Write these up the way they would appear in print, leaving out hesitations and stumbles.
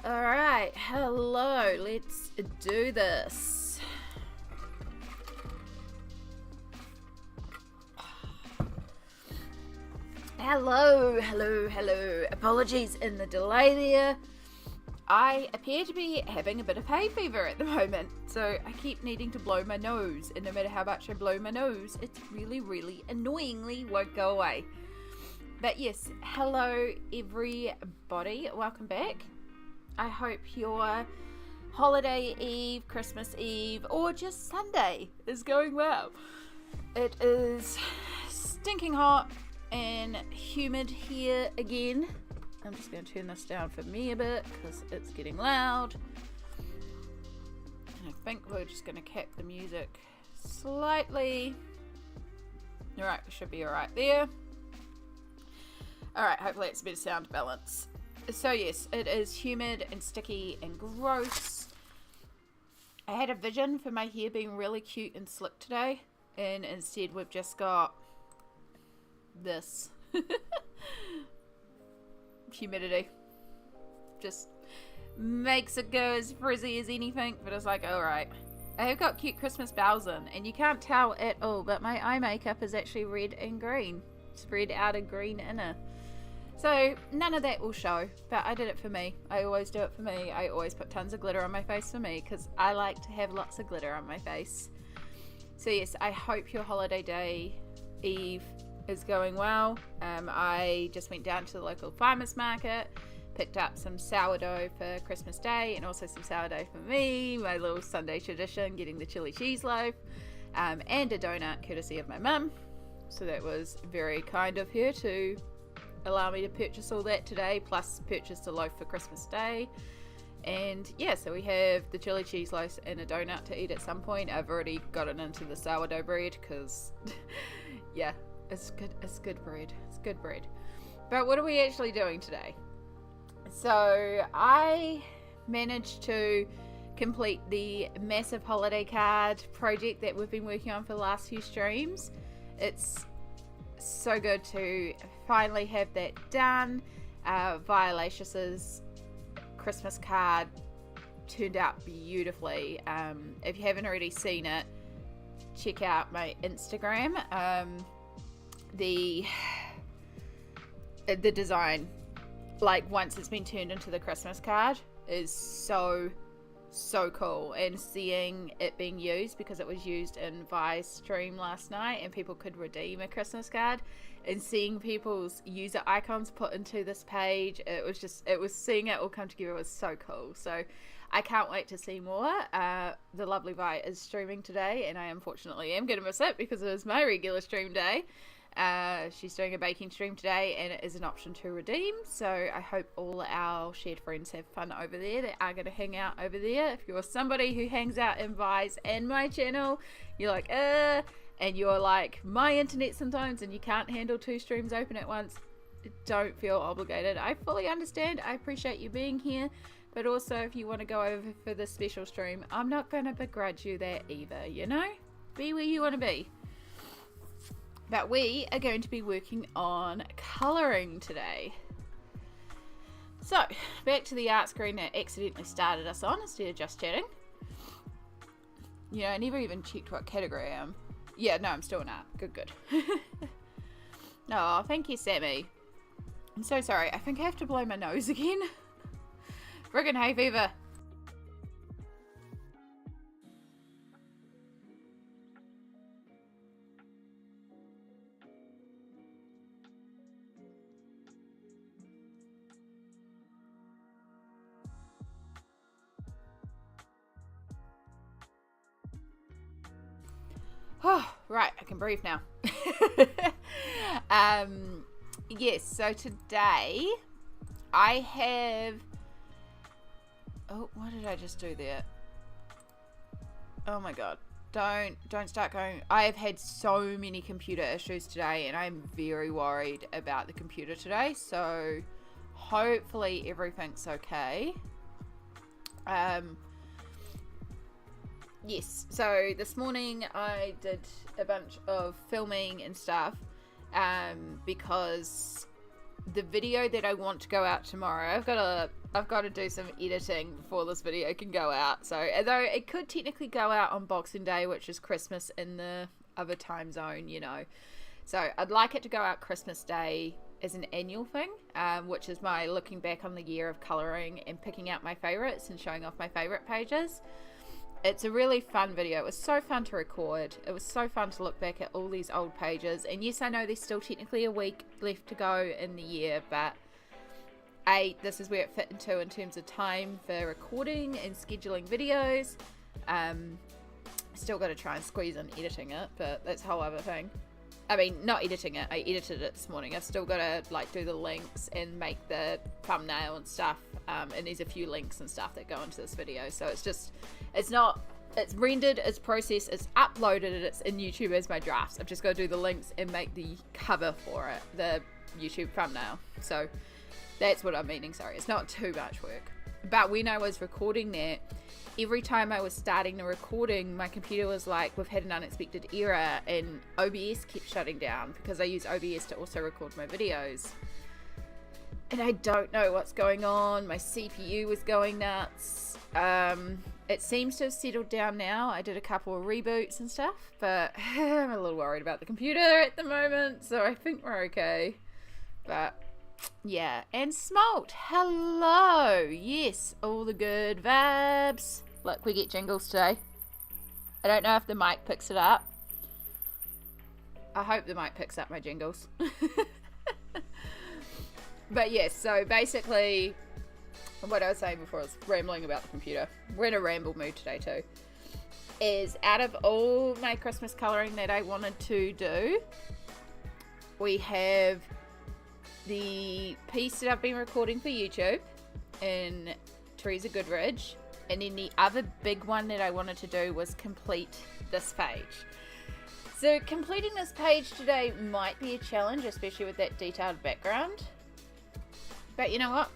Alright, hello, let's do this. Hello. Apologies in the delay there. I appear to be having a bit of hay fever at the moment, so I keep needing to blow my nose, and no matter how much I blow my nose, it's really annoyingly won't go away. But yes, hello everybody, welcome back. I hope your holiday eve, Christmas eve, or just Sunday is going well. It is stinking hot and humid here again. I'm just going to turn this down for me a bit because it's getting loud. And I think we're just going to cap the music slightly. Alright, we should be alright there. Alright, hopefully it's a better sound balance. So yes, it is humid and sticky and gross. I had a vision for my hair being really cute and slick today, and instead we've just got this. Humidity. Just makes it go as frizzy as anything, but it's like, alright. I have got cute Christmas bells in, and you can't tell at all, but my eye makeup is actually red and green. Spread out a green inner. So none of that will show, but I did it for me. I always do it for me. I always put tons of glitter on my face for me because I like to have lots of glitter on my face. So yes, I hope your holiday day eve is going well. I just went down to the local farmers market, picked up some sourdough for Christmas Day and also some sourdough for me, my little Sunday tradition, getting the chili cheese loaf, and a donut courtesy of my mum. So that was very kind of her to allow me to purchase all that today, plus purchase a loaf for Christmas Day. And yeah, so we have the chili cheese loaf and a donut to eat at some point. I've already gotten into the sourdough bread because yeah, it's good bread. But what are we actually doing today? So I managed to complete the massive holiday card project that we've been working on for the last few streams. It's so good to finally have that done. Violacious's Christmas card turned out beautifully. If you haven't already seen it, check out my Instagram. The design, like once it's been turned into the Christmas card, is so cool, and seeing it being used, because it was used in Vi's stream last night and people could redeem a Christmas card, and seeing people's user icons put into this page, it was seeing it all come together was so cool. So I can't wait to see more. The lovely Vi is streaming today, and I unfortunately am going to miss it because it is my regular stream day. She's doing a baking stream today, and it is an option to redeem, so I hope all our shared friends have fun over there that are going to hang out over there. If you're somebody who hangs out in Vi's and my channel, you're like and you're like my internet sometimes and you can't handle two streams open at once, don't feel obligated. I fully understand. I appreciate you being here, but also if you want to go over for this special stream, I'm not going to begrudge you that either, you know? Be where you want to be. But we are going to be working on colouring today. So, back to the art screen that accidentally started us on instead of just chatting. You know, I never even checked what category I am. Yeah, no, I'm still in art. Good. Oh, thank you, Sammy. I'm so sorry. I think I have to blow my nose again. Friggin' hay fever. Oh, right, I can breathe now. Yes, so today I have... Oh, what did I just do there? Oh my god. Don't start going. I have had so many computer issues today, and I'm very worried about the computer today, so hopefully everything's okay. Yes, so this morning I did a bunch of filming and stuff because the video that I want to go out tomorrow, I've got to do some editing before this video can go out. So although it could technically go out on Boxing Day, which is Christmas in the other time zone, you know. So I'd like it to go out Christmas Day as an annual thing, which is my looking back on the year of colouring and picking out my favourites and showing off my favourite pages. It's a really fun video. It was so fun to record. It was so fun to look back at all these old pages. And yes, I know there's still technically a week left to go in the year, but this is where it fit into in terms of time for recording and scheduling videos. Still got to try and squeeze in editing it, but that's a whole other thing. I mean, not editing it. I edited it this morning. I've still got to like do the links and make the thumbnail and stuff. And there's a few links and stuff that go into this video. So it's rendered, it's processed, it's uploaded, and it's in YouTube as my drafts. I've just got to do the links and make the cover for it, the YouTube thumbnail. So that's what I'm meaning. Sorry, it's not too much work. But when I was recording that, every time I was starting the recording, my computer was like, we've had an unexpected error, and OBS kept shutting down because I use OBS to also record my videos. And I don't know what's going on. My CPU was going nuts. It seems to have settled down now. I did a couple of reboots and stuff, but I'm a little worried about the computer at the moment, so I think we're okay. But yeah, and Smalt, hello. Yes, all the good vibes. Look, we get jingles today. I don't know if the mic picks it up. I hope the mic picks up my jingles. But yes, so basically what I was saying before, I was rambling about the computer. We're in a ramble mood today too. Is out of all my Christmas colouring that I wanted to do, we have the piece that I've been recording for YouTube in Teresa Goodridge, and then the other big one that I wanted to do was complete this page. So completing this page today might be a challenge, especially with that detailed background, but you know what,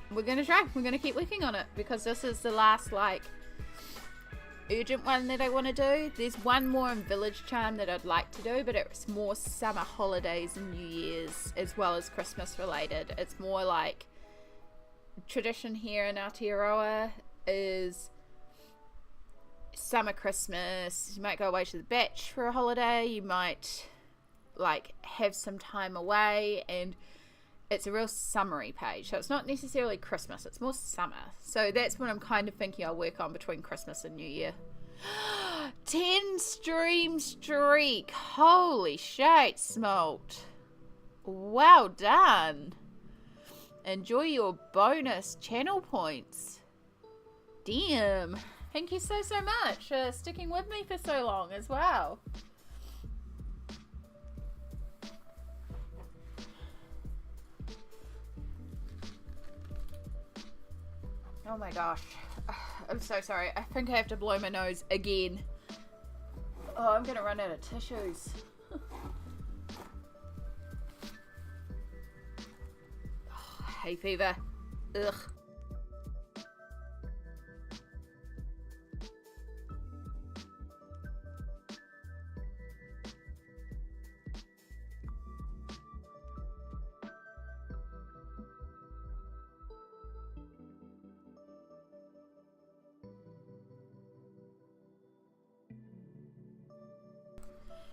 we're gonna try. We're gonna keep working on it because this is the last like urgent one that I want to do. There's one more in Village Charm that I'd like to do, but it's more summer holidays and New Year's as well as Christmas related. It's more like tradition here in Aotearoa is summer Christmas. You might go away to the beach for a holiday, you might like have some time away, and it's a real summery page, so it's not necessarily Christmas, it's more summer. So that's what I'm kind of thinking I'll work on between Christmas and New Year. 10 stream streak, holy shit, Smalt, well done. Enjoy your bonus channel points. Damn, thank you so much for sticking with me for so long as well. Oh my gosh, I'm so sorry. I think I have to blow my nose again. Oh, I'm gonna run out of tissues. Oh, hay fever. Ugh.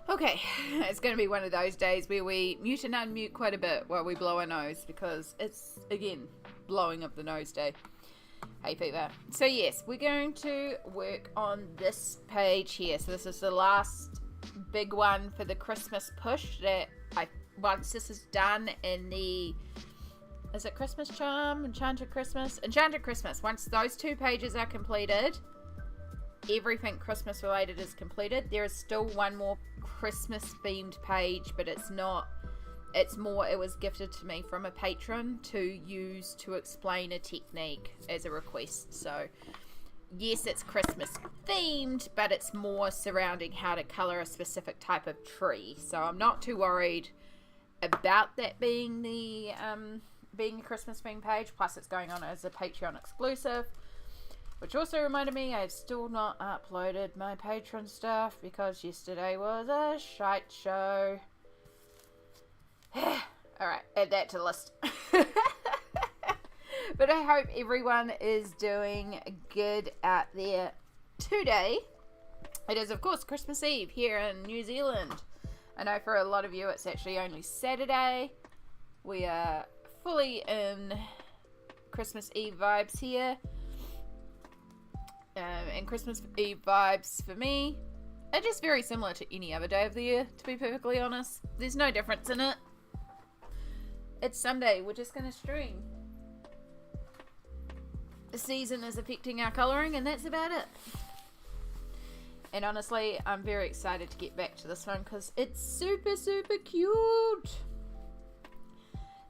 Okay, it's going to be one of those days where we mute and unmute quite a bit while we blow our nose, because it's, again, blowing of the nose day. Hay fever. So yes, we're going to work on this page here. So this is the last big one for the Christmas push that once this is done in the, is it Christmas Charm? Enchanted Christmas? Enchanted Christmas. Once those two pages are completed, everything Christmas related is completed. There is still one more Christmas themed page, but it's not, it's more, it was gifted to me from a patron to use to explain a technique as a request. So yes, it's Christmas themed, but it's more surrounding how to color a specific type of tree. So I'm not too worried about that being the being a Christmas themed page. Plus it's going on as a Patreon exclusive. Which also reminded me, I've still not uploaded my Patreon stuff because yesterday was a shite show. Alright, add that to the list. But I hope everyone is doing good out there today. It is, of course, Christmas Eve here in New Zealand. I know for a lot of you it's actually only Saturday. We are fully in Christmas Eve vibes here. And Christmas Eve vibes for me are just very similar to any other day of the year, to be perfectly honest. There's no difference in it. It's Sunday, we're just going to stream. The season is affecting our colouring, and that's about it. And honestly, I'm very excited to get back to this one because it's super, super cute.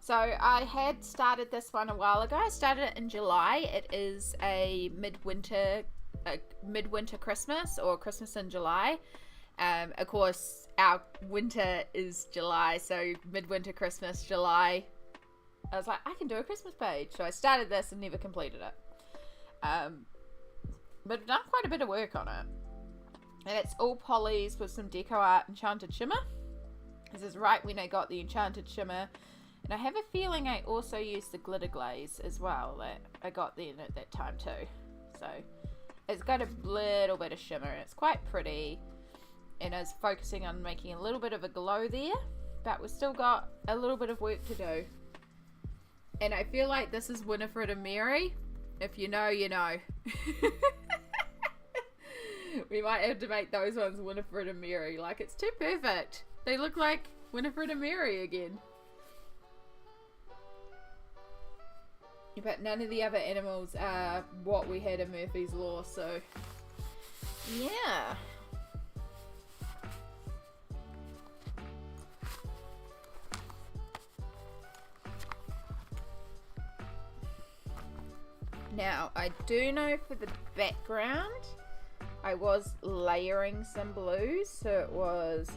So I had started this one a while ago. I started it in July. It is a midwinter Christmas, or Christmas in July. Of course, our winter is July, so midwinter Christmas, July. I was like, I can do a Christmas page. So I started this and never completed it. But I've done quite a bit of work on it. And it's all polys with some Decoart Enchanted Shimmer. This is right when I got the Enchanted Shimmer. And I have a feeling I also used the glitter glaze as well that I got then at that time too. So it's got a little bit of shimmer. It's quite pretty. And it's focusing on making a little bit of a glow there. But we've still got a little bit of work to do. And I feel like this is Winifred and Mary. If you know, you know. We might have to make those ones Winifred and Mary. Like, it's too perfect. They look like Winifred and Mary again. But none of the other animals are what we had in Murphy's Law, so yeah. Now, I do know for the background, I was layering some blues, so it was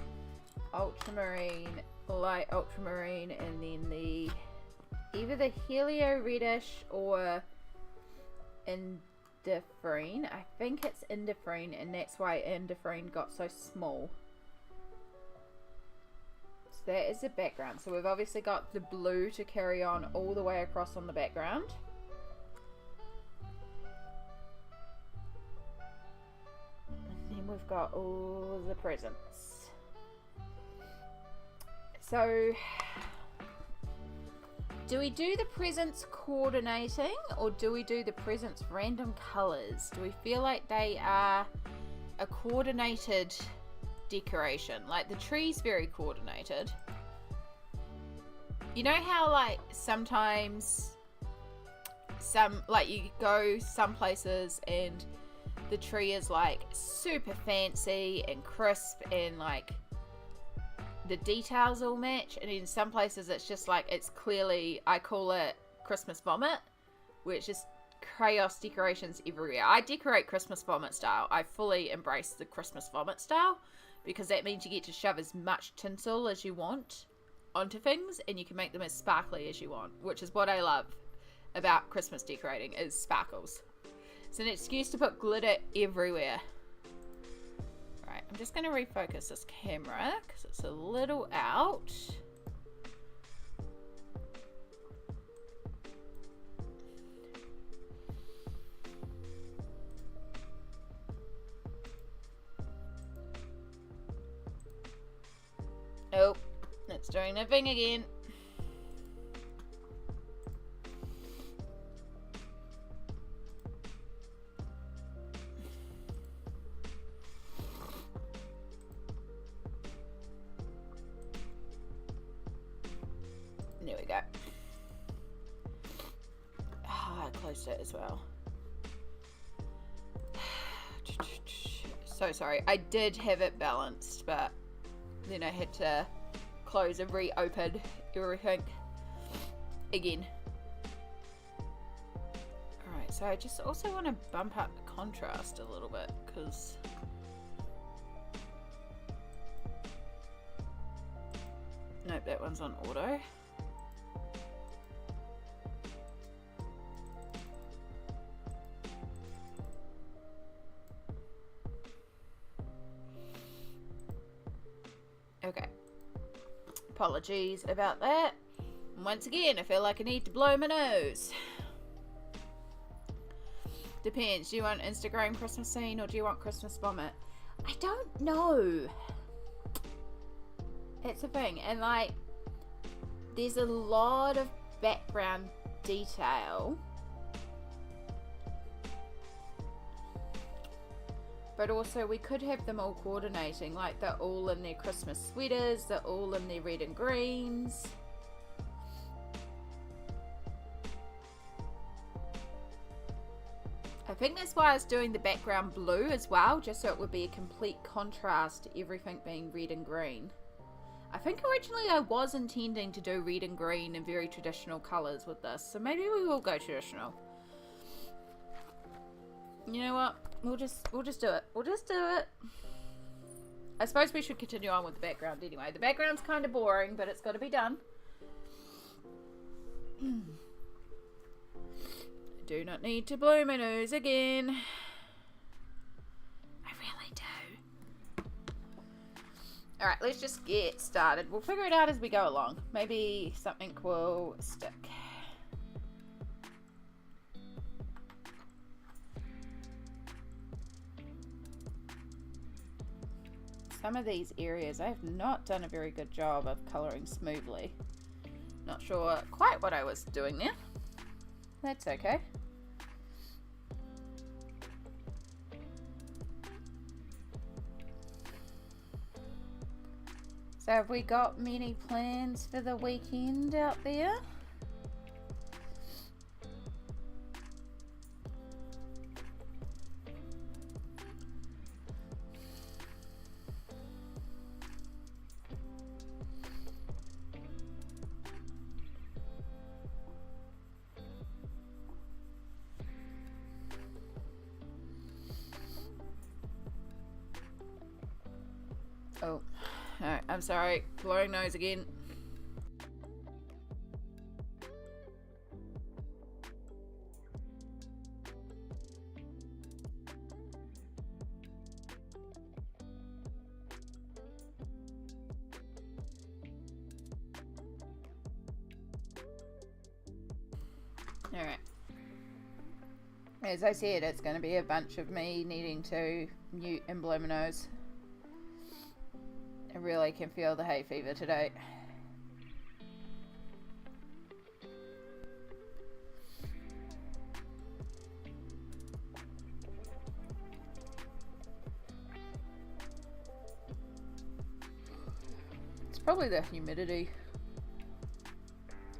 ultramarine, light ultramarine, and then the either the helio reddish or indifferine. I think it's indifferine, and that's why indifferine got so small. So that is the background. So we've obviously got the blue to carry on all the way across on the background. We've got all the presents. So, do we do the presents coordinating, or do we do the presents random colours? Do we feel like they are a coordinated decoration? Like the tree's very coordinated. You know how like sometimes you go some places and the tree is like super fancy and crisp and like the details all match, and in some places it's just like it's clearly, I call it Christmas vomit, which is chaos decorations everywhere. I decorate Christmas vomit style. I fully embrace the Christmas vomit style because that means you get to shove as much tinsel as you want onto things and you can make them as sparkly as you want, which is what I love about Christmas decorating, is sparkles. It's an excuse to put glitter everywhere. Right, I'm just going to refocus this camera because it's a little out. Oh, it's doing the thing again. There we go. I closed it as well. So sorry. I did have it balanced, but then I had to close and reopen everything again. Alright, so I just also want to bump up the contrast a little bit because nope, that one's on auto. Okay. Apologies about that. Once again, I feel like I need to blow my nose. Depends. Do you want Instagram Christmas scene or do you want Christmas vomit? I don't know. It's a thing. And like, there's a lot of background detail. But also we could have them all coordinating. Like they're all in their Christmas sweaters. They're all in their red and greens. I think that's why I was doing the background blue as well, just so it would be a complete contrast to everything being red and green. I think originally I was intending to do red and green and very traditional colours with this, so maybe we will go traditional. You know what? We'll just do it. We'll just do it. I suppose we should continue on with the background anyway. The background's kind of boring, but it's got to be done. Do not need to blow my nose again. I really do. Alright, let's just get started. We'll figure it out as we go along. Maybe something will stick. Some of these areas I have not done a very good job of colouring smoothly. Not sure quite what I was doing there. That's okay. So have we got many plans for the weekend out there? Oh, alright, I'm sorry. Blowing nose again. Alright. As I said, it's going to be a bunch of me needing to mute and blow my nose. I really can feel the hay fever today. It's probably the humidity.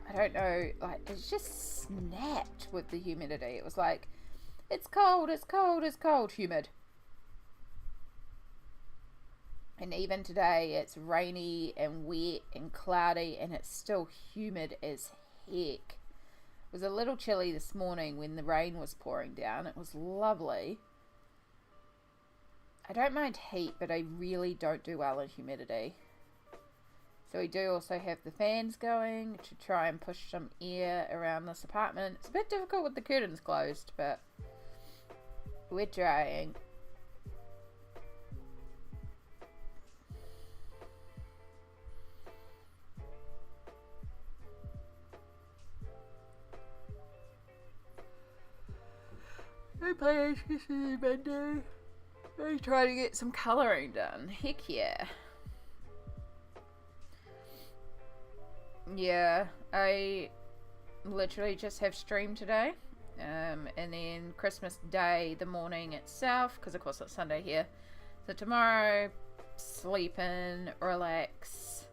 I don't know, like, it's just snapped with the humidity. It was like, it's cold, it's cold, it's cold, humid. And even today it's rainy and wet and cloudy and it's still humid as heck. It was a little chilly this morning when the rain was pouring down. It was lovely. I don't mind heat, but I really don't do well in humidity. So we do also have the fans going to try and push some air around this apartment. It's a bit difficult with the curtains closed, but we're trying. I play HPC Monday. I try to get some colouring done. Heck yeah. Yeah, I literally just have stream today. And then Christmas Day, the morning itself, because of course it's Sunday here. So tomorrow, sleep in, relax.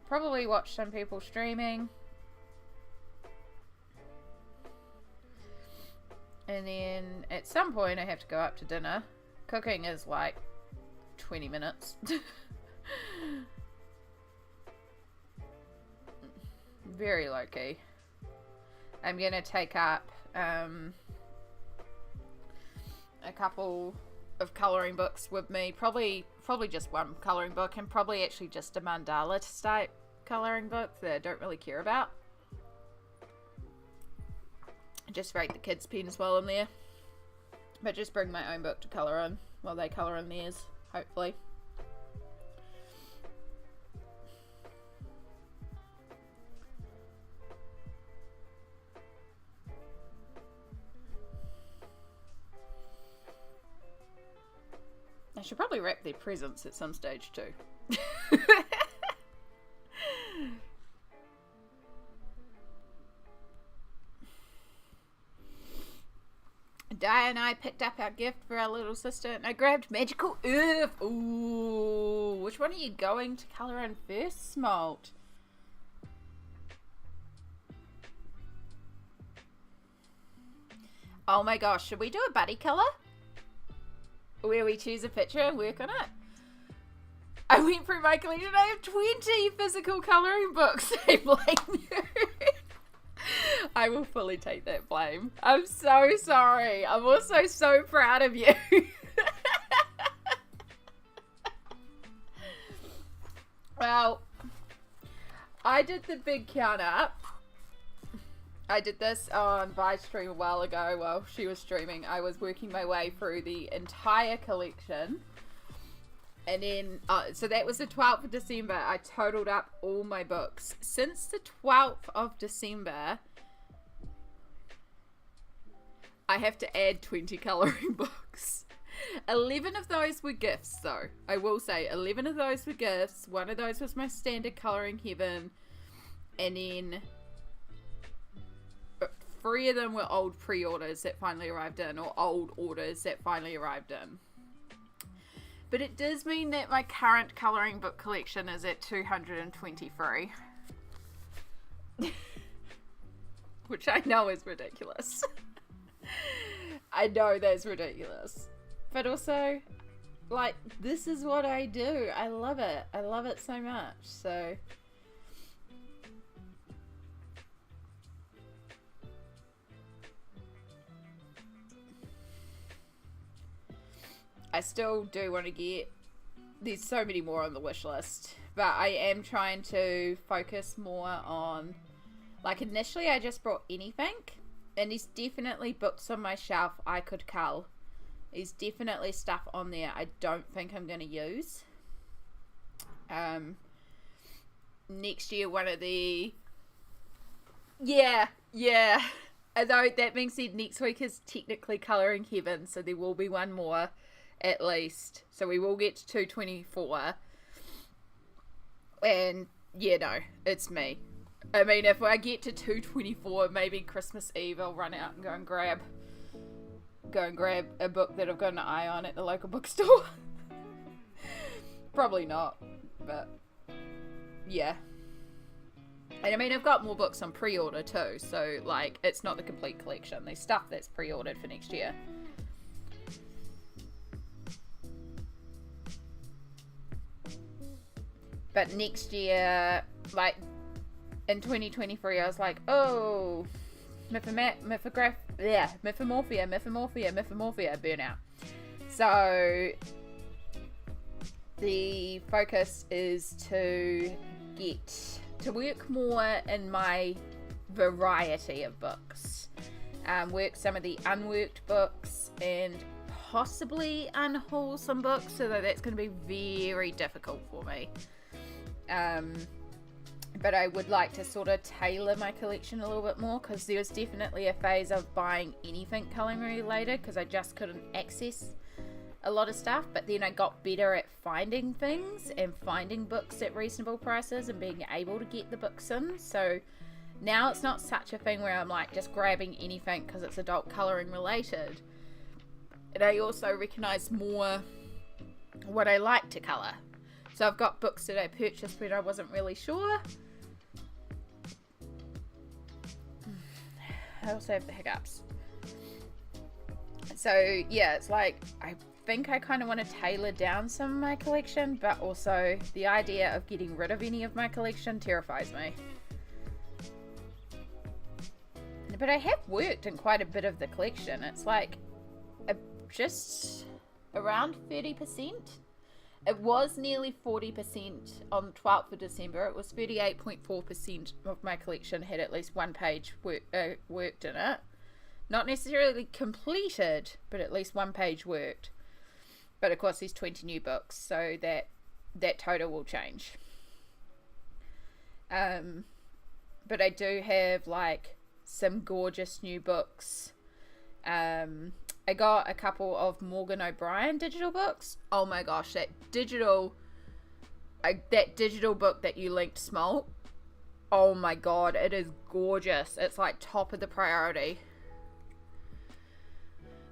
Probably watch some people streaming. And then at some point I have to go up to dinner. Cooking is like 20 minutes. Very low key. I'm gonna take up a couple of colouring books with me. Probably just one colouring book, and probably actually just a mandala type colouring book that I don't really care about. Just rate the kids' pens while I'm there. But just bring my own book to colour in while they colour in theirs, hopefully. I should probably wrap their presents at some stage too. Di and I picked up our gift for our little sister, and I grabbed Magical Earth. Ooh, which one are you going to colour in first, Smolt? Oh my gosh, should we do a buddy colour? Where we choose a picture and work on it? I went through my collection. I have 20 physical colouring books. I blame you. I will fully take that blame. I'm so sorry. I'm also so proud of you. Well, I did the big count up. I did this on Vi's stream a while ago while she was streaming. I was working my way through the entire collection. And then, so that was the 12th of December. I totaled up all my books. Since the 12th of December, I have to add 20 colouring books. 11 of those were gifts, though. I will say, 11 of those were gifts. One of those was my standard Colouring Heaven. And then 3 of them were old pre-orders that finally arrived in, or old orders that finally arrived in. But it does mean that my current colouring book collection is at 223. Which I know is ridiculous. I know that's ridiculous. But also, like, this is what I do. I love it. I love it so much. So I still do want to get, there's so many more on the wish list, but I am trying to focus more on, like, initially I just brought anything, and there's definitely books on my shelf I could cull. There's definitely stuff on there I don't think I'm going to use. Next year, one of the, yeah, although that being said, next week is technically Colouring Heaven, so there will be one more at least, so we will get to 224. And yeah, no, it's me. I mean, if I get to 224, maybe Christmas Eve I'll run out and go and grab a book that I've got an eye on at the local bookstore. Probably not, but yeah. And I mean, I've got more books on pre-order too, so like, it's not the complete collection. There's stuff that's pre-ordered for next year. But next year, like, in 2023, I was like, oh, Mythomorphia, burnout. So, the focus is to work more in my variety of books. Work some of the unworked books and possibly unhaul some books, although that's going to be very difficult for me. But I would like to sort of tailor my collection a little bit more, because there was definitely a phase of buying anything colouring related because I just couldn't access a lot of stuff. But then I got better at finding things and finding books at reasonable prices and being able to get the books in. So now it's not such a thing where I'm like just grabbing anything because it's adult colouring related. And I also recognise more what I like to colour. So I've got books that I purchased when I wasn't really sure. I also have the hiccups. So yeah, it's like, I think I kind of want to tailor down some of my collection, but also the idea of getting rid of any of my collection terrifies me. But I have worked in quite a bit of the collection. It's like just around 30%. It was nearly 40% on the 12th of December. It was 38.4% of my collection had at least one page worked in it. Not necessarily completed, but at least one page worked. But of course there's 20 new books, so that total will change. But I do have like some gorgeous new books. I got a couple of Morgan O'Brien digital books. Oh my gosh, that digital book that you linked, Small. Oh my god, it is gorgeous. It's like top of the priority.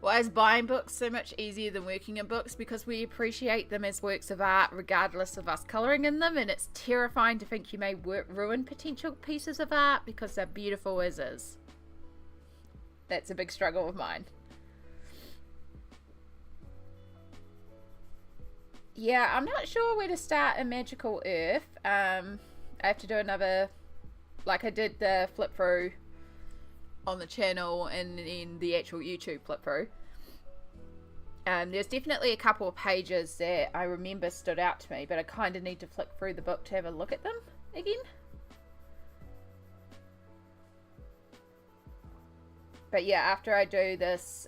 Why is buying books so much easier than working in books? Because we appreciate them as works of art regardless of us colouring in them, and it's terrifying to think you may ruin potential pieces of art because they're beautiful as is. That's a big struggle of mine. Yeah, I'm not sure where to start in Magical Earth. I have to do another, like I did the flip through on the channel and then the actual YouTube flip through. There's definitely a couple of pages that I remember stood out to me, but I kind of need to flick through the book to have a look at them again. But yeah, after I do this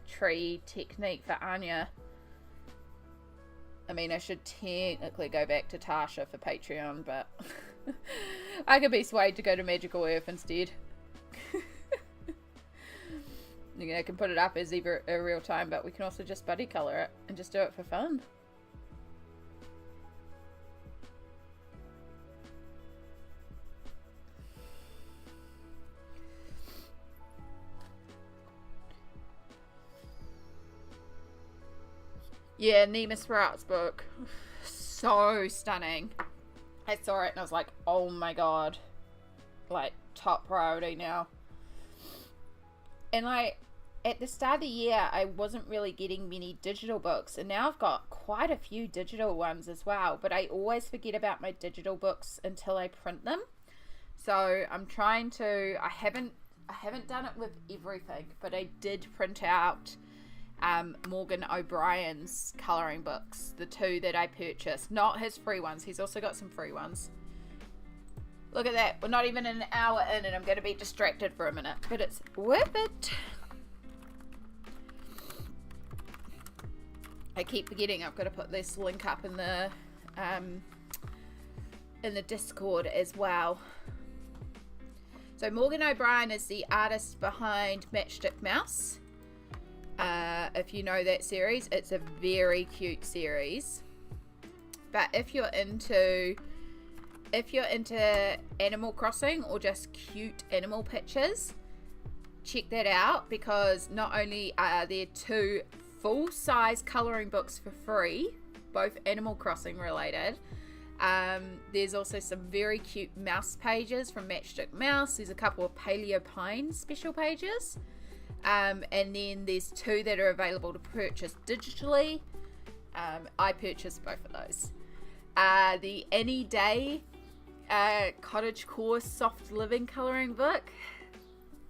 tree technique for Anya, I mean, I should technically go back to Tasha for Patreon, but I could be swayed to go to Magical Earth instead. You know, I can put it up as either a real time, but we can also just buddy color it and just do it for fun. Yeah, Nima Sprout's book. So stunning. I saw it and I was like, oh my god. Like, top priority now. And like, at the start of the year, I wasn't really getting many digital books. And now I've got quite a few digital ones as well. But I always forget about my digital books until I print them. So I'm trying to, I haven't done it with everything. But I did print out Morgan O'Brien's colouring books, the two that I purchased, not his free ones. He's also got some free ones. Look at that, we're not even an hour in and I'm going to be distracted for a minute, but it's worth it. I keep forgetting I've got to put this link up in the Discord as well. So Morgan O'Brien is the artist behind Matchstick Mouse. If you know that series, it's a very cute series. But if you're into Animal Crossing or just cute animal pictures, check that out, because not only are there 2 full-size colouring books for free, both Animal Crossing related, there's also some very cute mouse pages from Matchstick Mouse. There's a couple of Paleo Pine special pages. And then there's 2 that are available to purchase digitally. I purchased both of those. The Any Day Cottagecore Soft Living colouring book.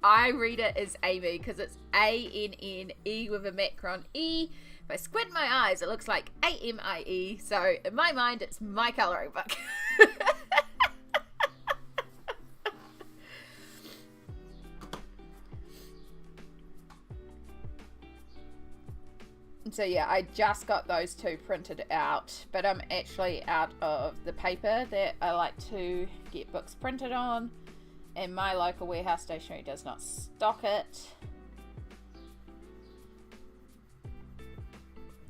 I read it as Amy because it's A-N-N-E with a macron E. If I squint my eyes, it looks like A-M-I-E. So in my mind, it's my colouring book. So yeah, I just got those 2 printed out, but I'm actually out of the paper that I like to get books printed on, and my local warehouse stationery does not stock it.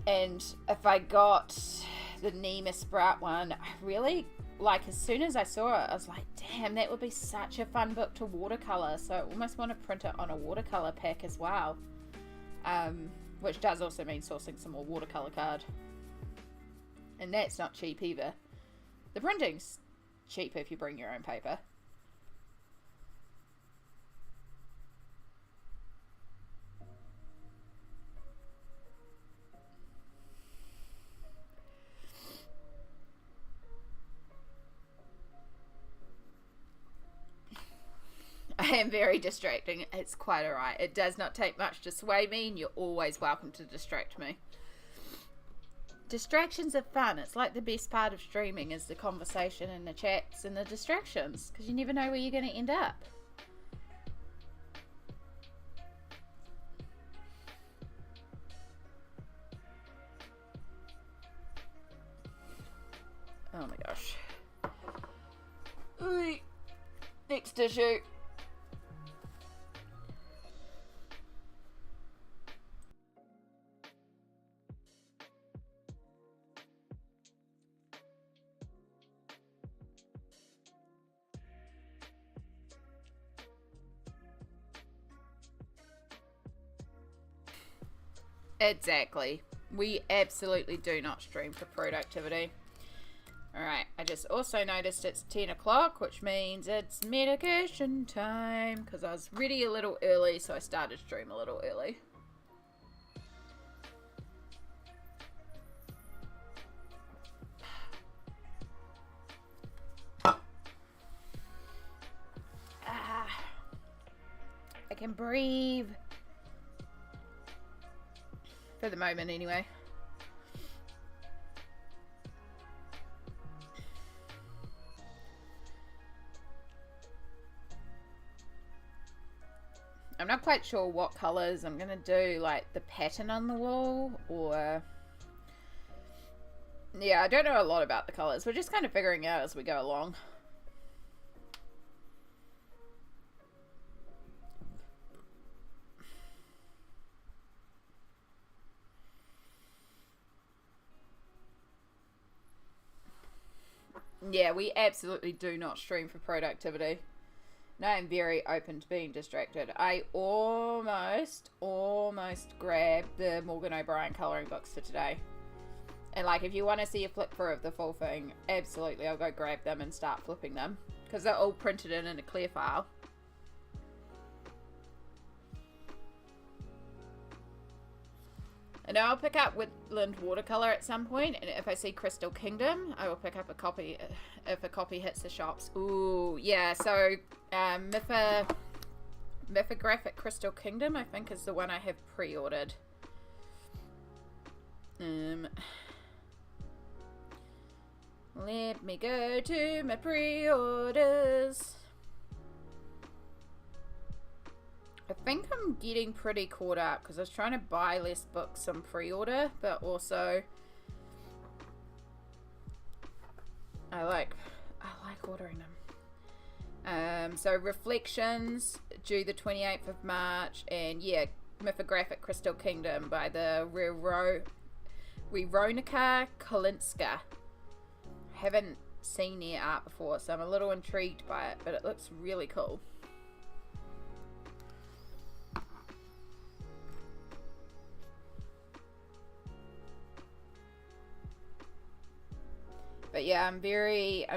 And if I got the Nima Sprout one, I really, like, as soon as I saw it, I was like, damn, that would be such a fun book to watercolor. So I almost want to print it on a watercolor pack as well. Which does also mean sourcing some more watercolor card. And that's not cheap either. The printing's cheap if you bring your own paper. I am very distracting. It's quite alright. It does not take much to sway me, and you're always welcome to distract me. Distractions are fun. It's like the best part of streaming is the conversation and the chats and the distractions, because you never know where you're going to end up. Oh my gosh. Ooh. Next issue. Exactly. We absolutely do not stream for productivity. Alright, I just also noticed it's 10 o'clock, which means it's medication time, because I was ready a little early, so I started stream a little early. I can breathe. For the moment, anyway. I'm not quite sure what colours I'm going to do, like the pattern on the wall, or... Yeah, I don't know a lot about the colours. We're just kind of figuring out as we go along. Yeah, we absolutely do not stream for productivity. No, I'm very open to being distracted. I almost grabbed the Morgan O'Brien colouring books for today. And like, if you want to see a flip through of the full thing, absolutely, I'll go grab them and start flipping them. Because they're all printed in a clear file. And I'll pick up Woodland Watercolour at some point, and if I see Crystal Kingdom, I will pick up a copy if a copy hits the shops. Ooh, yeah, so Mythographic Crystal Kingdom, I think, is the one I have pre-ordered. Let me go to my pre-orders. I think I'm getting pretty caught up because I was trying to buy less books on pre-order, but also I like ordering them. So Reflections due the 28th of March, and yeah, Mythographic Crystal Kingdom by the Weronika Kolinska. Haven't seen their art before, so I'm a little intrigued by it, but it looks really cool. But yeah, I'm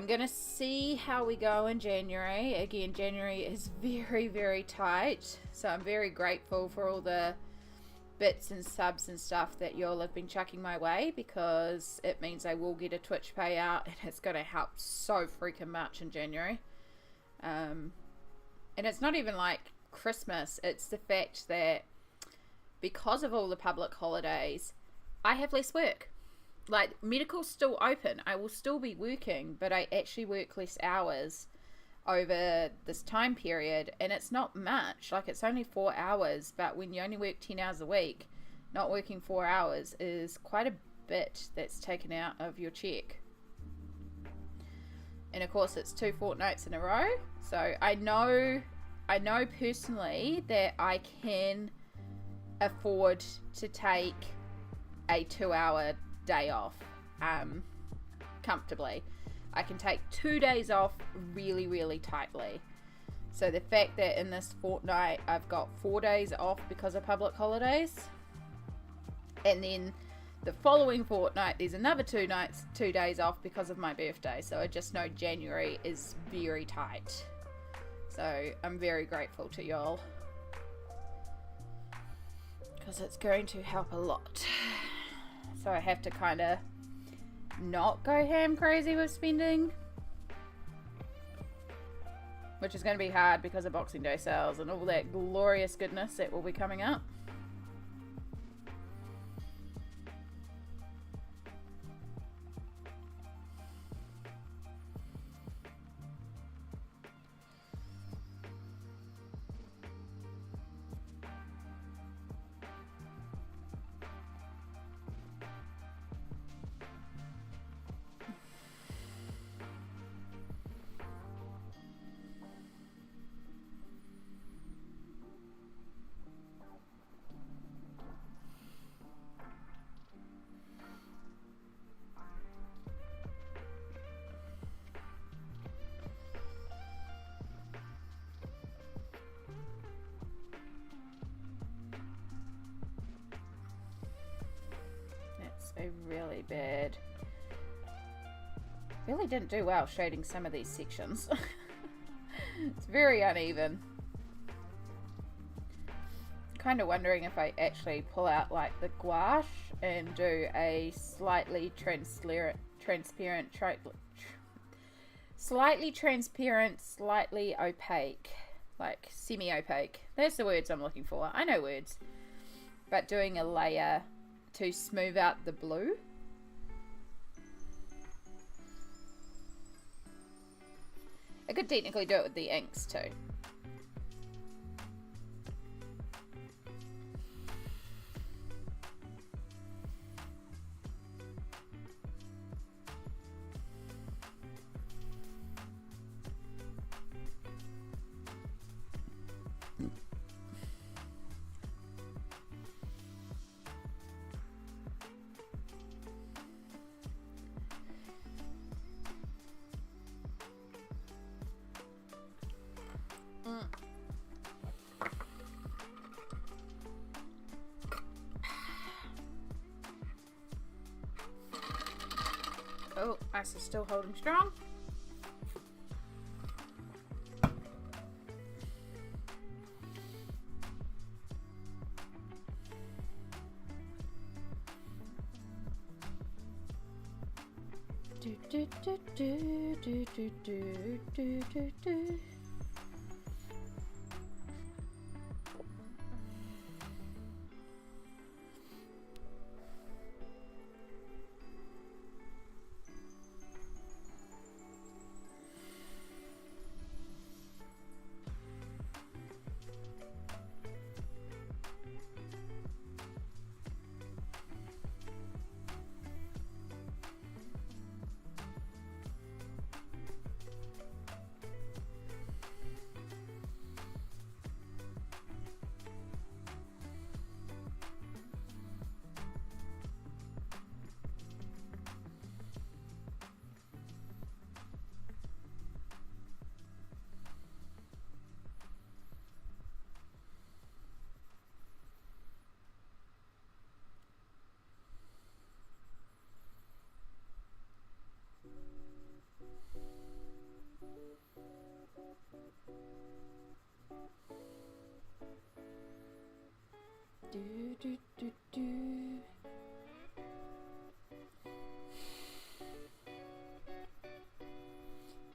gonna see how we go in January. Again, January is very, very tight. So I'm very grateful for all the bits and subs and stuff that y'all have been chucking my way, because it means I will get a Twitch payout, and it's gonna help so freaking much in January. And it's not even like Christmas, it's the fact that because of all the public holidays, I have less work. Like, medical's still open. I will still be working, but I actually work less hours over this time period, and it's not much. Like, it's only 4 hours, but when you only work 10 hours a week, not working 4 hours is quite a bit that's taken out of your check. And of course, it's 2 fortnights in a row. So I know personally that I can afford to take a 2-hour day off comfortably. I can take 2 days off really, really tightly. So the fact that in this fortnight I've got 4 days off because of public holidays, and then the following fortnight there's another 2 days off because of my birthday. So I just know January is very tight. So I'm very grateful to y'all, because it's going to help a lot. So I have to kind of not go ham crazy with spending, which is going to be hard because of Boxing Day sales and all that glorious goodness that will be coming up. a really bad... Really didn't do well shading some of these sections. It's very uneven. Kind of wondering if I actually pull out like the gouache and do a slightly transparent, slightly opaque, like semi-opaque. That's the words I'm looking for. I know words. But doing a layer to smooth out the blue. I could technically do it with the inks too. Oh, ice is still holding strong. Do, do, do, do, do, do, do, do, do, do. Do, do, do, do.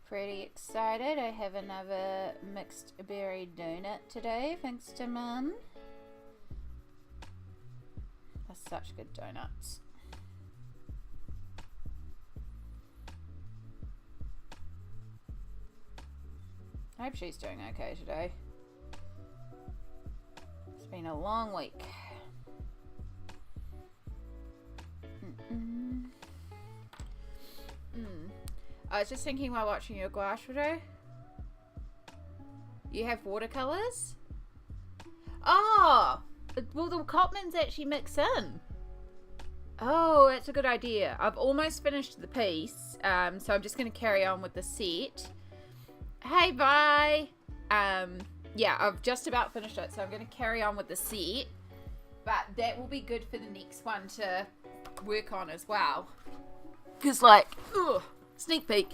Pretty excited. I have another mixed berry donut today, thanks to Mum. They're such good donuts. I hope she's doing okay today. It's been a long week. I was just thinking while watching your gouache video. You have watercolors? Oh! Will the Cotmans actually mix in? Oh, that's a good idea. I've almost finished the piece, so I'm just going to carry on with the set. Hey, bye! Yeah, I've just about finished it, so I'm going to carry on with the set. But that will be good for the next one to work on as well. Because, like, ugh, sneak peek.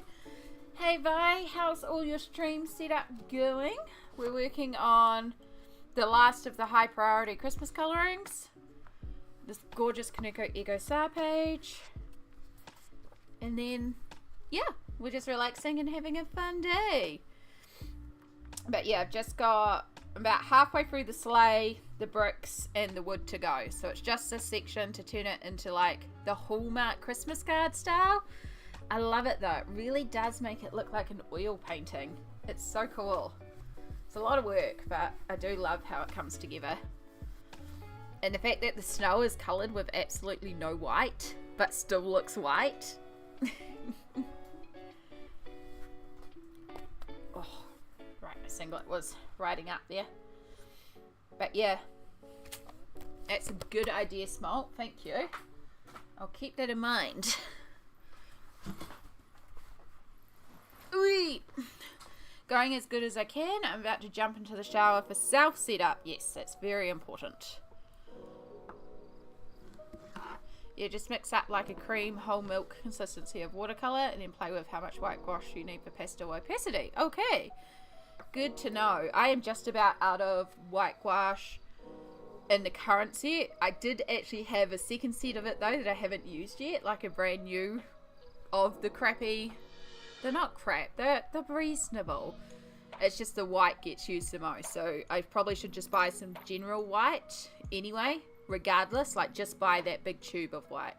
Hey, Vi, how's all your stream setup going? We're working on the last of the high priority Christmas colorings. This gorgeous Kanoko Egusa page. And then, yeah, we're just relaxing and having a fun day. But yeah, I've just got about halfway through the sleigh, the bricks, and the wood to go. So it's just this section to turn it into like the Hallmark Christmas card style. I love it though. It really does make it look like an oil painting. It's so cool. It's a lot of work, but I do love how it comes together. And the fact that the snow is coloured with absolutely no white, but still looks white. Oh, right, my singlet was riding up there. But yeah, that's a good idea, Smolt. Thank you. I'll keep that in mind. Whee! Going as good as I can. I'm about to jump into the shower for self setup. Yes, that's very important. You just mix up like a cream whole milk consistency of watercolor and then play with how much white gouache you need for pastel opacity. Okay, good to know. I am just about out of white gouache in the current set. I did actually have a second set of it though that I haven't used yet, like a brand new of the crappy. They're not crap, they're reasonable. It's just the white gets used the most, so I probably should just buy some general white anyway, regardless, like just buy that big tube of white.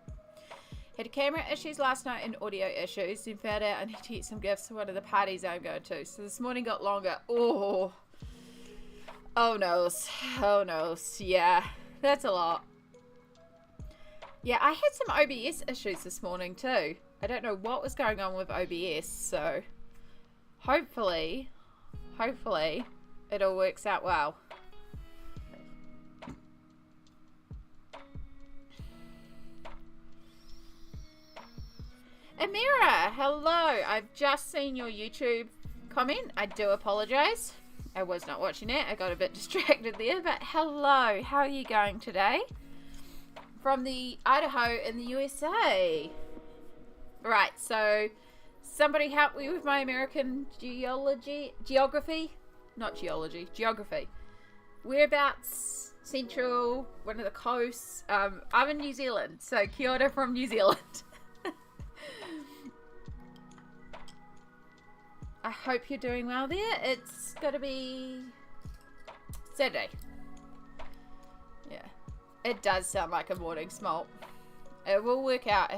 Had camera issues last night and audio issues, then found out I need to get some gifts for one of the parties I'm going to. So this morning got longer. Oh no, yeah, that's a lot. Yeah, I had some OBS issues this morning too. I don't know what was going on with OBS, so hopefully it all works out well. Amira, hello. I've just seen your YouTube comment. I do apologize. I was not watching it. I got a bit distracted there, but hello. How are you going today? From the Idaho in the USA. Right, so somebody help me with my American geography. Whereabouts? Central, one of the coasts. I'm in New Zealand, so kia ora from New Zealand. I hope you're doing well there. It's gotta be Saturday. Yeah, it does sound like a morning smolt. It will work out.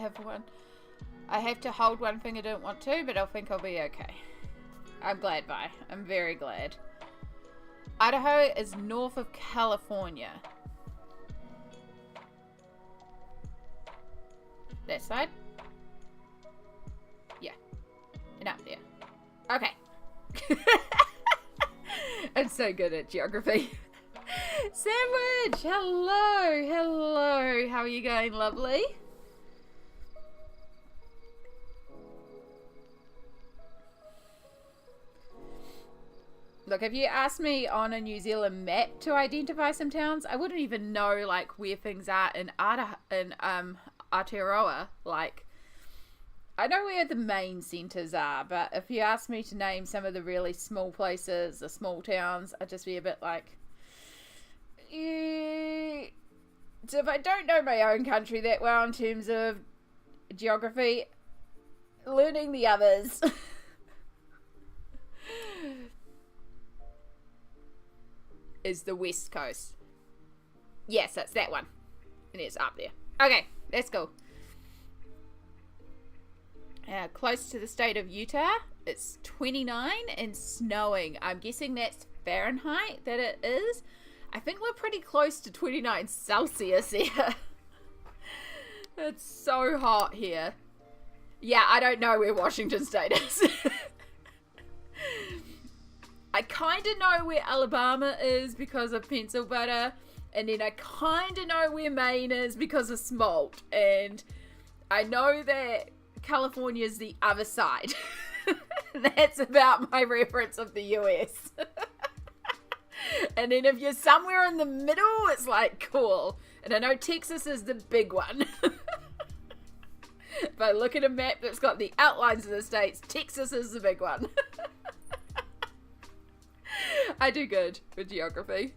I have to hold one finger, don't want to, but I think I'll be okay. I'm glad, Vi. I'm very glad. Idaho is north of California. That side? Yeah. And up there. Okay. I'm so good at geography. Sandwich! Hello! How are you going, lovely? Look, if you asked me on a New Zealand map to identify some towns, I wouldn't even know like where things are in Aotearoa. Like, I know where the main centres are, but if you ask me to name some of the really small places, the small towns, I'd just be a bit like, yeah. So if I don't know my own country that well in terms of geography, learning the others. Is the west coast. Yes, that's that one. And it's up there. Okay, let's go. Close to the state of Utah. It's 29 and snowing. I'm guessing that's Fahrenheit that it is. I think we're pretty close to 29 Celsius here. It's so hot here. Yeah, I don't know where Washington State is. I kind of know where Alabama is because of pencil butter, and then I kind of know where Maine is because of smolt, and I know that California is the other side. That's about my reference of the US. And then if you're somewhere in the middle, it's like, cool. And I know Texas is the big one. If I look at a map that's got the outlines of the states, Texas is the big one. I do good with geography.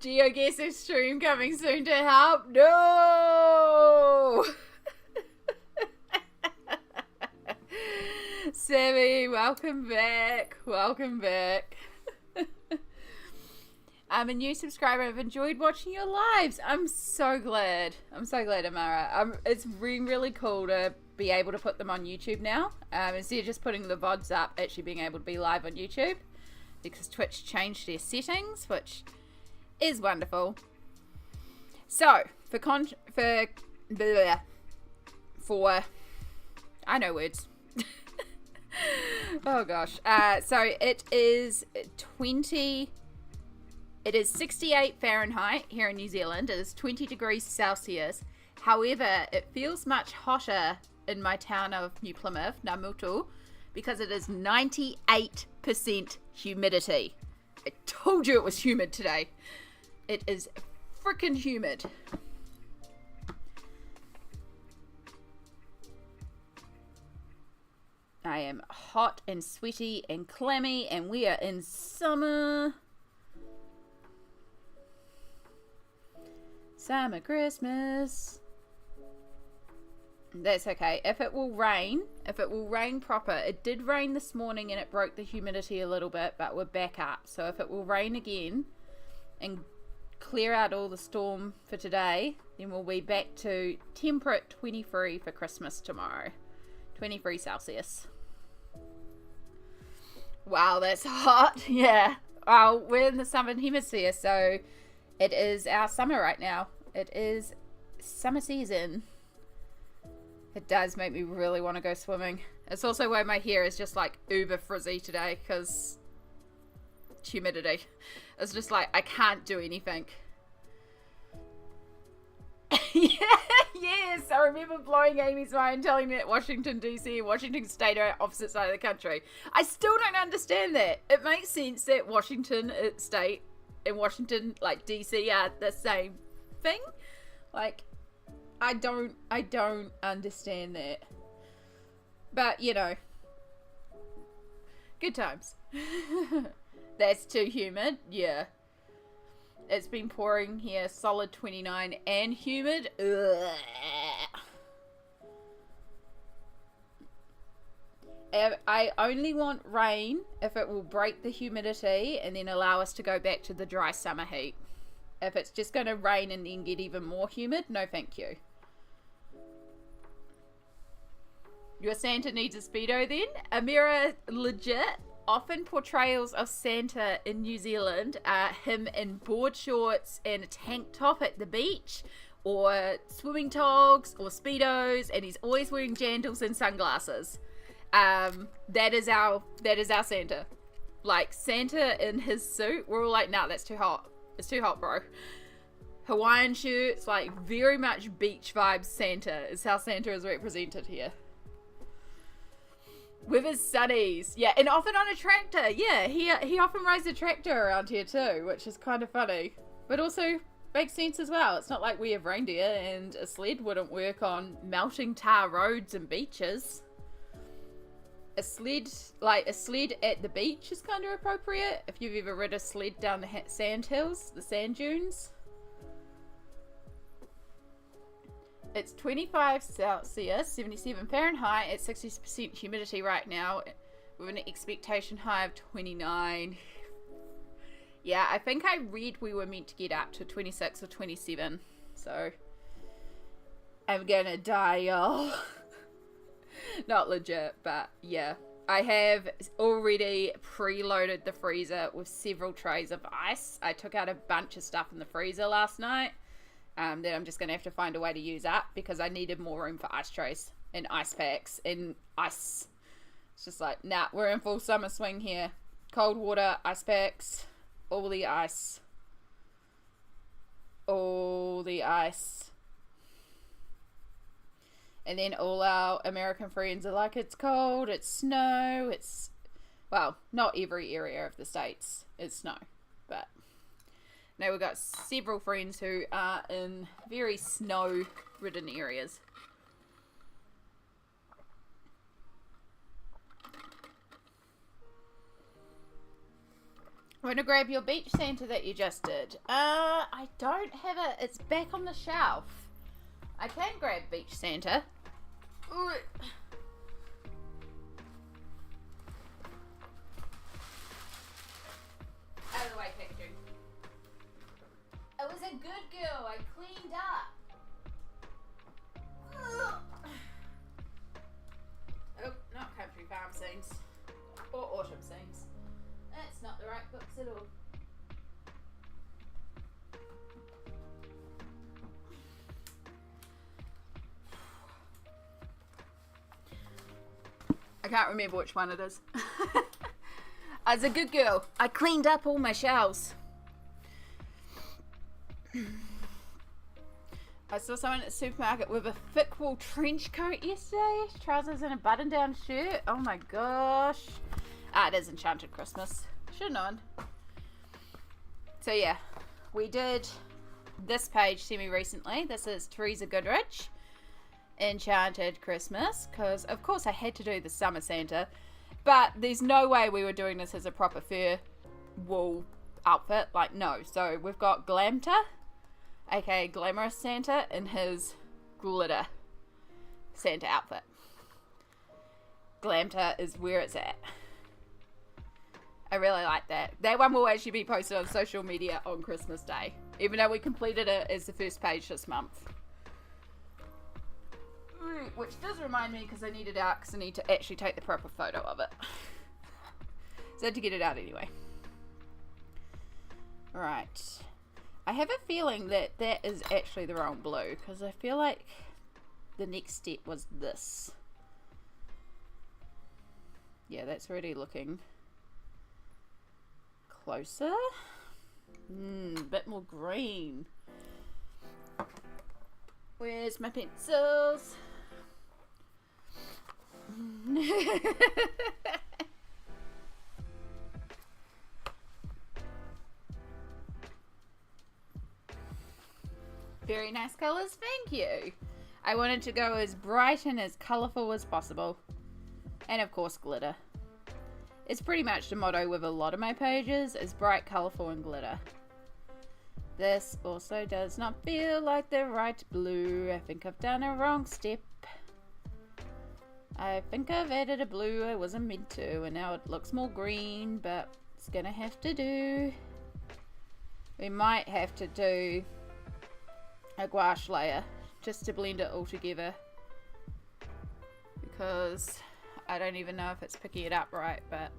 GeoGuessr stream coming soon to help. No! Sammy, welcome back. I'm a new subscriber. I've enjoyed watching your lives. I'm so glad, Amara. It's really cool to be able to put them on YouTube now. Instead of just putting the VODs up, actually being able to be live on YouTube. Because Twitch changed their settings, which is wonderful. So, I know words. Oh gosh. So it is 20 It is 68 Fahrenheit here in New Zealand. It is 20 degrees Celsius. However, it feels much hotter in my town of New Plymouth, Namutu, because it is 98% humidity. I told you it was humid today. It is freaking humid. I am hot and sweaty and clammy, and we are in summer. Summer Christmas. That's okay. If it will rain proper. It did rain this morning and it broke the humidity a little bit, but we're back up. So if it will rain again and clear out all the storm for today, then we'll be back to temperate 23 for Christmas tomorrow. 23 Celsius. Wow, that's hot. Yeah. Well, we're in the southern hemisphere, so it is our summer right now. It is summer season. It does make me really want to go swimming. It's also why my hair is just like uber frizzy today, because humidity. It's just like I can't do anything. Yes, I remember blowing Amy's mind, telling me that Washington DC and Washington State are opposite side of the country. I still don't understand that. It makes sense that Washington State and Washington, like DC, are the same thing. Like, I don't understand that. But, you know, good times. That's too humid, yeah. It's been pouring here, solid 29 and humid. Ugh. I only want rain if it will break the humidity and then allow us to go back to the dry summer heat. If it's just going to rain and then get even more humid, no thank you. Your Santa needs a Speedo then? Amira, legit. Often portrayals of Santa in New Zealand are him in board shorts and a tank top at the beach, or swimming togs or Speedos, and he's always wearing jandals and sunglasses. That is our Santa. Like, Santa in his suit, we're all like, nah, that's too hot. It's too hot, bro. Hawaiian shirts, like very much beach vibes Santa is how Santa is represented here. With his sunnies. Yeah, and often on a tractor. Yeah, he often rides a tractor around here too, which is kind of funny. But also makes sense as well. It's not like we have reindeer and a sled wouldn't work on melting tar roads and beaches. A sled at the beach is kind of appropriate if you've ever rid a sled down the sand hills, the sand dunes. It's 25 Celsius, 77 Fahrenheit at 60% humidity right now, with an expectation high of 29. Yeah, I think I read we were meant to get up to 26 or 27, so I'm gonna die, y'all. Not legit, but yeah. I have already preloaded the freezer with several trays of ice. I took out a bunch of stuff in the freezer last night. That I'm just going to have to find a way to use up because I needed more room for ice trays and ice packs and ice. It's just like, nah, we're in full summer swing here. Cold water, ice packs, all the ice. All the ice. And then all our American friends are like, it's cold, it's snow, it's... Well, not every area of the States is snow, but... Now we've got several friends who are in very snow-ridden areas. Want to grab your beach Santa that you just did? I don't have it. It's back on the shelf. I can grab beach Santa. Ooh. Out of the way, Pikachu. I was a good girl. I cleaned up. Oh, not Country Farm Scenes. Or Autumn Scenes. That's not the right books at all. I can't remember which one it is. I was a good girl. I cleaned up all my shelves. I saw someone at the supermarket with a thick wool trench coat yesterday, trousers and a button-down shirt. Oh my gosh. It is Enchanted Christmas. Should've known. So yeah, we did this page semi-recently. This is Teresa Goodrich, Enchanted Christmas, because of course I had to do the Summer Santa, but there's no way we were doing this as a proper fur wool outfit. Like, no. So we've got Glamta, aka Glamorous Santa, in his glitter Santa outfit. Glamta is where it's at. I really like that. That one will actually be posted on social media on Christmas Day, even though we completed it as the first page this month. Which does remind me, because I need it out, because I need to actually take the proper photo of it. So I had to get it out anyway. Right. I have a feeling that that is actually the wrong blue, because I feel like the next step was this. Yeah, that's already looking closer. A bit more green. Where's my pencils? Very nice colours, thank you. I wanted to go as bright and as colourful as possible. And of course glitter. It's pretty much the motto with a lot of my pages, is bright, colourful and glitter. This also does not feel like the right blue. I think I've done a wrong step. I think I've added a blue I wasn't meant to, and now it looks more green, but it's gonna have to do. We might have to do a gouache layer just to blend it all together, because I don't even know if it's picking it up right, but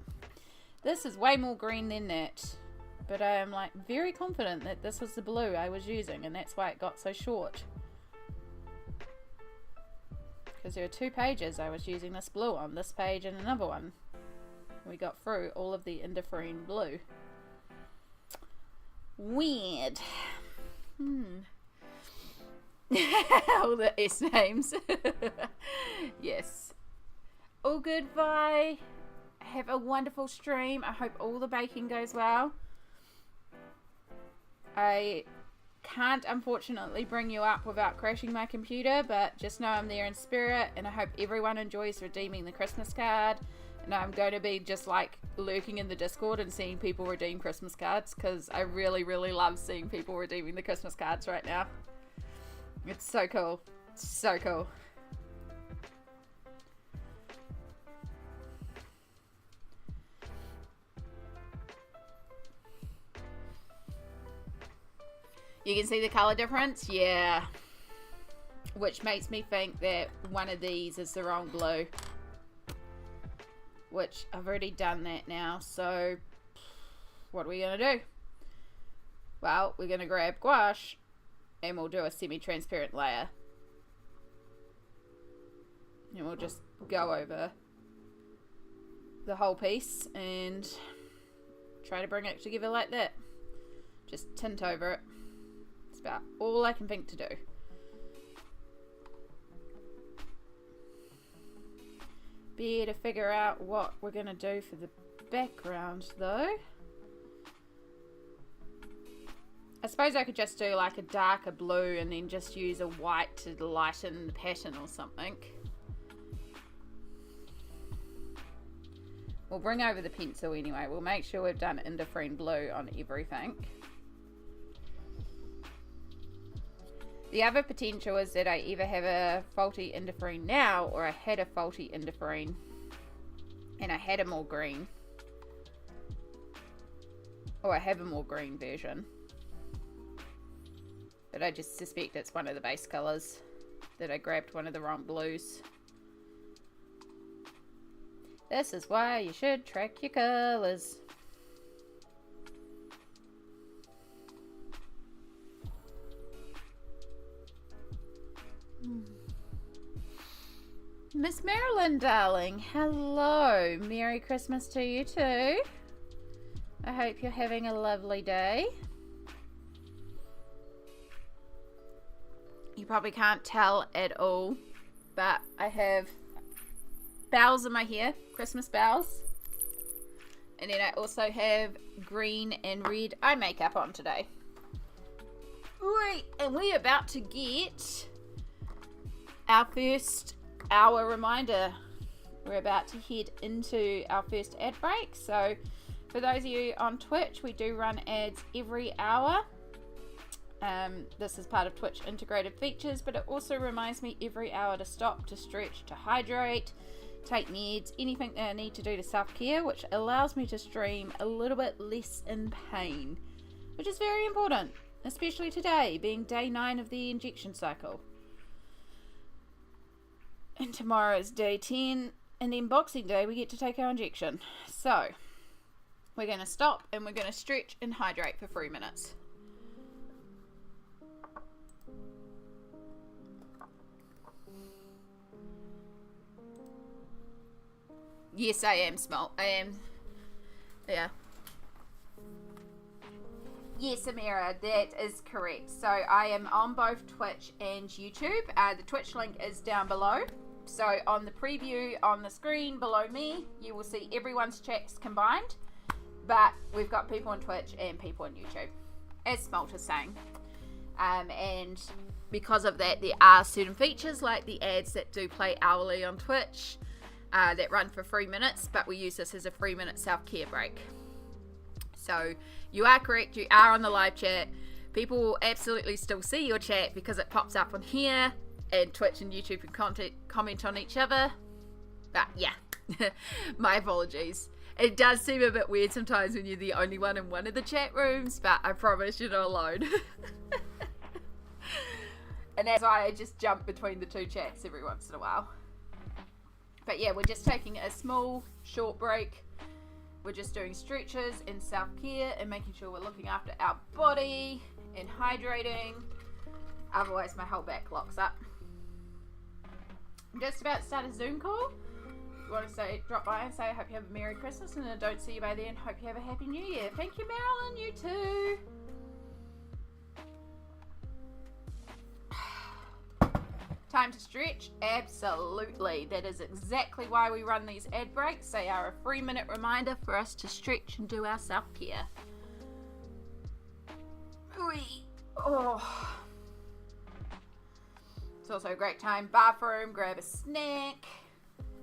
this is way more green than that. But I am like very confident that this was the blue I was using, and that's why it got so short. Because there are two pages I was using this blue on, this page and another one. We got through all of the indifferent blue. Weird. All the S names. Yes. All good, bye. Have a wonderful stream. I hope all the baking goes well. I can't unfortunately bring you up without crashing my computer, but just know I'm there in spirit, and I hope everyone enjoys redeeming the Christmas card. And I'm going to be just like lurking in the Discord and seeing people redeem Christmas cards, because I really, really love seeing people redeeming the Christmas cards right now. It's so cool. It's so cool. You can see the color difference? Yeah. Which makes me think that one of these is the wrong blue. Which I've already done that now, so what are we going to do? Well, we're going to grab gouache and we'll do a semi-transparent layer. And we'll just go over the whole piece and try to bring it together like that. Just tint over it. It's about all I can think to do. Be to figure out what we're going to do for the background though. I suppose I could just do like a darker blue and then just use a white to lighten the pattern or something. We'll bring over the pencil anyway. We'll make sure we've done indifferent blue on everything. The other potential is that I either have a faulty indifferent now, or I had a faulty indifferent and I had a more green. Or I have a more green version. But I just suspect it's one of the base colours, that I grabbed one of the wrong blues. This is why you should track your colours. Miss Marilyn, darling, hello. Merry Christmas to you too. I hope you're having a lovely day. You probably can't tell at all, but I have bells in my hair, Christmas bells. And then I also have green and red eye makeup on today. Right, and we're about to get our first hour reminder. We're about to head into our first ad break. So for those of you on Twitch, we do run ads every hour. This is part of Twitch integrated features, but it also reminds me every hour to stop, to stretch, to hydrate, take meds, anything that I need to do to self-care, which allows me to stream a little bit less in pain, which is very important, especially today being day 9 of the injection cycle. And tomorrow is day 10, and then Boxing Day we get to take our injection. So we're going to stop and we're going to stretch and hydrate for 3 minutes. Yes, I am small. I am. Yeah. Yes, Amira, that is correct. So I am on both Twitch and YouTube. The Twitch link is down below. So on the preview on the screen below me, you will see everyone's chats combined. But we've got people on Twitch and people on YouTube, as Smalt is saying. And because of that, there are certain features like the ads that do play hourly on Twitch. That run for 3 minutes, but we use this as a 3-minute self-care break. So you are correct, you are on the live chat. People will absolutely still see your chat because it pops up on here, and Twitch and YouTube can comment on each other. But yeah, my apologies. It does seem a bit weird sometimes when you're the only one in one of the chat rooms, but I promise you're not alone. And that's why I just jump between the two chats every once in a while. But yeah, we're just taking a small, short break. We're just doing stretches and self-care and making sure we're looking after our body and hydrating. Otherwise, my whole back locks up. I'm just about to start a Zoom call. If you want to drop by and say, I hope you have a Merry Christmas, and I don't see you by then, hope you have a Happy New Year. Thank you, Marilyn, you too. Time to stretch? Absolutely. That is exactly why we run these ad breaks. They are a 3-minute reminder for us to stretch and do our self-care. Oh. It's also a great time. Bathroom, grab a snack.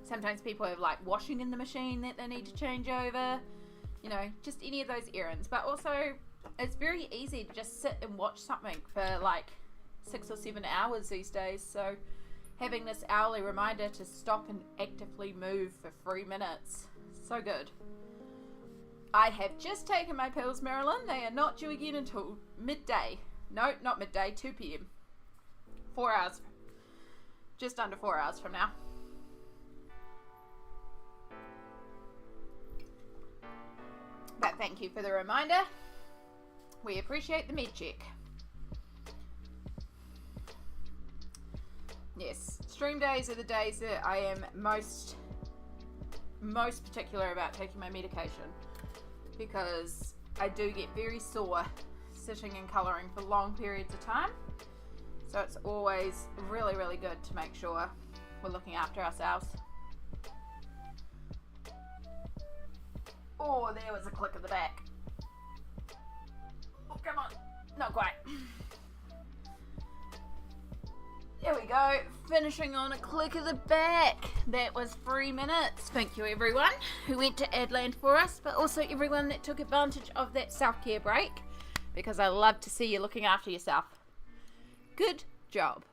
Sometimes people have like washing in the machine that they need to change over. You know, just any of those errands. But also, it's very easy to just sit and watch something for like 6 or 7 hours these days, so having this hourly reminder to stop and actively move for 3 minutes, so good. I have just taken my pills, Marilyn. They are not due again until midday. No, not midday, 2 p.m. 4 hours. Just under 4 hours from now. But thank you for the reminder. We appreciate the med check. Yes, stream days are the days that I am most particular about taking my medication, because I do get very sore sitting and colouring for long periods of time. So it's always really, really good to make sure we're looking after ourselves. Oh, there was a click of the back. Oh, come on. Not quite. There we go, finishing on a click of the back. That was 3 minutes. Thank you everyone who went to Adland for us, but also everyone that took advantage of that self-care break, because I love to see you looking after yourself. Good job.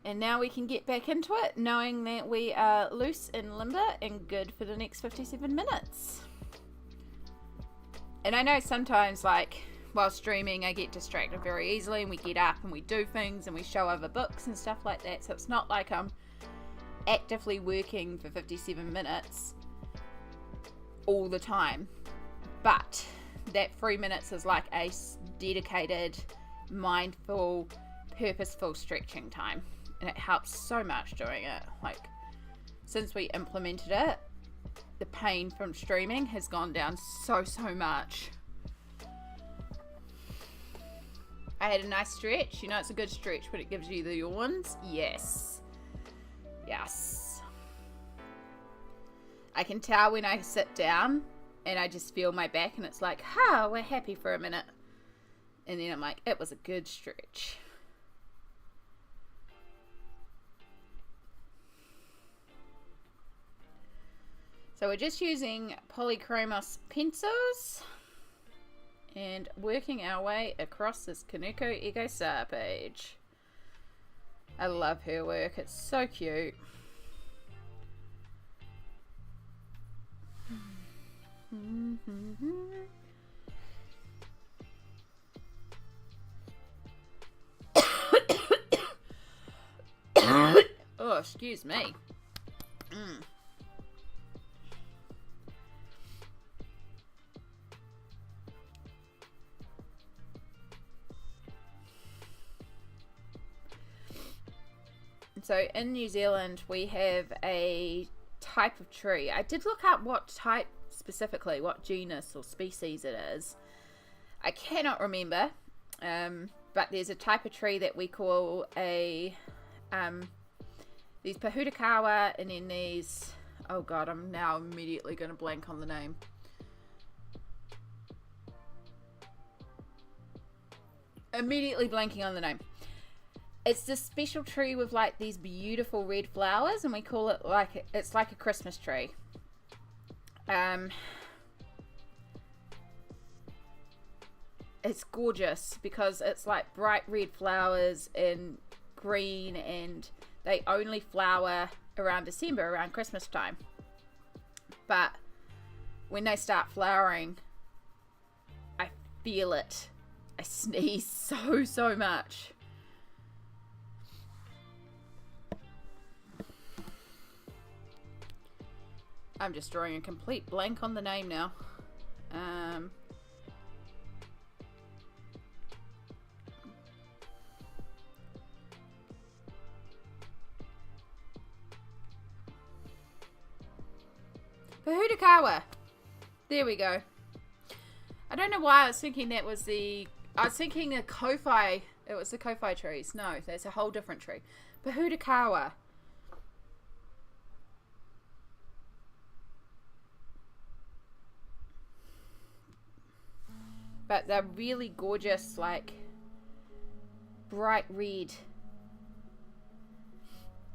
And now we can get back into it, knowing that we are loose and limber and good for the next 57 minutes. And I know sometimes, like, while streaming, I get distracted very easily, and we get up and we do things and we show other books and stuff like that. So it's not like I'm actively working for 57 minutes all the time. But that 3 minutes is like a dedicated, mindful, purposeful stretching time. And it helps so much doing it. Like, since we implemented it, the pain from streaming has gone down so much. I had a nice stretch. You know it's a good stretch when it gives you the yawns. Yes. Yes. I can tell when I sit down and I just feel my back and it's like, we're happy for a minute. And then I'm like, it was a good stretch. So we're just using Polychromos Pencils and working our way across this Kanoko Egusa page. I love her work. It's so cute. Oh, excuse me. So in New Zealand we have a type of tree. I did look up what type specifically, what genus or species it is. I cannot remember, but there's a type of tree that we call a these Pahudakawa, and then these, oh god, I'm now immediately going to blank on the name. Immediately blanking on the name. It's this special tree with like these beautiful red flowers, and we call it like, it's like a Christmas tree. It's gorgeous because it's like bright red flowers and green, and they only flower around December, around Christmas time. But when they start flowering, I feel it. I sneeze so much. I'm just drawing a complete blank on the name now. Pahudakawa. There we go. I don't know why I was thinking that was the... I was thinking a Ko-Fi. It was the Ko-Fi trees. No, that's a whole different tree. Pahudakawa. But they're really gorgeous, like bright red.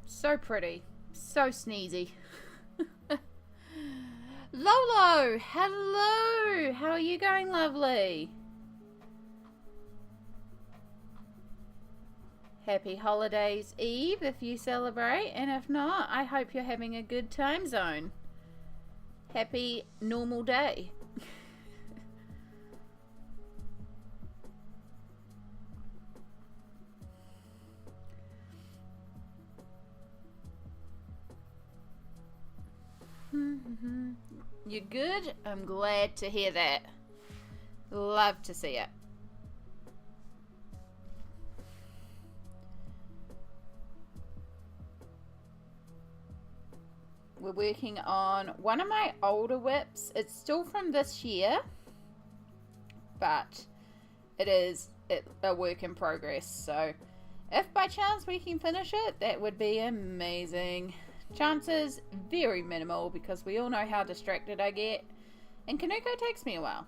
So pretty. So sneezy. Lolo! Hello! How are you going, lovely? Happy Holidays Eve if you celebrate, and if not, I hope you're having a good time zone. Happy normal day. You good? I'm glad to hear that. Love to see it. We're working on one of my older whips. It's still from this year, but it is a work in progress. So if by chance we can finish it, that would be amazing. Chances very minimal because we all know how distracted I get, and Kanoko takes me a while.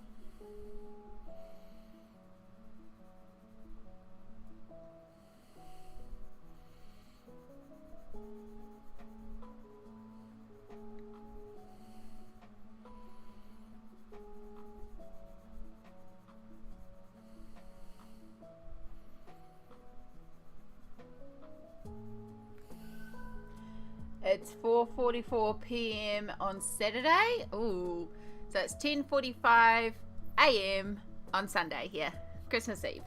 It's 4:44 p.m. on Saturday. Ooh, so it's 10:45 a.m. on Sunday here, Christmas Eve.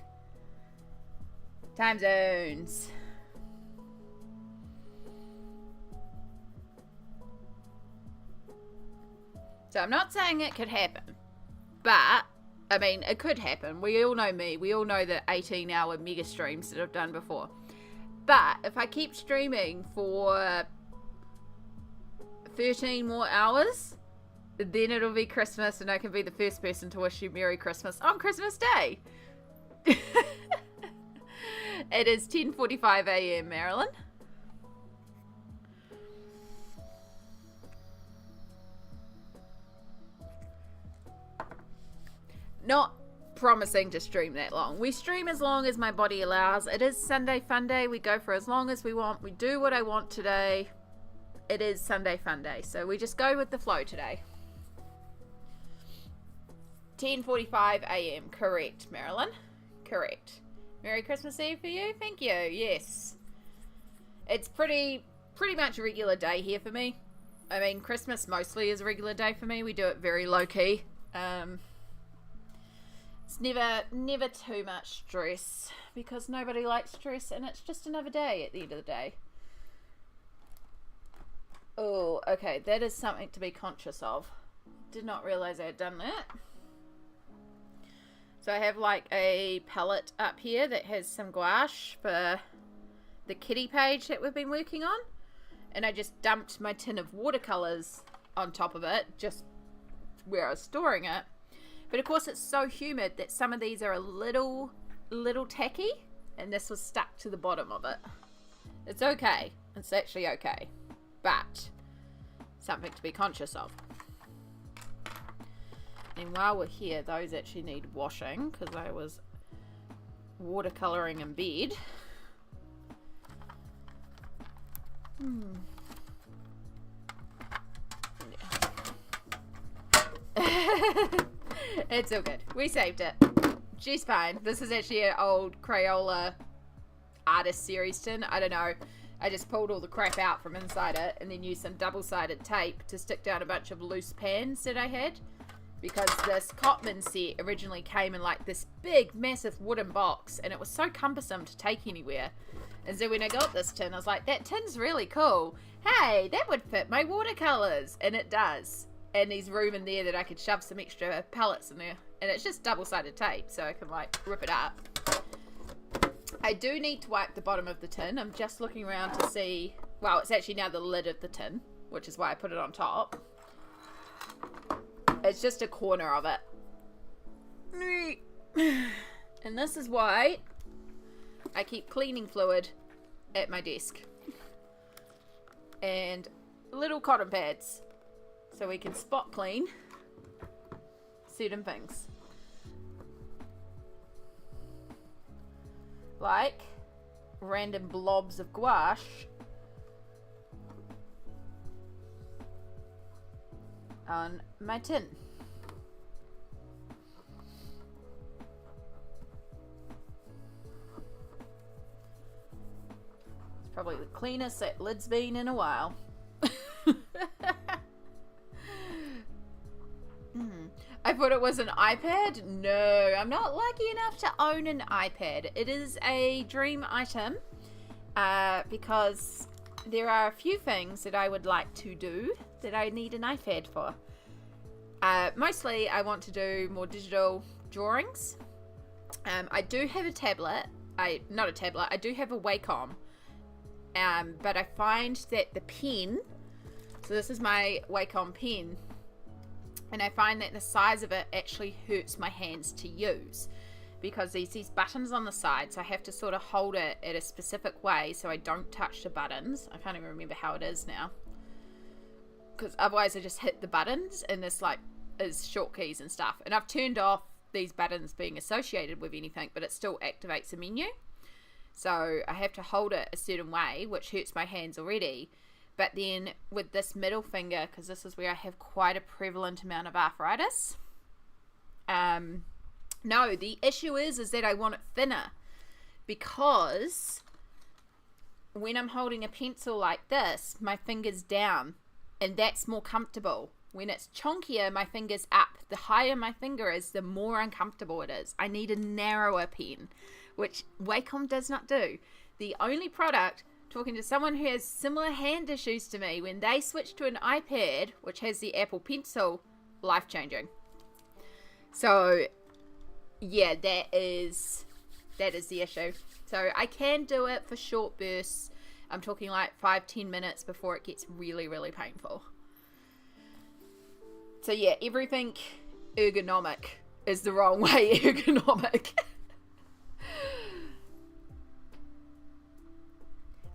Time zones. So I'm not saying it could happen, but I mean it could happen. We all know me. We all know the 18-hour mega streams that I've done before. But if I keep streaming for 13 more hours, then it'll be Christmas and I can be the first person to wish you Merry Christmas on Christmas Day. It is 10:45 a.m. Marilyn. Not promising to stream that long. We stream as long as my body allows. It is Sunday Fun Day. We go for as long as we want. We do what I want today. It is Sunday Fun Day. So we just go with the flow today. 10:45 a.m. Correct, Marilyn. Correct. Merry Christmas Eve for you. Thank you. Yes. It's pretty much a regular day here for me. I mean, Christmas mostly is a regular day for me. We do it very low key. It's never too much stress because nobody likes stress, and it's just another day at the end of the day. Oh, okay. That is something to be conscious of. Did not realize I had done that. So I have like a palette up here that has some gouache for the kitty page that we've been working on. And I just dumped my tin of watercolors on top of it, just where I was storing it. But of course it's so humid that some of these are a little tacky, and this was stuck to the bottom of it. It's okay. It's actually okay. But something to be conscious of. And while we're here, those actually need washing because I was watercoloring in bed. Yeah. It's all good. We saved it. She's fine. This is actually an old Crayola artist series tin. I don't know. I just pulled all the crap out from inside it and then used some double-sided tape to stick down a bunch of loose pans that I had. Because this Cotman set originally came in like this big, massive wooden box, and it was so cumbersome to take anywhere. And so when I got this tin, I was like, that tin's really cool. Hey, that would fit my watercolors. And it does. And there's room in there that I could shove some extra pellets in there. And it's just double-sided tape, so I can like rip it up. I do need to wipe the bottom of the tin. I'm just looking around to see, well, it's actually now the lid of the tin, which is why I put it on top. It's just a corner of it. And this is why I keep cleaning fluid at my desk. And little cotton pads. So we can spot clean certain things. Like random blobs of gouache on my tin. It's probably the cleanest that lid's been in a while. I thought it was an iPad. No, I'm not lucky enough to own an iPad. It is a dream item because there are a few things that I would like to do that I need an iPad for. Mostly I want to do more digital drawings. I do have a tablet. Not a tablet. I do have a Wacom. But I find that the pen, so this is my Wacom pen, and I find that the size of it actually hurts my hands to use because there's these buttons on the side, so I have to sort of hold it at a specific way so I don't touch the buttons. I can't even remember how it is now because otherwise I just hit the buttons and this like is short keys and stuff, and I've turned off these buttons being associated with anything, but it still activates a menu, so I have to hold it a certain way, which hurts my hands already. But then with this middle finger, because this is where I have quite a prevalent amount of arthritis. No, the issue is that I want it thinner. Because when I'm holding a pencil like this, my finger's down. And that's more comfortable. When it's chunkier, my finger's up. The higher my finger is, the more uncomfortable it is. I need a narrower pen, which Wacom does not do. The only product... Talking to someone who has similar hand issues to me, when they switch to an iPad, which has the Apple Pencil, life-changing. So, yeah, that is the issue. So, I can do it for short bursts. I'm talking like 5-10 minutes before it gets really, really painful. So, yeah, everything ergonomic is the wrong way ergonomic.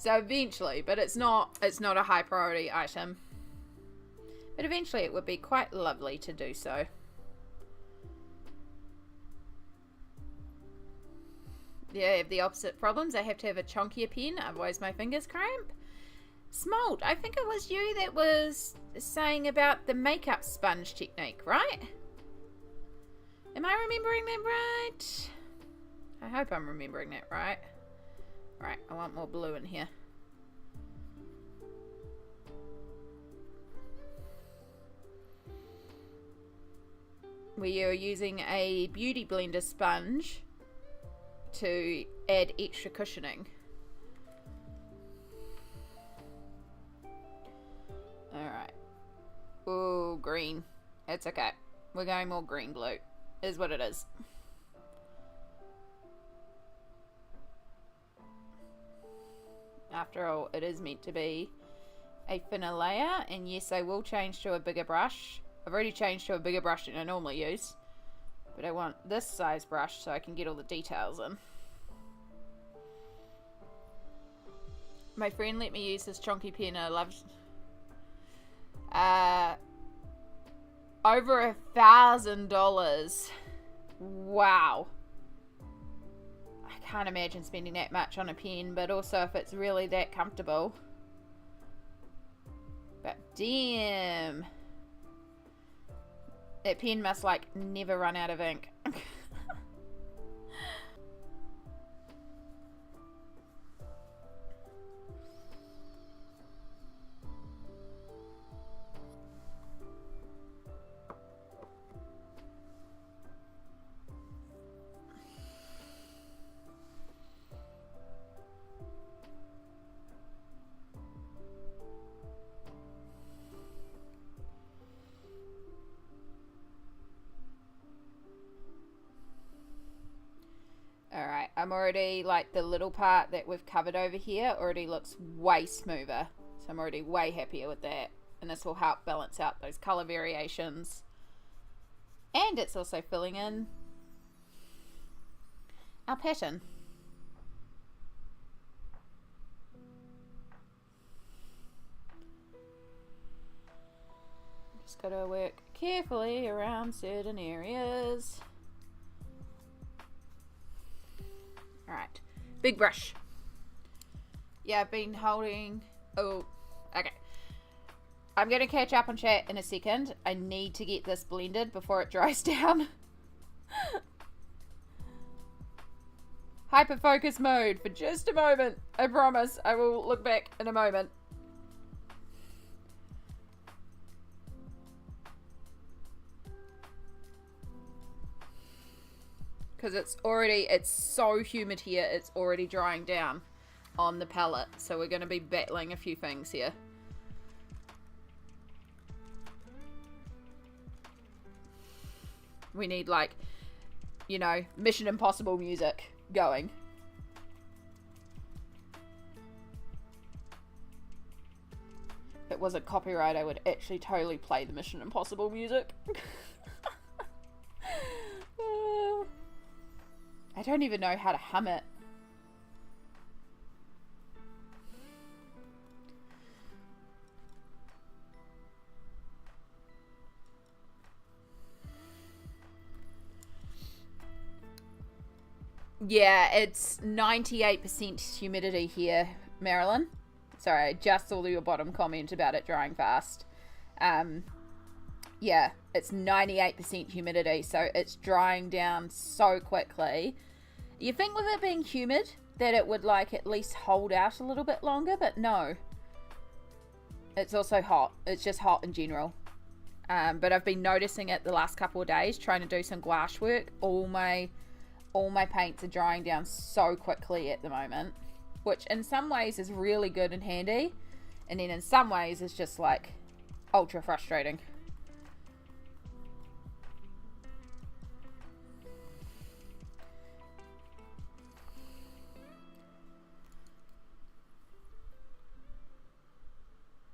So eventually, but it's not a high priority item. But eventually it would be quite lovely to do so. Yeah, I have the opposite problems. I have to have a chunkier pen, otherwise my fingers cramp. Smolt, I think it was you that was saying about the makeup sponge technique, right? Am I remembering that right? I hope I'm remembering that right. Right, I want more blue in here. We are using a beauty blender sponge to add extra cushioning. Alright. Ooh, green. It's okay. We're going more green blue. Is what it is. After all, it is meant to be a thinner layer. And yes, I will change to a bigger brush. I've already changed to a bigger brush than I normally use. But I want this size brush so I can get all the details in. My friend let me use this chunky pen. I loved over $1,000. Wow. I can't imagine spending that much on a pen, but also if it's really that comfortable. But damn. That pen must like never run out of ink. Alright, I'm already, like, the little part that we've covered over here already looks way smoother. So I'm already way happier with that. And this will help balance out those colour variations. And it's also filling in our pattern. Just gotta work carefully around certain areas. Alright, big brush. Yeah, I've been holding... Oh, okay. I'm going to catch up on chat in a second. I need to get this blended before it dries down. Hyperfocus mode for just a moment. I promise. I will look back in a moment. Because it's so humid here, it's already drying down on the palette. So we're going to be battling a few things here. We need, like, you know, Mission Impossible music going. If it wasn't copyright, I would actually totally play the Mission Impossible music. I don't even know how to hum it. Yeah, it's 98% humidity here, Marilyn. Sorry, I just saw your bottom comment about it drying fast. Yeah, it's 98% humidity, so it's drying down so quickly. You think with it being humid that it would like at least hold out a little bit longer, but no. It's also hot. It's just hot in general. But I've been noticing it the last couple of days, trying to do some gouache work. All my paints are drying down so quickly at the moment, which in some ways is really good and handy, and then in some ways is just like ultra frustrating.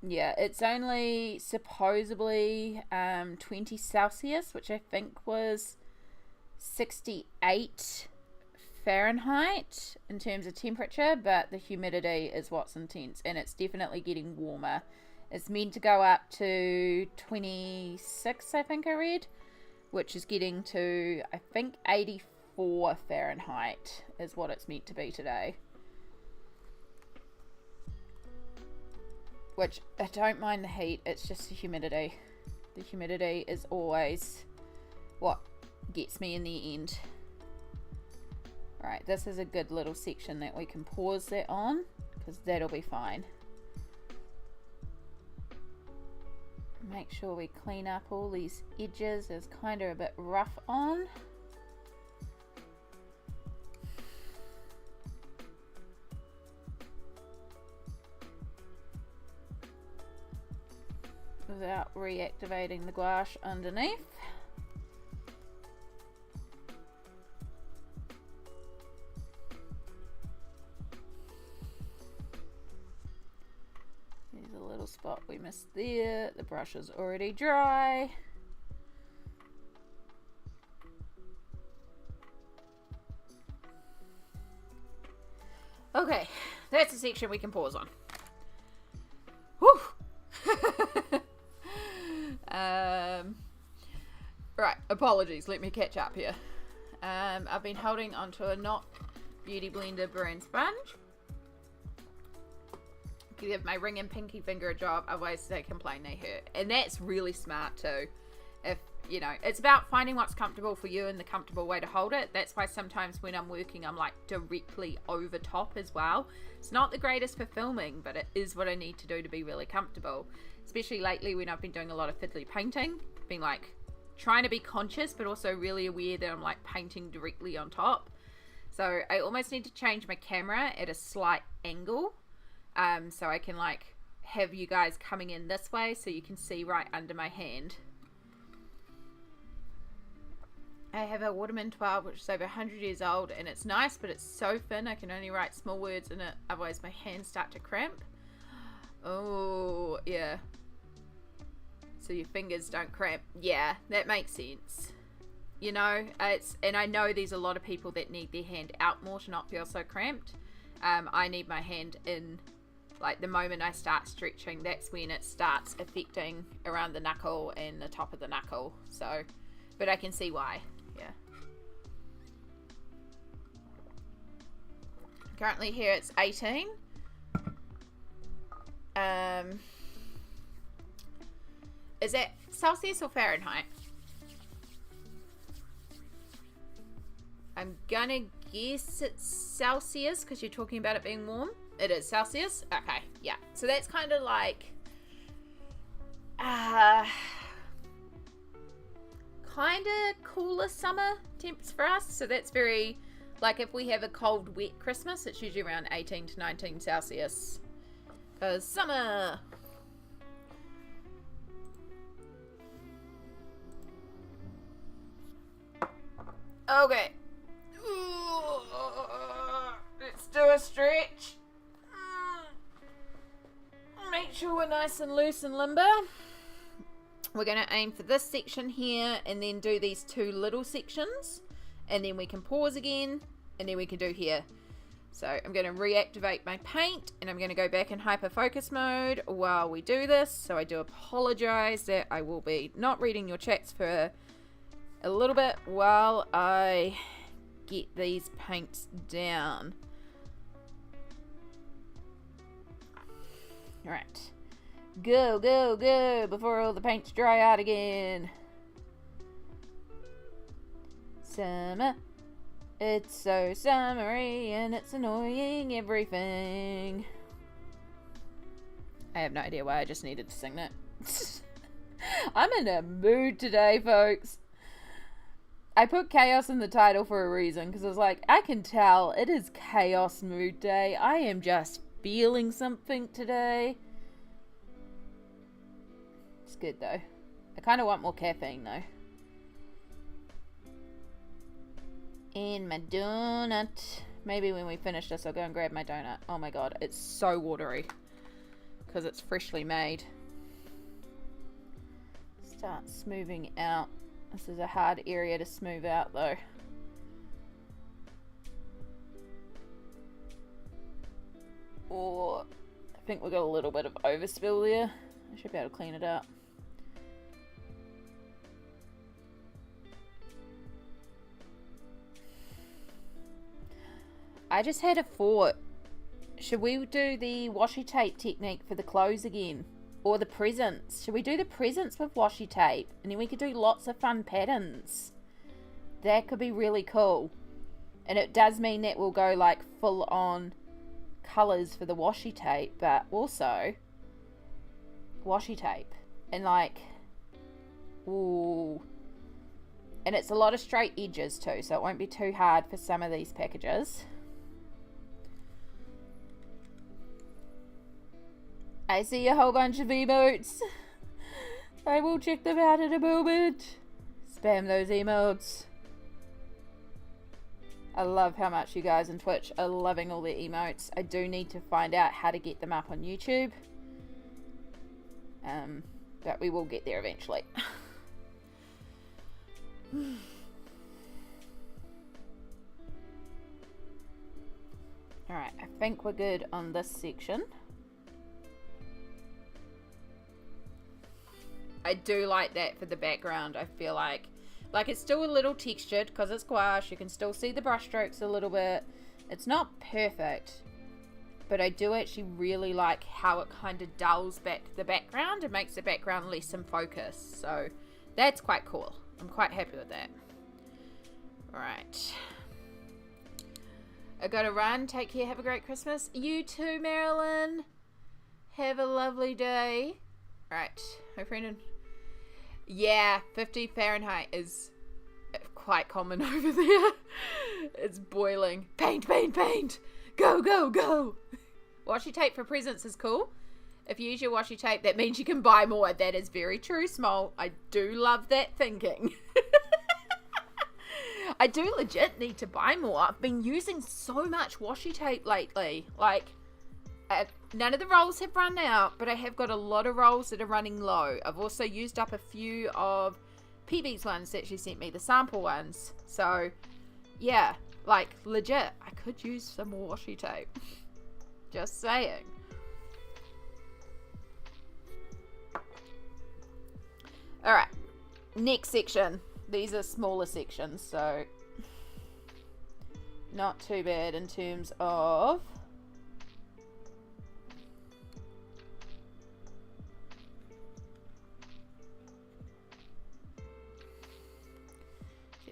Yeah, it's only supposedly 20 Celsius, which I think was 68 Fahrenheit in terms of temperature, but the humidity is what's intense, and it's definitely getting warmer. It's meant to go up to 26, I think I read, which is getting to, I think, 84 Fahrenheit is what it's meant to be today. Which, I don't mind the heat, it's just the humidity. The humidity is always what gets me in the end. Alright, this is a good little section that we can pause that on, because that'll be fine. Make sure we clean up all these edges. It's kind of a bit rough on. Without reactivating the gouache underneath. There's a little spot we missed there. The brush is already dry. Okay, that's a section we can pause on. Whew. Right, apologies, let me catch up here. I've been holding onto a Not Beauty Blender brand sponge. Give my ring and pinky finger a job, otherwise they complain they hurt. And that's really smart too. If, you know, it's about finding what's comfortable for you and the comfortable way to hold it. That's why sometimes when I'm working, I'm like directly over top as well. It's not the greatest for filming, but it is what I need to do to be really comfortable. Especially lately when I've been doing a lot of fiddly painting. Being like, trying to be conscious, but also really aware that I'm like painting directly on top. So I almost need to change my camera at a slight angle. So I can like have you guys coming in this way so you can see right under my hand. I have a Waterman 12 which is over 100 years old, and it's nice, but it's so thin I can only write small words in it, otherwise my hands start to cramp. Oh yeah, so your fingers don't cramp. Yeah, that makes sense. You know, and I know there's a lot of people that need their hand out more to not feel so cramped. I need my hand in. Like the moment I start stretching, that's when it starts affecting around the knuckle and the top of the knuckle. So, but I can see why. Yeah. Currently here it's 18. Is it Celsius or Fahrenheit? I'm gonna guess it's Celsius because you're talking about it being warm. It is Celsius? Okay, yeah. So that's kind of like kind of cooler summer temps for us. So that's very, like if we have a cold, wet Christmas, it's usually around 18 to 19 Celsius. Because summer. Okay. Let's do a stretch. Make sure we're nice and loose and limber. We're going to aim for this section here and then do these two little sections, and then we can pause again, and then we can do here. So I'm going to reactivate my paint, and I'm going to go back in hyperfocus mode while we do this. So I do apologize that I will be not reading your chats for a little bit while I get these paints down. Alright. Go, go, go before all the paints dry out again. Summer. It's so summery and it's annoying everything. I have no idea why I just needed to sing that. I'm in a mood today, folks. I put chaos in the title for a reason, because I was like, I can tell it is chaos mood day. I am just feeling something today. It's good though. I kind of want more caffeine though. And my donut. Maybe when we finish this I'll go and grab my donut. Oh my god, it's so watery because it's freshly made. Start smoothing out. This is a hard area to smooth out though. think we've got a little bit of overspill there. I should be able to clean it up. I just had a thought. Should we do the washi tape technique for the clothes again? Or the presents? Should we do the presents with washi tape? And then we could do lots of fun patterns. That could be really cool. And it does mean that we'll go like full on colours for the washi tape, but also washi tape. And like, ooh. And it's a lot of straight edges too, so it won't be too hard for some of these packages. I see a whole bunch of emotes. I will check them out in a moment. Spam those emotes. I love how much you guys on Twitch are loving all the emotes. I do need to find out how to get them up on YouTube. But we will get there eventually. Alright, I think we're good on this section. I do like that for the background. I feel like it's still a little textured because it's gouache. You can still see the brush strokes a little bit. It's not perfect, but I do actually really like how it kind of dulls back the background and makes the background less in focus. So that's quite cool. I'm quite happy with that. Alright. I gotta run. Take care. Have a great Christmas. You too, Marilyn. Have a lovely day. Right. My friend. Yeah, 50 Fahrenheit is quite common over there. It's boiling. Paint, paint, paint. Go, go, go. Washi tape for presents is cool. If you use your washi tape, that means you can buy more. That is very true, Small. I do love that thinking. I do legit need to buy more. I've been using so much washi tape lately. Like, none of the rolls have run out, but I have got a lot of rolls that are running low. I've also used up a few of PB's ones that she sent me, the sample ones. So, yeah, like, legit, I could use some more washi tape. Just saying. Alright, next section. These are smaller sections, so not too bad in terms of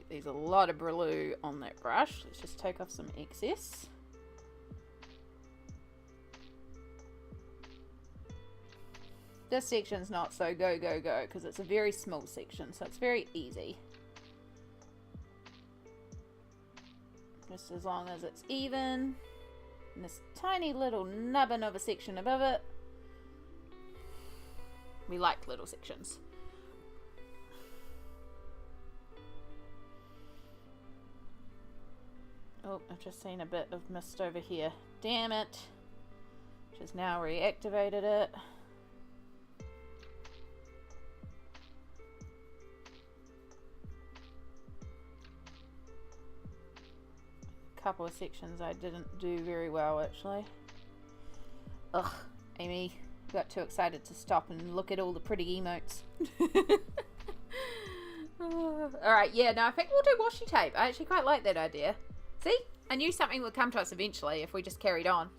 there's a lot of blue on that brush. Let's just take off some excess. This section's not so go, go, go because it's a very small section, so it's very easy. Just as long as it's even. And this tiny little nubbin of a section above it. We like little sections. Oh, I've just seen a bit of mist over here. Damn it. Which has now reactivated it. Couple of sections I didn't do very well actually. Ugh, Amy got too excited to stop and look at all the pretty emotes. Alright, yeah, no, I think we'll do washi tape. I actually quite like that idea. See? I knew something would come to us eventually if we just carried on.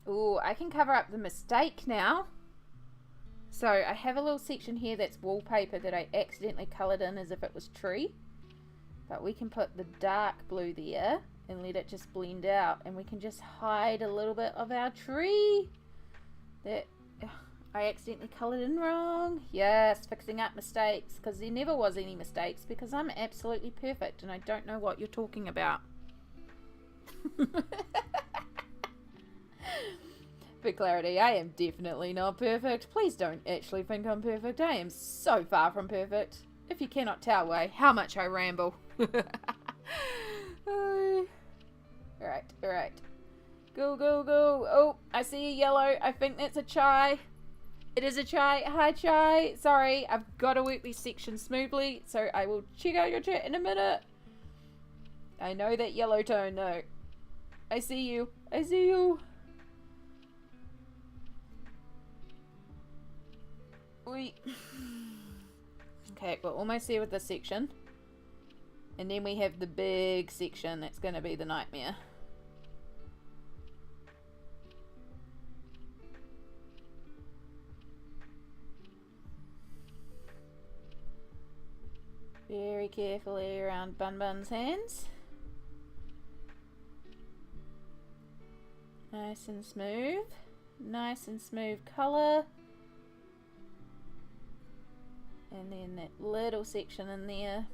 Ooh, I can cover up the mistake now. So I have a little section here that's wallpaper that I accidentally coloured in as if it was tree. But we can put the dark blue there and let it just blend out. And we can just hide a little bit of our tree that I accidentally coloured in wrong. Yes, fixing up mistakes, because there never was any mistakes because I'm absolutely perfect and I don't know what you're talking about. For clarity, I am definitely not perfect. Please don't actually think I'm perfect. I am so far from perfect. If you cannot tell by how much I ramble. Alright, alright. Go, go, go. Oh, I see a yellow. I think that's a chai. It is a chai. Hi, chai. Sorry, I've got to work this section smoothly, so I will check out your chat in a minute. I know that yellow tone, though. I see you. I see you. We. Okay, we're almost there with this section. And then we have the big section that's going to be the nightmare. Very carefully around Bun Bun's hands. Nice and smooth. Nice and smooth colour. And then that little section in there.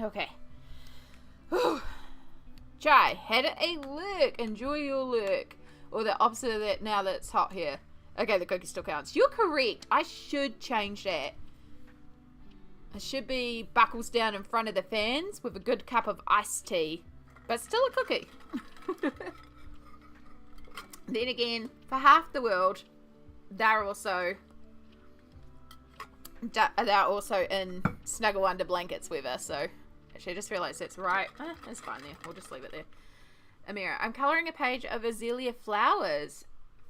Okay. Whew. Chai, had a lurk. Enjoy your lurk. Or the opposite of that now that it's hot here. Okay, the cookie still counts. You're correct. I should change that. It should be buckles down in front of the fans with a good cup of iced tea. But still a cookie. Then again, for half the world, they're also in snuggle under blankets with us. So actually I just realised that's right. That's fine there. We'll just leave it there. Amira, I'm colouring a page of azalea flowers.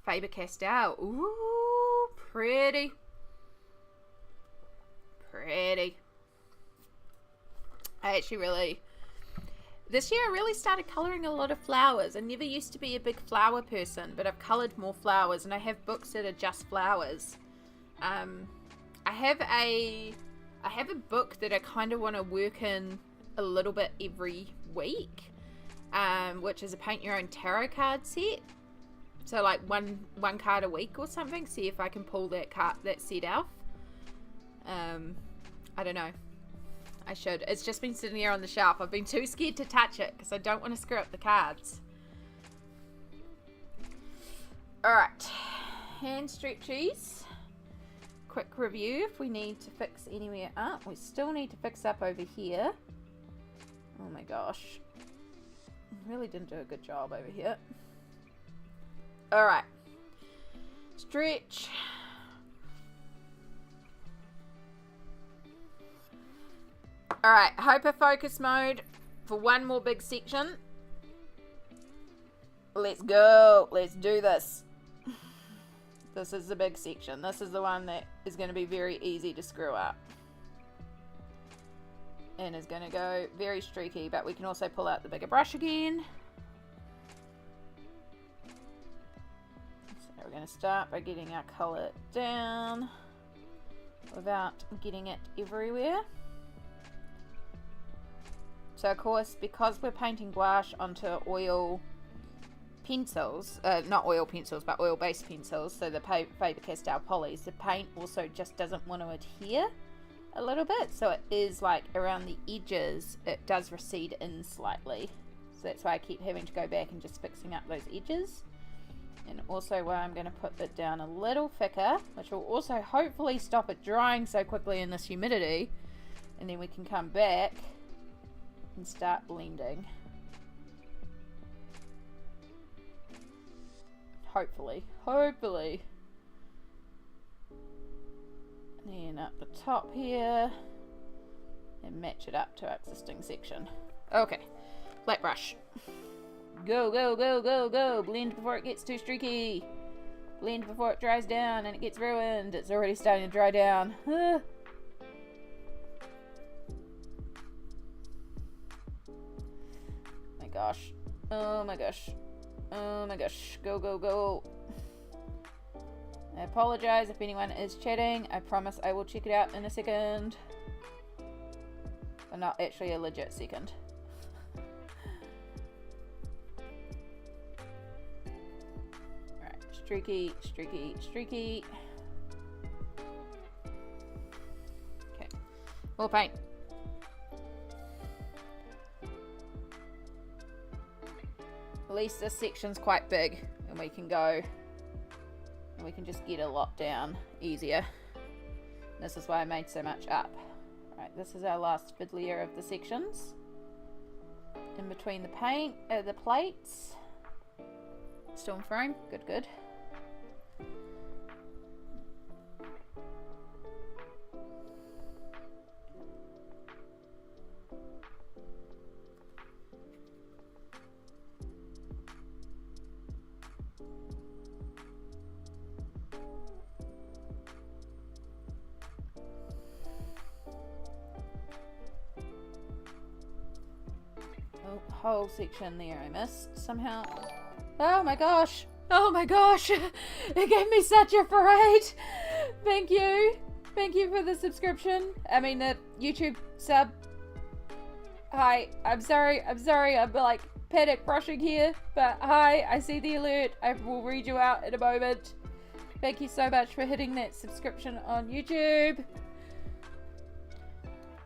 Faber-Castell. Ooh, pretty. Pretty. This year I really started colouring a lot of flowers. I never used to be a big flower person, but I've coloured more flowers, and I have books that are just flowers. I have a book that I kind of want to work in a little bit every week, which is a paint your own tarot card set. So like one card a week or something. See if I can pull that set off. I don't know. I should. It's just been sitting here on the shelf. I've been too scared to touch it because I don't want to screw up the cards. Alright. Hand stretchies. Quick review if we need to fix anywhere up. We still need to fix up over here. Oh my gosh. Really didn't do a good job over here. Alright. Stretch. Alright, hyper focus mode for one more big section. Let's go. Let's do this. This is the big section. This is the one that is going to be very easy to screw up. And is going to go very streaky, but we can also pull out the bigger brush again. So we're going to start by getting our colour down without getting it everywhere. So of course, because we're painting gouache onto oil pencils, not oil pencils, but oil-based pencils, so the Faber-Castell polys, the paint also just doesn't want to adhere a little bit, so it is like around the edges, it does recede in slightly. So that's why I keep having to go back and just fixing up those edges. And also why I'm going to put it down a little thicker, which will also hopefully stop it drying so quickly in this humidity, and then we can come back and start blending. Hopefully. And then up the top here and match it up to our existing section. Okay, flat brush. Go, go, go, go, go. Blend before it gets too streaky. Blend before it dries down and it gets ruined. It's already starting to dry down. Gosh. Oh my gosh. Oh my gosh. Go, go, go. I apologize if anyone is chatting. I promise I will check it out in a second. But not actually a legit second. Alright. Streaky, streaky, streaky. Okay. More paint. At least this section's quite big and we can go and we can just get a lot down easier. This is why I made so much up. Right, this is our last fiddlier of the sections. In between the paint, the plates. Still in frame, good, good. whole section there I missed somehow. Oh my gosh. Oh my gosh. It gave me such a fright. Thank you. Thank you for the subscription. I mean, the YouTube sub. Hi. I'm sorry. I'm like panic rushing here. But hi. I see the alert. I will read you out in a moment. Thank you so much for hitting that subscription on YouTube.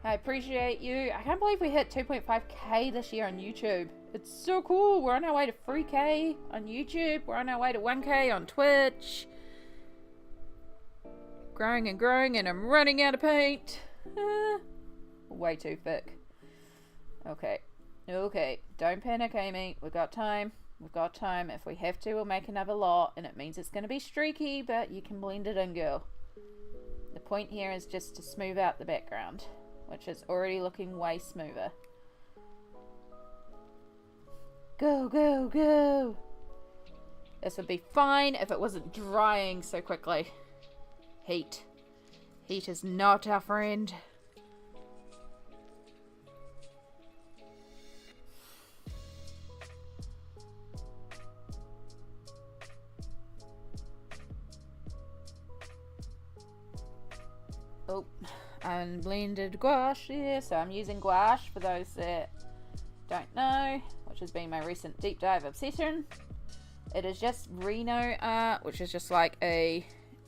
I appreciate you. I can't believe we hit 2.5k this year on YouTube. It's so cool. We're on our way to 3k on YouTube. We're on our way to 1k on Twitch. Growing and growing, and I'm running out of paint. Way too thick. Okay. Okay. Don't panic, Amy. We've got time. We've got time. If we have to, we'll make another lot, and it means it's going to be streaky, but you can blend it in, girl. The point here is just to smooth out the background, which is already looking way smoother. Go, go, go! This would be fine if it wasn't drying so quickly. Heat. Heat is not our friend. Oh, unblended gouache here. So I'm using gouache for those that don't know, which has been my recent deep dive obsession. It is just Reno art, which is just like a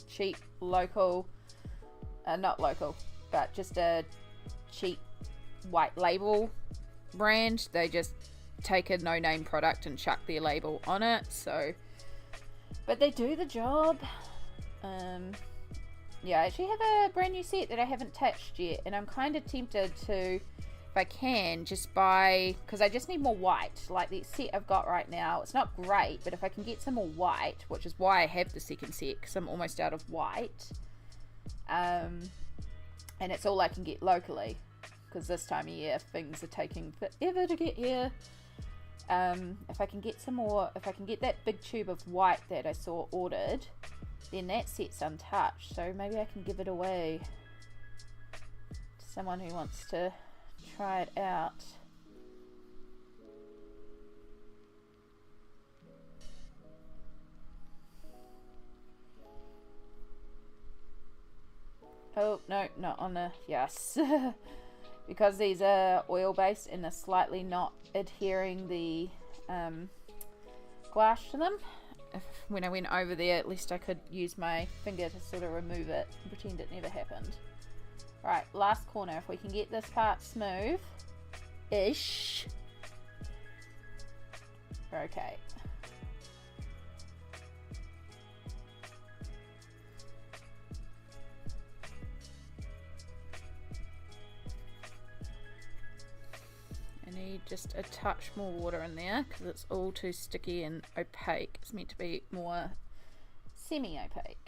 cheap local, not local, but just a cheap white label brand. They just take a no-name product and chuck their label on it. So, but they do the job. Yeah, I actually have a brand new set that I haven't touched yet, and I'm kind of tempted to, if I can, just buy, because I just need more white. Like the set I've got right now, it's not great, but if I can get some more white, which is why I have the second set, because I'm almost out of white, and it's all I can get locally, because this time of year things are taking forever to get here. If I can get some more, if I can get that big tube of white that I saw ordered, then that set's untouched, so maybe I can give it away to someone who wants to try it out. Oh, no, not on the, yes. Because these are oil based and they're slightly not adhering the gouache to them. When I went over there, at least I could use my finger to sort of remove it and pretend it never happened. Right, last corner. If we can get this part smooth-ish. Okay. I need just a touch more water in there because it's all too sticky and opaque. It's meant to be more semi-opaque.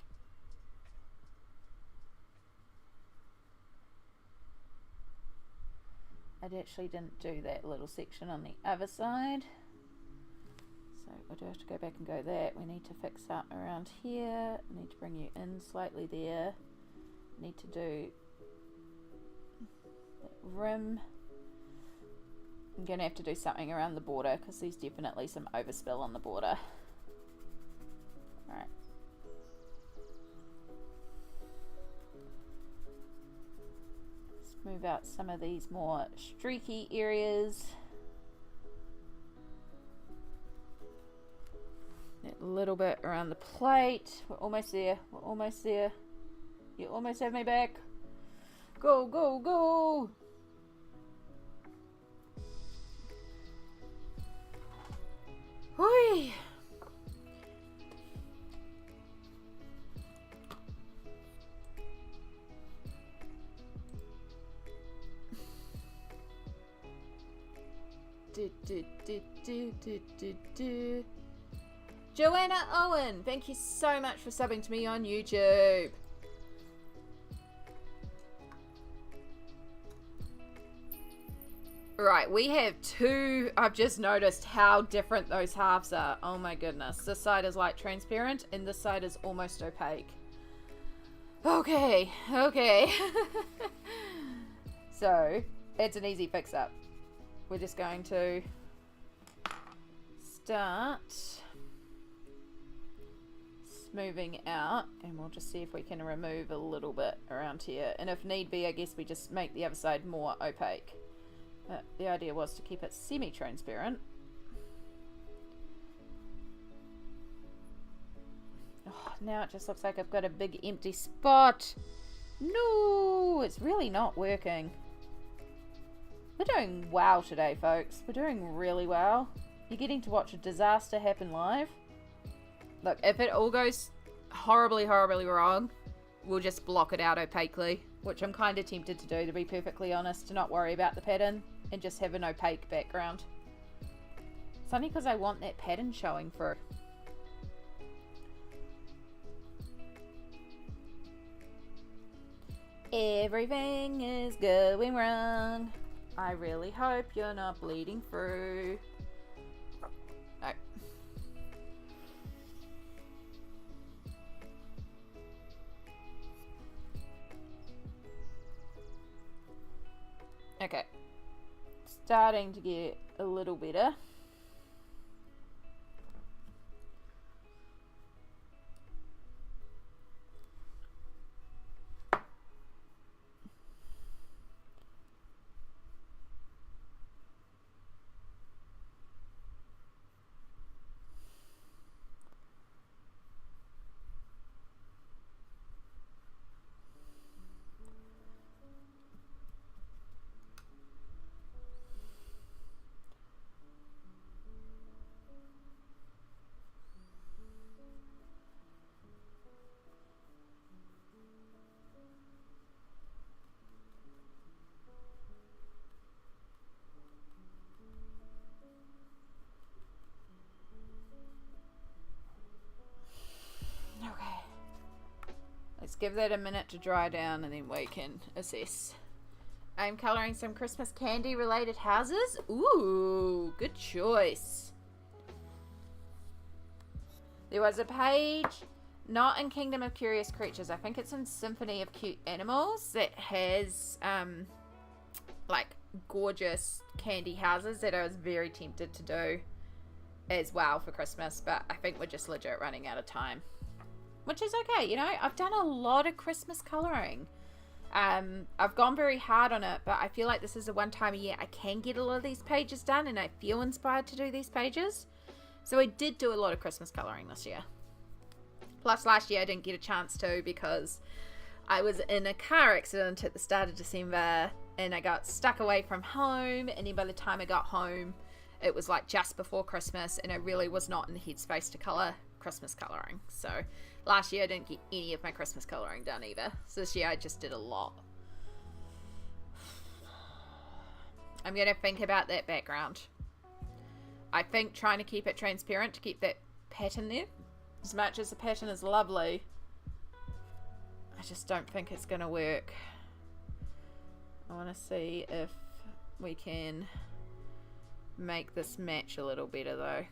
I actually didn't do that little section on the other side, so I do have to go back and go that. We need to fix up around here. I need to bring you in slightly there. I need to do that rim. I'm going to have to do something around the border because there's definitely some overspill on the border. Alright. Smooth out some of these more streaky areas. That little bit around the plate. We're almost there. We're almost there. You almost have me back. Go, go, go! Hoi! Joanna Owen, thank you so much for subbing to me on YouTube. Right, we have two. I've just noticed how different those halves are. Oh my goodness. This side is like transparent and this side is almost opaque. Okay, okay. So, it's an easy fix up. We're just going to start smoothing out, and we'll just see if we can remove a little bit around here, and if need be I guess we just make the other side more opaque, but the idea was to keep it semi-transparent. Oh, now it just looks like I've got a big empty spot. No, it's really not working. We're doing well today, folks. We're doing really well. You're getting to watch a disaster happen live. Look, if it all goes horribly, horribly wrong, we'll just block it out opaquely, which I'm kind of tempted to do, to be perfectly honest, to not worry about the pattern and just have an opaque background. It's only because I want that pattern showing through. Everything is going wrong. I really hope you're not bleeding through. No. Okay. Starting to get a little better. Let's give that a minute to dry down and then we can assess. I'm colouring some Christmas candy related houses. Ooh, good choice. There was a page, not in Kingdom of Curious Creatures, I think it's in Symphony of Cute Animals, that has like gorgeous candy houses that I was very tempted to do as well for Christmas, but I think we're just legit running out of time. Which is okay, you know, I've done a lot of Christmas colouring. I've gone very hard on it, but I feel like this is the one time a year I can get a lot of these pages done and I feel inspired to do these pages. So I did do a lot of Christmas colouring this year. Plus last year I didn't get a chance to because I was in a car accident at the start of December and I got stuck away from home, and then by the time I got home it was like just before Christmas and I really was not in the headspace to colour Christmas colouring. So last year I didn't get any of my Christmas colouring done either. So this year I just did a lot. I'm going to think about that background. I think trying to keep it transparent to keep that pattern there. As much as the pattern is lovely, I just don't think it's going to work. I want to see if we can make this match a little better though.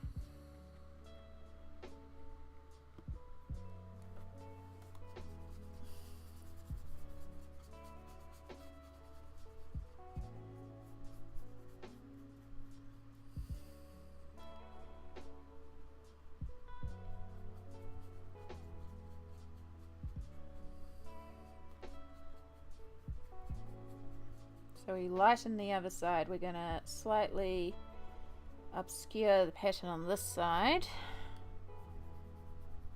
So we lighten the other side. We're going to slightly obscure the pattern on this side.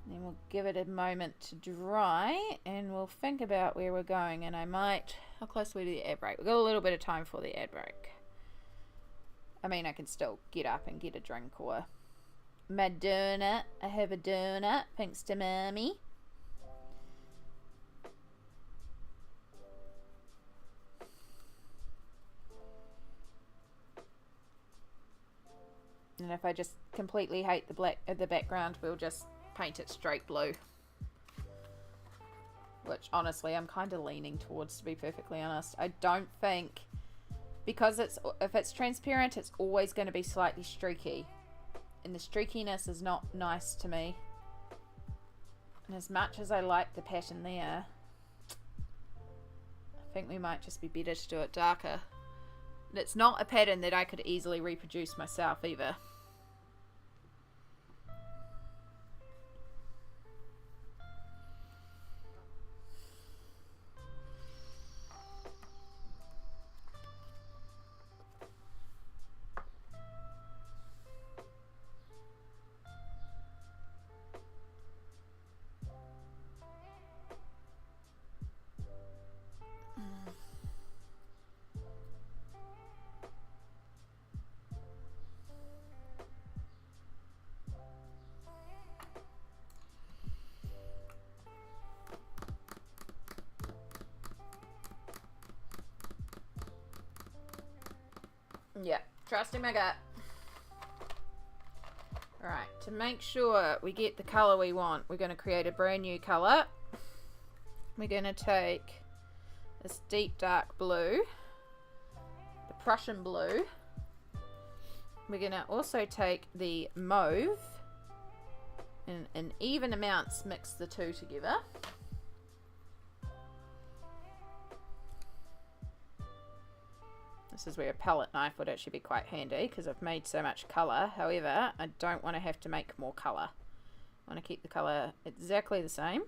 Then we'll give it a moment to dry and we'll think about where we're going. And I might... How close are we to the ad break? We've got a little bit of time for the ad break. I mean, I can still get up and get a drink or my donut. I have a donut thanks to Mommy. And if I just completely hate the black of the background, we'll just paint it straight blue. Which honestly I'm kind of leaning towards, to be perfectly honest. I don't think, because if it's transparent it's always going to be slightly streaky. And the streakiness is not nice to me. And as much as I like the pattern there, I think we might just be better to do it darker. And it's not a pattern that I could easily reproduce myself either. Trusting my gut. Alright, to make sure we get the colour we want, we're going to create a brand new colour. We're going to take this deep dark blue, the Prussian blue. We're going to also take the mauve, and in even amounts mix the two together. This is where a palette knife would actually be quite handy because I've made so much colour. However, I don't want to have to make more colour. I want to keep the colour exactly the same.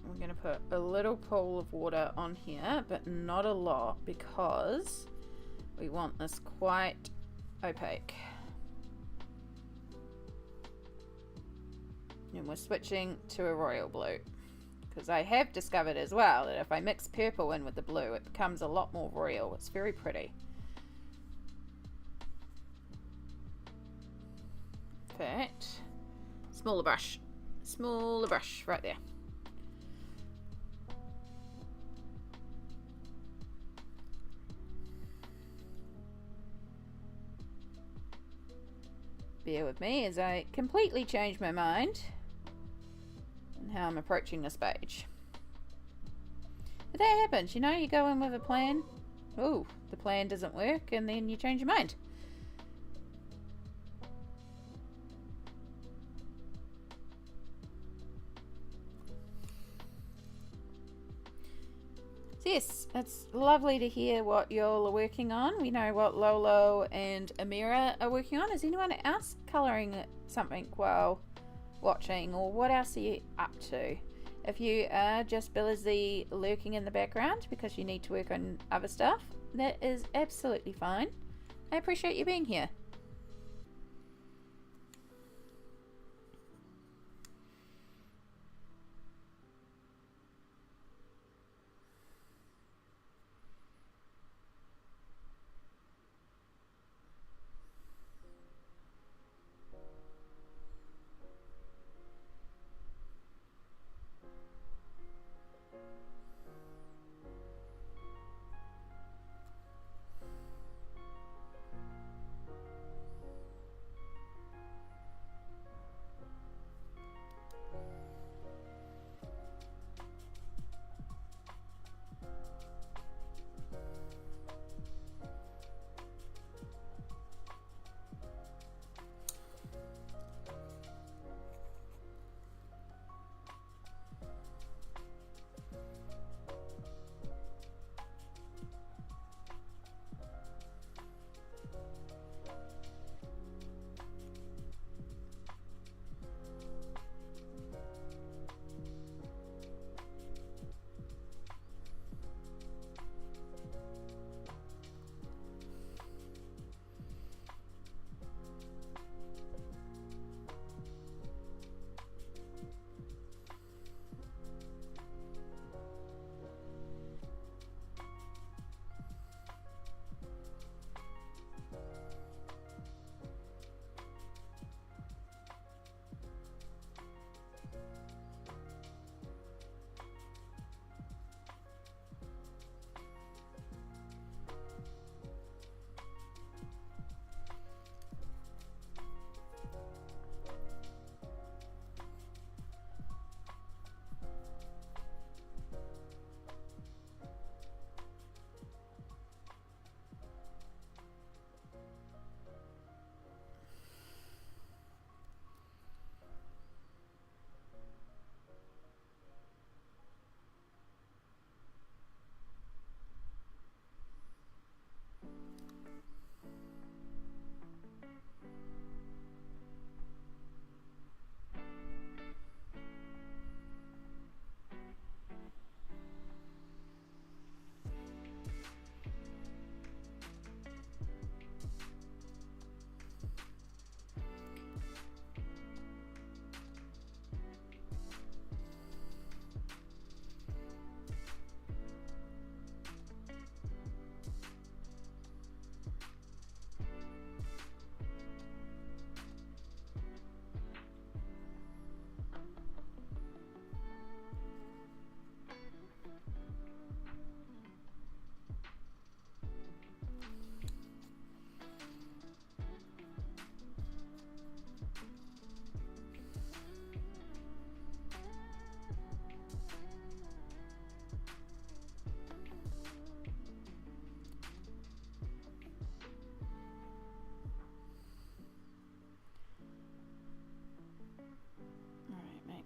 We're going to put a little pool of water on here, but not a lot because we want this quite opaque. And we're switching to a royal blue because I have discovered as well that if I mix purple in with the blue, it becomes a lot more royal. It's very pretty. Perfect. Smaller brush right there. Bear with me as I completely change my mind and how I'm approaching this page. But that happens, you know, you go in with a plan, oh, the plan doesn't work, and then you change your mind. So yes, it's lovely to hear what y'all are working on. We know what Lolo and Amira are working on. Is anyone else colouring something while watching, or what else are you up to? If you are just busy lurking in the background because you need to work on other stuff, that is absolutely fine. I appreciate you being here.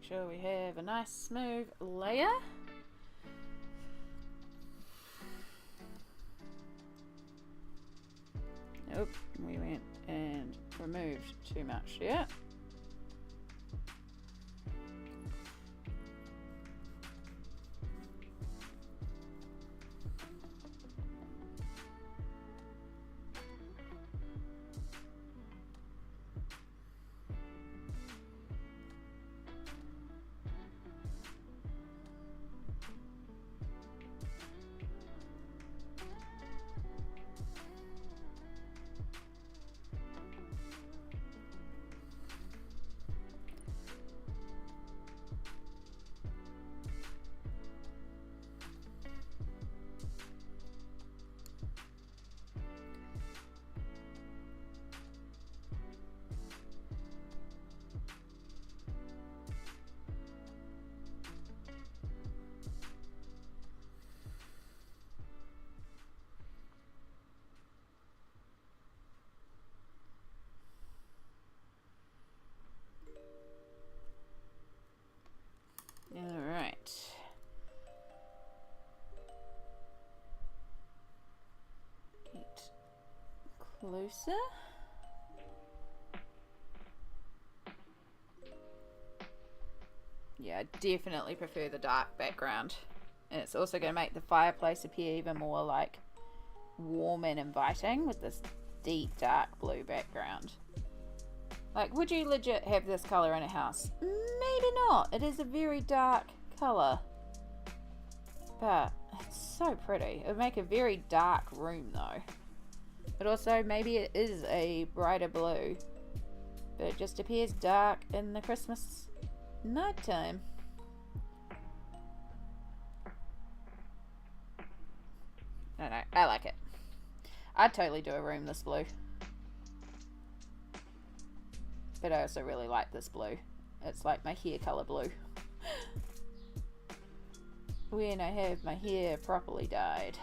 sure we have a nice smooth layer. Nope, we went and removed too much, yeah. All right. Get closer. Yeah, I definitely prefer the dark background. And it's also going to make the fireplace appear even more like warm and inviting with this deep dark blue background. Like, would you legit have this colour in a house? Maybe not. It is a very dark colour. But it's so pretty. It would make a very dark room though. But also, maybe it is a brighter blue. But it just appears dark in the Christmas nighttime. I don't know. I like it. I'd totally do a room this blue. But I also really like this blue. It's like my hair colour blue. When I have my hair properly dyed.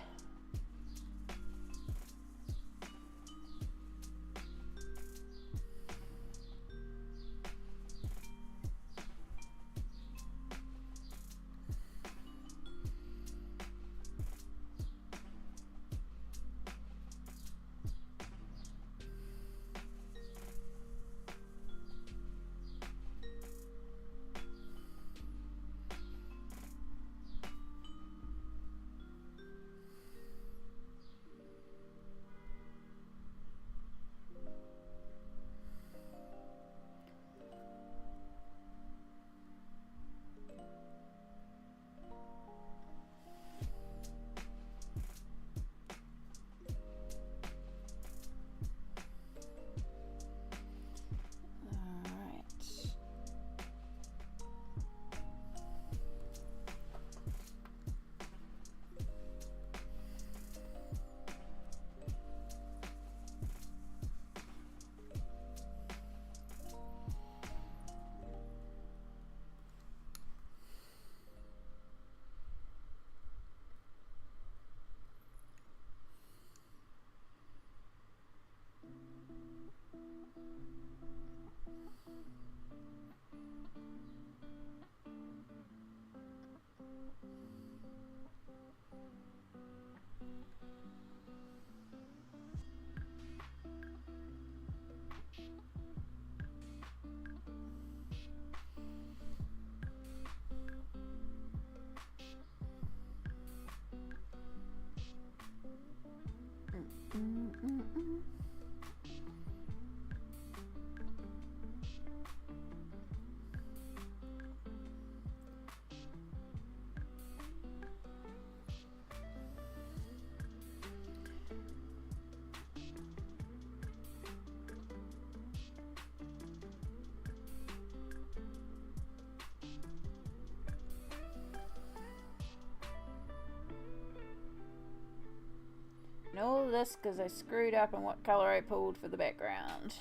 And all of this because I screwed up on what colour I pulled for the background.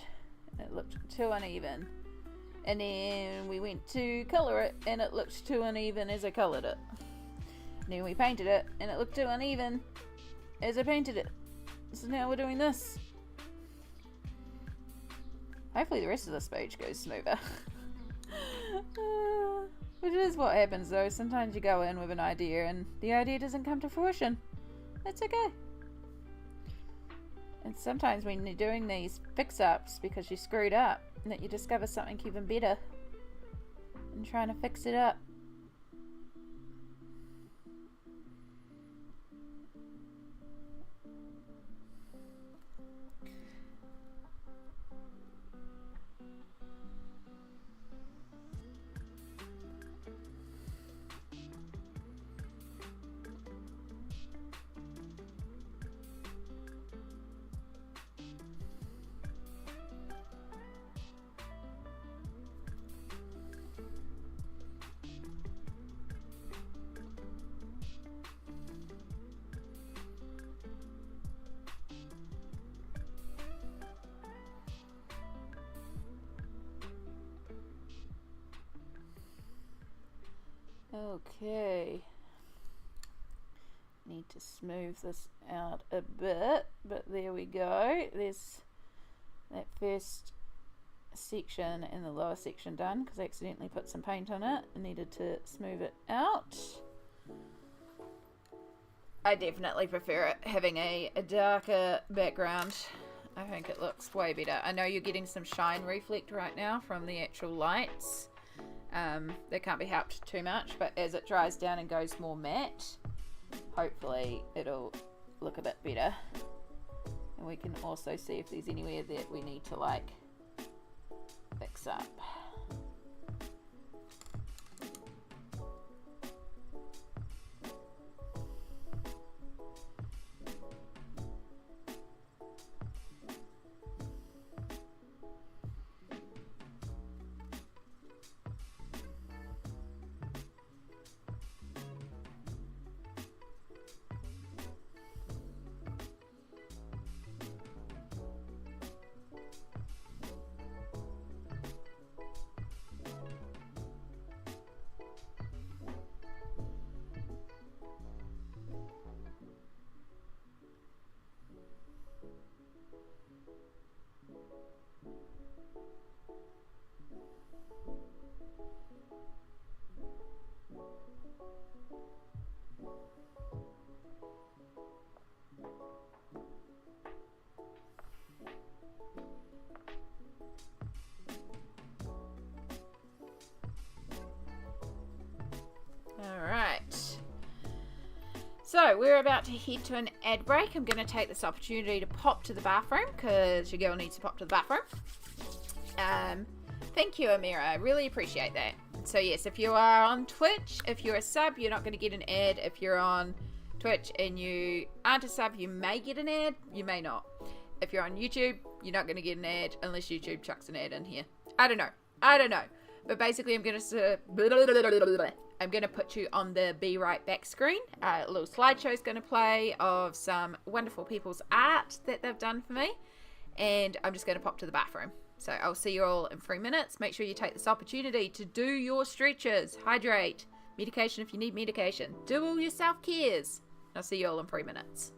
It looked too uneven. And then we went to colour it and it looked too uneven as I coloured it. And then we painted it and it looked too uneven as I painted it. So now we're doing this. Hopefully the rest of this page goes smoother. is what happens though. Sometimes you go in with an idea and the idea doesn't come to fruition. That's okay. And sometimes when you're doing these fix-ups because you screwed up, that you discover something even better and trying to fix it up. Okay, need to smooth this out a bit, but there we go. There's that first section and the lower section done because I accidentally put some paint on it. I needed to smooth it out. I definitely prefer it having a darker background. I think it looks way better. I know you're getting some shine reflect right now from the actual lights. That can't be helped too much, but as it dries down and goes more matte, hopefully it'll look a bit better. And we can also see if there's anywhere that we need to like fix up. So we're about to head to an ad break. I'm going to take this opportunity to pop to the bathroom because your girl needs to pop to the bathroom. Thank you, Amira. I really appreciate that. So yes, if you are on Twitch, if you're a sub, you're not going to get an ad. If you're on Twitch and you aren't a sub, you may get an ad. You may not. If you're on YouTube, you're not going to get an ad unless YouTube chucks an ad in here. I don't know. But basically, I'm going to put you on the Be Right Back screen. A little slideshow is going to play of some wonderful people's art that they've done for me. And I'm just going to pop to the bathroom. So I'll see you all in 3 minutes. Make sure you take this opportunity to do your stretches, hydrate, medication if you need medication. Do all your self-cares. I'll see you all in 3 minutes.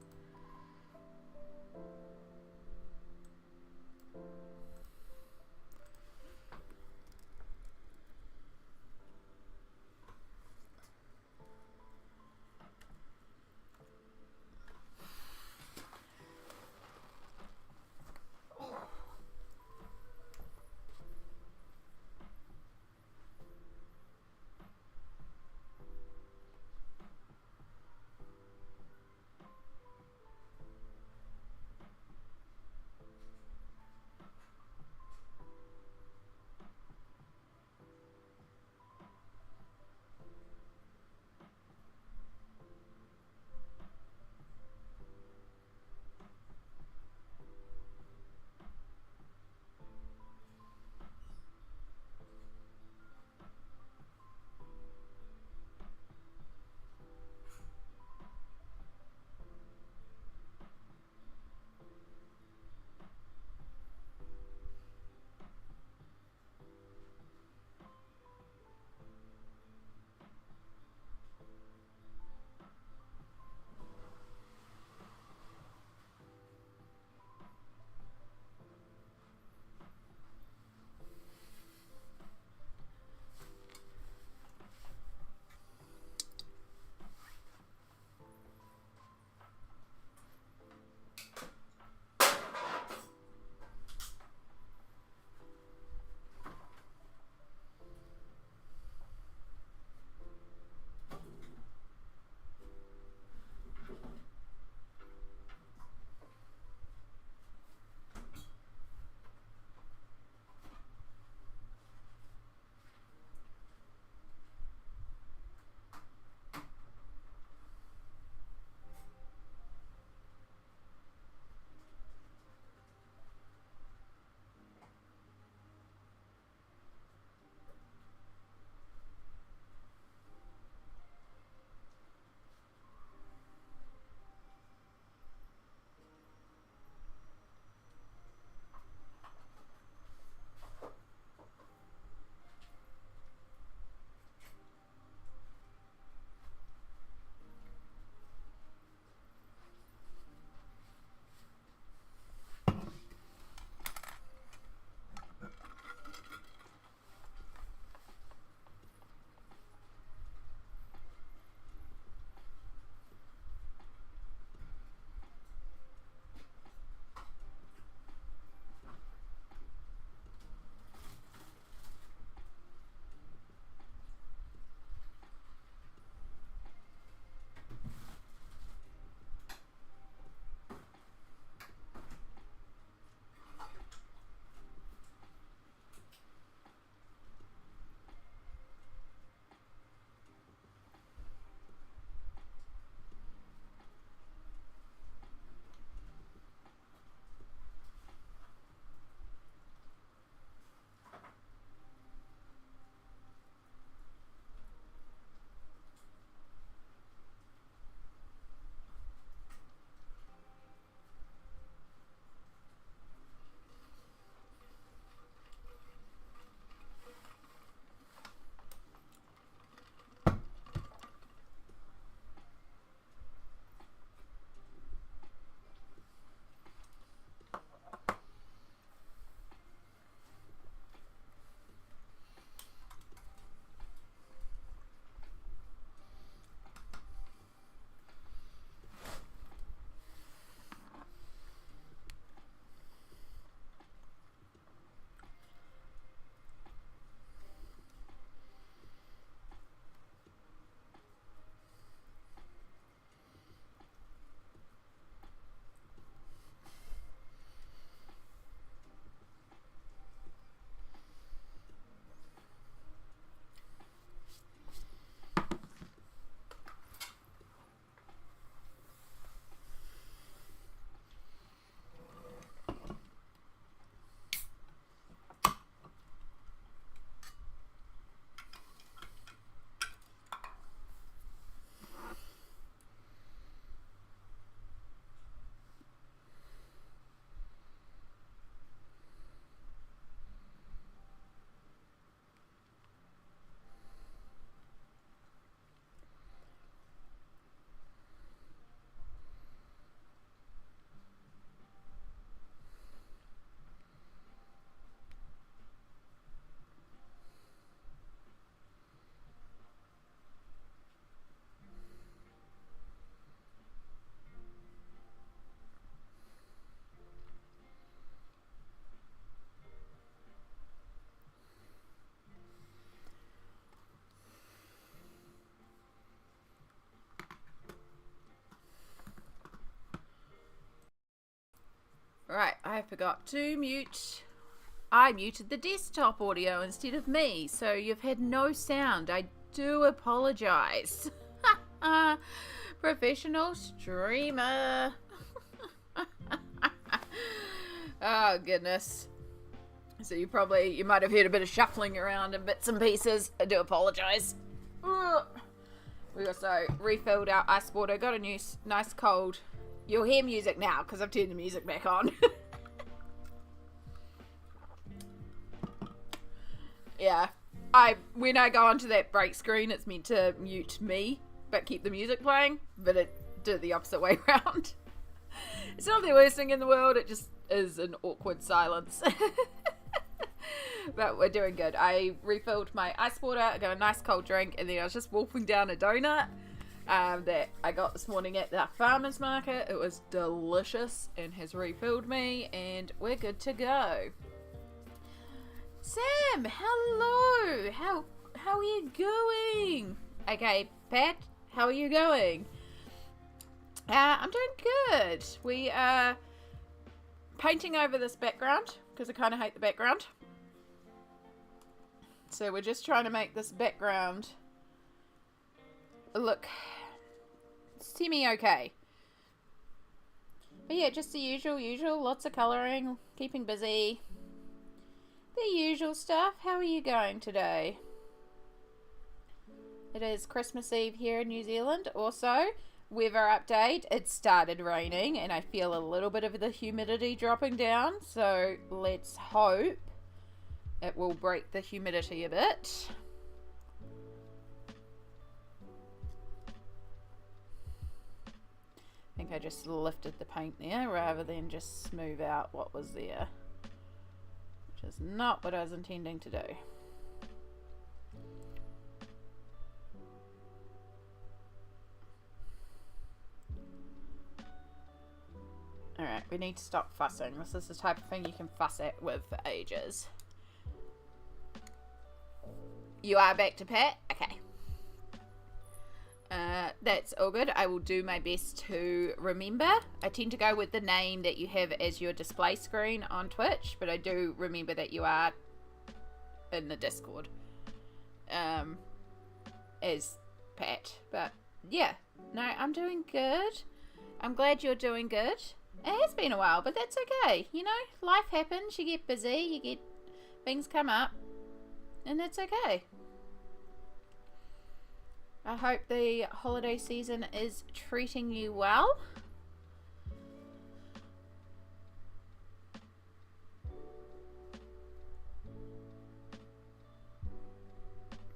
I forgot to mute. I muted the desktop audio instead of me, so you've had no sound. I do apologize. Professional streamer. Oh, goodness. So you might have heard a bit of shuffling around and bits and pieces. I do apologize. We also refilled our ice water. Got a new nice cold. You'll hear music now because I've turned the music back on. Yeah. When I go onto that break screen, it's meant to mute me, but keep the music playing. But it did the opposite way around. It's not the worst thing in the world. It just is an awkward silence. But we're doing good. I refilled my ice water. I got a nice cold drink, and then I was just wolfing down a donut that I got this morning at the farmer's market. It was delicious and has refilled me, and we're good to go. Sam, hello. How are you going? Okay, Pat, how are you going? I'm doing good. We are painting over this background because I kind of hate the background. So we're just trying to make this background look semi-okay. But yeah, just the usual. Lots of colouring, keeping busy. The usual stuff. How are you going today? It is Christmas Eve here in New Zealand. Also, weather update. It started raining and I feel a little bit of the humidity dropping down. So let's hope it will break the humidity a bit. I think I just lifted the paint there rather than just smooth out what was there. Which is not what I was intending to do. Alright, we need to stop fussing. This is the type of thing you can fuss at with for ages. You are back to Pat? Okay. That's all good. I will do my best to remember. I tend to go with the name that you have as your display screen on Twitch, but I do remember that you are in the Discord as Pat. But yeah, no, I'm doing good. I'm glad you're doing good. It has been a while, but that's okay. You know, life happens. You get busy. You get things come up. And that's okay. I hope the holiday season is treating you well.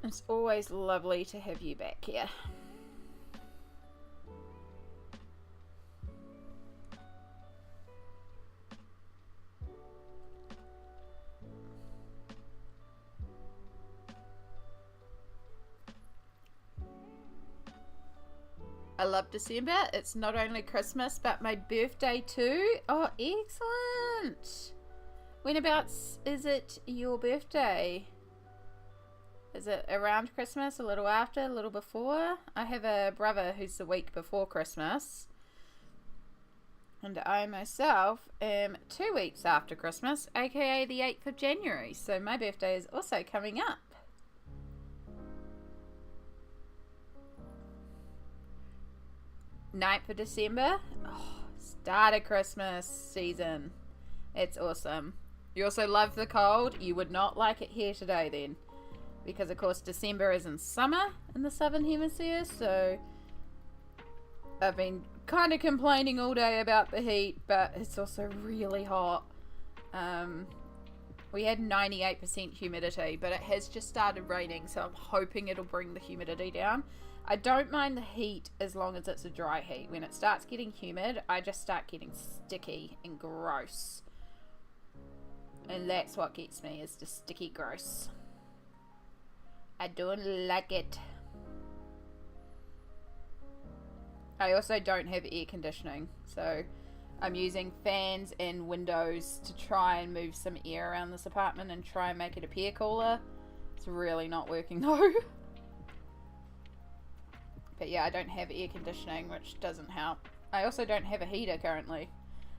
It's always lovely to have you back here. I love December. It's not only Christmas, but my birthday too. Oh, excellent. Whenabouts is it your birthday? Is it around Christmas, a little after, a little before? I have a brother who's the week before Christmas. And I myself am 2 weeks after Christmas, aka the 8th of January. So my birthday is also coming up. 9th of December. Oh, start of Christmas season. It's awesome. You also love the cold. You would not like it here today then. Because of course December is in summer in the southern hemisphere. So I've been kind of complaining all day about the heat. But it's also really hot. We had 98% humidity. But it has just started raining. So I'm hoping it'll bring the humidity down. I don't mind the heat as long as it's a dry heat. When it starts getting humid, I just start getting sticky and gross. And that's what gets me, is the sticky gross. I don't like it. I also don't have air conditioning, so I'm using fans and windows to try and move some air around this apartment and try and make it appear cooler. It's really not working though. But yeah, I don't have air conditioning, which doesn't help. I also don't have a heater currently.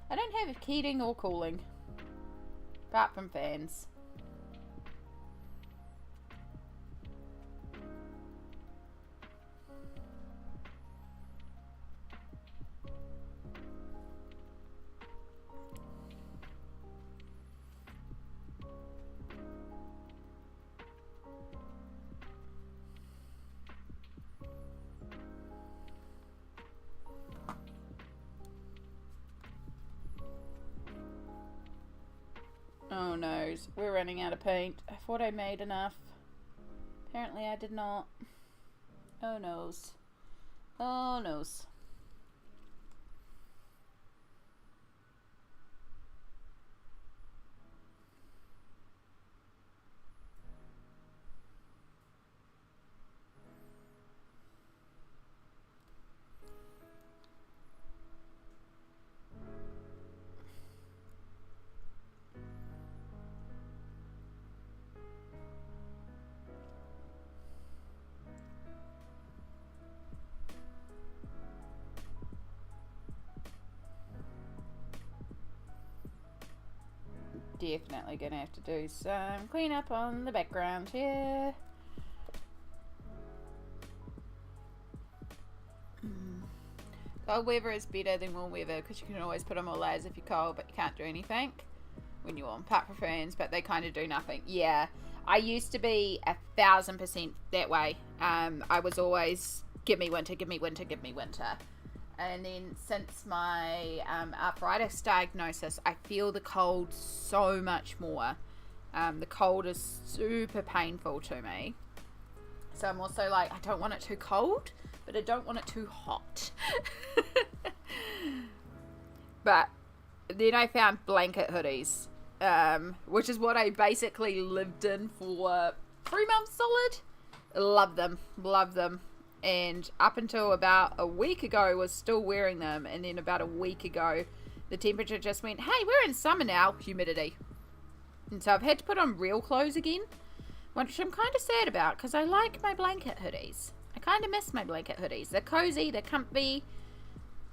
I don't have heating or cooling. Apart from fans. Oh no, we're running out of paint. I thought I made enough. Apparently I did not. Oh noes. Oh noes. Definitely gonna have to do some cleanup on the background here. Cold weather is better than warm weather because you can always put on more layers if you're cold, but you can't do anything when you're warm. Apart from fans, but they kind of do nothing. Yeah, I used to be 1000% that way. I was always give me winter, give me winter, give me winter. And then since my arthritis diagnosis, I feel the cold so much more. The cold is super painful to me. So I'm also like, I don't want it too cold, but I don't want it too hot. But then I found blanket hoodies, which is what I basically lived in for 3 months solid. Love them. Love them. And up until about a week ago was still wearing them, and then about a week ago the temperature just went, hey, we're in summer now, humidity. And so I've had to put on real clothes again, which I'm kind of sad about because I like my blanket hoodies. I kind of miss my blanket hoodies. They're cozy, they're comfy,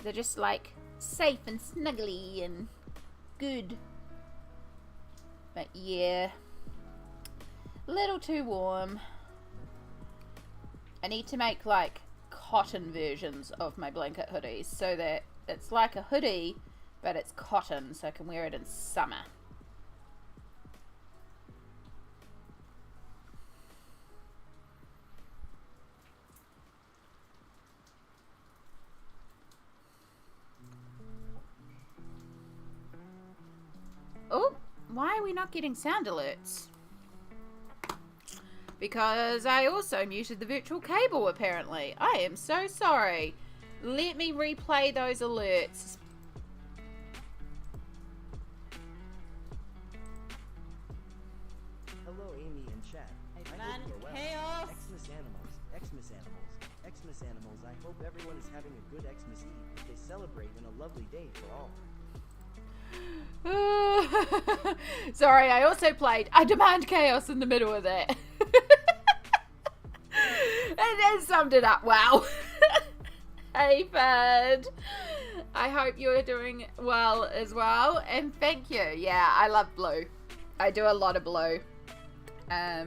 they're just like safe and snuggly and good. But yeah, a little too warm. I need to make like cotton versions of my blanket hoodies so that it's like a hoodie, but it's cotton, so I can wear it in summer. Oh, why are we not getting sound alerts? Because I also muted the virtual cable, apparently. I am so sorry. Let me replay those alerts. Hello, Amy and chat. Man, chaos! Xmas animals, I hope everyone is having a good Xmas Eve. They celebrate in a lovely day for all. Sorry, I also played I Demand Chaos in the middle of that. And then summed it up well. Hey, Fed. I hope you're doing well as well. And thank you. Yeah, I love blue. I do a lot of blue. I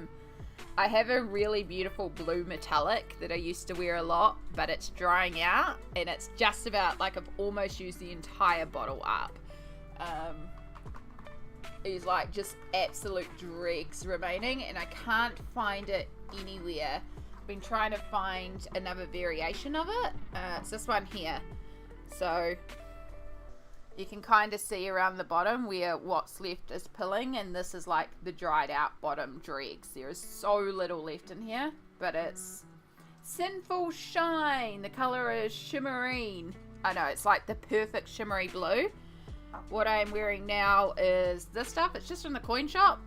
have a really beautiful blue metallic that I used to wear a lot, but it's drying out. And it's just about like I've almost used the entire bottle up. Is like just absolute dregs remaining, and I can't find it anywhere. I've been trying to find another variation of it. It's this one here, so you can kind of see around the bottom where what's left is pilling, and this is like the dried out bottom dregs. There is so little left in here, but it's Sinful Shine. The color is Shimmerine. I know, it's like the perfect shimmery blue. What I'm wearing now is this stuff. It's just from the coin shop,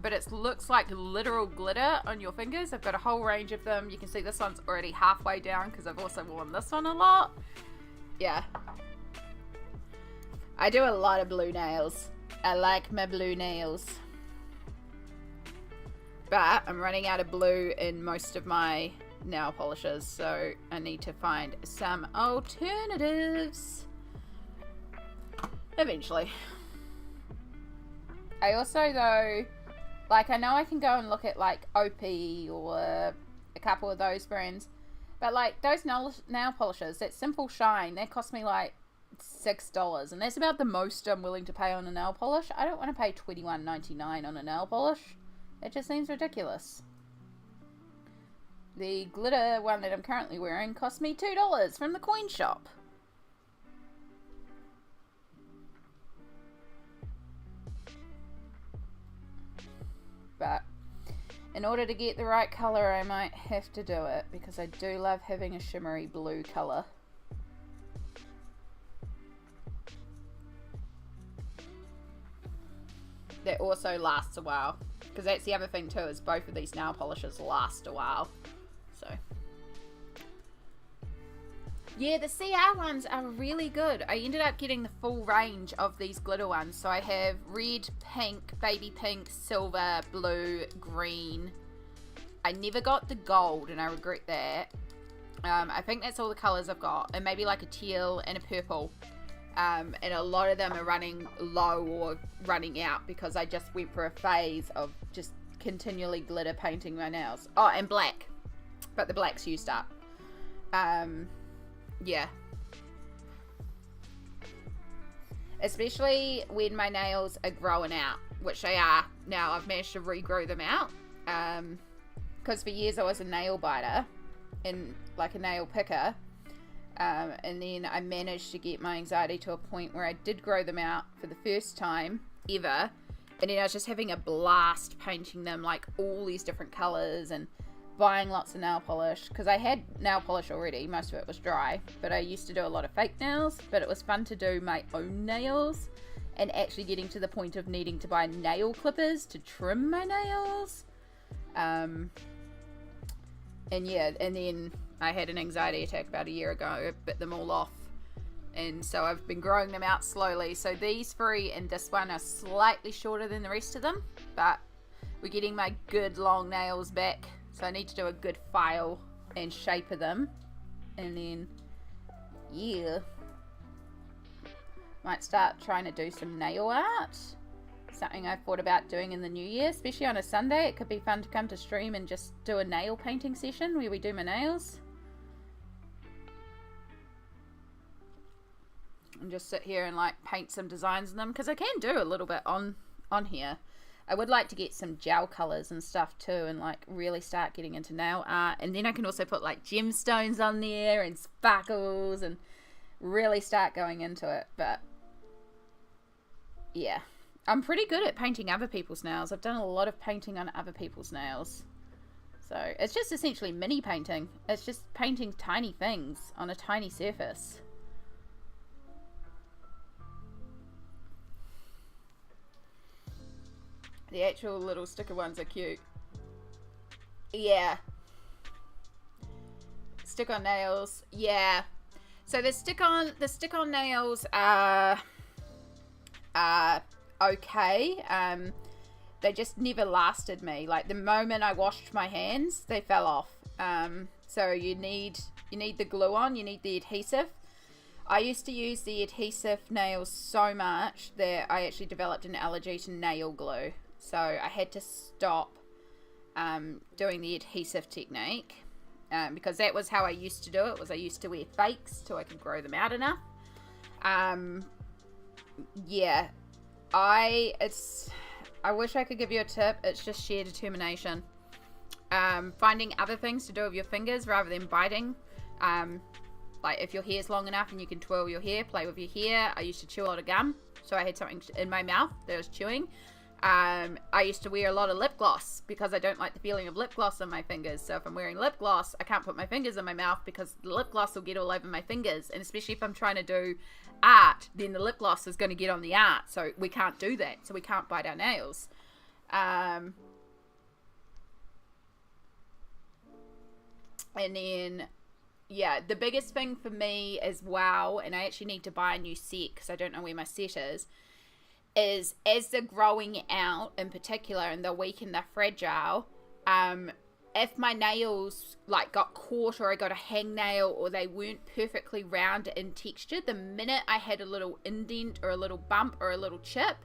but it looks like literal glitter on your fingers. I've got a whole range of them. You can see this one's already halfway down because I've also worn this one a lot. Yeah. I do a lot of blue nails. I like my blue nails. But I'm running out of blue in most of my nail polishes, so I need to find some alternatives. Eventually. I also, though, like, I know I can go and look at, like, OP or a couple of those brands, but, like, those nail polishes, that Simple Shine, they cost me, like, $6, and that's about the most I'm willing to pay on a nail polish. I don't want to pay $21.99 on a nail polish. It just seems ridiculous. The glitter one that I'm currently wearing cost me $2 from the coin shop. But in order to get the right colour, I might have to do it, because I do love having a shimmery blue colour. That also lasts a while, because that's the other thing too, is both of these nail polishes last a while. So yeah, the CR ones are really good. I ended up getting the full range of these glitter ones. So I have red, pink, baby pink, silver, blue, green. I never got the gold, and I regret that. I think that's all the colours I've got, and maybe like a teal and a purple. And a lot of them are running low or running out, because I just went for a phase of just continually glitter painting my nails. Oh, and black, but the black's used up. Yeah, especially when my nails are growing out, which they are now. I've managed to regrow them out, because for years I was a nail biter and like a nail picker. And then I managed to get my anxiety to a point where I did grow them out for the first time ever. And then I was just having a blast painting them like all these different colours and buying lots of nail polish. Because I had nail polish already, most of it was dry. But I used to do a lot of fake nails. But it was fun to do my own nails. And actually getting to the point of needing to buy nail clippers to trim my nails. And yeah, and then I had an anxiety attack about a year ago. I bit them all off, and so I've been growing them out slowly. So these three and this one are slightly shorter than the rest of them, but we're getting my good long nails back, so I need to do a good file and shape of them. And then yeah, might start trying to do some nail art. Something I thought about doing in the new year, especially on a Sunday. It could be fun to come to stream and just do a nail painting session where we do my nails. And just sit here and like paint some designs in them, because I can do a little bit on here. I would like to get some gel colors and stuff too, and like really start getting into nail art. And then I can also put like gemstones on there and sparkles and really start going into it. But yeah, I'm pretty good at painting other people's nails. I've done a lot of painting on other people's nails. So it's just essentially mini painting. It's just painting tiny things on a tiny surface. The actual little sticker ones are cute. Yeah. Stick-on nails. Yeah. So the stick-on nails are okay. They just never lasted me. Like the moment I washed my hands, they fell off. So you need the glue on, you need the adhesive. I used to use the adhesive nails so much that I actually developed an allergy to nail glue. So I had to stop doing the adhesive technique, because that was how I used to do it. I used to wear fakes till I could grow them out enough. Yeah. I wish I could give you a tip. It's just sheer determination. Finding other things to do with your fingers rather than biting. Like if your hair's long enough and you can twirl your hair, play with your hair. I used to chew a lot of gum, so I had something in my mouth that I was chewing. I used to wear a lot of lip gloss because I don't like the feeling of lip gloss on my fingers. So if I'm wearing lip gloss, I can't put my fingers in my mouth because the lip gloss will get all over my fingers. And especially if I'm trying to do art, then the lip gloss is going to get on the art. So we can't do that. So we can't bite our nails. And then, yeah, the biggest thing for me as well, and I actually need to buy a new set because I don't know where my set is as they're growing out in particular and they're weak and they're fragile, if my nails like got caught, or I got a hangnail, or they weren't perfectly round in texture, the minute I had a little indent or a little bump or a little chip,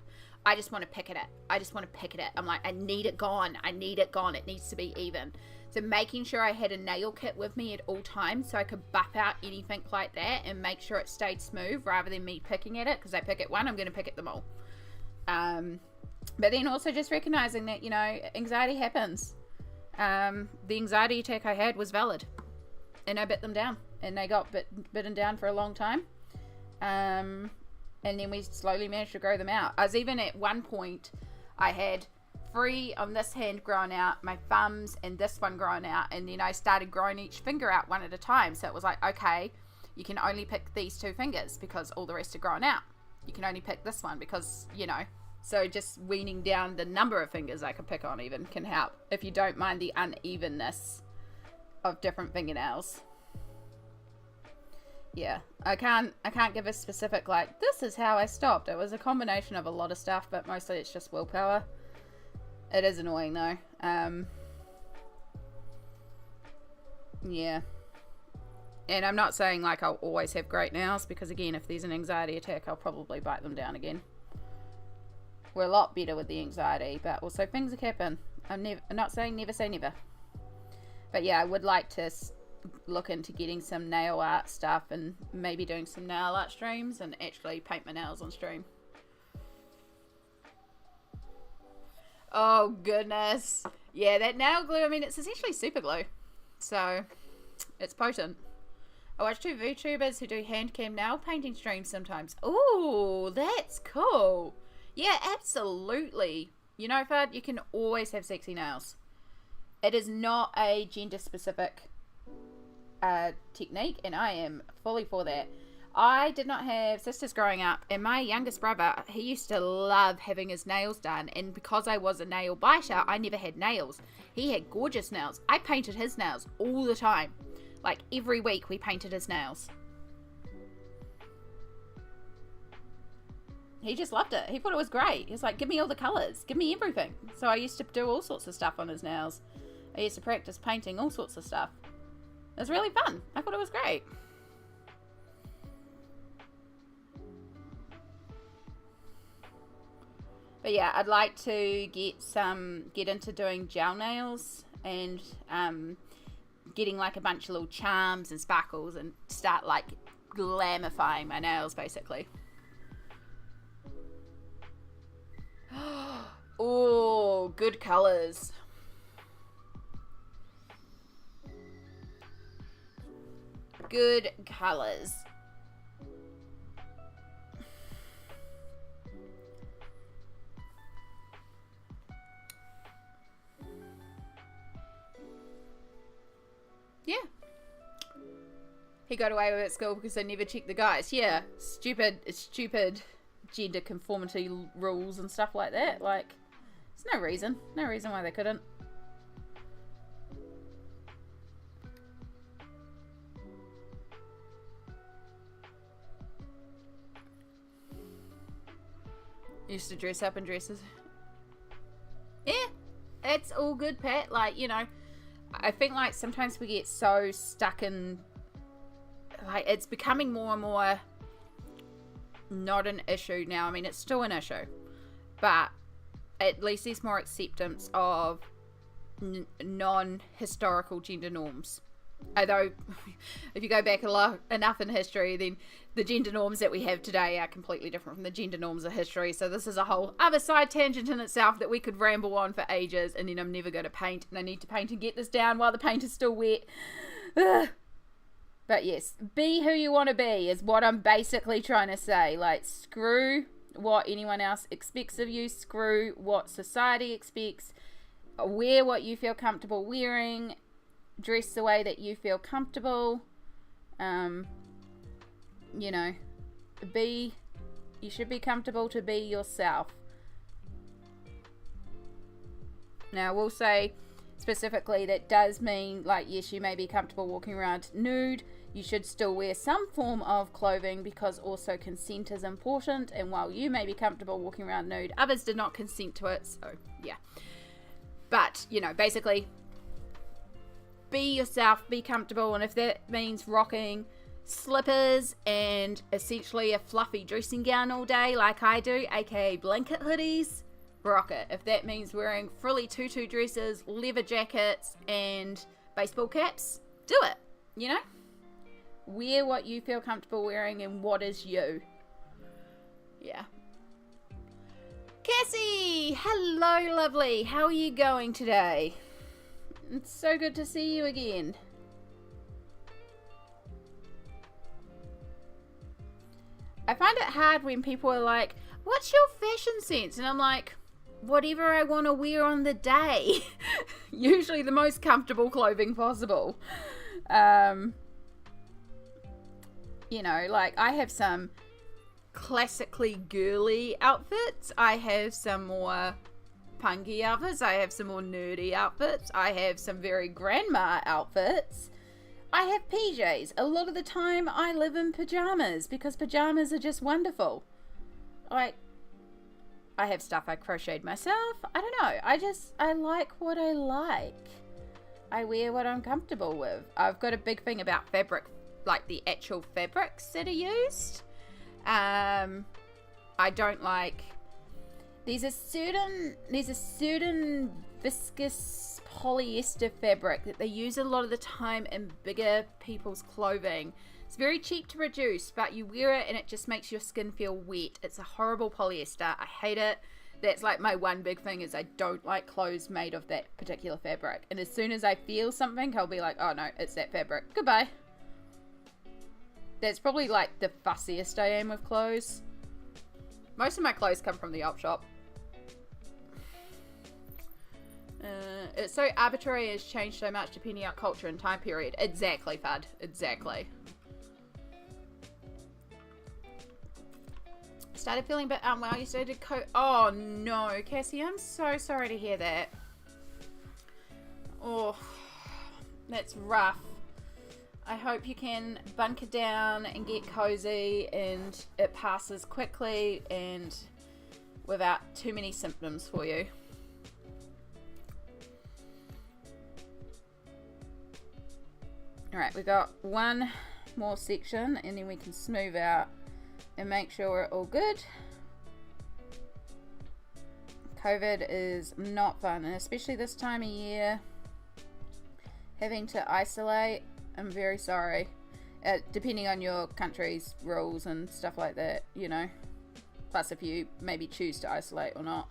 I just want to pick at it. I just want to pick at it. I'm like, I need it gone. I need it gone. It needs to be even. So making sure I had a nail kit with me at all times so I could buff out anything like that and make sure it stayed smooth rather than me picking at it, because I pick at one, I'm going to pick at them all. But then also just recognizing that, you know, anxiety happens. The anxiety attack I had was valid, and I bit them down, and they got bitten down for a long time. And then we slowly managed to grow them out. I was even at one point, I had 3 on this hand grown out, my thumbs and this one grown out, and then I started growing each finger out one at a time. So it was like, okay, you can only pick these 2 fingers because all the rest are grown out. You can only pick this one because, you know. So just weaning down the number of fingers I could pick on even can help, if you don't mind the unevenness of different fingernails. Yeah, I can't give a specific, like, this is how I stopped. It was a combination of a lot of stuff, but mostly it's just willpower. It is annoying though. Yeah. And I'm not saying like I'll always have great nails, because again, if there's an anxiety attack, I'll probably bite them down again. We're a lot better with the anxiety, but also things happen. I'm not saying never say never. But yeah, I would like to look into getting some nail art stuff and maybe doing some nail art streams and actually paint my nails on stream. Oh goodness. Yeah, that nail glue, I mean, it's essentially super glue. So, it's potent. I watch 2 VTubers who do hand cam nail painting streams sometimes. Ooh, that's cool. Yeah, absolutely. You know, Fud, you can always have sexy nails. It is not a gender specific technique, and I am fully for that. I did not have sisters growing up, and my youngest brother, he used to love having his nails done, and because I was a nail biter, I never had nails. He had gorgeous nails. I painted his nails all the time. Like, every week we painted his nails. He just loved it. He thought it was great. He was like, give me all the colours. Give me everything. So I used to do all sorts of stuff on his nails. I used to practice painting all sorts of stuff. It was really fun. I thought it was great. But yeah, I'd like to get into doing gel nails and getting like a bunch of little charms and sparkles and start like glamifying my nails basically. Oh, good colours. Good colours. Yeah. He got away with it at school because they never checked the guys. Yeah. Stupid gender conformity rules and stuff like that. Like, there's no reason why they couldn't. Used to dress up in dresses. Yeah, it's all good, Pat. Like, you know, I think like sometimes we get so stuck in, like, it's becoming more and more not an issue now. I mean, it's still an issue, but at least there's more acceptance of non-historical gender norms. Although, if you go back enough in history, then the gender norms that we have today are completely different from the gender norms of history. So this is a whole other side tangent in itself that we could ramble on for ages, and then I'm never going to paint, and I need to paint and get this down while the paint is still wet. Ugh. But yes, be who you want to be is what I'm basically trying to say. Like, screw what anyone else expects of you. Screw what society expects. Wear what you feel comfortable wearing. Dress the way that you feel comfortable. You know, you should be comfortable to be yourself. Now, we'll say specifically that does mean, like, yes, you may be comfortable walking around nude. You should still wear some form of clothing because also consent is important. And while you may be comfortable walking around nude, others did not consent to it. So, yeah. But, you know, basically, be yourself, be comfortable, and if that means rocking slippers and essentially a fluffy dressing gown all day like I do, aka blanket hoodies, rock it. If that means wearing frilly tutu dresses, leather jackets, and baseball caps, do it. You know? Wear what you feel comfortable wearing and what is you. Yeah. Cassie! Hello, lovely. How are you going today? It's so good to see you again. I find it hard when people are like, what's your fashion sense? And I'm like, whatever I want to wear on the day. Usually the most comfortable clothing possible. You know, like I have some classically girly outfits. I have some more punky outfits. I have some more nerdy outfits. I have some very grandma outfits. I have PJs. A lot of the time I live in pajamas because pajamas are just wonderful. Like, I have stuff I crocheted myself. I don't know. I like what I like. I wear what I'm comfortable with. I've got a big thing about fabric, like the actual fabrics that are used. I don't like, there's a certain viscous polyester fabric that they use a lot of the time in bigger people's clothing. It's very cheap to produce, but you wear it and it just makes your skin feel wet. It's a horrible polyester. I hate it. That's like my one big thing is I don't like clothes made of that particular fabric. And as soon as I feel something, I'll be like, oh no, it's that fabric. Goodbye. That's probably like the fussiest I am with clothes. Most of my clothes come from the op shop. It's so arbitrary, it's changed so much depending on culture and time period. Exactly, Fud. Exactly. Started feeling a bit unwell yesterday. Oh no, Cassie, I'm so sorry to hear that. Oh, that's rough. I hope you can bunker down and get cozy and it passes quickly and without too many symptoms for you. Alright, we got one more section and then we can smooth out and make sure we're all good. COVID is not fun, and especially this time of year, having to isolate. I'm very sorry. Depending on your country's rules and stuff like that, you know. Plus if you maybe choose to isolate or not.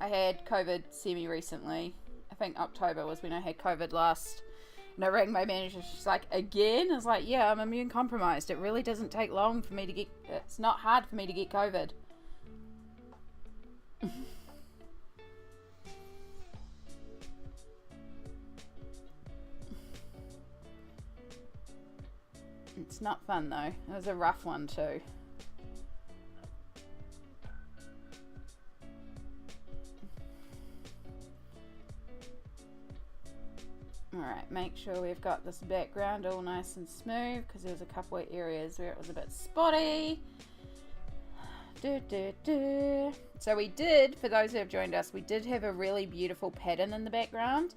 I had COVID semi-recently. I think October was when I had COVID last. And I rang my manager. She's like, again? I was like, yeah, I'm immune compromised. It really doesn't take long for me to get... It's not hard for me to get COVID. It's not fun though. It was a rough one too. Alright, make sure we've got this background all nice and smooth because there's a couple of areas where it was a bit spotty. So we did, for those who have joined us, we did have a really beautiful pattern in the background,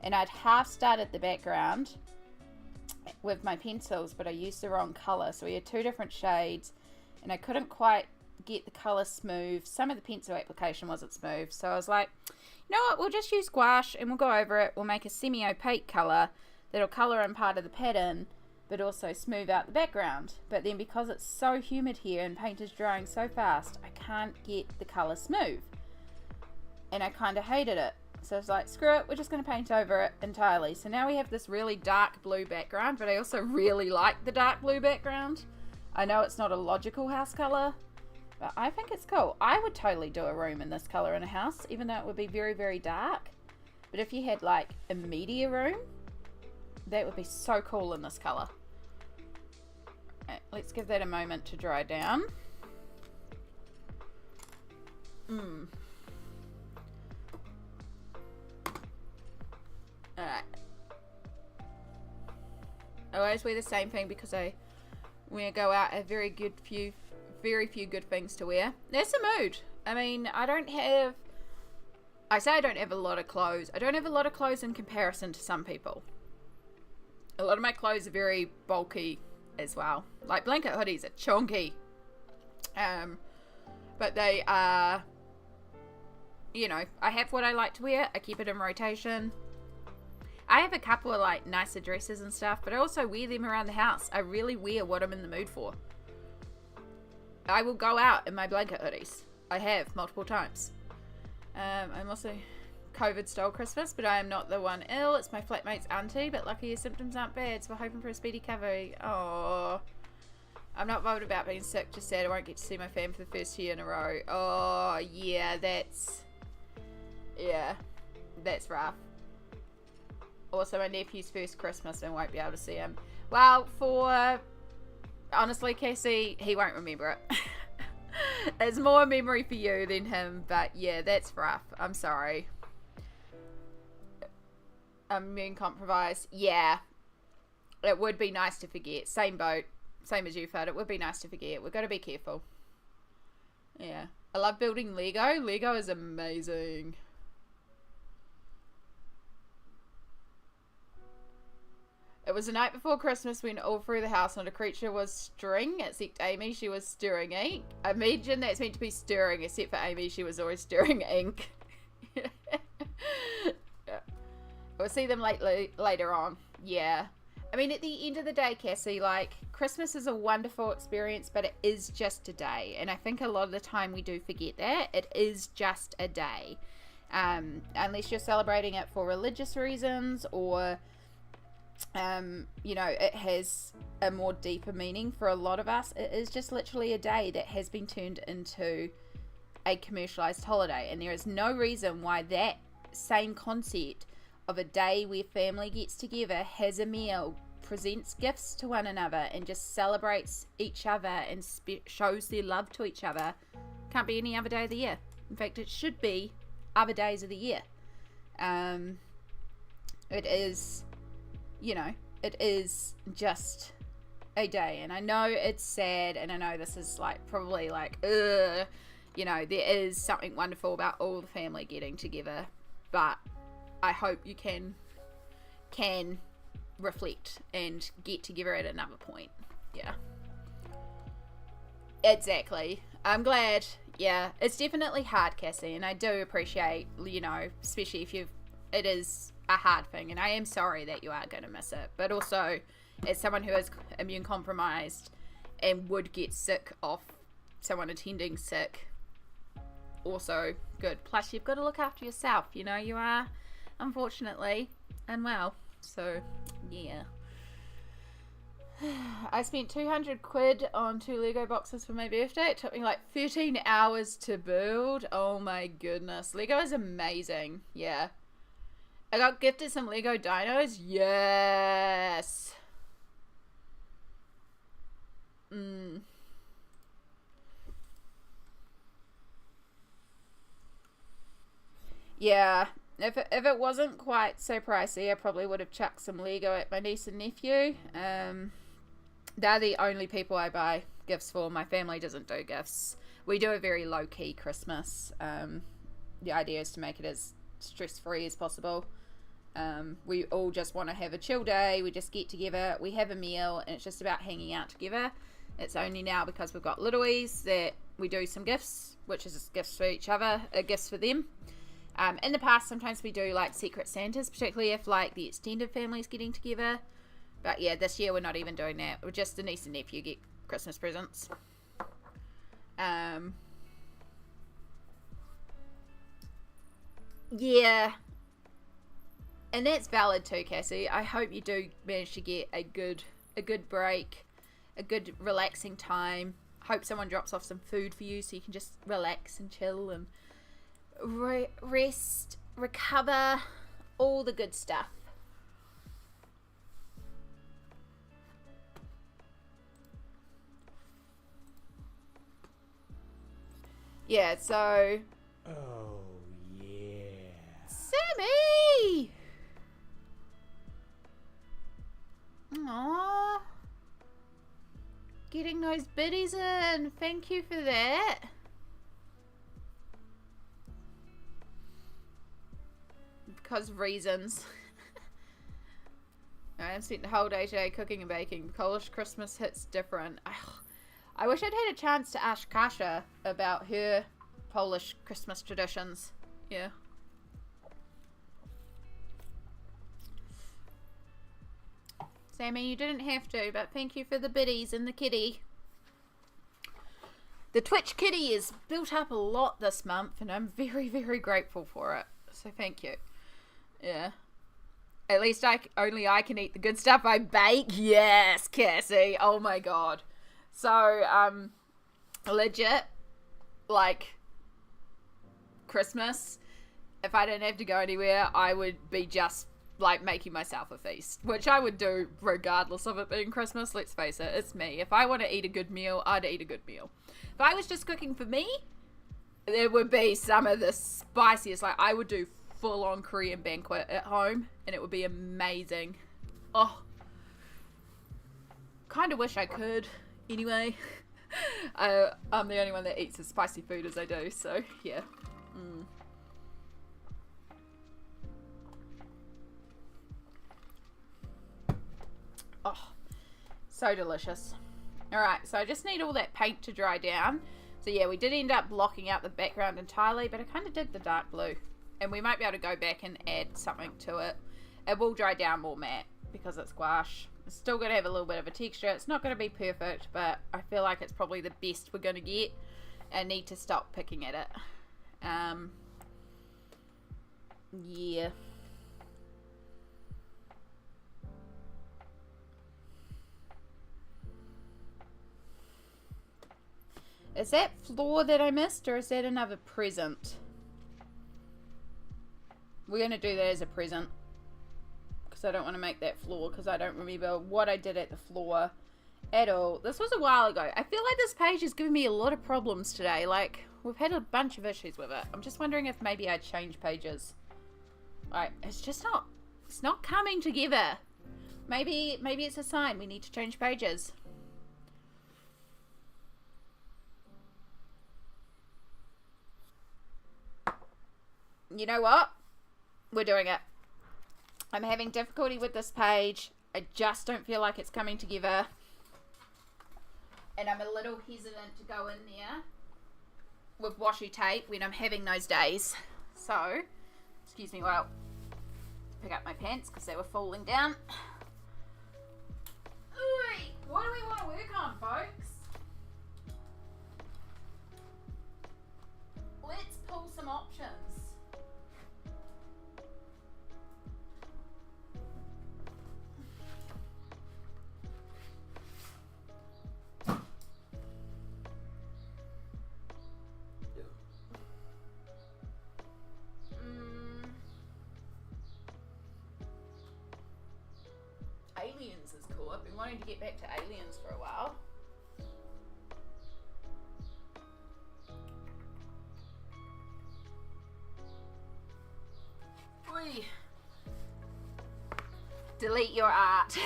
and I'd half started the background with my pencils, but I used the wrong color, so we had two different shades and I couldn't quite get the color smooth. Some of the pencil application wasn't smooth, so I was like, you know what, we'll just use gouache and we'll go over it. We'll make a semi-opaque color that'll color in part of the pattern but also smooth out the background. But then because it's so humid here and paint is drying so fast, I can't get the color smooth and I kind of hated it. So I was like, screw it, we're just going to paint over it entirely. So now we have this really dark blue background, but I also really like the dark blue background. I know it's not a logical house color, but I think it's cool. I would totally do a room in this color in a house, even though it would be very, very dark. But if you had like a media room, that would be so cool in this color. Right, let's give that a moment to dry down. Alright. I always wear the same thing because when I go out I have very few good things to wear. That's the mood. I mean, I don't have... I say I don't have a lot of clothes. I don't have a lot of clothes in comparison to some people. A lot of my clothes are very bulky as well. Like, blanket hoodies are chunky. But they are... You know, I have what I like to wear. I keep it in rotation. I have a couple of, like, nicer dresses and stuff, but I also wear them around the house. I really wear what I'm in the mood for. I will go out in my blanket hoodies. I have multiple times. I'm also COVID stole Christmas, but I am not the one ill. It's my flatmate's auntie, but lucky your symptoms aren't bad, so we're hoping for a speedy recovery. Oh, I'm not bothered about being sick, just sad I won't get to see my fam for the first year in a row. Oh, yeah, that's rough. Also, my nephew's first Christmas and won't be able to see him. Well, honestly, Cassie, he won't remember it. It's more a memory for you than him, but yeah, that's rough. I'm sorry. Immune compromised. Yeah. It would be nice to forget. Same boat. Same as you, Fud. It would be nice to forget. We've got to be careful. Yeah. I love building Lego. Lego is amazing. It was the night before Christmas when all through the house not a creature was stirring, except Amy, she was stirring ink. Imagine that's meant to be stirring, except for Amy, she was always stirring ink. Yeah. We'll see them later on. Yeah. I mean, at the end of the day, Cassie, like, Christmas is a wonderful experience, but it is just a day. And I think a lot of the time we do forget that. It is just a day. Unless you're celebrating it for religious reasons or... you know, it has a more deeper meaning for a lot of us. It is just literally a day that has been turned into a commercialized holiday, and there is no reason why that same concept of a day where family gets together, has a meal, presents gifts to one another, and just celebrates each other and shows their love to each other can't be any other day of the year. In fact, it should be other days of the year. It is, you know, it is just a day. And I know it's sad, and I know this is like probably like, ugh, you know, there is something wonderful about all the family getting together, but I hope you can reflect and get together at another point. Yeah, exactly. I'm glad. Yeah, it's definitely hard, Cassie, and I do appreciate, you know, especially if it is a hard thing, and I am sorry that you are going to miss it, but also as someone who is immune compromised and would get sick off someone attending sick, also good. Plus you've got to look after yourself, you know, you are unfortunately unwell, so yeah. I spent 200 quid on 2 Lego boxes for my birthday. It took me like 13 hours to build. Oh my goodness, Lego is amazing. Yeah, I got gifted some Lego dinos. Yes. Yeah, if it wasn't quite so pricey, I probably would have chucked some Lego at my niece and nephew. They're the only people I buy gifts for. My family doesn't do gifts. We do a very low-key Christmas. The idea is to make it as stress-free as possible. We all just want to have a chill day. We just get together, we have a meal, and it's just about hanging out together. It's only now because we've got littlies that we do some gifts, which is gifts for each other, gifts for them. In the past, sometimes we do like Secret Santas, particularly if like the extended family's getting together. But yeah, this year we're not even doing that. We're just the niece and nephew get Christmas presents. Yeah. And that's valid too, Cassie. I hope you do manage to get a good break, a good relaxing time. Hope someone drops off some food for you so you can just relax and chill and rest, recover, all the good stuff. Yeah, so... Oh, yeah. Sammy! Aww. Getting those biddies in. Thank you for that. because of reasons. I spent the whole day today cooking and baking. Polish Christmas hits different. I wish I'd had a chance to ask Kasia about her Polish Christmas traditions. Yeah. Sammy, you didn't have to, but thank you for the biddies and the kitty. The Twitch kitty is built up a lot this month, and I'm very, very grateful for it. So thank you. Yeah. At least only I can eat the good stuff I bake. Yes, Cassie. Oh my god. So, legit, like, Christmas, if I didn't have to go anywhere, I would be just, like, making myself a feast. Which I would do regardless of it being Christmas. Let's face it, it's me. If I want to eat a good meal, I'd eat a good meal. If I was just cooking for me, there would be some of the spiciest. Like, I would do full-on Korean banquet at home, and it would be amazing. Oh, kind of wish I could. Anyway, I'm the only one that eats as spicy food as I do, so yeah. Oh, so delicious. Alright, so I just need all that paint to dry down. So yeah, we did end up blocking out the background entirely, but I kind of dig the dark blue. And we might be able to go back and add something to it. It will dry down more matte because it's gouache. It's still going to have a little bit of a texture. It's not going to be perfect, but I feel like it's probably the best we're going to get. I need to stop picking at it. Yeah. Is that floor that I missed, or is that another present? We're going to do that as a present. Because I don't want to make that floor, because I don't remember what I did at the floor at all. This was a while ago. I feel like this page is giving me a lot of problems today. Like, we've had a bunch of issues with it. I'm just wondering if maybe I change pages. Like, it's just not, it's not coming together. Maybe it's a sign we need to change pages. You know what? We're doing it. I'm having difficulty with this page. I just don't feel like it's coming together. And I'm a little hesitant to go in there with washi tape when I'm having those days. So, excuse me while I pick up my pants because they were falling down. Ooh, what do we want to work on, folks? Let's pull some options. Aliens is cool. I've been wanting to get back to Aliens for a while. Oi. Delete your art.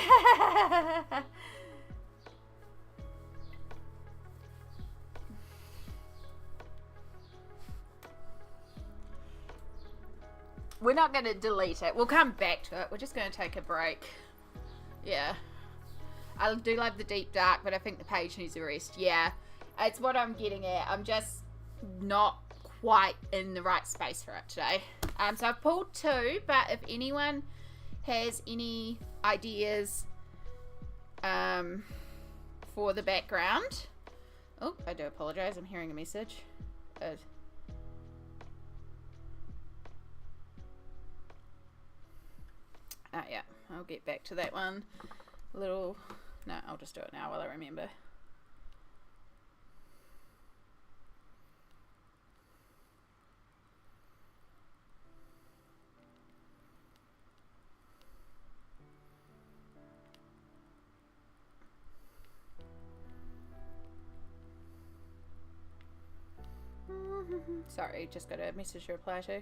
We're not going to delete it. We'll come back to it. We're just going to take a break. Yeah. I do love the deep dark, but I think the page needs a rest. Yeah. It's what I'm getting at. I'm just not quite in the right space for it today. So I've pulled two, but if anyone has any ideas for the background. Oh, I do apologize. I'm hearing a message. Yeah, I'll get back to that one. No, I'll just do it now while I remember. Sorry, just got a message to reply to.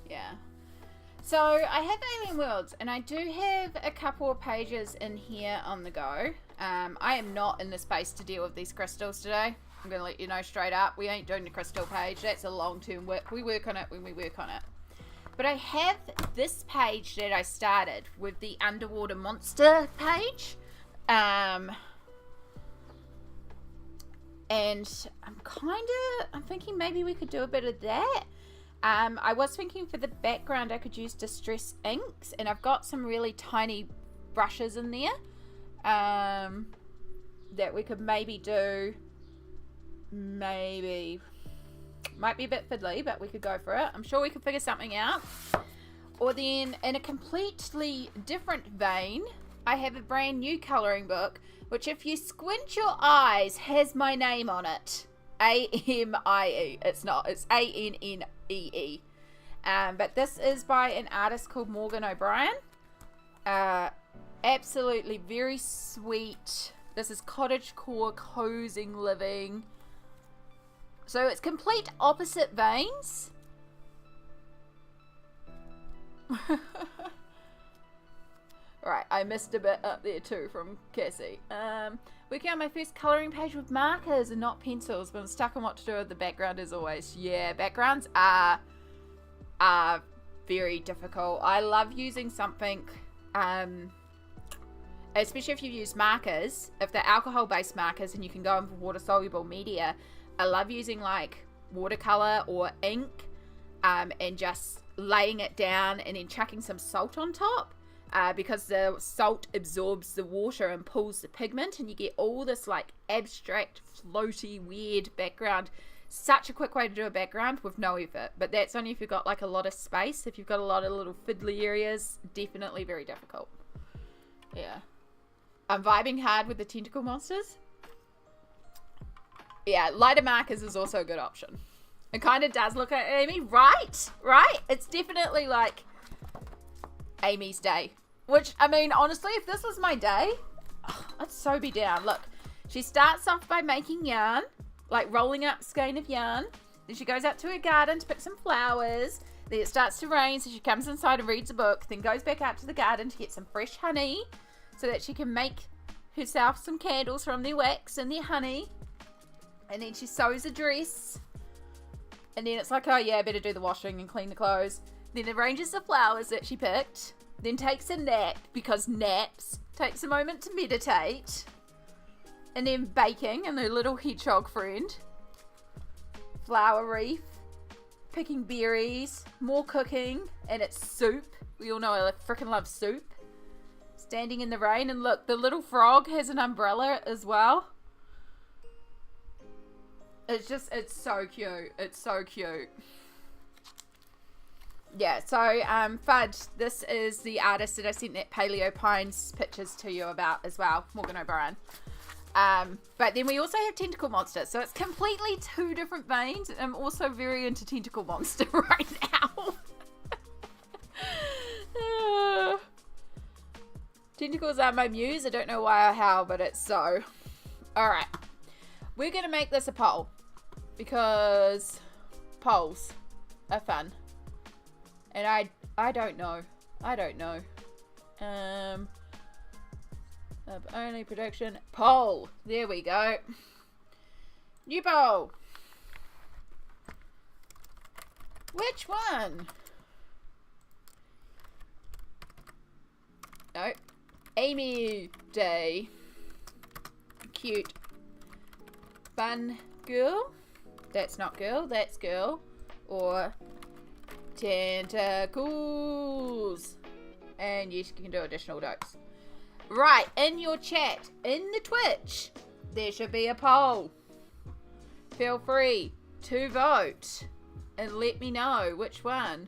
Yeah. So I have Alien Worlds, and I do have a couple of pages in here on the go. I am not in the space to deal with these crystals today. I'm going to let you know straight up. We ain't doing the crystal page. That's a long-term work. We work on it when we work on it. But I have this page that I started with the underwater monster page. And I'm thinking maybe we could do a bit of that. I was thinking for the background I could use Distress inks, and I've got some really tiny brushes in there that we could maybe do. Might be a bit fiddly, but we could go for it. I'm sure we could figure something out. Or then in a completely different vein, I have a brand new colouring book, which if you squint your eyes has my name on it. A-M-I-E. It's not. It's A-N-N-E-E. But this is by an artist called Morgan O'Brien. Absolutely very sweet. This is cottagecore, cozying living. So it's complete opposite veins. Right, I missed a bit up there too from Cassie. Working on my first colouring page with markers and not pencils, but I'm stuck on what to do with the background as always. Yeah, backgrounds are very difficult. I love using something, especially if you use markers, if they're alcohol-based markers and you can go in for water-soluble media. I love using like watercolor or ink and just laying it down and then chucking some salt on top because the salt absorbs the water and pulls the pigment, and you get all this like abstract, floaty, weird background. Such a quick way to do a background with no effort, but that's only if you've got like a lot of space. If you've got a lot of little fiddly areas, definitely very difficult. Yeah. I'm vibing hard with the tentacle monsters. Yeah, lighter markers is also a good option. It kind of does look at Amy, right? Right? It's definitely like Amy's day. Which, I mean, honestly, if this was my day, I'd so be down. Look, she starts off by making yarn, like rolling up a skein of yarn. Then she goes out to her garden to pick some flowers. Then it starts to rain, so she comes inside and reads a book. Then goes back out to the garden to get some fresh honey so that she can make herself some candles from their wax and their honey. And then she sews a dress. And then it's like, oh yeah, I better do the washing and clean the clothes. Then arranges the flowers that she picked. Then takes a nap, because naps. Takes a moment to meditate. And then baking and her little hedgehog friend. Flower wreath. Picking berries. More cooking. And it's soup. We all know I freaking love soup. Standing in the rain. And look, the little frog has an umbrella as well. It's so cute. It's so cute. Yeah, so Fudge, this is the artist that I sent that Paleo Pines pictures to you about as well, Morgan O'Brien. But then we also have Tentacle Monster, so it's completely two different veins. I'm also very into Tentacle Monster right now. Tentacles are my muse. I don't know why or how, but it's so. Alright. We're going to make this a poll. Because polls are fun. And I don't know. I don't know. Only production. Poll. There we go. New poll. Which one? No. Amy Day. Cute. Fun girl. That's not girl, that's girl. Or tentacles. And yes, you can do additional notes. Right, in your chat, in the Twitch, there should be a poll. Feel free to vote and let me know which one.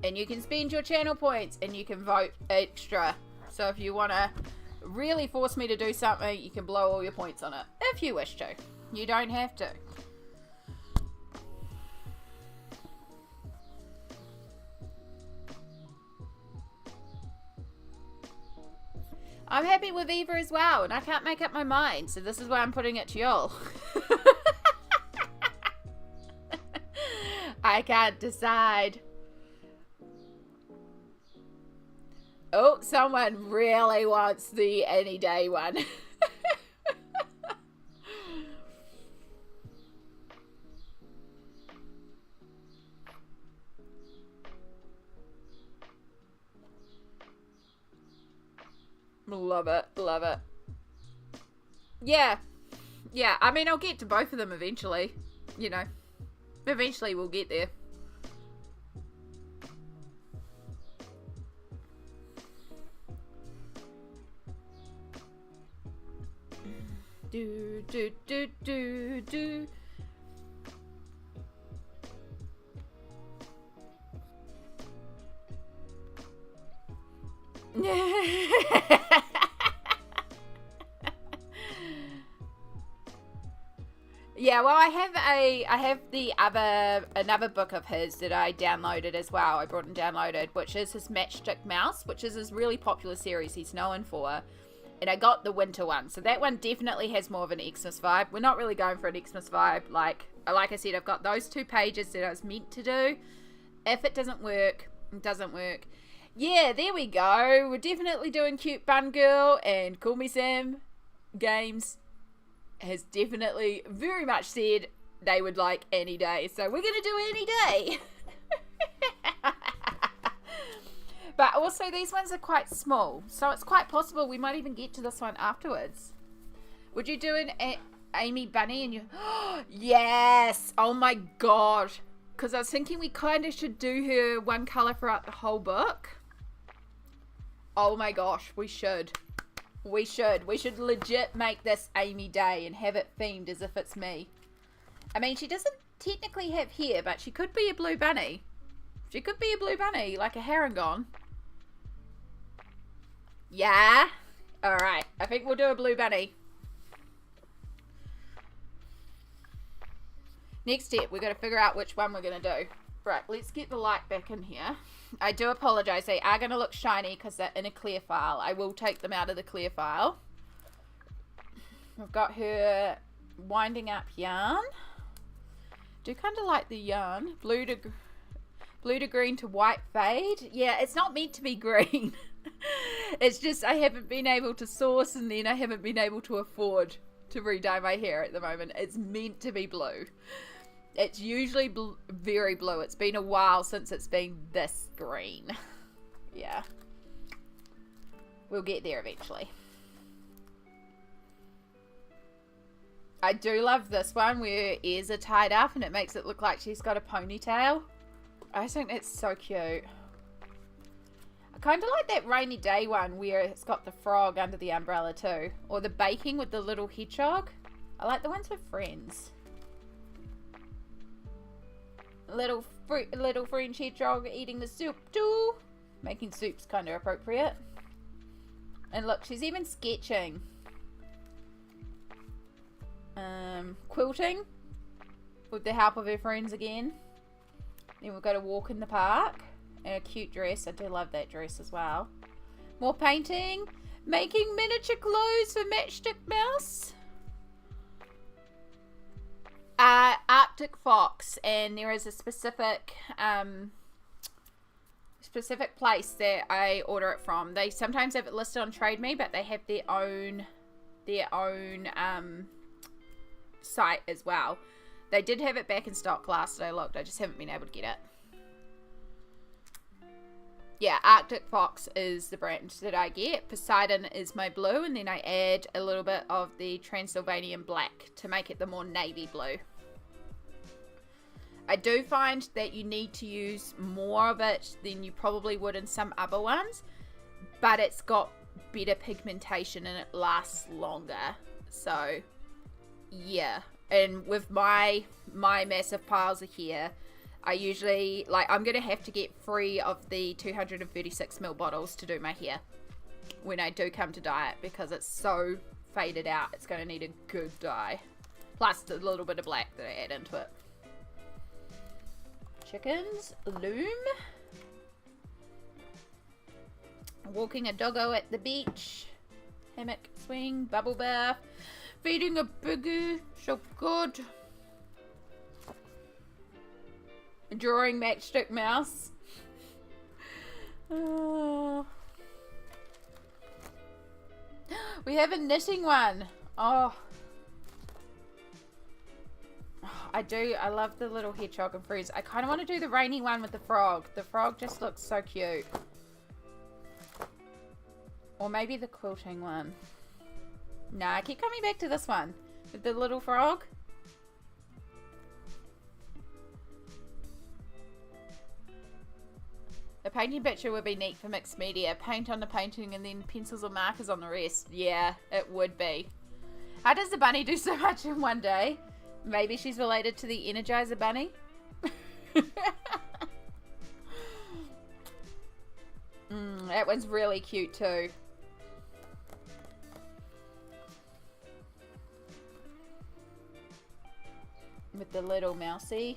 And you can spend your channel points and you can vote extra. So if you want to really force me to do something, you can blow all your points on it. If you wish to. You don't have to. I'm happy with Eva as well, and I can't make up my mind, so this is why I'm putting it to y'all. I I can't decide. Oh, someone really wants the any day one. Love it, love it. Yeah. Yeah, I mean, I'll get to both of them eventually. You know, eventually we'll get there. Do, do, do, do, do. Yeah, well, I have another book of his that I downloaded as well. I brought and downloaded, which is his Matchstick Mouse, which is his really popular series he's known for. And I got the winter one, so that one definitely has more of an Xmas vibe. We're not really going for an Xmas vibe. Like I said, I've got those 2 pages that I was meant to do. If it doesn't work, it doesn't work. Yeah, there we go. We're definitely doing Cute Bun Girl, and Call Me Sam Games has definitely very much said they would like any day. So we're going to do any day. But also these ones are quite small, so it's quite possible we might even get to this one afterwards. Would you do an Amy Bunny and you... Yes! Oh my god. Because I was thinking we kind of should do her one colour throughout the whole book. Oh my gosh, we should. We should legit make this Amy Day and have it themed as if it's me. I mean, she doesn't technically have hair, but she could be a blue bunny. She could be a blue bunny, like a Harangon. Yeah? Alright, I think we'll do a blue bunny. Next step, we've got to figure out which one we're going to do. Right, let's get the light back in here. I do apologise, they are going to look shiny because they're in a clear file. I will take them out of the clear file. We've got her winding up yarn. Do kind of like the yarn. Blue to green to white fade. Yeah, it's not meant to be green. It's just I haven't been able to source, and then I haven't been able to afford to re-dye my hair at the moment. It's meant to be blue. It's usually very blue. It's been a while since it's been this green. Yeah. We'll get there eventually. I do love this one where her ears are tied up and it makes it look like she's got a ponytail. I think that's so cute. I kind of like that rainy day one where it's got the frog under the umbrella too. Or the baking with the little hedgehog. I like the ones with friends. Little French hedgehog eating the soup too. Making soup's kind of appropriate. And look, she's even sketching. Quilting with the help of her friends again. Then we've got a walk in the park and a cute dress. I do love that dress as well. More painting. Making miniature clothes for Matchstick Mouse. Arctic Fox, and there is a specific place that I order it from. They sometimes have it listed on Trade Me, but they have their own site as well. They did have it back in stock last I looked. I just haven't been able to get it. Yeah, Arctic Fox is the brand that I get. Poseidon is my blue, and then I add a little bit of the Transylvanian black to make it the more navy blue. I do find that you need to use more of it than you probably would in some other ones, but it's got better pigmentation and it lasts longer. So, yeah. And with my massive piles of hair, I usually, I'm going to have to get 3 of the 236ml bottles to do my hair when I do come to dye it, because it's so faded out. It's going to need a good dye. Plus the little bit of black that I add into it. Chickens, loom. Walking a doggo at the beach. Hammock swing, bubble bath. Feeding a biggie, so good. Drawing matchstick mouse. Oh. We have a knitting one. Oh. I do. I love the little hedgehog and friends. I kind of want to do the rainy one with the frog. The frog just looks so cute. Or maybe the quilting one. Nah, I keep coming back to this one. With the little frog. A painting picture would be neat for mixed media. Paint on the painting and then pencils or markers on the rest. Yeah, it would be. How does the bunny do so much in one day? Maybe she's related to the Energizer Bunny? That one's really cute too. With the little mousey.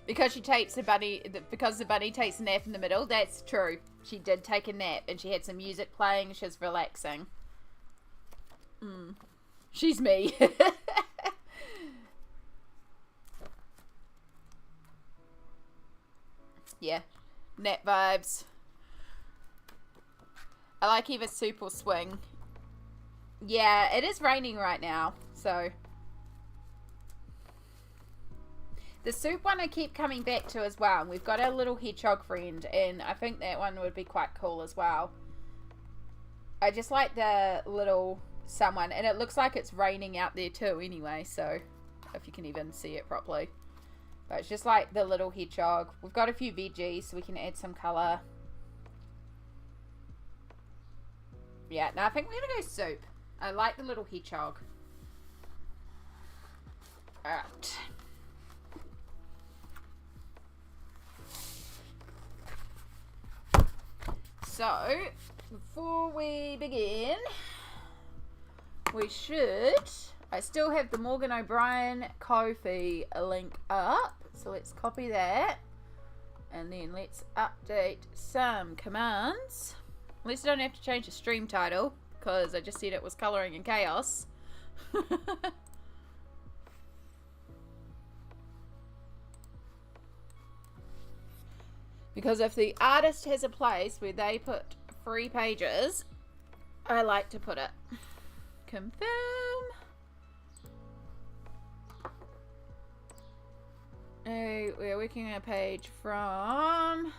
Because she takes the bunny, because the bunny takes a nap in the middle. That's true. She did take a nap and she had some music playing. She was relaxing. She's me. Yeah. Nap vibes. I like either soup or swing. Yeah, it is raining right now. So. The soup one I keep coming back to as well. We've got our little hedgehog friend. And I think that one would be quite cool as well. I just like the little someone. And it looks like it's raining out there too anyway. So, if you can even see it properly. But it's just like the little hedgehog. We've got a few veggies so we can add some colour. Yeah, no, I think we're going to go soup. I like the little hedgehog. Alright. So, before we begin, we should... I still have the Morgan O'Brien Ko-fi link up. So let's copy that. And then let's update some commands. At least I don't have to change the stream title, because I just said it was Colouring in Chaos. Because if the artist has a place where they put free pages, I like to put it. Confirm. Oh, we're working on a page from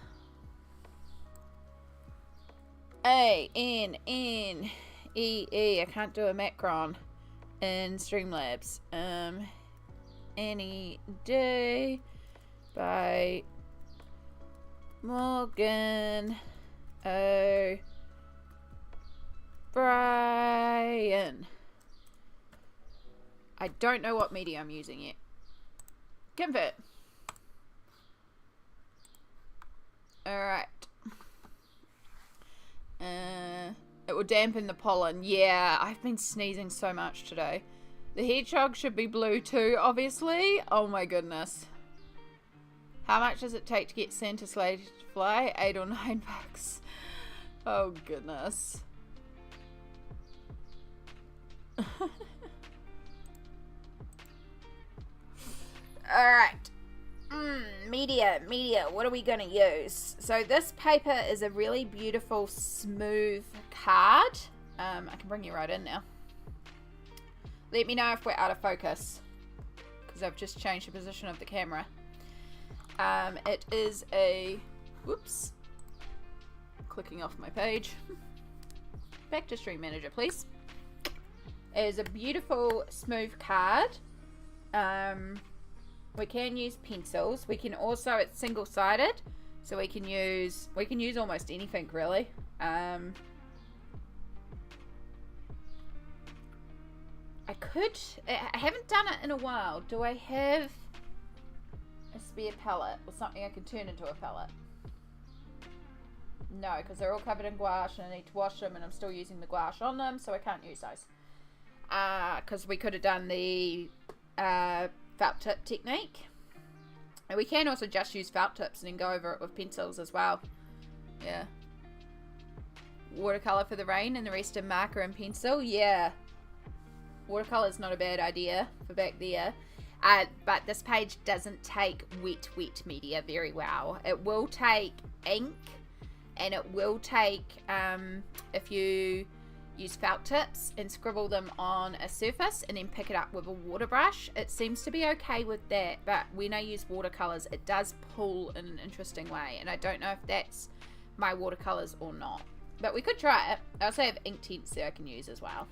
A-N-N-E-E. I can't do a macron in Streamlabs. Any day by Morgan O'Brien. I don't know what media I'm using yet. Convert. Alright. It will dampen the pollen. Yeah, I've been sneezing so much today. The hedgehog should be blue too, obviously. Oh my goodness. How much does it take to get Santa Sleigh to fly? $8 or $9. Oh goodness. Alright. Media. What are we going to use? So this paper is a really beautiful, smooth card. I can bring you right in now. Let me know if we're out of focus, because I've just changed the position of the camera. It is a... Whoops. Clicking off my page. Back to Stream Manager, please. It is a beautiful, smooth card. We can use pencils. We can also, it's single-sided, so we can use almost anything really. I haven't done it in a while. Do I have a spare palette or something I can turn into a palette? No, because they're all covered in gouache and I need to wash them, and I'm still using the gouache on them, so I can't use those. Because we could have done the felt tip technique. And we can also just use felt tips and then go over it with pencils as well. Yeah. Watercolor for the rain and the rest of marker and pencil. Yeah. Watercolor is not a bad idea for back there. But this page doesn't take wet media very well. It will take ink, and it will take, if you use felt tips and scribble them on a surface and then pick it up with a water brush, it seems to be okay with that. But when I use watercolors, it does pull in an interesting way, and I don't know if that's my watercolors or not. But we could try it. I also have ink tints that I can use as well.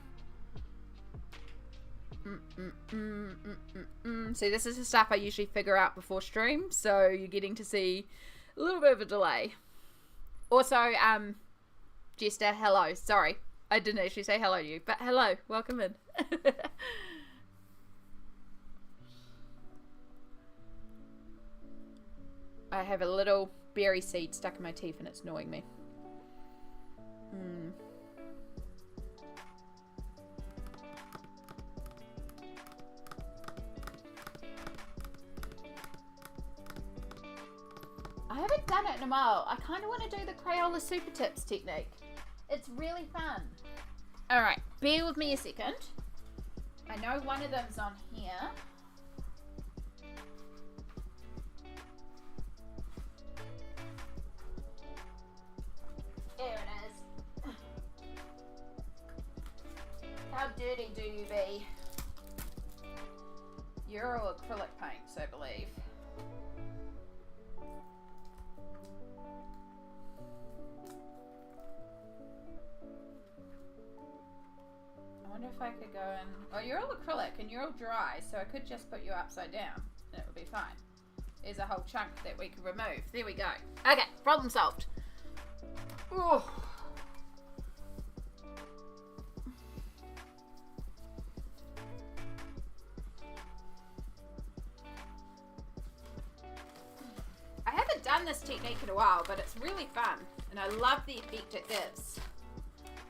So this is the stuff I usually figure out before stream, so you're getting to see a little bit of a delay. Also, Jester, hello. Sorry, I didn't actually say hello to you, but hello, welcome in. I have a little berry seed stuck in my teeth and it's annoying me. I haven't done it in a while. I kind of want to do the Crayola Super Tips technique. It's really fun. Alright, bear with me a second. I know one of them's on here. There it is. How dirty do you be? You're all acrylic paints, I believe. I wonder if I could go in. Oh, you're all acrylic and you're all dry, so I could just put you upside down and it would be fine. There's a whole chunk that we could remove. There we go. Okay, problem solved. Ooh. I haven't done this technique in a while, but it's really fun and I love the effect it gives.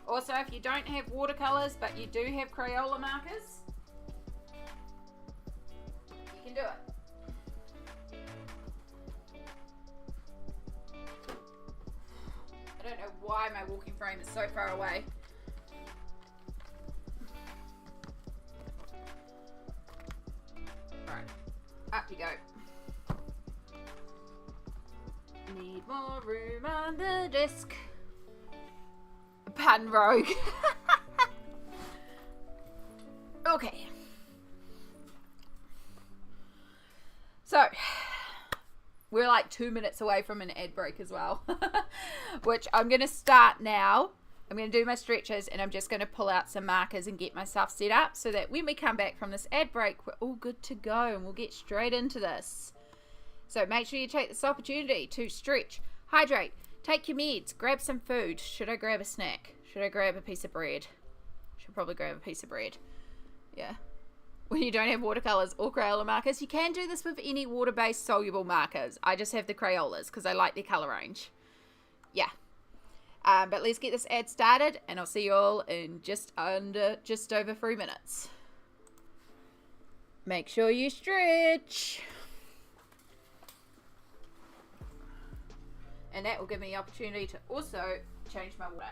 Also, if you don't have watercolors but you do have Crayola markers, you can do it. I don't know why my walking frame is so far away. Alright, up you go. Need more room on the desk. Pan rogue. Okay. So, we're like 2 minutes away from an ad break as well. Which I'm going to start now. I'm going to do my stretches and I'm just going to pull out some markers and get myself set up so that when we come back from this ad break, we're all good to go and we'll get straight into this. So make sure you take this opportunity to stretch, hydrate, take your meds, grab some food. Should I grab a snack? Should I grab a piece of bread? Should probably grab a piece of bread. Yeah. When you don't have watercolors or Crayola markers, you can do this with any water-based soluble markers. I just have the Crayolas because I like their color range. Yeah. But let's get this ad started and I'll see you all in just over 3 minutes. Make sure you stretch. And that will give me the opportunity to also change my water.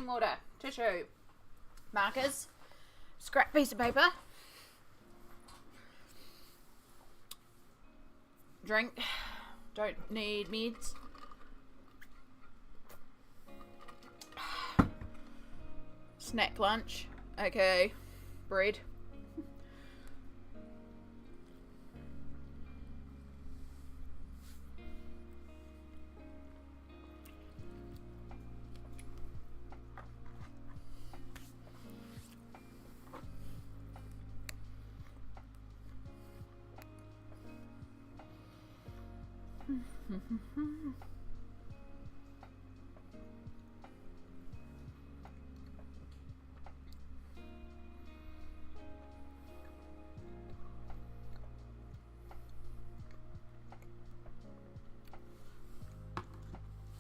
clean water, tissue, markers, scrap piece of paper, drink, don't need meds, snack lunch, okay, bread.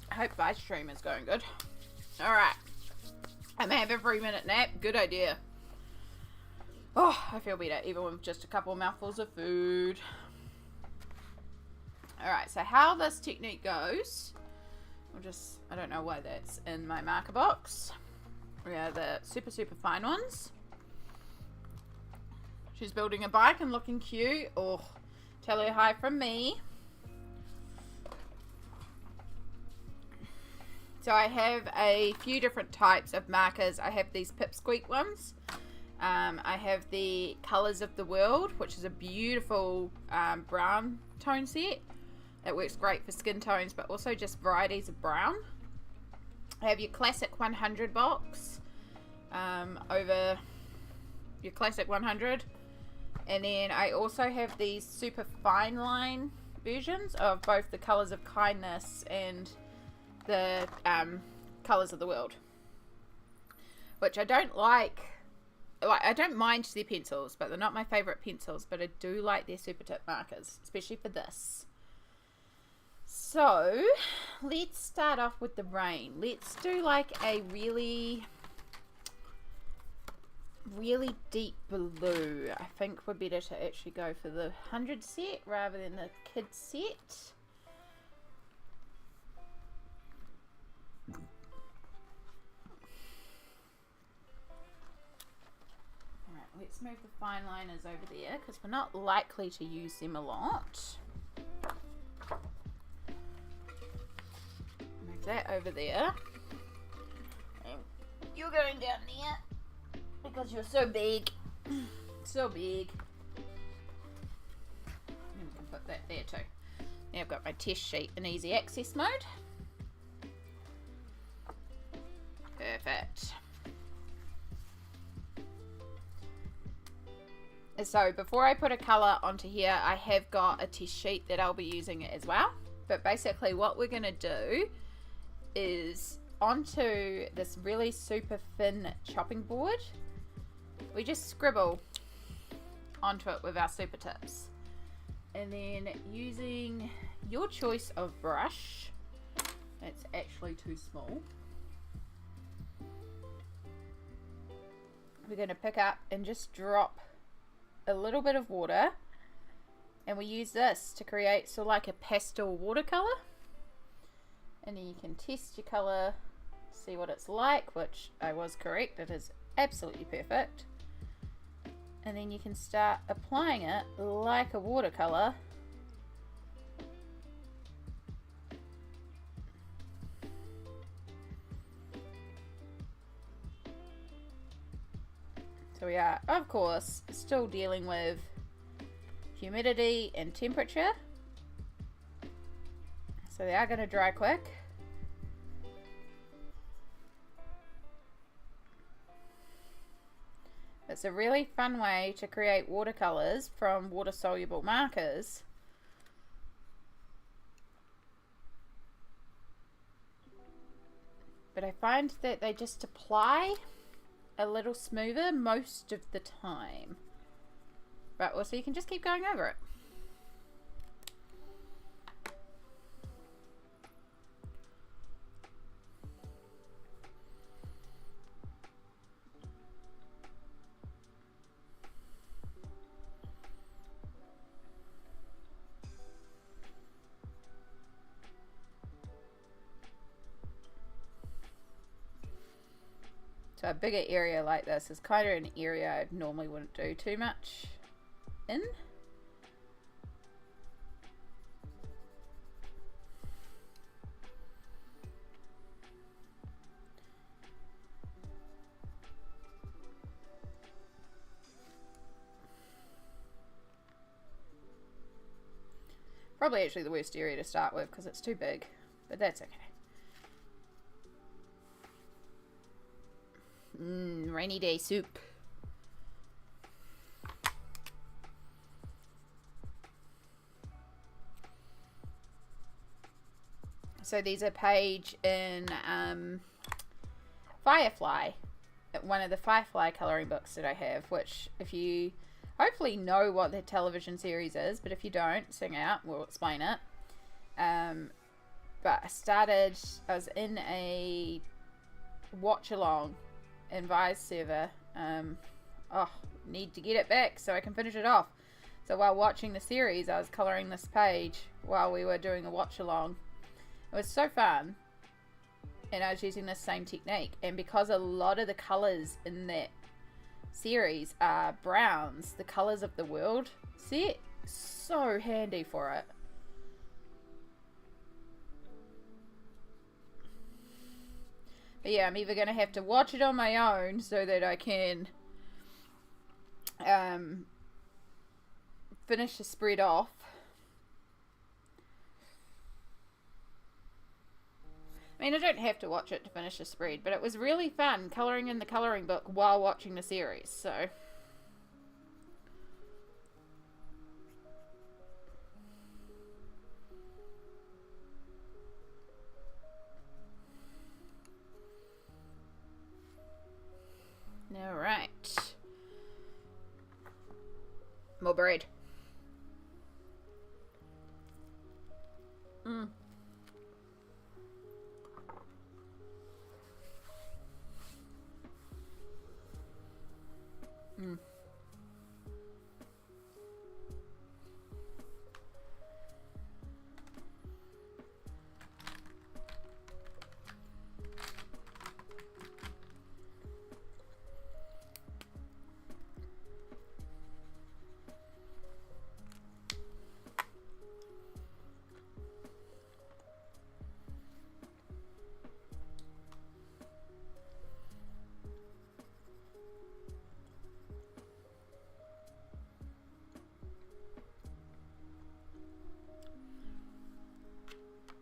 I hope live stream is going good. Alright. I'm gonna have a 3-minute nap. Good idea. Oh, I feel better even with just a couple mouthfuls of food. Alright, so how this technique goes, I don't know why that's in my marker box. We are the super fine ones. She's building a bike and looking cute. Oh, tell her hi from me. So I have a few different types of markers. I have these pipsqueak ones. I have the Colors of the World, which is a beautiful brown tone set. It works great for skin tones, but also just varieties of brown. I have your classic 100 box over your classic 100. And then I also have these super fine line versions of both the Colors of Kindness and the Colors of the World, which I don't like. I don't mind their pencils, but they're not my favorite pencils, but I do like their super tip markers, especially for this. So let's start off with the rain. Let's do like a really deep blue. I think we're better to actually go for the 100 set rather than the kids set. Let's move the fine liners over there because we're not likely to use them a lot. Move that over there. And you're going down there because you're so big. So big. And we can put that there too. Now I've got my test sheet in easy access mode. Perfect. So before I put a colour onto here, I have got a test sheet that I'll be using as well. But basically what we're going to do is onto this really super thin chopping board, we just scribble onto it with our super tips. And then using your choice of brush, it's actually too small, we're going to pick up and just drop a little bit of water, and we use this to create sort of like a pastel watercolor. And then you can test your color, see what it's like, which I was correct, it is absolutely perfect. And then you can start applying it like a watercolor. So we are, of course, still dealing with humidity and temperature. So they are going to dry quick. It's a really fun way to create watercolors from water-soluble markers. But I find that they just apply a little smoother most of the time, but also you can just keep going over it. So a bigger area like this is kind of an area I normally wouldn't do too much in. Probably actually the worst area to start with because it's too big, but that's okay. Rainy day soup. So these are Paige in Firefly, one of the Firefly colouring books that I have, which if you hopefully know what the television series is, but if you don't, sing out, we'll explain it. But I was in a watch along in Vi's server. Need to get it back so I can finish it off. So while watching the series, I was colouring this page while we were doing a watch along. It was so fun, and I was using the same technique, and because a lot of the colours in that series are browns, the colours of the world set, so handy for it. But yeah, I'm either going to have to watch it on my own so that I can finish the spread off. I mean, I don't have to watch it to finish the spread, but it was really fun colouring in the colouring book while watching the series, so. Alright. More bread.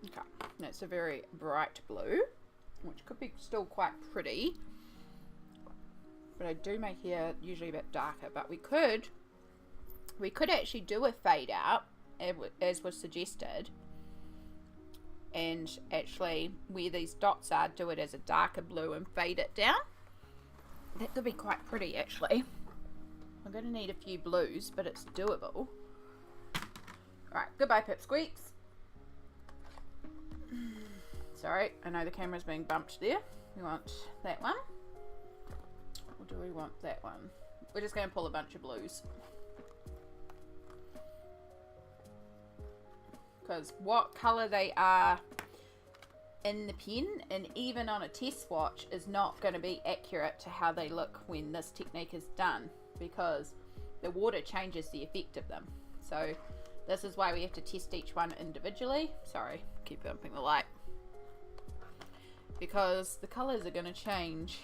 Okay, that's a very bright blue, which could be still quite pretty, but I do my hair usually a bit darker. But we could actually do a fade out as was suggested, and actually where these dots are, do it as a darker blue and fade it down. That could be quite pretty actually. I'm going to need a few blues, but it's doable. Alright, goodbye pipsqueaks. Sorry, I know the camera's being bumped there. We want that one. Or do we want that one? We're just going to pull a bunch of blues. Because what colour they are in the pen, and even on a test swatch, is not going to be accurate to how they look when this technique is done. Because the water changes the effect of them. So this is why we have to test each one individually. Sorry, keep bumping the light. Because the colours are going to change.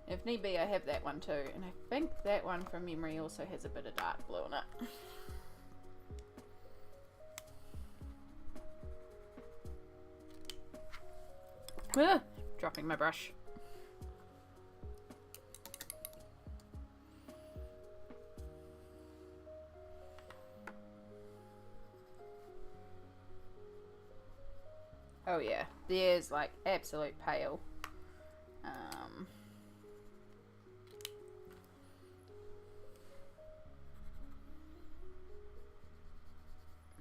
If need be, I have that one too. And I think that one from memory also has a bit of dark blue in it. Dropping my brush. Oh yeah, there's like absolute pale.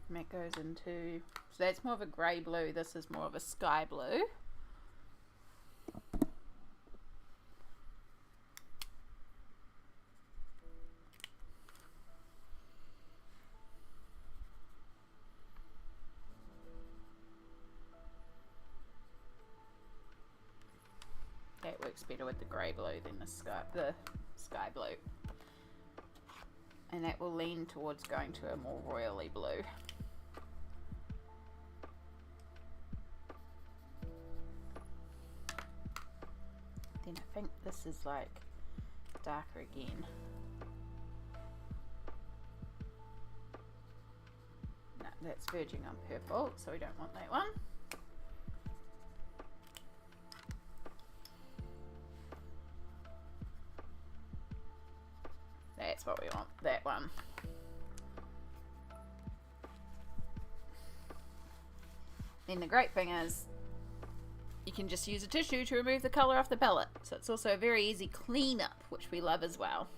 And that goes into, so that's more of a grey blue, this is more of a sky blue. works better with the grey blue than the sky blue. And that will lean towards going to a more royally blue. Then I think this is like darker again. No, that's verging on purple, so we don't want that one. That's what we want, that one. Then the great thing is you can just use a tissue to remove the colour off the palette. So it's also a very easy cleanup, which we love as well.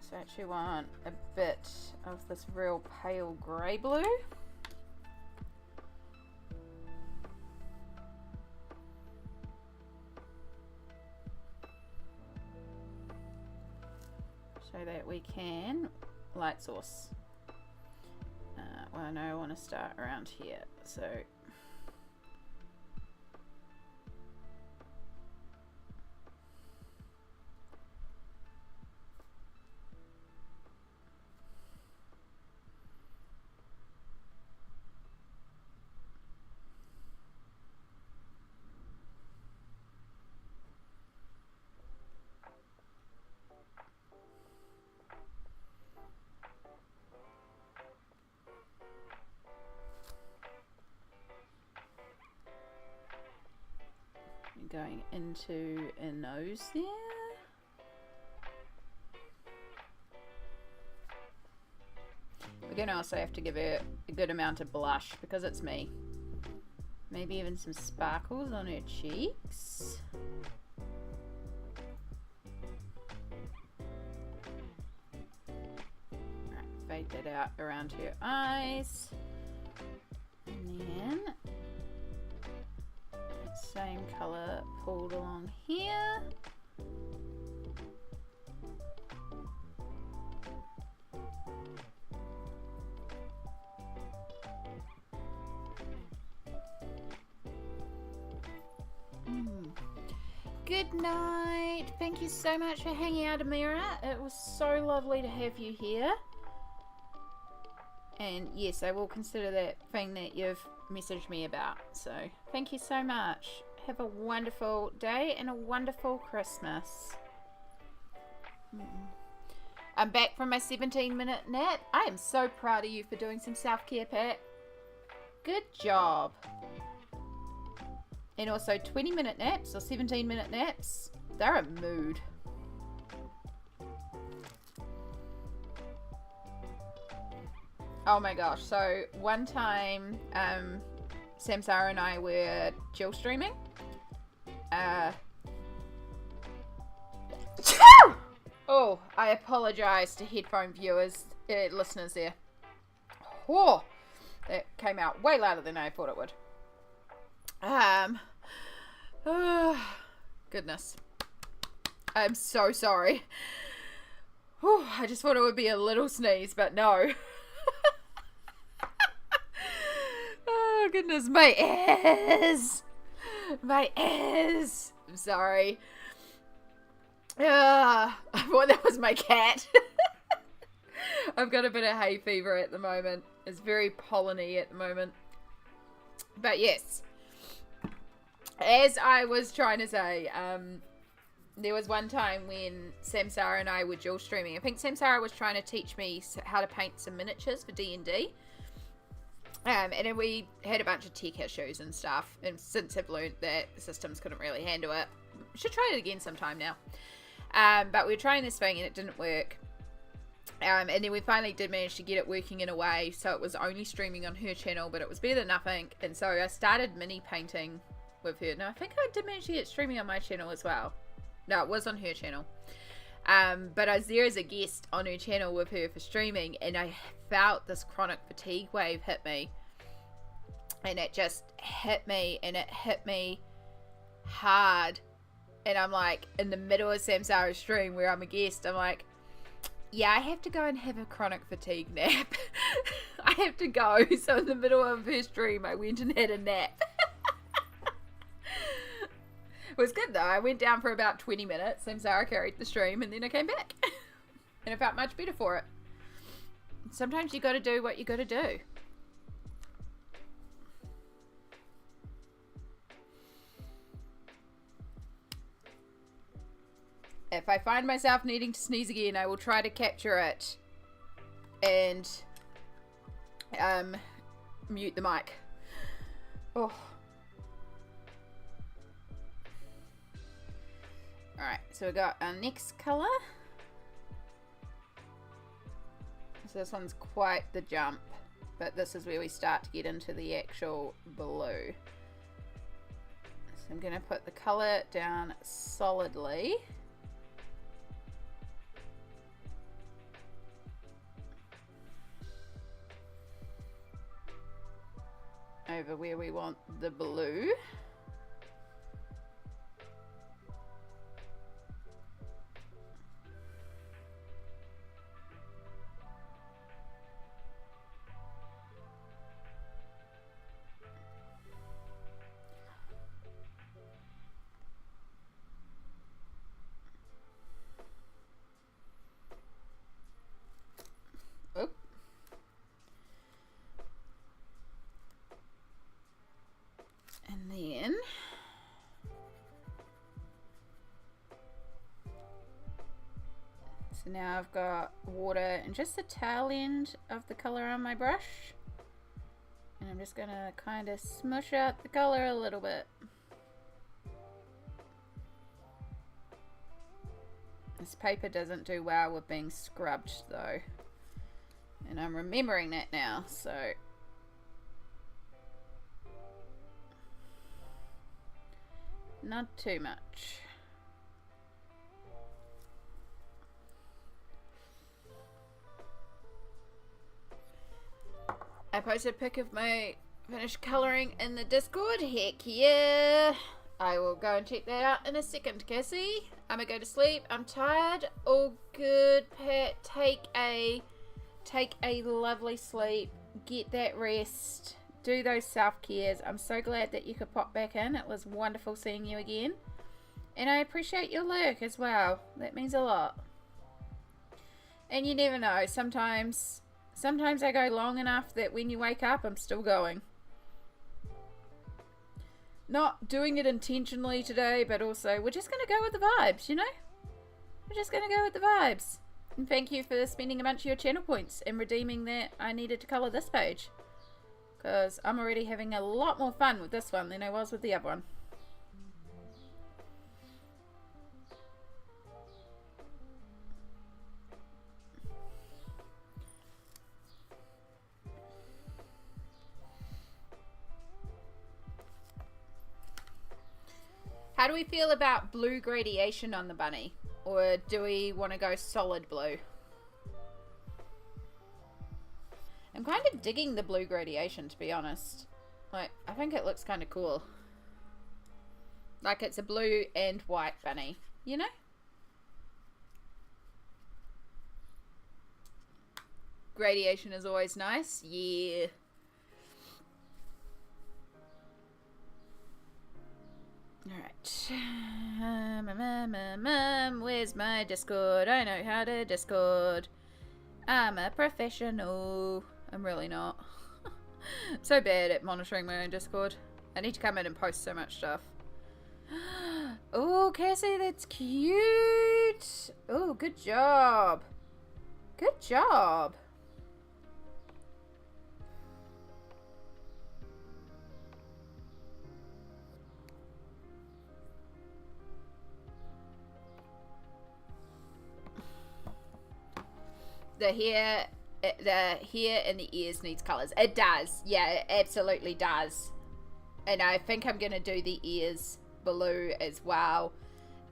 So I actually want a bit of this real pale grey blue. So that we can light source. Well, I know I want to start around here, so going into a nose there. We're going to also have to give her a good amount of blush because it's me. Maybe even some sparkles on her cheeks. Right, fade that out around her eyes. And then same colour pulled along here. Good night. Thank you so much for hanging out, Amira. It was so lovely to have you here. And yes, I will consider that thing that you've messaged me about. So thank you so much. Have a wonderful day and a wonderful Christmas. I'm back from my 17-minute nap. I am so proud of you for doing some self-care, Pat. Good job. And also 20-minute naps or 17-minute naps. They're a mood. Oh my gosh. So one time, Samsara and I were chill streaming. Oh, I apologize to headphone viewers, listeners there. Oh, that came out way louder than I thought it would. Oh, goodness. I'm so sorry. Whew, I just thought it would be a little sneeze, but no. Oh, goodness. My ears. My ears. I'm sorry. I thought that was my cat. I've got a bit of hay fever at the moment. It's very pollen-y at the moment. But yes. As I was trying to say, there was one time when Samsara and I were dual streaming. I think Samsara was trying to teach me how to paint some miniatures for D&D. And then we had a bunch of tech issues and stuff. And since I've learned that systems couldn't really handle it, should try it again sometime now. But we were trying this thing and it didn't work. And then we finally did manage to get it working in a way so it was only streaming on her channel, but it was better than nothing. And so I started mini painting with her. Now I think I did manage to get it streaming on my channel as well. No, it was on her channel. But I was there as a guest on her channel with her for streaming, and I felt this chronic fatigue wave hit me. And it just hit me, and it hit me hard. And I'm like, in the middle of Samsara's stream where I'm a guest, I'm like, yeah, I have to go and have a chronic fatigue nap. I have to go. So in the middle of her stream, I went and had a nap. It was good though. I went down for about 20 minutes. Samsara carried the stream, and then I came back. And I felt much better for it. Sometimes you got to do what you got to do. If I find myself needing to sneeze again, I will try to capture it and mute the mic. Oh. Alright, so we got our next colour. So this one's quite the jump, but this is where we start to get into the actual blue. So I'm going to put the colour down solidly. Over where we want the blue. And then so now I've got water and just the tail end of the color on my brush, and I'm just gonna kind of smush out the color a little bit. This paper doesn't do well with being scrubbed though, and I'm remembering that now, so not too much. I posted a pic of my finished colouring in the Discord. Heck yeah. I will go and check that out in a second, Cassie. I'm gonna go to sleep. I'm tired. All good, Pat. Take a lovely sleep. Get that rest. Do those self-cares. I'm so glad that you could pop back in. It was wonderful seeing you again. And I appreciate your lurk as well. That means a lot. And you never know. Sometimes I go long enough that when you wake up, I'm still going. Not doing it intentionally today, but also we're just going to go with the vibes, you know? We're just going to go with the vibes. And thank you for spending a bunch of your channel points and redeeming that I needed to colour this page. Because I'm already having a lot more fun with this one than I was with the other one. How do we feel about blue gradation on the bunny? Or do we want to go solid blue? I'm kind of digging the blue gradation, to be honest. Like, I think it looks kind of cool. Like it's a blue and white bunny, you know? Gradation is always nice, yeah. Alright. Where's my Discord? I know how to Discord. I'm a professional. I'm really not. So bad at monitoring my own Discord. I need to come in and post so much stuff. Oh, Cassie, that's cute. Oh, good job. Good job. The hair and the ears needs colors. It does. Yeah, it absolutely does. And I think I'm going to do the ears blue as well.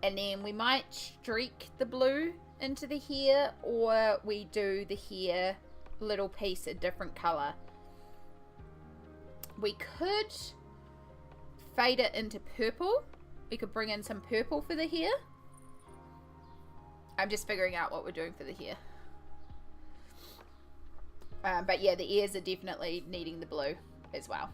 And then we might streak the blue into the hair, or we do the hair little piece a different colour. We could fade it into purple. We could bring in some purple for the hair. I'm just figuring out what we're doing for the hair. But yeah, the ears are definitely needing the blue as well.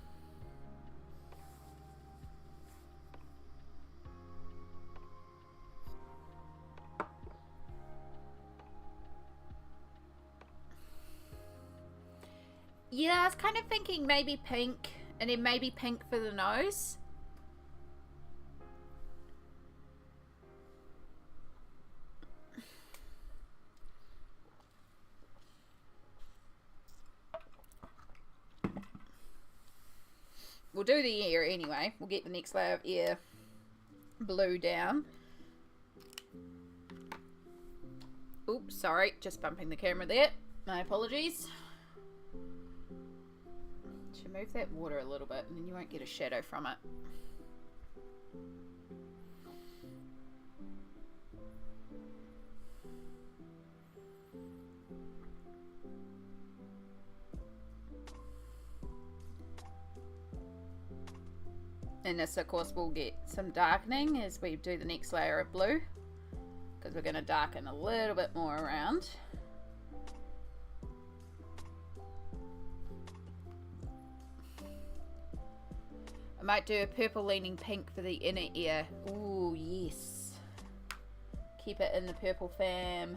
Yeah, I was kind of thinking maybe pink, and then maybe pink for the nose. We'll do the ear anyway. We'll get the next layer of ear blue down. Oops, sorry, just bumping the camera there. My apologies. Should move that water a little bit and then you won't get a shadow from it. And this, of course, will get some darkening as we do the next layer of blue, because we're going to darken a little bit more around. I might do a purple leaning pink for the inner ear. Ooh, yes. Keep it in the purple fam.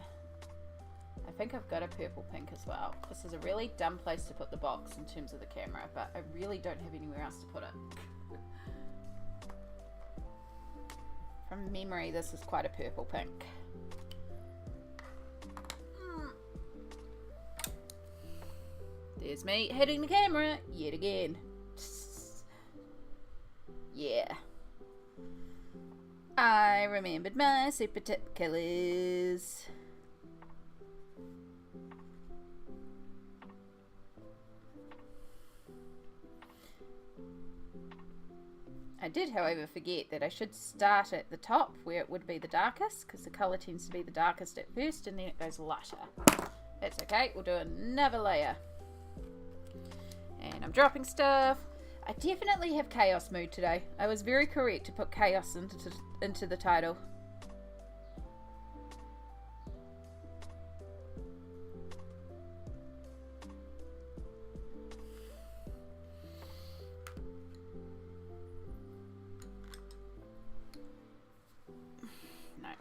I think I've got a purple pink as well. This is a really dumb place to put the box in terms of the camera, but I really don't have anywhere else to put it. From memory, this is quite a purple pink. There's me hitting the camera yet again. Yeah. I remembered my super tip colours. I did, however, forget that I should start at the top where it would be the darkest, because the colour tends to be the darkest at first and then it goes lighter. That's okay, we'll do another layer. And I'm dropping stuff. I definitely have chaos mood today. I was very correct to put chaos into the title.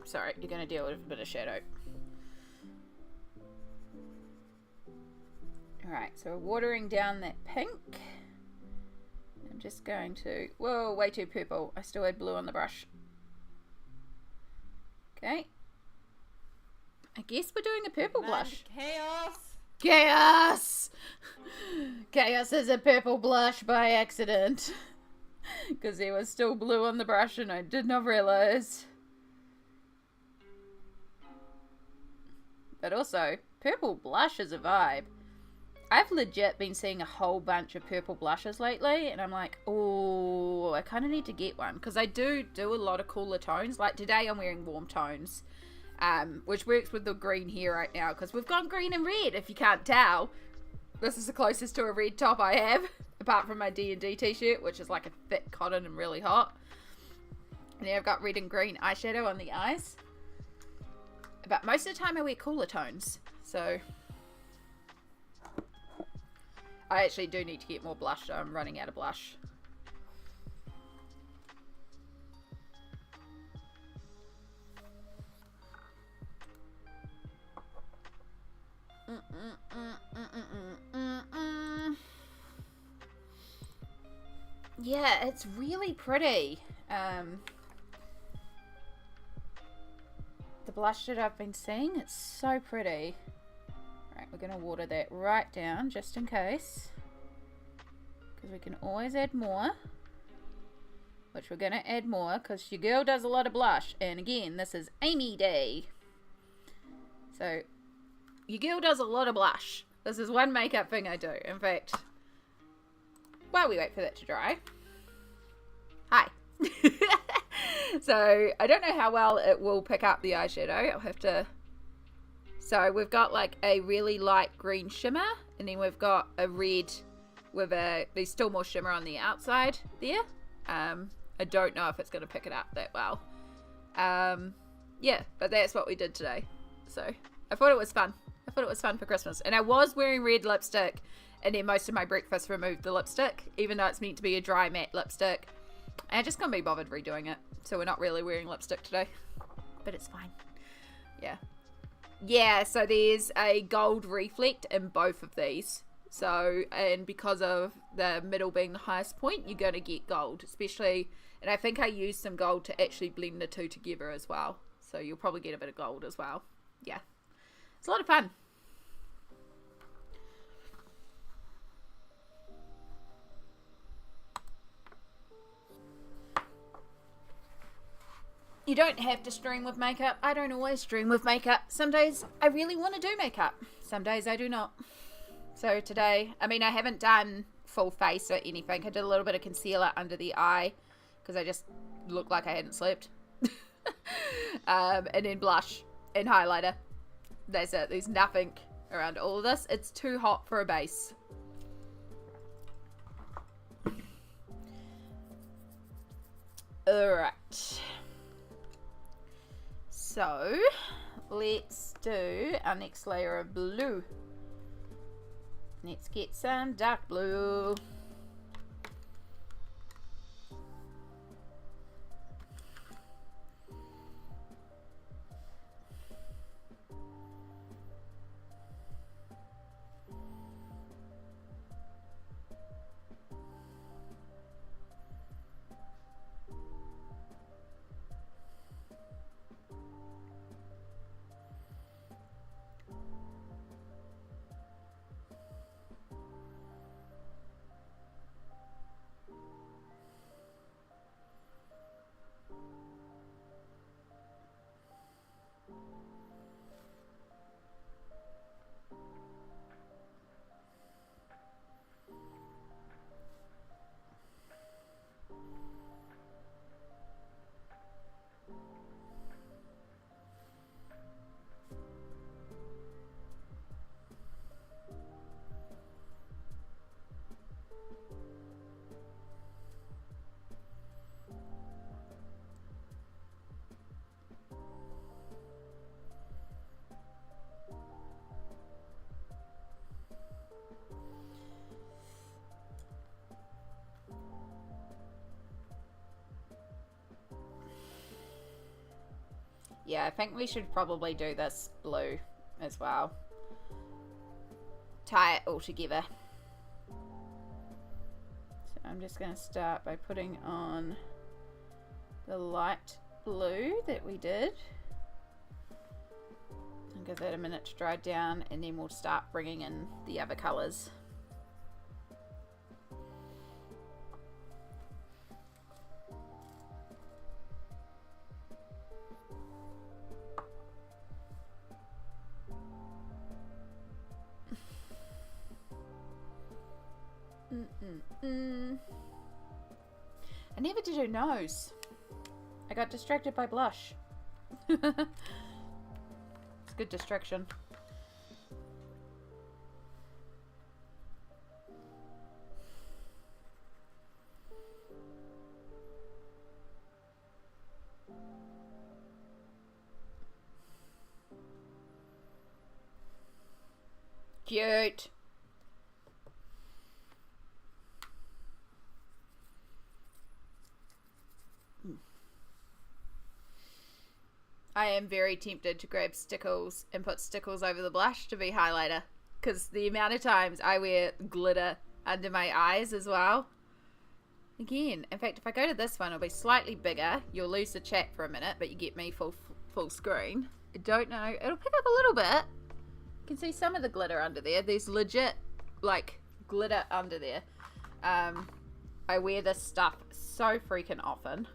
Sorry, you're going to deal with a bit of shadow. Alright, so we're watering down that pink. I'm just going to... Whoa, way too purple. I still had blue on the brush. Okay. I guess we're doing a purple blush. Chaos! Chaos! Chaos is a purple blush by accident. Because there was still blue on the brush and I did not realise. But also, purple blush is a vibe. I've legit been seeing a whole bunch of purple blushes lately, and I'm like, oh, I kind of need to get one. Because I do a lot of cooler tones. Like today I'm wearing warm tones, which works with the green here right now. Because we've gone green and red, if you can't tell. This is the closest to a red top I have, apart from my D&D t-shirt, which is like a thick cotton and really hot. And then I've got red and green eyeshadow on the eyes. But most of the time I wear cooler tones, so I actually do need to get more blush, so I'm running out of blush. Yeah, it's really pretty. The blush that I've been seeing, it's so pretty. Alright, we're going to water that right down just in case, because we can always add more, which we're going to add more because your girl does a lot of blush, and again, this is Amy Day, so your girl does a lot of blush. This is one makeup thing I do. In fact, while we wait for that to dry, hi. So I don't know how well it will pick up the eyeshadow. I'll have to So we've got like a really light green shimmer, and then we've got a red with there's still more shimmer on the outside there. I don't know if it's going to pick it up that well. Yeah, but that's what we did today. So I thought it was fun. I thought it was fun for Christmas. And I was wearing red lipstick, and then most of my breakfast removed the lipstick, even though it's meant to be a dry matte lipstick. And I just can't be bothered redoing it. So we're not really wearing lipstick today. But it's fine. Yeah. Yeah, so there's a gold reflect in both of these. So, and because of the middle being the highest point, you're going to get gold. Especially, and I think I used some gold to actually blend the two together as well. So you'll probably get a bit of gold as well. Yeah. It's a lot of fun. You don't have to stream with makeup. I don't always stream with makeup. Some days I really want to do makeup. Some days I do not. So today, I mean, I haven't done full face or anything. I did a little bit of concealer under the eye because I just looked like I hadn't slept. And then blush and highlighter. That's it. There's nothing around all of this. It's too hot for a base. Alright. So, let's do our next layer of blue. Let's get some dark blue. Yeah, I think we should probably do this blue as well. Tie it all together. So I'm just going to start by putting on the light blue that we did. I'll give that a minute to dry down, and then we'll start bringing in the other colours. I never did her nose. I got distracted by blush. It's a good distraction. Cute. I am very tempted to grab Stickles and put Stickles over the blush to be highlighter, because the amount of times I wear glitter under my eyes as well. Again, in fact, if I go to this one, it'll be slightly bigger. You'll lose the chat for a minute, but you get me full screen. I don't know. It'll pick up a little bit. You can see some of the glitter under there. There's legit, like, glitter under there. I wear this stuff so freaking often.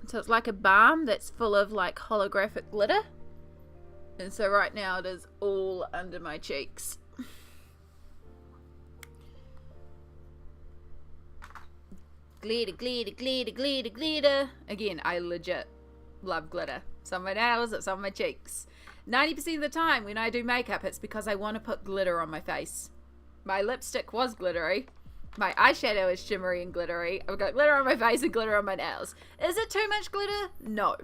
So it's like a balm that's full of like holographic glitter. And so right now it is all under my cheeks. Glitter, glitter, glitter, glitter, glitter. Again, I legit love glitter. It's on my nails, it's on my cheeks. 90% of the time when I do makeup, it's because I want to put glitter on my face. My lipstick was glittery. My eyeshadow is shimmery and glittery. I've got glitter on my face and glitter on my nails. Is it too much glitter? No.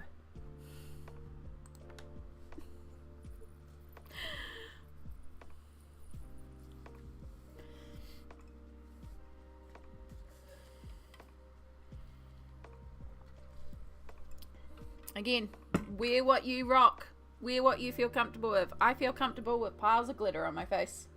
Again, wear what you rock. Wear what you feel comfortable with. I feel comfortable with piles of glitter on my face.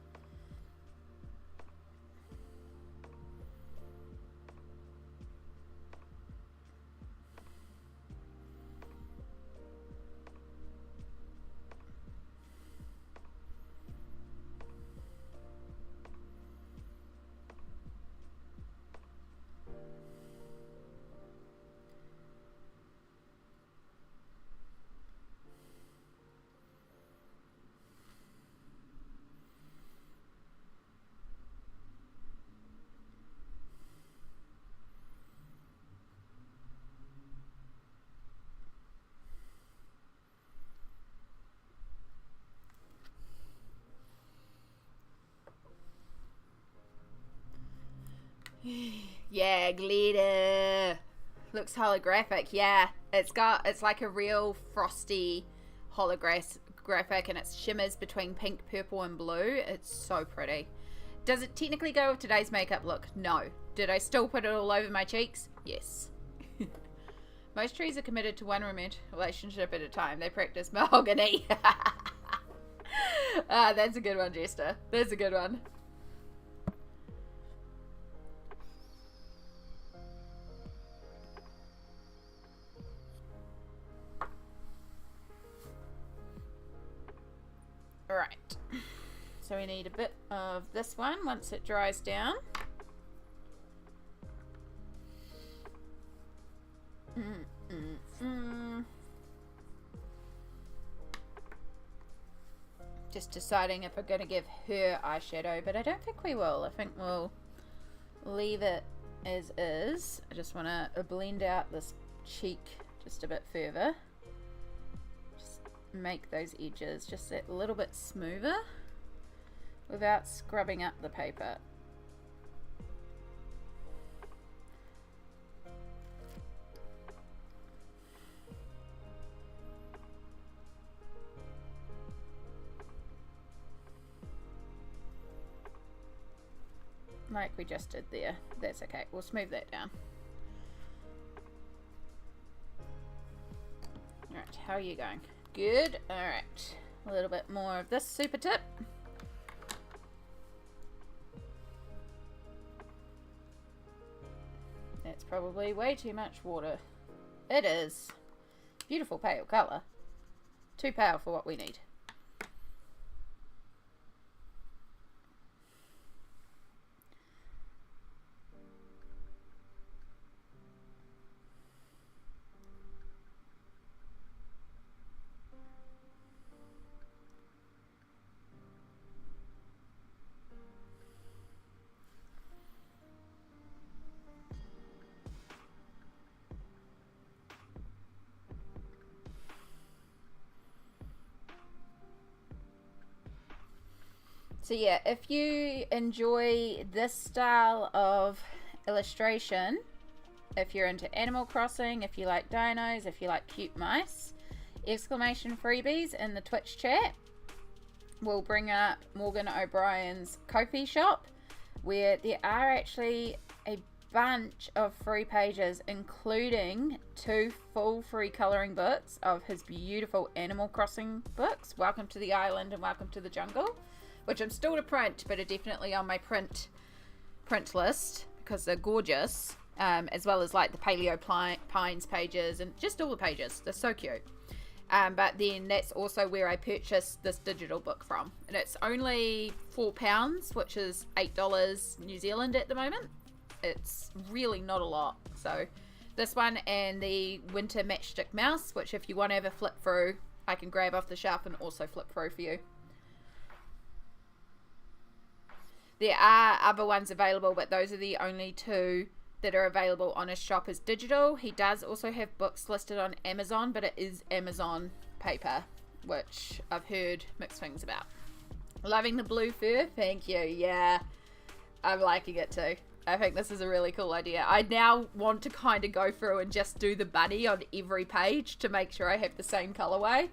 Yeah, glitter. Looks holographic. Yeah, it's like a real frosty holographic, and it shimmers between pink, purple, and blue. It's so pretty. Does it technically go with today's makeup look? No. Did I still put it all over my cheeks? Yes. Most trees are committed to one romantic relationship at a time. They practice mahogany. That's a good one, Jester. That's a good one. Alright, so we need a bit of this one once it dries down. Just deciding if we're going to give her eyeshadow, but I don't think we will. I think we'll leave it as is. I just want to blend out this cheek just a bit further. Make those edges just a little bit smoother without scrubbing up the paper. Like we just did there. That's okay. We'll smooth that down. Alright, how are you going? Good. Alright. A little bit more of this super tip. That's probably way too much water. It is. Beautiful pale colour. Too pale for what we need. So yeah, if you enjoy this style of illustration, if you're into Animal Crossing, if you like dinos, if you like cute mice, exclamation freebies in the Twitch chat will bring up Morgan O'Brien's Ko-fi shop, where there are actually a bunch of free pages, including 2 full free colouring books of his beautiful Animal Crossing books, Welcome to the Island and Welcome to the Jungle, which I'm still to print, but are definitely on my print list because they're gorgeous, as well as like the Paleo Pines pages and just all the pages. They're so cute. But then that's also where I purchased this digital book from, and it's only £4, which is $8 New Zealand at the moment. It's really not a lot. So this one and the Winter Matchstick Mouse, which if you want to have a flip through, I can grab off the shelf and also flip through for you. There are other ones available, but those are the only 2 that are available on his shop is digital. He does also have books listed on Amazon, but it is Amazon paper, which I've heard mixed things about. Loving the blue fur. Thank you. Yeah, I'm liking it too. I think this is a really cool idea. I now want to kind of go through and just do the bunny on every page to make sure I have the same colorway.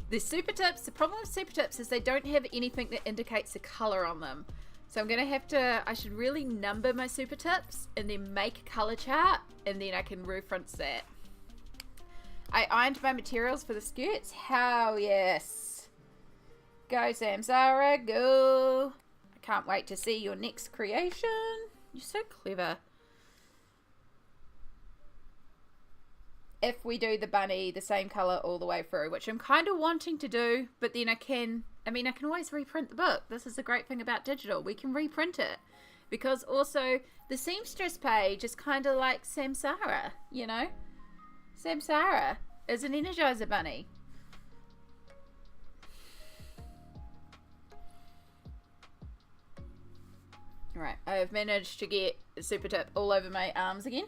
The super tips, the problem with super tips is they don't have anything that indicates the color on them. So I'm going to have to, I should really number my super tips and then make a color chart, and then I can reference that. I ironed my materials for the skirts. Hell yes. Go Samsara, go. I can't wait to see your next creation. You're so clever. If we do the bunny the same color all the way through, which I'm kind of wanting to do, but then I can always reprint the book. This is the great thing about digital. We can reprint it, because also the seamstress page is kind of like Samsara, you know? Samsara is an Energizer bunny. Right, I have managed to get a super tip all over my arms again.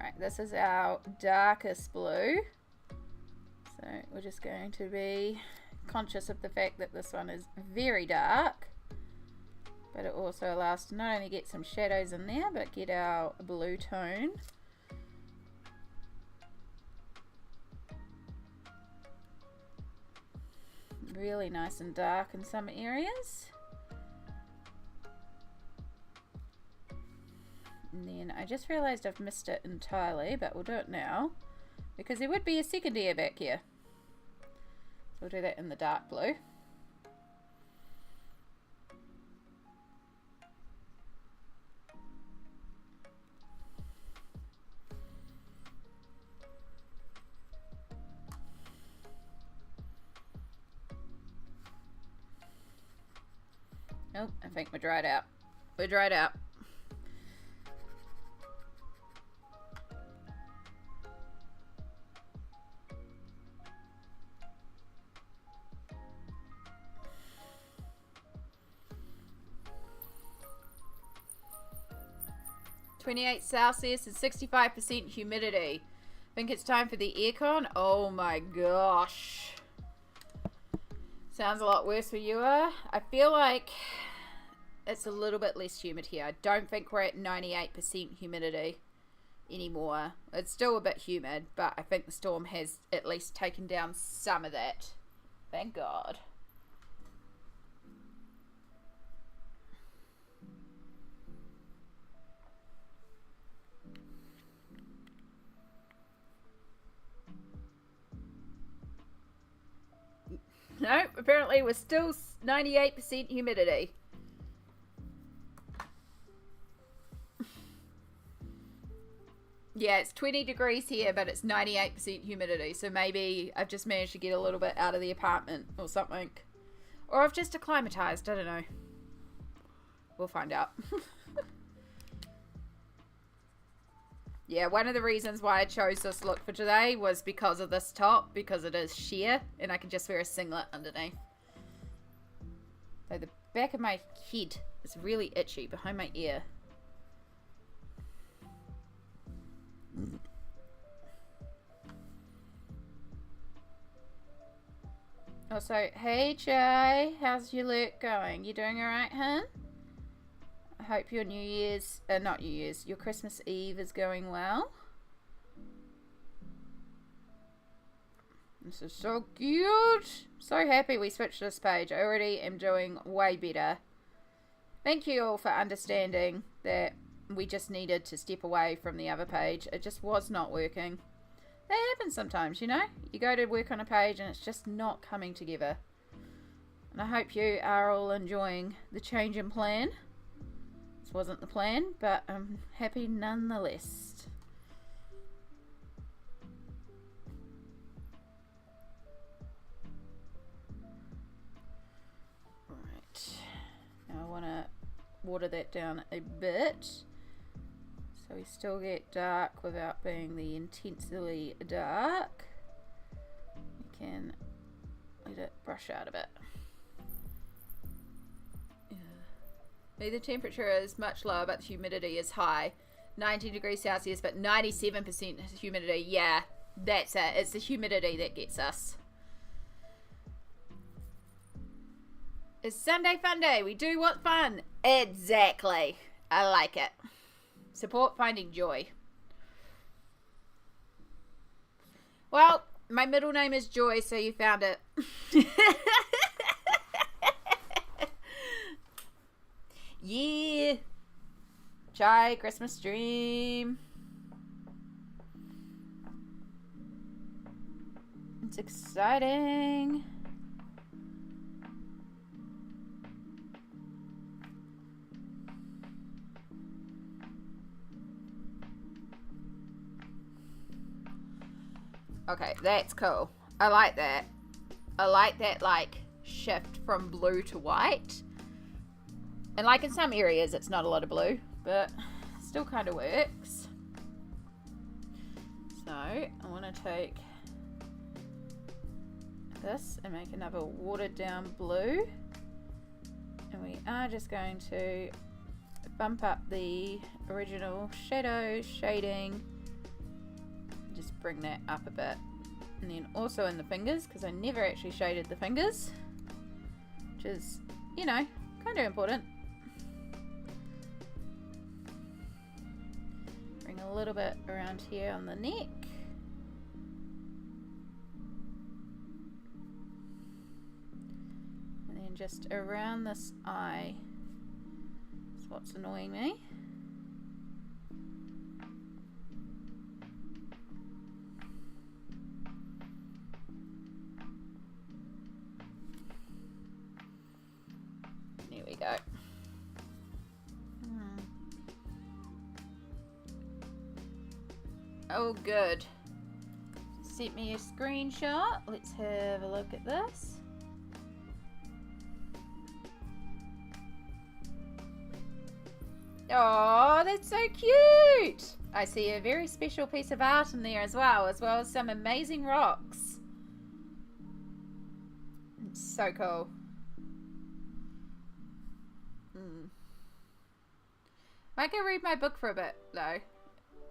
Right, this is our darkest blue. So we're just going to be conscious of the fact that this one is very dark. But it also allows us to not only get some shadows in there, but get our blue tone. Really nice and dark in some areas. And then I just realised I've missed it entirely, but we'll do it now, because there would be a second ear back here. So we'll do that in the dark blue. Oh, I think we're dried out. We're dried out. Celsius and 65% humidity. Think it's time for the aircon? Oh my gosh. Sounds a lot worse for you. I feel like it's a little bit less humid here. I don't think we're at 98% humidity anymore. It's still a bit humid, but I think the storm has at least taken down some of that. Thank God. No, apparently we're still 98% humidity. Yeah, it's 20 degrees here, but it's 98% humidity. So maybe I've just managed to get a little bit out of the apartment or something. Or I've just acclimatized, I don't know. We'll find out. Yeah, one of the reasons why I chose this look for today was because of this top, because it is sheer and I can just wear a singlet underneath. So the back of my head is really itchy behind my ear. Also, hey Jay, how's your lurk going? You doing alright, hun? I hope your New Year's, not New Year's, your Christmas Eve is going well. This is so cute. So happy we switched this page. I already am doing way better. Thank you all for understanding that we just needed to step away from the other page. It just was not working. That happens sometimes, you know? You go to work on a page and it's just not coming together. And I hope you are all enjoying the change in plan. This wasn't the plan, but I'm happy nonetheless. Right. Now I want to water that down a bit. So we still get dark without being the intensely dark. We can let it brush out a bit. The temperature is much lower, but the humidity is high. 19 degrees Celsius, but 97% humidity. Yeah, that's it. It's the humidity that gets us. It's Sunday fun day. We do want fun. Exactly. I like it. Support finding joy. Well, my middle name is Joy, so you found it. Yeah. Chai, Christmas dream. It's exciting. Okay, that's cool. I like that. I like that, like, shift from blue to white. And, like, in some areas, it's not a lot of blue, but still kind of works. So, I want to take this and make another watered down blue. And we are just going to bump up the original shadow shading. Just bring that up a bit. And then also in the fingers, because I never actually shaded the fingers, which is, you know, kind of important. Bring a little bit around here on the neck. And then just around this eye is what's annoying me. There we go. Oh, good. Sent me a screenshot. Let's have a look at this. Oh, that's so cute. I see a very special piece of art in there as well as some amazing rocks. It's so cool. Might go read my book for a bit though.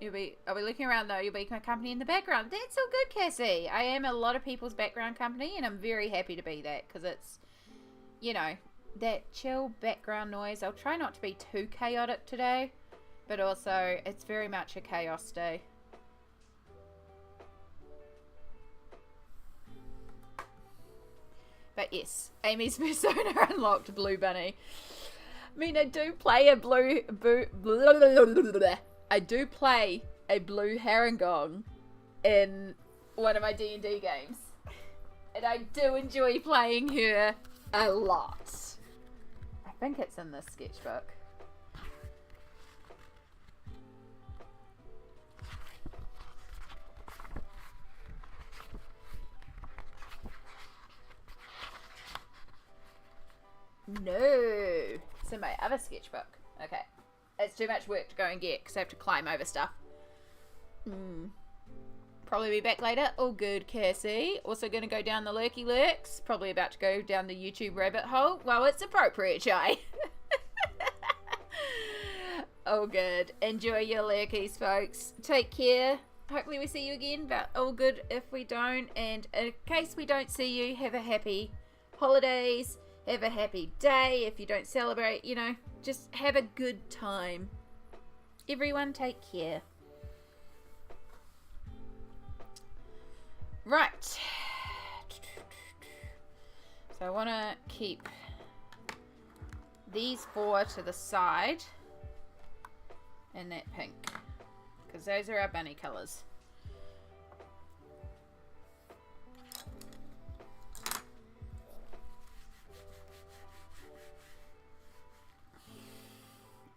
I'll be looking around though. You'll be my company in the background. That's all good, Cassie. I am a lot of people's background company, and I'm very happy to be that because it's, you know, that chill background noise. I'll try not to be too chaotic today, but also it's very much a chaos day. But yes, Amy's persona unlocked, Blue Bunny. I mean, I do play a blue herringong in one of my D&D games, and I do enjoy playing her a lot. I think it's in this sketchbook. No, it's in my other sketchbook. Okay, it's too much work to go and get because I have to climb over stuff. Probably be back later. All good, Cassie. Also going to go down the lurky lurks. Probably about to go down the YouTube rabbit hole. Well, it's appropriate, Jay. All good. Enjoy your lurkies, folks. Take care. Hopefully we see you again, but all good if we don't. And in case we don't see you, have a happy holidays. Have a happy day. If you don't celebrate, you know, just have a good time. Everyone take care. Right. So I want to keep these four to the side and that pink, because those are our bunny colors.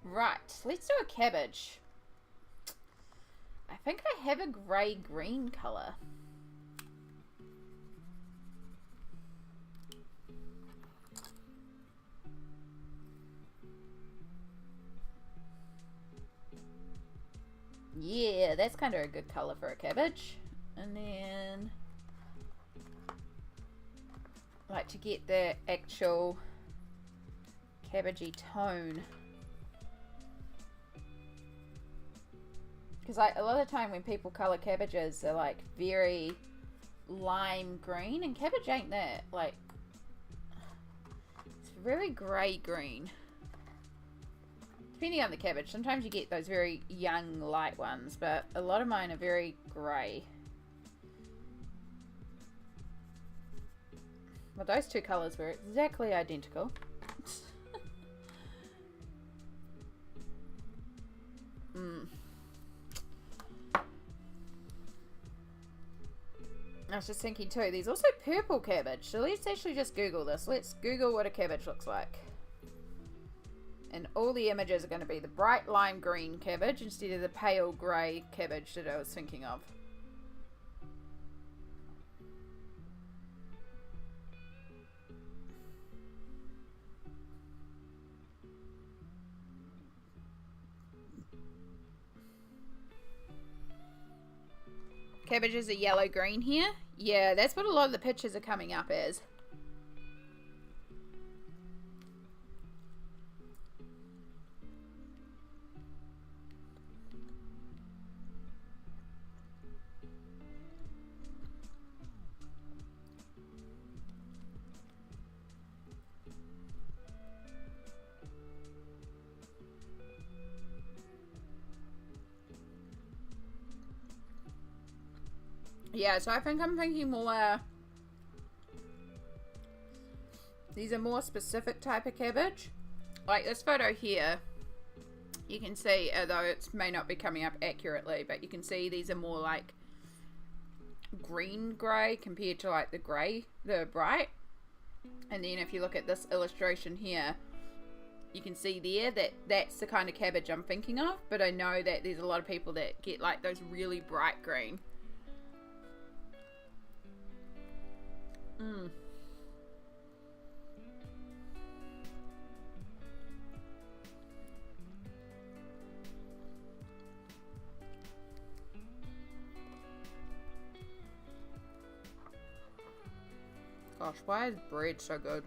Right, let's do a cabbage. I think I have a grey-green colour. Yeah, that's kind of a good colour for a cabbage. And then I like to get the actual cabbagey tone Because like a lot of the time when people colour cabbages, they're like very lime green, and cabbage ain't that. Like, it's very grey green. Depending on the cabbage, sometimes you get those very young light ones, but a lot of mine are very grey. Well, those two colours were exactly identical. I was just thinking too, there's also purple cabbage. So let's actually just Google this. Let's Google what a cabbage looks like. And all the images are going to be the bright lime green cabbage instead of the pale grey cabbage that I was thinking of. Cabbages are yellow green here. Yeah, that's what a lot of the pictures are coming up as. Yeah, so I think I'm thinking more, these are more specific type of cabbage. Like this photo here, you can see, although it may not be coming up accurately, but you can see these are more like green grey compared to like the grey, the bright. And then if you look at this illustration here, you can see there that that's the kind of cabbage I'm thinking of, but I know that there's a lot of people that get like those really bright green. Gosh, why is bread so good?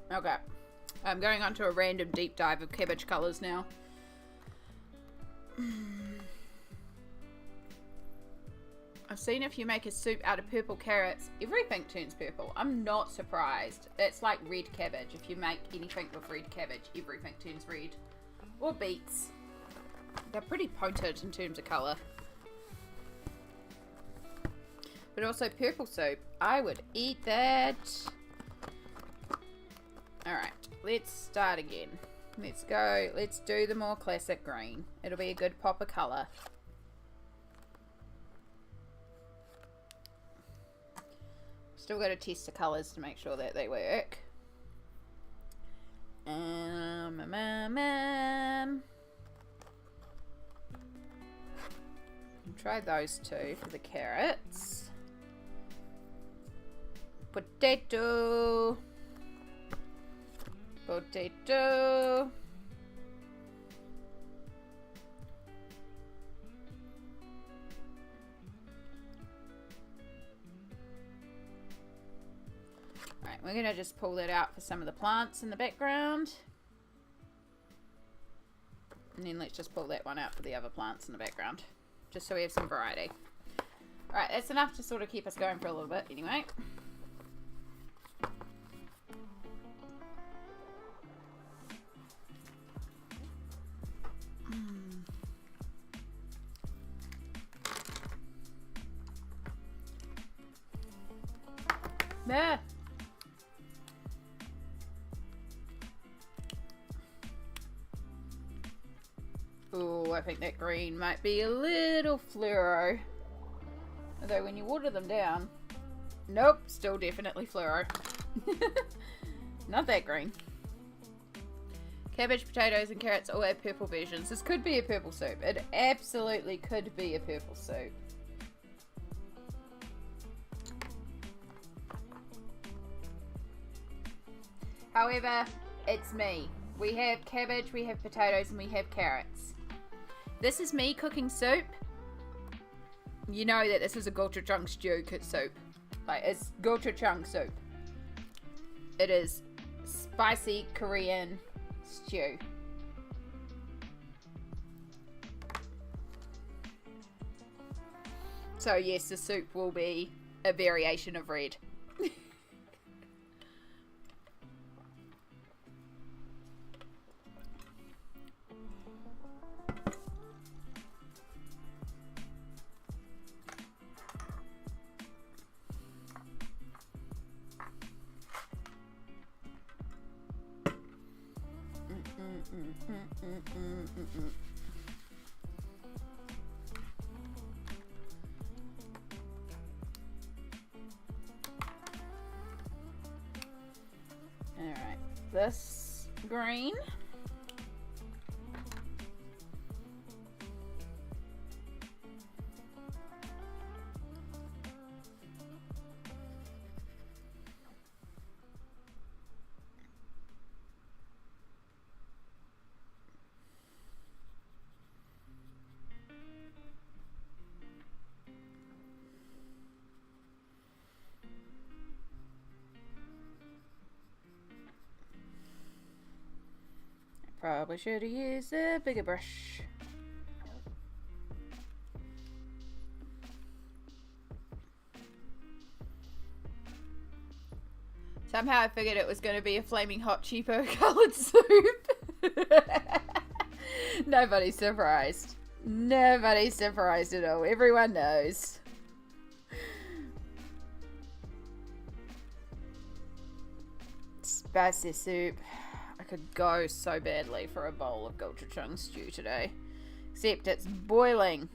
Okay, I'm going on to a random deep dive of cabbage colours now. I've seen if you make a soup out of purple carrots, everything turns purple. I'm not surprised. It's like red cabbage. If you make anything with red cabbage, everything turns red. Or beets. They're pretty potent in terms of colour. But also purple soup. I would eat that. Alright, let's start again. Let's go. Let's do the more classic green. It'll be a good pop of colour. Still got to test the colours to make sure that they work. Try those two for the carrots. Potato. Potato. Right, we're gonna just pull that out for some of the plants in the background. And then let's just pull that one out for the other plants in the background. Just so we have some variety. Alright, that's enough to sort of keep us going for a little bit anyway. There. Oh, I think that green might be a little fluoro. Although when you water them down... Nope, still definitely fluoro. Not that green. Cabbage, potatoes, and carrots all have purple versions. This could be a purple soup. It absolutely could be a purple soup. However, it's me. We have cabbage, we have potatoes, and we have carrots. This is me cooking soup. You know that this is a gochujang stew soup. Like, it's gochujang soup. It is spicy Korean stew. So yes, the soup will be a variation of red. Alright, this green. Probably should have used a bigger brush. Somehow I figured it was going to be a flaming hot cheapo coloured soup. Nobody's surprised. Nobody's surprised at all. Everyone knows. Spicy soup. I could go so badly for a bowl of gochujang stew today. Except it's boiling.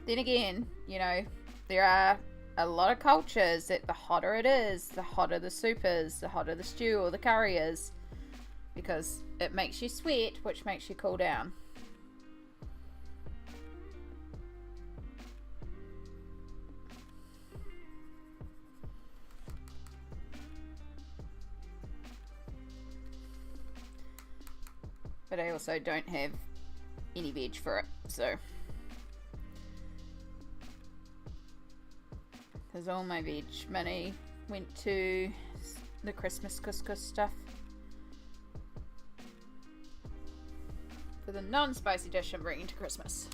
Then again, you know, there are a lot of cultures that the hotter it is, the hotter the soup is, the hotter the stew or the curry is. Because it makes you sweat, which makes you cool down. But I also don't have any veg for it, so. Because all my veg money went to the Christmas couscous stuff. For the non-spicy dish I'm bringing to Christmas.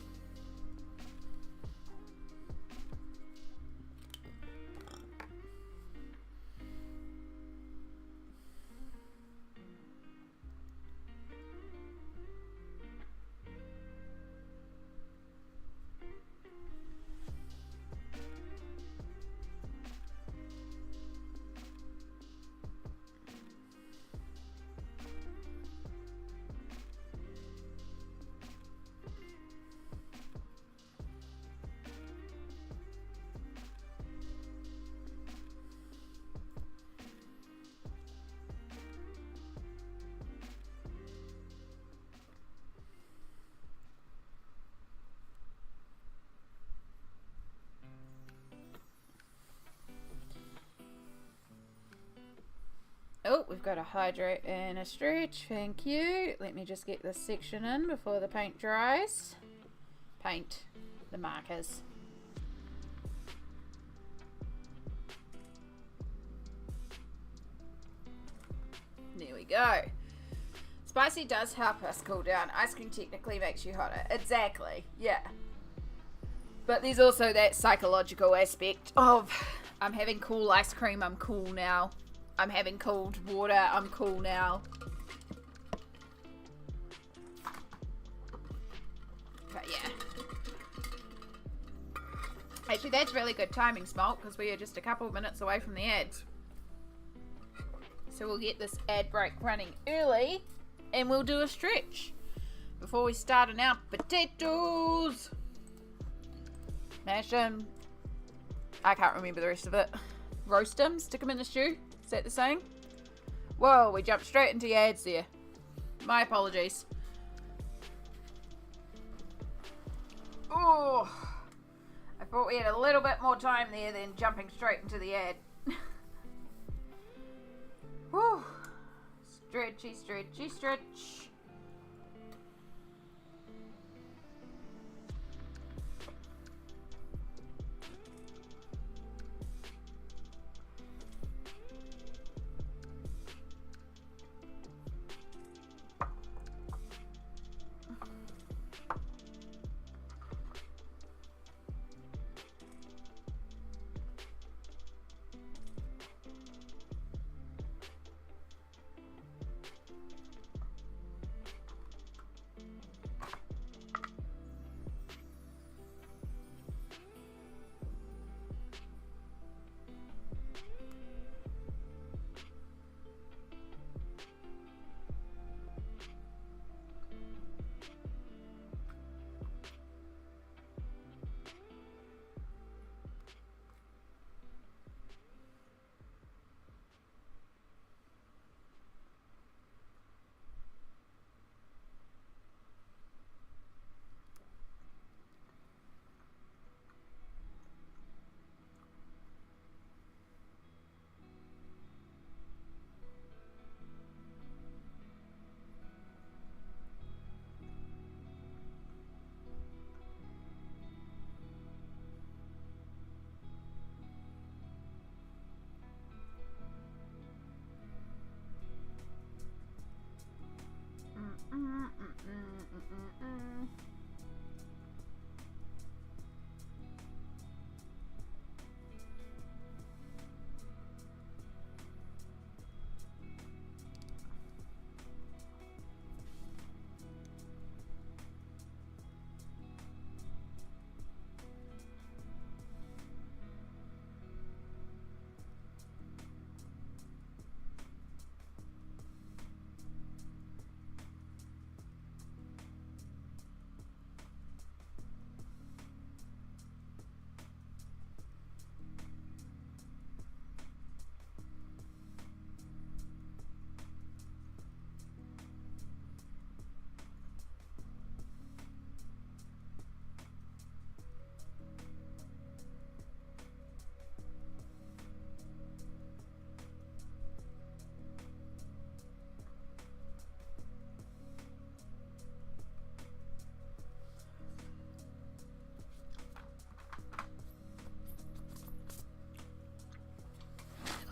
Oh, we've got a hydrate and a stretch. Thank you. Let me just get this section in before the paint dries. Paint the markers. There we go. Spicy does help us cool down. Ice cream technically makes you hotter. Exactly. Yeah. But there's also that psychological aspect of I'm having cool ice cream, I'm cool now. I'm having cold water, I'm cool now. But yeah. Actually, that's really good timing, Smoke, because we are just a couple of minutes away from the ads. So we'll get this ad break running early, and we'll do a stretch before we start on our potatoes. Mash them. I can't remember the rest of it. Roast them, stick them in the stew. Is that the saying? Whoa, we jumped straight into the ads there. My apologies. Oh, I thought we had a little bit more time there than jumping straight into the ad. Whew. Stretchy, stretchy, stretch.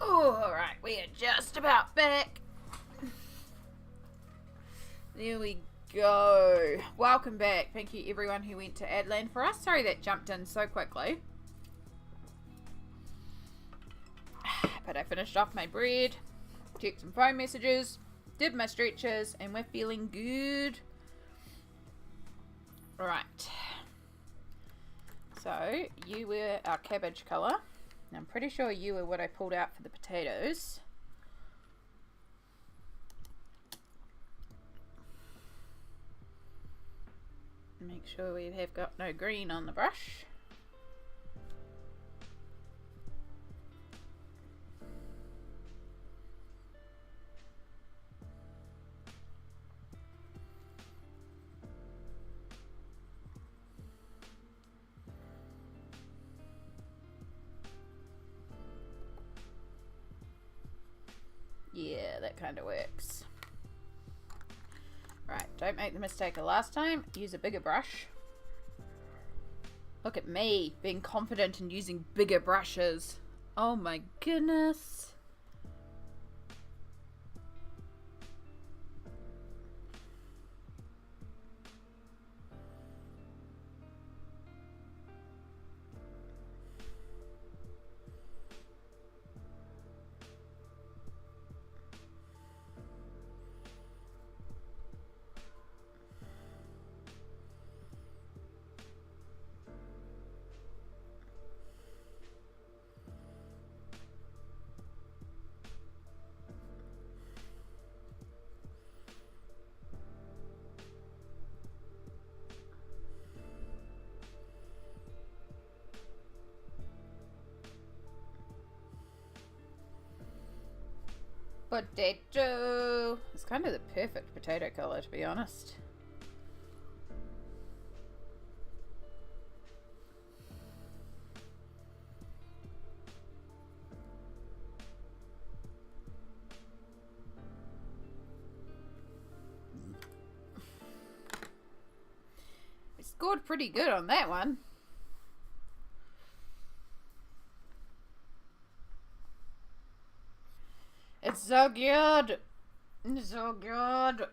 Alright, we are just about back. There we go. Welcome back. Thank you everyone who went to Adland for us. Sorry that jumped in so quickly. But I finished off my bread, checked some phone messages, did my stretches, and we're feeling good. Alright. So, you were our cabbage colour. I'm pretty sure you were what I pulled out for the potatoes. Make sure we have got no green on the brush. Yeah, that kind of works. Right, don't make the mistake of last time. Use a bigger brush. Look at me, being confident in using bigger brushes. Oh my goodness. Potato. It's kind of the perfect potato color, to be honest. scored pretty good on that one. It's so good. It's so good.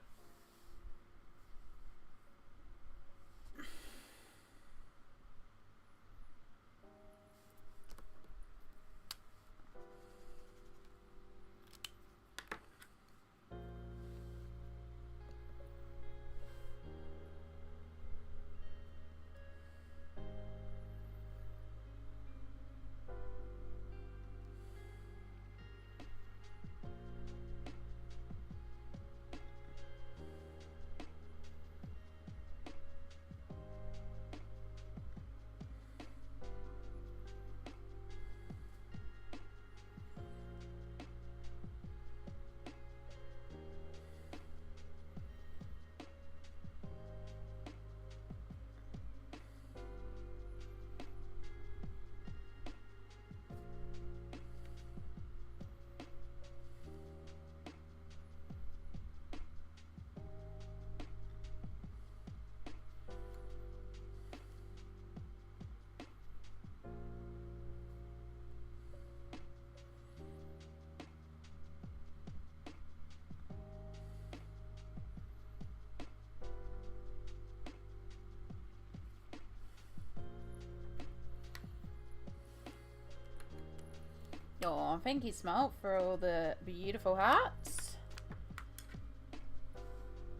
Oh, thank you, Smalt, for all the beautiful hearts.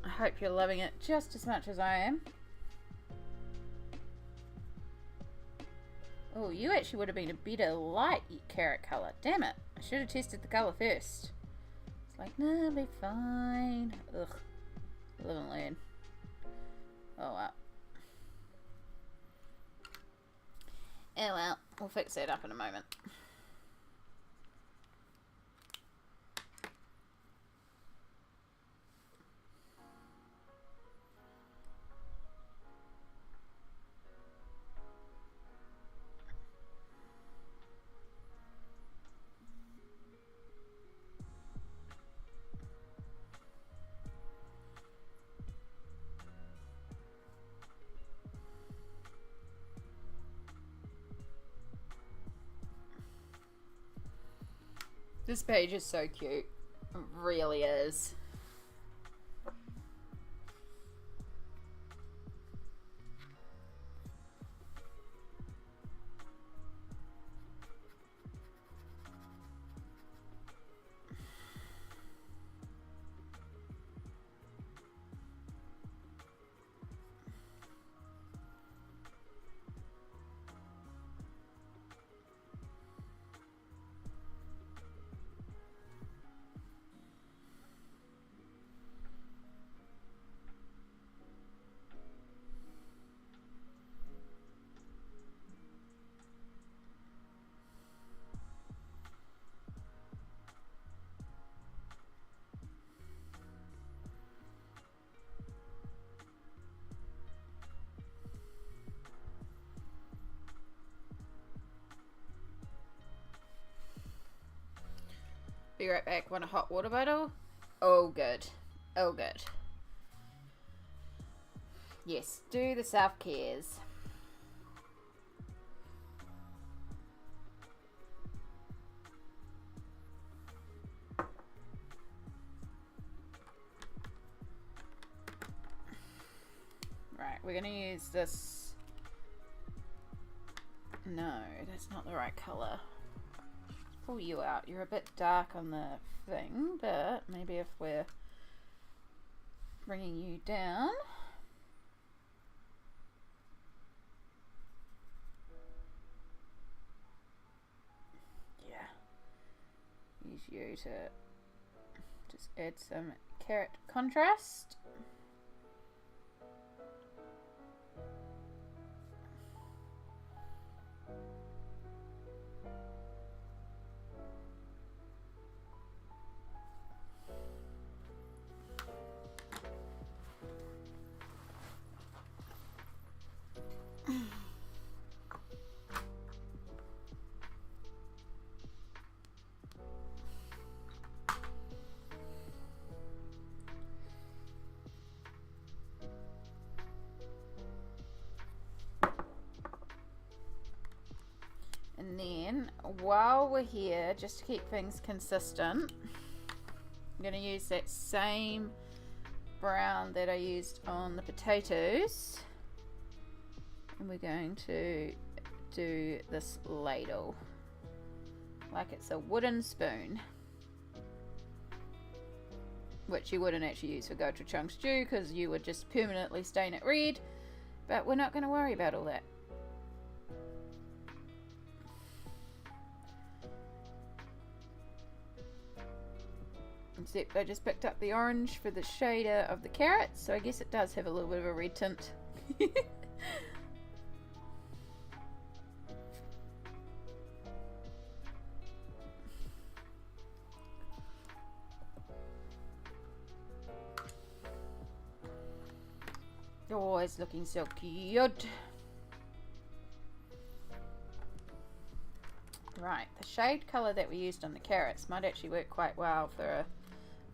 I hope you're loving it just as much as I am. Oh, you actually would have been a better light carrot colour. Damn it. I should have tested the colour first. It's like, nah, it'll be fine. Ugh. Live and learn. Oh, well. Oh, well. We'll fix that up in a moment. This page is so cute. It really is. Be right back. Want a hot water bottle? Oh, good. Oh, good. Yes, do the self-cares. Right, we're going to use this. No, that's not the right colour. Pull you out. You're a bit dark on the thing, but maybe if we're bringing you down. Yeah. Use you to just add some carrot contrast. while we're here, just to keep things consistent, I'm going to use that same brown that I used on the potatoes. And we're going to do this ladle like it's a wooden spoon, which you wouldn't actually use for gochujang stew because you would just permanently stain it red, but we're not going to worry about all that. Except I just picked up the orange for the shader of the carrots, so I guess it does have a little bit of a red tint. Oh, it's looking so cute. Right, the shade colour that we used on the carrots might actually work quite well for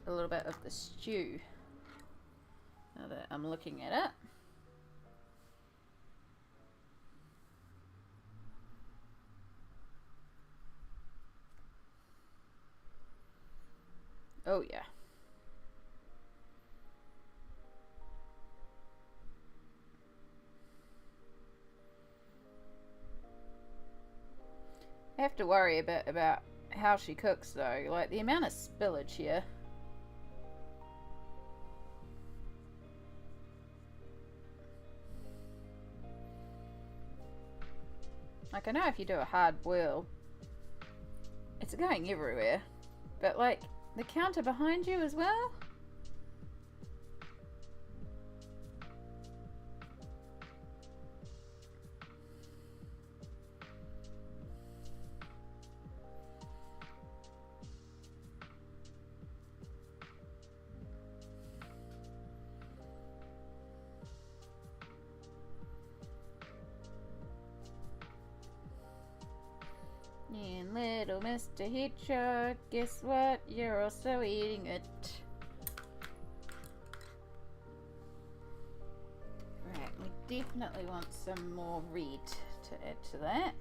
a little bit of the stew. Now that I'm looking at it. Oh yeah. I have to worry a bit about how she cooks though, like the amount of spillage here. Like, I know if you do a hard boil, it's going everywhere, but like the counter behind you as well. And little Mr. Hedgehog, guess what? You're also eating it. Right, we definitely want some more red to add to that.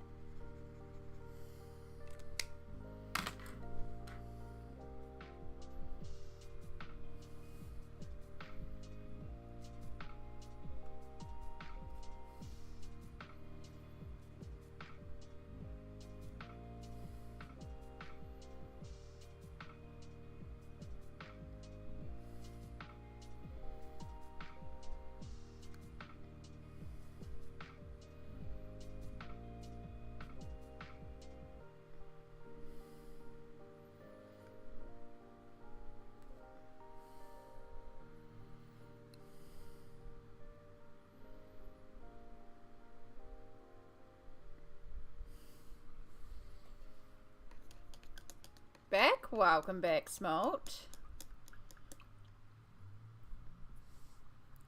Welcome back, Smolt.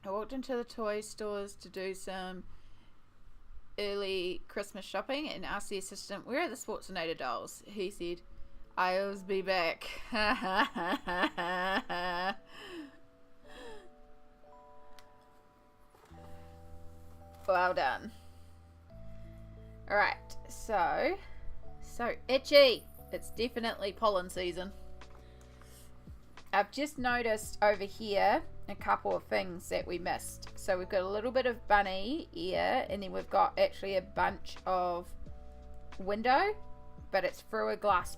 I walked into the toy stores to do some early Christmas shopping and asked the assistant, "Where are the Schwarzenegger dolls?" He said, "I'll be back." Well done. Alright, so itchy. It's definitely pollen season. I've just noticed over here a couple of things that we missed. So we've got a little bit of bunny ear, and then we've got actually a bunch of window, but it's through a glass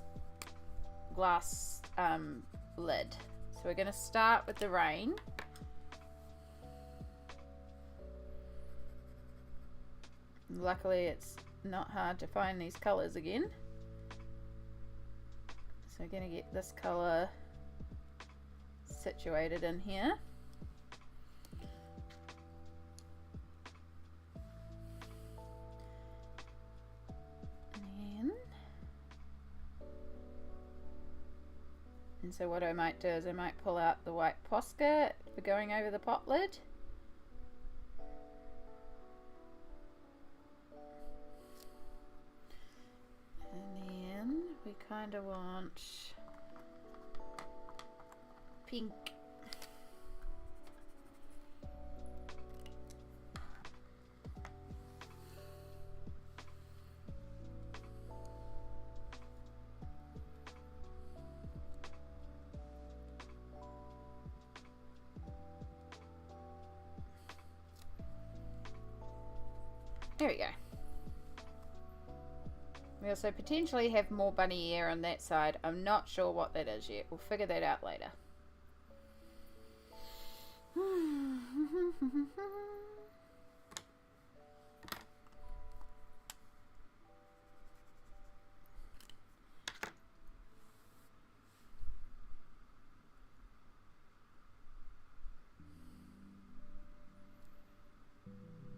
lid. So we're going to start with the rain. Luckily it's not hard to find these colours again. So we're going to get this colour situated in here. And so what I might do is I might pull out the white Posca for going over the pot lid. And then we kind of want pink. There we go. We also potentially have more bunny ear on that side. I'm not sure what that is yet. We'll figure that out later.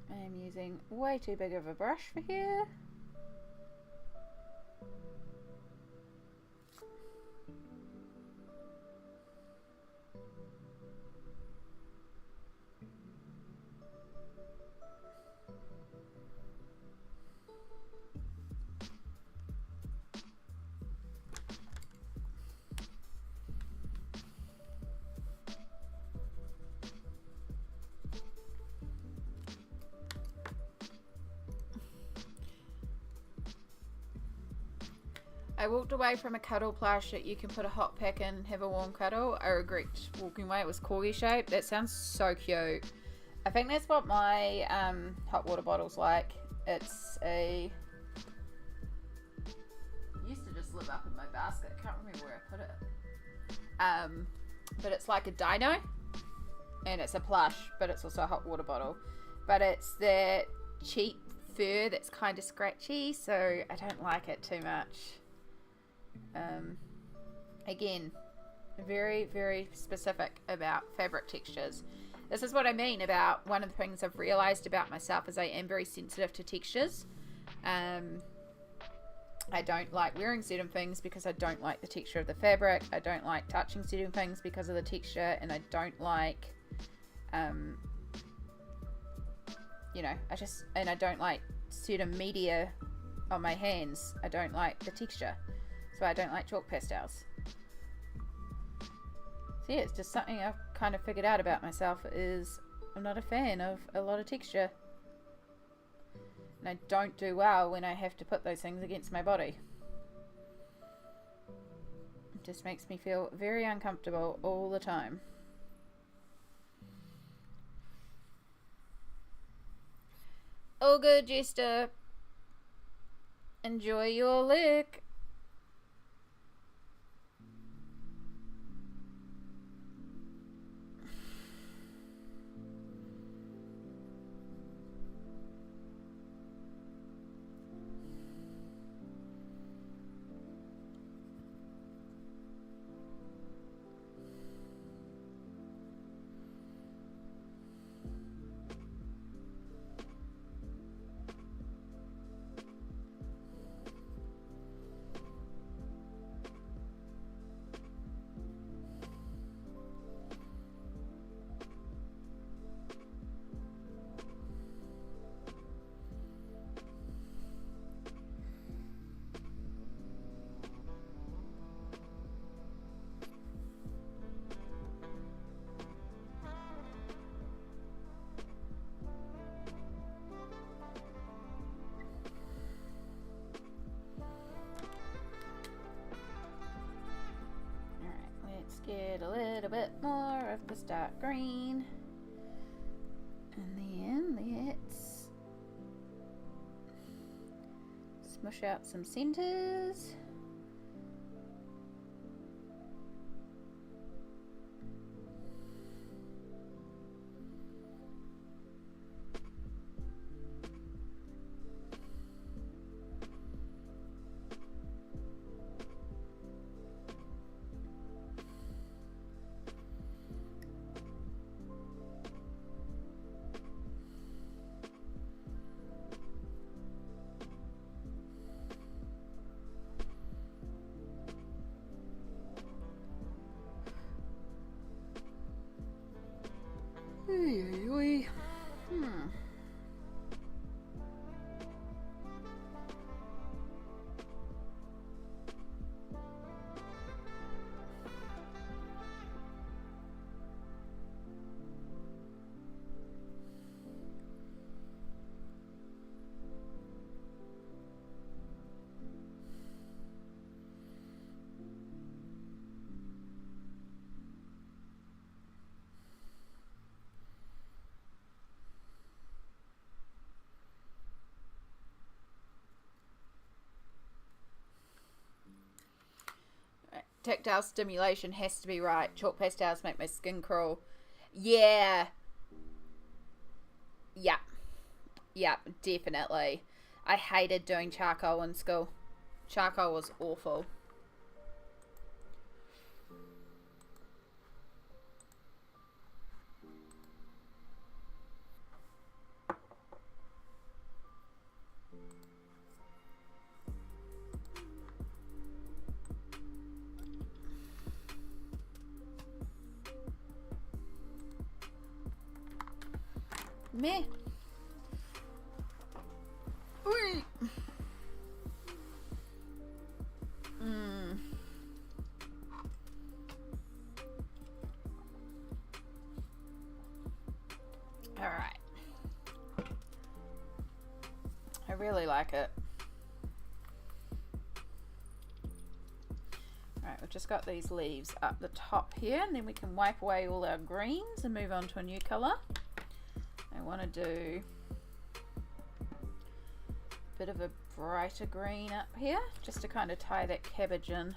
I'm using way too big of a brush for here. I walked away from a cuddle plush that you can put a hot pack in, have a warm cuddle. I regret walking away. It was corgi shaped. That sounds so cute. I think that's what my hot water bottle's like. It's a... It used to just live up in my basket. I can't remember where I put it. But it's like a dino. And it's a plush, but it's also a hot water bottle. But it's that cheap fur that's kind of scratchy, so I don't like it too much. Again, very, very specific about fabric textures. This is what I mean about one of the things I've realized about myself is I am very sensitive to textures. I don't like wearing certain things because I don't like the texture of the fabric. I don't like touching certain things because of the texture, and I don't like, you know, I don't like certain media on my hands. I don't like the texture. So I don't like chalk pastels. So yeah, it's just something I've kind of figured out about myself is I'm not a fan of a lot of texture. And I don't do well when I have to put those things against my body. It just makes me feel very uncomfortable all the time. All good, Jester. Enjoy your lick. Get a little bit more of this dark green, and then let's smush out some centers. Tactile stimulation has to be right. Chalk pastels make my skin crawl. Yeah. Yeah. Yeah, definitely. I hated doing charcoal in school. Charcoal was awful. Meh. Oi. Alright. I really like it. Alright, we've just got these leaves up the top here, and then we can wipe away all our greens and move on to a new colour. I want to do a bit of a brighter green up here, just to kind of tie that cabbage in.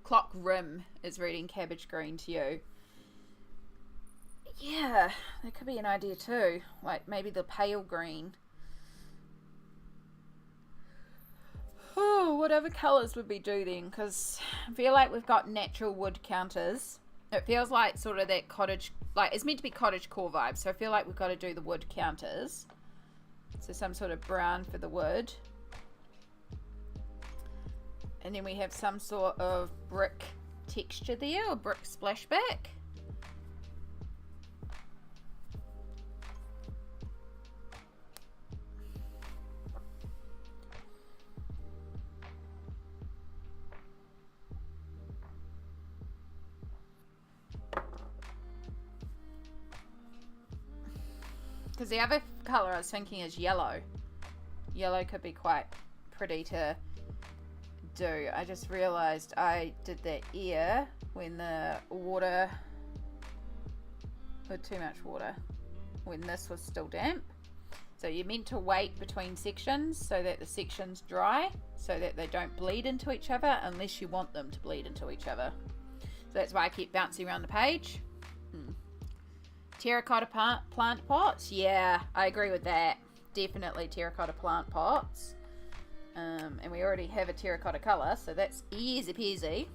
Clock Rim is reading cabbage green to you. Yeah, that could be an idea too. Like maybe the pale green. Oh, whatever colours would we do then? Because I feel like we've got natural wood counters. It feels like sort of that cottage, like it's meant to be cottage core vibe. So I feel like we've got to do the wood counters. So some sort of brown for the wood. And then we have some sort of brick texture there, or brick splashback. Because the other colour I was thinking is yellow. Yellow could be quite pretty to do. I just realized I did that ear when the water, with too much water, when this was still damp. So you're meant to wait between sections so that the sections dry, so that they don't bleed into each other unless you want them to bleed into each other. So that's why I keep bouncing around the page. Terracotta plant pots. Yeah, I agree with that. Definitely terracotta plant pots. And we already have a terracotta colour, so that's easy peasy.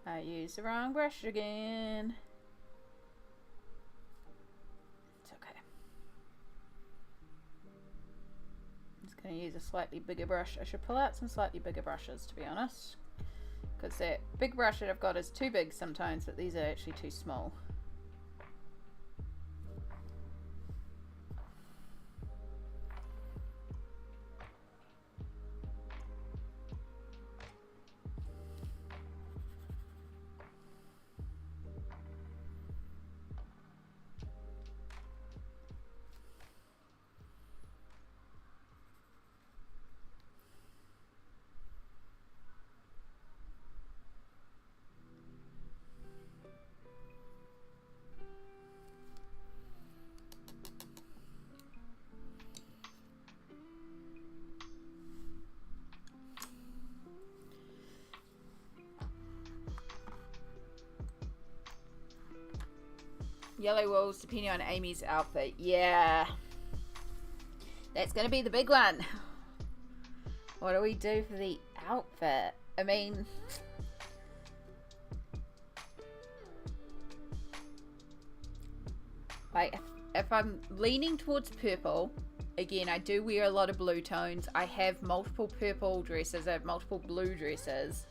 I used the wrong brush again. It's okay. I'm just going to use a slightly bigger brush. I should pull out some slightly bigger brushes, to be honest. Because that big brush that I've got is too big sometimes, but these are actually too small. Yellow walls depending on Amy's outfit. Yeah. That's going to be the big one. What do we do for the outfit? I mean... like, if I'm leaning towards purple, again, I do wear a lot of blue tones. I have multiple purple dresses. I have multiple blue dresses.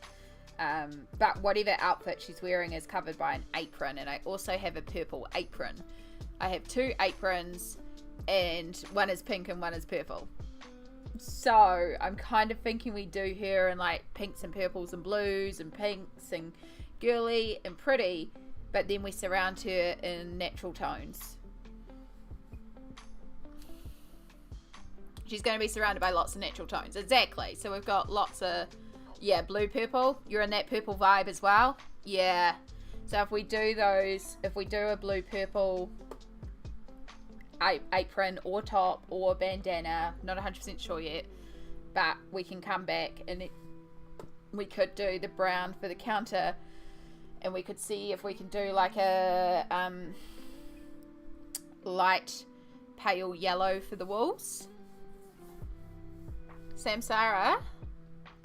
But whatever outfit she's wearing is covered by an apron. And I also have a purple apron. I have 2 aprons, and one is pink and one is purple. So I'm kind of thinking we do her in like pinks and purples and blues and pinks and girly and pretty. But then we surround her in natural tones. She's going to be surrounded by lots of natural tones. Exactly. So we've got lots of, yeah, blue, purple. You're in that purple vibe as well. Yeah. So if we do those, if we do a blue, purple apron or top or bandana, not 100% sure yet, but we can come back and we could do the brown for the counter. And we could see if we can do like a light pale yellow for the walls. Samsara,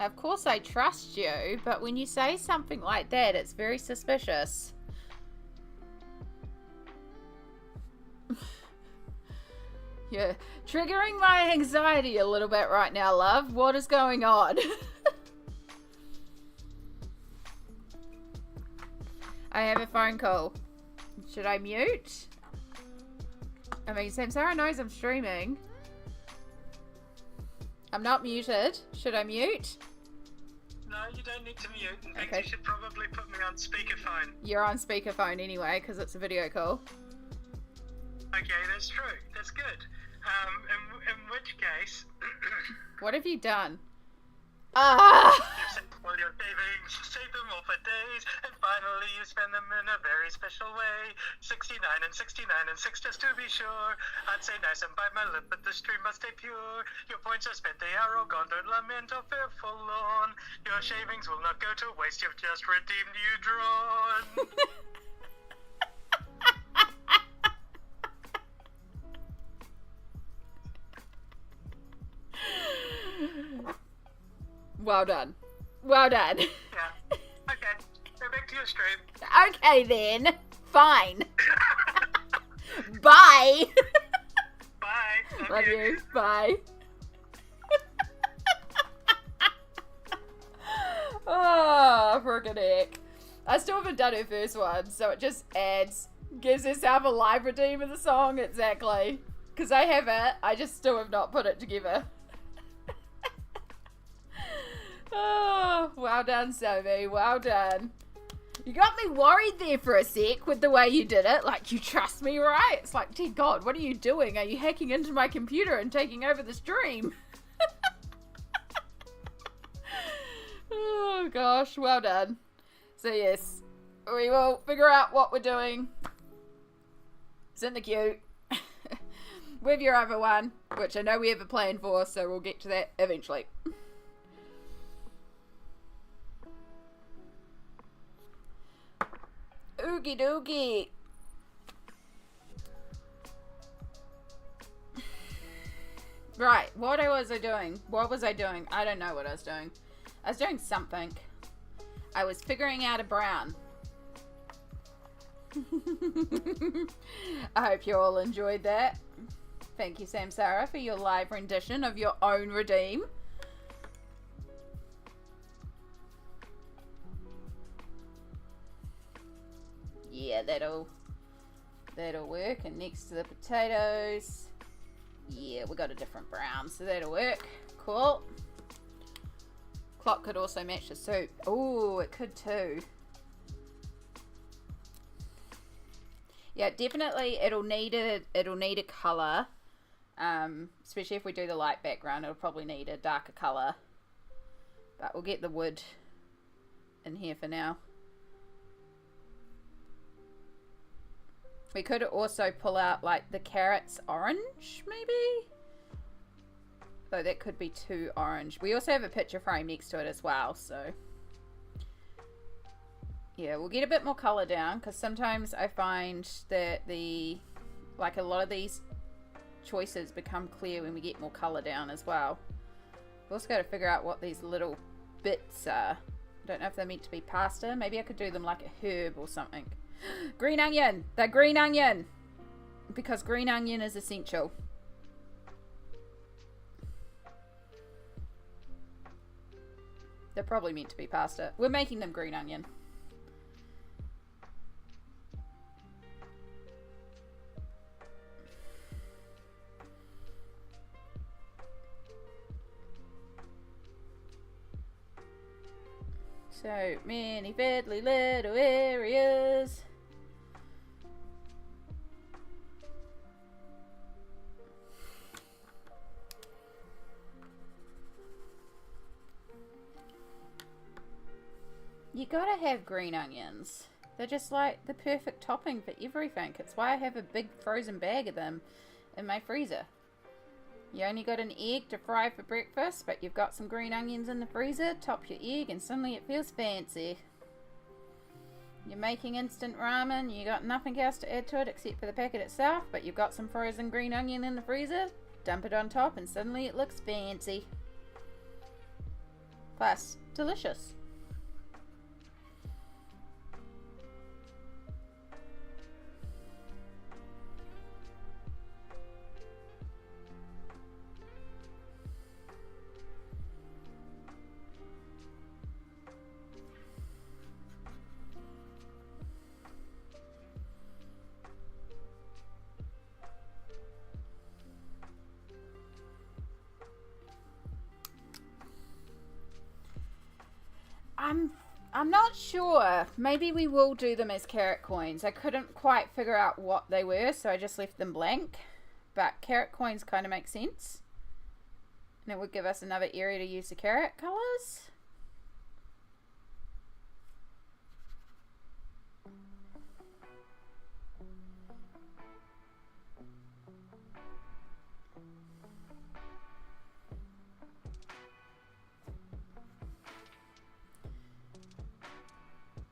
of course I trust you, but when you say something like that, it's very suspicious. You're triggering my anxiety a little bit right now, love. What is going on? I have a phone call. Should I mute? I mean, Samsara knows I'm streaming. I'm not muted. Should I mute? No, you don't need to mute. In fact, Okay. you should probably put me on speakerphone. You're on speakerphone anyway, because it's a video call. Okay, that's true. That's good. In which case... What have you done? Ah! You've set all your savings, save them all for days, and finally you spend them in a very special way. 69 and 69 and 6 just to be sure. I'd say nice and bite my lip, but the stream must stay pure. Your points are spent, they are all gone, don't lament or feel forlorn. Your shavings will not go to waste, you've just redeemed you drawn. Well done. Well done. Yeah. Okay, go back to your stream. Okay then. Fine. Bye. Bye. Love you. Bye. Oh, frickin' heck. I still haven't done her first one, so it just adds, gives herself a live redeem of the song, exactly. Because I have it, I just still have not put it together. Oh, well done, Sophie. Well done. You got me worried there for a sec with the way you did it. Like, you trust me, right? It's like, dear God, what are you doing? Are you hacking into my computer and taking over the stream? Oh, gosh. Well done. So, yes. We will figure out what we're doing. It's in the queue. With your other one, which I know we have a plan for, so we'll get to that eventually. Oogie doogie. Right, what was I doing? What was I doing? I don't know what I was doing. I was doing something. I was figuring out a brown. I hope you all enjoyed that. Thank you, Samsara, for your live rendition of your own redeem. Yeah, that'll work. And next to the potatoes, yeah, we got a different brown, so that'll work. Cool. Clock could also match the soup. Oh, it could too. Yeah, definitely it'll need a color. Especially if we do the light background, it'll probably need a darker color. But we'll get the wood in here for now. We could also pull out like the carrots orange, maybe? Though that could be too orange. We also have a picture frame next to it as well, so. Yeah, we'll get a bit more colour down, because sometimes I find that like a lot of these choices become clear when we get more colour down as well. We've also got to figure out what these little bits are. I don't know if they're meant to be pasta. Maybe I could do them like a herb or something. Green onion! They're green onion! Because green onion is essential. They're probably meant to be pasta. We're making them green onion. So many fiddly little areas. You gotta have green onions. They're just like the perfect topping for everything. It's why I have a big frozen bag of them in my freezer. You only got an egg to fry for breakfast, but you've got some green onions in the freezer. Top your egg and suddenly it feels fancy. You're making instant ramen. You got nothing else to add to it except for the packet itself, but you've got some frozen green onion in the freezer. Dump it on top and suddenly it looks fancy. Plus, delicious. I'm not sure. Maybe we will do them as carrot coins. I couldn't quite figure out what they were, so I just left them blank. But carrot coins kind of make sense. And it would give us another area to use the carrot colours.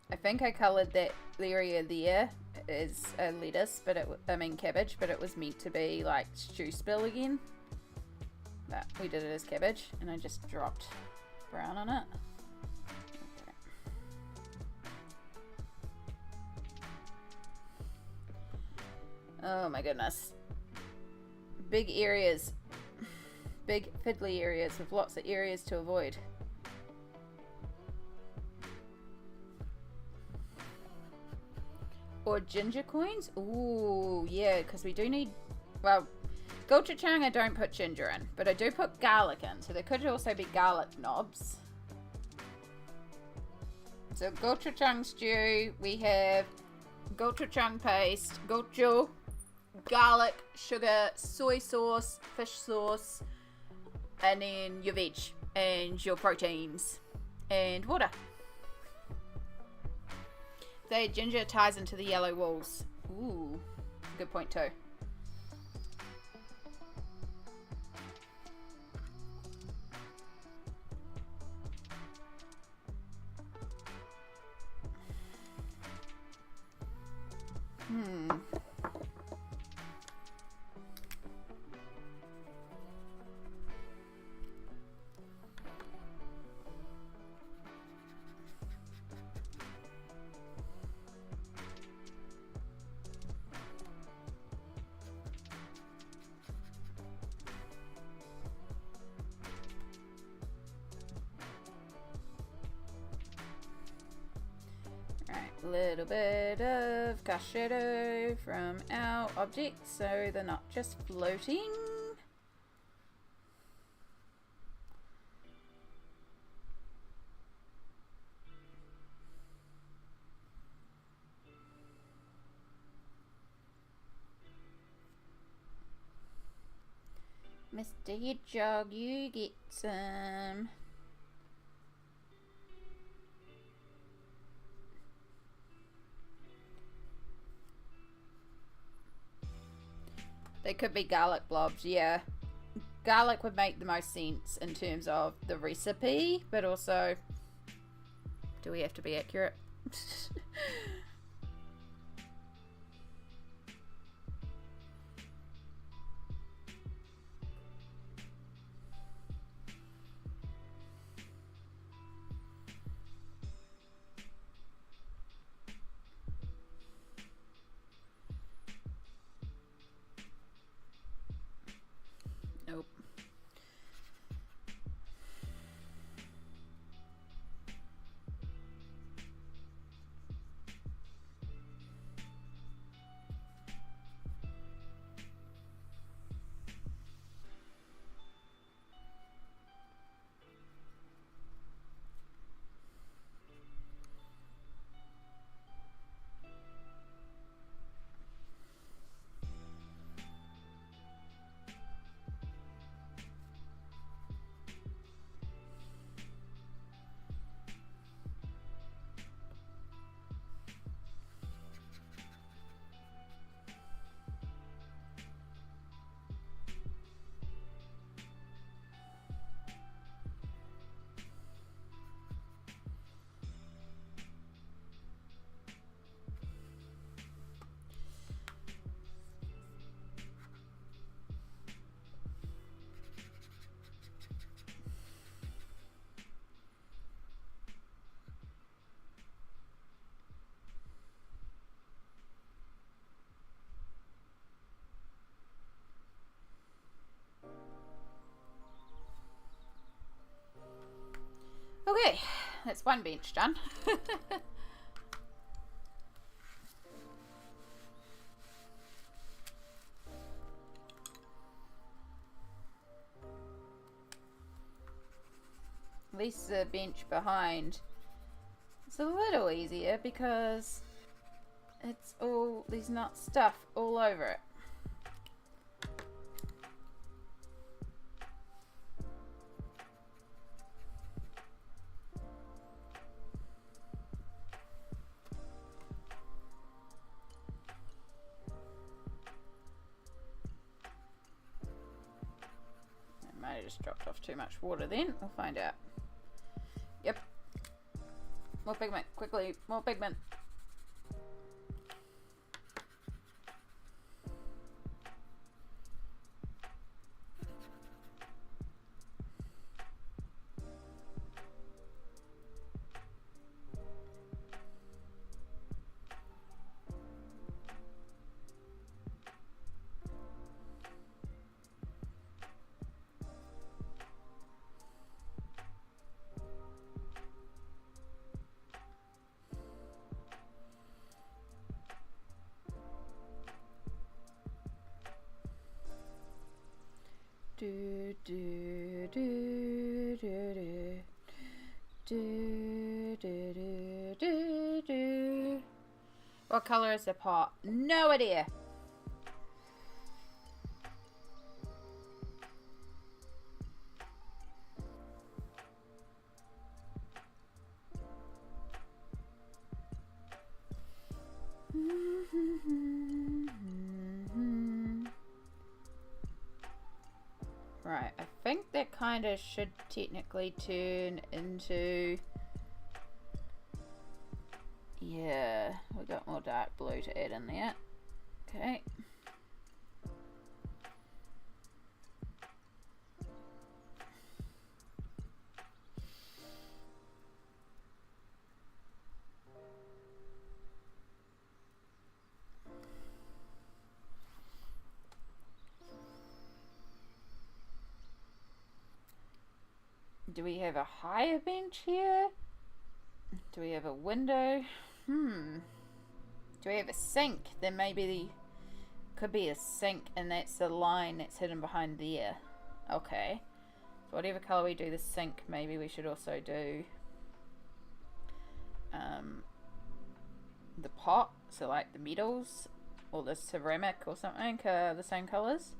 I think I coloured that area there as a lettuce, but cabbage, but it was meant to be like stew spill again. But we did it as cabbage, and I just dropped brown on it. Okay. Oh my goodness. Big areas. Big fiddly areas with lots of areas to avoid. Or ginger coins? Ooh, yeah, because we do need... Well, gochujang I don't put ginger in, but I do put garlic in, so there could also be garlic knobs. So gochujang stew, we have gochujang paste, gochu, garlic, sugar, soy sauce, fish sauce, and then your veg and your proteins and water. The ginger ties into the yellow walls. Ooh, good point too. Little bit of cast shadow from our objects so they're not just floating. Mr. Hedgehog, you get some. They could be garlic blobs, yeah. Garlic would make the most sense in terms of the recipe, but also, do we have to be accurate? Nope. Okay, that's one bench done. At least the bench behind it's a little easier because it's all there's not stuff all over it. I might have just dropped off too much water then. We'll find out. Yep. More pigment. Quickly. More pigment. Do do do do do do do do do. What color is the pot? No idea. Right, I think that kind of should technically turn into... Yeah, we got more dark blue to add in there. Okay. Do we have a higher bench here? Do we have a window? Do we have a sink? Then maybe could be a sink and that's the line that's hidden behind there. Okay. So whatever colour we do the sink, maybe we should also do the pot, so like the metals or the ceramic or something are the same colours.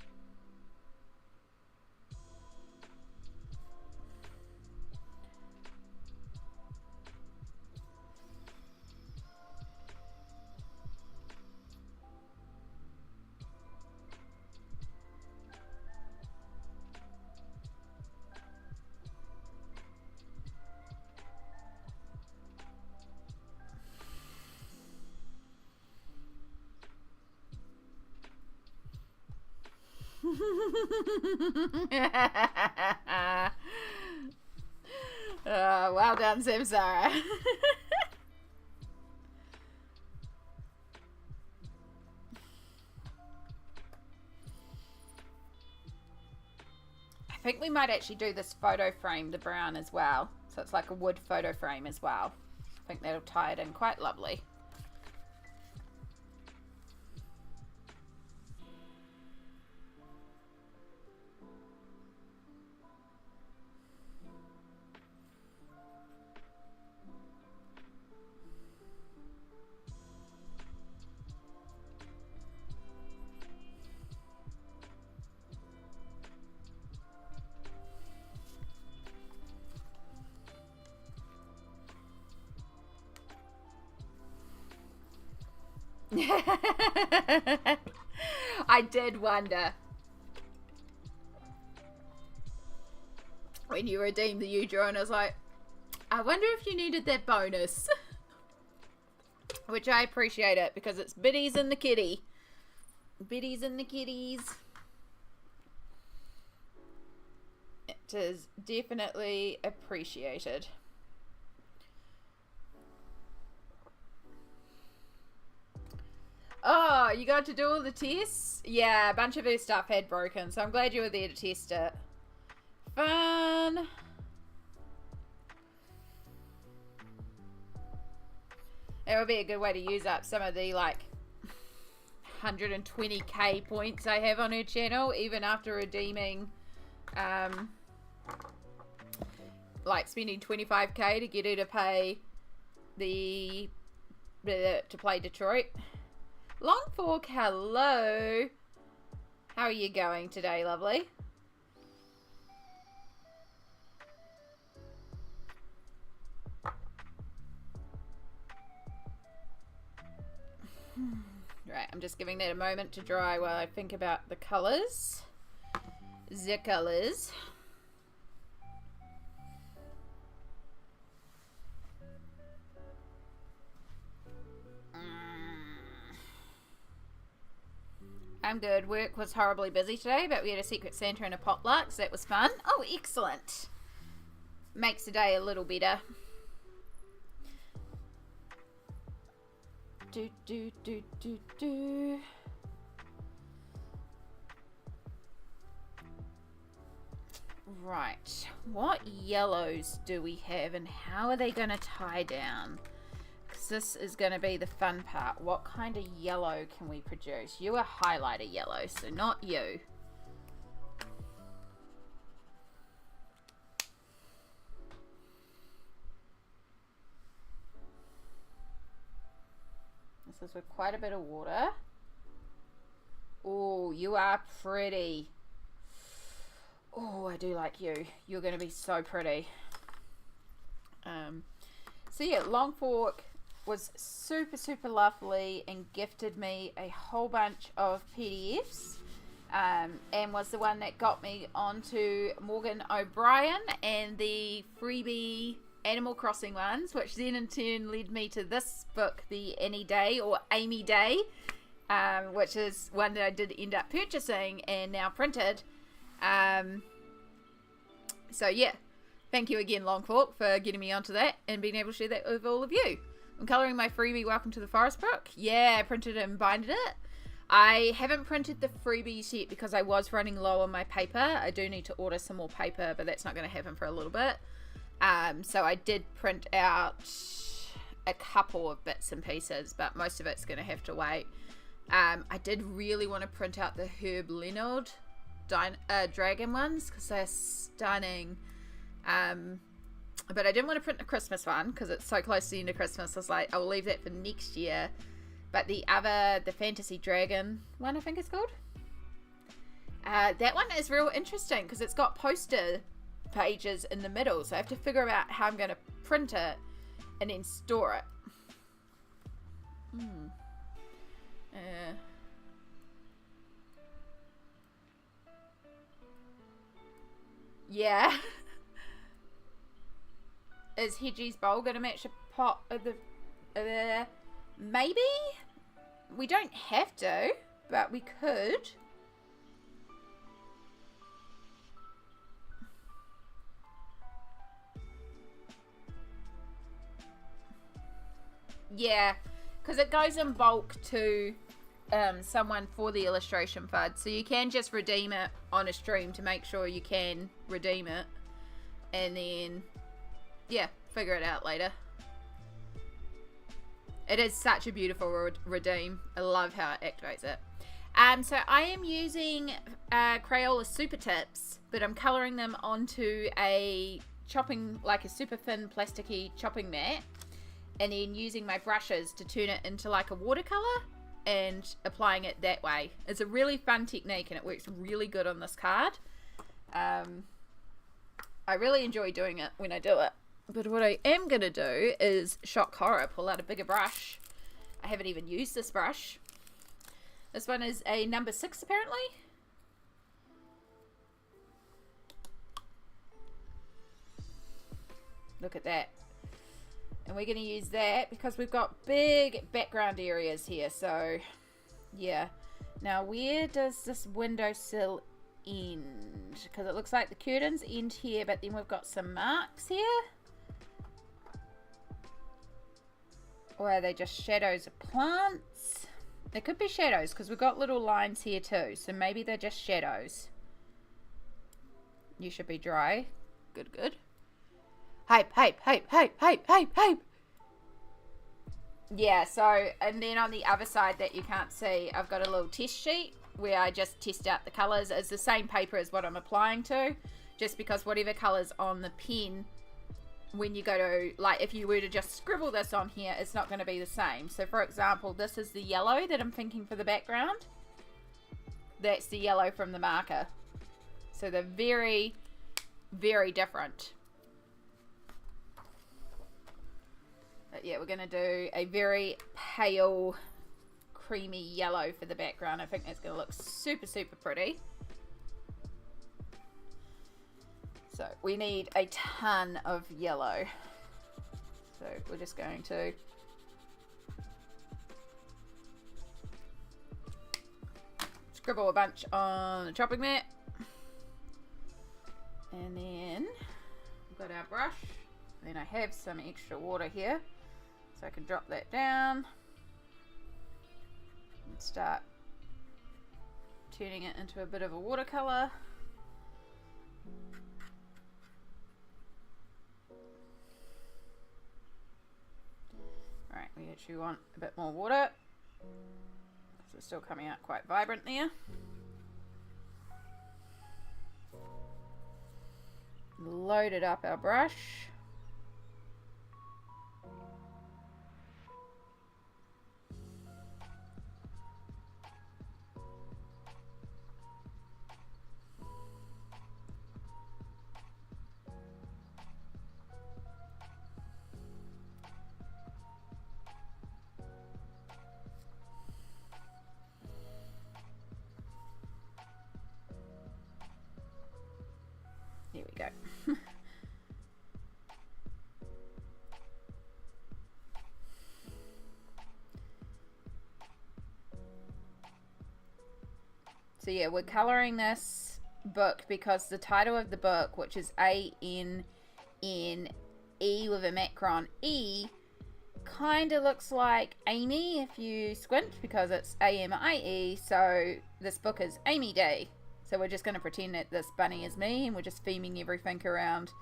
Well done, Samsara. I think we might actually do this photo frame, the brown as well. So it's like a wood photo frame as well. I think that'll tie it in quite lovely. I did wonder when you redeemed the U-Draw, I was like, I wonder if you needed that bonus. Which I appreciate it because it's biddies in the kitty. Biddies in the kitties. It is definitely appreciated. Oh, you got to do all the tests? Yeah, a bunch of her stuff had broken, so I'm glad you were there to test it. Fun. It would be a good way to use up some of the, like, 120k points I have on her channel, even after redeeming, like, spending 25k to get her to pay to play Detroit. Longfork, hello. How are you going today, lovely? Right, I'm just giving that a moment to dry while I think about the colours. The colours. I'm good. Work was horribly busy today, but we had a Secret Santa and a potluck, so that was fun. Oh, excellent. Makes the day a little better. Right. What yellows do we have and how are they going to tie down? Because this is going to be the fun part. What kind of yellow can we produce? You are highlighter yellow, so not you. This is with quite a bit of water. Oh, you are pretty. Oh, I do like you. You're going to be so pretty. So yeah, Longfork was super, super lovely and gifted me a whole bunch of PDFs. And was the one that got me onto Morgan O'Brien and the freebie Animal Crossing ones, which then in turn led me to this book, the Annie Day or Amy Day, which is one that I did end up purchasing and now printed. So yeah, thank you again, Longfork, for getting me onto that and being able to share that with all of you. I'm colouring my freebie Welcome to the Forest book. Yeah, I printed and binded it. I haven't printed the freebies yet because I was running low on my paper. I do need to order some more paper, but that's not going to happen for a little bit. So I did print out a couple of bits and pieces, but most of it's going to have to wait. I did really want to print out the Herb Leonard dragon ones because they're stunning. But I didn't want to print the Christmas one because it's so close to the end of Christmas. I was like, I'll leave that for next year. But the Fantasy Dragon one, I think it's called. That one is real interesting because it's got poster pages in the middle. So I have to figure out how I'm going to print it and then store it. Yeah. Is Hedgie's bowl going to match a pot of the... maybe? We don't have to, but we could. Yeah, because it goes in bulk to someone for the illustration FUD, so you can just redeem it on a stream to make sure you can redeem it, and then yeah, figure it out later. It is such a beautiful redeem. I love how it activates it. So I am using Crayola Super tips, but I'm colouring them onto a like a super thin plasticky chopping mat, and then using my brushes to turn it into like a watercolour and applying it that way. It's a really fun technique and it works really good on this card. I really enjoy doing it when I do it. But what I am going to do is shock horror, pull out a bigger brush. I haven't even used this brush. This one is a number 6 apparently. Look at that. And we're going to use that because we've got big background areas here. So, yeah. Now, where does this windowsill end? Because it looks like the curtains end here, but then we've got some marks here. Or are they just shadows of plants? They could be shadows because we've got little lines here too. So maybe they're just shadows. You should be dry. Good, good. Hype, hype, hype, hype, hype, hype, hype. Yeah, so, and then on the other side that you can't see, I've got a little test sheet where I just test out the colours. It's the same paper as what I'm applying to, just because whatever colour's on the pen, when you go to, like, if you were to just scribble this on here, it's not going to be the same. So, for example, this is the yellow that I'm thinking for the background. That's the yellow from the marker. So they're very, very different. But yeah, we're going to do a very pale, creamy yellow for the background. I think that's going to look super, super pretty. So we need a ton of yellow. So we're just going to scribble a bunch on the chopping mat. And then we've got our brush. Then I have some extra water here. So I can drop that down and start turning it into a bit of a watercolor. Alright, we actually want a bit more water because it's still coming out quite vibrant there. Loaded up our brush. Here we go. So yeah, we're coloring this book because the title of the book, which is A-N-N-E with a macron E, kind of looks like Amy if you squint because it's A-M-I-E, so this book is Amy Day. So we're just going to pretend that this bunny is me and we're just theming everything around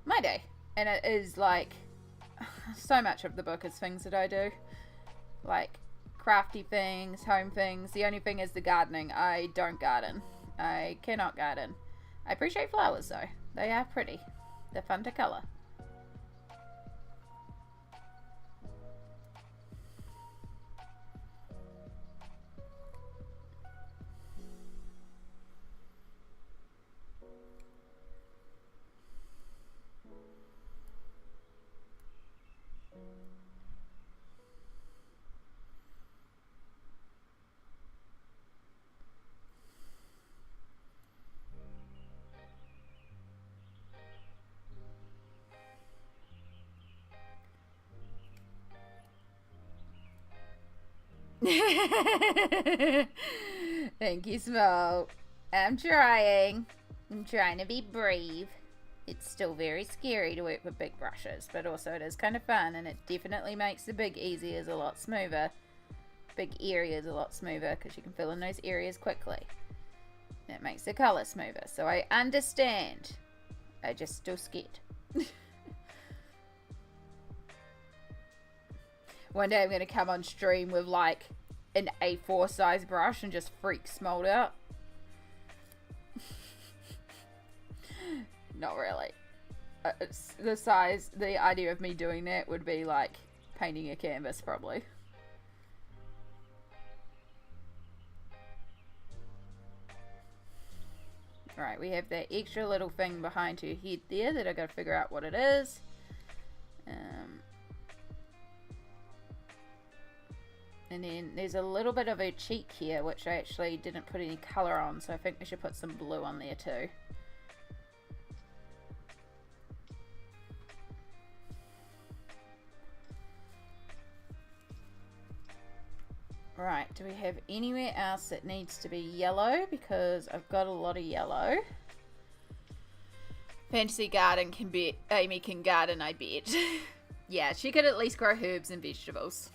my day. And it is like, so much of the book is things that I do. Like crafty things, home things. The only thing is the gardening. I don't garden. I cannot garden. I appreciate flowers though. They are pretty. They're fun to colour. Thank you, Smoke. I'm trying to be brave. It's still very scary to work with big brushes, but also it is kind of fun, and it definitely makes the big easiers a lot smoother. Big areas a lot smoother because you can fill in those areas quickly. It makes the color smoother, so I understand. I just still scared. One day I'm going to come on stream with like an A4 size brush and just freak Smold out. Not really. The idea of me doing that would be like painting a canvas probably. Alright, we have that extra little thing behind her head there that I gotta figure out what it is. And then there's a little bit of her cheek here, which I actually didn't put any colour on, so I think we should put some blue on there too. Right, do we have anywhere else that needs to be yellow? Because I've got a lot of yellow. Fantasy garden can be... Amy can garden, I bet. Yeah, she could at least grow herbs and vegetables.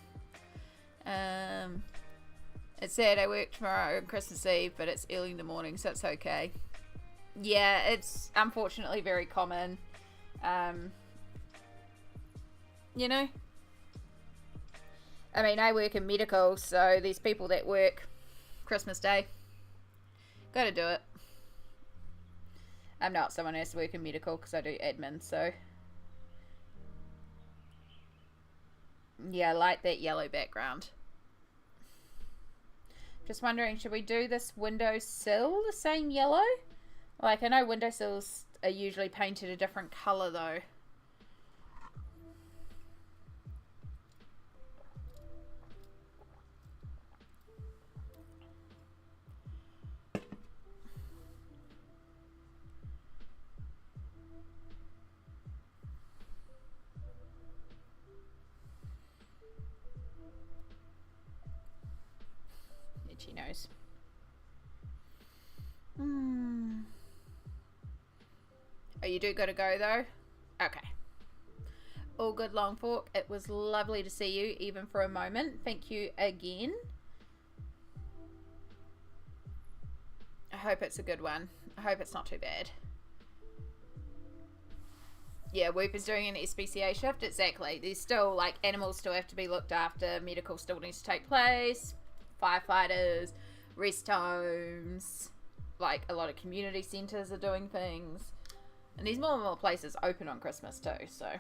It said I work tomorrow on Christmas Eve, but it's early in the morning, so it's okay. Yeah, it's unfortunately very common. You know? I mean, I work in medical, so there's people that work Christmas Day. Gotta do it. I'm not someone who has to work in medical because I do admin, so. Yeah, I like that yellow background. Just wondering, should we do this windowsill the same yellow? Like, I know windowsills are usually painted a different colour though. She knows. Oh, you do gotta go though? Okay. All good, Longfork. It was lovely to see you, even for a moment. Thank you again. I hope it's a good one. I hope it's not too bad. Yeah, Whoop is doing an SPCA shift. Exactly. There's still, like, animals still have to be looked after. Medical still needs to take place. Firefighters, rest homes, like a lot of community centres are doing things, and there's more and more places open on Christmas too, so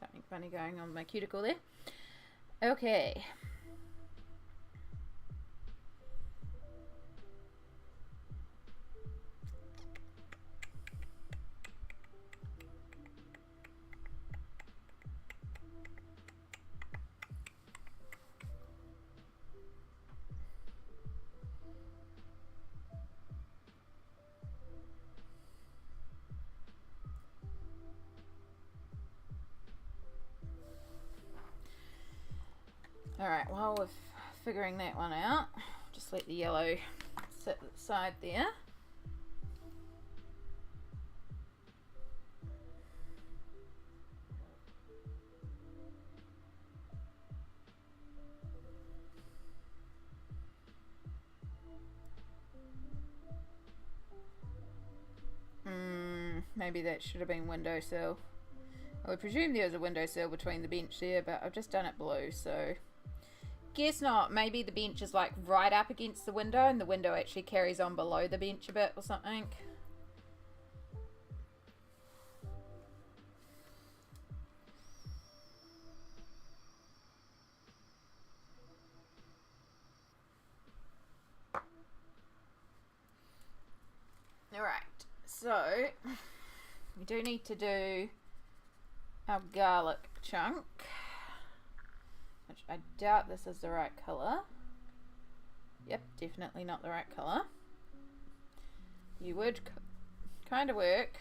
something funny going on with my cuticle there. Okay. Alright, while we're figuring that one out, just let the yellow sit at the side there. Maybe that should have been windowsill. I would presume there was a windowsill between the bench there, but I've just done it blue, so guess not. Maybe the bench is like right up against the window and the window actually carries on below the bench a bit or something. Alright, so we do need to do our garlic chunk, which I doubt this is the right colour. Yep, definitely not the right colour. You would kind of work.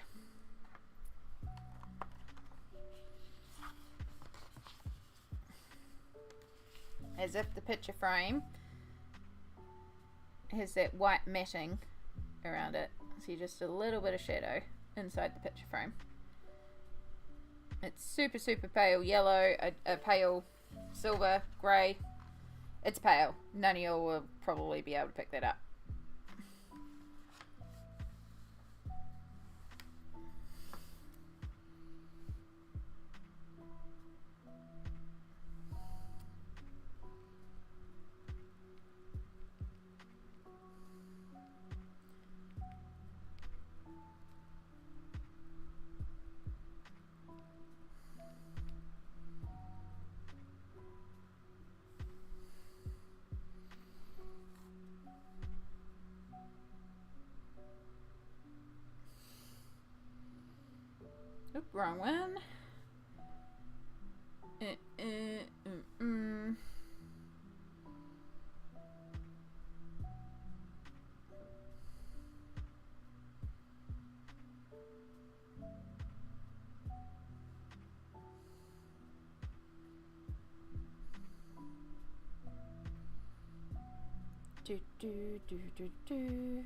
As if the picture frame has that white matting around it. See just a little bit of shadow inside the picture frame. It's super, super pale yellow, a pale silver, grey. It's pale. None of you will probably be able to pick that up. Oop, wrong one. Do do do do do.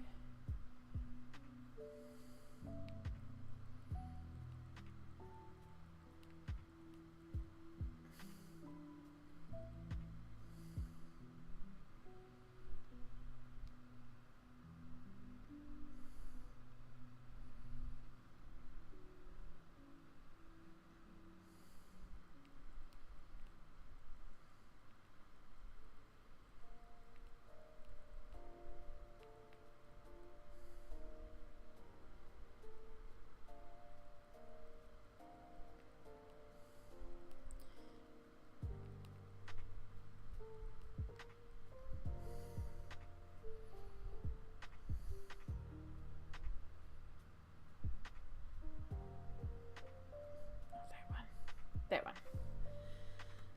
That one.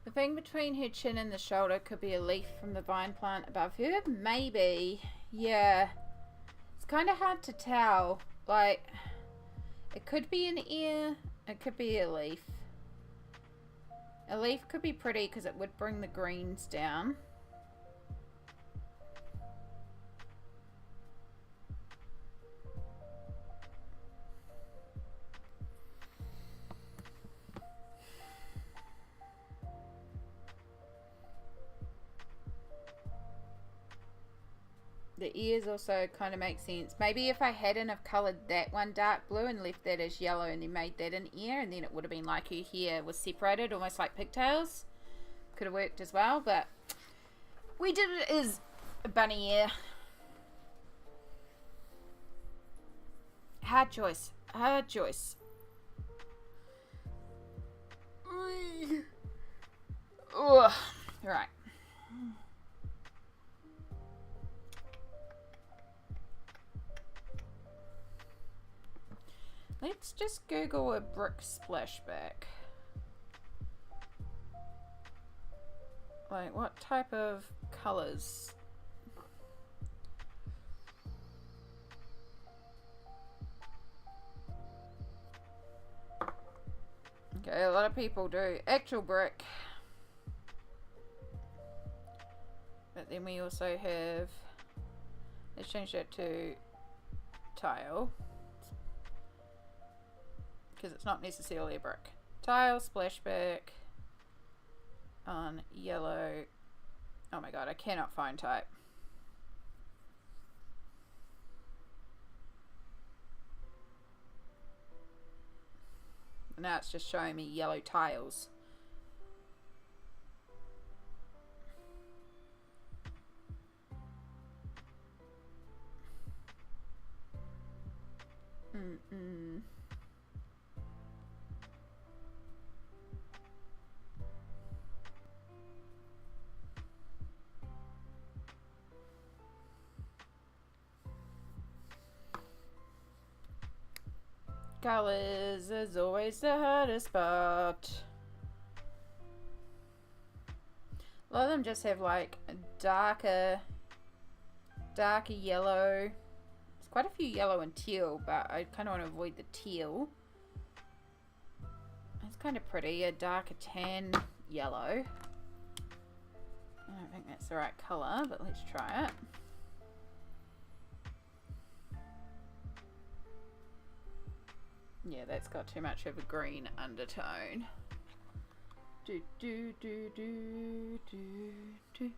The thing between her chin and the shoulder could be a leaf from the vine plant above her. Maybe. Yeah. It's kind of hard to tell. Like, it could be an ear. It could be a leaf. A leaf could be pretty because it would bring the greens down. The ears also kind of make sense. Maybe if I hadn't have coloured that one dark blue and left that as yellow and then made that an ear, and then it would have been like her hair was separated, almost like pigtails. Could have worked as well, but we did it as a bunny ear. Hard choice. Hard choice. Ugh. Right. Let's just Google a brick splashback. Like, what type of colours? Okay, a lot of people do actual brick. But then we also have, let's change that to tile. Because it's not necessarily a brick. Tile, splashback on yellow. Oh my god, I cannot find type. Now it's just showing me yellow tiles. Colours is always the hardest part. A lot of them just have like darker darker yellow. There's quite a few yellow and teal, but I kind of want to avoid the teal. It's kind of pretty, a darker tan yellow. I don't think that's the right colour, but let's try it. Yeah, that's got too much of a green undertone. Do do do do do do.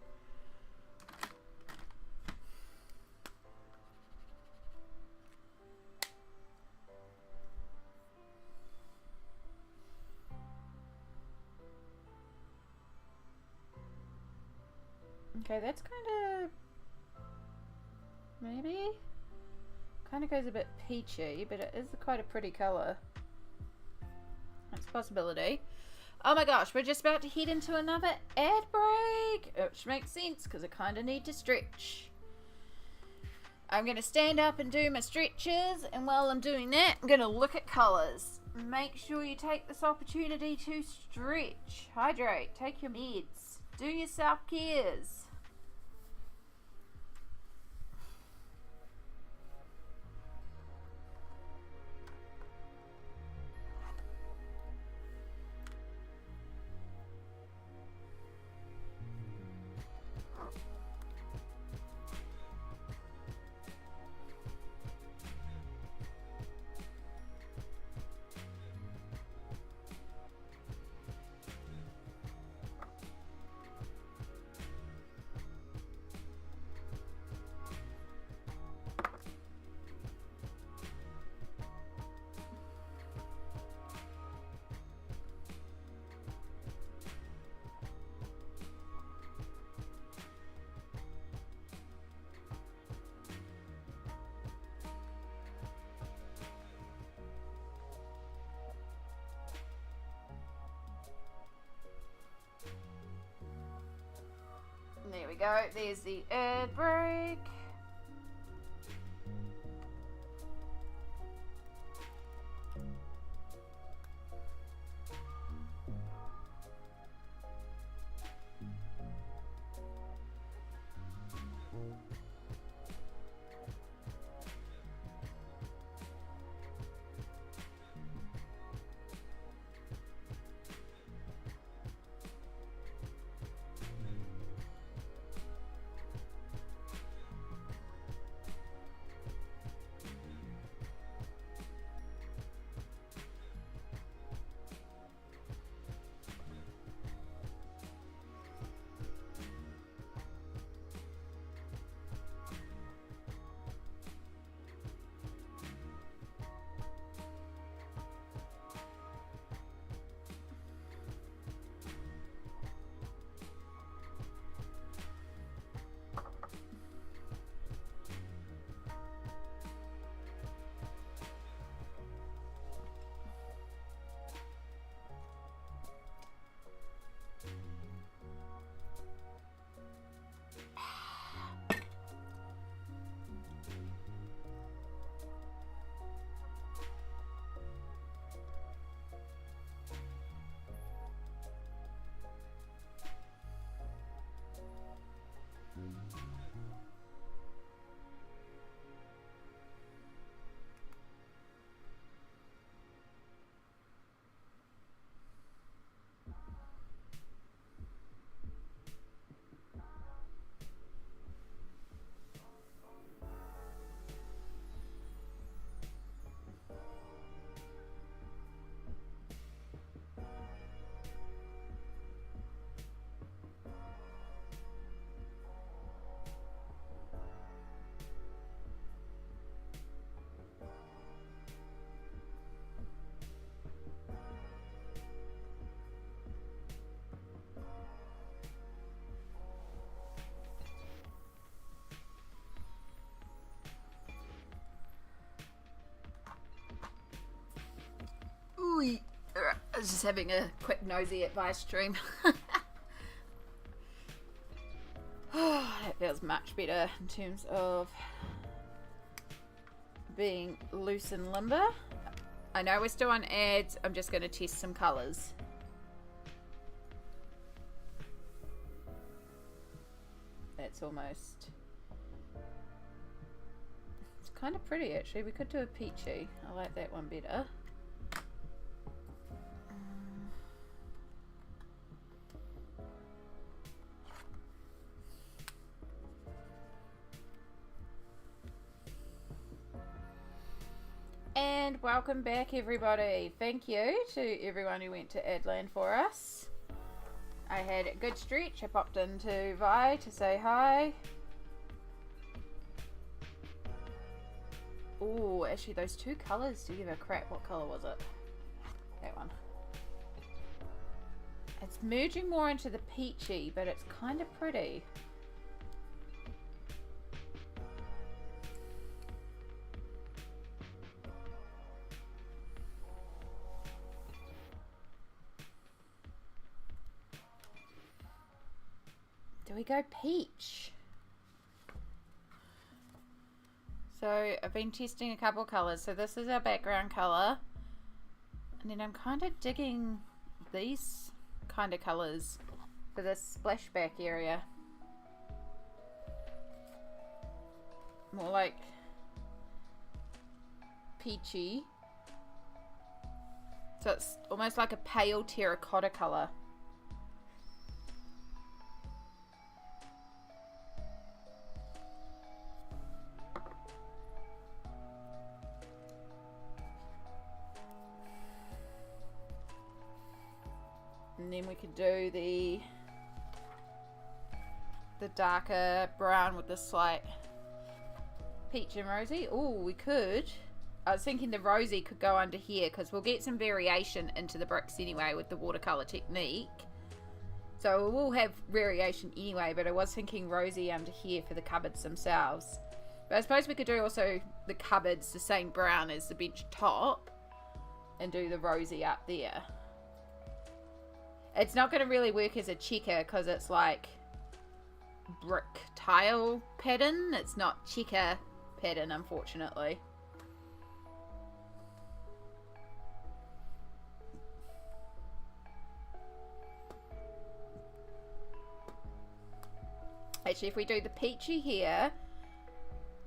Okay, that's kind of maybe kind of goes a bit peachy, but it is quite a pretty color. That's a possibility. Oh my gosh, we're just about to head into another ad break, which makes sense because I kind of need to stretch. I'm going to stand up and do my stretches, and while I'm doing that, I'm going to look at colors. Make sure you take this opportunity to stretch, hydrate, take your meds, do your self-cares. There we go, there's the ad break. I was just having a quick nosy at my stream. Oh, that feels much better in terms of being loose and limber. I know we're still on ads. I'm just going to test some colours. That's almost kind of pretty actually. We could do a peachy. I like that one better. And welcome back everybody. Thank you to everyone who went to Adland for us. I had a good stretch. I popped into Vi to say hi. Oh, actually those two colours to give a crap. What colour was it? That one. It's merging more into the peachy, but it's kind of pretty. Do we go peach? So I've been testing a couple colours. So this is our background colour. And then I'm kind of digging these kind of colours for this splashback area. More like peachy. So it's almost like a pale terracotta colour. And then we could do the darker brown with the slight peach and rosy. Oh, we could. I was thinking the rosy could go under here because we'll get some variation into the bricks anyway with the watercolor technique. So we'll have variation anyway, but I was thinking rosy under here for the cupboards themselves. But I suppose we could do also the cupboards the same brown as the bench top and do the rosy up there. It's not going to really work as a checker because it's like brick tile pattern. It's not checker pattern, unfortunately. Actually, if we do the peachy here,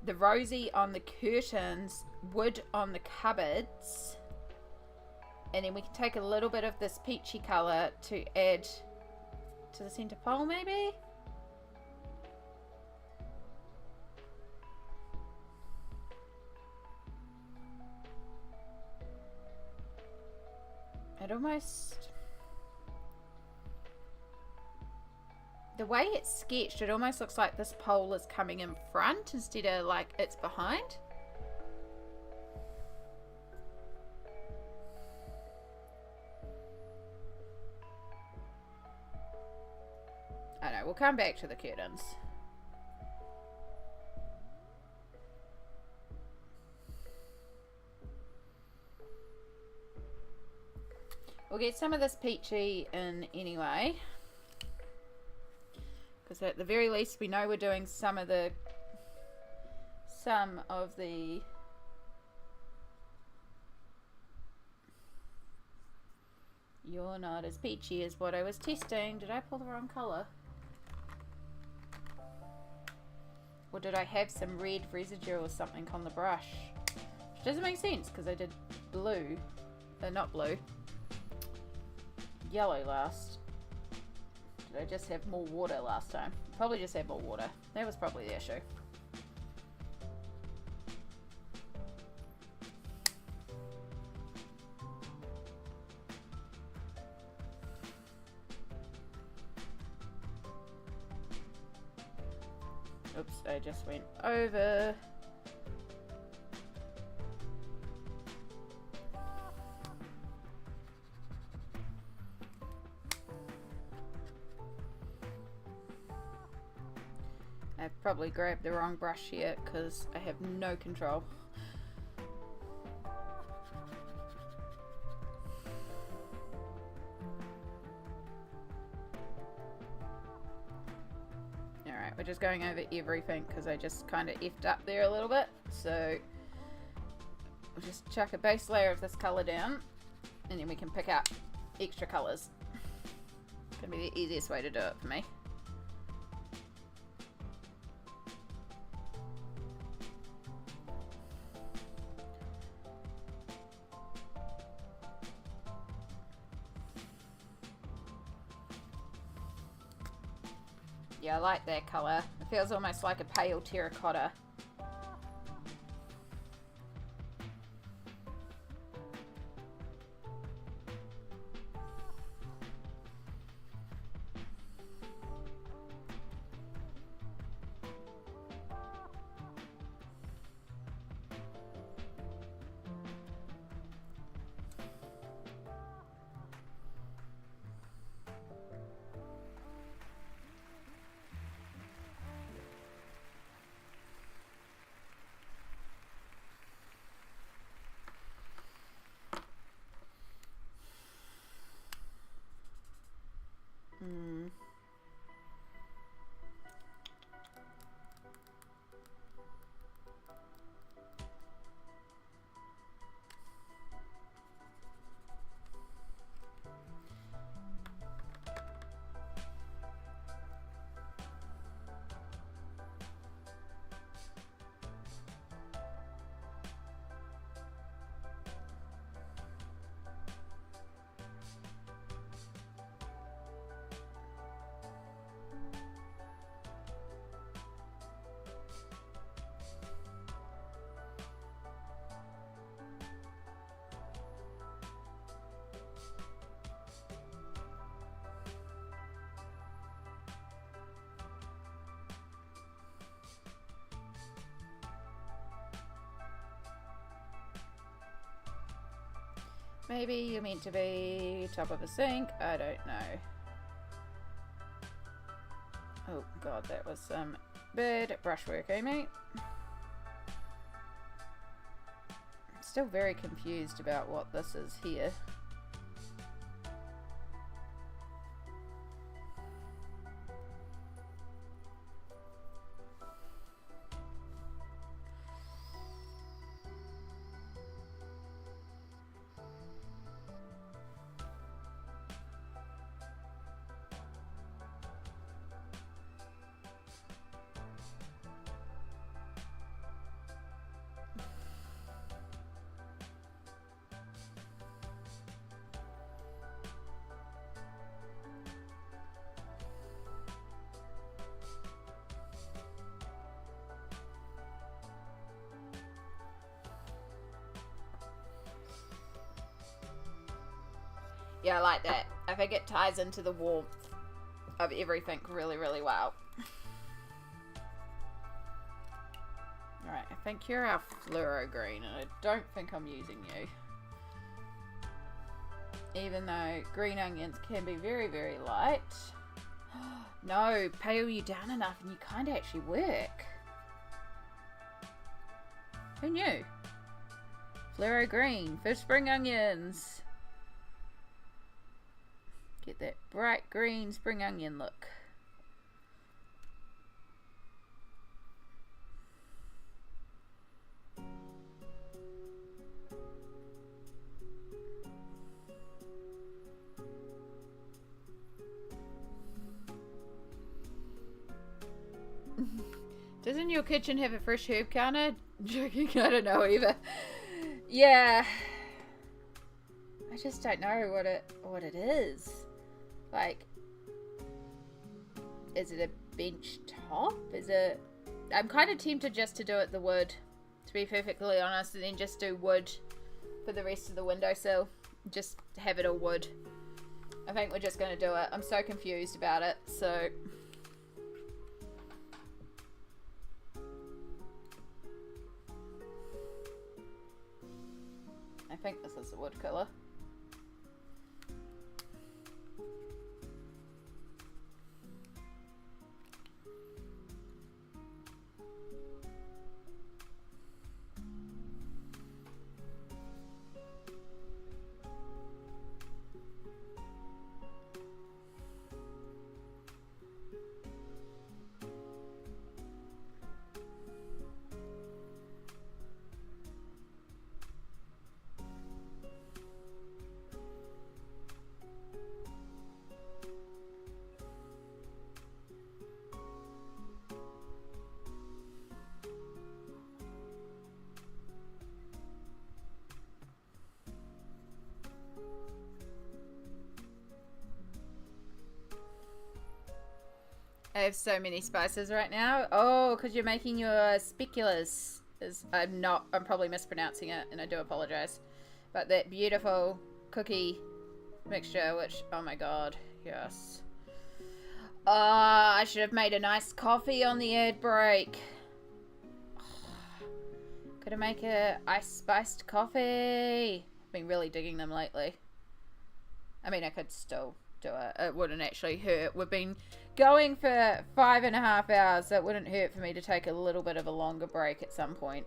the rosy on the curtains, wood on the cupboards, and then we can take a little bit of this peachy colour to add to the centre pole, maybe? It almost... The way it's sketched, it almost looks like this pole is coming in front instead of like it's behind. I know, we'll come back to the curtains. We'll get some of this peachy in anyway. Because at the very least we know we're doing some of the You're not as peachy as what I was testing. Did I pull the wrong colour? Or did I have some red residue or something on the brush? Which doesn't make sense because I did blue. Not blue. Yellow last. Did I just have more water last time? Probably just had more water. That was probably the issue. Oops, I just went over. I've probably grabbed the wrong brush here because I have no control. Alright, we're just going over everything because I just kind of effed up there a little bit. So we'll just chuck a base layer of this colour down and then we can pick up extra colours. It's going to be the easiest way to do it for me. Yeah, I like that colour. It feels almost like a pale terracotta. Maybe you're meant to be top of a sink. I don't know. Oh god, that was some bad brushwork, eh mate? I'm still very confused about what this is here. Yeah, I like that. I think it ties into the warmth of everything really, really well. Alright, I think you're our fluoro green, and I don't think I'm using you. Even though green onions can be very, very light. No, pale you down enough and you kind of actually work. Who knew? Fluoro green for spring onions. Get that bright green spring onion look. Doesn't your kitchen have a fresh herb counter? Joking, I don't know either. Yeah. I just don't know what it is. Like, is it a bench top? Is it... I'm kind of tempted just to do it the wood, to be perfectly honest, and then just do wood for the rest of the windowsill. Just have it all wood. I think we're just going to do it. I'm so confused about it, so... I think this is the wood colour. I have so many spices right now. Oh, because you're making your speculoos. I'm probably mispronouncing it, and I do apologize. But that beautiful cookie mixture, which, oh my god, yes. Oh, I should have made a nice coffee on the ad break. Could I make a ice spiced coffee? I've been really digging them lately. I mean, I could still do it. It wouldn't actually hurt. We've been going for 5.5 hours, so it wouldn't hurt for me to take a little bit of a longer break at some point.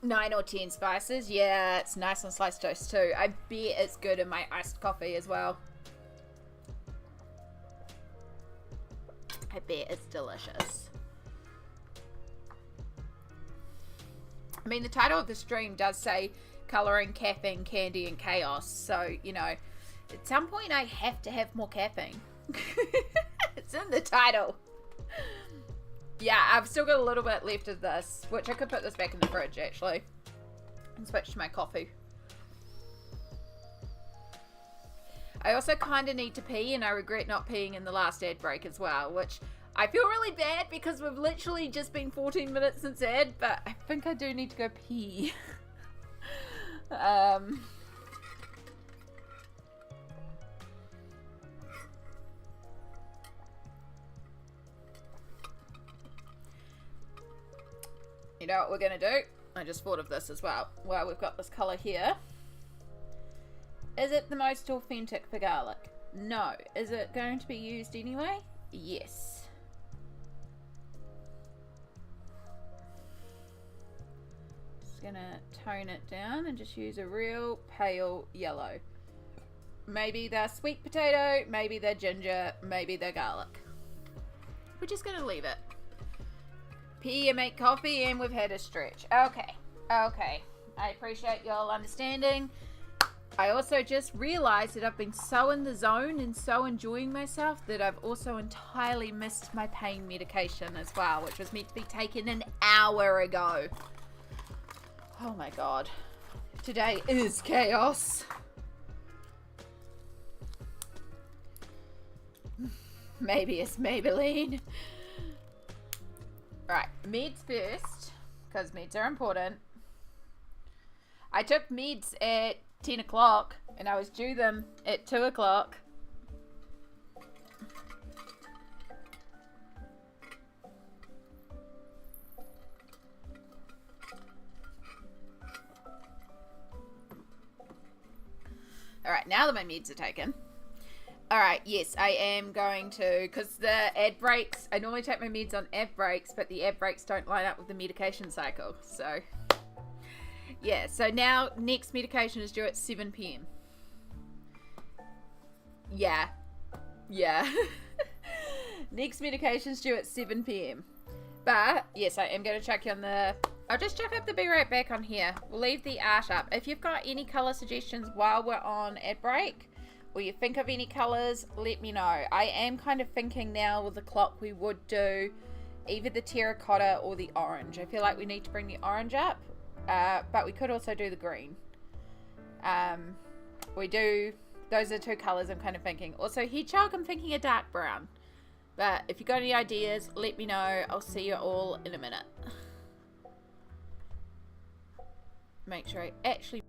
Nine or 10 spices. Yeah, it's nice on sliced toast too. I bet it's good in my iced coffee as well. I bet it's delicious. I mean, the title of the stream does say colouring, caffeine, candy, and chaos. So, you know, at some point I have to have more caffeine. It's in the title. Yeah, I've still got a little bit left of this, which I could put this back in the fridge, actually, and switch to my coffee. I also kind of need to pee, and I regret not peeing in the last ad break as well, which I feel really bad because we've literally just been 14 minutes since ad, but I think I do need to go pee. You know what we're going to do? I just thought of this as well. Well, we've got this colour here. Is it the most authentic for garlic? No. Is it going to be used anyway? Yes. Just going to tone it down and just use a real pale yellow. Maybe they're sweet potato, maybe they're ginger, maybe they're garlic. We're just going to leave it. Pee and make coffee, and we've had a stretch. Okay. I appreciate y'all understanding. I also just realized that I've been so in the zone and so enjoying myself that I've also entirely missed my pain medication as well, which was meant to be taken an hour ago. Oh my god. Today is chaos. Maybe it's Maybelline. Alright, meds first, because meds are important. I took meds at 10 o'clock, and I was due them at 2 o'clock. Alright, now that my meds are taken. Alright, yes, I am going to, because the ad breaks, I normally take my meds on ad breaks, but the ad breaks don't line up with the medication cycle, so, yeah, so now, next medication is due at 7 p.m. Yeah. Next medication is due at 7 p.m. But, yes, I am going to check you on the, I'll just check up the Be Right Back on here. We'll leave the art up. If you've got any colour suggestions while we're on ad break, or you think of any colours, let me know. I am kind of thinking now with the clock we would do either the terracotta or the orange. I feel like we need to bring the orange up, but we could also do the green. Those are two colours I'm kind of thinking. Also, hedgehog, I'm thinking a dark brown. But if you've got any ideas, let me know. I'll see you all in a minute. Make sure I actually...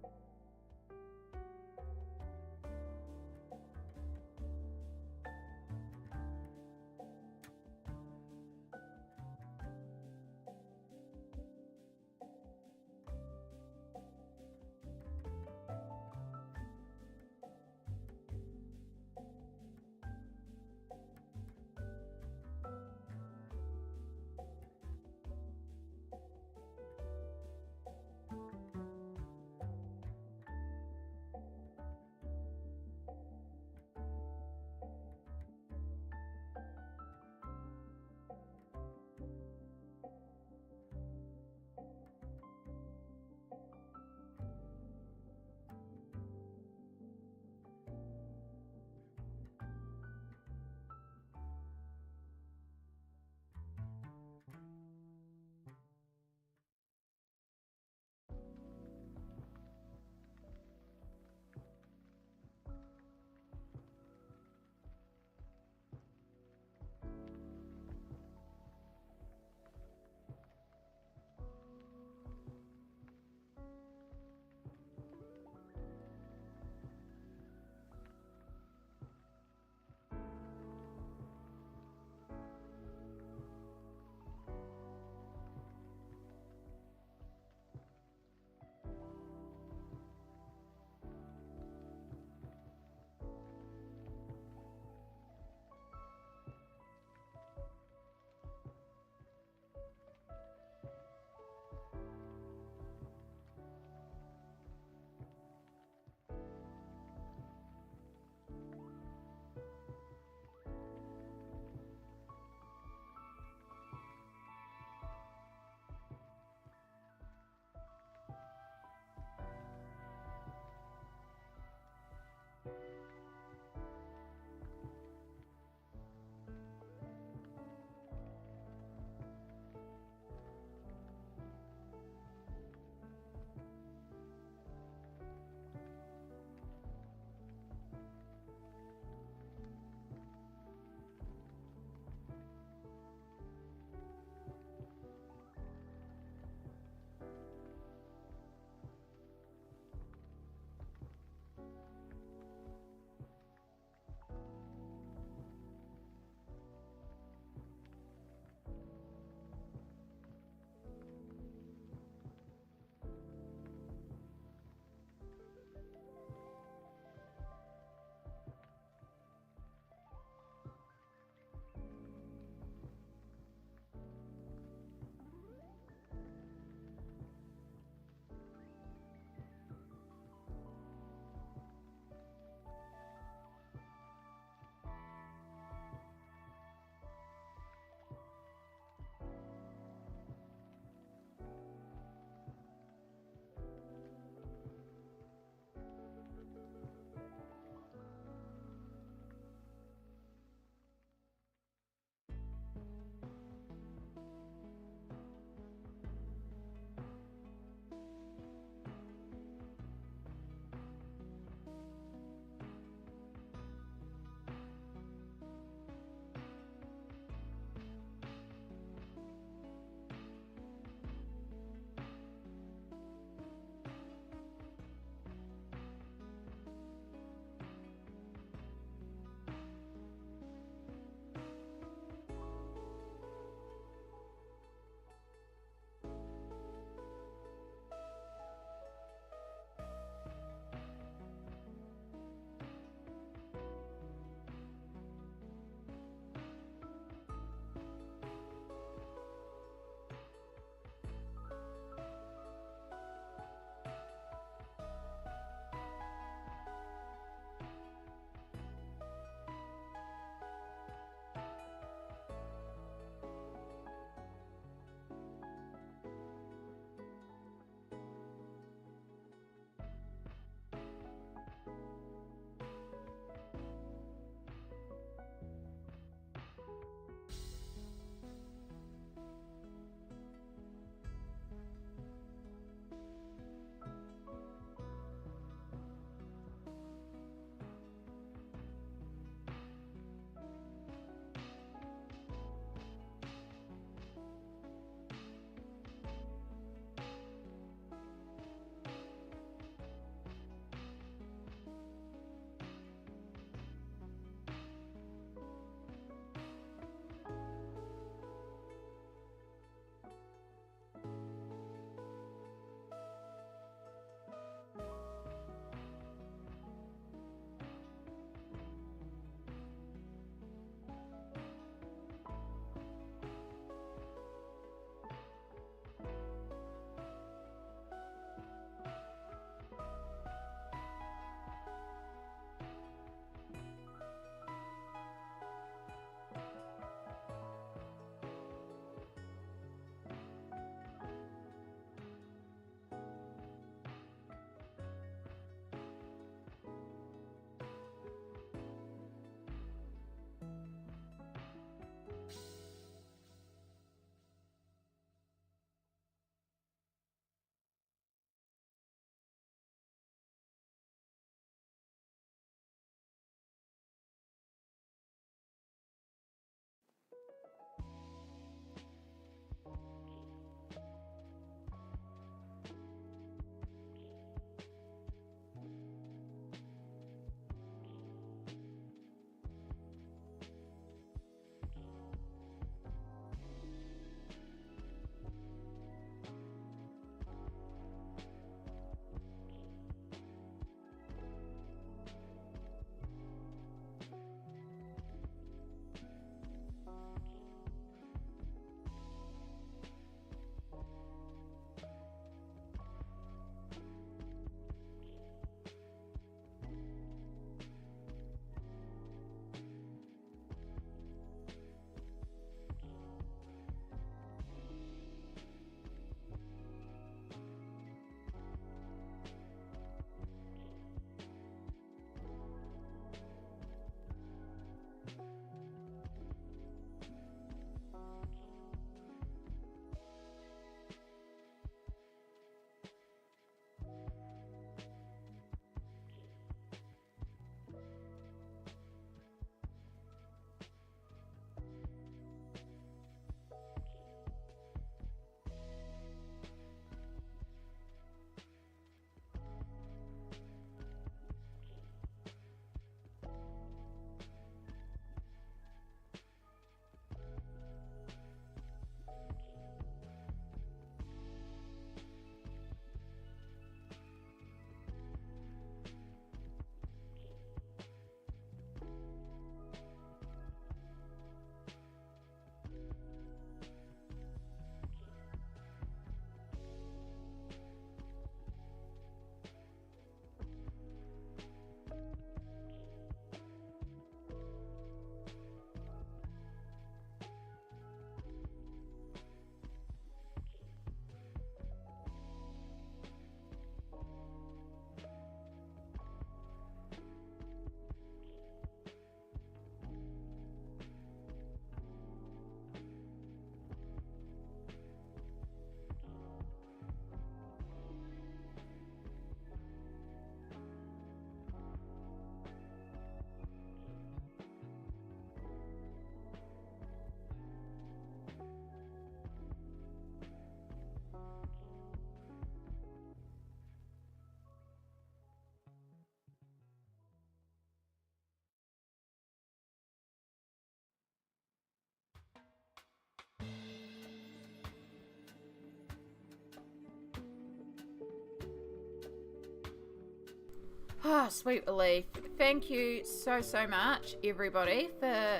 Oh, sweet relief. Thank you so much, everybody, for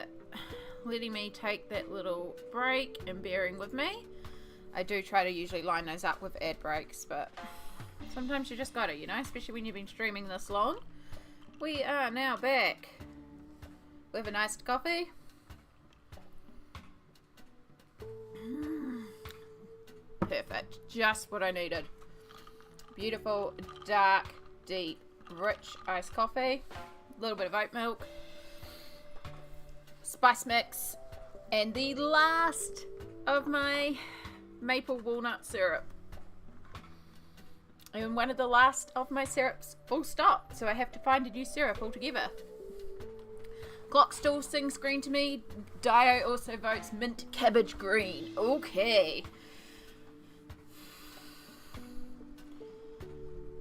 letting me take that little break and bearing with me. I do try to usually line those up with ad breaks, but sometimes you just gotta, you know, especially when you've been streaming this long. We are now back with a nice coffee. Perfect. Just what I needed. Beautiful, dark, deep, rich iced coffee. A little bit of oat milk. Spice mix. And the last of my maple walnut syrup. And one of the last of my syrups full stop. So I have to find a new syrup altogether. Clock still sings green to me. Dio also votes mint cabbage green. Okay.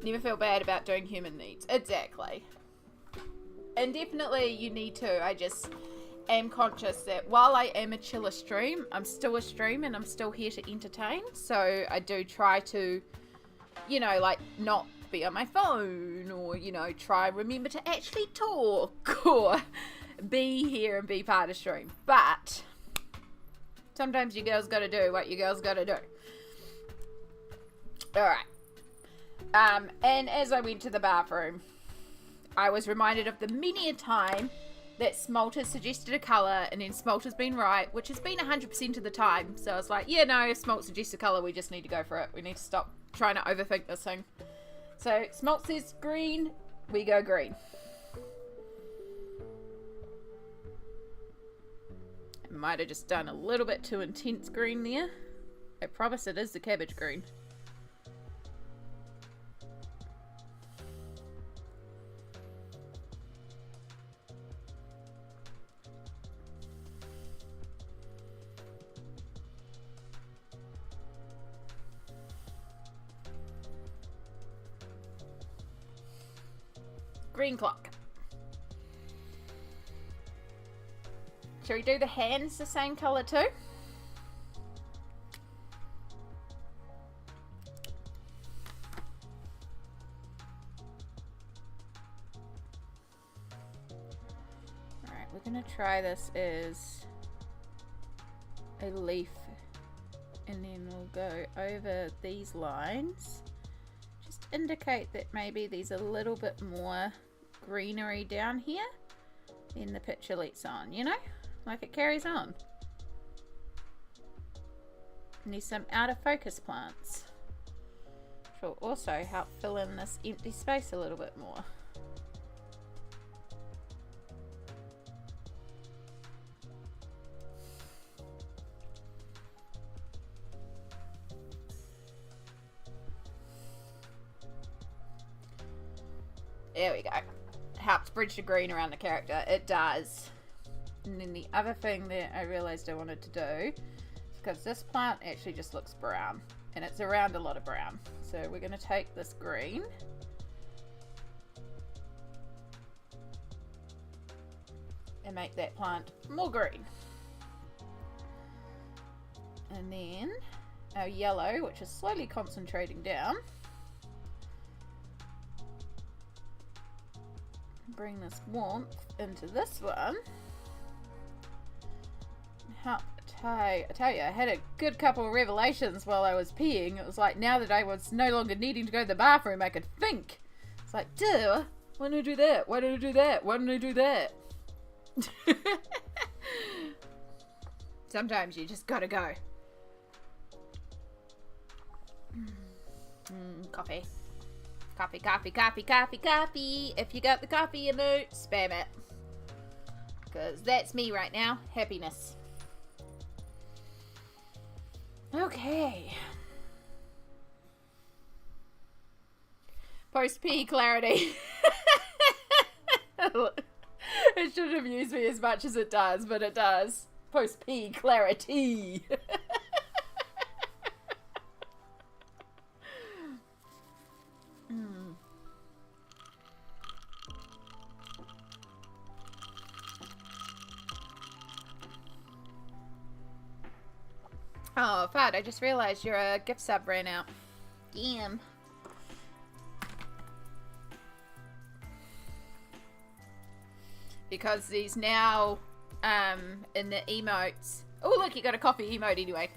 Never feel bad about doing human needs. Exactly. And definitely you need to. I just am conscious that while I am a chiller stream, I'm still a stream and I'm still here to entertain. So I do try to, you know, like not be on my phone or, you know, try and remember to actually talk or be here and be part of stream. But sometimes you girls gotta do what you girls gotta do. Alright. And as I went to the bathroom, I was reminded of the many a time that Smalt has suggested a colour and then Smalt has been right, which has been 100% of the time. So I was like, yeah, no, if Smalt suggests a colour, we just need to go for it. We need to stop trying to overthink this thing. So Smalt says green, we go green. I might have just done a little bit too intense green there. I promise it is the cabbage green. Green clock. Shall we do the hands the same colour too? Alright, we're going to try this as a leaf and then we'll go over these lines. Just indicate that maybe there's a little bit more greenery down here then the picture lets on, you know, like it carries on. And there's some out of focus plants which will also help fill in this empty space a little bit more. There we go. Helps bridge the green around the character. It does. And then the other thing that I realized I wanted to do is because this plant actually just looks brown and it's around a lot of brown. So we're going to take this green and make that plant more green. And then our yellow, which is slowly concentrating down. Bring this warmth into this one. I tell you, I had a good couple of revelations while I was peeing. It was like now that I was no longer needing to go to the bathroom, I could think. It's like, duh, why don't I do that? Why don't I do that? Why don't I do that? Sometimes you just gotta go. Coffee. Coffee, coffee, coffee, coffee, coffee. If you got the coffee emote, spam it. Because that's me right now. Happiness. Okay. Post-P clarity. It shouldn't have used me as much as it does, but it does. Post-P clarity. Oh, Fud, I just realized your gift sub ran out. Damn. because there's now in the emotes. Oh look, you got a coffee emote anyway.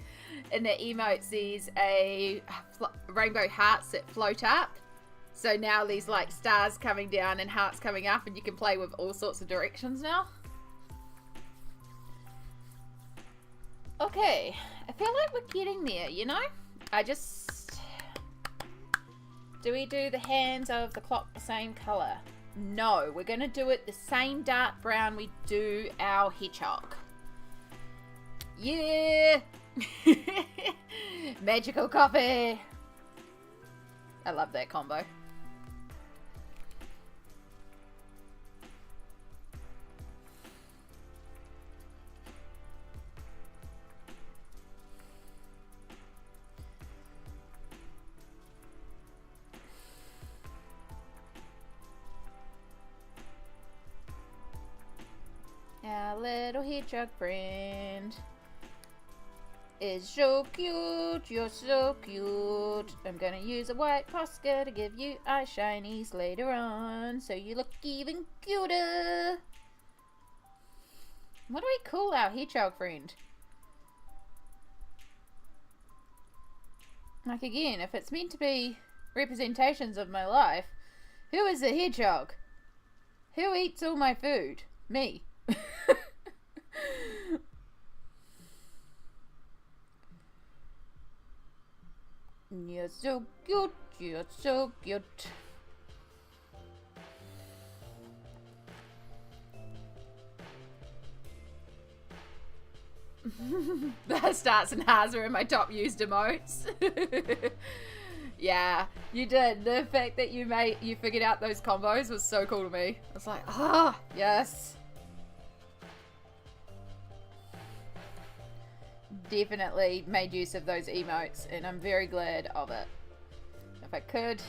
In the emotes, there's a rainbow hearts that float up. So now there's like stars coming down and hearts coming up, and you can play with all sorts of directions now. Okay, I feel like we're getting there, you know? Do we do the hands of the clock the same colour? No, we're going to do it the same dark brown we do our hedgehog. Yeah! Magical coffee! I love that combo. Our little hedgehog friend is so cute, you're so cute. I'm gonna use a white Posca to give you eye shinies later on, so you look even cuter. What do we call our hedgehog friend? Like again, if it's meant to be representations of my life, who is the hedgehog? Who eats all my food? Me. You're so cute, you're so cute. The starts and has are in my top used emotes. Yeah, you did. The fact that you figured out those combos was so cool to me. I was like, ah, yes. Definitely made use of those emotes, and I'm very glad of it. If I could,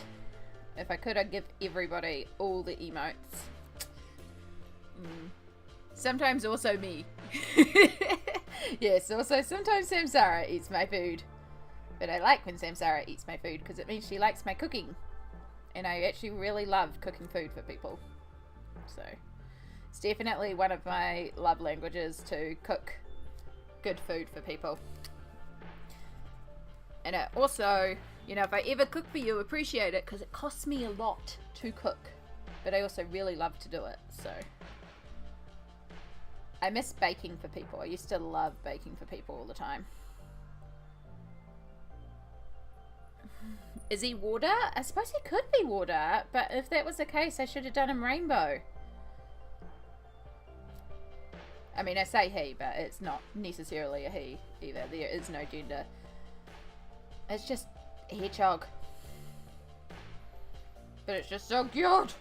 I'd give everybody all the emotes. Sometimes also me. Yes, also sometimes Samsara eats my food. But I like when Samsara eats my food because it means she likes my cooking. And I actually really love cooking food for people. So it's definitely one of my love languages, to cook good food for people. And it also, you know, if I ever cook for you, appreciate it, because it costs me a lot to cook, but I also really love to do it. So I miss baking for people. I used to love baking for people all the time. Is he water? I suppose he could be water, but if that was the case, I should have done him rainbow. I mean, I say he, but it's not necessarily a he either. There is no gender. It's just a hedgehog. But it's just so cute.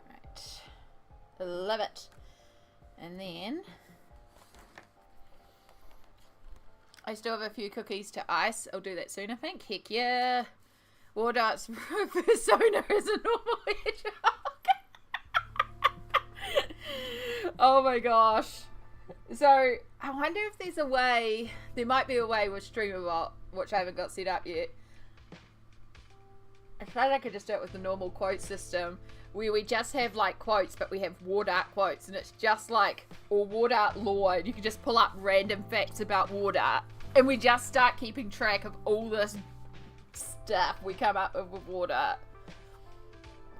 Right. Love it. And then I still have a few cookies to ice. I'll do that soon, I think. Heck yeah. War darts persona is a normal hedgehog. Oh my gosh. So, I wonder if there's a way, there might be a way with StreamerBot, which I haven't got set up yet. I feel like I could just do it with the normal quote system, where we just have like quotes, but we have war dart quotes, and it's just like, or war dart lore, and you can just pull up random facts about war dart. And we just start keeping track of all this stuff we come up with war dart.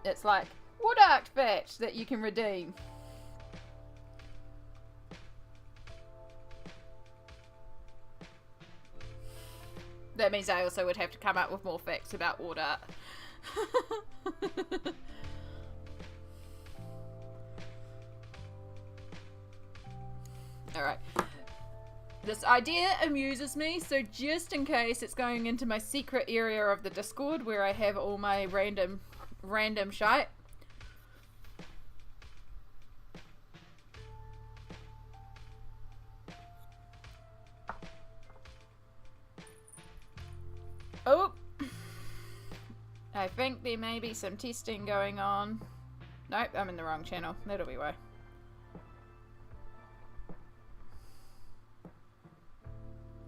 It's like, war dart fact that you can redeem. That means I also would have to come up with more facts about war dart. Alright. This idea amuses me, so just in case it's going into my secret area of the Discord where I have all my random shite. Oh! I think there may be some testing going on. Nope, I'm in the wrong channel. That'll be why.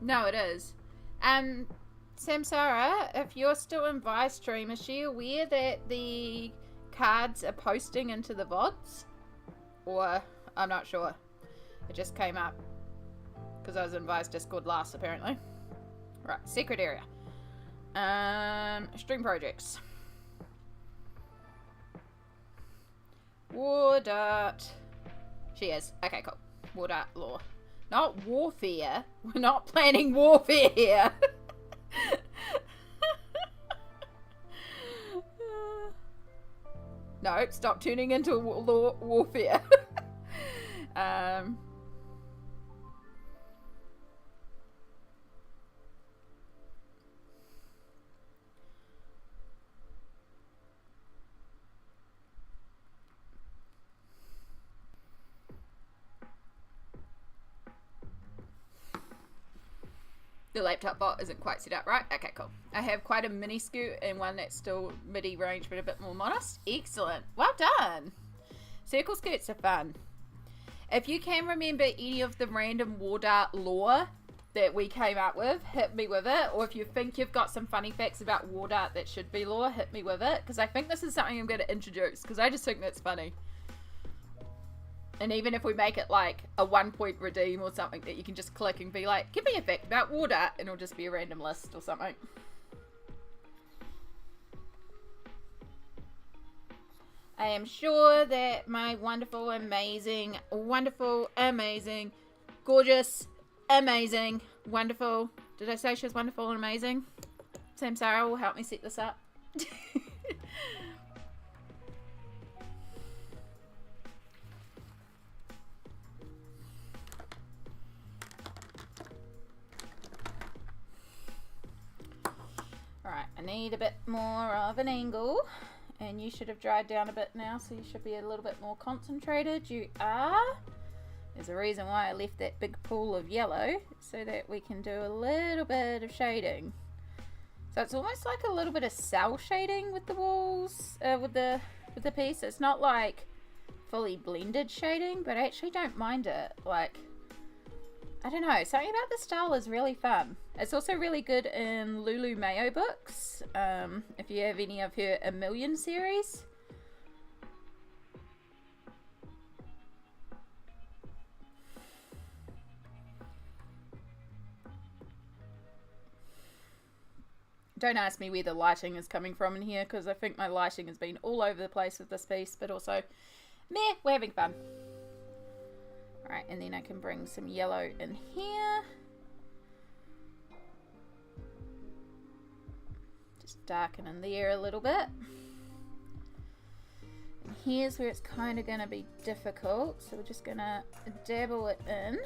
No, it is. Samsara, if you're still in Vi stream, is she aware that the cards are posting into the VODs? Or, I'm not sure. It just came up. Because I was in Vi's Discord last, apparently. Right, secret area. Stream projects. War Dart. She is. Okay, cool. War Dart lore. Not warfare. We're not planning warfare here. No, stop tuning into warfare. The laptop bot isn't quite set up right. Okay, cool. I have quite a mini scoot and one that's still midi range but a bit more modest. Excellent. Well done. Circle skirts are fun. If you can remember any of the random War Dart lore that we came up with, hit me with it. Or if you think you've got some funny facts about War Dart that should be lore, hit me with it. Because I think this is something I'm going to introduce. Because I just think that's funny. And even if we make it like a 1-point redeem or something that you can just click and be like, give me a fact about War Dart, and it'll just be a random list or something. I am sure that my wonderful, amazing, gorgeous, amazing, wonderful, did I say she was wonderful and amazing? Samsara will help me set this up. Alright, I need a bit more of an angle, and you should have dried down a bit now, so you should be a little bit more concentrated. You are. There's a reason why I left that big pool of yellow, so that we can do a little bit of shading. So it's almost like a little bit of cell shading with the walls, with the piece. It's not like fully blended shading, but I actually don't mind it. Like, I don't know, something about the style is really fun. It's also really good in Lulu Mayo books, if you have any of her A Million series. Don't ask me where the lighting is coming from in here, because I think my lighting has been all over the place with this piece, but also, meh, we're having fun. Alright, and then I can bring some yellow in here. Just darken in there a little bit. And here's where it's kind of going to be difficult, so we're just going to dabble it in.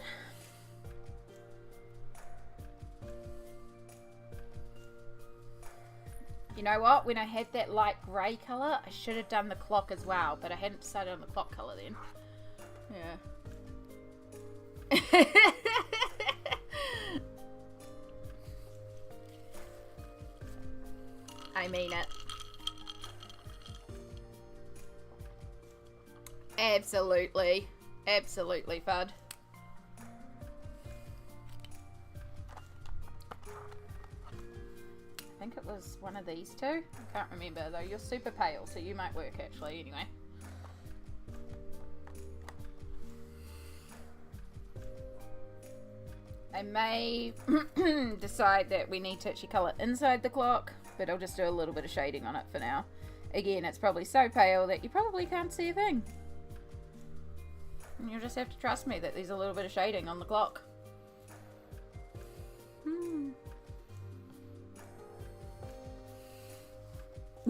You know what? When I had that light grey colour, I should have done the clock as well, but I hadn't decided on the clock colour then. Yeah. I mean it. Absolutely. Absolutely, Fud. I think it was one of these two. I can't remember though. You're super pale, so you might work actually anyway. I may decide that we need to actually colour inside the clock, but I'll just do a little bit of shading on it for now. Again, it's probably so pale that you probably can't see a thing. And you'll just have to trust me that there's a little bit of shading on the clock.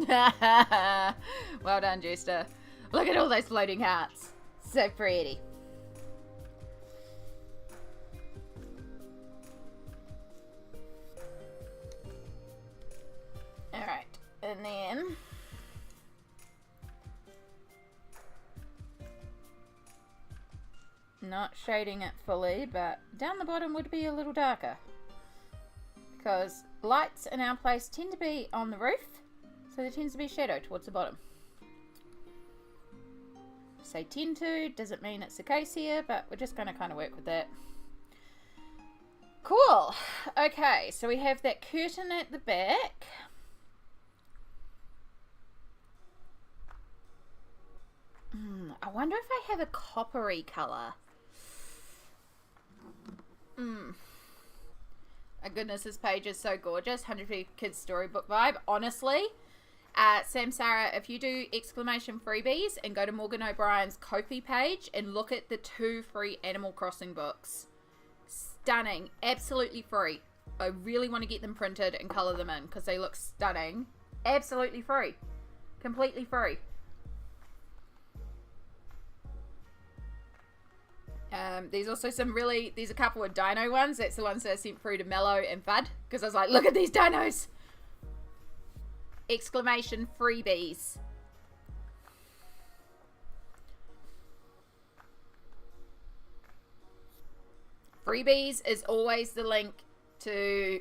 Well done, Jester. Look at all those floating hearts. So pretty. Alright, and then not shading it fully, but down the bottom would be a little darker, because lights in our place tend to be on the roof, so there tends to be shadow towards the bottom. Say tend to, doesn't mean it's the case here, but we're just going to kind of work with that. Cool. Okay, so we have that curtain at the back. I wonder if I have a coppery colour. My goodness, this page is so gorgeous. 100 Kids Storybook vibe. Honestly, Samsara, if you do exclamation freebies and go to Morgan O'Brien's Ko-fi page and look at the 2 free Animal Crossing books. Stunning. Absolutely free. I really want to get them printed and colour them in because they look stunning. Absolutely free. Completely free. There's also there's a couple of dino ones. That's the ones that I sent through to Mello and Fud. Because I was like, look at these dinos. Exclamation freebies. Freebies is always the link to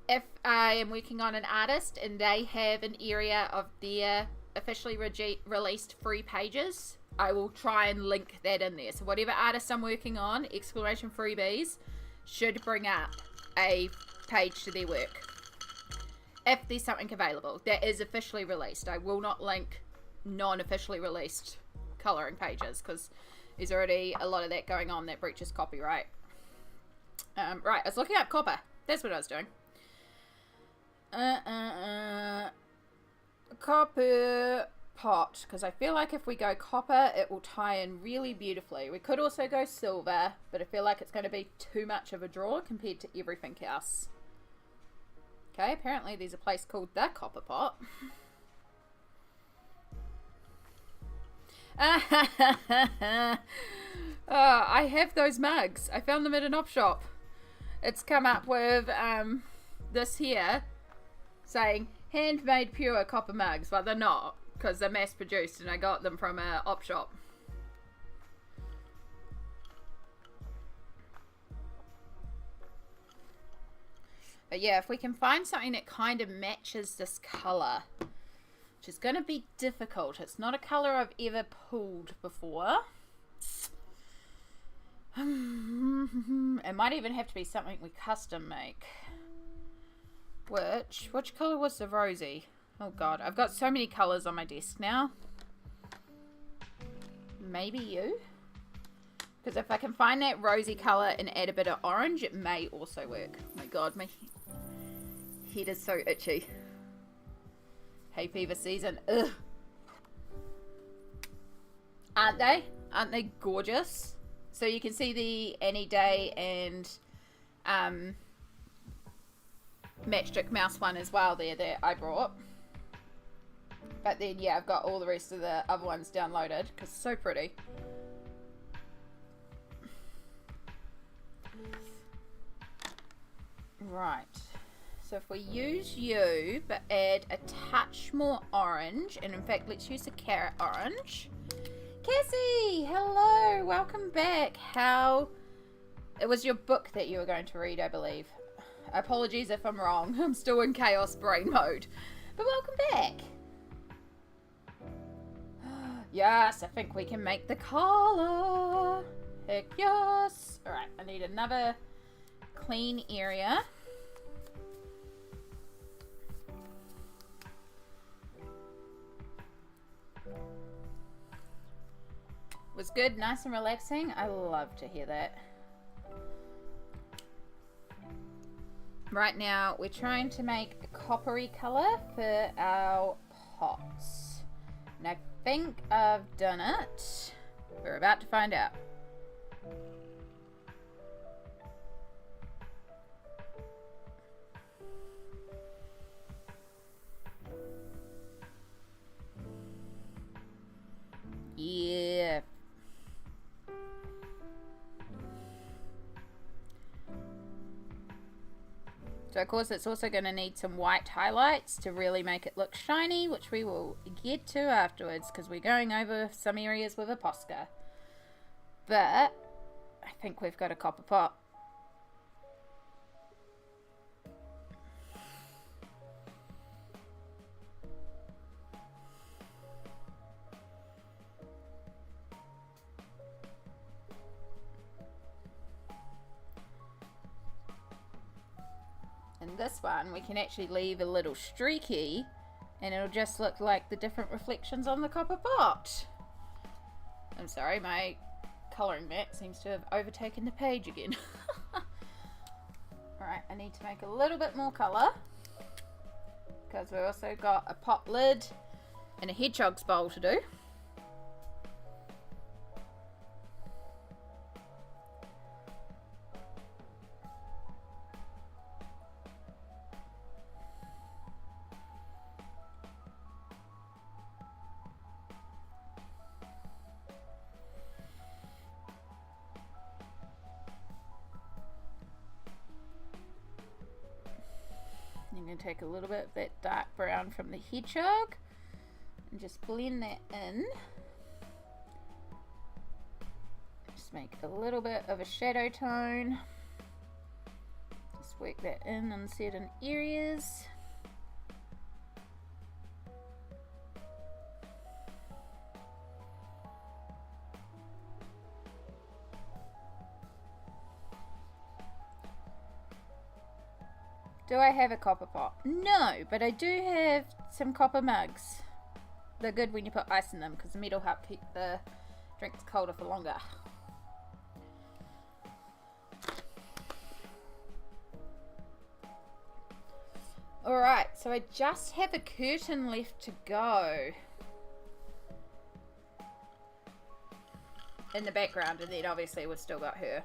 if I am working on an artist and they have an area of their officially released free pages. I will try and link that in there. So whatever artist I'm working on, exclamation freebies should bring up a page to their work. If there's something available that is officially released. I will not link non-officially released colouring pages because there's already a lot of that going on that breaches copyright. Right, I was looking up copper. That's what I was doing. Copper pot, because I feel like if we go copper it will tie in really beautifully. We could also go silver, but I feel like it's going to be too much of a draw compared to everything else. Okay, apparently there's a place called the Copper Pot. I have those mugs. I found them at an op shop. It's come up with this here saying handmade pure copper mugs, but they're not because they're mass produced and I got them from a op shop. But yeah, if we can find something that kind of matches this colour, which is going to be difficult. It's not a colour I've ever pulled before. It might even have to be something we custom make. Which colour was the rosy? Oh god, I've got so many colours on my desk now. Maybe you? Because if I can find that rosy colour and add a bit of orange, it may also work. Oh my god, my head is so itchy. Hay fever season. Ugh. Aren't they? Aren't they gorgeous? So you can see the Any Day and Matchstick Mouse one as well there that I brought. But then, yeah, I've got all the rest of the other ones downloaded because it's so pretty. Right. So if we use you, but add a touch more orange, and in fact, let's use the carrot orange. Cassie, hello, welcome back. It was your book that you were going to read, I believe. Apologies if I'm wrong. I'm still in chaos brain mode. But welcome back. Yes, I think we can make the collar. Heck yes. Alright, I need another clean area. Was good, nice and relaxing. I love to hear that. Right now, we're trying to make a coppery colour for our pots. And I think I've done it. We're about to find out. Yeah. So of course it's also going to need some white highlights to really make it look shiny, which we will get to afterwards because we're going over some areas with a Posca. But I think we've got a copper pot. this one we can actually leave a little streaky and it'll just look like the different reflections on the copper pot. I'm sorry, my colouring mat seems to have overtaken the page again. Alright, I need to make a little bit more colour because we've also got a pot lid and a hedgehog's bowl to do. I'm going to take a little bit of that dark brown from the hedgehog and just blend that in. Just make a little bit of a shadow tone. Just work that in certain areas. Do I have a copper pot? No, but I do have some copper mugs. They're good when you put ice in them because the metal helps keep the drinks colder for longer. Alright, so I just have a curtain left to go in the background, and then obviously we've still got her.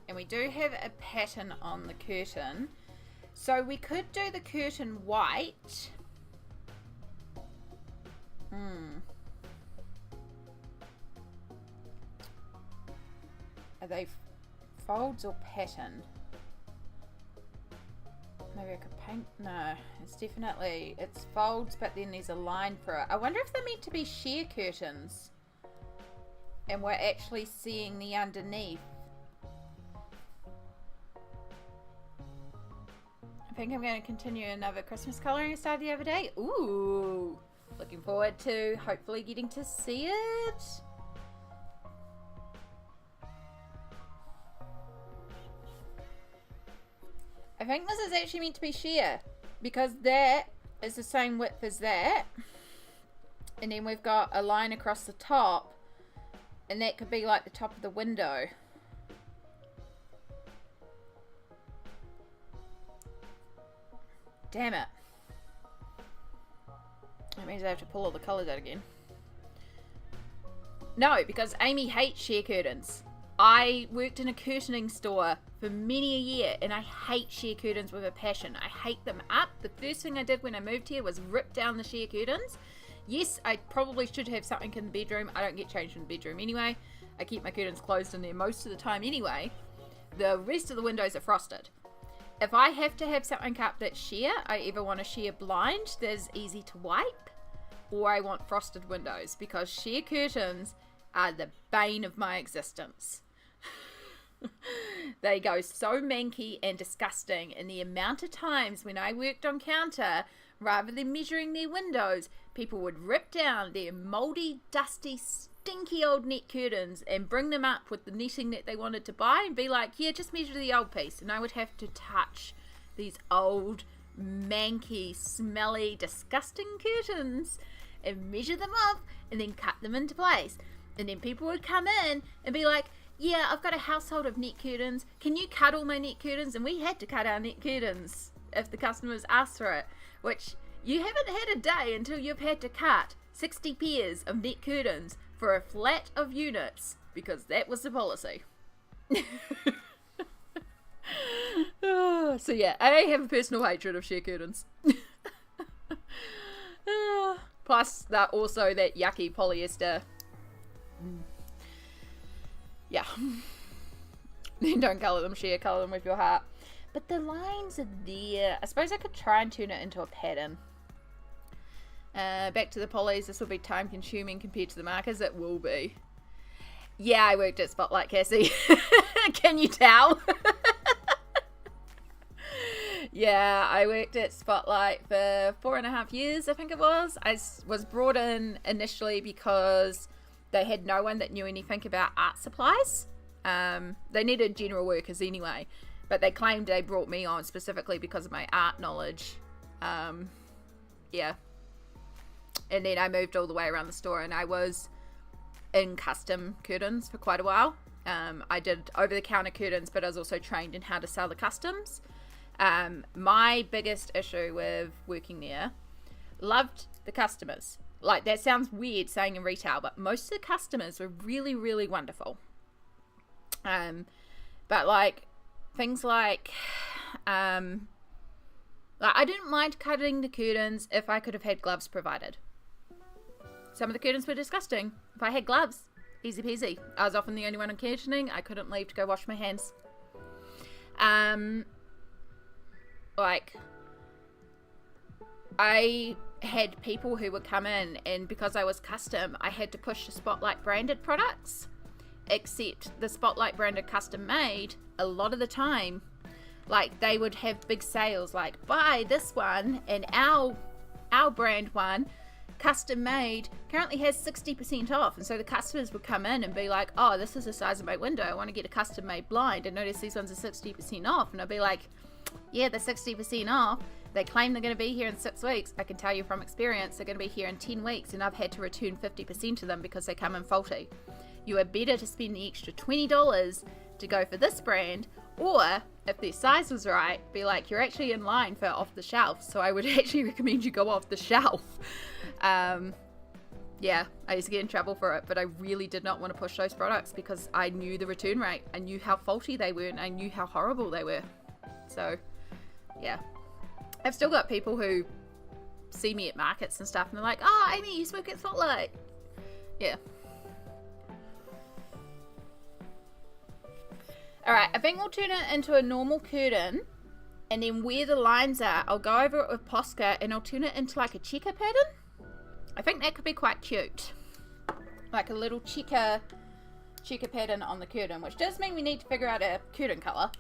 And we do have a pattern on the curtain, so we could do the curtain white. Are they folds or pattern? Maybe I could paint. No, it's folds, but then there's a line for it. I wonder if they're meant to be sheer curtains and we're actually seeing the underneath. I think I'm going to continue another Christmas colouring I started the other day. Ooh, looking forward to hopefully getting to see it. I think this is actually meant to be sheer because that is the same width as that, and then we've got a line across the top, and that could be like the top of the window. Damn it. That means I have to pull all the colours out again. No, because Amy hates sheer curtains. I worked in a curtaining store for many a year and I hate sheer curtains with a passion. I hate them up. The first thing I did when I moved here was rip down the sheer curtains. Yes, I probably should have something in the bedroom. I don't get changed in the bedroom anyway. I keep my curtains closed in there most of the time anyway. The rest of the windows are frosted. If I have to have something up that's sheer, I either want a sheer blind that's easy to wipe, or I want frosted windows, because sheer curtains are the bane of my existence. They go so manky and disgusting, and the amount of times when I worked on counter, rather than measuring their windows, people would rip down their mouldy, dusty, stinky old net curtains and bring them up with the netting that they wanted to buy and be like, yeah, just measure the old piece. And I would have to touch these old, manky, smelly, disgusting curtains and measure them up and then cut them into place. And then people would come in and be like, yeah, I've got a household of net curtains. Can you cut all my net curtains? And we had to cut our net curtains if the customers asked for it, which you haven't had a day until you've had to cut 60 pairs of net curtains for a flat of units, because that was the policy. So yeah, I have a personal hatred of sheer curtains. Plus, that also that yucky polyester. Yeah. Then don't colour them, Share. Colour them with your heart. But the lines are there. I suppose I could try and turn it into a pattern. Back to the polys. This will be time consuming compared to the markers. It will be. Yeah, I worked at Spotlight, Cassie. Can you tell? Yeah, I worked at Spotlight for 4.5 years, I think it was. I was brought in initially because they had no one that knew anything about art supplies. They needed general workers anyway, but they claimed they brought me on specifically because of my art knowledge. Yeah. And then I moved all the way around the store, and I was in custom curtains for quite a while. I did over-the-counter curtains, but I was also trained in how to sell the customs. My biggest issue with working there, loved the customers. Like, that sounds weird saying in retail, but most of the customers were really, really wonderful. But like things like I didn't mind cutting the curtains if I could have had gloves provided. Some of the curtains were disgusting. If I had gloves, easy peasy. I was often the only one in curtaining. I couldn't leave to go wash my hands. Like, I had people who would come in, and because I was custom, I had to push the Spotlight branded products. Except the Spotlight branded custom made, a lot of the time, like, they would have big sales like, buy this one, and our brand one, custom made, currently has 60% off. And so the customers would come in and be like, oh, this is the size of my window, I want to get a custom made blind, and notice these ones are 60% off. And I'd be like, yeah, they're 60% off. They claim they're going to be here in 6 weeks. I can tell you from experience, they're going to be here in 10 weeks, and I've had to return 50% of them because they come in faulty. You are better to spend the extra $20 to go for this brand, or if their size was right, be like, you're actually in line for off the shelf, so I would actually recommend you go off the shelf. Yeah, I used to get in trouble for it, but I really did not want to push those products because I knew the return rate. I knew how faulty they were, and I knew how horrible they were. So, yeah. I've still got people who see me at markets and stuff, and they're like, oh, Amy, you work at Spotlight. Yeah. Alright, I think we'll turn it into a normal curtain, and then where the lines are, I'll go over it with Posca, and I'll turn it into like a checker pattern. I think that could be quite cute. Like a little checker pattern on the curtain, which does mean we need to figure out a curtain colour.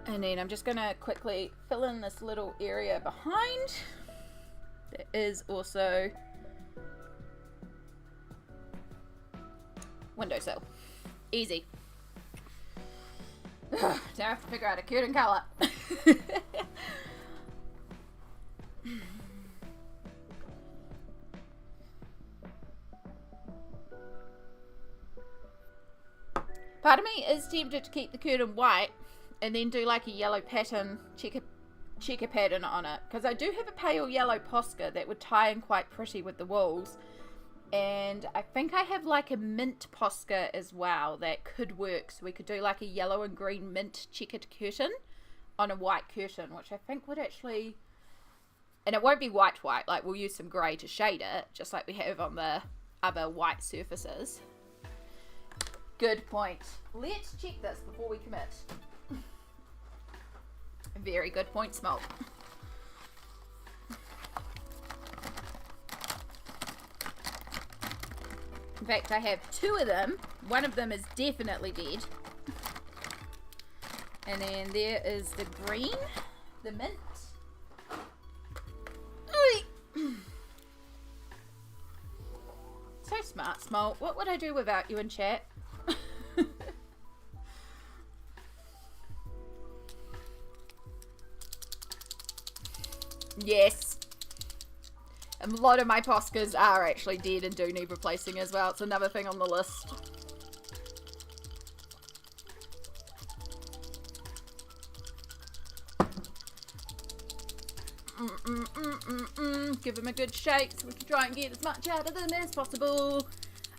And then I'm just going to quickly fill in this little area behind. There is also windowsill. Easy. Now I have to figure out a curtain colour. Part of me is tempted to keep the curtain white and then do like a yellow pattern, checker pattern on it. Because I do have a pale yellow Posca that would tie in quite pretty with the walls. And I think I have like a mint Posca as well that could work. So we could do like a yellow and green mint checkered curtain on a white curtain, which I think would actually... And it won't be white, like we'll use some grey to shade it, just like we have on the other white surfaces. Good point. Let's check this before we commit. Very good point, Smoke. In fact, I have two of them. One of them is definitely dead. And then there is the green, the mint. So smart, Smoke. What would I do without you in chat? Yes. A lot of my Poscas are actually dead and do need replacing as well. It's another thing on the list. Give them a good shake so we can try and get as much out of them as possible.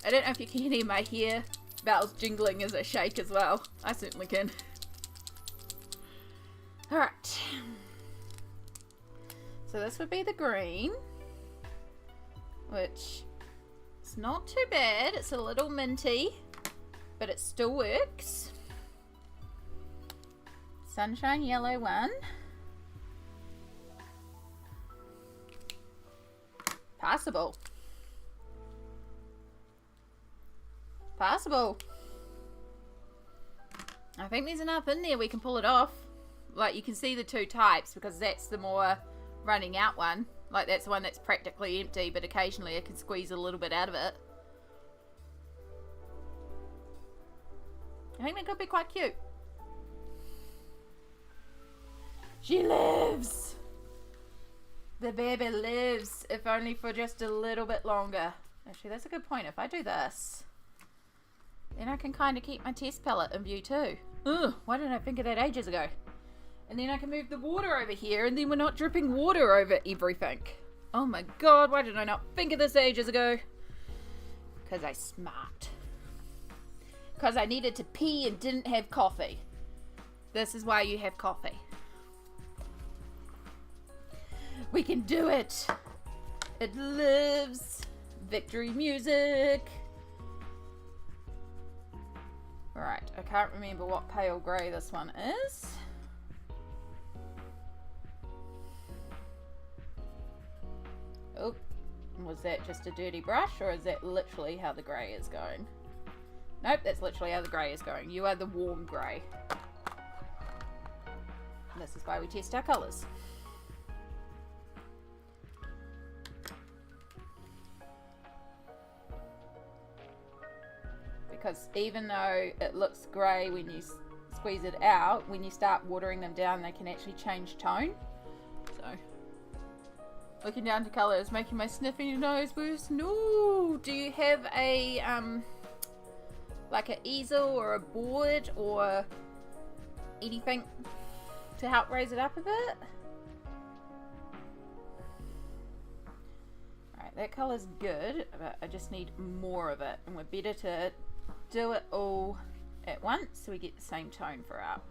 I don't know if you can hear my hair bells jingling as I shake as well. I certainly can. Alright. So this would be the green. which is not too bad. It's a little minty, but it still works. Sunshine yellow one. Passable. Passable. I think there's enough in there we can pull it off. Like, you can see the two types because that's the more running out one. Like, that's the one that's practically empty, but occasionally I can squeeze a little bit out of it. I think that could be quite cute. She lives! The baby lives, if only for just a little bit longer. Actually, that's a good point. If I do this, then I can kind of keep my test palette in view too. Ugh, why didn't I think of that ages ago? And then I can move the water over here, and then we're not dripping water over everything. Oh my god, why did I not think of this ages ago? Because I'm smart. Because I needed to pee and didn't have coffee. This is why you have coffee. We can do it. It lives. Victory music. Alright, I can't remember what pale grey this one is. Oh, was that just a dirty brush, or is that literally how the grey is going? Nope, that's literally how the grey is going. You are the warm grey. This is why we test our colours. Because even though it looks grey when you squeeze it out, when you start watering them down, they can actually change tone. So, looking down to colour is making my sniffing nose worse. No! Do you have a, like an easel or a board or anything to help raise it up a bit? Alright, that colour's good, but I just need more of it. And we're better to do it all at once so we get the same tone throughout.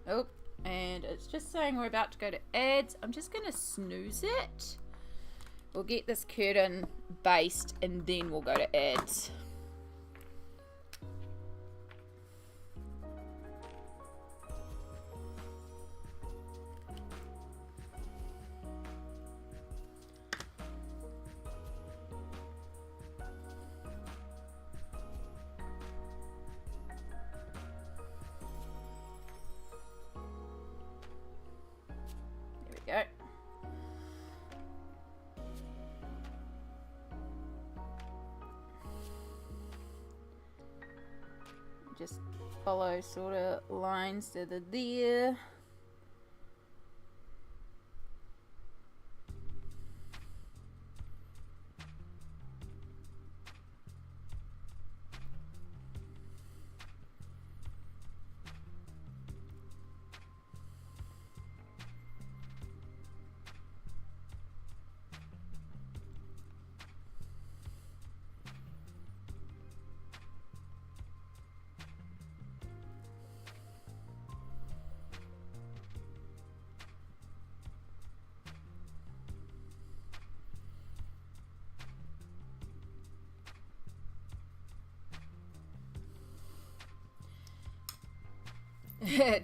Oh, and it's just saying we're about to go to ads. I'm just going to snooze it. We'll get this curtain based and then we'll go to ads. Go. Just follow sort of lines to the there.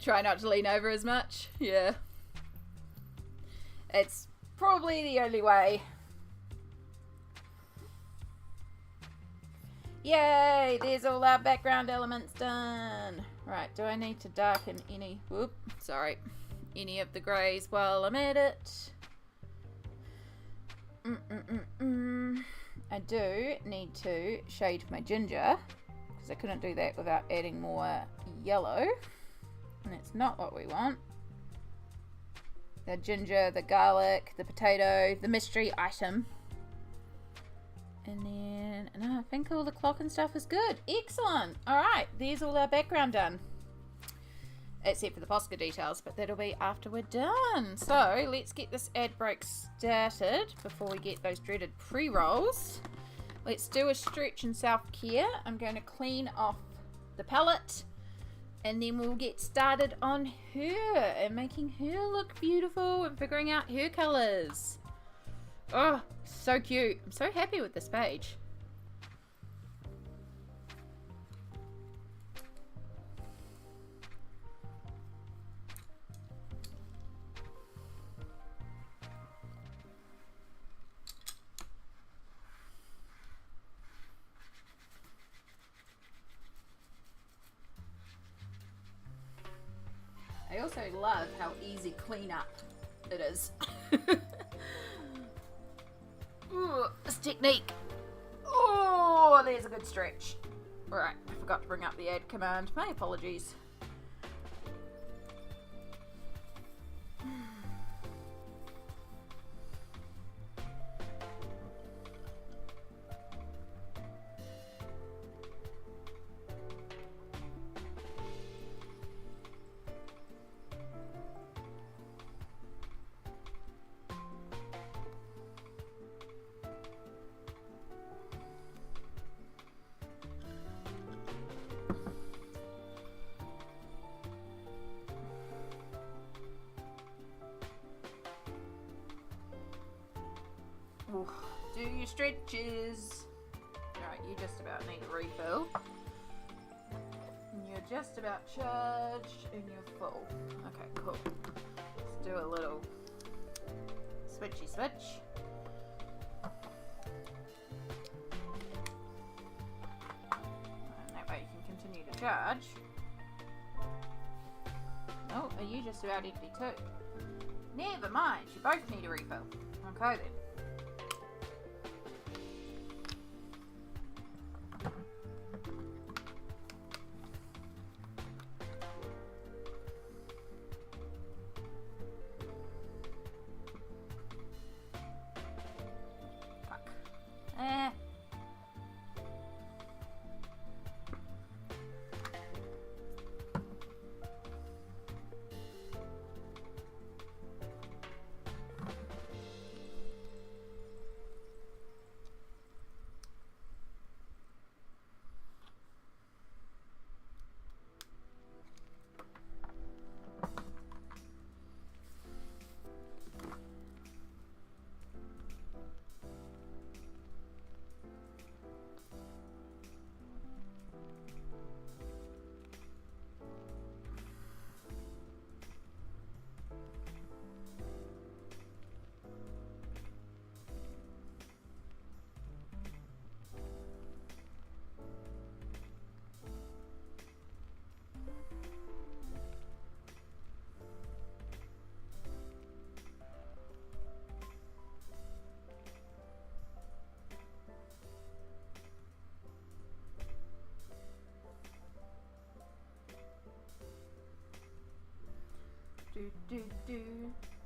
Try not to lean over as much. Yeah. It's probably the only way. Yay! There's all our background elements done. Right, do I need to darken any... Whoop, sorry. Any of the greys while I'm at it? I do need to shade my ginger, because I couldn't do that without adding more yellow. And it's not what we want. The ginger, the garlic, the potato, the mystery item. And then, no, I think all the clock and stuff is good. Excellent. Alright, there's all our background done. Except for the Posca details, but that'll be after we're done. So, let's get this ad break started before we get those dreaded pre-rolls. Let's do a stretch and self-care. I'm going to clean off the palette. And then we'll get started on her and making her look beautiful and figuring out her colours. Oh, so cute. I'm so happy with this page. I also love how easy cleanup it is. Ooh, this technique. Oh, there's a good stretch. Alright, I forgot to bring up the add command. My apologies. Ooh, do your stretches. Alright, you just about need a refill. And you're just about charged and you're full. Okay, cool. Let's do a little switchy switch. And that way you can continue to charge. Oh, are you just about empty too? Never mind, you both need a refill. Okay then.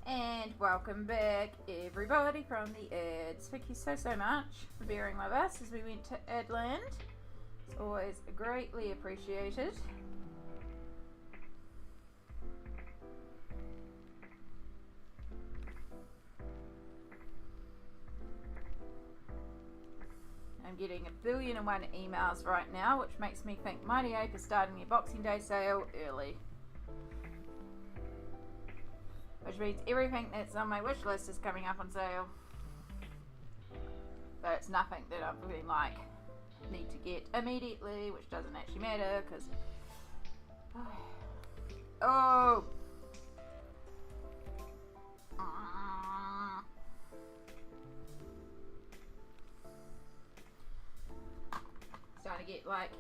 And welcome back everybody from the ads. Thank you so much for bearing with us as we went to Adland. It's always greatly appreciated. I'm getting 1,000,001 emails right now, which makes me think Mighty Ape is starting their Boxing Day sale early. Which means everything that's on my wish list is coming up on sale. But it's nothing that I'm feeling like need to get immediately, which doesn't actually matter because oh, starting to get like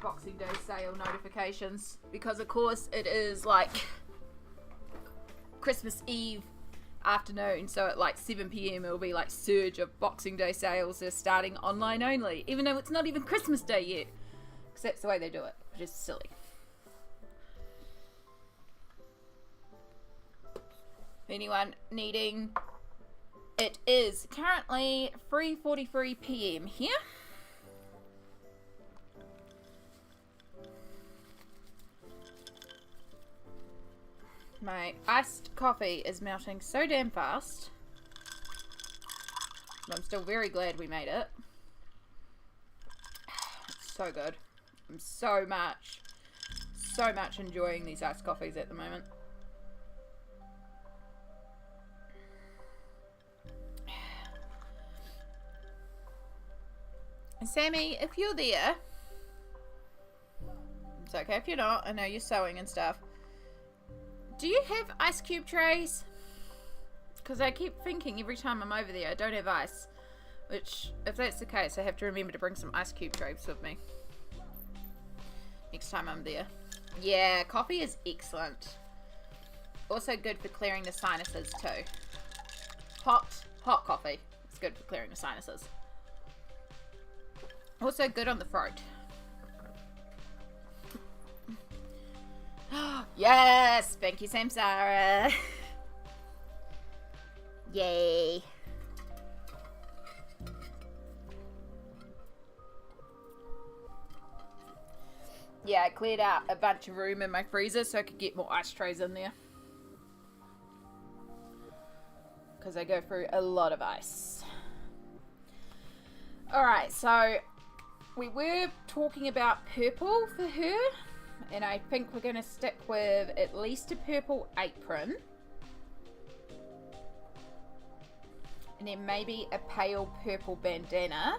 Boxing Day sale notifications because of course it is like Christmas Eve afternoon, so at like 7 PM it'll be like surge of Boxing Day sales. They're starting online only, even though it's not even Christmas Day yet, because that's the way they do it, which is silly. Anyone needing, it is currently 3:43 PM here. My iced coffee is melting so damn fast. But I'm still very glad we made it. It's so good. I'm so so much enjoying these iced coffees at the moment. Sammy, if you're there, it's okay if you're not. I know you're sewing and stuff. Do you have ice cube trays? Because I keep thinking every time I'm over there I don't have ice. Which, if that's the case, I have to remember to bring some ice cube trays with me next time I'm there. Yeah, coffee is excellent. Also good for clearing the sinuses too. Hot coffee. It's good for clearing the sinuses. Also good on the throat. Yes! Thank you, Samsara. Yay. Yeah, I cleared out a bunch of room in my freezer so I could get more ice trays in there. Because I go through a lot of ice. Alright, so we were talking about purple for her. And I think we're going to stick with at least a purple apron. And then maybe a pale purple bandana.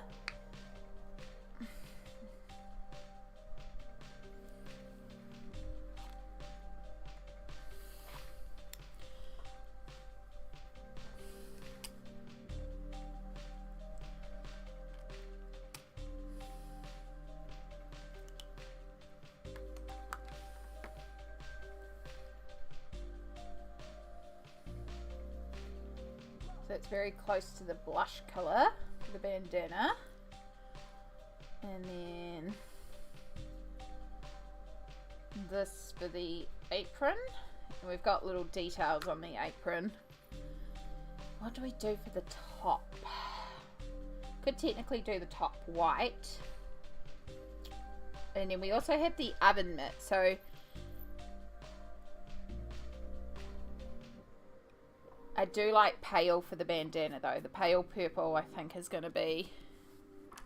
So it's very close to the blush colour for the bandana. And then this for the apron. And we've got little details on the apron. What do we do for the top? Could technically do the top white. And then we also have the oven mitt. So I do like pale for the bandana though. The pale purple I think is going to be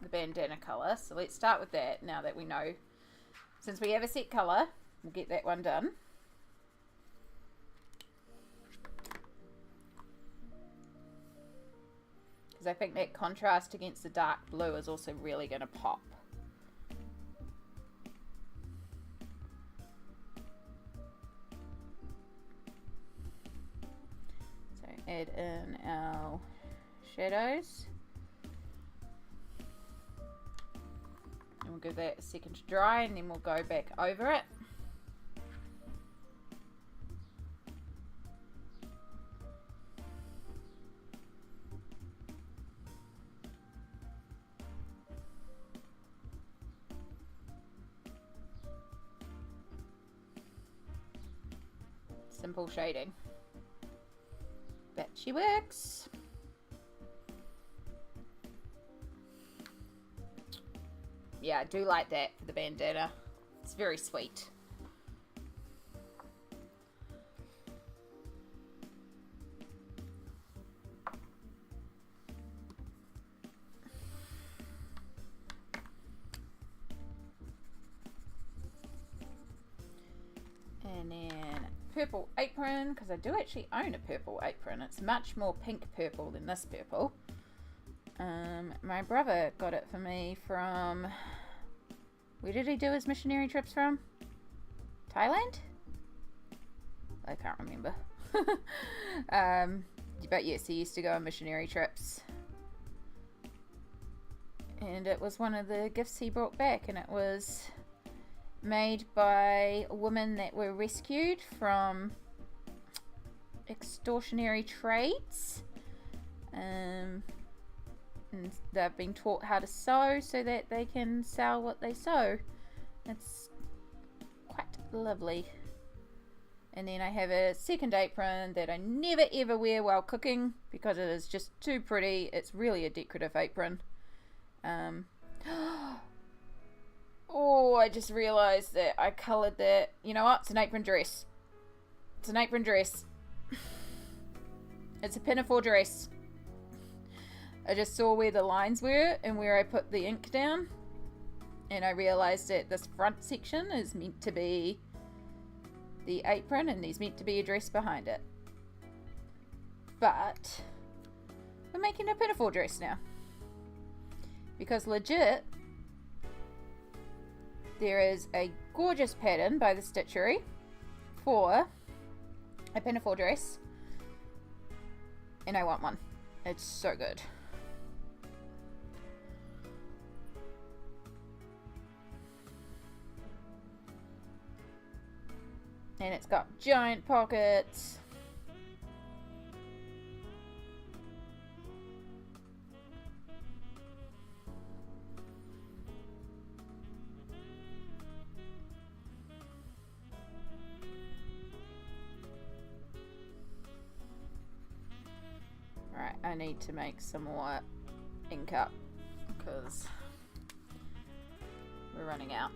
the bandana colour. So let's start with that now that we know. Since we have a set colour, we'll get that one done. Because I think that contrast against the dark blue is also really going to pop. Add in our shadows and we'll give that a second to dry and then we'll go back over it. Simple shading. Bet she works. Yeah, I do like that for the bandana. It's very sweet. And then purple apron, because I do actually own a purple apron. It's much more pink purple than this purple. My brother got it for me from, where did he do his missionary trips from? Thailand? I can't remember. But yes, he used to go on missionary trips. And it was one of the gifts he brought back, and it was made by women that were rescued from extortionary trades. And they've been taught how to sew so that they can sell what they sew. It's quite lovely. And then I have a second apron that I never ever wear while cooking because it is just too pretty. It's really a decorative apron. Oh, I just realised that I coloured that. You know what? It's an apron dress. It's an apron dress. It's a pinafore dress. I just saw where the lines were and where I put the ink down. And I realised that this front section is meant to be the apron, and there's meant to be a dress behind it. But we're making a pinafore dress now. Because legit, there is a gorgeous pattern by the Stitchery for a pinafore dress. And I want one. It's so good. And it's got giant pockets. Alright, I need to make some more ink up because we're running out.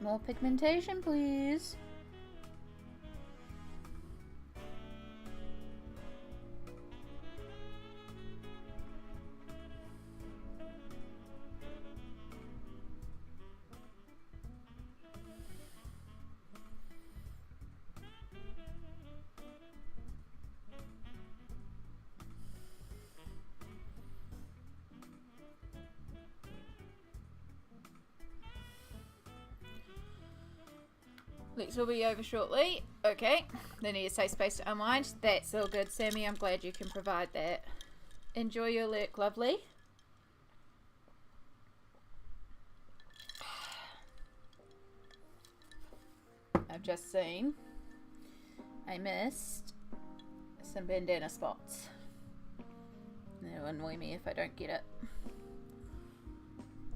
More pigmentation, please. Lex will be over shortly. Okay, they need a safe space to unwind. That's all good, Sammy. I'm glad you can provide that. Enjoy your lurk, lovely. I've just seen I missed some bandana spots. It'll annoy me if I don't get it.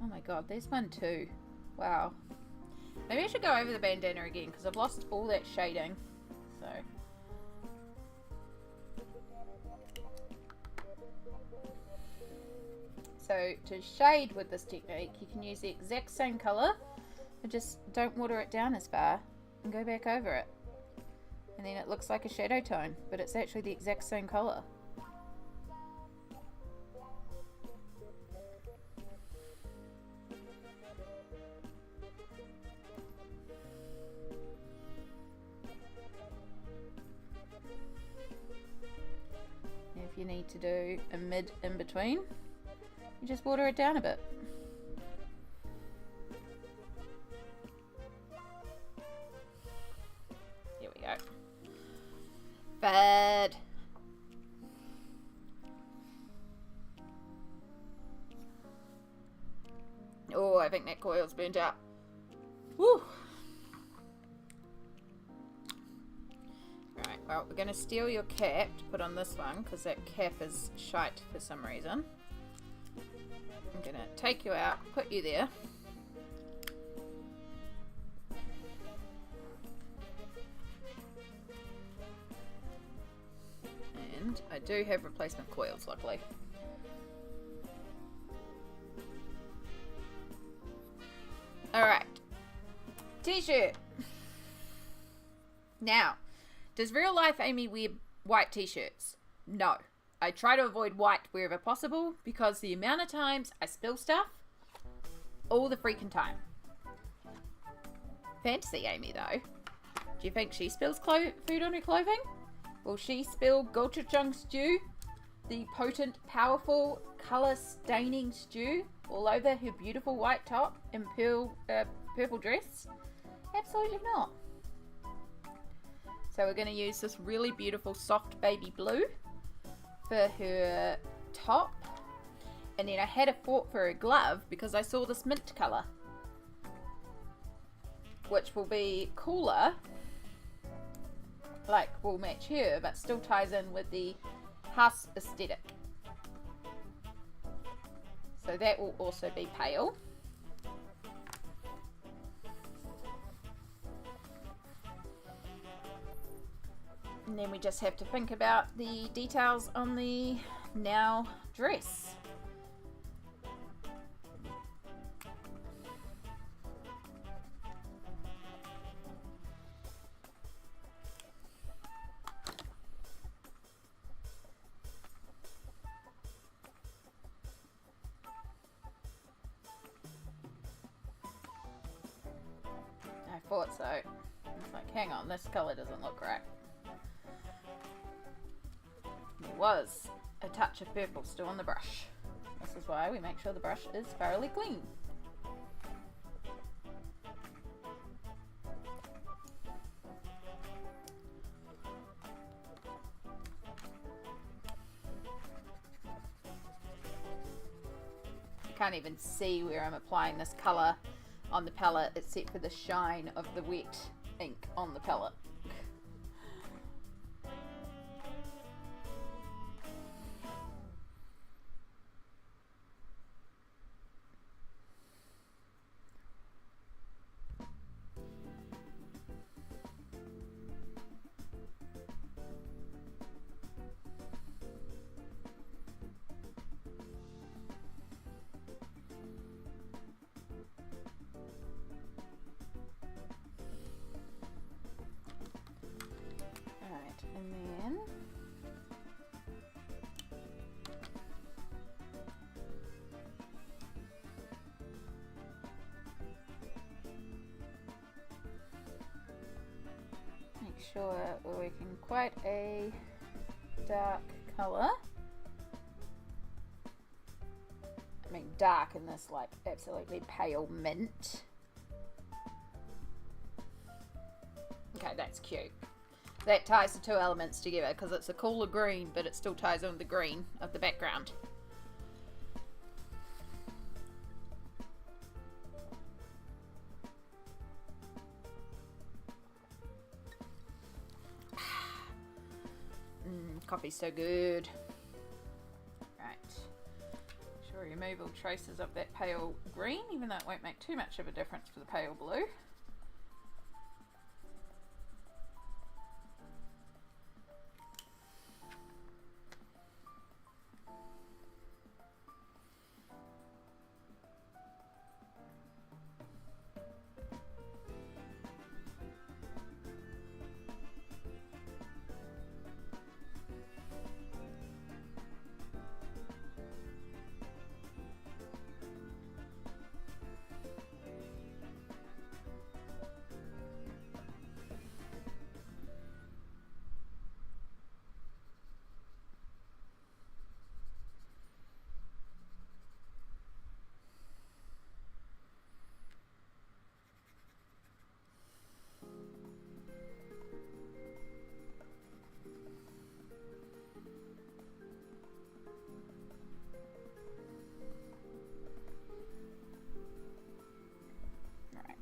Oh my god, there's one too. Wow. Maybe I should go over the bandana again because I've lost all that shading. So to shade with this technique, you can use the exact same colour, but just don't water it down as far and go back over it. And then it looks like a shadow tone, but it's actually the exact same colour. If you need to do a mid in between, you just water it down a bit. Here we go. Bad. Oh, I think that coil's burnt out. Woo! Right, well, we're going to steal your cap to put on this one because that cap is shite for some reason. I'm going to take you out, put you there. And I do have replacement coils, luckily. Alright. T-shirt. Now, does real life Amy wear white t-shirts? No. I try to avoid white wherever possible because the amount of times I spill stuff, all the freaking time. Fantasy Amy though. Do you think she spills food on her clothing? Will she spill gochujang stew, the potent, powerful, colour staining stew, all over her beautiful white top and purple dress? Absolutely not. So we're going to use this really beautiful soft baby blue for her top. And then I had a thought for a glove because I saw this mint colour, which will be cooler, like will match her, but still ties in with the house aesthetic. So that will also be pale. And then we just have to think about the details on the now dress. thought so. It's like, hang on, this colour doesn't look right. There was a touch of purple still on the brush. This is why we make sure the brush is thoroughly clean. Can't even see where I'm applying this colour on the palette except for the shine of the wet ink on the palette. And then make sure we're working quite a dark colour. I mean dark in this like absolutely pale mint. Okay, that's cute. That ties the two elements together because it's a cooler green, but it still ties on the green of the background. Coffee's so good. Right. Sure, remove all traces of that pale green, even though it won't make too much of a difference for the pale blue.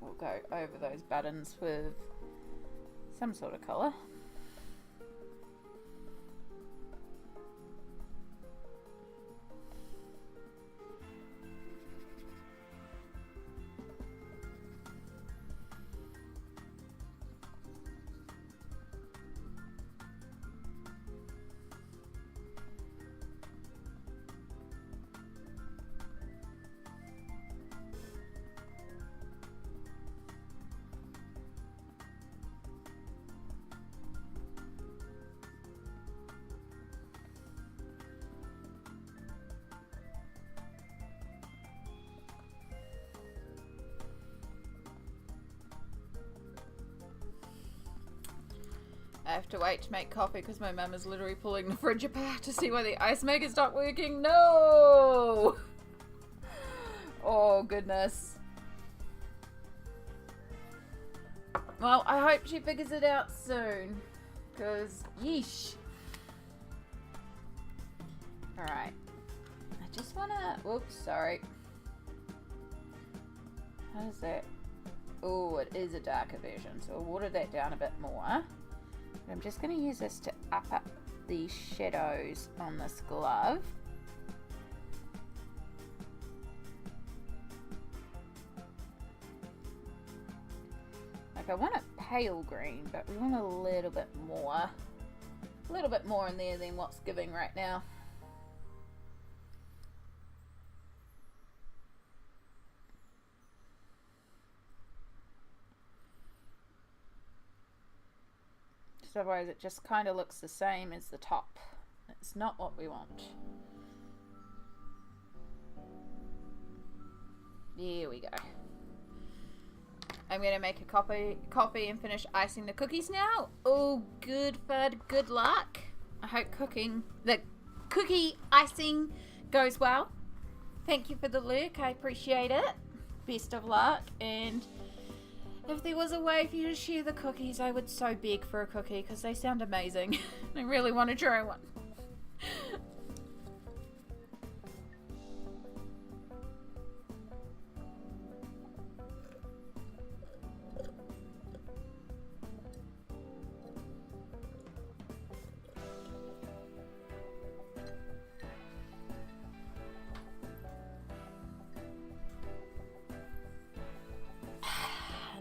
We'll go over those buttons with some sort of colour. I have to wait to make coffee because my mum is literally pulling the fridge apart to see why the ice maker's not working. No! Oh, goodness. Well, I hope she figures it out soon. Because, yeesh. Alright. I just want to... Whoops, sorry. How does that... Oh, it is a darker version. So I'll water that down a bit more. I'm just going to use this to up the shadows on this glove. Like I want it pale green, but we want a little bit more. A little bit more in there than what's giving right now. Otherwise it just kind of looks the same as the top. It's not what we want. There we go. I'm going to make a coffee and finish icing the cookies now. Oh, good fud, good luck. I hope the cookie icing goes well. Thank you for the lurk, I appreciate it. Best of luck, and if there was a way for you to share the cookies, I would so beg for a cookie because they sound amazing. I really want to try one.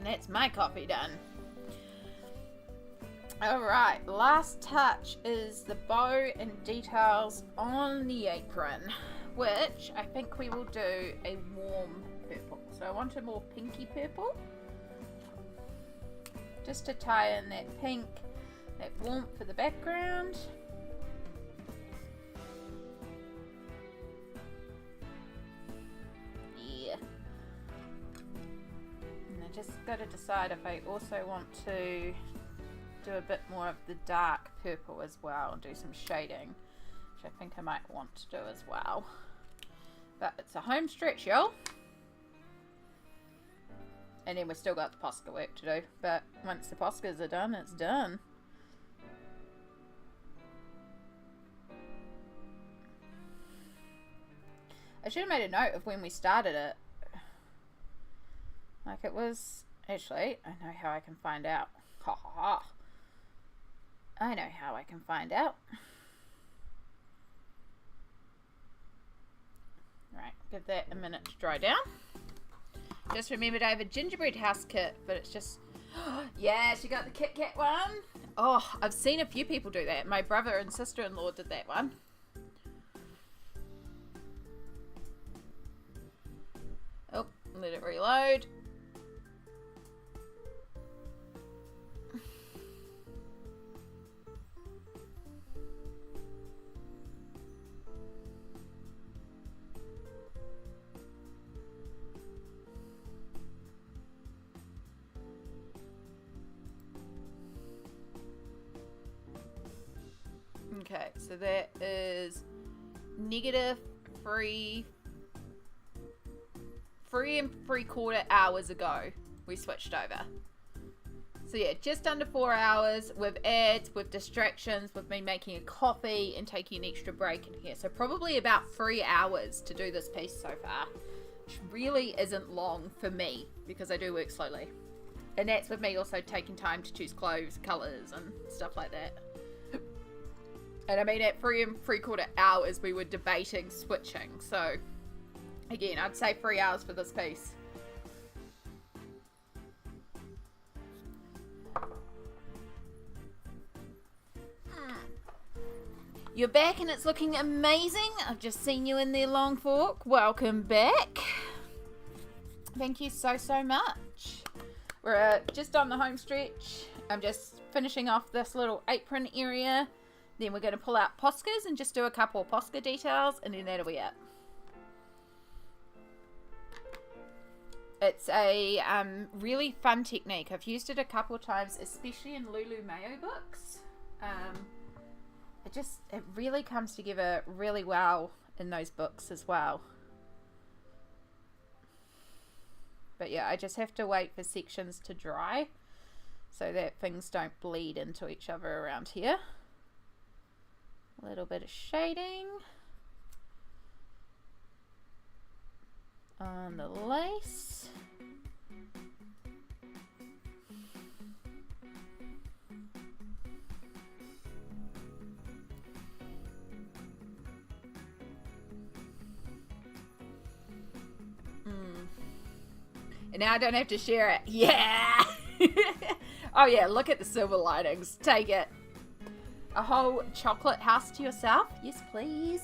That's my coffee done. Alright, last touch is the bow and details on the apron, which I think we will do a warm purple. So I want a more pinky purple, just to tie in that pink, that warmth for the background. Just got to decide if I also want to do a bit more of the dark purple as well and do some shading, which I think I might want to do as well. But it's a home stretch, y'all. And then we've still got the Posca work to do, but once the Poscas are done, it's done. I should have made a note of when we started it. Like it was, actually, I know how I can find out. Ha ha ha. I know how I can find out. Right, give that a minute to dry down. Just remembered I have a gingerbread house kit, but it's just, yeah, she got the Kit Kat one. Oh, I've seen a few people do that. My brother and sister-in-law did that one. Oh, let it reload. Okay, so that is negative 3.75 hours ago we switched over. So yeah, just under 4 hours with ads, with distractions, with me making a coffee and taking an extra break in here. So probably about 3 hours to do this piece so far, which really isn't long for me because I do work slowly. And that's with me also taking time to choose clothes, colours and stuff like that. And I mean, at 3.75 hours, we were debating switching. So, again, I'd say 3 hours for this piece. You're back and it's looking amazing. I've just seen you in there, Long Fork. Welcome back. Thank you so, so much. We're just on the home stretch. I'm just finishing off this little apron area. Then we're going to pull out Poscas and just do a couple of Posca details, and then that'll be it. It's a really fun technique. I've used it a couple of times, especially in Lulu Mayo books. It really comes together really well in those books as well. But yeah, I just have to wait for sections to dry so that things don't bleed into each other around here. A little bit of shading on the lace. And now I don't have to share it. Yeah! Oh yeah, look at the silver linings. Take it. A whole chocolate house to yourself? Yes, please.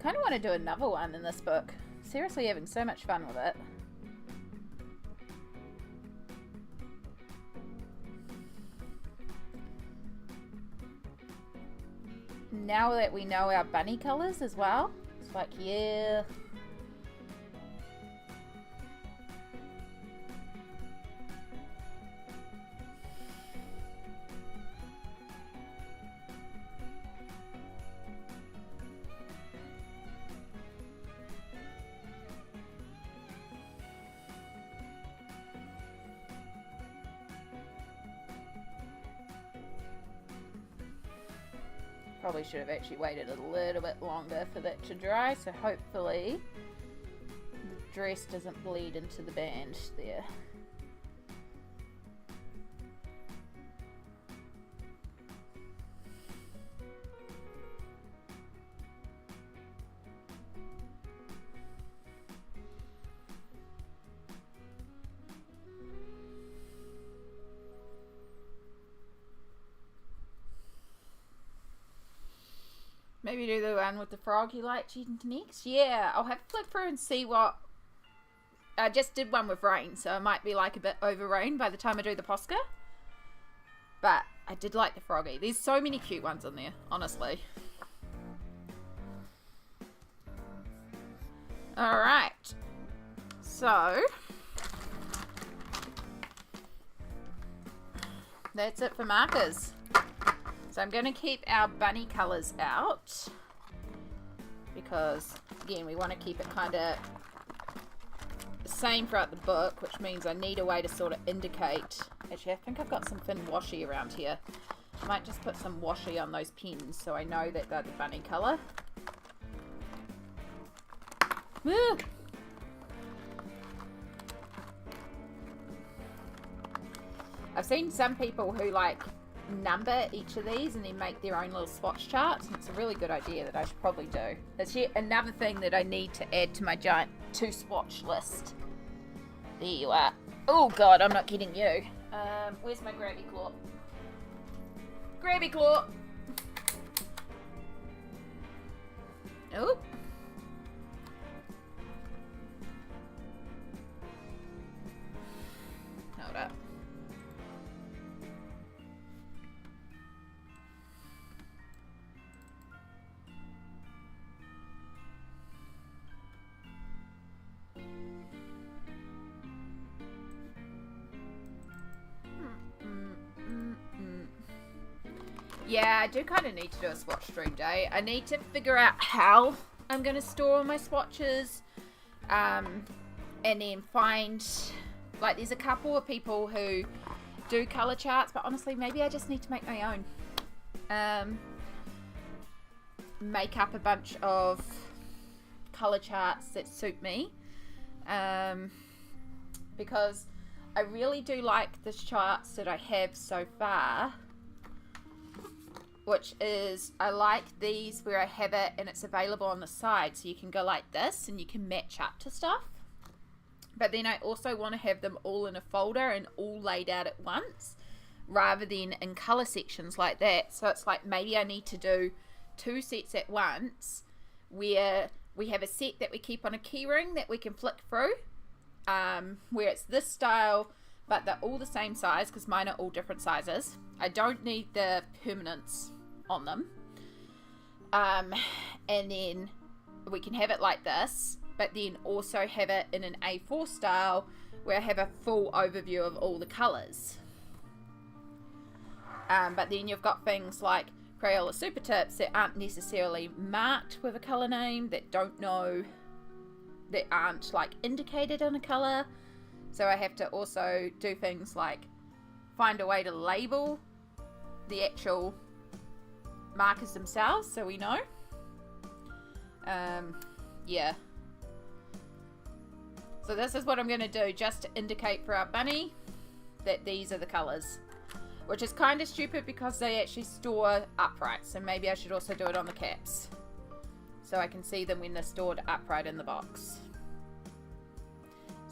kind of want to do another one in this book. Seriously having so much fun with it. Now that we know our bunny colours as well, it's like, yeah. Probably should have actually waited a little bit longer for that to dry, so hopefully the dress doesn't bleed into the band there. Maybe do the one with the frog you like next. Yeah, I'll have to flip through and see what... I just did one with rain, so it might be like a bit over rain by the time I do the Posca. But I did like the froggy. There's so many cute ones in there, honestly. Alright. So... that's it for markers. So I'm going to keep our bunny colours out because, again, we want to keep it kind of the same throughout the book, which means I need a way to sort of indicate. Actually, I think I've got some thin washi around here. I might just put some washi on those pens so I know that they're the bunny colour. Woo! I've seen some people who like number each of these and then make their own little swatch charts, and it's a really good idea that I should probably do. It's yet another thing that I need to add to my giant 2 swatch list. There you are. Oh god, I'm not getting you. Where's my grabby claw? Grabby claw! Oh. Hold up. Yeah, I do kind of need to do a swatch stream day. I need to figure out how I'm going to store my swatches. And then find... like, there's a couple of people who do colour charts, but honestly, maybe I just need to make my own. Make up a bunch of colour charts that suit me. Because I really do like the charts that I have so far. Which is, I like these where I have it and it's available on the side, so you can go like this and you can match up to stuff. But then I also want to have them all in a folder and all laid out at once, rather than in colour sections like that. So it's like maybe I need to do 2 sets at once, where we have a set that we keep on a keyring that we can flick through, where it's this style, but they're all the same size because mine are all different sizes. I don't need the permanence on them. And then we can have it like this, but then also have it in an A4 style where I have a full overview of all the colours. But then you've got things like Crayola Super tips that aren't necessarily marked with a colour name, that don't know, that aren't like indicated in a colour. So I have to also do things like find a way to label the actual markers themselves so we know. Yeah. So this is what I'm going to do, just to indicate for our bunny that these are the colours. Which is kind of stupid because they actually store upright. So maybe I should also do it on the caps, so I can see them when they're stored upright in the box.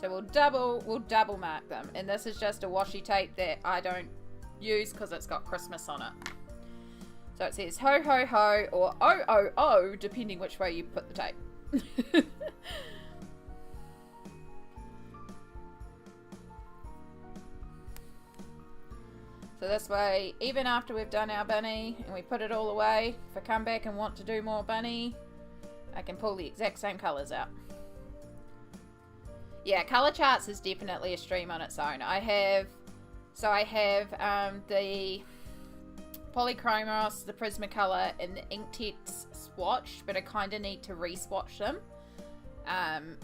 So we'll double mark them. And this is just a washi tape that I don't use because it's got Christmas on it. So it says ho ho ho or oh oh oh, depending which way you put the tape. So this way, even after we've done our bunny and we put it all away, if I come back and want to do more bunny, I can pull the exact same colours out. Yeah, colour charts is definitely a stream on its own. I have the Polychromos, the Prismacolor, and the Inktex swatched, but I kind of need to re-swatch them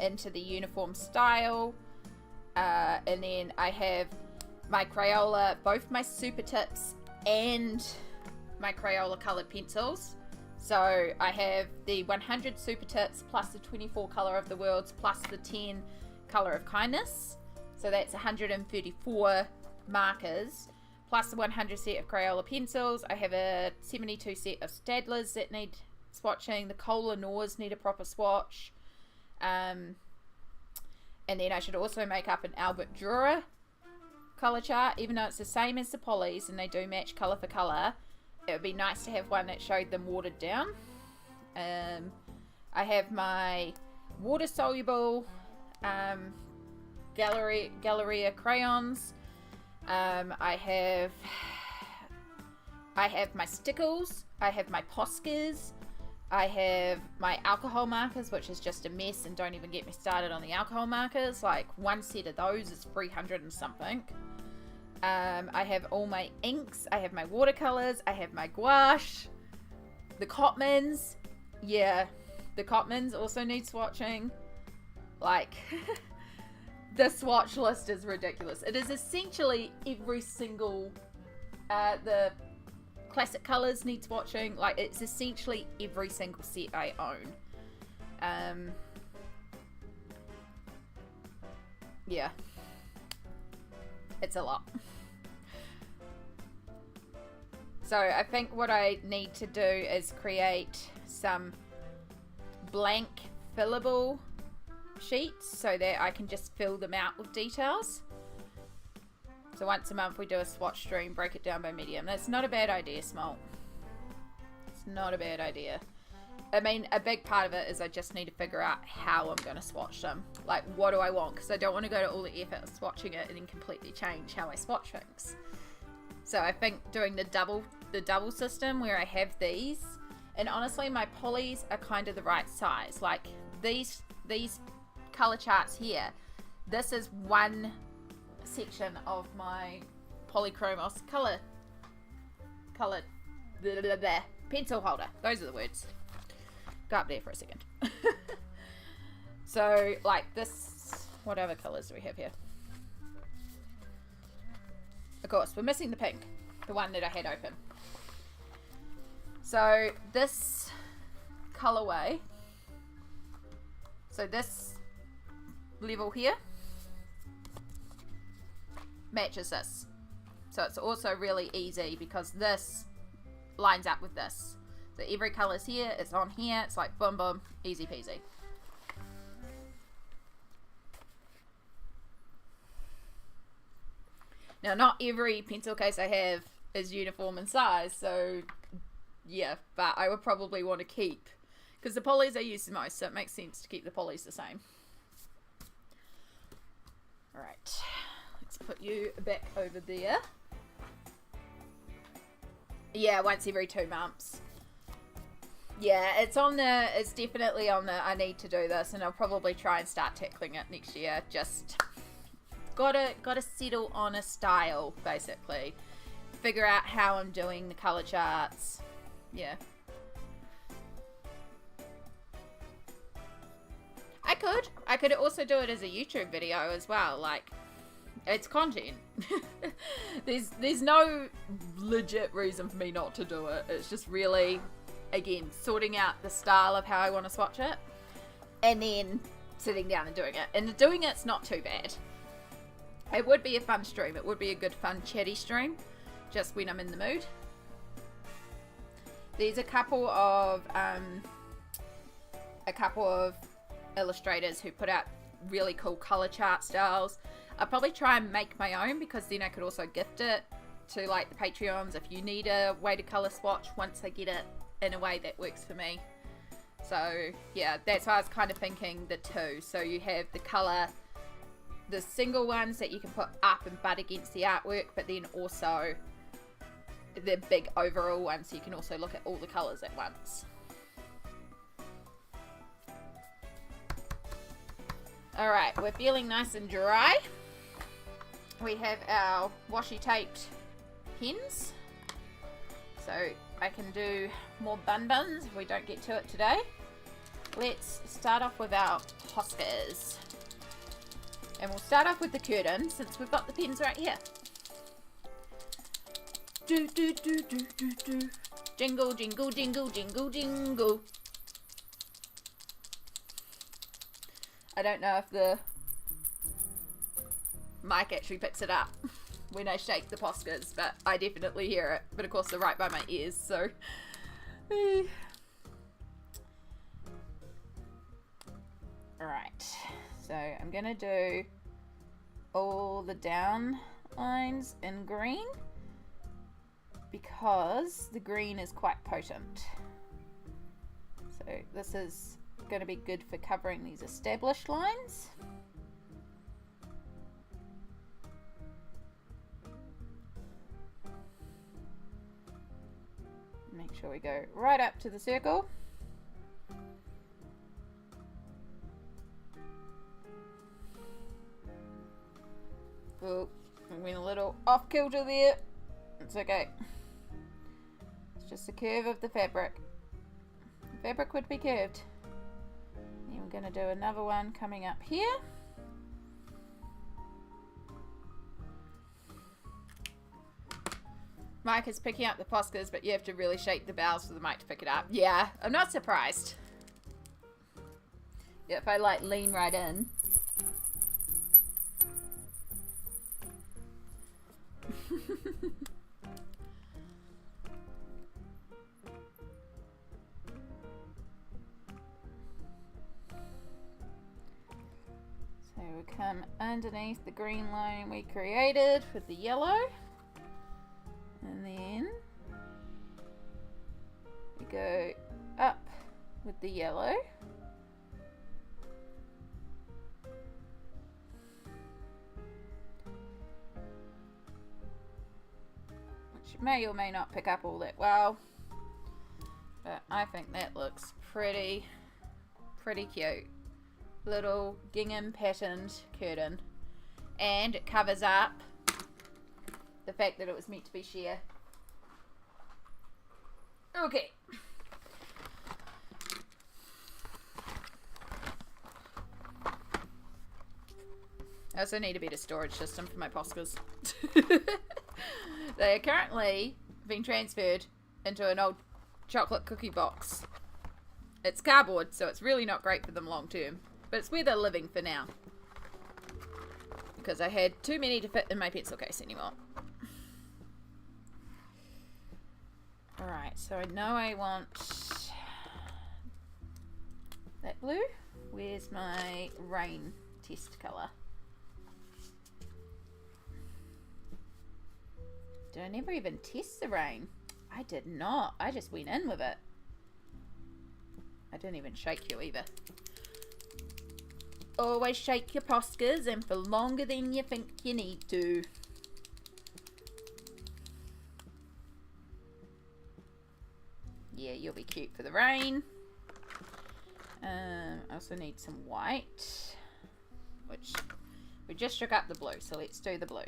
into the uniform style. And then I have my Crayola, both my Super Tips and my Crayola coloured pencils. So I have the 100 Super Tips plus the 24 Colour of the Worlds plus the 10 Colour of Kindness. So that's 134 markers plus the 100 set of Crayola pencils. I have a 72 set of Staedtlers that need swatching. The Kohler Nors need a proper swatch. And then I should also make up an Albert Dürer colour chart, even though it's the same as the Polys and they do match colour for colour. It would be nice to have one that showed them watered down. I have my water soluble Galleria crayons. I have my Stickles. I have my Poscas. I have my alcohol markers, which is just a mess, and don't even get me started on the alcohol markers. Like, one set of those is 300 and something. I have all my inks. I have my watercolors. I have my gouache. The Cotmans. Yeah, the Cotmans also need swatching. Like, the swatch list is ridiculous. It is essentially every single, the classic colors need swatching. Like, it's essentially every single set I own. Yeah, it's a lot. So I think what I need to do is create some blank fillable sheets so that I can just fill them out with details. So once a month we do a swatch stream, break it down by medium. That's not a bad idea, Smalt. It's not a bad idea. I mean, a big part of it is I just need to figure out how I'm going to swatch them. Like, what do I want? Because I don't want to go to all the effort of swatching it and then completely change how I swatch things. So I think doing the double system where I have these, and honestly my polys are kind of the right size. Like, these color charts here, this is one section of my Polychromos color pencil holder. Those are the words. Go up there for a second. So like this, what other colors do we have here? Of course, we're missing the pink, the one that I had open. So this colorway, so this level here matches this. So it's also really easy because this lines up with this. So every color's here, it's on here, it's like boom boom, easy peasy. Now, not every pencil case I have is uniform in size, so yeah, but I would probably want to keep, because the polys I use the most, so it makes sense to keep the polys the same. Alright, let's put you back over there. Yeah, once every 2 months. Yeah, it's definitely on the I need to do this, and I'll probably try and start tackling it next year. Just gotta settle on a style, basically. Figure out how I'm doing the color charts. Yeah. I could also do it as a YouTube video as well. Like, it's content. There's no legit reason for me not to do it. It's just really, again, sorting out the style of how I want to swatch it, and then sitting down and doing it. And doing it's not too bad. It would be a fun stream. It would be a good, fun, chatty stream, just when I'm in the mood. There's a couple of illustrators who put out really cool color chart styles. I'll probably try and make my own, because then I could also gift it to like the Patreons if you need a way to colour swatch once I get it in a way that works for me. So yeah, that's why I was kind of thinking the two. So you have the colour, the single ones that you can put up and butt against the artwork, but then also the big overall ones so you can also look at all the colours at once. Alright, we're feeling nice and dry. We have our washi taped pens. So I can do more buns if we don't get to it today. Let's start off with our Poscas. And we'll start off with the curtain since we've got the pens right here. Do do do do do do. Jingle, jingle, jingle, jingle, jingle. I don't know if the mic actually picks it up when I shake the Poscas, but I definitely hear it. But of course they're right by my ears, so... Alright, so I'm gonna do all the down lines in green because the green is quite potent. So this is going to be good for covering these established lines. Make sure we go right up to the circle. Oh, I went a little off kilter there. It's okay. It's just the curve of the fabric. The fabric would be curved. Then we're going to do another one coming up here. Mike is picking up the Poscas, but you have to really shake the bows for the mic to pick it up. Yeah, I'm not surprised. Yeah, if I like lean right in. So we come underneath the green line we created with the yellow, and then we go up with the yellow. Which may or may not pick up all that well, but I think that looks pretty cute. Little gingham patterned curtain, and it covers up the fact that it was meant to be sheer. Okay. I also need a better storage system for my Poscas. They are currently being transferred into an old chocolate cookie box. It's cardboard, so it's really not great for them long term. But it's where they're living for now. Because I had too many to fit in my pencil case anymore. Alright, so I know I want that blue. Where's my rain test colour? Did I never even test the rain? I did not. I just went in with it. I didn't even shake you either. Always shake your Poscas, and for longer than you think you need to. Yeah, you'll be cute for the rain. I also need some white, which we just shook up the blue, so let's do the blue.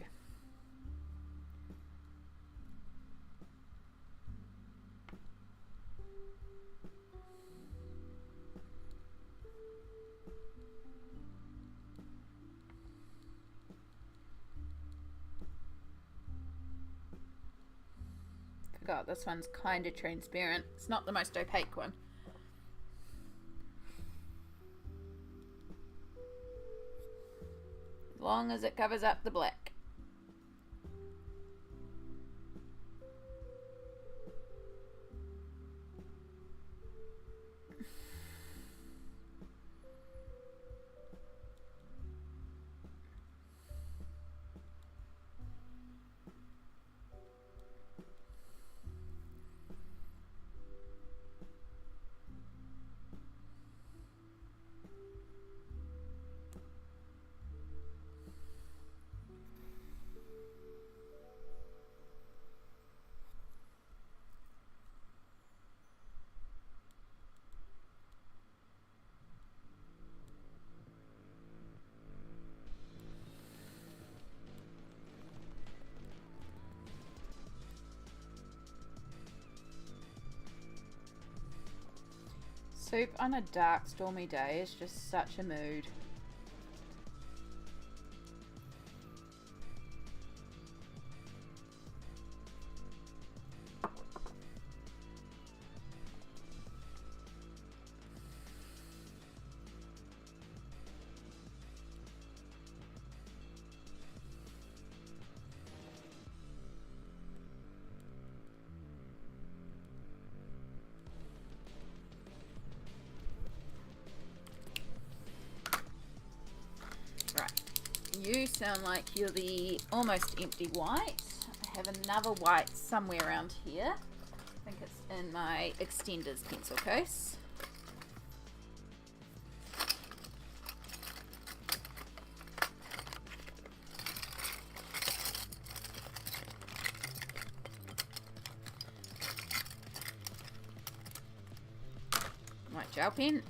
God, this one's kind of transparent. It's not the most opaque one. As long as it covers up the black. Soup on a dark, stormy day is just such a mood. You sound like you're the almost empty white. I have another white somewhere around here. I think it's in my extenders pencil case. White gel pen.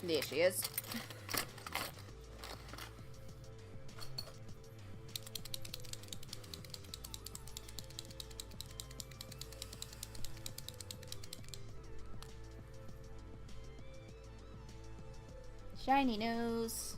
There she is. Shiny nose.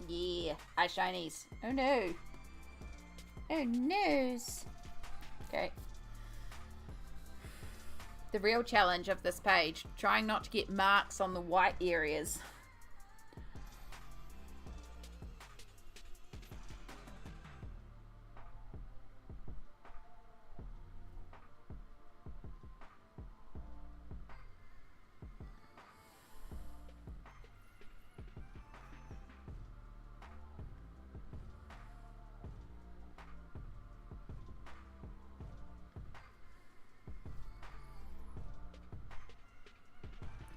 Yeah, eye shinies. Oh no. Oh noes. Okay. The real challenge of this page, trying not to get marks on the white areas.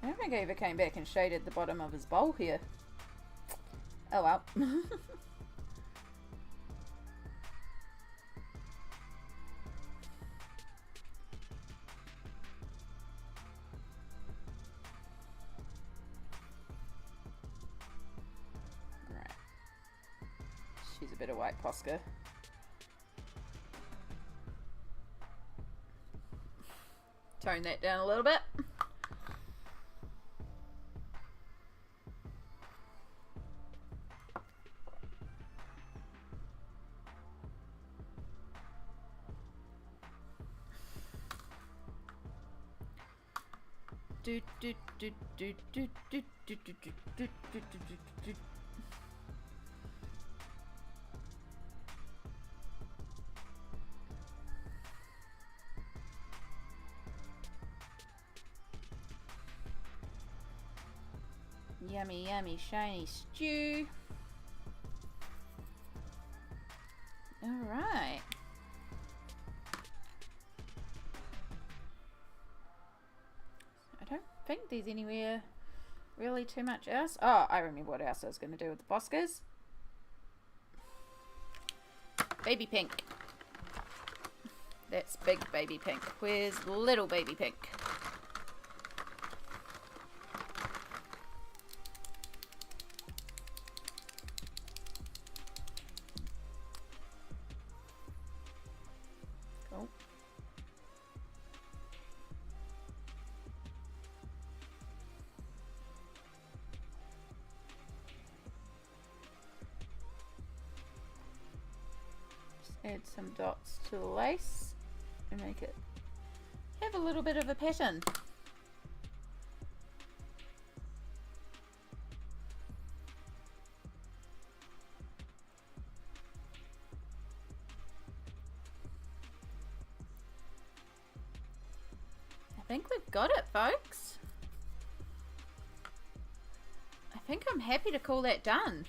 I don't think I ever came back and shaded the bottom of his bowl here. Oh well. Right. She's a bit of white Posca. Tone that down a little bit. Yummy, yummy, shiny stew. All right. I don't think there's anywhere really too much else. Oh, I remember what else I was going to do with the Poscas. Baby pink. That's big baby pink. Where's little baby pink? Cool. Add some dots to the lace and make it have a little bit of a pattern. I think we've got it, folks. I think I'm happy to call that done.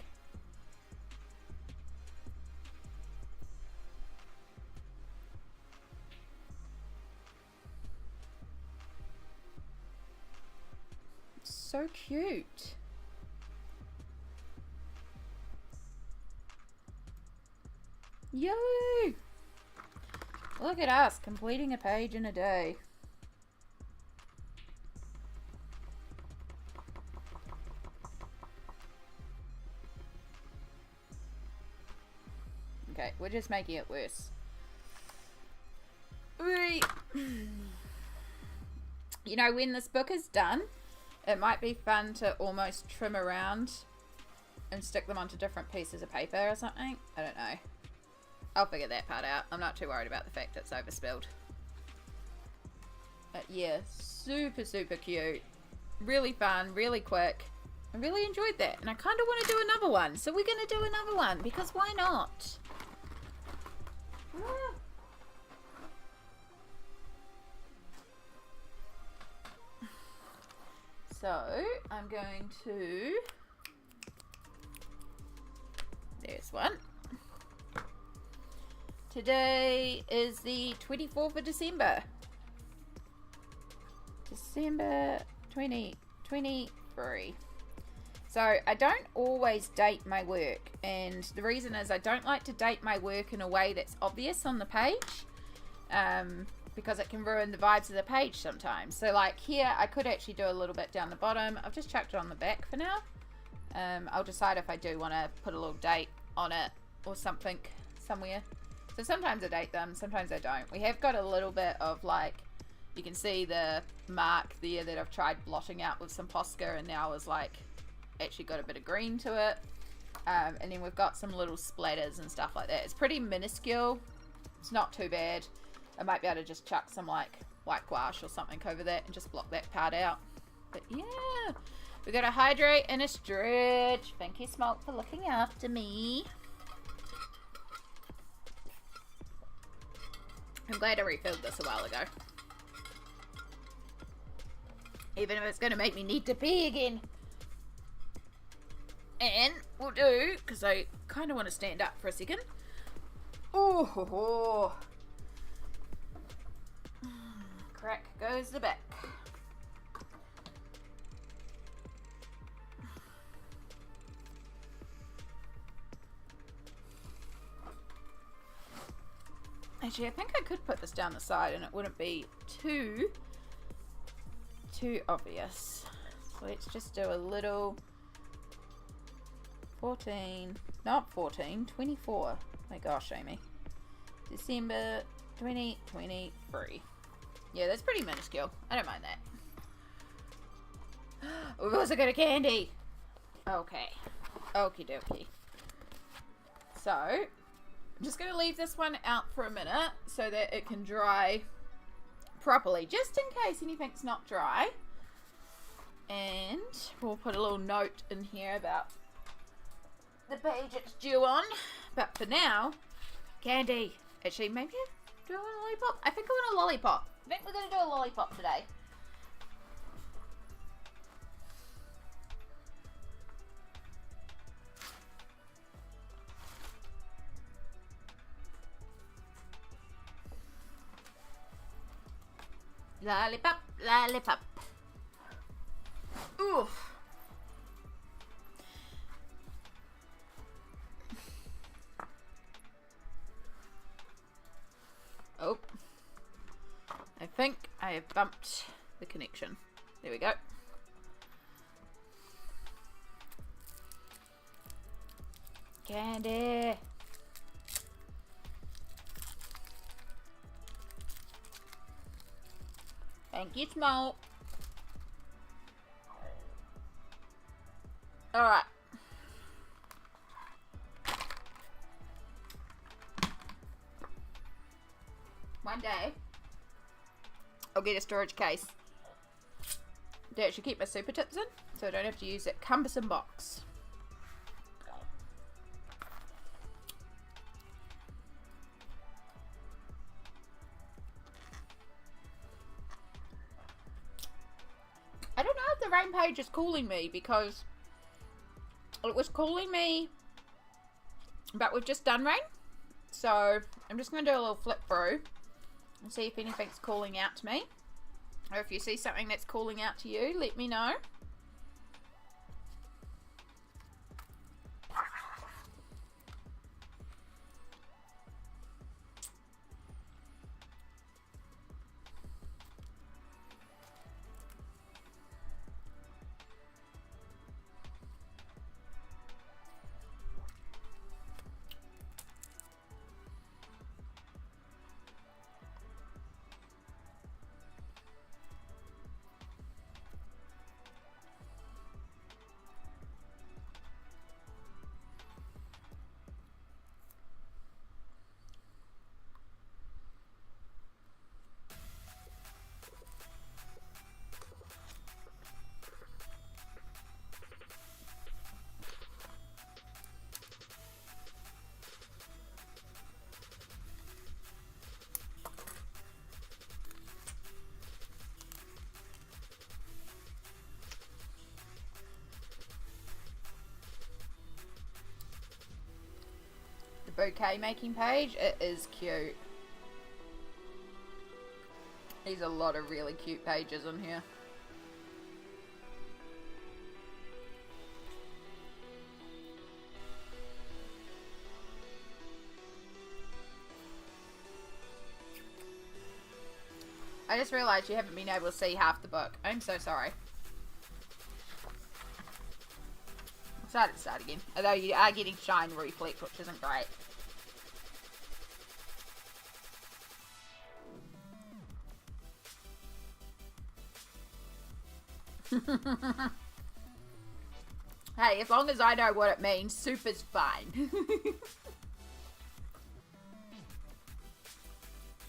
So cute. Yo! Look at us completing a page in a day. Okay, we're just making it worse. You know, when this book is done, it might be fun to almost trim around and stick them onto different pieces of paper or something. I don't know. I'll figure that part out. I'm not too worried about the fact it's overspilled. But yeah, super, super cute. Really fun, really quick. I really enjoyed that. And I kind of want to do another one. So we're going to do another one because why not? So I'm going to, there's one. Today is the 24th of December. December 2023. So I don't always date my work, and the reason is I don't like to date my work in a way that's obvious on the page, because it can ruin the vibes of the page sometimes. So like here, I could actually do a little bit down the bottom. I've just chucked it on the back for now. I'll decide if I do want to put a little date on it or something somewhere. So sometimes I date them, sometimes I don't. We have got a little bit of like, you can see the mark there that I've tried blotting out with some Posca, and now is like actually got a bit of green to it. And then we've got some little splatters and stuff like that. It's pretty minuscule. It's not too bad. I might be able to just chuck some like white gouache or something over that and just block that part out. But yeah, we got a hydrate and a stretch. Thank you, Smoke, for looking after me. I'm glad I refilled this a while ago. Even if it's going to make me need to pee again. And we'll do, because I kind of want to stand up for a second. Oh, ho, ho. Crack goes the back. Actually, I think I could put this down the side and it wouldn't be too obvious. So let's just do a little 14, not 14, 24. My gosh, Amy. December 2023. Yeah, that's pretty minuscule. I don't mind that. We've also got a candy. Okay. Okie dokie. So, I'm just going to leave this one out for a minute so that it can dry properly, just in case anything's not dry. And we'll put a little note in here about the page it's due on. But for now, candy. Actually, maybe do I want a lollipop? I think I want a lollipop. I think we're going to do a lollipop today. Lollipop, lollipop. Oof. Oh. I think I have bumped the connection. There we go. Candy. Thank you, Smoke. Alright. One day, I'll get a storage case to actually keep my super tips in, so I don't have to use that cumbersome box. I don't know if the rain page is calling me, because it was calling me, but we've just done rain. So I'm just going to do a little flip through and see if anything's calling out to me. Or if you see something that's calling out to you, let me know. Bouquet making page, it is cute. There's a lot of really cute pages in here. I just realised you haven't been able to see half the book. I'm so sorry. Start again. Although you are getting shine reflect, which isn't great. Hey, as long as I know what it means, super's fine.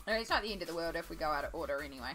It's not the end of the world if we go out of order anyway.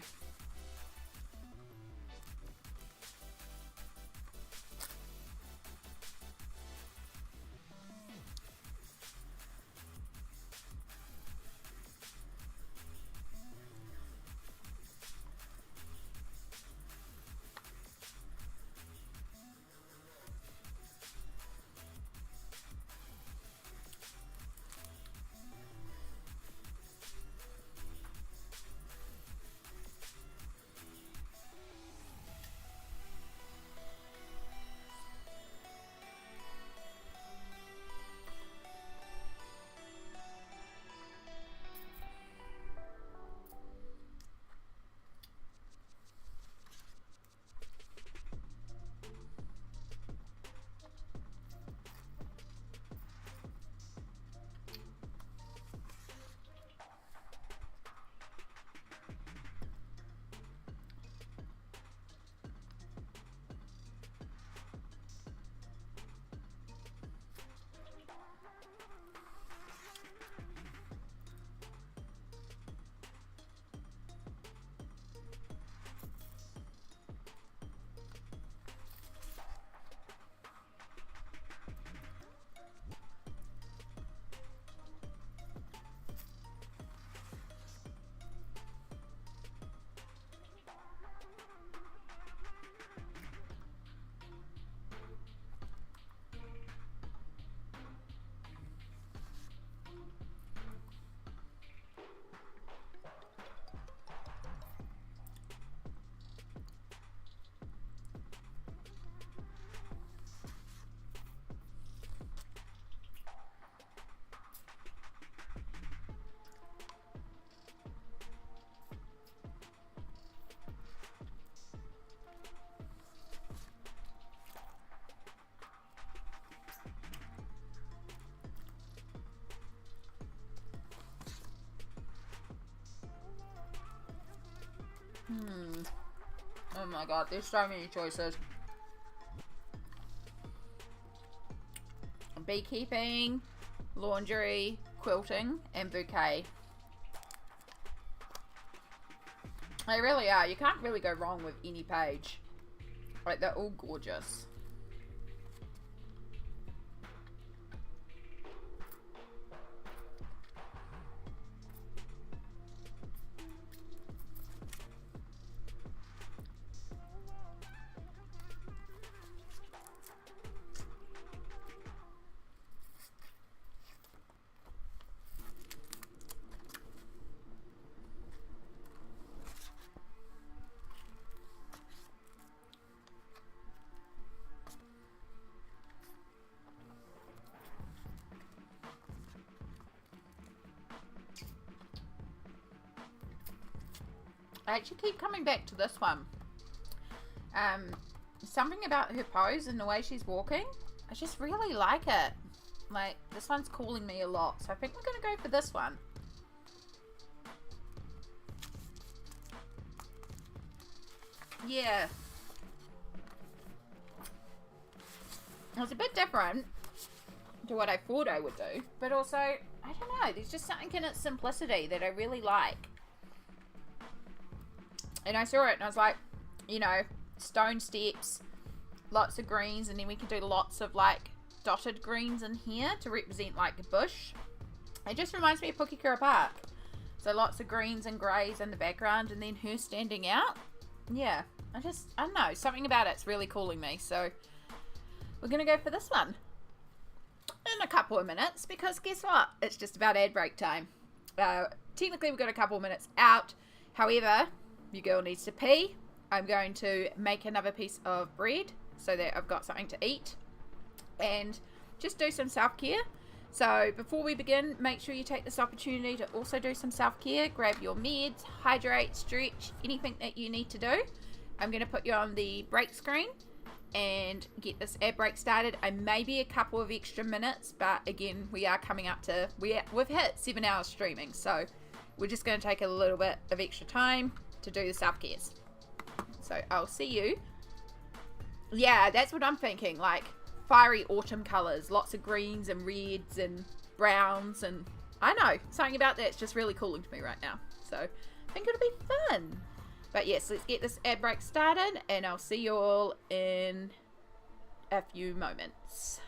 Oh my god, there's so many choices. Beekeeping, laundry, quilting, and bouquet. They really are. You can't really go wrong with any page. Like, they're all gorgeous. I actually keep coming back to this one. Something about her pose and the way she's walking, I just really like it. Like, this one's calling me a lot, so I think we're going to go for this one. Yeah. It was a bit different to what I thought I would do, but also, I don't know, there's just something in its simplicity that I really like. And I saw it and I was like, you know, stone steps, lots of greens, and then we can do lots of like dotted greens in here to represent like a bush. It just reminds me of Pukekura Park. So lots of greens and greys in the background and then her standing out. Yeah, I don't know, something about it's really calling me. So we're going to go for this one in a couple of minutes, because guess what? It's just about ad break time. Technically we've got a couple of minutes out. However, your girl needs to pee. I'm going to make another piece of bread so that I've got something to eat and just do some self-care. So before we begin, make sure you take this opportunity to also do some self-care. Grab your meds, hydrate, stretch, anything that you need to do. I'm going to put you on the break screen and get this ad break started. I may be a couple of extra minutes, but again, we are coming up to, we've hit 7 hours streaming, so we're just going to take a little bit of extra time to do the self-cares. So I'll see you. Yeah, that's what I'm thinking, like fiery autumn colors, lots of greens and reds and browns, and I know, something about that's just really calling to me right now. So I think it'll be fun. But yes, let's get this ad break started and I'll see you all in a few moments.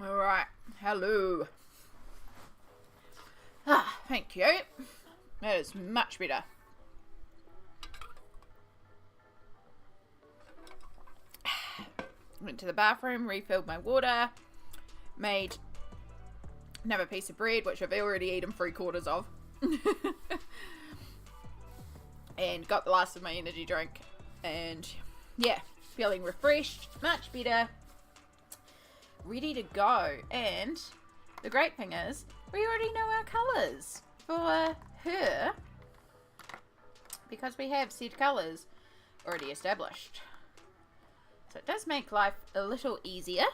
Alright, hello. Ah, thank you. That is much better. Went to the bathroom, refilled my water, made another piece of bread, which I've already eaten 3/4 of. And got the last of my energy drink. And yeah, feeling refreshed, much better, ready to go. And the great thing is, we already know our colours for her, because we have said colours already established. So it does make life a little easier.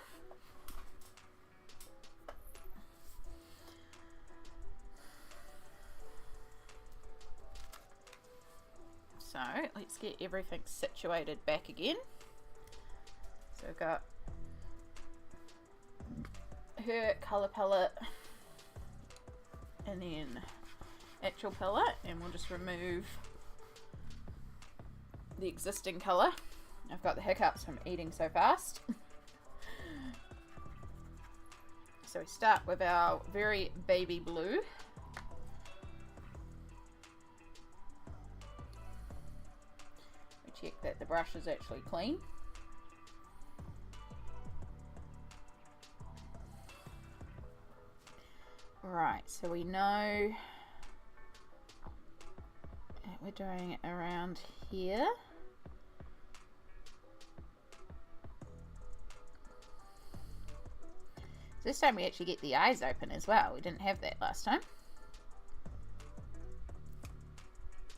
So let's get everything situated back again. So we've got her colour palette and then actual palette, and we'll just remove the existing colour. I've got the hiccups from eating so fast. So we start with our very baby blue. We check that the brush is actually clean. Right, so we know that we're doing it around here. This time we actually get the eyes open as well. We didn't have that last time.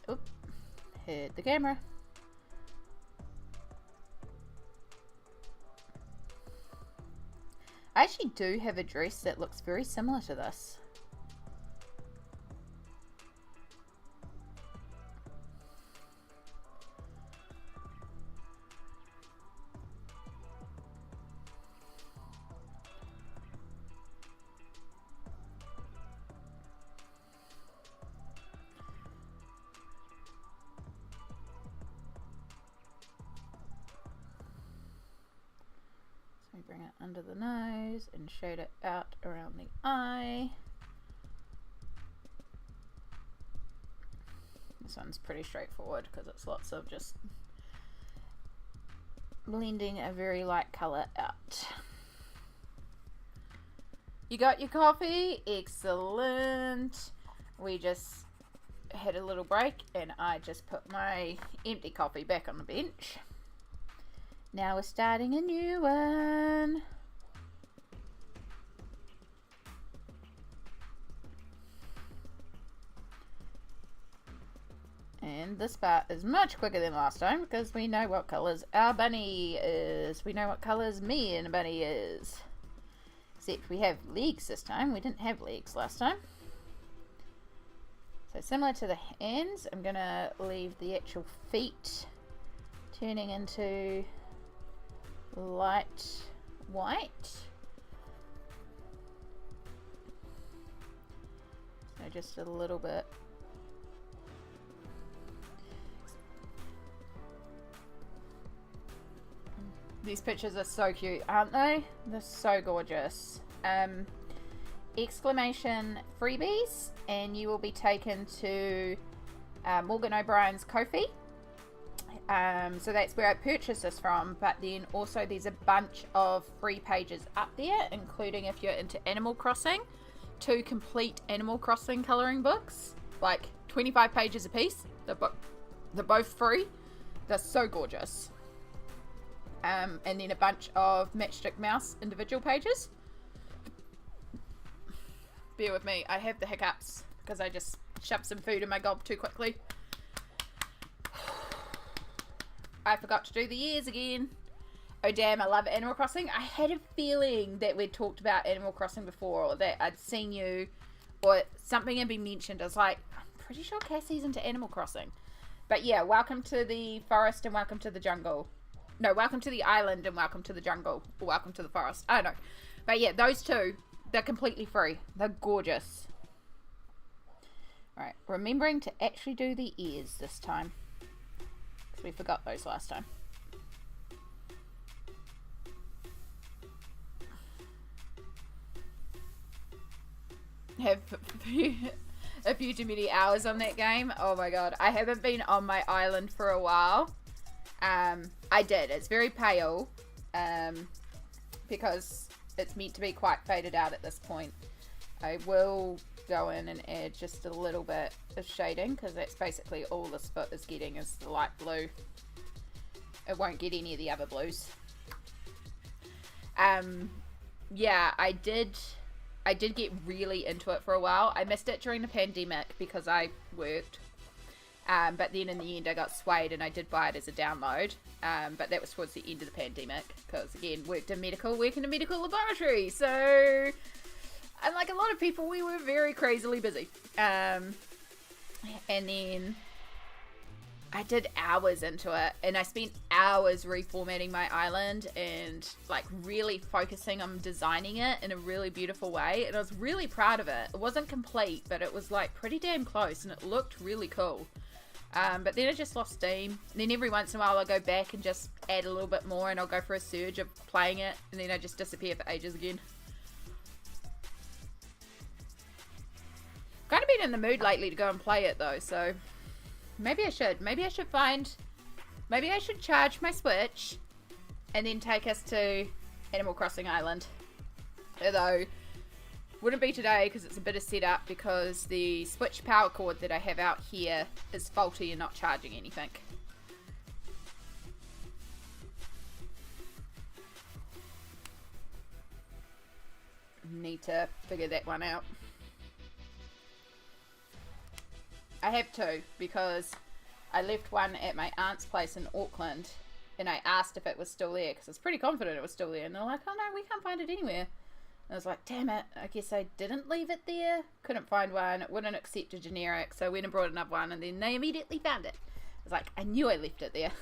Oop, hit the camera. I actually do have a dress that looks very similar to this. Bring it under the nose and shade it out around the eye. This one's pretty straightforward because it's lots of just blending a very light colour out. You got your coffee? Excellent. We just had a little break and I just put my empty coffee back on the bench. Now we're starting a new one. And this part is much quicker than last time because we know what colours our bunny is. We know what colours me and bunny is. Except we have legs this time. We didn't have legs last time. So similar to the hands, I'm going to leave the actual feet turning into light white. So just a little bit. These pictures are so cute, aren't they? They're so gorgeous. Exclamation freebies, and you will be taken to Morgan O'Brien's Ko-fi. So that's where I purchased this from, but then also there's a bunch of free pages up there, including if you're into Animal Crossing, 2 complete Animal Crossing colouring books, like 25 pages a piece. They're both free. They're so gorgeous. And then a bunch of Matchstick Mouse individual pages. Bear with me, I have the hiccups because I just shoved some food in my gob too quickly. I forgot to do the ears again. Oh damn, I love Animal Crossing. I had a feeling that we'd talked about Animal Crossing before, or that I'd seen you, or something had been mentioned. I was like, I'm pretty sure Cassie's into Animal Crossing. But yeah, welcome to the forest and welcome to the jungle. No, welcome to the island and welcome to the jungle. Or welcome to the forest. I don't know. But yeah, those two, they're completely free. They're gorgeous. Alright, remembering to actually do the ears this time. Because we forgot those last time. have a few too many hours on that game. Oh my god, I haven't been on my island for a while. I did. It's very pale, because it's meant to be quite faded out at this point. I will go in and add just a little bit of shading, because that's basically all this foot is getting is the light blue. It won't get any of the other blues. Yeah, I did get really into it for a while. I missed it during the pandemic because I worked. But then in the end I got swayed and I did buy it as a download. But that was towards the end of the pandemic because, again, work in a medical laboratory. So, unlike a lot of people, we were very crazily busy. And then I did hours into it, and I spent hours reformatting my island and like really focusing on designing it in a really beautiful way, and I was really proud of it. It wasn't complete, but it was like pretty damn close, and it looked really cool. But then it just lost steam, and then every once in a while I'll go back and just add a little bit more, and I'll go for a surge of playing it, and then I just disappear for ages again. Kind of been in the mood lately to go and play it though, so maybe I should charge my Switch and then take us to Animal Crossing Island. Although, wouldn't be today because it's a bit of setup because the Switch power cord that I have out here is faulty and not charging anything. Need to figure that one out. I have two because I left one at my aunt's place in Auckland and I asked if it was still there because I was pretty confident it was still there, and they're like, oh no, we can't find it anywhere. And I was like, damn it, I guess I didn't leave it there. Couldn't find one, it wouldn't accept a generic, so I went and brought another one, and then they immediately found it. I was like, I knew I left it there.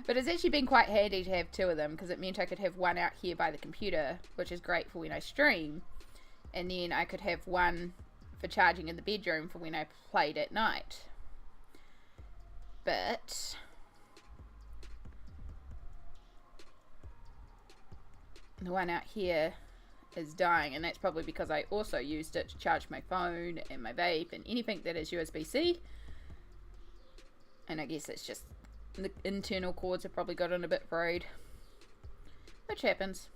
But it's actually been quite handy to have two of them because it meant I could have one out here by the computer, which is great for when I stream, and then I could have one for charging in the bedroom for when I played at night. But the one out here is dying, and that's probably because I also used it to charge my phone and my vape and anything that is USB-C. And I guess it's just the internal cords have probably gotten a bit frayed, which happens.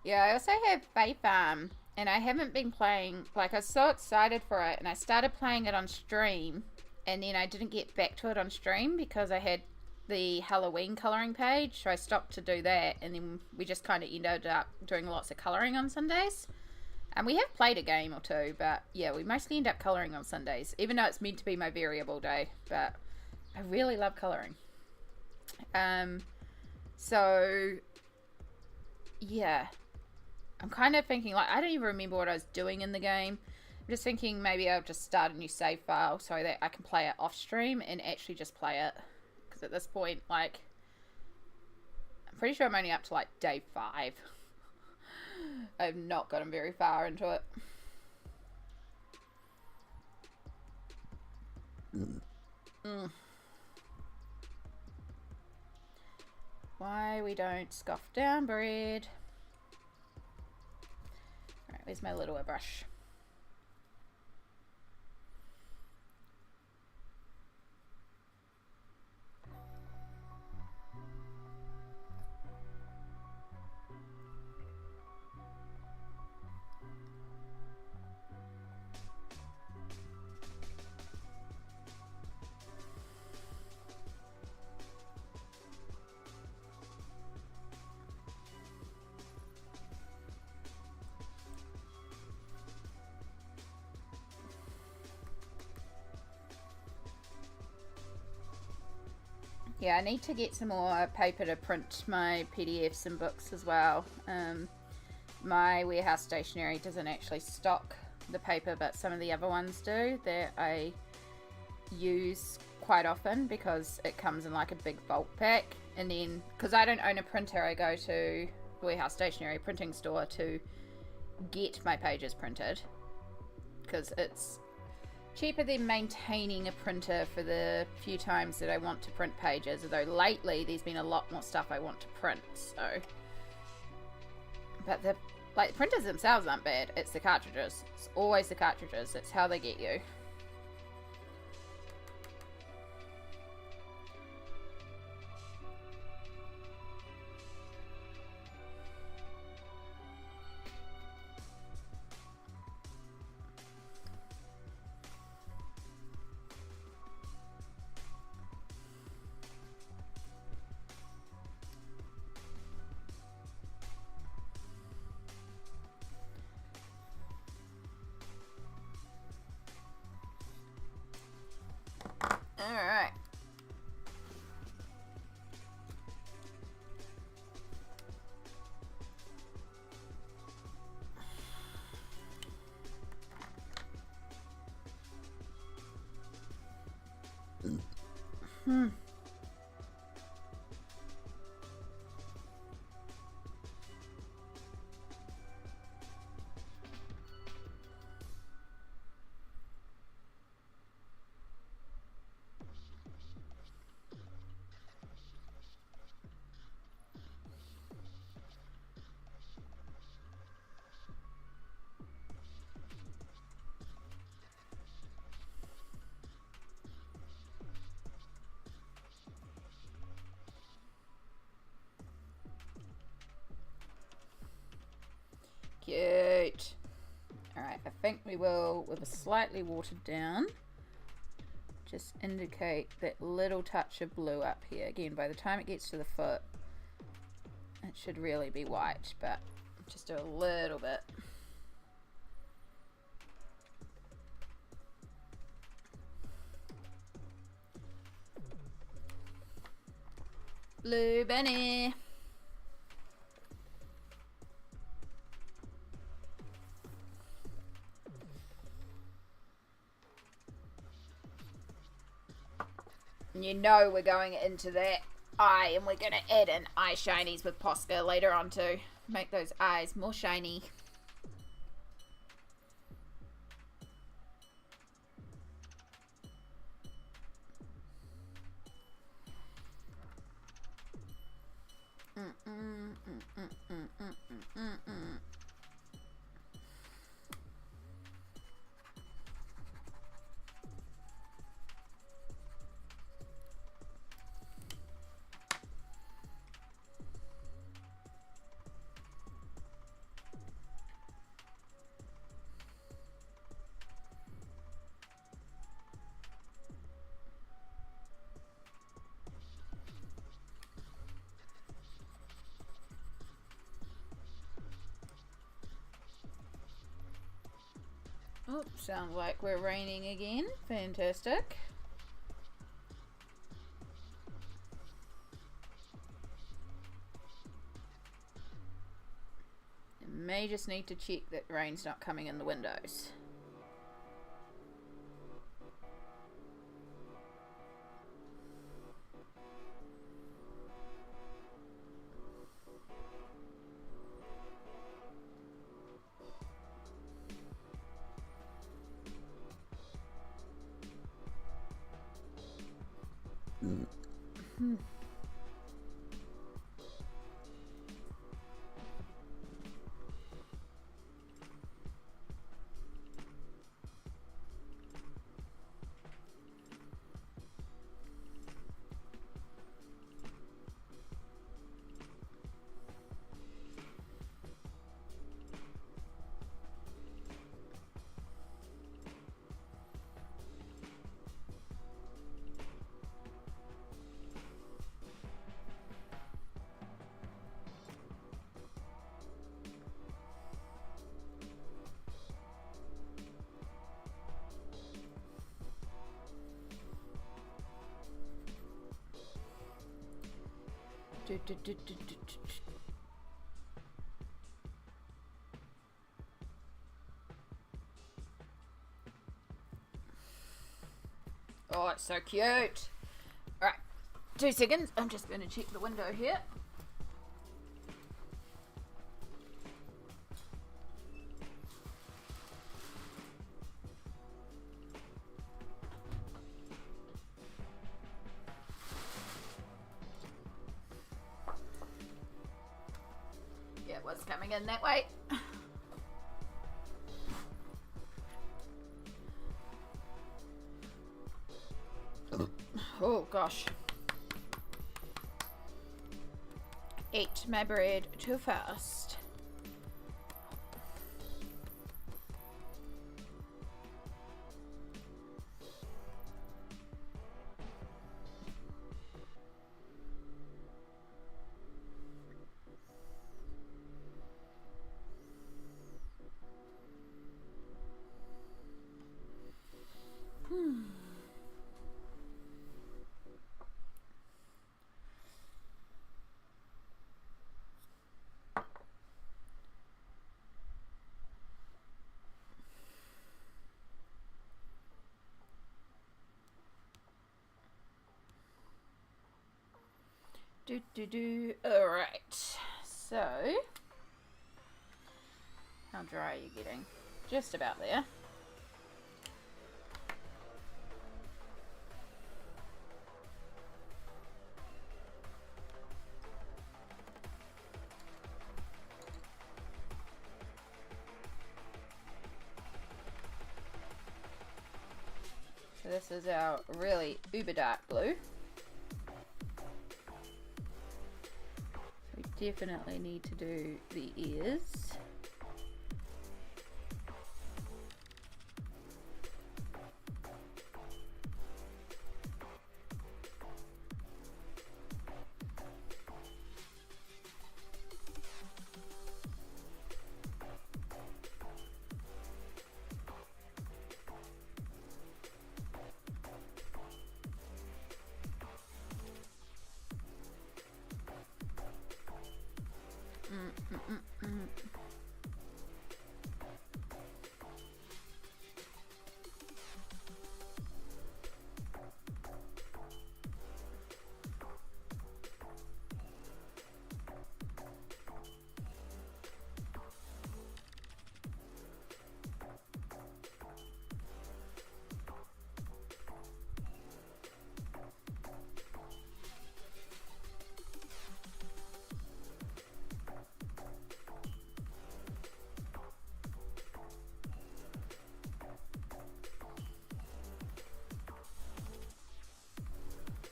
Yeah, I also have Faith Farm, and I haven't been playing, like, I was so excited for it, and I started playing it on stream, and then I didn't get back to it on stream because I had the Halloween colouring page, so I stopped to do that, and then we just kind of ended up doing lots of colouring on Sundays. And we have played a game or two, but yeah, we mostly end up colouring on Sundays, even though it's meant to be my variable day, but I really love colouring. So, yeah. I'm kind of thinking, like, I don't even remember what I was doing in the game. I'm just thinking maybe I'll just start a new save file so that I can play it off stream and actually just play it. Because at this point, like, I'm pretty sure I'm only up to, like, day 5. I've not gotten very far into it. Why we don't scoff down bread. Alright, where's my little brush? Yeah, I need to get some more paper to print my PDFs and books as well. My warehouse stationery doesn't actually stock the paper, but some of the other ones do, that I use quite often because it comes in like a big bulk pack. And then, because I don't own a printer, I go to the warehouse stationery printing store to get my pages printed, because it's cheaper than maintaining a printer for the few times that I want to print pages, although lately there's been a lot more stuff I want to print, so. But the printers themselves aren't bad, it's the cartridges. It's always the cartridges, it's how they get you. Alright. Cute. Alright, I think we will, with a slightly watered down, just indicate that little touch of blue up here. Again, by the time it gets to the foot, it should really be white, but just do a little bit. Blue bunny. You know we're going into that eye, and we're going to add in eye shinies with Posca later on to make those eyes more shiny. Oh, sounds like we're raining again. Fantastic. I may just need to check that rain's not coming in the windows. Do, do, do, do, do, do. Oh, it's so cute. Alright, 2 seconds. I'm just going to check the window here. Yeah, what's coming in that way? Oh gosh. Ate my bread too fast. Alright, so how dry are you getting? Just about there. So this is our really uber dark blue. We definitely need to do the ears.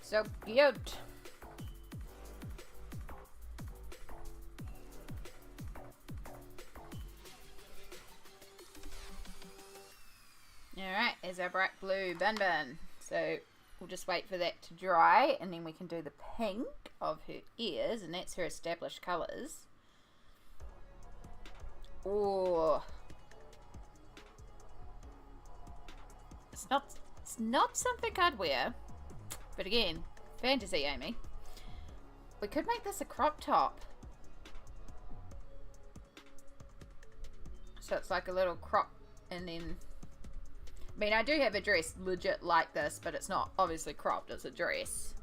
So cute. Alright, there's our bright blue bun bun. So we'll just wait for that to dry and then we can do the pink of her ears, and that's her established colours. Oh, it's not something I'd wear. But again, fantasy, Amy. We could make this a crop top. So it's like a little crop and then... I mean, I do have a dress legit like this, but it's not obviously cropped, it's a dress.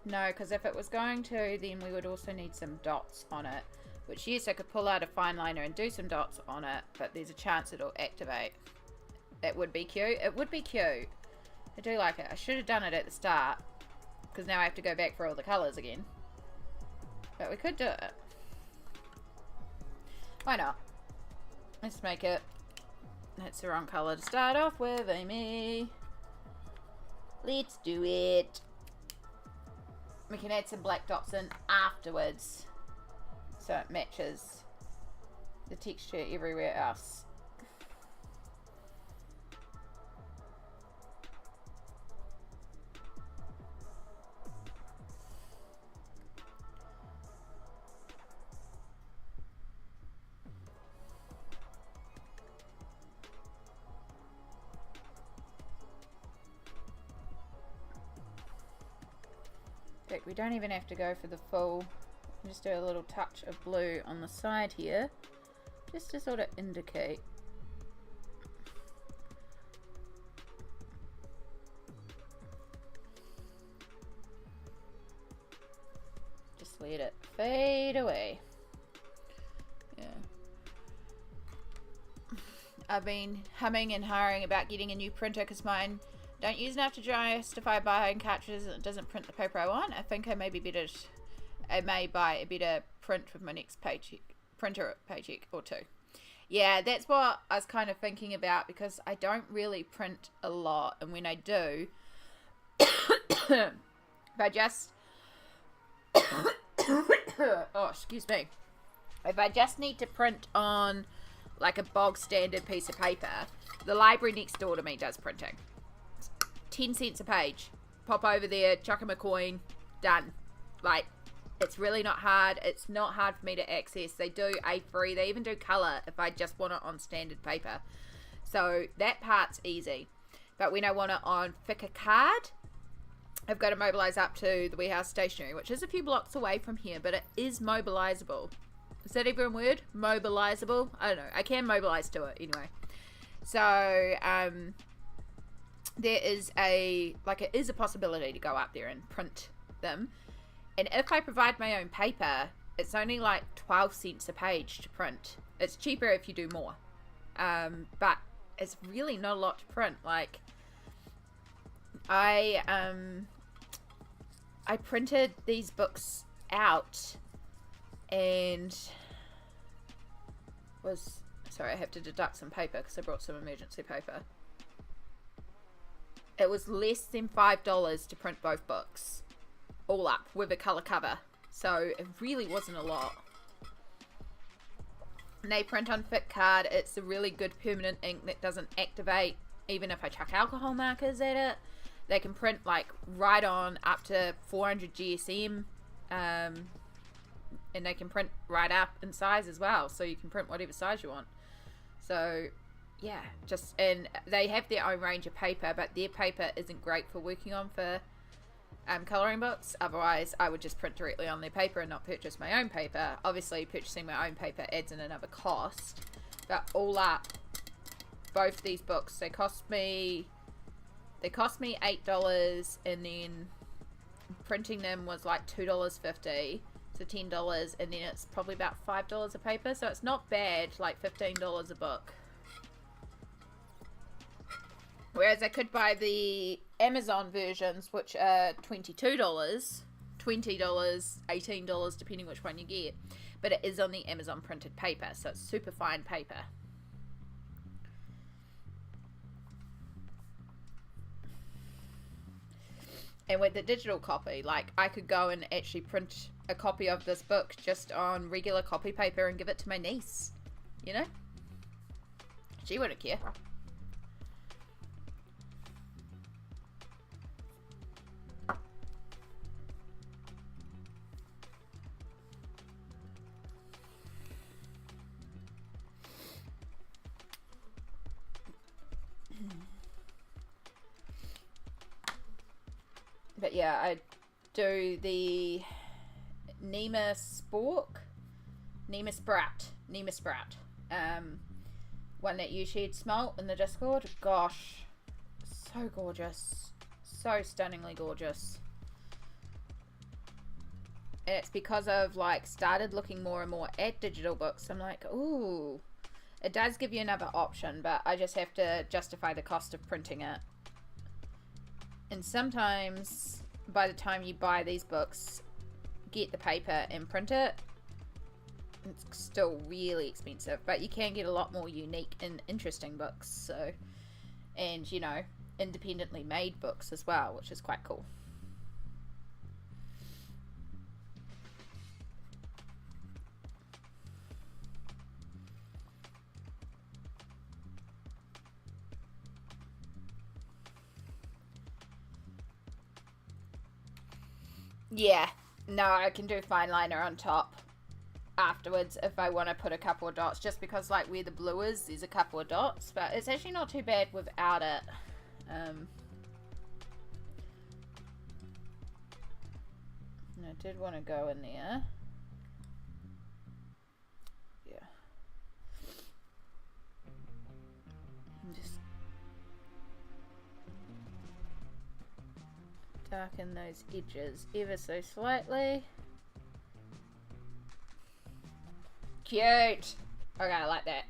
No, because if it was going to, then we would also need some dots on it. Which, yes, I could pull out a fine liner and do some dots on it, but there's a chance it'll activate. That would be cute. It would be cute. I do like it. I should have done it at the start, because now I have to go back for all the colours again. But we could do it. Why not? Let's make it. That's the wrong colour to start off with, Amy. Let's do it. We can add some black dots in afterwards, so it matches the texture everywhere else. fact, we don't even have to go for the full. Just do a little touch of blue on the side here, just to sort of indicate. Just let it fade away. Yeah. I've been humming and hawing about getting a new printer because mine don't use enough to justify buying cartridges and it doesn't print the paper I want. I think I may buy a better print with my next printer paycheck or two. Yeah, that's what I was kind of thinking about, because I don't really print a lot, and when I do, if I just oh, excuse me, if I just need to print on like a bog standard piece of paper, the library next door to me does printing. 10 cents a page. Pop over there, chuck 'em a coin, done. Like, it's really not hard. It's not hard for me to access. They do A3. They even do colour if I just want it on standard paper. So that part's easy. But when I want it on thicker card, I've got to mobilise up to the warehouse stationery, which is a few blocks away from here, but it is mobilisable. Is that even a word? Mobilisable? I don't know. I can mobilise to it anyway. So, there is it is a possibility to go up there and print them. And if I provide my own paper, it's only like 12 cents a page to print. It's cheaper if you do more. But it's really not a lot to print. Like, I printed these books out and sorry, I have to deduct some paper because I brought some emergency paper. It was less than $5 to print both books, all up, with a colour cover. So it really wasn't a lot. And they print on thick card. It's a really good permanent ink that doesn't activate even if I chuck alcohol markers at it. They can print like right on up to 400 GSM, and they can print right up in size as well, so you can print whatever size you want. So yeah, and they have their own range of paper, but their paper isn't great for working on for colouring books. Otherwise I would just print directly on their paper and not purchase my own paper. Obviously purchasing my own paper adds in another cost, but all up, both these books, they cost me $8, and then printing them was like $2.50, so $10, and then it's probably about $5 a paper, so it's not bad, like $15 a book. Whereas I could buy the Amazon versions, which are $22, $20, $18, depending which one you get. But it is on the Amazon printed paper, so it's super fine paper. And with the digital copy, like, I could go and actually print a copy of this book just on regular copy paper and give it to my niece, you know? She wouldn't care. But yeah, I do the Nema Sprout, one that you shared smelt in the Discord. Gosh, so gorgeous, so stunningly gorgeous. And it's because I've like started looking more and more at digital books. I'm like, ooh, it does give you another option, but I just have to justify the cost of printing it. And sometimes by the time you buy these books, get the paper and print it, it's still really expensive, but you can get a lot more unique and interesting books. So, and you know, independently made books as well, which is quite cool. Yeah, no, I can do fine liner on top afterwards if I want to put a couple of dots, just because like where the blue is, there's a couple of dots, but it's actually not too bad without it. And I did want to go in there. Yeah. And just darken those edges ever so slightly. Cute! Okay, I like that.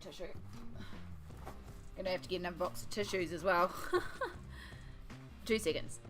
Tissue. Gonna have to get another box of tissues as well. 2 seconds.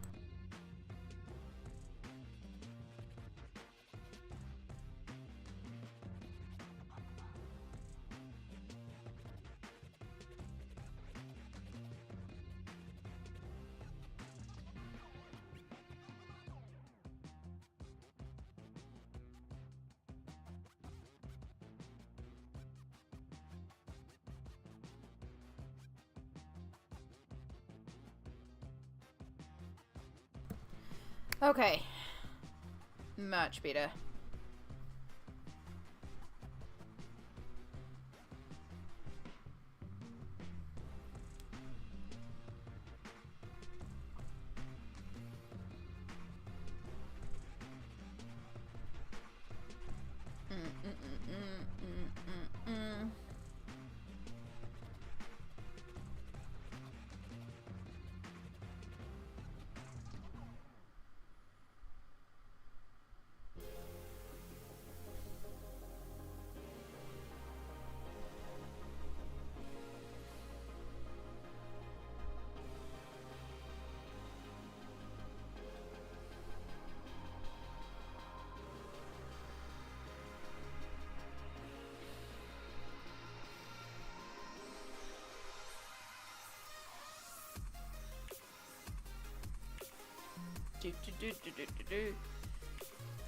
Okay, much better.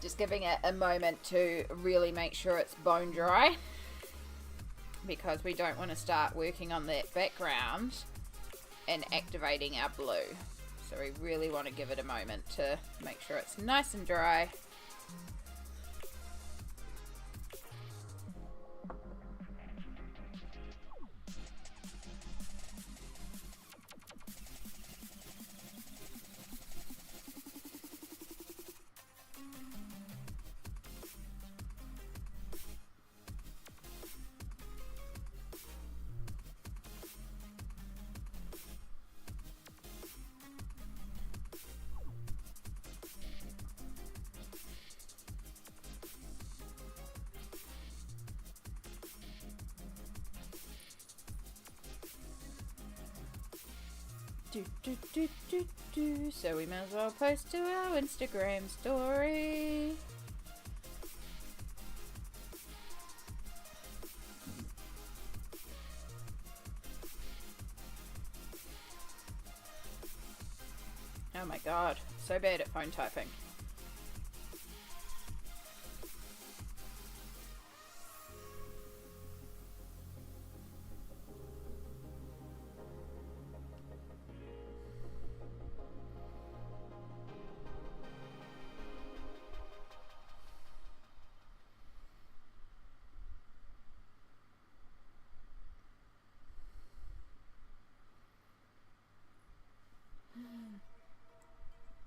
Just giving it a moment to really make sure it's bone dry, because we don't want to start working on that background and activating our blue. So we really want to give it a moment to make sure it's nice and dry. So we might as well post to our Instagram story. Oh my god, so bad at phone typing.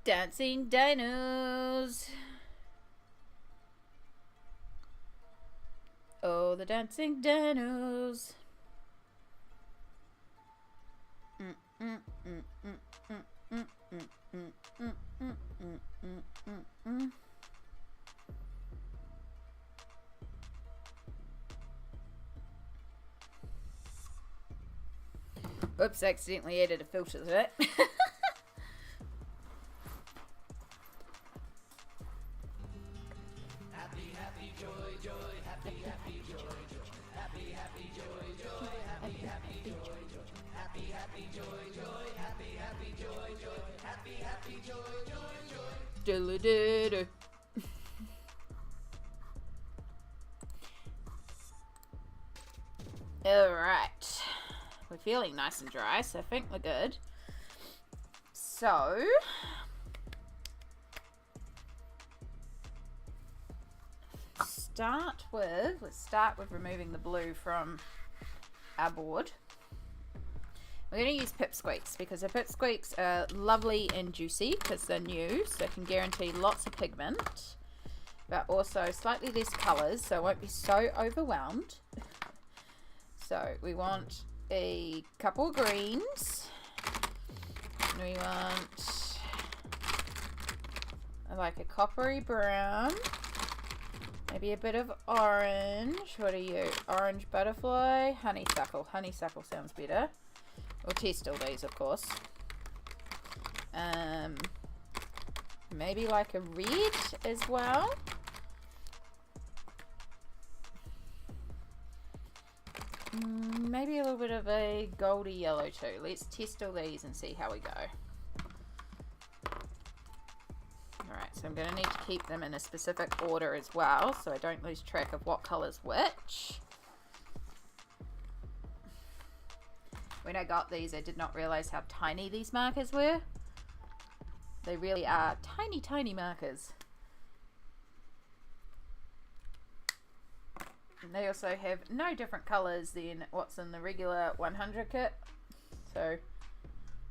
Dancing dinos. Oh, the dancing dinos. Oops, accidentally added a filter to that. All right. feeling nice and dry, so I think we're good. So let's start with removing the blue from our board. We're going to use pipsqueaks because the pipsqueaks are lovely and juicy because they're new, so can guarantee lots of pigment, but also slightly less colours, so it won't be so overwhelmed. So we want a couple of greens. We want like a coppery brown. Maybe a bit of orange. What are you? Orange butterfly, honeysuckle. Honeysuckle sounds better. We'll test all these, of course. Maybe like a red as well. Maybe a little bit of a goldy yellow too. Let's test all these and see how we go. Alright, so I'm going to need to keep them in a specific order as well, so I don't lose track of what colour's which. When I got these, I did not realise how tiny these markers were. They really are tiny, tiny markers. And they also have no different colours than what's in the regular 100 kit. So,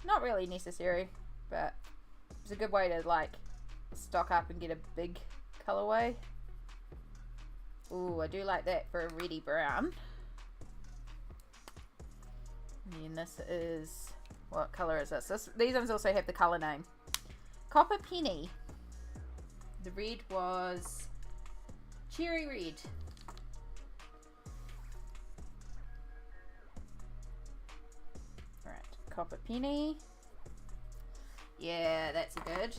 not really necessary, but it's a good way to like stock up and get a big colourway. Ooh, I do like that for a reddy brown. And this is, what colour is this? These ones also have the colour name. Copper Penny. The red was cherry red. Alright, Copper Penny. Yeah, that's good.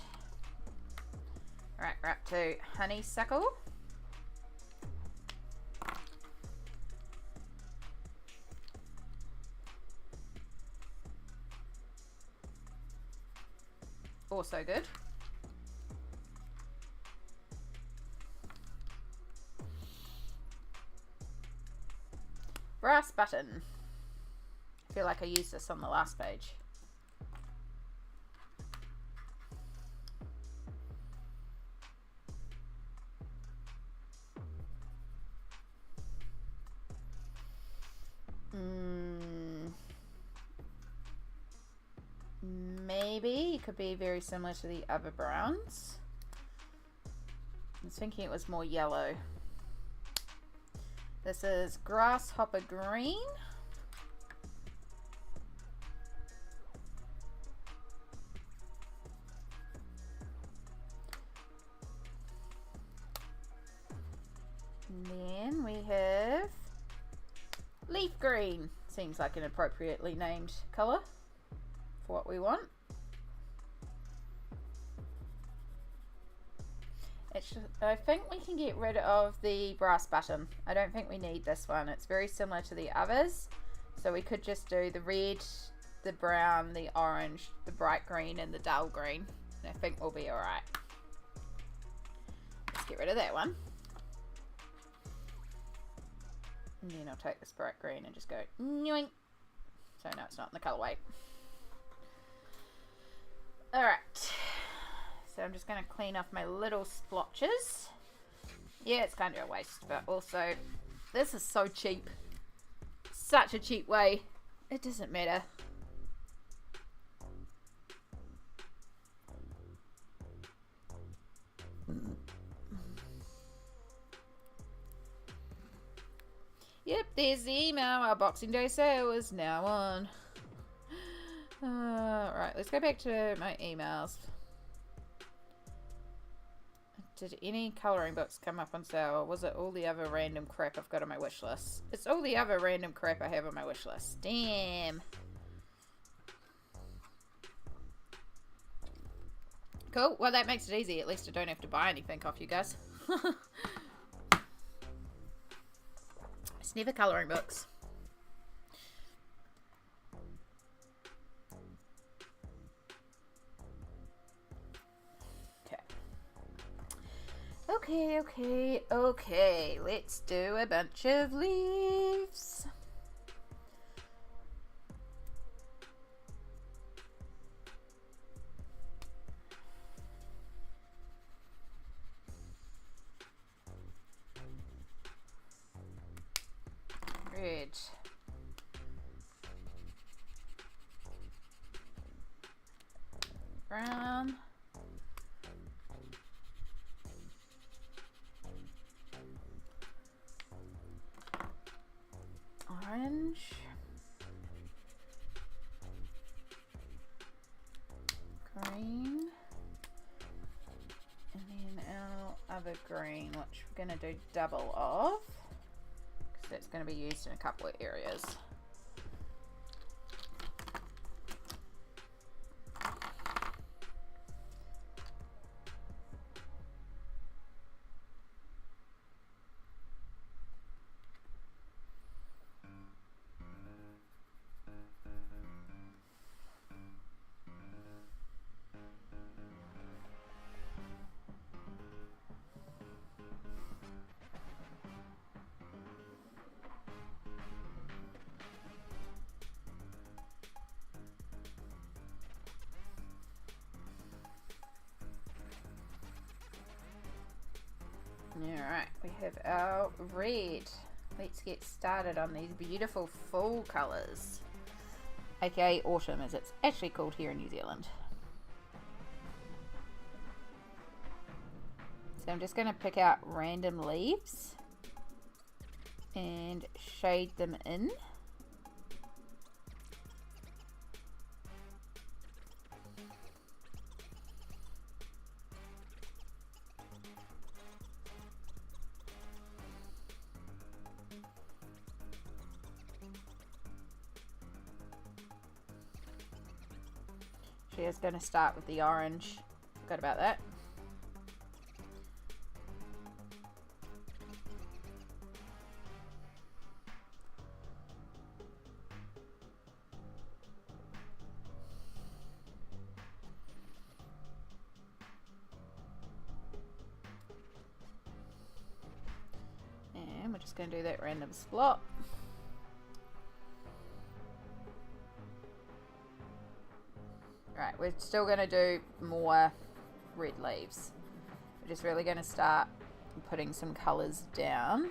Alright, we're up to honeysuckle. Also good. Brass button. I feel like I used this on the last page. Maybe it could be very similar to the other browns. I was thinking it was more yellow. This is grasshopper green. And then we have leaf green. Seems like an appropriately named colour for what we want. I think we can get rid of the brass button. I don't think we need this one. It's very similar to the others. So we could just do the red, the brown, the orange, the bright green, and the dull green. And I think we'll be alright. Let's get rid of that one. And then I'll take this bright green and just go nyoink. So no, it's not in the colourway. Alright. So I'm just going to clean off my little splotches. Yeah, it's kind of a waste, but also this is so cheap. Such a cheap way. It doesn't matter. Yep, there's the email. Our Boxing Day sale is now on. Right, let's go back to my emails. Did any colouring books come up on sale, or was it all the other random crap I've got on my wish list? It's all the other random crap I have on my wish list. Damn. Cool. Well, that makes it easy. At least I don't have to buy anything off you guys. It's never colouring books. Okay, let's do a bunch of leaves. red. Brown. Orange. Green. And then our other green, which we're going to do double of, because that's going to be used in a couple of areas. Alright, we have our red. Let's get started on these beautiful fall colours. aka autumn as it's actually called here in New Zealand. So I'm just going to pick out random leaves and shade them in. Just going to start with the orange. Forgot about that. And we're just going to do that random splot. Right, we're still going to do more red leaves. We're just really going to start putting some colours down.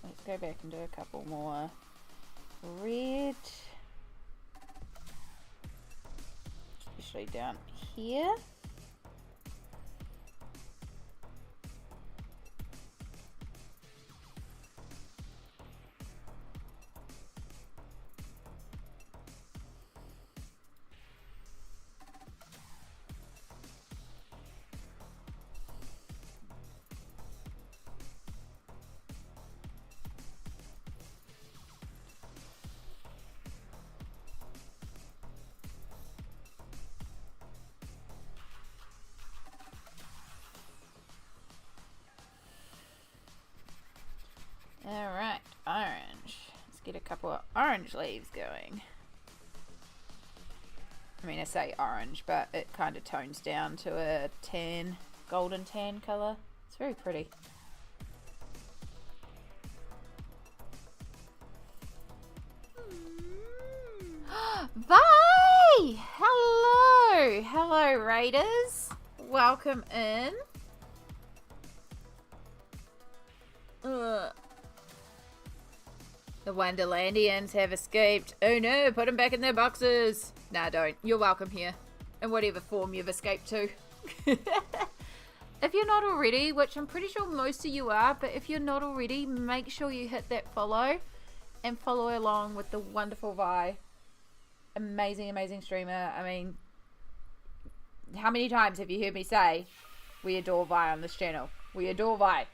Let's go back and do a couple more red, especially down here. Alright, orange. Let's get a couple of orange leaves going. I mean, I say orange, but it kind of tones down to a tan, golden tan colour. It's very pretty. Vi! Hello! Hello, Raiders. Welcome in. The Wonderlandians have escaped. Oh no, put them back in their boxes. Nah, don't. You're welcome here. In whatever form you've escaped to. if you're not already, which I'm pretty sure most of you are, but if you're not already, make sure you hit that follow and follow along with the wonderful Vi. Amazing, amazing streamer. I mean, how many times have you heard me say we adore Vi on this channel? We adore Vi.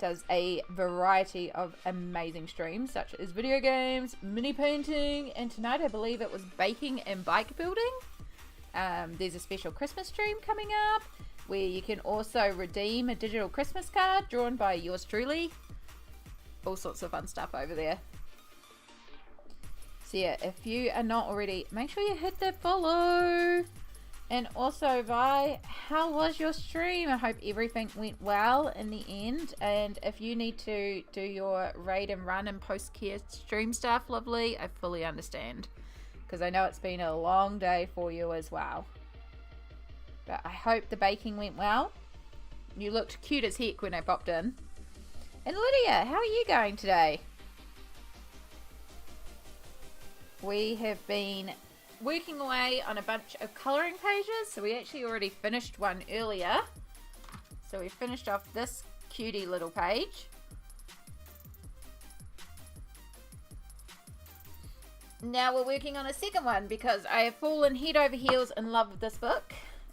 Does a variety of amazing streams such as video games, mini painting, and tonight I believe it was baking and bike building. There's a special Christmas stream coming up where you can also redeem a digital Christmas card drawn by yours truly. All sorts of fun stuff over there. So yeah, if you are not already, make sure you hit that follow. And also, Vi, how was your stream? I hope everything went well in the end. And if you need to do your raid and run and post-care stream stuff, lovely, I fully understand. Because I know it's been a long day for you as well. But I hope the baking went well. You looked cute as heck when I popped in. And Lydia, how are you going today? We have been working away on a bunch of colouring pages. So we actually already finished one earlier. So we finished off this cutie little page. Now we're working on a second one because I have fallen head over heels in love with this book.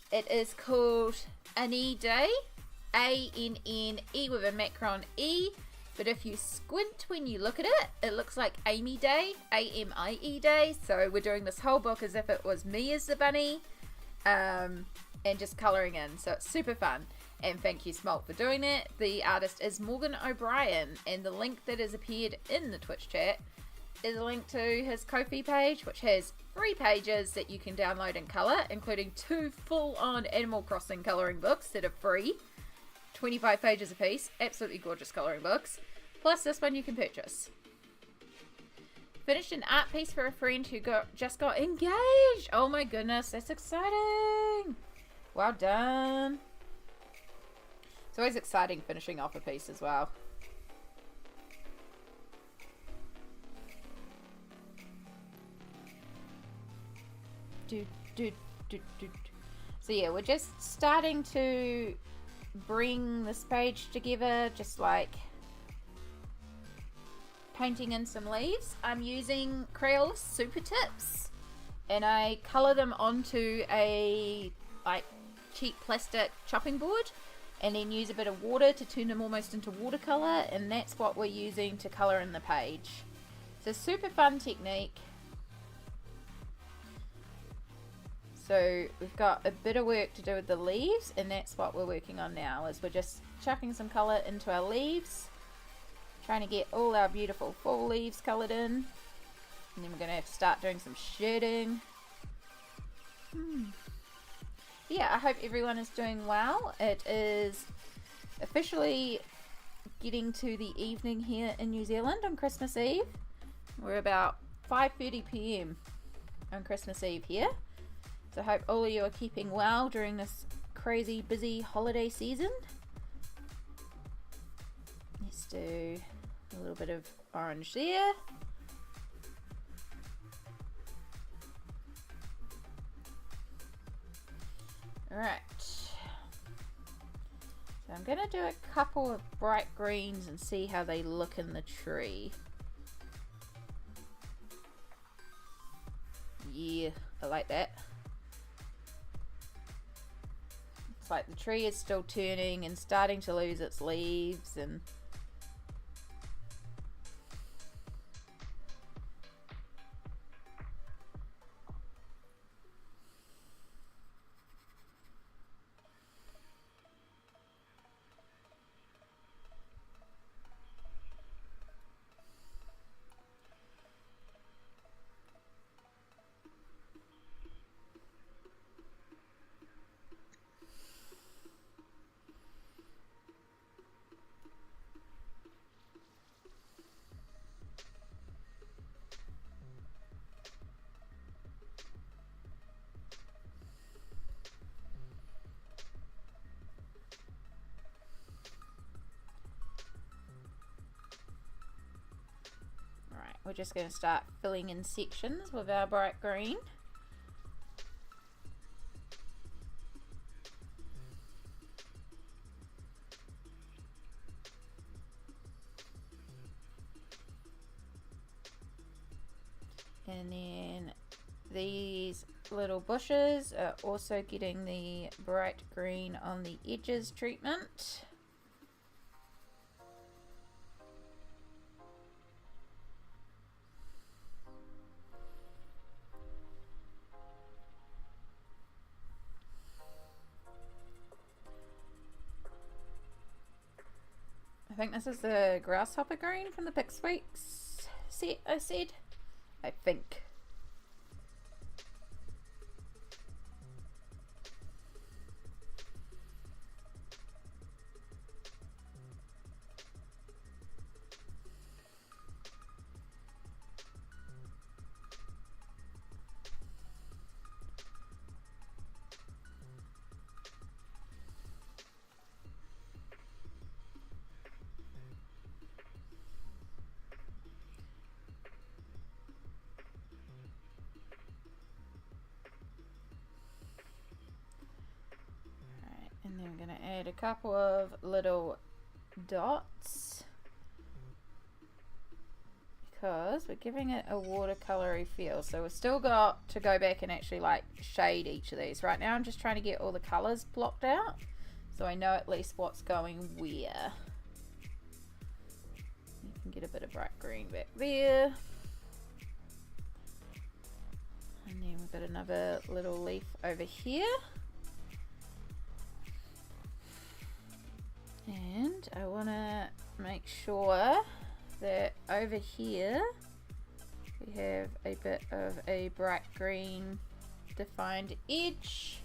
It is called Annie Day. A-N-N-E with a macron E. But if you squint when you look at it, it looks like Amy Day, A-M-I-E Day. So we're doing this whole book as if it was me as the bunny, and just colouring in. So it's super fun. And thank you, Smalt, for doing it. The artist is Morgan O'Brien, and the link that has appeared in the Twitch chat is a link to his Ko-fi page, which has 3 pages that you can download and colour, including 2 full-on Animal Crossing colouring books that are free. 25 pages a piece, absolutely gorgeous colouring books, plus this one you can purchase. Finished an art piece for a friend who just got engaged. Oh my goodness, that's exciting. Well done. It's always exciting finishing off a piece as well. So yeah, we're just starting to bring this page together, just like painting in some leaves. I'm using Crayola Super tips, and I colour them onto a like cheap plastic chopping board, and then use a bit of water to turn them almost into watercolour, and that's what we're using to colour in the page. It's a super fun technique. So we've got a bit of work to do with the leaves, and that's what we're working on now, is we're just chucking some colour into our leaves, trying to get all our beautiful fall leaves coloured in, and then we're going to have to start doing some shading. Yeah, I hope everyone is doing well. It is officially getting to the evening here in New Zealand on Christmas Eve. We're about 5:30 p.m. on Christmas Eve here. So I hope all of you are keeping well during this crazy busy holiday season. Let's do a little bit of orange there. Alright. So I'm going to do a couple of bright greens and see how they look in the tree. Yeah, I like that. It's like the tree is still turning and starting to lose its leaves, and we're just going to start filling in sections with our bright green. And then these little bushes are also getting the bright green on the edges treatment. I think this is the grasshopper green from the Pix Weeks set, I said. I think. And then we're going to add a couple of little dots because we're giving it a watercolory feel. So we've still got to go back and actually like shade each of these. Right now I'm just trying to get all the colors blocked out so I know at least what's going where. You can get a bit of bright green back there. And then we've got another little leaf over here. And I want to make sure that over here we have a bit of a bright green defined edge.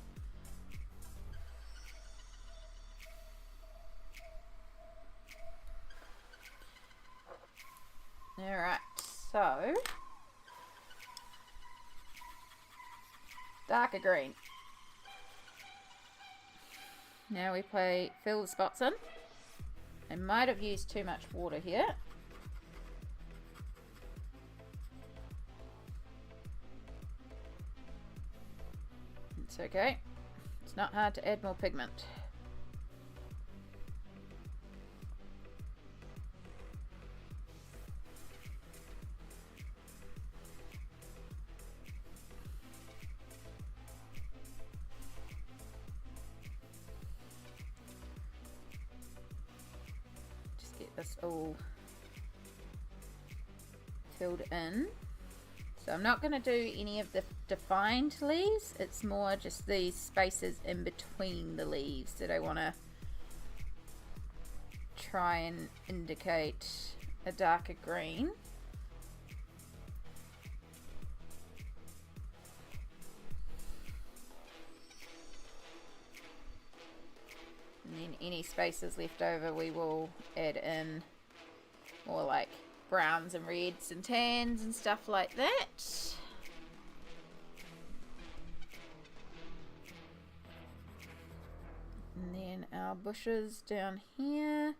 Alright, so darker green. Now we fill the spots in. I might have used too much water here. It's okay. It's not hard to add more pigment. This all filled in. So I'm not going to do any of the defined leaves. It's more just these spaces in between the leaves that I want to try and indicate a darker green. And then any spaces left over we will add in more like browns and reds and tans and stuff like that. And then our bushes down here.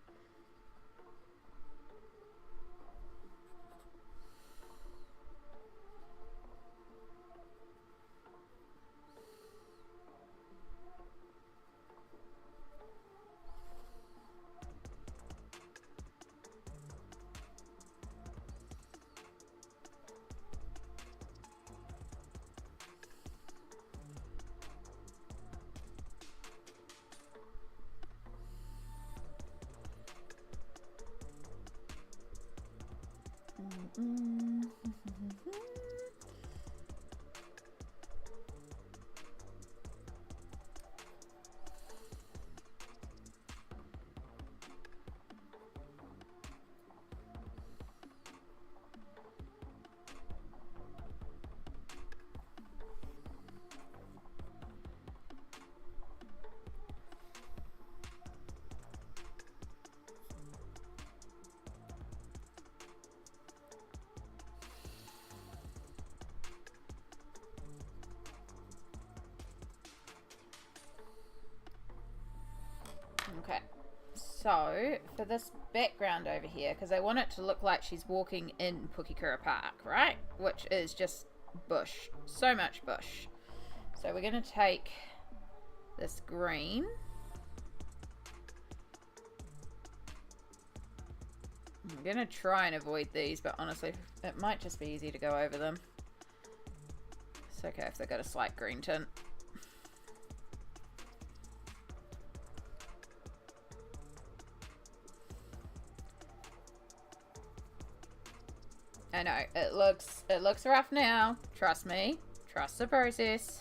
Okay, so for this background over here, because I want it to look like she's walking in Pukekura Park, right? Which is just bush, so much bush. So we're going to take this green. I'm going to try and avoid these, but honestly, it might just be easy to go over them. It's okay if they got a slight green tint. I know, it looks rough now. Trust me. Trust the process.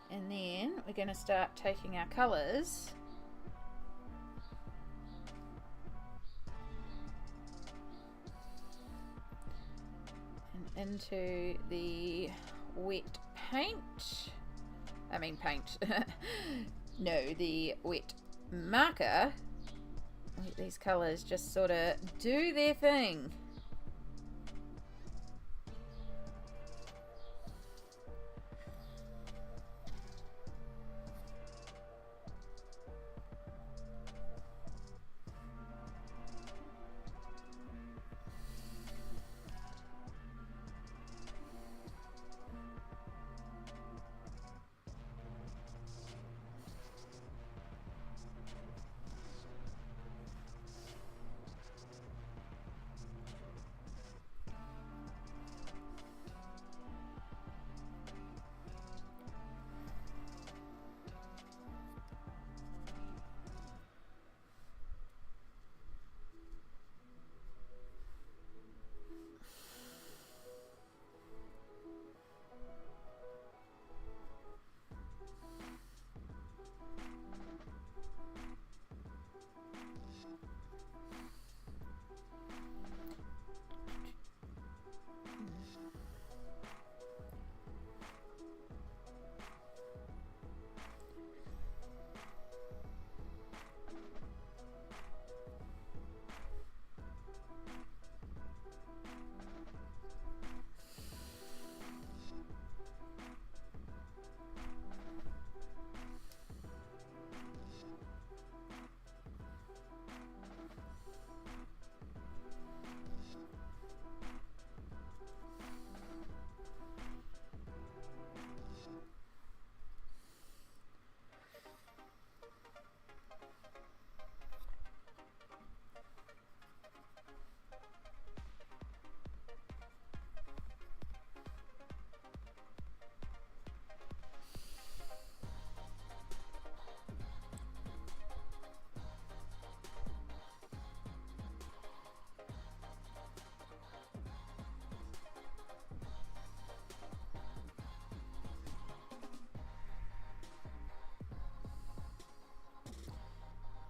And then we're going to start taking our colours and into the wet paint. I mean paint. No, the wet marker. Let these colours just sort of do their thing.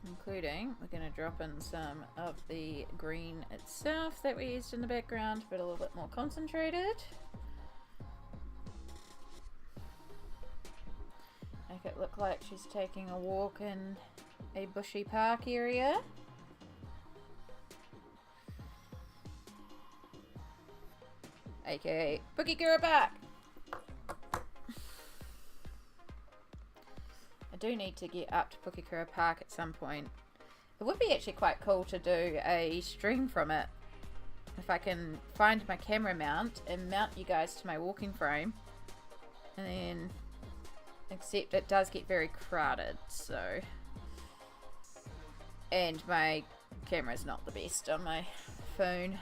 Including, we're going to drop in some of the green itself that we used in the background, but a little bit more concentrated. Make it look like she's taking a walk in a bushy park area. AKA Polychromos Park. I do need to get up to Polychromos Park at some point. It would be actually quite cool to do a stream from it. If I can find my camera mount and mount you guys to my walking frame. And then, except it does get very crowded, so. And my camera's not the best on my phone.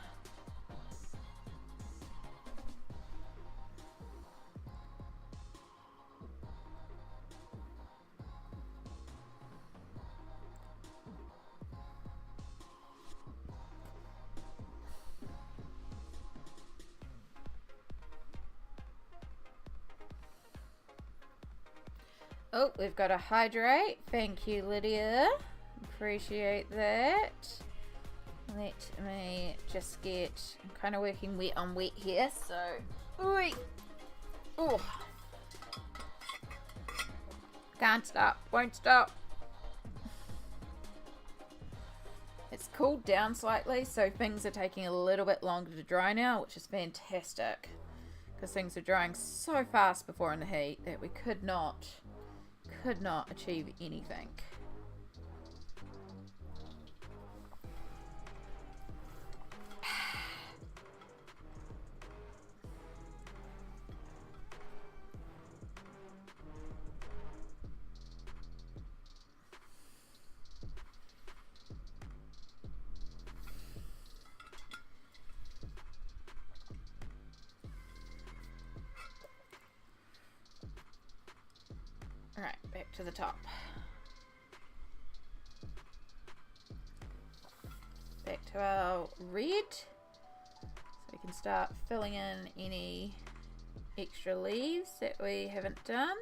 Oh, we've got a hydrate. Thank you, Lydia. Appreciate that. Let me just get... I'm kind of working wet on wet here, so... Oi! Oh! Can't stop. Won't stop. It's cooled down slightly, so things are taking a little bit longer to dry now, which is fantastic. because things are drying so fast before in the heat that we could not achieve anything. Alright, back to the top. Back to our red. So we can start filling in any extra leaves that we haven't done.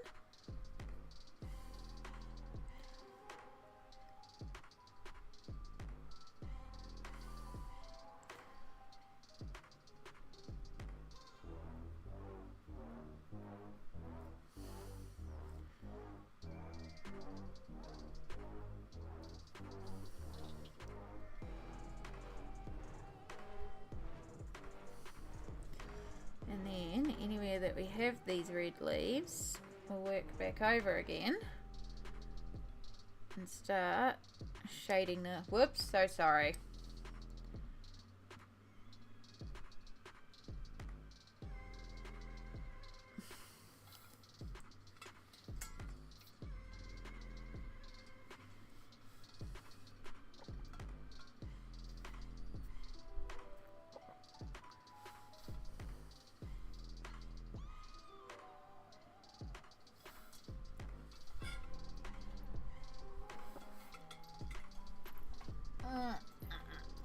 And then anywhere that we have these red leaves, we'll work back over again and start shading the, whoops, so sorry.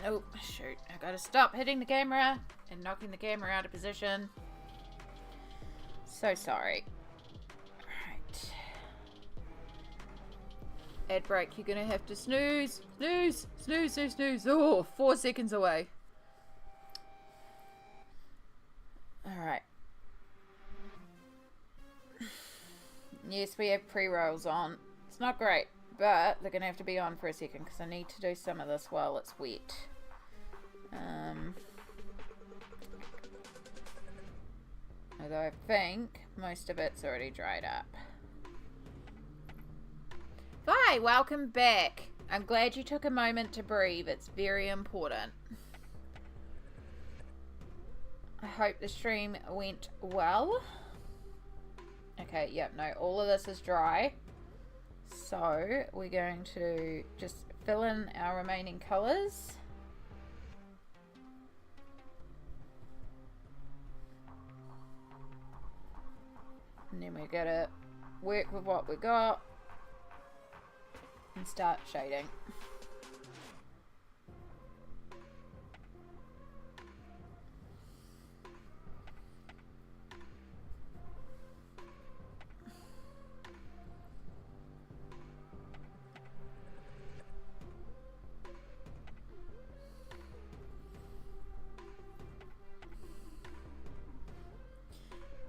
Oh, shoot. I gotta stop hitting the camera and knocking the camera out of position. So sorry. Alright. Ad break, you're gonna have to snooze. Snooze! Snooze, snooze, snooze. Oh, 4 seconds away. Alright. Yes, we have pre-rolls on. It's not great, but they're gonna have to be on for a second because I need to do some of this while it's wet. Although I think most of it's already dried up. Hi, welcome back. I'm glad you took a moment to breathe. It's very important. I hope the stream went well. Okay, yep, no, all of this is dry. So we're going to just fill in our remaining colours. And then we're going to work with what we got and start shading.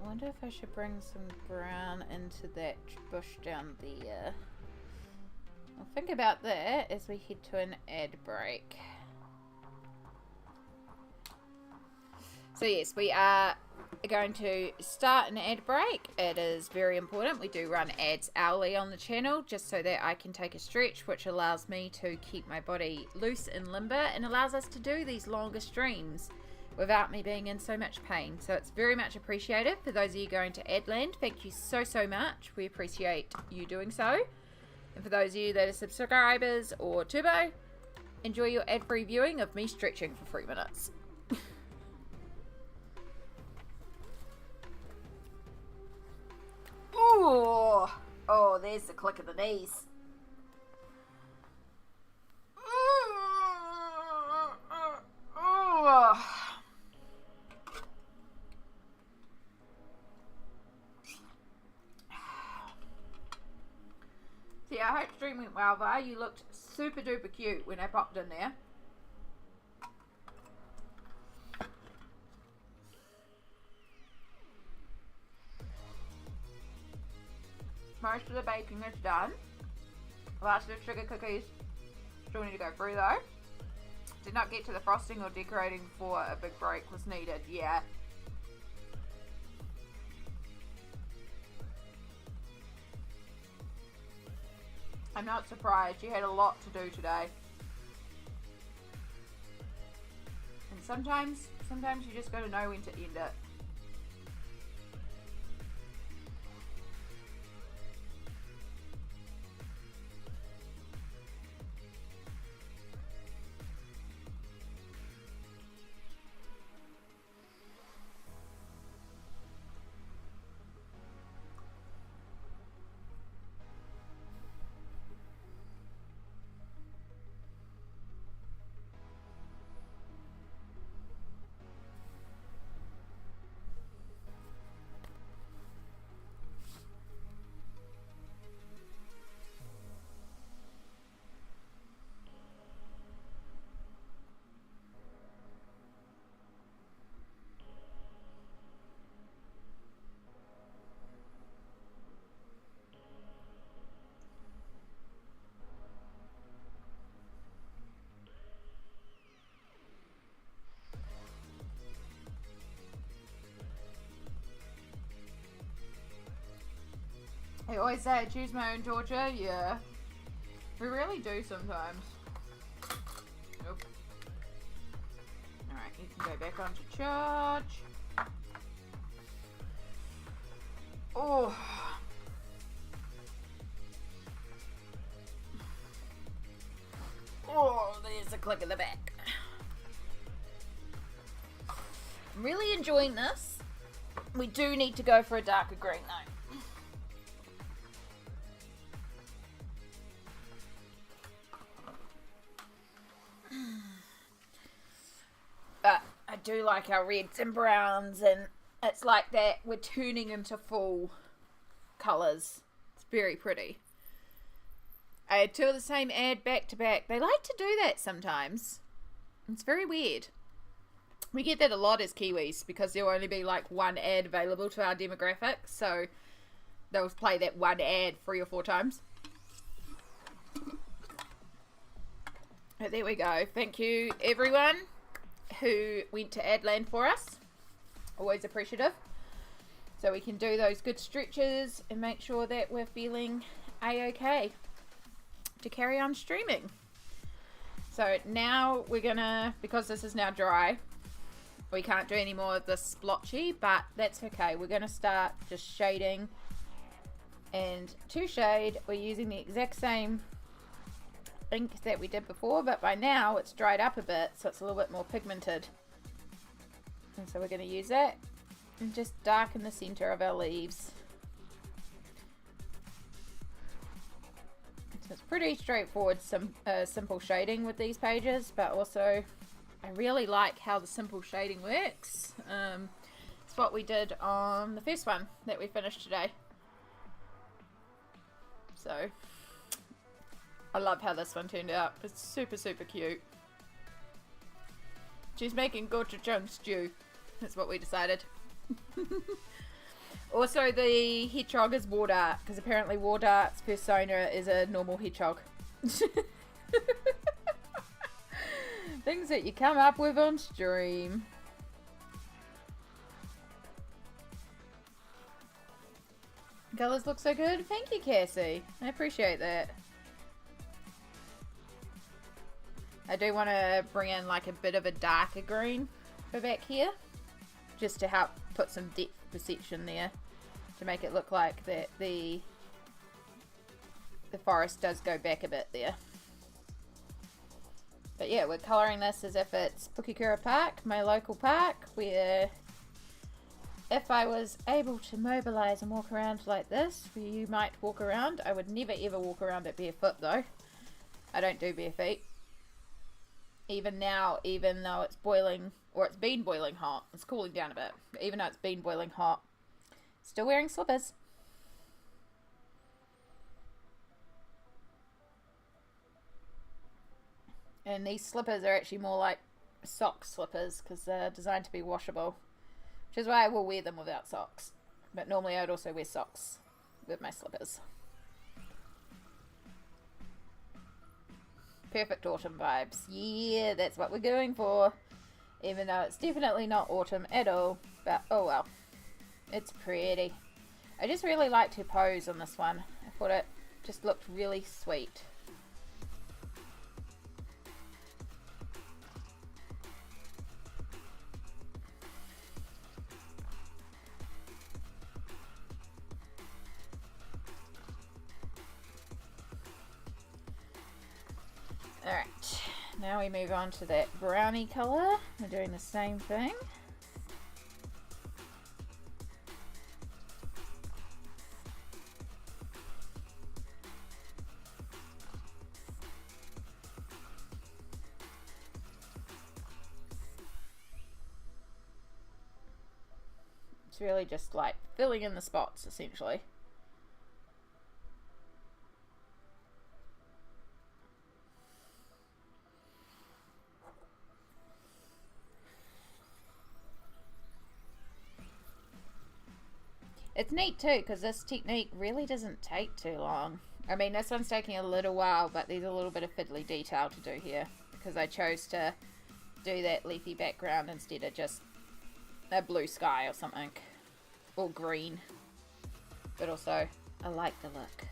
I wonder if I should bring some brown into that bush down there. I'll think about that as we head to an ad break. So yes, we are going to start an ad break. It is very important. We do run ads hourly on the channel just so that I can take a stretch, which allows me to keep my body loose and limber and allows us to do these longer streams without me being in so much pain. So it's very much appreciated. For those of you going to Adland, thank you so much. We appreciate you doing so. And for those of you that are subscribers or Turbo, enjoy your ad-free viewing of me stretching for 3 minutes. Ooh! Oh, there's the click of the knees. See, I hope stream went well, Vi. You looked super duper cute when I popped in there. Most of the baking is done. Last of the sugar cookies still need to go through though. Did not get to the frosting or decorating before a big break was needed. Yeah. I'm not surprised. You had a lot to do today. And sometimes you just gotta know when to end it. I always say I choose my own torture. Yeah. We really do sometimes. Nope. Alright, you can go back onto charge. Oh. Oh, there's a click in the back. I'm really enjoying this. We do need to go for a darker green though. But I do like our reds and browns, and it's like that we're turning into full colours. It's very pretty. I had two of the same ad back to back. They like to do that sometimes. It's very weird. We get that a lot as Kiwis because there'll only be like one ad available to our demographic, so they'll play that one ad 3 or 4 times. But there we go. Thank you everyone who went to Adland for us. Always appreciative. So we can do those good stretches and make sure that we're feeling a-okay to carry on streaming. So now we're gonna, because this is now dry, we can't do any more of this splotchy, but that's okay. We're gonna start just shading, and to shade we're using the exact same ink that we did before, but by now it's dried up a bit, so it's a little bit more pigmented. And so we're going to use that and just darken the center of our leaves. So it's pretty straightforward, simple shading with these pages, but also I really like how the simple shading works. It's what we did on the first one that we finished today. So I love how this one turned out. It's super, super cute. She's making gochujang stew. That's what we decided. Also, the hedgehog is War Dart, because apparently War Dart's persona is a normal hedgehog. Things that you come up with on stream. Colours look so good. Thank you, Cassie. I appreciate that. I do want to bring in like a bit of a darker green for back here, just to help put some depth perception there, to make it look like that the forest does go back a bit there. But yeah, we're colouring this as if it's Pukekura Park, my local park, where if I was able to mobilise and walk around like this, where you might walk around, I would never ever walk around it barefoot though. I don't do bare feet. Even now, even though it's boiling, or it's been boiling hot, it's cooling down a bit, but even though it's been boiling hot, still wearing slippers. And these slippers are actually more like sock slippers because they're designed to be washable, which is why I will wear them without socks. But normally I would also wear socks with my slippers. Perfect autumn vibes. Yeah, that's what we're going for. Even though it's definitely not autumn at all. But oh well. It's pretty. I just really liked her pose on this one. I thought it just looked really sweet. Alright, now we move on to that brownie colour. We're doing the same thing. It's really just like filling in the spots, essentially. It's neat too, because this technique really doesn't take too long. I mean, this one's taking a little while, but there's a little bit of fiddly detail to do here, because I chose to do that leafy background instead of just a blue sky or something, or green. But also, I like the look.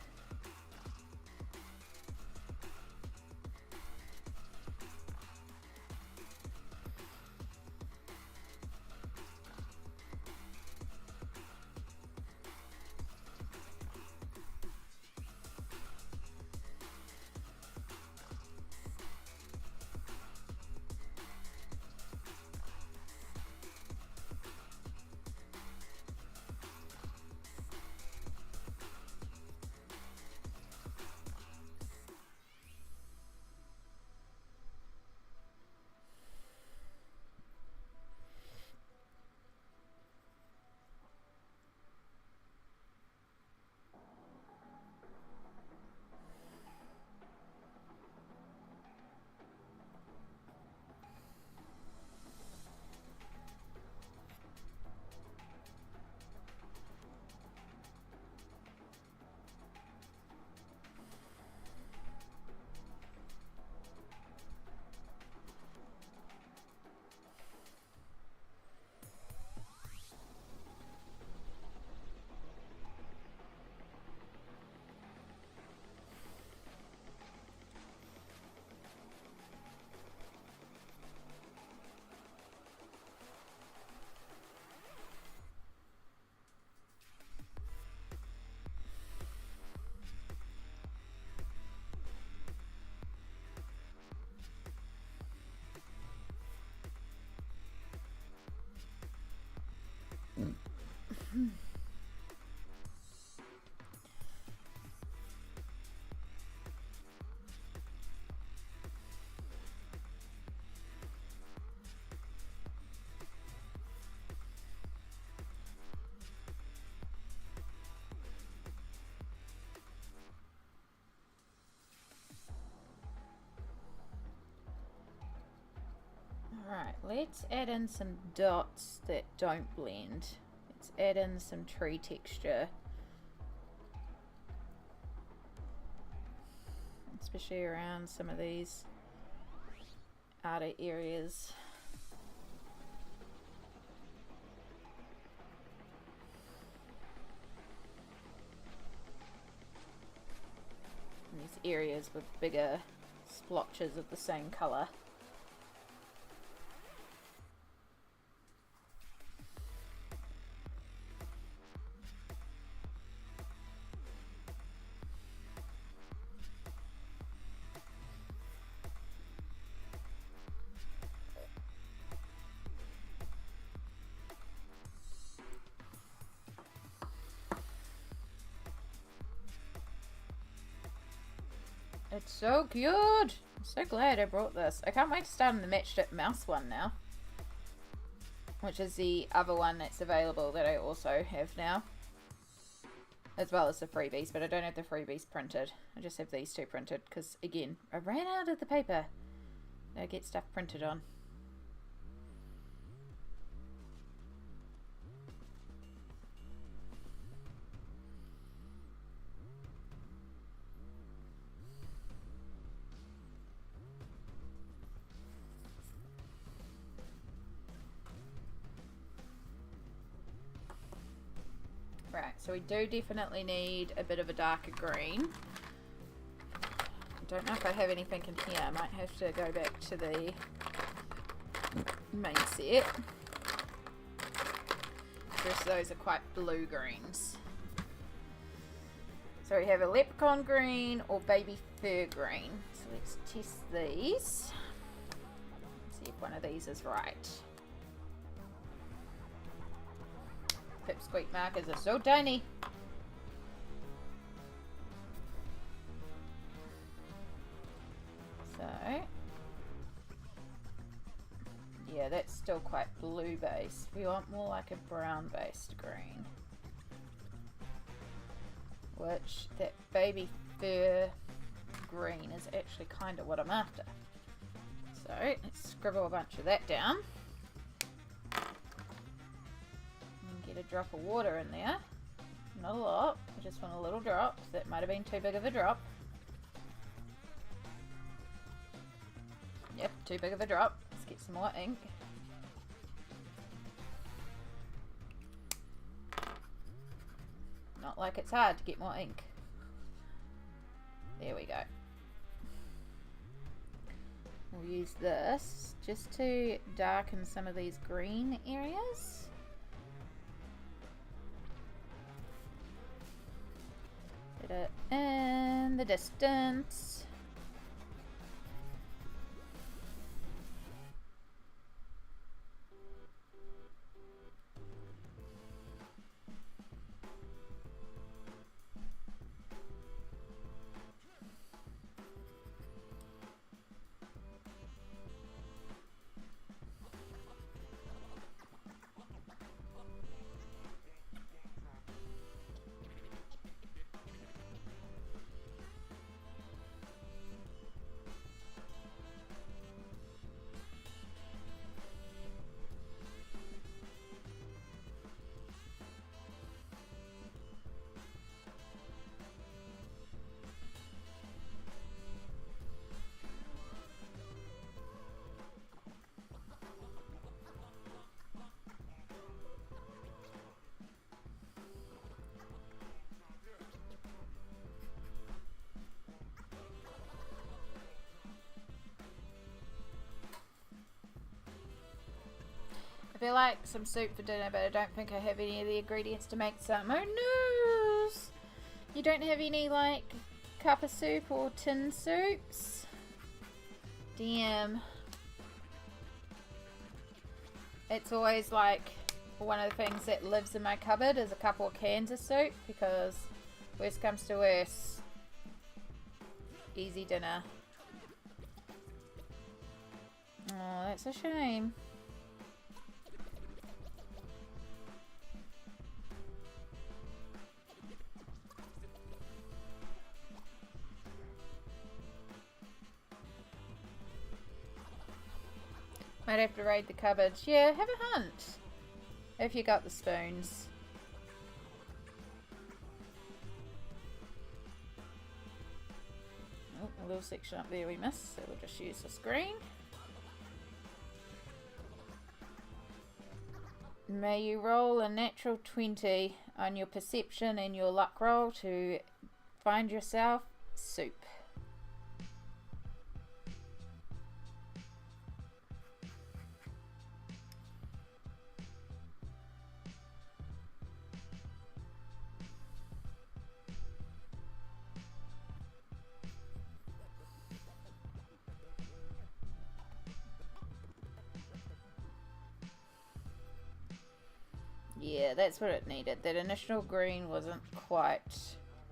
Alright, let's add in some dots that don't blend. Let's add in some tree texture. Especially around some of these outer areas. And these areas with bigger splotches of the same colour. It's so cute! I'm so glad I brought this. I can't wait to start on the matchstick mouse one now. Which is the other one that's available that I also have now. As well as the freebies, but I don't have the freebies printed. I just have these two printed because, again, I ran out of the paper that I get stuff printed on. Right, so we do definitely need a bit of a darker green. I don't know if I have anything in here. I might have to go back to the main set. The rest of those are quite blue greens. So we have a leprechaun green or baby fur green. So let's test these. See if one of these is right. Pipsqueak markers are so tiny. So, yeah, that's still quite blue based. We want more like a brown based green. Which, that baby fur green is actually kind of what I'm after. So, let's scribble a bunch of that down. Get a drop of water in there. Not a lot, I just want a little drop. That might have been too big of a drop. Yep, too big of a drop. Let's get some more ink. Not like it's hard to get more ink. There we go. We'll use this just to darken some of these green areas. Get it in the distance. I feel like some soup for dinner, but I don't think I have any of the ingredients to make some. Oh no! You don't have any, like, cup of soup or tin soups? Damn. It's always, like, one of the things that lives in my cupboard is a couple of cans of soup, because worst comes to worst, easy dinner. Oh, that's a shame. Might have to raid the cupboards. Yeah, have a hunt. If you got the spoons. Oh, a little section up there we missed, so we'll just use this green. May you roll a natural 20 on your perception and your luck roll to find yourself soup. Yeah, that's what it needed. That initial green wasn't quite,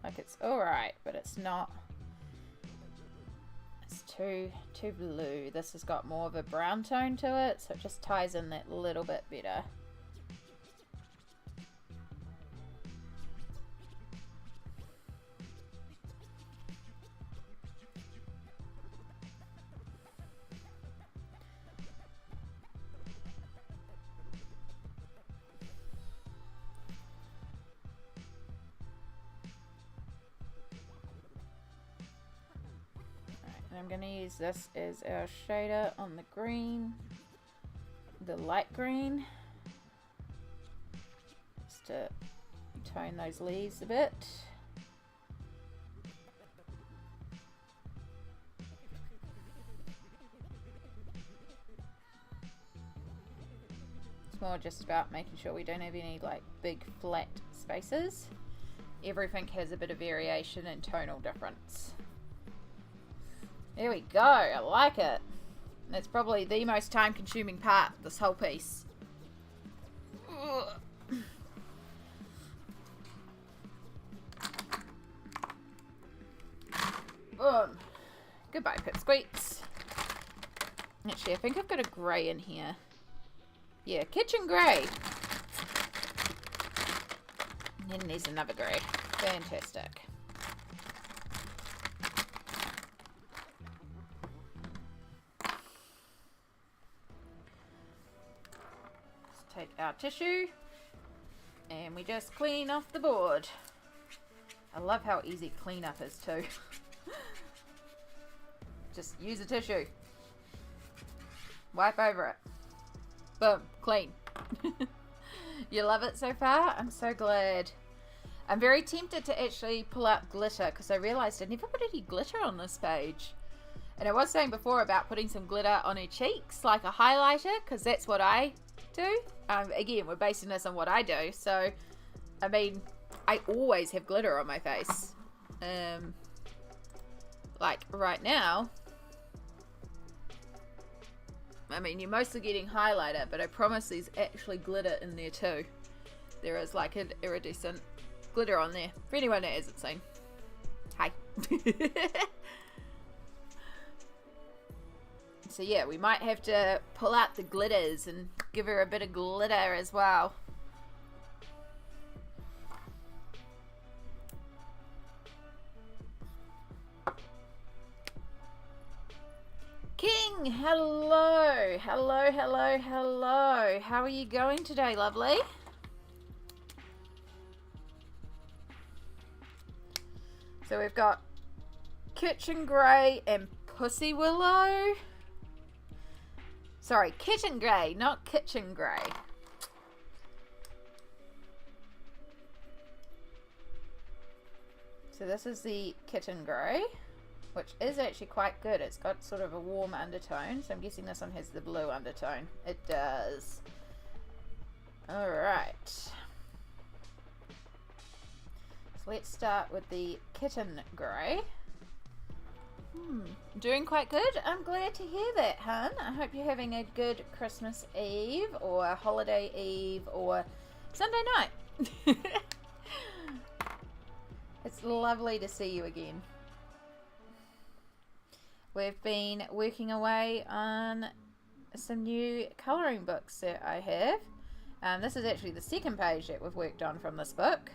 like, it's alright, but it's not, it's too blue. This has got more of a brown tone to it, so it just ties in that little bit better. I'm going to use this as our shader on the green, the light green, just to tone those leaves a bit. It's more just about making sure we don't have any like big flat spaces. Everything has a bit of variation and tonal difference. There we go, I like it. That's probably the most time consuming part of this whole piece. Boom. Goodbye, pipsqueaks. Actually, I think I've got a grey in here. Yeah, kitchen grey. And then there's another grey. Fantastic. Let's take our tissue and we just clean off the board. I love how easy cleanup is too. Just use a tissue. Wipe over it. Boom. Clean. You love it so far? I'm so glad. I'm very tempted to actually pull out glitter because I realized I never put any glitter on this page. And I was saying before about putting some glitter on her cheeks, like a highlighter, because that's what I do. Again, we're basing this on what I do. So, I mean, I always have glitter on my face. Like right now, I mean, you're mostly getting highlighter, but I promise there's actually glitter in there too. There is like an iridescent glitter on there. For anyone that hasn't seen. Hi. So yeah, we might have to pull out the glitters and give her a bit of glitter as well. King, hello, hello, hello, hello. How are you going today, lovely? So we've got Kitchen Grey and Pussy Willow. Sorry, Kitten Grey, not Kitchen Grey. So this is the Kitten Grey, which is actually quite good. It's got sort of a warm undertone, so I'm guessing this one has the blue undertone. It does. Alright. So let's start with the Kitten Grey. Doing quite good. I'm glad to hear that, hun. I hope you're having a good Christmas Eve or holiday Eve or Sunday night. It's lovely to see you again. We've been working away on some new colouring books that I have. This is actually the second page that we've worked on from this book.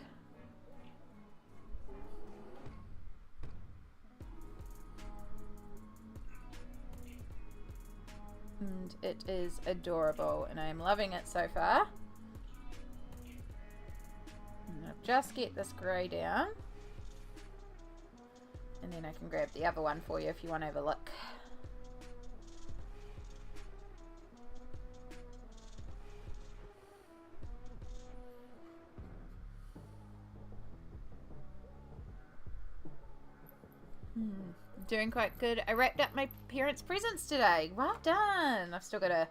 And it is adorable and I am loving it so far. And I'll just get this grey down. And then I can grab the other one for you if you want to have a look. Doing quite good. I wrapped up my parents' presents today. Well done. I've still got to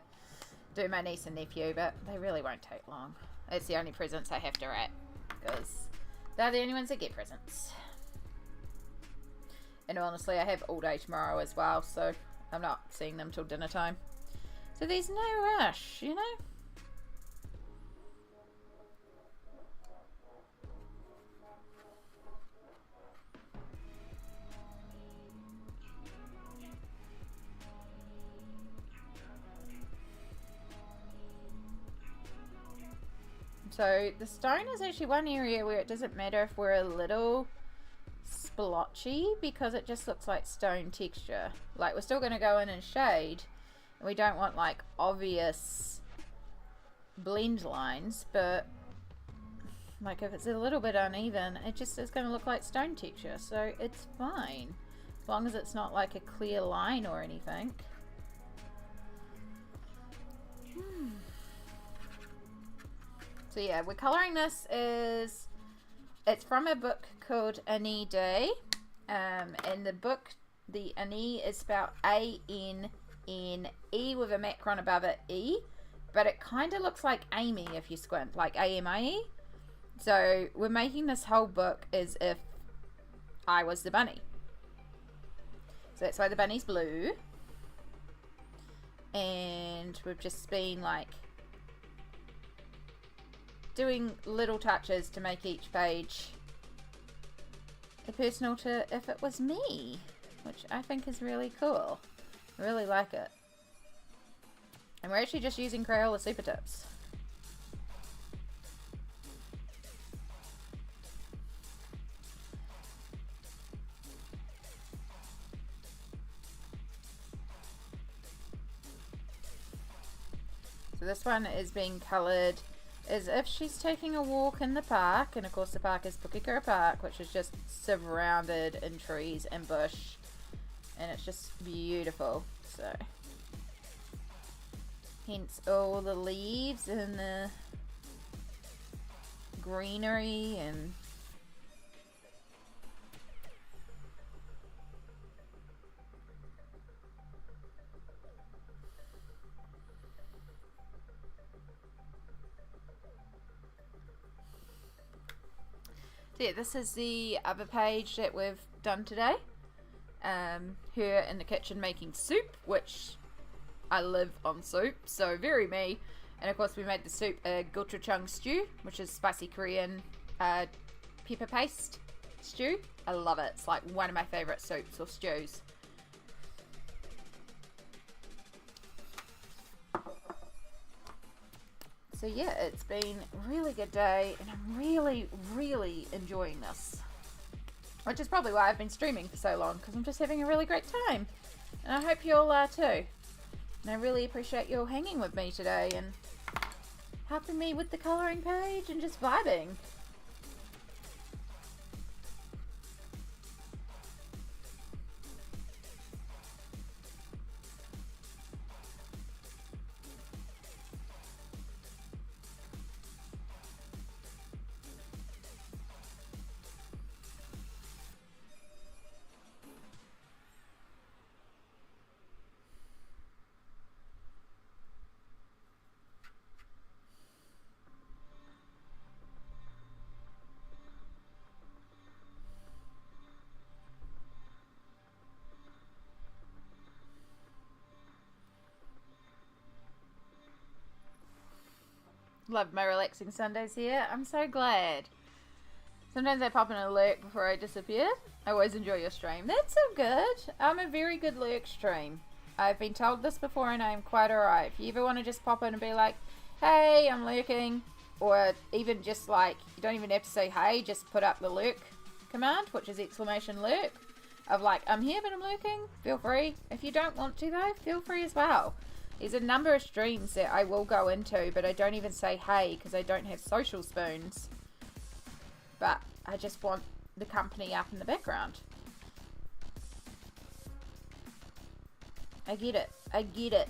do my niece and nephew, but they really won't take long. It's the only presents I have to wrap because they're the only ones that get presents. And honestly, I have all day tomorrow as well, so I'm not seeing them till dinner time. So there's no rush, you know? So the stone is actually one area where it doesn't matter if we're a little splotchy because it just looks like stone texture. Like we're still going to go in and shade and we don't want like obvious blend lines, but like if it's a little bit uneven it just is going to look like stone texture, so it's fine as long as it's not like a clear line or anything. So yeah, we're colouring this as It's from a book called Ani Day. And the book, the Ani is spelled A-N-N-E with a macron above it, E. But it kind of looks like Amy if you squint, like A-M-I-E. So we're making this whole book as if I was the bunny. So that's why the bunny's blue. And we've just been like doing little touches to make each page personal to if it was me, which I think is really cool. I really like it. And we're actually just using Crayola Super tips. So this one is being coloured as if she's taking a walk in the park, and of course the park is Pukekura Park, which is just surrounded in trees and bush, and it's just beautiful. So hence all the leaves and the greenery and yeah, this is the other page that we've done today. Her in the kitchen making soup, which I live on soup, so very me. And of course we made the soup a gochujang stew, which is spicy Korean pepper paste stew. I love it. It's like one of my favorite soups or stews. So yeah, it's been a really good day, and I'm really enjoying this. Which is probably why I've been streaming for so long, because I'm just having a really great time. And I hope you all are too. And I really appreciate you all hanging with me today and helping me with the colouring page and just vibing. Love my relaxing Sundays here. I'm so glad. Sometimes I pop in a lurk before I disappear. I always enjoy your stream. That's so good. I'm a very good lurk stream. I've been told this before and I'm quite alright. If you ever want to just pop in and be like, hey, I'm lurking, or even just like, you don't even have to say hey, just put up the lurk command, which is exclamation lurk, of like, I'm here but I'm lurking, feel free. If you don't want to though, feel free as well. There's a number of streams that I will go into, but I don't even say hey because I don't have social spoons. But I just want the company up in the background. I get it. I get it.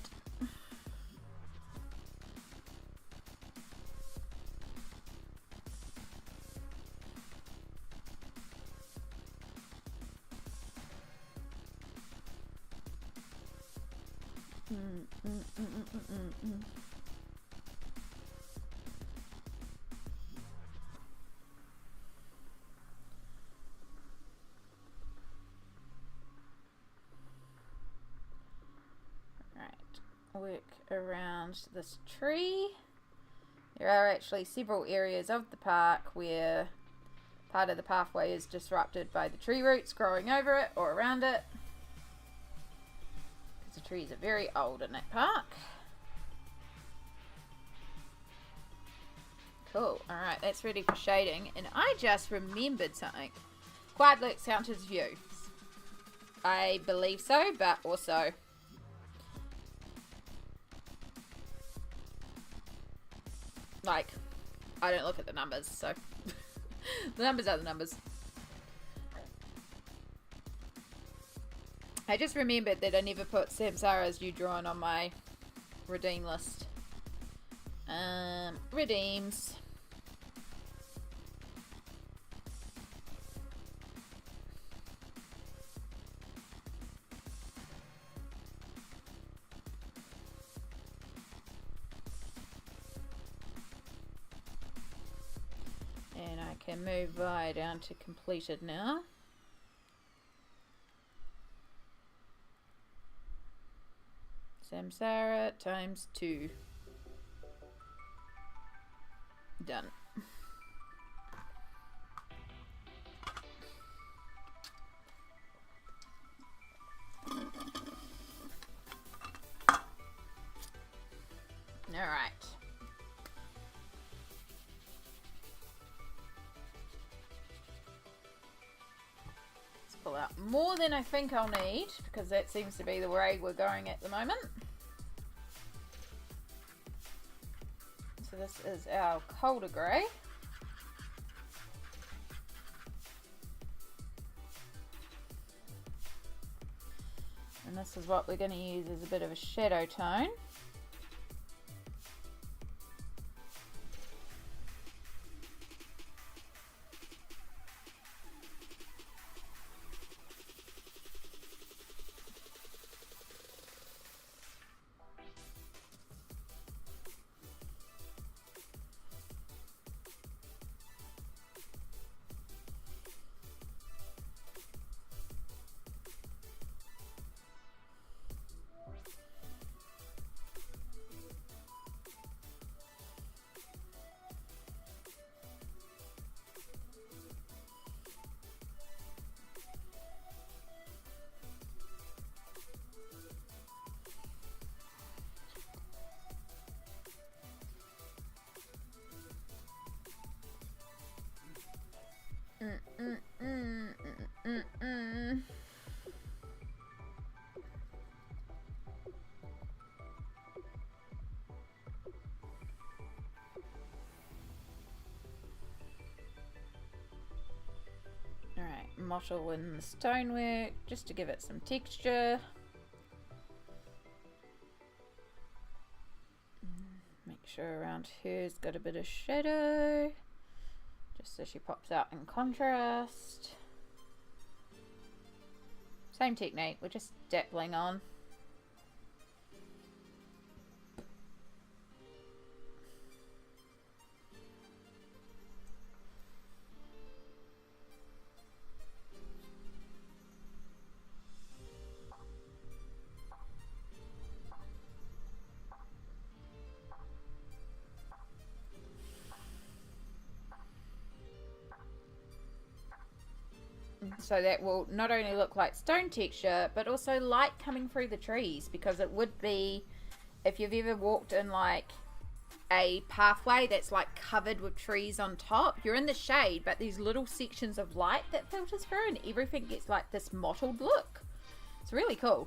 Work around this tree. There are actually several areas of the park where part of the pathway is disrupted by the tree roots growing over it or around it, because the trees are very old in that park. Cool. Alright, that's ready for shading, and I just remembered something. Quiet lurks count as view. I believe so, but also like, I don't look at the numbers, so the numbers are the numbers. I just remembered that I never put Samsara's You Drawn on my redeem list. Redeems. can move Vi down to completed now. Samsara times 2. Done. All right. Let's pull out more than I think I'll need, because that seems to be the way we're going at the moment. So this is our colder grey. And this is what we're going to use as a bit of a shadow tone. Alright, mottle in the stonework just to give it some texture. Make sure around her's got a bit of shadow, just so she pops out in contrast. Same technique, we're just dappling on. So that will not only look like stone texture, but also light coming through the trees, because it would be, if you've ever walked in like a pathway that's like covered with trees on top, you're in the shade, but these little sections of light that filters through and everything gets like this mottled look. It's really cool.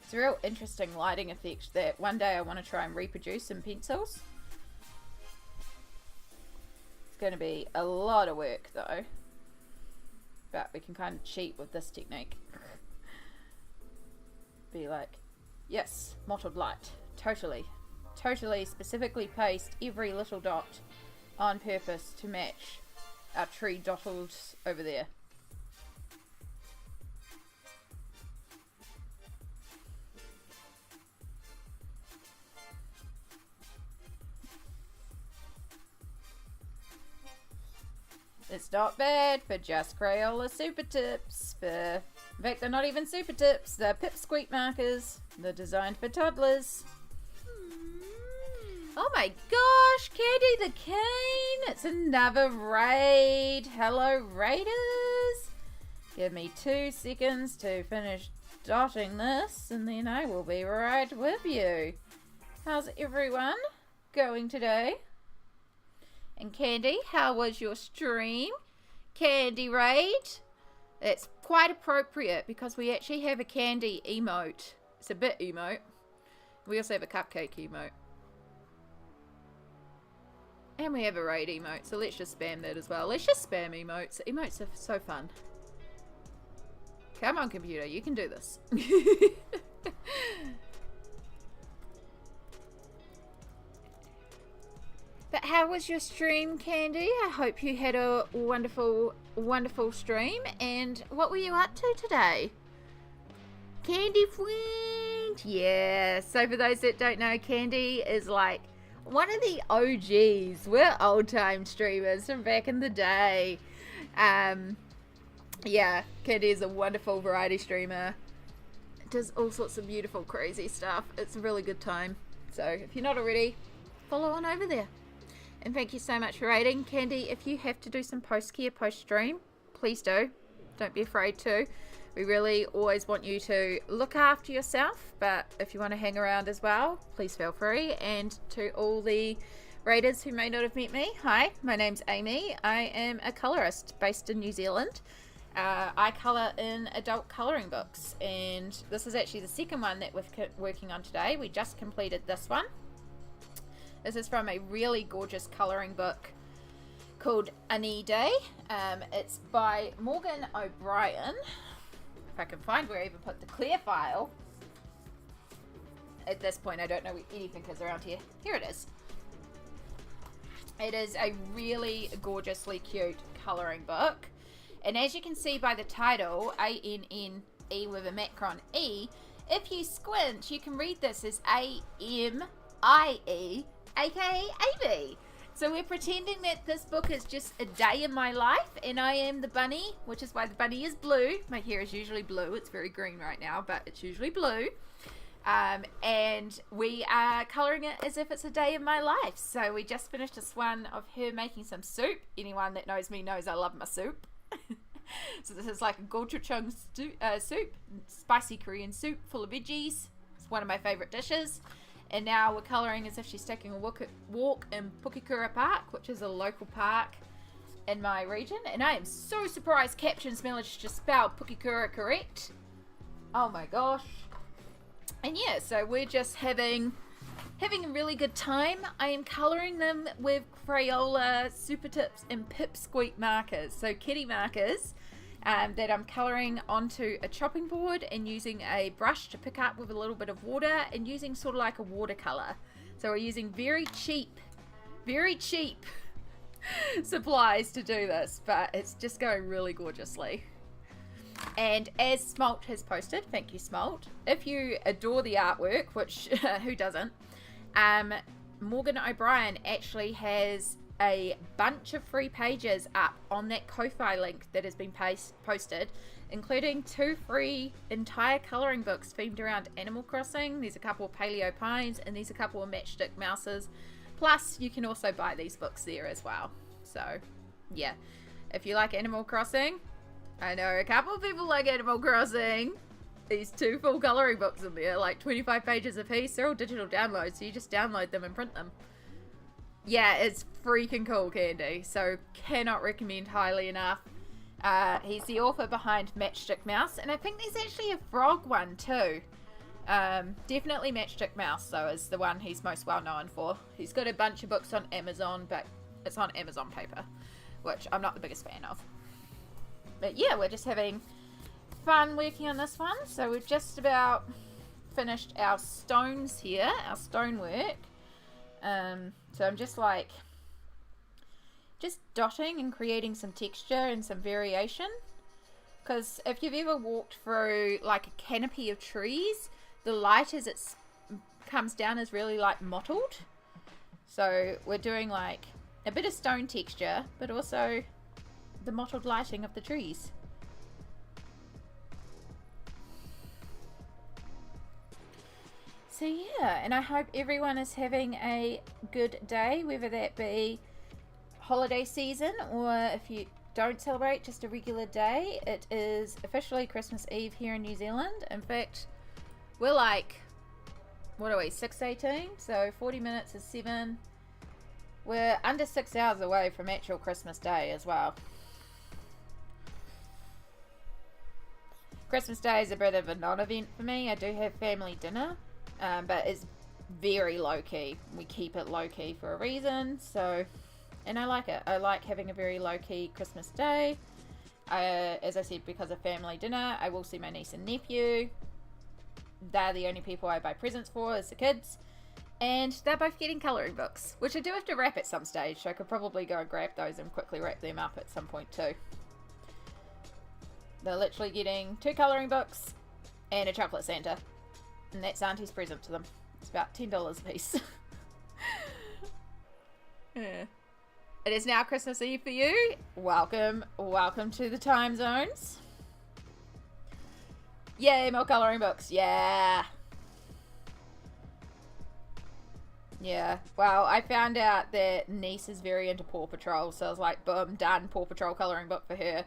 It's a real interesting lighting effect that one day I want to try and reproduce in pencils. It's going to be a lot of work though. But we can kind of cheat with this technique. Be like, yes, mottled light. Totally. Totally specifically paste every little dot on purpose to match our tree dotted over there. It's not bad for just Crayola Super Tips. In fact, they're not even Super Tips. They're Pipsqueak markers. They're designed for toddlers. Oh my gosh, Candy the Cane. It's another raid. Hello, raiders. Give me 2 seconds to finish dotting this, and then I will be right with you. How's everyone going today? And Candy, how was your stream? Candy Raid? It's quite appropriate because we actually have a candy emote. It's a bit emote. We also have a cupcake emote. And we have a raid emote, so let's just spam that as well. Let's just spam emotes. Emotes are so fun. Come on, computer, you can do this. But how was your stream, Candy? I hope you had a wonderful, wonderful stream. And what were you up to today? Candy friend. Yeah. So for those that don't know, Candy is like one of the OGs. We're old time streamers from back in the day. Yeah, Candy is a wonderful variety streamer. Does all sorts of beautiful, crazy stuff. It's a really good time. So if you're not already, follow on over there. And thank you so much for rating. Candy, if you have to do some post-care post-stream, please do. Don't be afraid to. We really always want you to look after yourself, but if you want to hang around as well, please feel free. And to all the raiders who may not have met me, hi, my name's Amy. I am a colorist based in New Zealand. I colour in adult colouring books, and this is actually the second one that we're working on today. We just completed this one. This is from a really gorgeous colouring book called Any Day. It's by Morgan O'Brien. If I can find where I even put the clear file. At this point, I don't know where anything is around here. Here it is. It is a really gorgeously cute colouring book. And as you can see by the title, A-N-N-E with a macron E, if you squint, you can read this as A-M-I-E, aka A-B. So we're pretending that this book is just a day in my life, and I am the bunny, which is why the bunny is blue. My hair is usually blue. It's very green right now, but it's usually blue. And we are colouring it as if it's a day in my life. So we just finished this one of her making some soup. Anyone that knows me knows I love my soup. So this is like a gochujang soup, spicy Korean soup full of veggies. It's one of my favourite dishes. And now we're colouring as if she's taking a walk in Pukekura Park, which is a local park in my region. And I am so surprised Captions managed to spell Pukekura correct. Oh my gosh. And yeah, so we're just having a really good time. I am colouring them with Crayola Super Tips and Pipsqueak markers. So kitty markers that I'm colouring onto a chopping board and using a brush to pick up with a little bit of water and using sort of like a watercolour. So we're using very cheap supplies to do this, but it's just going really gorgeously. And as Smalt has posted, thank you Smalt, if you adore the artwork, which who doesn't, Morgan O'Brien actually has a bunch of free pages up on that Ko-Fi link that has been posted, including 2 free entire colouring books themed around Animal Crossing. There's a couple of Paleo Pines and there's a couple of Matchstick Mouses. Plus, you can also buy these books there as well. So, yeah, if you like Animal Crossing, I know a couple of people like Animal Crossing. These 2 full colouring books in there, like 25 pages a piece. They're all digital downloads, so you just download them and print them. Yeah, it's freaking cool, Candy. So cannot recommend highly enough. He's the author behind Matchstick Mouse, and I think there's actually a frog one too. Definitely Matchstick Mouse, though, is the one he's most well known for. He's got a bunch of books on Amazon, but it's on Amazon paper, which I'm not the biggest fan of. But yeah, we're just having fun working on this one. So we've just about finished our stones here, our stonework. So I'm just dotting and creating some texture and some variation, because if you've ever walked through like a canopy of trees, the light as it comes down is really like mottled. So we're doing like a bit of stone texture, but also the mottled lighting of the trees. So yeah, and I hope everyone is having a good day, whether that be holiday season or if you don't celebrate, just a regular day. It is officially Christmas Eve here in New Zealand. In fact, we're like, what are we, 6:18? So 40 minutes is 7. We're under 6 hours away from actual Christmas Day as well. Christmas Day is a bit of a non-event for me. I do have family dinner. But it's very low-key. We keep it low-key for a reason. So, and I like it. I like having a very low-key Christmas day. As I said, because of family dinner, I will see my niece and nephew. They're the only people I buy presents for, is the kids. And they're both getting colouring books, which I do have to wrap at some stage. So I could probably go and grab those and quickly wrap them up at some point too. They're literally getting 2 colouring books and a chocolate Santa. And that's Auntie's present to them. It's about $10 a piece. Yeah. It is now Christmas Eve for you. Welcome to the time zones. Yay, more colouring books. Yeah. Yeah. Well, I found out that niece is very into Paw Patrol, so I was like, boom, done. Paw Patrol colouring book for her.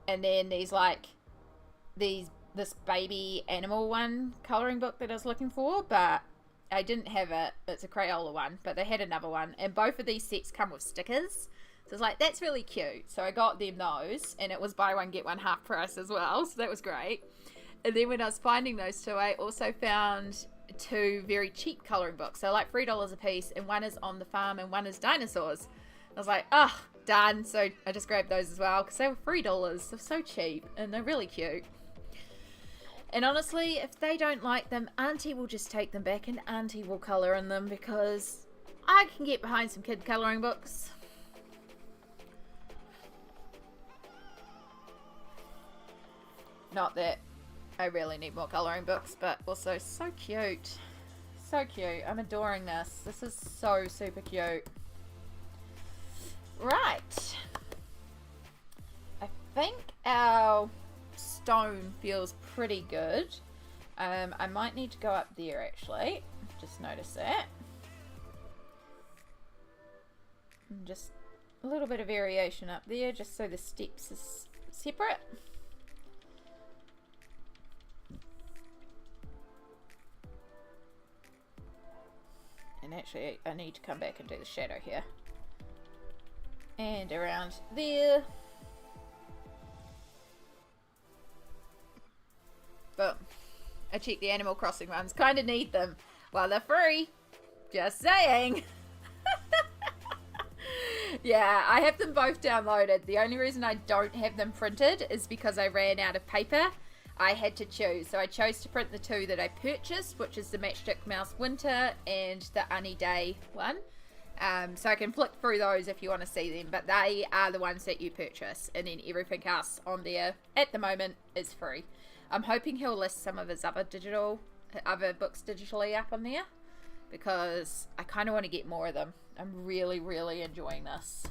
And then there's like this baby animal one colouring book that I was looking for, but I didn't have it. It's a Crayola one, but they had another one, and both of these sets come with stickers. So I was like, that's really cute. So I got them those, and it was buy one get one half price as well, so that was great. And then when I was finding those two, I also found two very cheap colouring books. So like $3 a piece, and one is On the Farm and one is Dinosaurs. I was like, oh, done. So I just grabbed those as well because they were $3. They're so cheap and they're really cute. And honestly, if they don't like them, Auntie will just take them back and Auntie will colour in them, because I can get behind some kid colouring books. Not that I really need more colouring books, but also so cute. So cute. I'm adoring this. This is so super cute. Right. I think our stone feels pretty good. I might need to go up there actually. Just notice that. And just a little bit of variation up there, just so the steps is separate. And actually I need to come back and do the shadow here. And around there. Boom. I checked the Animal Crossing ones. Kind of need them. Well, they're free. Just saying. Yeah, I have them both downloaded. The only reason I don't have them printed is because I ran out of paper. I had to choose. So I chose to print the two that I purchased, which is the Matchstick Mouse Winter and the Ani Day one. So I can flick through those if you want to see them, but they are the ones that you purchase, and then everything else on there at the moment is free. I'm hoping he'll list some of his other books digitally up on there, because I kind of want to get more of them. I'm really, really enjoying this.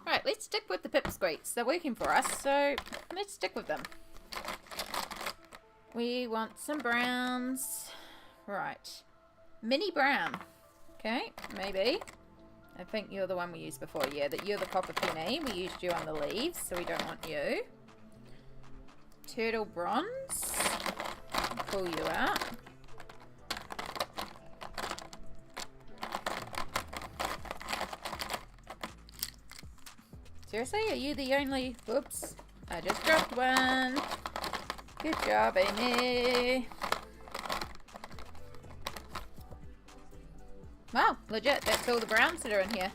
Right, let's stick with the pipsqueaks. They're working for us, so let's stick with them. We want some browns. Right. Mini brown. Okay, maybe. I think you're the one we used before. Yeah, that you're the copper penny. We used you on the leaves, so we don't want you. Turtle bronze. Pull you out. Seriously, are you the only... Whoops. I just dropped one. Good job, Amy. Wow, legit. That's all the browns that are in here.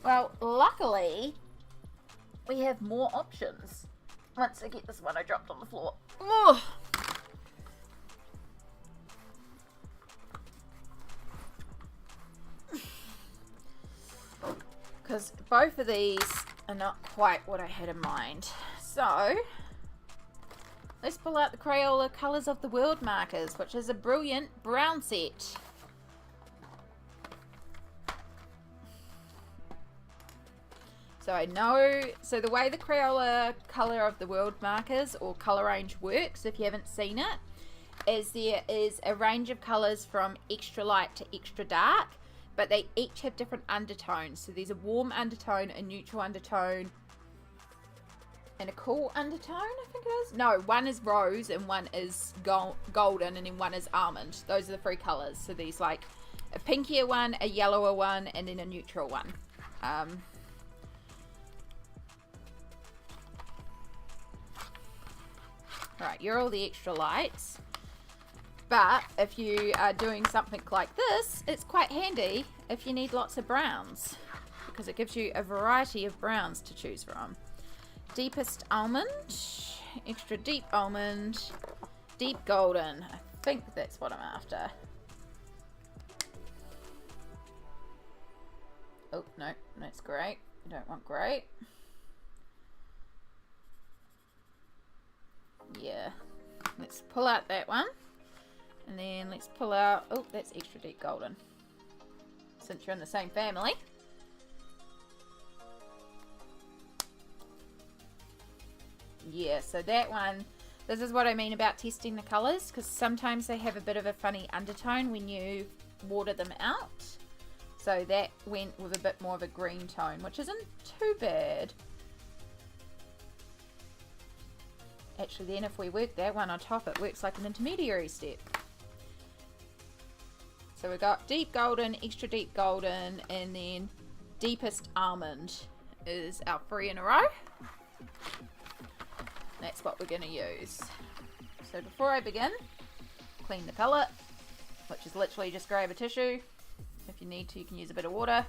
Well, luckily, we have more options. Once I get this one I dropped on the floor. Oh. Because both of these are not quite what I had in mind. So, let's pull out the Crayola Colours of the World markers, which is a brilliant brown set. So I know, so the way the Crayola Colour of the World markers or colour range works, if you haven't seen it, is there is a range of colours from extra light to extra dark, but they each have different undertones. So there's a warm undertone, a neutral undertone, and a cool undertone, I think it is. No, one is rose and one is golden, and then one is almond. Those are the three colours. So there's like a pinkier one, a yellower one, and then a neutral one. Right, you're all the extra lights. But if you are doing something like this, it's quite handy if you need lots of browns, because it gives you a variety of browns to choose from. Deepest almond, extra deep almond, deep golden. I think that's what I'm after. Oh, no, that's great. I don't want great. let's pull out that one. And then let's pull out, oh, that's extra deep golden. Since you're in the same family. Yeah, so that one, this is what I mean about testing the colours, because sometimes they have a bit of a funny undertone when you water them out. So that went with a bit more of a green tone, which isn't too bad. Actually, then if we work that one on top, it works like an intermediary step. So we've got deep golden, extra deep golden, and then deepest almond is our 3 in a row. That's what we're going to use. So before I begin, clean the palette, which is literally just grab a tissue. If you need to, you can use a bit of water.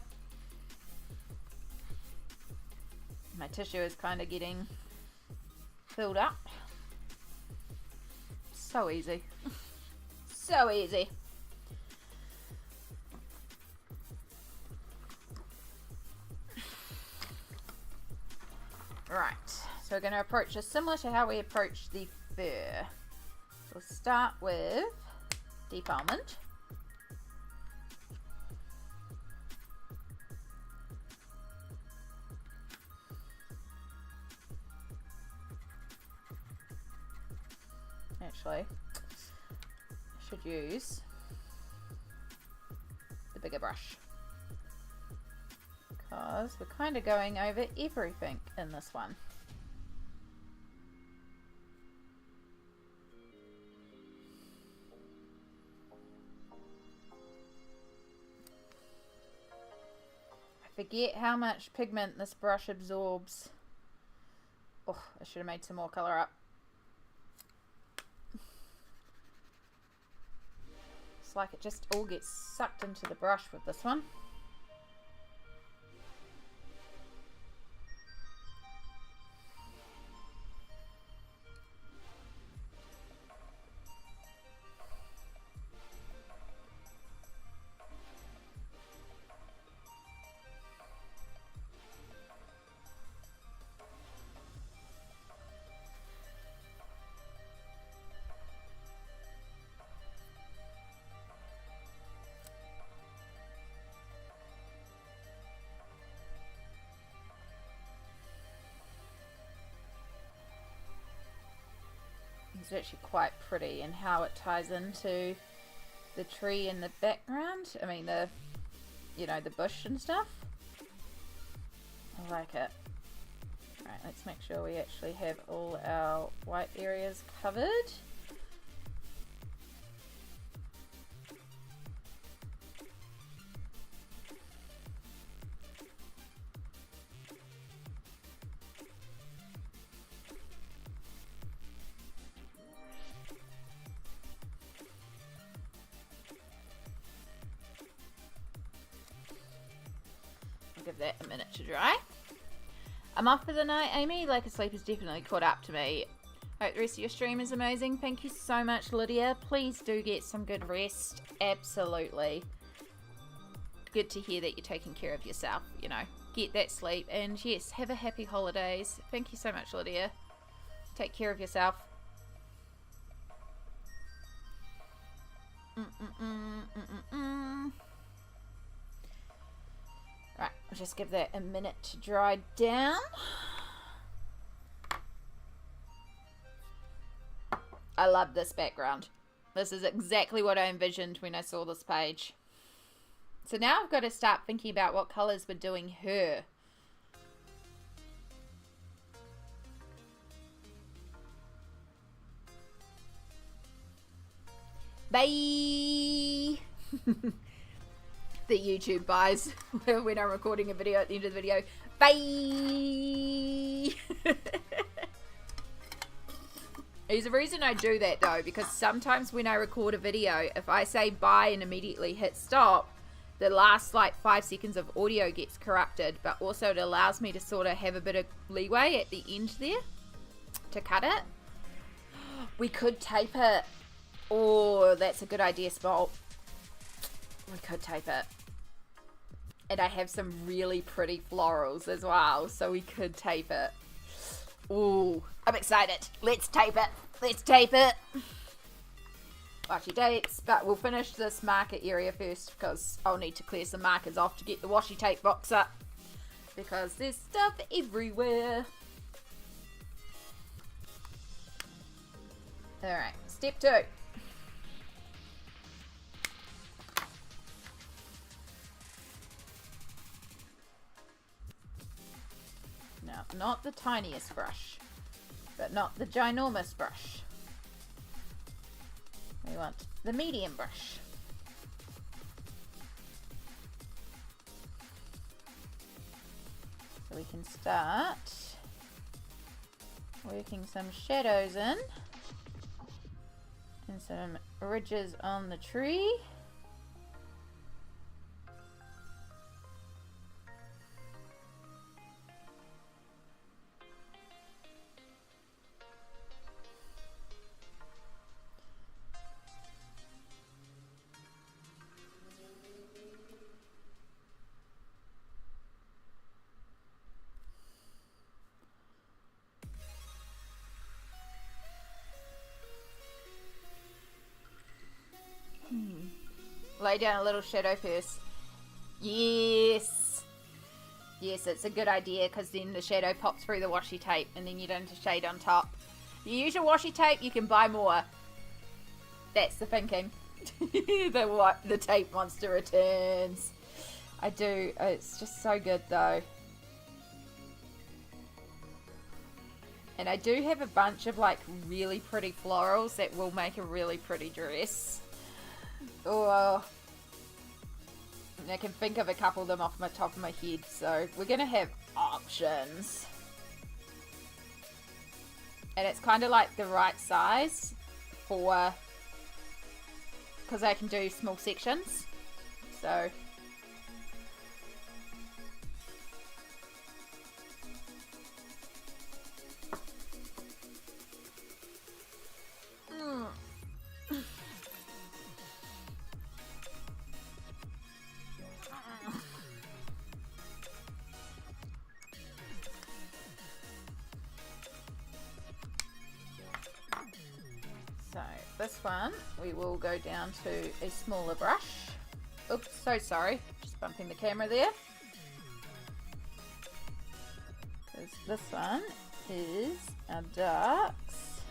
My tissue is kind of getting filled up. So easy. So easy. Right, so we're going to approach this similar to how we approached the fur. We'll start with deep almond. Actually, I should use the bigger brush, because we're kind of going over everything in this one. I forget how much pigment this brush absorbs. Oh, I should have made some more colour up. It's like it just all gets sucked into the brush with this one. It's actually quite pretty in how it ties into the tree in the background. I mean the, you know, the bush and stuff. I like it. Alright, let's make sure we actually have all our white areas covered. Give that a minute to dry. I'm off for the night, Amy. Lack of sleep has definitely caught up to me. Hope the rest of your stream is amazing. Thank you so much, Lydia. Please do get some good rest. Absolutely. Good to hear that you're taking care of yourself, you know. Get that sleep. And yes, have a happy holidays. Thank you so much, Lydia. Take care of yourself. Right, I'll just give that a minute to dry down. I love this background. This is exactly what I envisioned when I saw this page. So now I've got to start thinking about what colours we're doing her. Bye! The YouTube buys when I'm recording a video at the end of the video. Bye! There's a reason I do that though, because sometimes when I record a video, if I say bye and immediately hit stop, the last like 5 seconds of audio gets corrupted, but also it allows me to sort of have a bit of leeway at the end there to cut it. We could tape it. Oh, that's a good idea, Spalt. We could tape it. And I have some really pretty florals as well, so we could tape it. Ooh, I'm excited. Let's tape it. let's tape it. Washi tapes, but we'll finish this marker area first because I'll need to clear some markers off to get the washi tape box up because there's stuff everywhere. Alright, step 2. Now, not the tiniest brush, but not the ginormous brush. We want the medium brush. So we can start working some shadows in and some ridges on the tree. Lay down a little shadow first. Yes. Yes, it's a good idea because then the shadow pops through the washi tape and then you don't have to shade on top. You use your washi tape, you can buy more. That's the thinking. The tape monster returns. I do. It's just so good though. And I do have a bunch of like really pretty florals that will make a really pretty dress. Oh, I can think of a couple of them off the top of my head, so we're going to have options. And it's kind of like the right size for, because I can do small sections, so. So this one we will go down to a smaller brush. Oops, so sorry, just bumping the camera there. Because this one is our darks.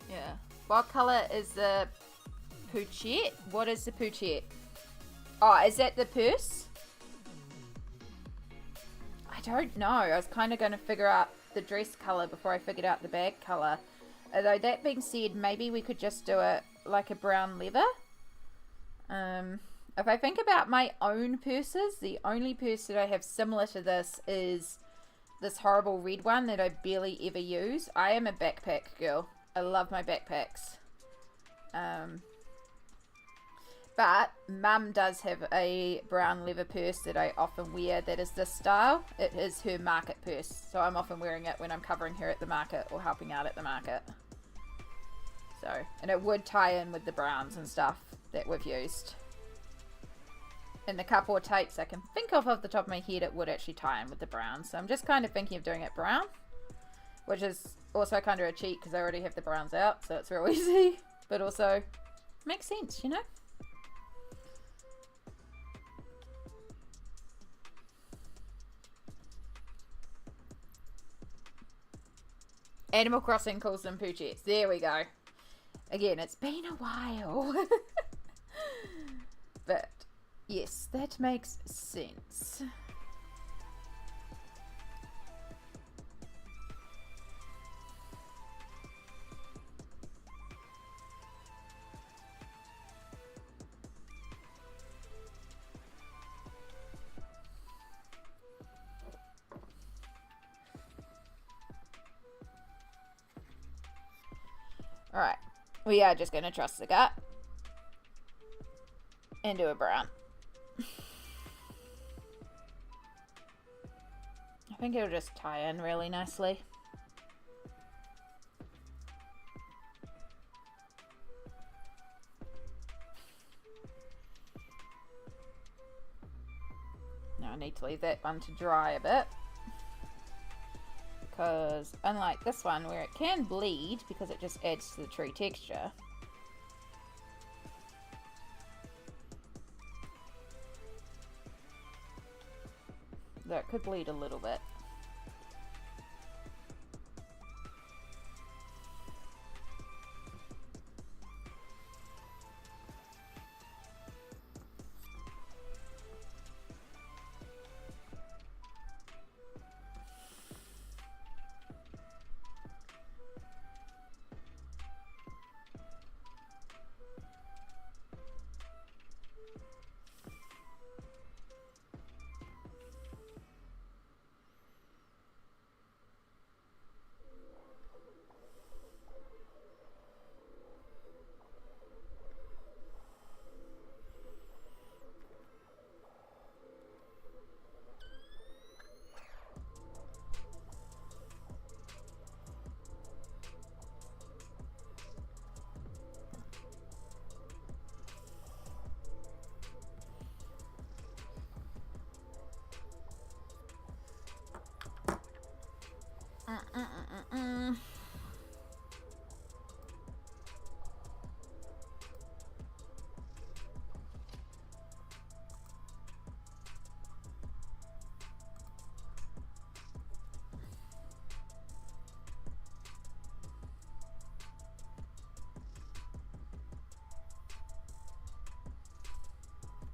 Yeah. What colour is the Poochette? What is the Poochette? Oh, is that the purse? I don't know. I was kind of going to figure out the dress colour before I figured out the bag colour. Although that being said, maybe we could just do it like a brown leather. If I think about my own purses, the only purse that I have similar to this is this horrible red one that I barely ever use. I am a backpack girl. I love my backpacks. But Mum does have a brown leather purse that I often wear that is this style. It is her market purse, so I'm often wearing it when I'm covering her at the market or helping out at the market. So, and it would tie in with the browns and stuff that we've used. And the couple of tapes I can think of off the top of my head, it would actually tie in with the browns. So I'm just kind of thinking of doing it brown, which is also kind of a cheat because I already have the browns out, so it's real easy. But also makes sense, you know? Animal Crossing calls them Poochettes. There we go. Again, it's been a while. But, yes, that makes sense. Alright, we are just going to trust the gut and do a brown. I think it'll just tie in really nicely. Now I need to leave that one to dry a bit. Because unlike this one where it can bleed because it just adds to the tree texture. Though it could bleed a little bit.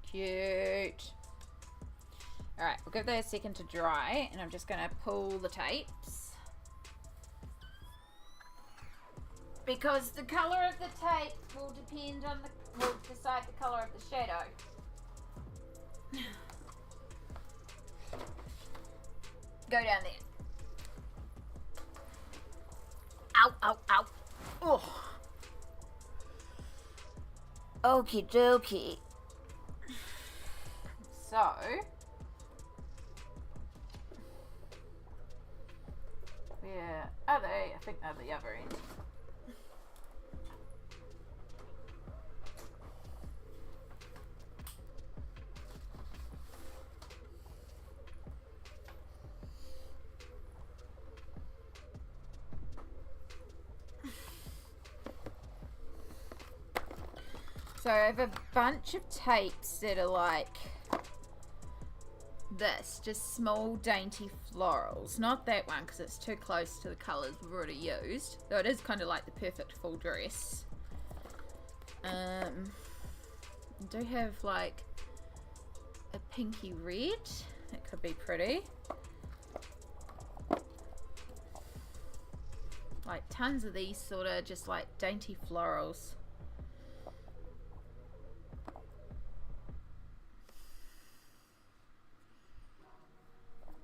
Cute. Alright, we'll give that a second to dry, and I'm just going to pull the tapes. Because the colour of the tape will depend on will decide the colour of the shadow. Go down there. Ow, ow, ow. Oh. Okie dokie. So, where are they? I think they're the other end. So I have a bunch of tapes that are like this, just small dainty florals. Not that one because it's too close to the colours we've already used, though it is kind of like the perfect full dress. I do have like a pinky red, that could be pretty. Like tons of these sort of just like dainty florals.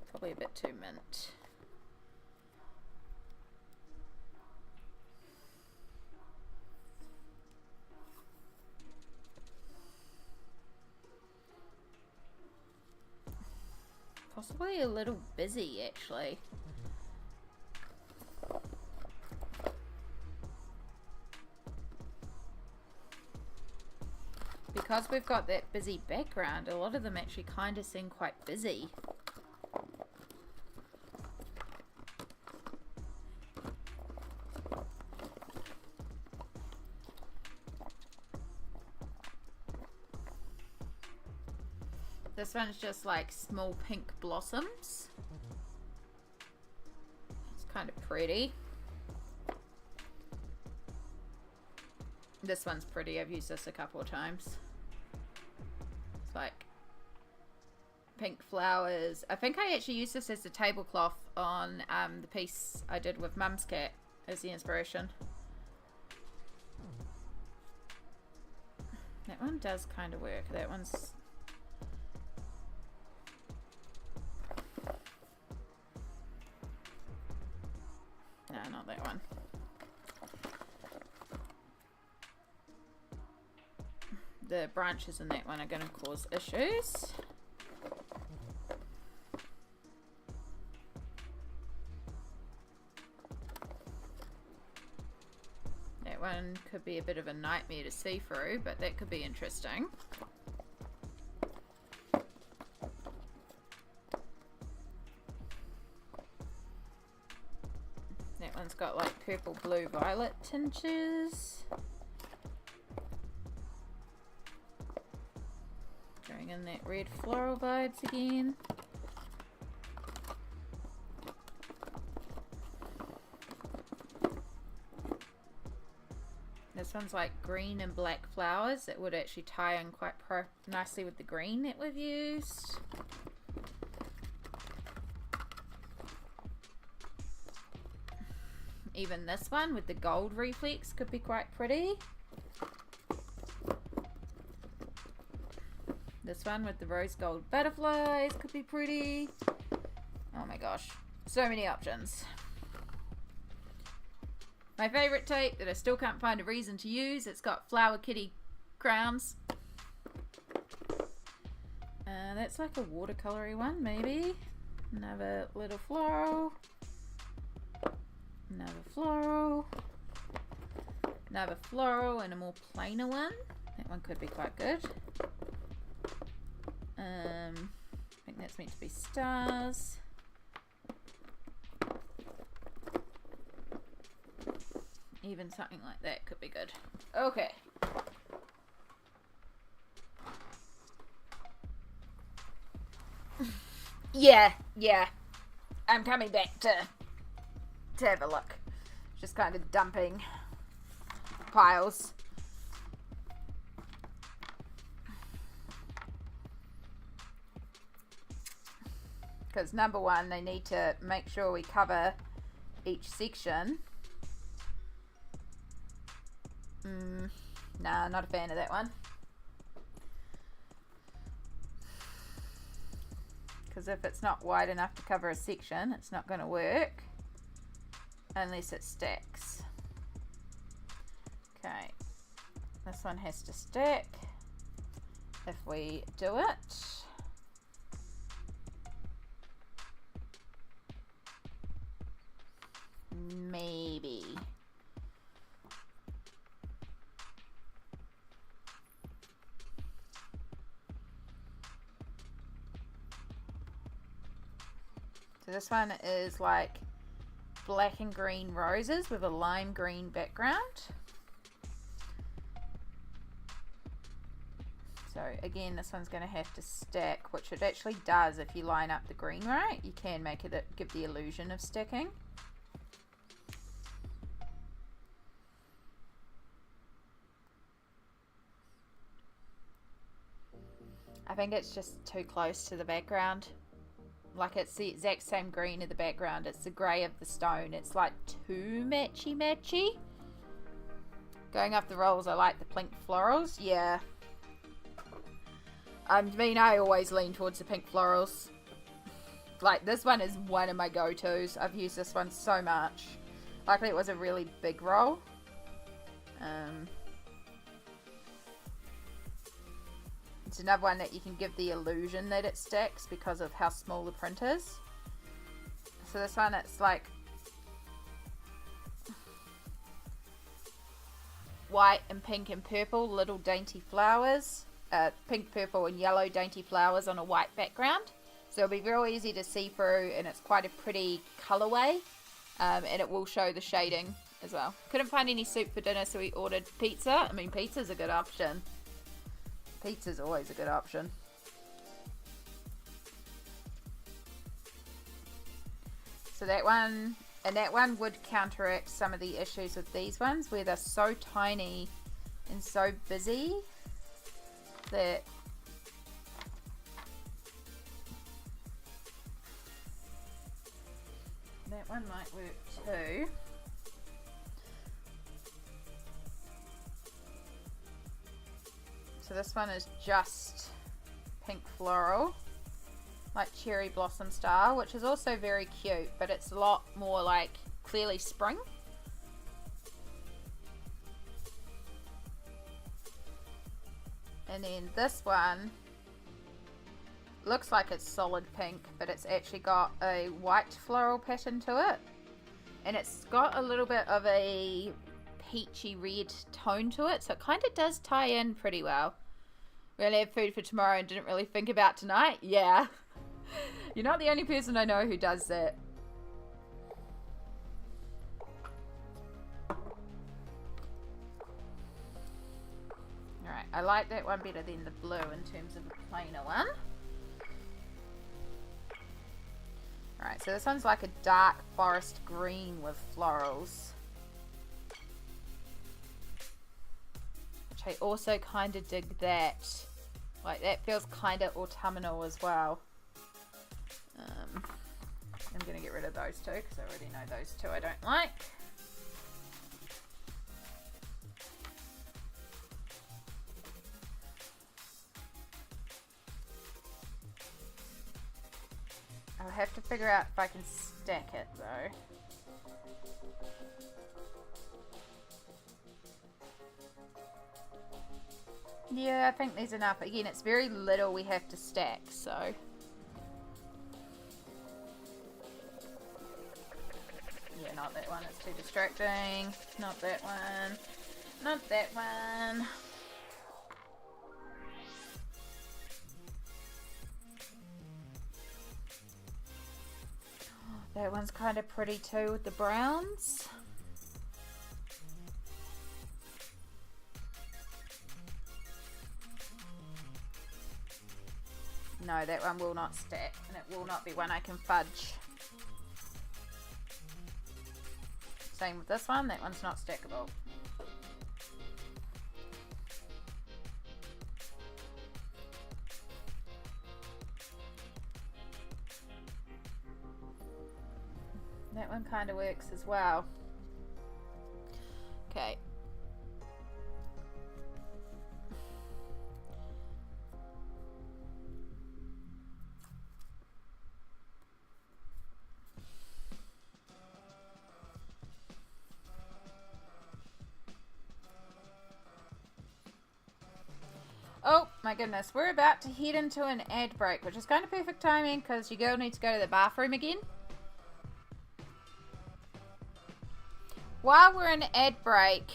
Probably a bit too mint. Possibly a little busy actually. Because we've got that busy background, a lot of them actually kind of seem quite busy. This one's just like small pink blossoms. It's kind of pretty. This one's pretty. I've used this a couple of times. It's like pink flowers. I think I actually used this as a tablecloth on the piece I did with Mum's cat as the inspiration. That one does kind of work. That one's... No, not that one. The branches in that one are going to cause issues. That one could be a bit of a nightmare to see through, but that could be interesting. one's got like purple, blue, violet tinges. Going in that red floral vibes again. This one's like green and black flowers. It would actually tie in quite nicely with the green that we've used. Even this one with the gold reflex could be quite pretty. This one with the rose gold butterflies could be pretty. Oh my gosh, so many options. My favorite tape that I still can't find a reason to use, it's got flower kitty crowns. That's like a watercolory one, maybe. Another little floral. Another floral. Another floral and a more plainer one. That one could be quite good. I think that's meant to be stars. Even something like that could be good. Okay. Yeah. I'm coming back to have a look. Just kind of dumping piles. Because number one, they need to make sure we cover each section. Nah, not a fan of that one. Because if it's not wide enough to cover a section, it's not going to work. Unless it stacks. Okay. This one has to stack. If we do it. Maybe. So this one is like black and green roses with a lime green background. So again, this one's going to have to stack, which it actually does if you line up the green right. You can make it give the illusion of stacking. I think it's just too close to the background. Like it's the exact same green in the background. It's the grey of the stone. It's like too matchy. Going up the rolls, I like the pink florals. Yeah. I mean, I always lean towards the pink florals. Like this one is one of my go-tos. I've used this one so much. Luckily it was a really big roll. It's another one that you can give the illusion that it stacks because of how small the print is. So this one, it's like white and pink and purple little dainty flowers. Pink, purple and yellow dainty flowers on a white background. So it'll be real easy to see through, and it's quite a pretty colorway. And it will show the shading as well. Couldn't find any soup for dinner, so we ordered pizza. I mean, pizza's a good option. Pizza's always a good option. So that one, and that one would counteract some of the issues with these ones where they're so tiny and so busy that that one might work too. So this one is just pink floral, like cherry blossom style, which is also very cute, but it's a lot more like clearly spring. And then this one looks like it's solid pink, but it's actually got a white floral pattern to it. And it's got a little bit of a peachy red tone to it, so it kind of does tie in pretty well. We only have food for tomorrow and didn't really think about tonight. Yeah. You're not the only person I know who does that. I like that one better than the blue in terms of a plainer one. Alright, so this one's like a dark forest green with florals. Which I also kind of dig that. Like, that feels kind of autumnal as well. I'm going to get rid of those two because I already know those two I don't like. I'll have to figure out if I can stack it though. Yeah, I think there's enough. Again, it's very little we have to stack, so. Yeah, not that one. It's too distracting. Not that one. Not that one. That one's kind of pretty too with the browns. No, that one will not stack, and it will not be one I can fudge. Same with this one, that one's not stackable. That one kind of works as well. Okay. Oh my goodness, we're about to head into an ad break, which is kind of perfect timing because your girl needs to go to the bathroom again. While we're in ad break,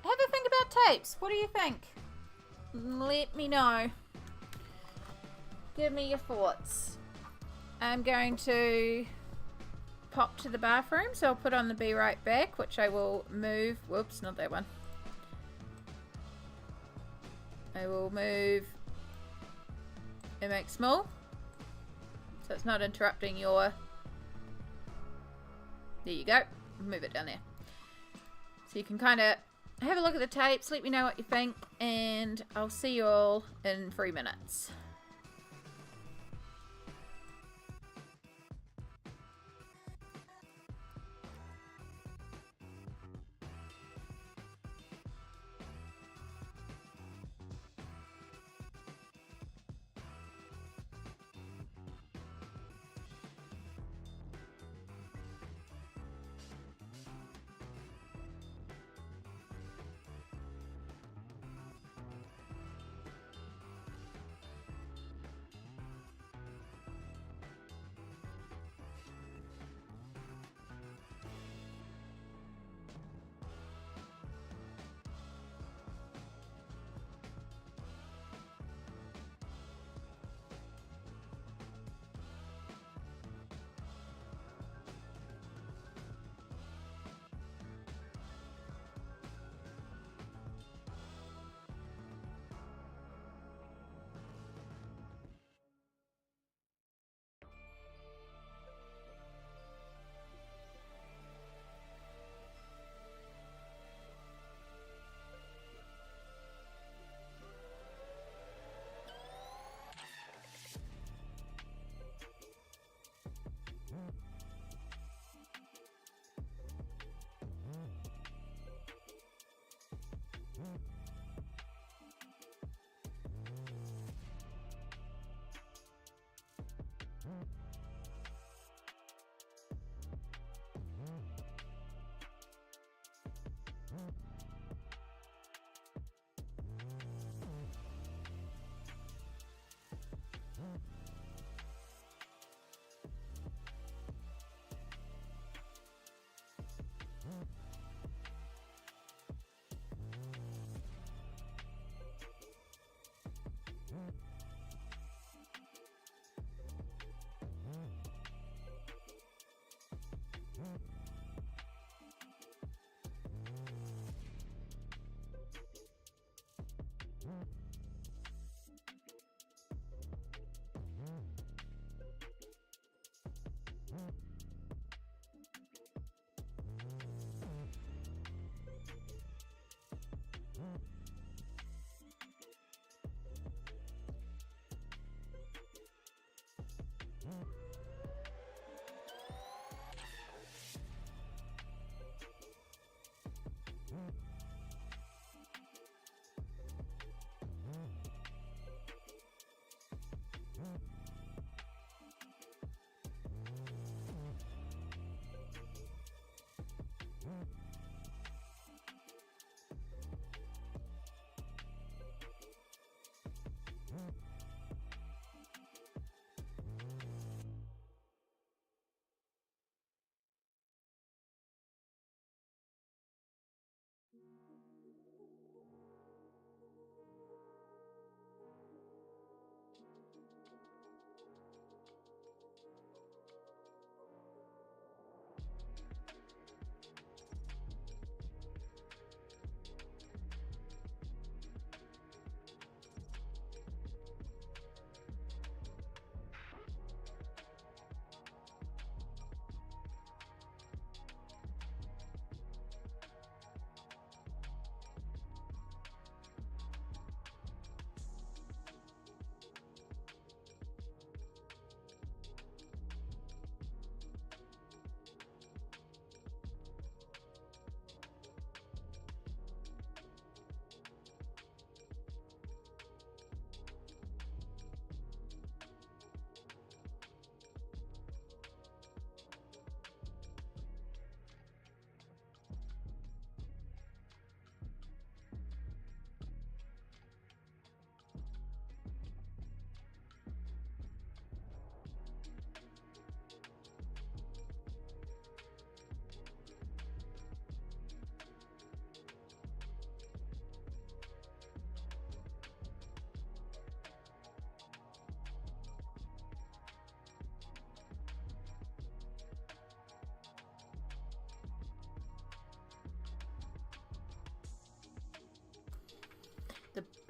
have a think about tapes. What do you think? Let me know. Give me your thoughts. I'm going to pop to the bathroom, so I'll put on the Be Right Back, which I will move. Whoops, not that one. I will move and make small, so it's not interrupting your. There you go. Move it down there. So you can kind of have a look at the tapes, let me know what you think, and I'll see you all in 3 minutes.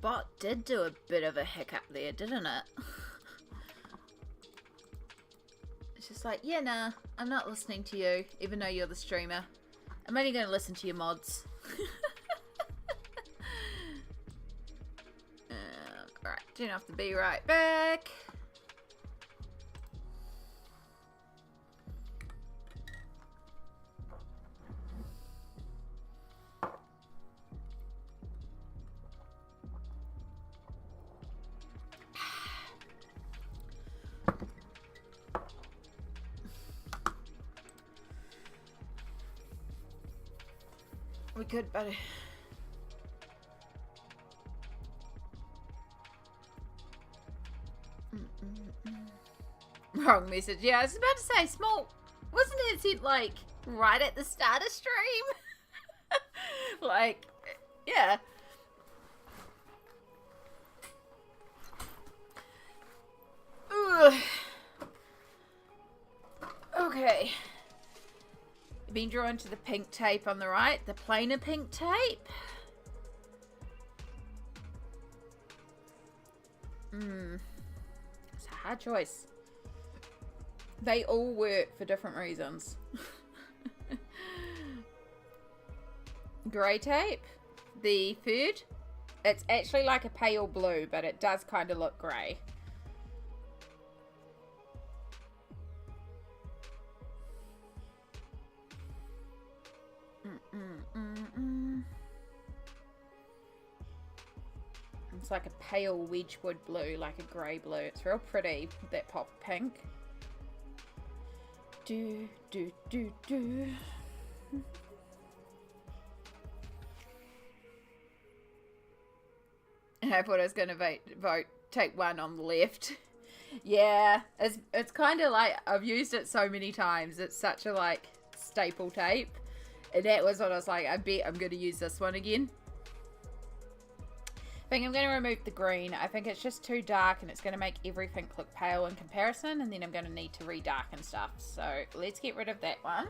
bot did do a bit of a hiccup there, didn't it? It's just like, yeah, nah, I'm not listening to you, even though you're the streamer. I'm only going to listen to your mods. Alright, turn off the be right back. We could, but wrong message. Yeah, I was about to say, small. Wasn't it sent like right at the start of stream? Like, yeah. Ugh. Okay. Been drawn to the pink tape on the right, the plainer pink tape. It's a hard choice. They all work for different reasons. Grey tape, the third. It's actually like a pale blue, but it does kind of look grey. It's like a pale Wedgwood blue, like a grey blue. It's real pretty, that pop pink. Do, do, do, do. And I thought I was going to vote take one on the left. Yeah, it's kind of like, I've used it so many times. It's such a like staple tape. And that was what I was like, I bet I'm going to use this one again. I think I'm going to remove the green. I think it's just too dark and it's going to make everything look pale in comparison. And then I'm going to need to redarken stuff. So let's get rid of that one.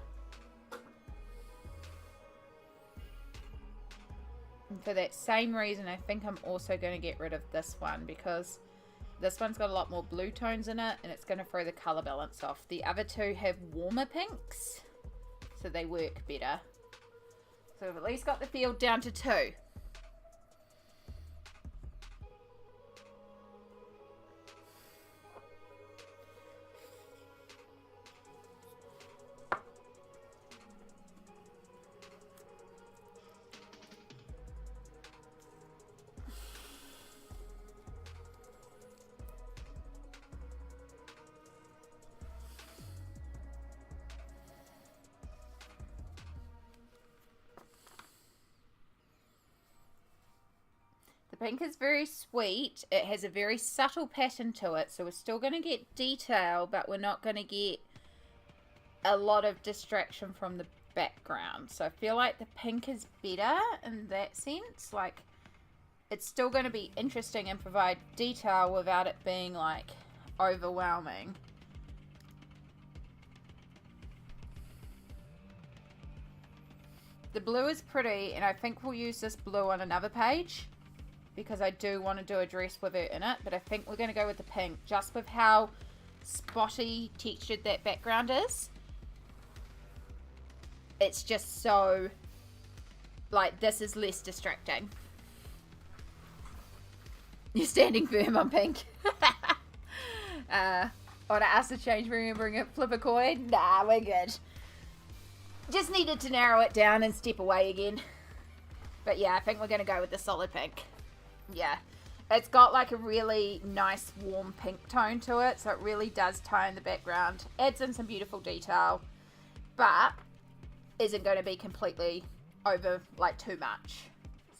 And for that same reason, I think I'm also going to get rid of this one. Because this one's got a lot more blue tones in it. And it's going to throw the colour balance off. The other two have warmer pinks. So they work better. So we've at least got the field down to 2. The pink is very sweet. It has a very subtle pattern to it, so we're still going to get detail, but we're not going to get a lot of distraction from the background. So I feel like the pink is better in that sense. Like, it's still going to be interesting and provide detail without it being like overwhelming. The blue is pretty, and I think we'll use this blue on another page, because I do want to do a dress with it in it, but I think we're going to go with the pink, just with how spotty textured that background is. It's just so, like, this is less distracting. You're standing firm on pink. Want to ask to change, remembering it, flip a coin? Nah, we're good. Just needed to narrow it down and step away again. But yeah, I think we're going to go with the solid pink. Yeah, it's got like a really nice warm pink tone to it, so it really does tone the background, adds in some beautiful detail, but isn't going to be completely over like too much.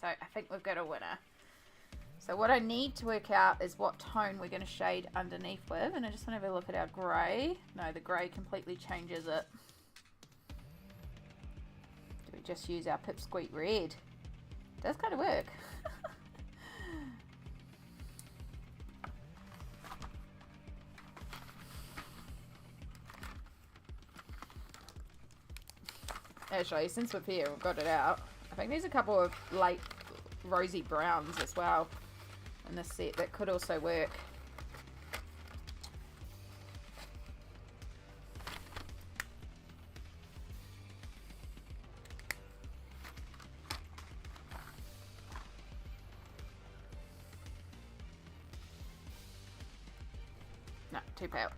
So I think we've got a winner. So what I need to work out is what tone we're going to shade underneath with, and I just want to have a look at our grey. No, the grey completely changes it. Do we just use our pipsqueak red? It does kind of work. Actually, since we're here, we've got it out. I think there's a couple of late rosy browns as well. in this set that could also work. No, too pale.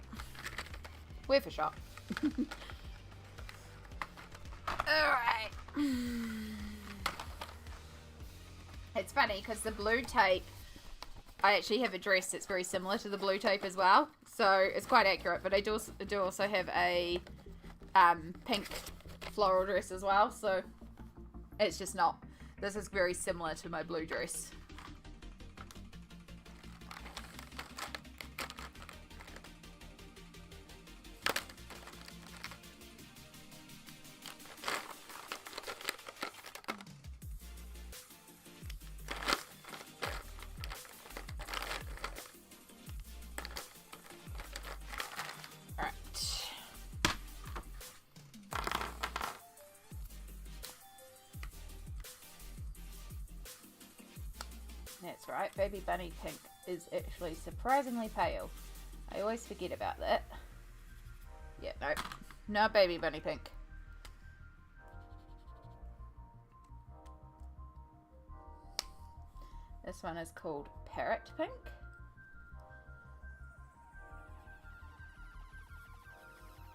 Worth a shot. Alright. It's funny because the blue tape, I actually have a dress that's very similar to the blue tape as well. So it's quite accurate, but I do also have a pink floral dress as well. So it's just not, this is very similar to my blue dress. That's right, baby bunny pink is actually surprisingly pale. I always forget about that. Yeah, no, not baby bunny pink. This one is called parrot pink.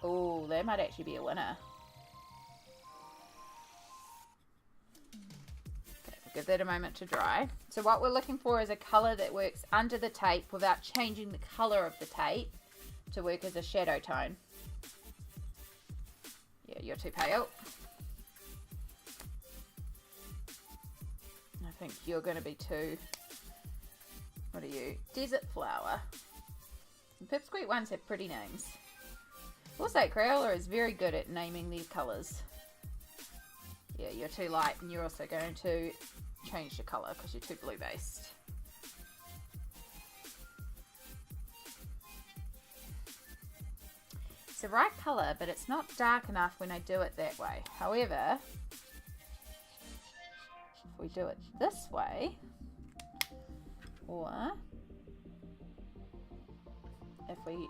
Oh, that might actually be a winner. Give that a moment to dry. So what we're looking for is a colour that works under the tape without changing the colour of the tape to work as a shadow tone. Yeah, you're too pale. I think you're going to be too... What are you? Desert flower. And Pipsqueak ones have pretty names. Also, Crayola is very good at naming these colours. Yeah, you're too light, and you're also going to change the colour because you're too blue based. It's the right colour, but it's not dark enough when I do it that way. However, if we do it this way, or if we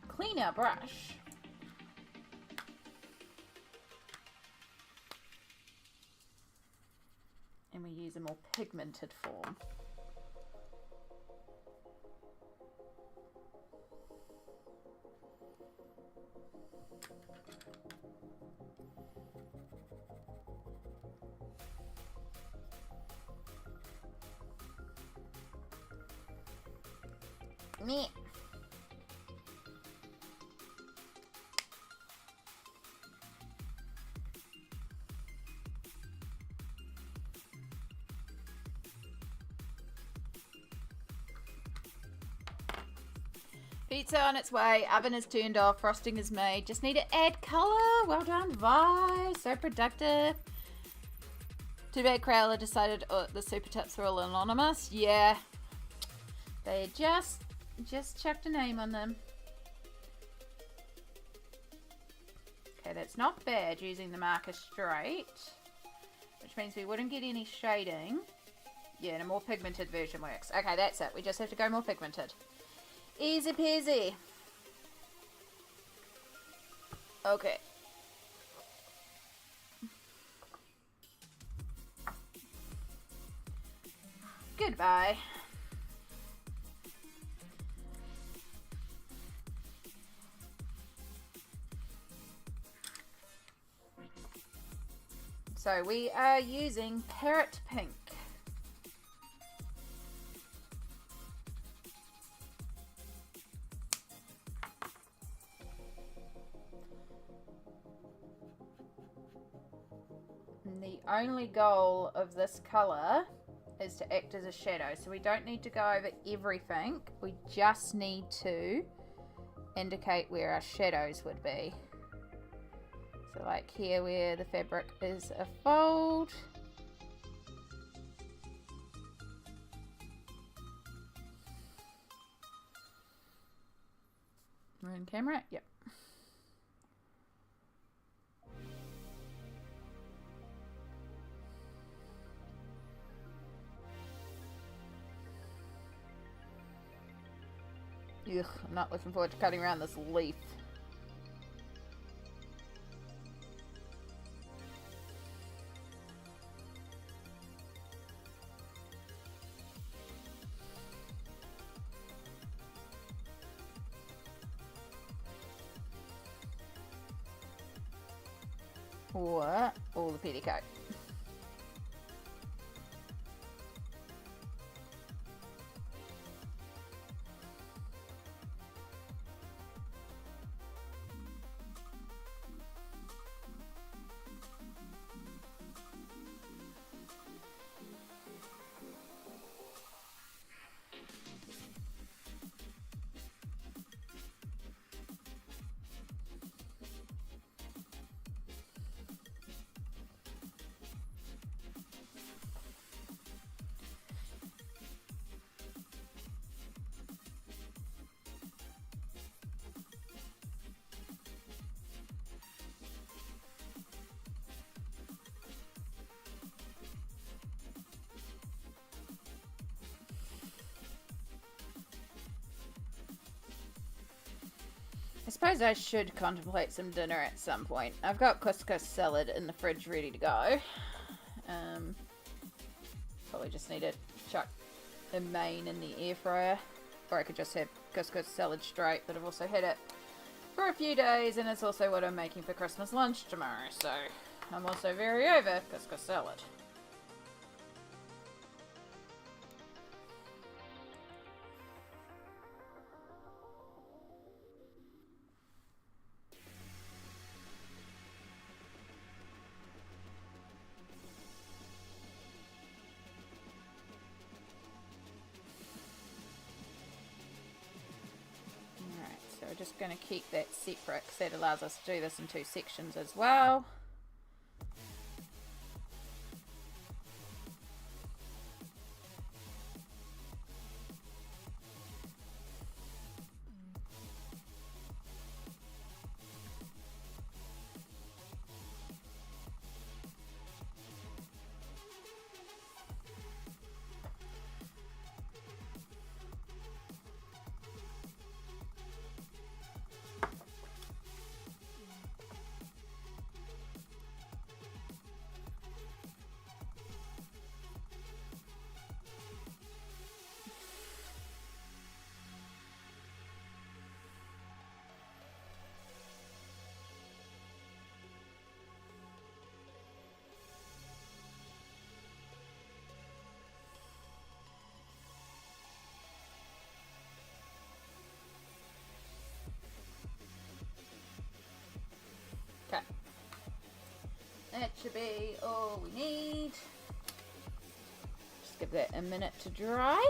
clean our brush, and we use a more pigmented form. Me. Pizza on its way, oven is turned off, frosting is made. Just need to add colour. Well done, Vi. So productive. Too bad Crayola decided the super tips were all anonymous. Yeah. They just chucked a name on them. Okay, that's not bad using the marker straight. Which means we wouldn't get any shading. Yeah, and a more pigmented version works. Okay, that's it. We just have to go more pigmented. Easy peasy. Okay. Goodbye. So we are using parrot pink. And the only goal of this colour is to act as a shadow. So we don't need to go over everything. We just need to indicate where our shadows would be. So like here where the fabric is a fold. We're in camera? Yep. Ugh, I'm not looking forward to cutting around this leaf. What? All the petticoat. I suppose I should contemplate some dinner at some point. I've got couscous salad in the fridge ready to go. Probably just need to chuck a main in the air fryer. Or I could just have couscous salad straight, but I've also had it for a few days, and it's also what I'm making for Christmas lunch tomorrow, so I'm also very over couscous salad. We're just going to keep that separate because that allows us to do this in 2 sections as well. Okay. That should be all we need. Just give that a minute to dry.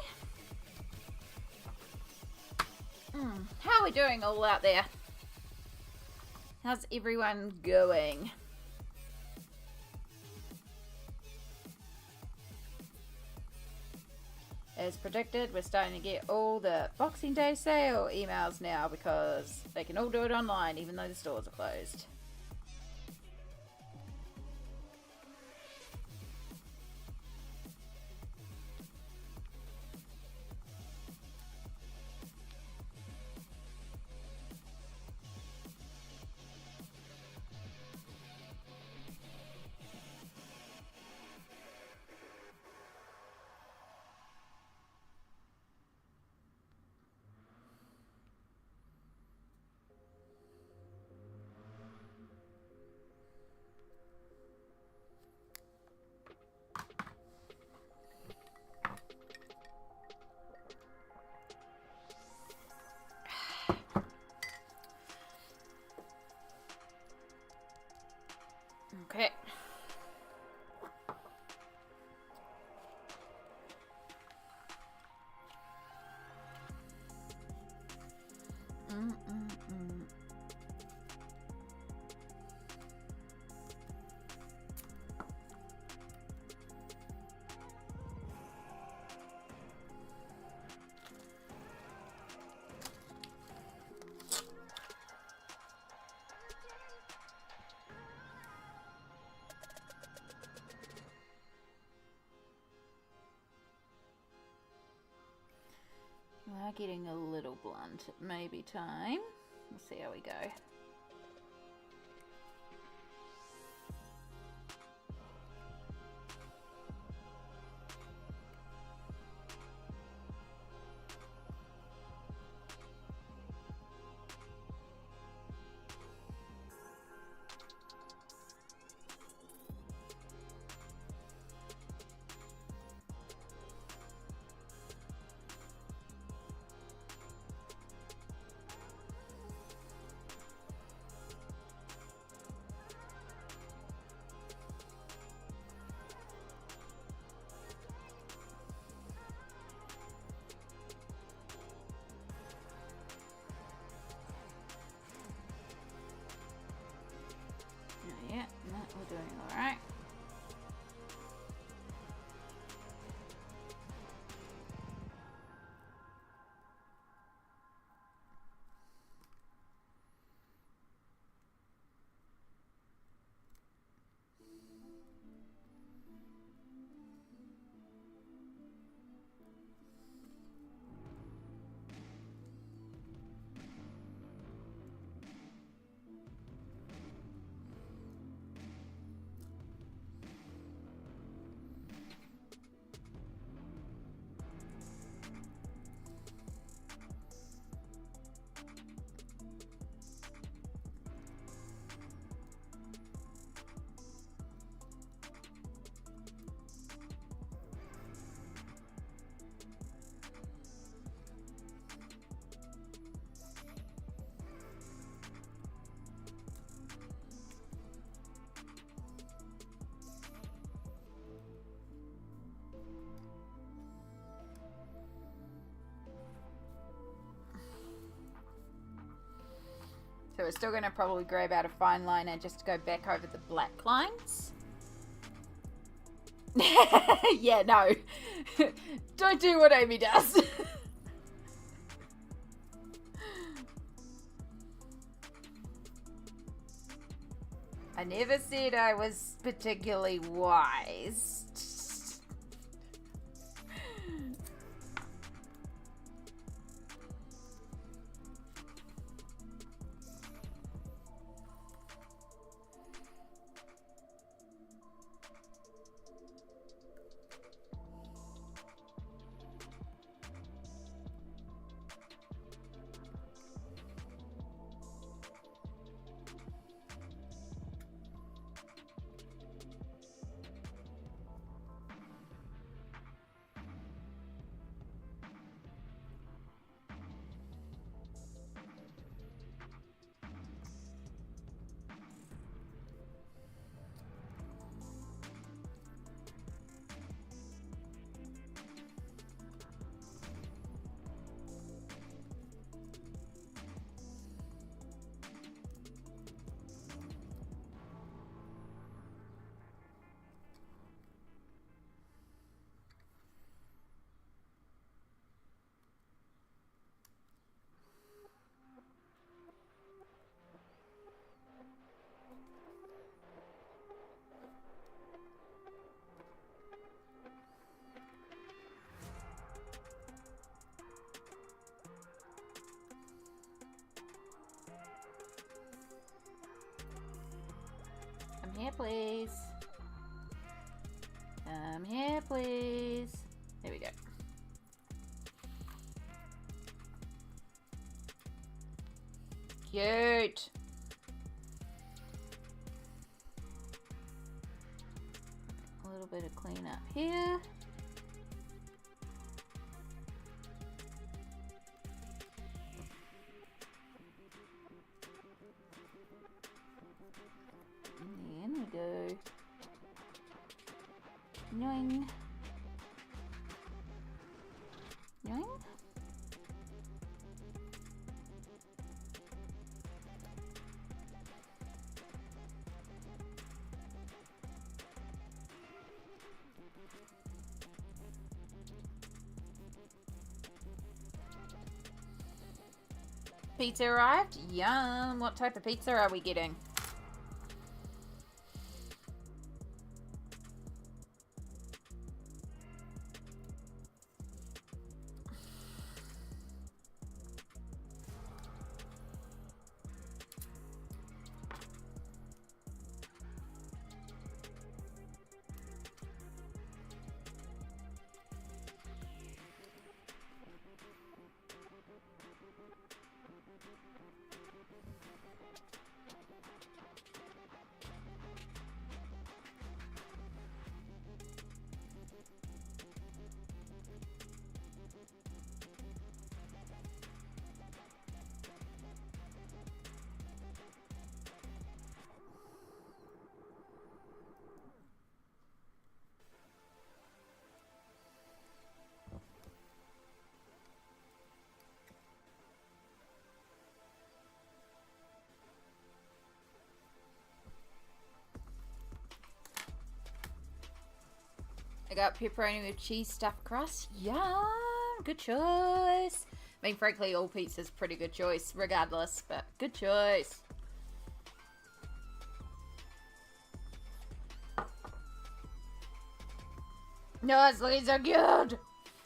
How are we doing all out there? How's everyone going? As predicted, we're starting to get all the Boxing Day sale emails now because they can all do it online even though the stores are closed. Okay. getting a little blunt. It may be time. We'll see how we go. Yeah, no, we're doing alright. So we're still going to probably grab out a fine liner just to go back over the black lines. Yeah, no. Don't do what Amy does. I never said I was particularly wise. Come here, please. Come here, please. There we go. Cute. A little bit of clean up here. And then we go. Yoing. Yoing. Pizza arrived? Yum! What type of pizza are we getting? I got pepperoni with cheese stuffed crust. Yum! Good choice. I mean, frankly, all pizza's pretty good choice, regardless, but good choice. No, it's looking so good.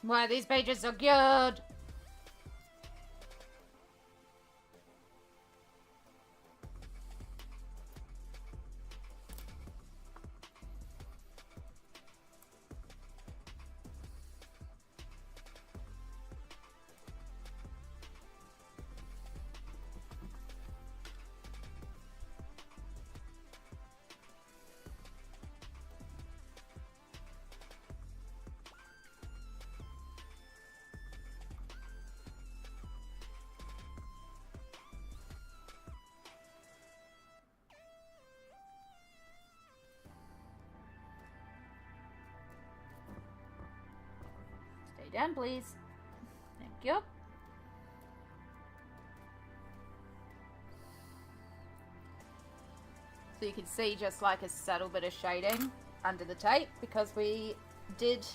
Why are these pages so good? Stay down, please. Thank you. So you can see just like a subtle bit of shading under the tape because we did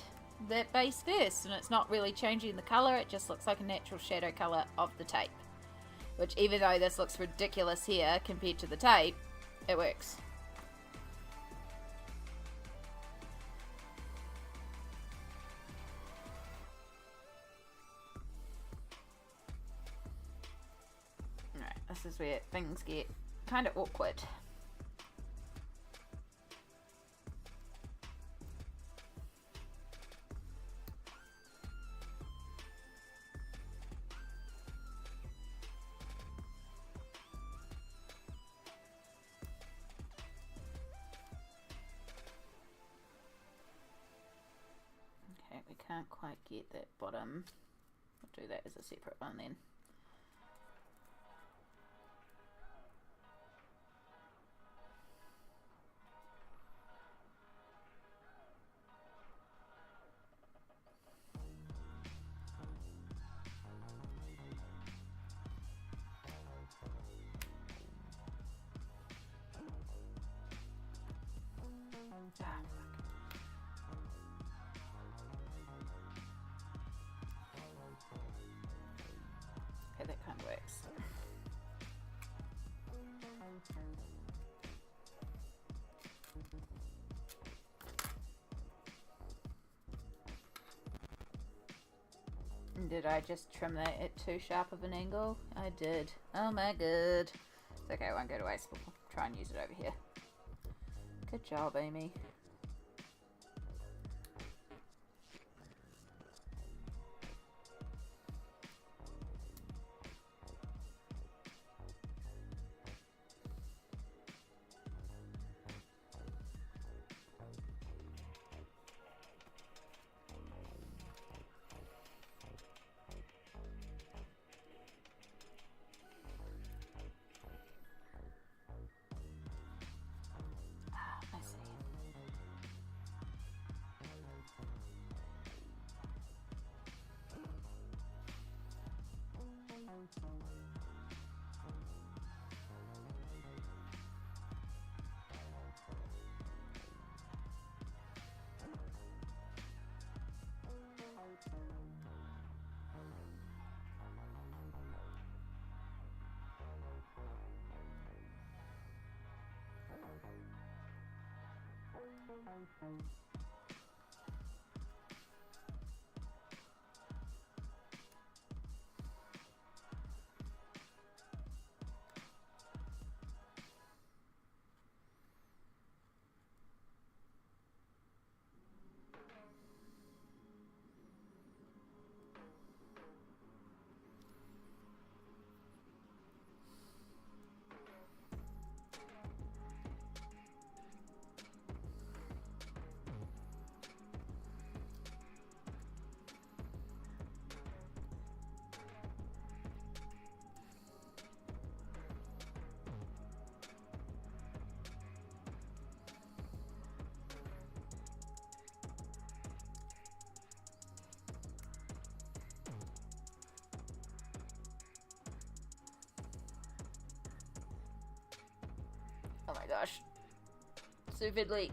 that base first and it's not really changing the colour, it just looks like a natural shadow colour of the tape. Which even though this looks ridiculous here compared to the tape, it works. Alright, this is where things get kind of awkward. We can't quite get that bottom. We'll do that as a separate one then. Okay, that kind of works. Did I just trim that at too sharp of an angle? I did. Oh my god. It's okay, I won't go to waste. We'll try and use it over here. Good job, Amy. Oh my gosh. So fiddly.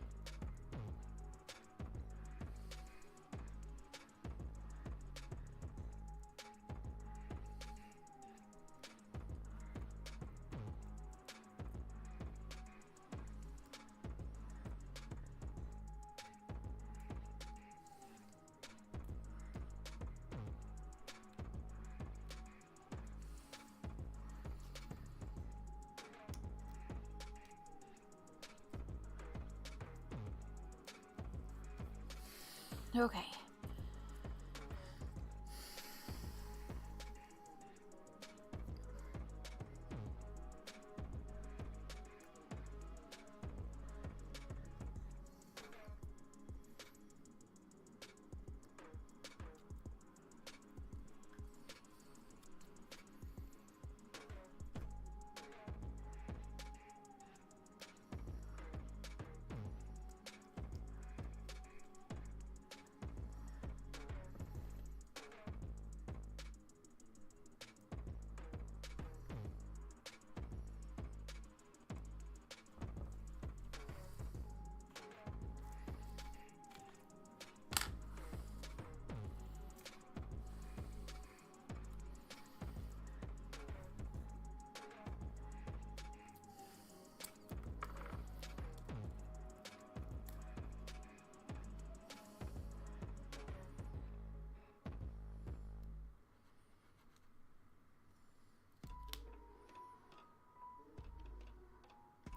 Okay.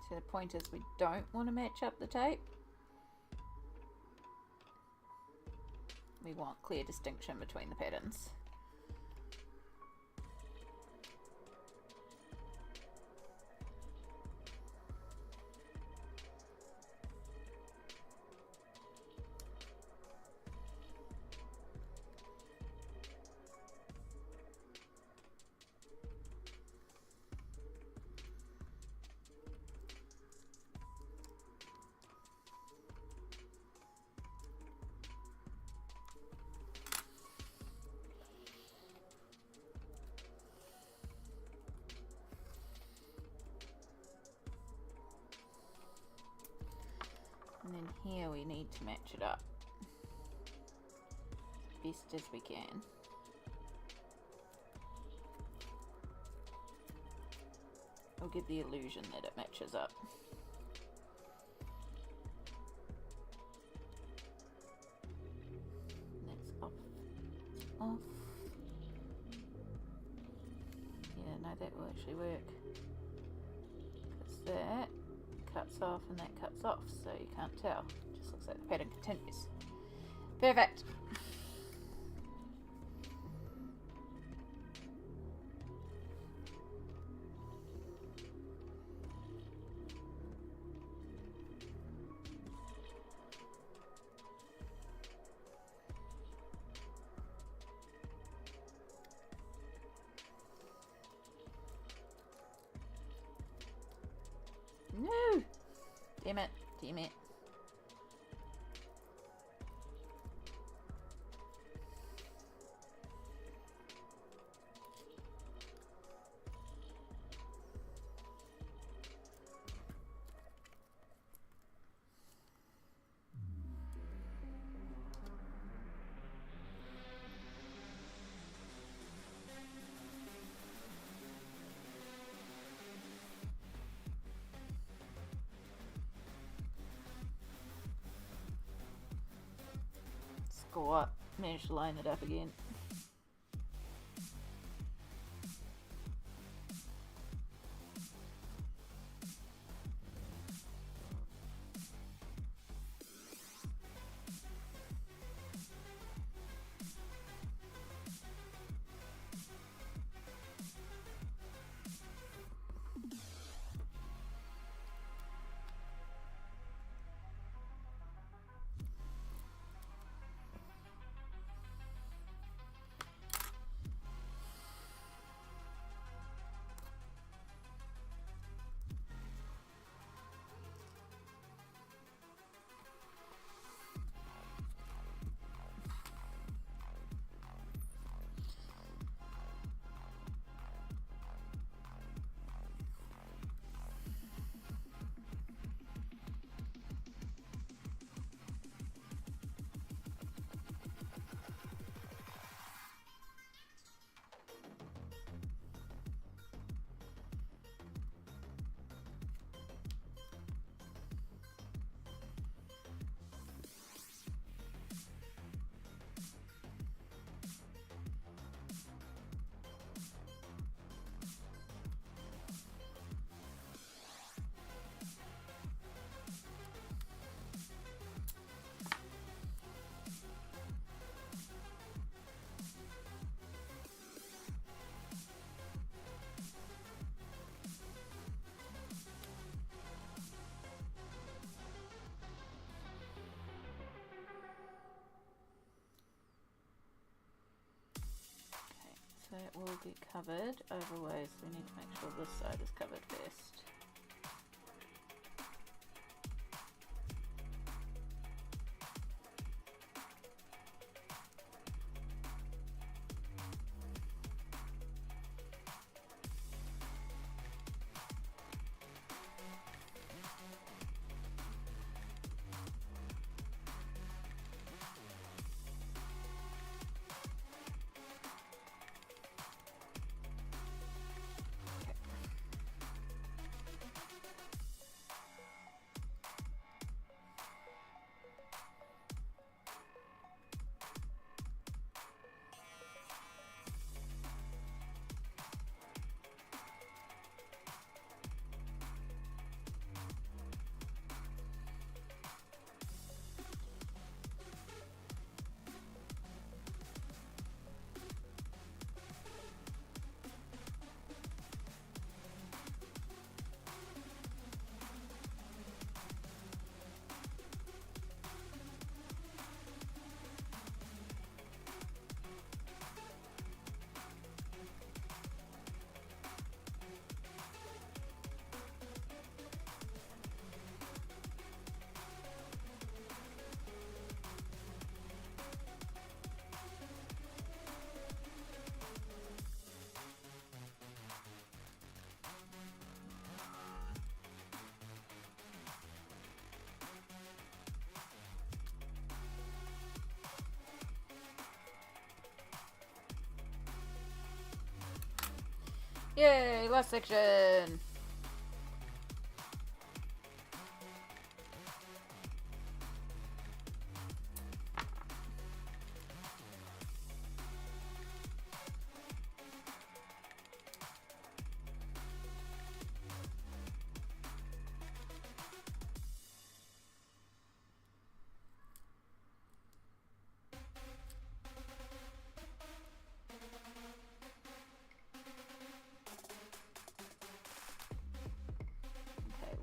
So the point is we don't want to match up the tape. We want clear distinction between the patterns. And then here we need to match it up best as we can. Or give the illusion that it matches up. That's off. Off. Yeah, no, that will actually work. Because that cuts off and that cuts off, so you can't tell. It just looks like the pattern continues. Perfect. No! Damn it, damn it. Score. Managed to line it up again. that will get covered. Otherwise, we need to make sure this side is covered first. Yay, last section!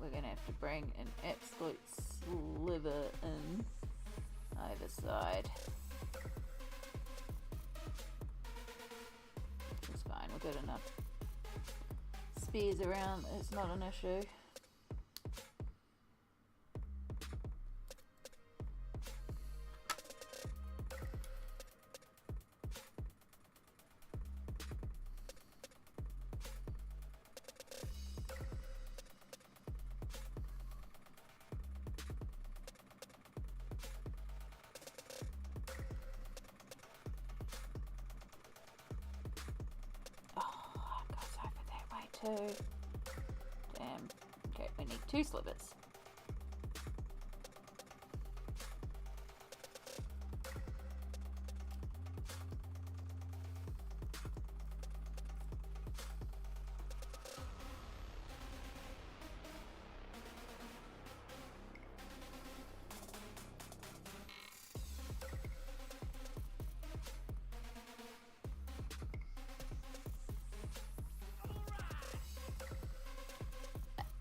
We're gonna have to bring an absolute sliver in either side. It's fine, we've got enough spares around, it's not an issue. Two. Damn. Okay, we need 2 slivers.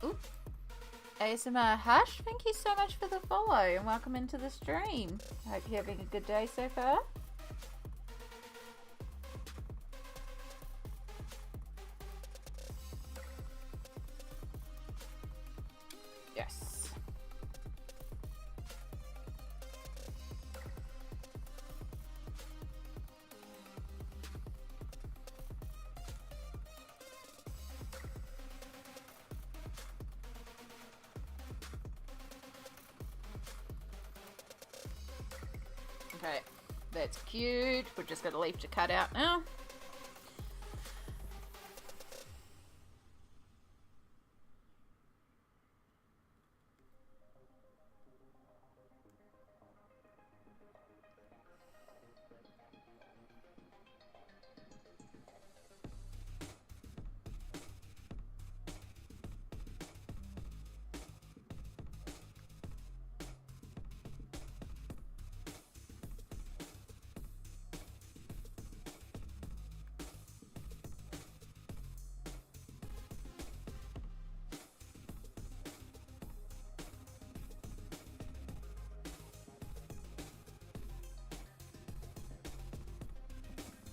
Ooh. ASMR Hush, thank you so much for the follow and welcome into the stream. Hope you're having a good day so far. Yes. Okay, that's cute. We're just got a leaf to cut out now.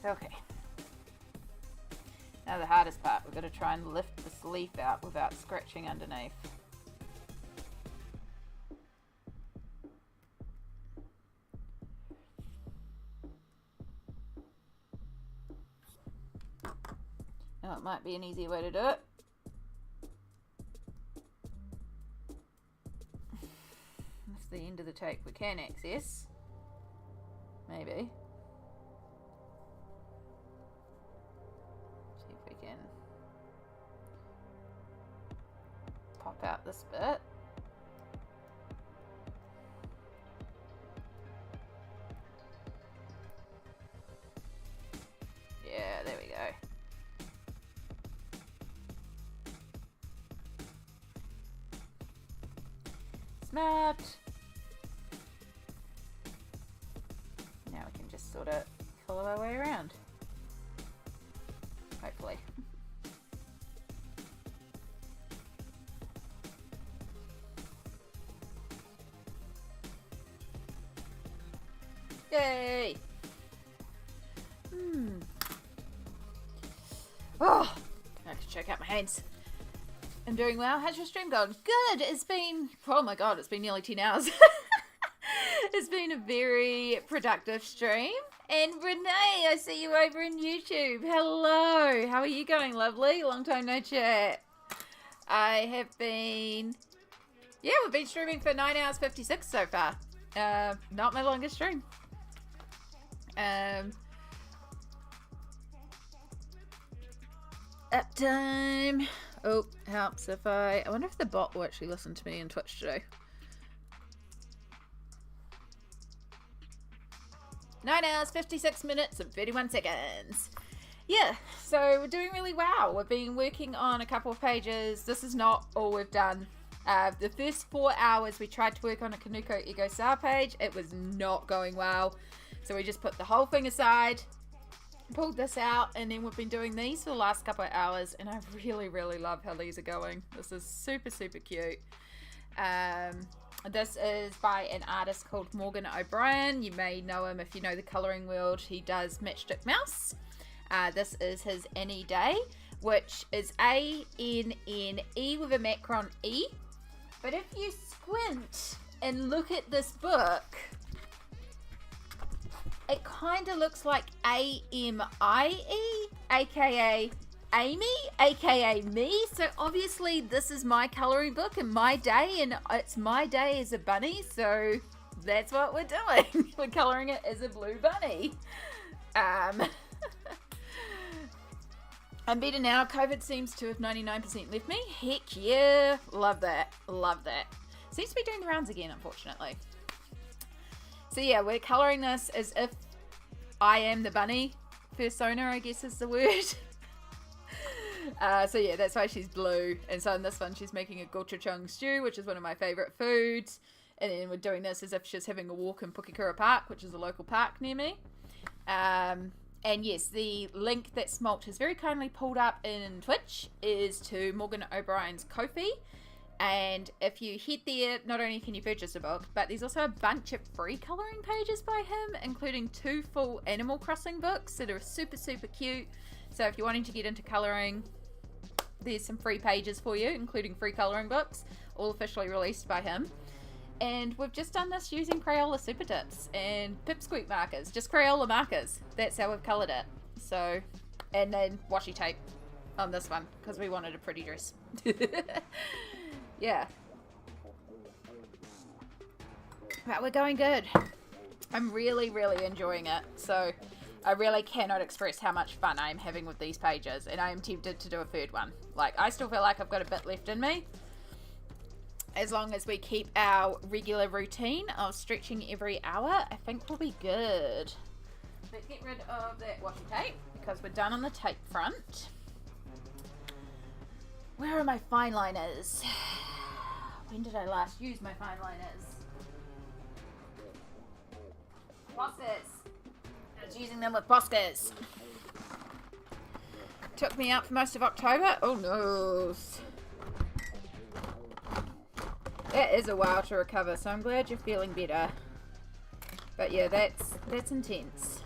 Okay. Now the hardest part, we've got to try and lift this leaf out without scratching underneath. Now it might be an easier way to do it. That's the end of the tape we can access. Maybe. See if we can pop out this bit. Yeah, there we go. Smart. Now we can just sort of follow our way around. Hopefully. Yay! Oh, I have to check out my hands. I'm doing well. How's your stream going? Good. It's been, oh my god, it's been nearly 10 hours. It's been a very productive stream. And Renee, I see you over in YouTube. Hello. How are you going, lovely? Long time no chat. I have been, yeah, we've been streaming for 9 hours 56 so far. Not my longest stream. Uptime. Oh, helps if I wonder if the bot will actually listen to me in Twitch today. 9 hours, 56 minutes and 31 seconds. Yeah, so we're doing really well. We've been working on a couple of pages. This is not all we've done. The first 4 hours we tried to work on a Kanoko Egusa page. It was not going well. So we just put the whole thing aside, pulled this out, and then we've been doing these for the last couple of hours, and I really, really love how these are going. This is super, super cute. This is by an artist called Morgan O'Brien. You may know him if you know the colouring world. He does Matchstick Mouse. This is his Any Day, which is A-N-N-E with a macron E. But if you squint and look at this book, it kind of looks like A-M-I-E, aka Amy, aka me. So obviously this is my colouring book and my day, and it's my day as a bunny, so that's what we're doing. We're colouring it as a blue bunny. I'm better now. COVID seems to have 99% left me. Heck yeah. Love that. Love that. Seems to be doing the rounds again, unfortunately. So yeah, we're colouring this as if I am the bunny persona, I guess is the word. So yeah, that's why she's blue. And so in this one, she's making a gochujang stew, which is one of my favourite foods. And then we're doing this as if she's having a walk in Pukekura Park, which is a local park near me. And yes, the link that Smalt has very kindly pulled up in Twitch is to Morgan O'Brien's Ko-fi. And if you head there, not only can you purchase a book, but there's also a bunch of free colouring pages by him, including 2 full Animal Crossing books that are super, super cute. So if you're wanting to get into colouring, there's some free pages for you, including free colouring books, all officially released by him. And we've just done this using Crayola Super tips and Pipsqueak markers, just Crayola markers. That's how we've coloured it. So, and then washi tape on this one, because we wanted a pretty dress. Yeah. But we're going good. I'm really, really enjoying it. So I really cannot express how much fun I'm having with these pages. And I am tempted to do a third one. Like, I still feel like I've got a bit left in me. As long as we keep our regular routine of stretching every hour, I think we'll be good. Let's get rid of that washi tape, because we're done on the tape front. Where are my fine liners? When did I last use my fine liners? Poscas. I was using them with Poscas. Took me out for most of October. Oh no. That is a while to recover, so I'm glad you're feeling better. But yeah, that's intense.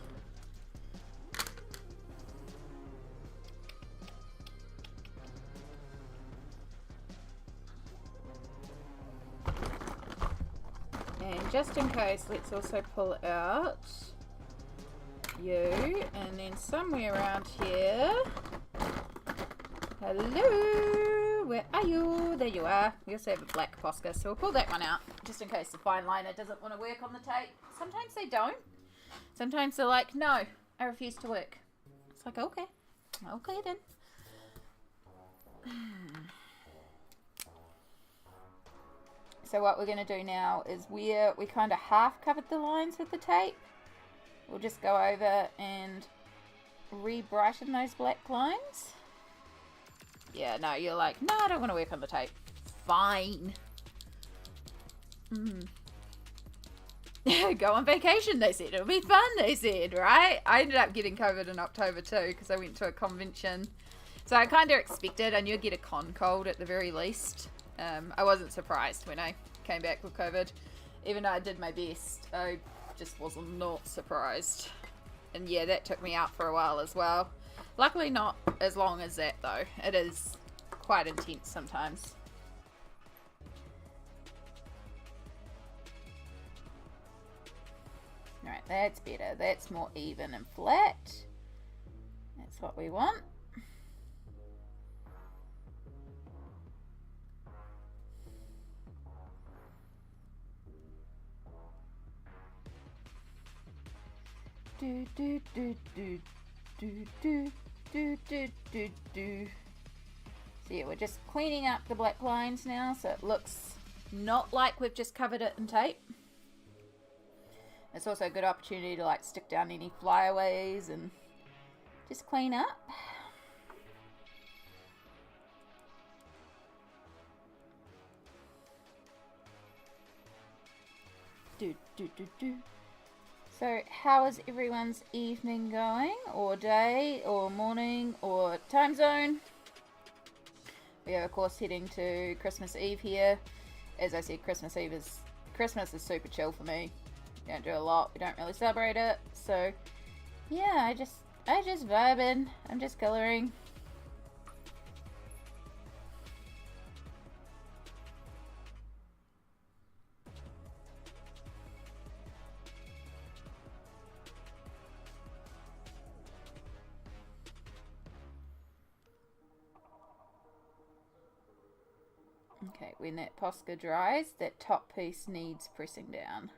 just in case, let's also pull out you, and then somewhere around here. Hello, where are you? There you are. We also have a black Posca, so we'll pull that one out just in case the fine liner doesn't want to work on the tape. Sometimes they don't. Sometimes they're like, no, I refuse to work. It's like, okay, okay then. So what we're going to do now is we kind of half covered the lines with the tape. We'll just go over and re-brighten those black lines. Yeah, no, you're like, no, I don't want to work on the tape. Fine. Go on vacation, they said. It'll be fun, they said, right? I ended up getting COVID in October too because I went to a convention. So I kind of expected, I knew I'd get a con cold at the very least. I wasn't surprised when I came back with COVID. Even though I did my best, I just was not surprised. And yeah, that took me out for a while as well. Luckily not as long as that though. It is quite intense sometimes. Alright, that's better. That's more even and flat. That's what we want. Do do do do do do do do do do. So yeah, we're just cleaning up the black lines now so it looks not like we've just covered it in tape. It's also a good opportunity to like stick down any flyaways and just clean up. Do do do do. So how is everyone's evening going, or day, or morning, or time zone? We are of course heading to Christmas Eve here. As I said, Christmas is super chill for me. We don't do a lot. We don't really celebrate it. So yeah, I just vibing. I'm just coloring. Okay, when that Posca dries, that top piece needs pressing down.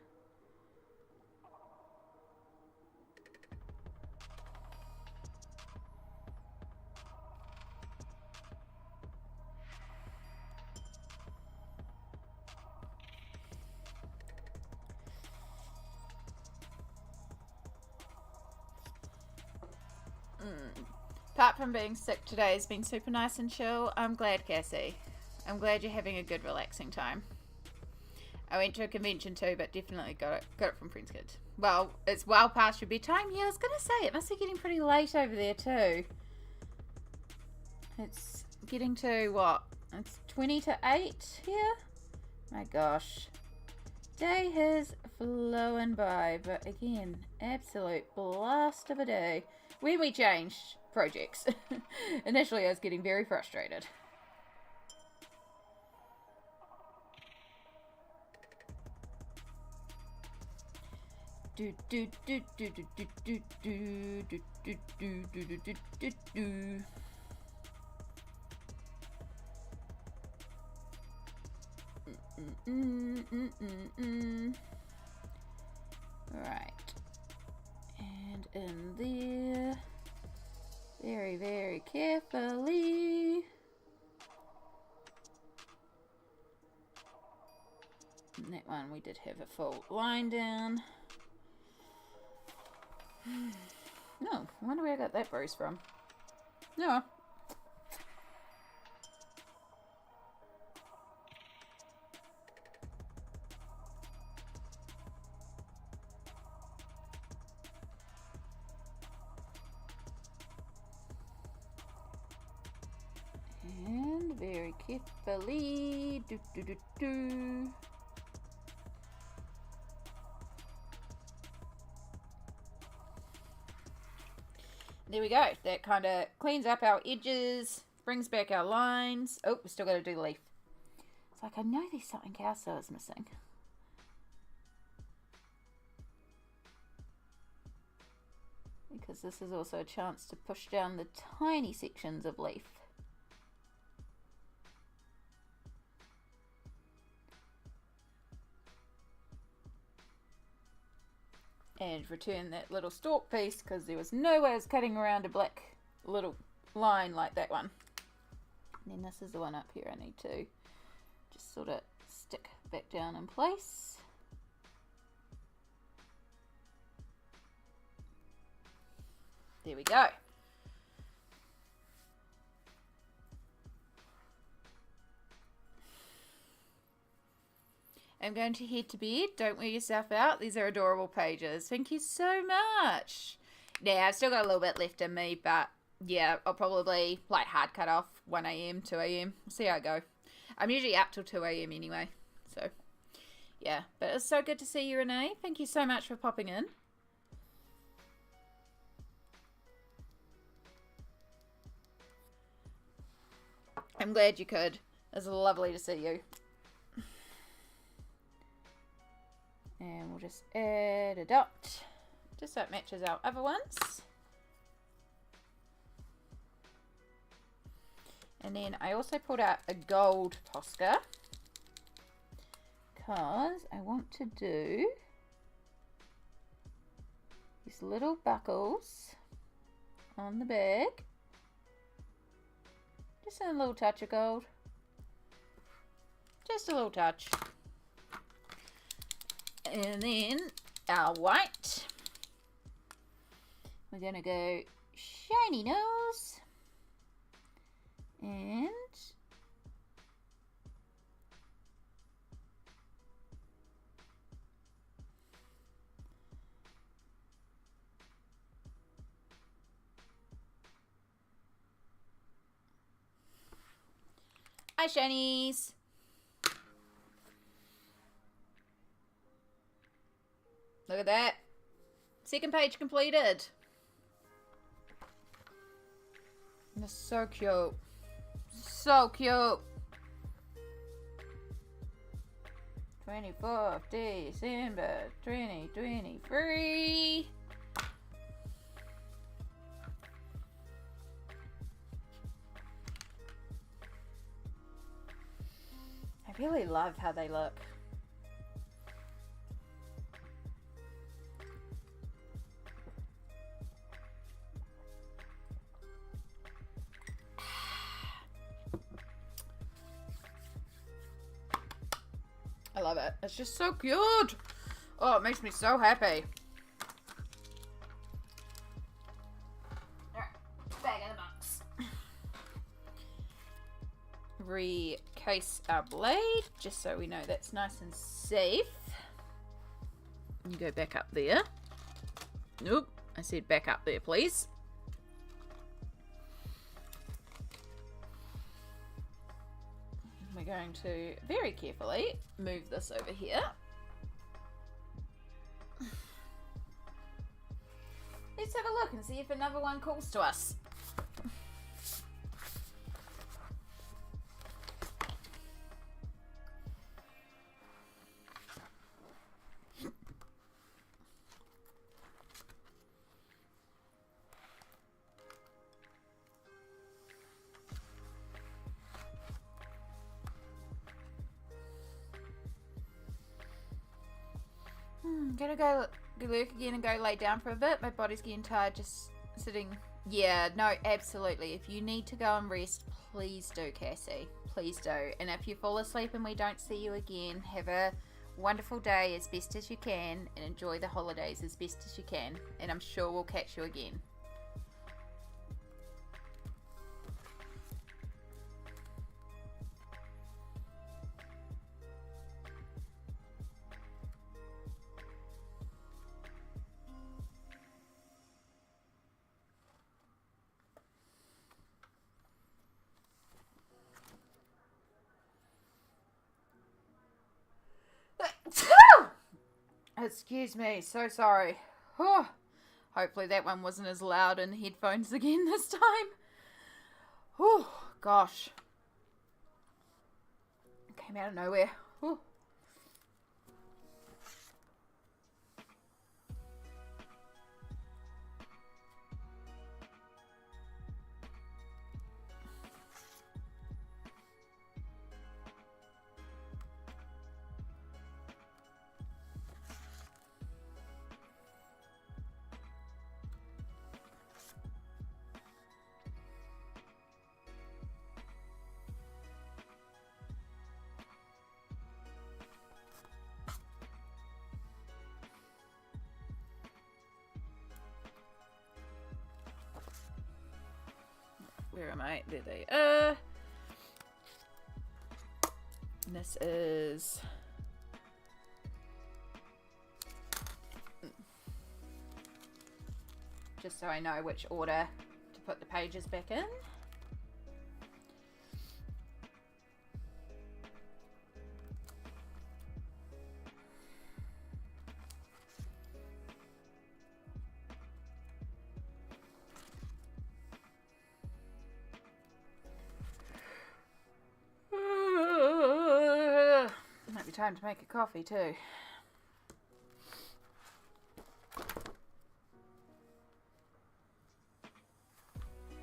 Apart from being sick today, has been super nice and chill. I'm glad, Cassie. I'm glad you're having a good, relaxing time. I went to a convention too, but definitely got it from Friends Kids. Well, it's well past your bedtime. Yeah, I was gonna say it must be getting pretty late over there too. It's getting to what? It's 20 to 8 here. My gosh, day has flown by, but again, absolute blast of a day. When we changed projects, initially I was getting very frustrated. Do do do do do do do do do do do do do do do. Right, and in there, very, very carefully. And that one we did have a full line down. No, I wonder where I got that bruise from. No. And very carefully. Do do do do. There we go. That kind of cleans up our edges, brings back our lines. Oh, we still got to do the leaf. It's like I know there's something else I was missing. because this is also a chance to push down the tiny sections of leaf. And return that little stalk piece because there was no way I was cutting around a black little line like that one. And then this is the one up here I need to just sort of stick back down in place. There we go. I'm going to head to bed. Don't wear yourself out. These are adorable pages. Thank you so much. Yeah, I've still got a little bit left in me, but yeah, I'll probably like hard cut off 1 a.m, 2 a.m. See how I go. I'm usually up till 2 a.m. anyway. So yeah, but it's so good to see you, Renee. Thank you so much for popping in. I'm glad you could. It's lovely to see you. And we'll just add a dot, just so it matches our other ones. And then I also pulled out a gold Posca, because I want to do these little buckles on the bag. Just a little touch of gold. Just a little touch. And then our white. We're going to go shiny nose. And hi, shinies. Look at that. Second page completed. That's so cute. So cute. 24th December 2023. I really love how they look. I love it. It's just so cute. Oh, it makes me so happy. Alright, bag in the box. Recase our blade, just so we know that's nice and safe. You go back up there. Nope, I said back up there, please. We're going to very carefully move this over here. Let's have a look and see if another one calls to us. I'm gonna go lurk again and go lay down for a bit. My body's getting tired just sitting. Yeah, no, absolutely. If you need to go and rest, please do, Cassie. Please do. And if you fall asleep and we don't see you again, have a wonderful day as best as you can and enjoy the holidays as best as you can. And I'm sure we'll catch you again. Excuse me, so sorry. Oh, hopefully that one wasn't as loud in headphones again this time. Oh, gosh. It came out of nowhere. Oh. Where am I? There they are. And this is... just so I know which order to put the pages back in. Might be time to make a coffee too.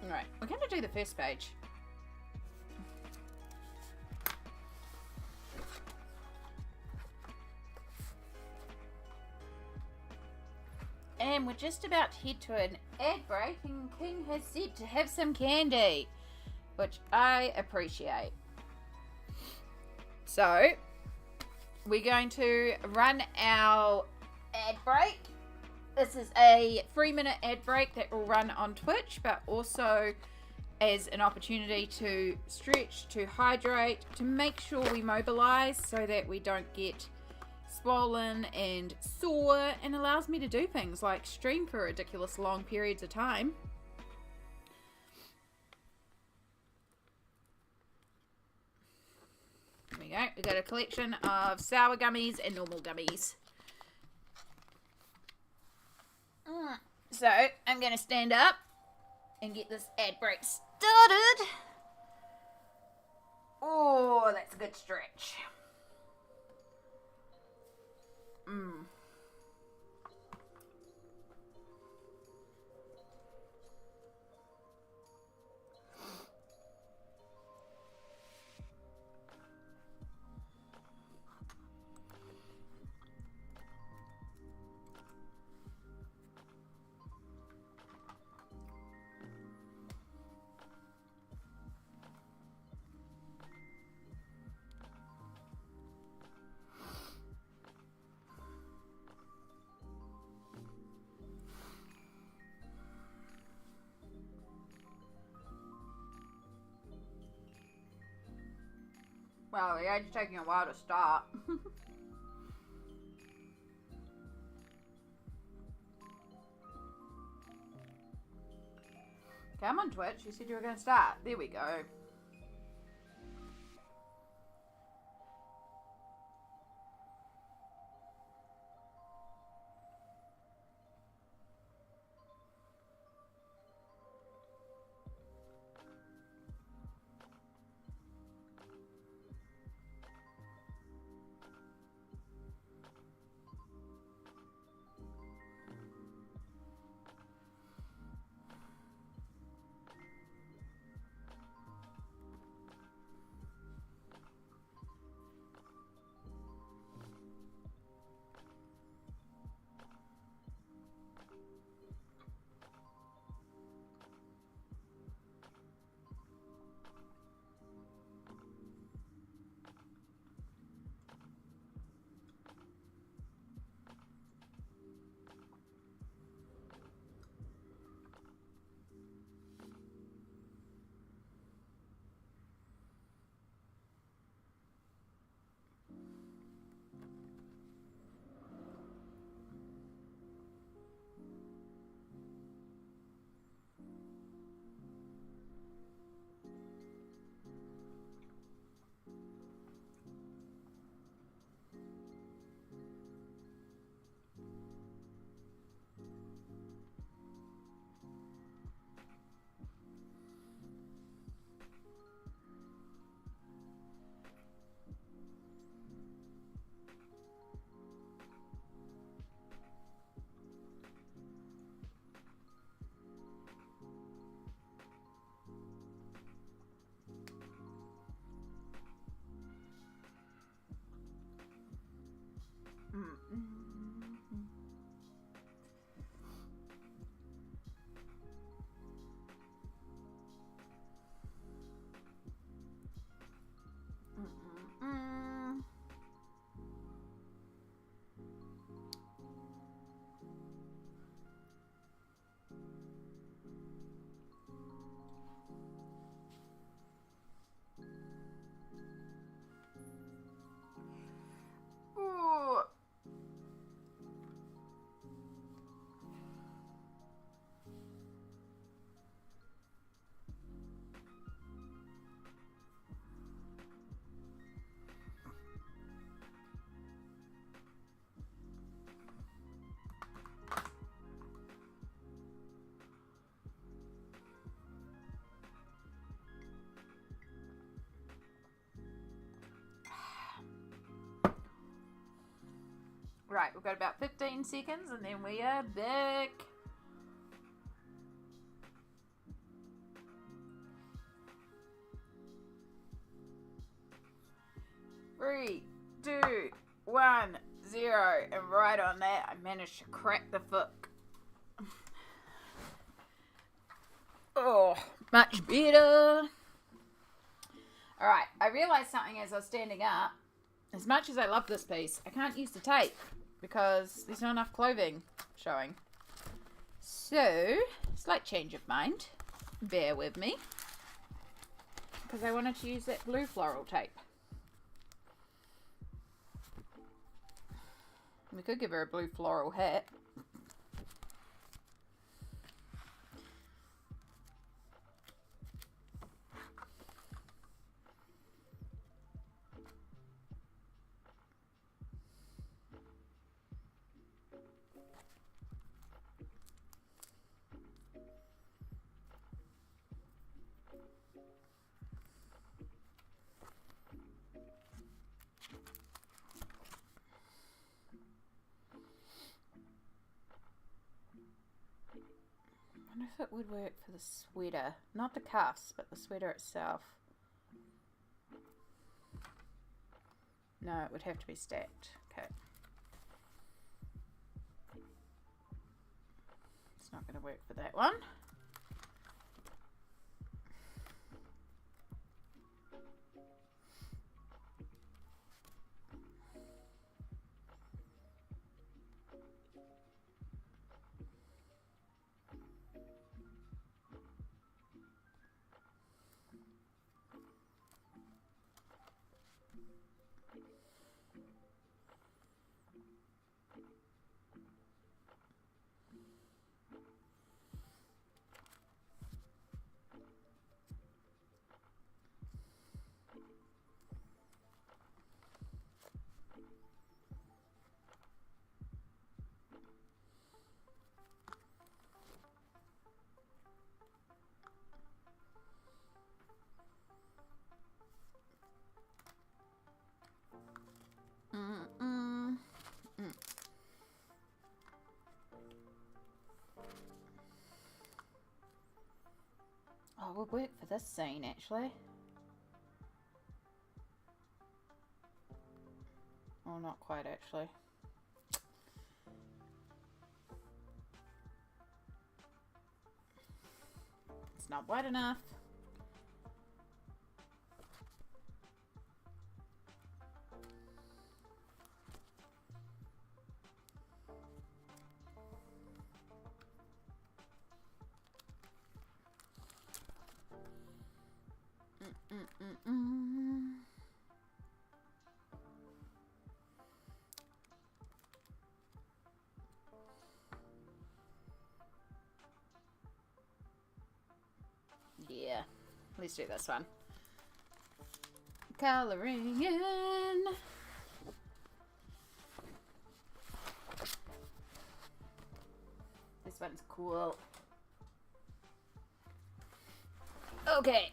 Alright, we're going to do the first page. And we're just about to head to an ad break, and King has said to have some candy, which I appreciate. So, we're going to run our ad break. This is a 3-minute ad break that will run on Twitch, but also as an opportunity to stretch, to hydrate, to make sure we mobilize so that we don't get swollen and sore, and allows me to do things like stream for ridiculous long periods of time. There we go. We've got a collection of sour gummies and normal gummies. So, I'm going to stand up and get this ad break started. Oh, that's a good stretch. Wow, the ade's taking a while to start. Come on, Twitch. You said you were going to start. There we go. Right, we've got about 15 seconds and then we are back. Three, 2, 1, 0. And right on that, I managed to crack the foot. Oh, much better. Alright, I realised something as I was standing up. As much as I love this piece, I can't use the tape because there's not enough clothing showing. So, slight change of mind. Bear with me. Because I wanted to use that blue floral tape. We could give her a blue floral hat. I wonder if it would work for the sweater. Not the cuffs, but the sweater itself. No, it would have to be stacked. Okay. It's not going to work for that one. Oh, it would work for this scene, actually. Oh, not quite, actually. It's not wide enough. Yeah, let's do this one. Coloring in. This one's cool. Okay.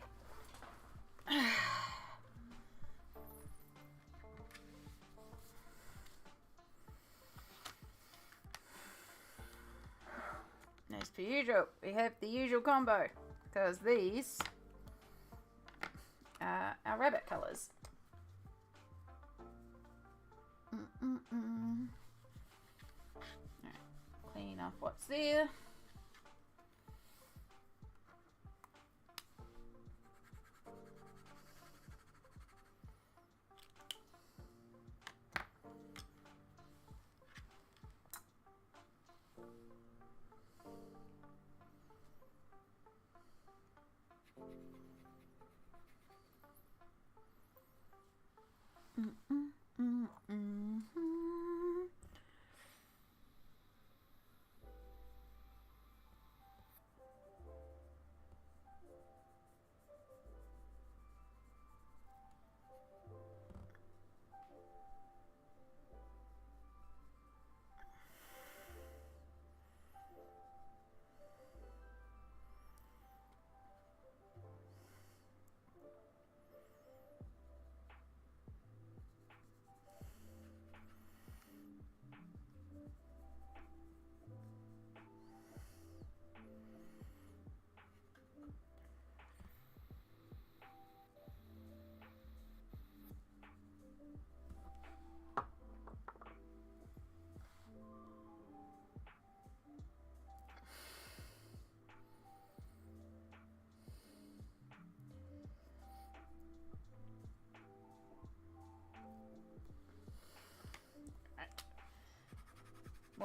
As per usual, we have the usual combo. Because these are our rabbit colours. Right, clean off what's there.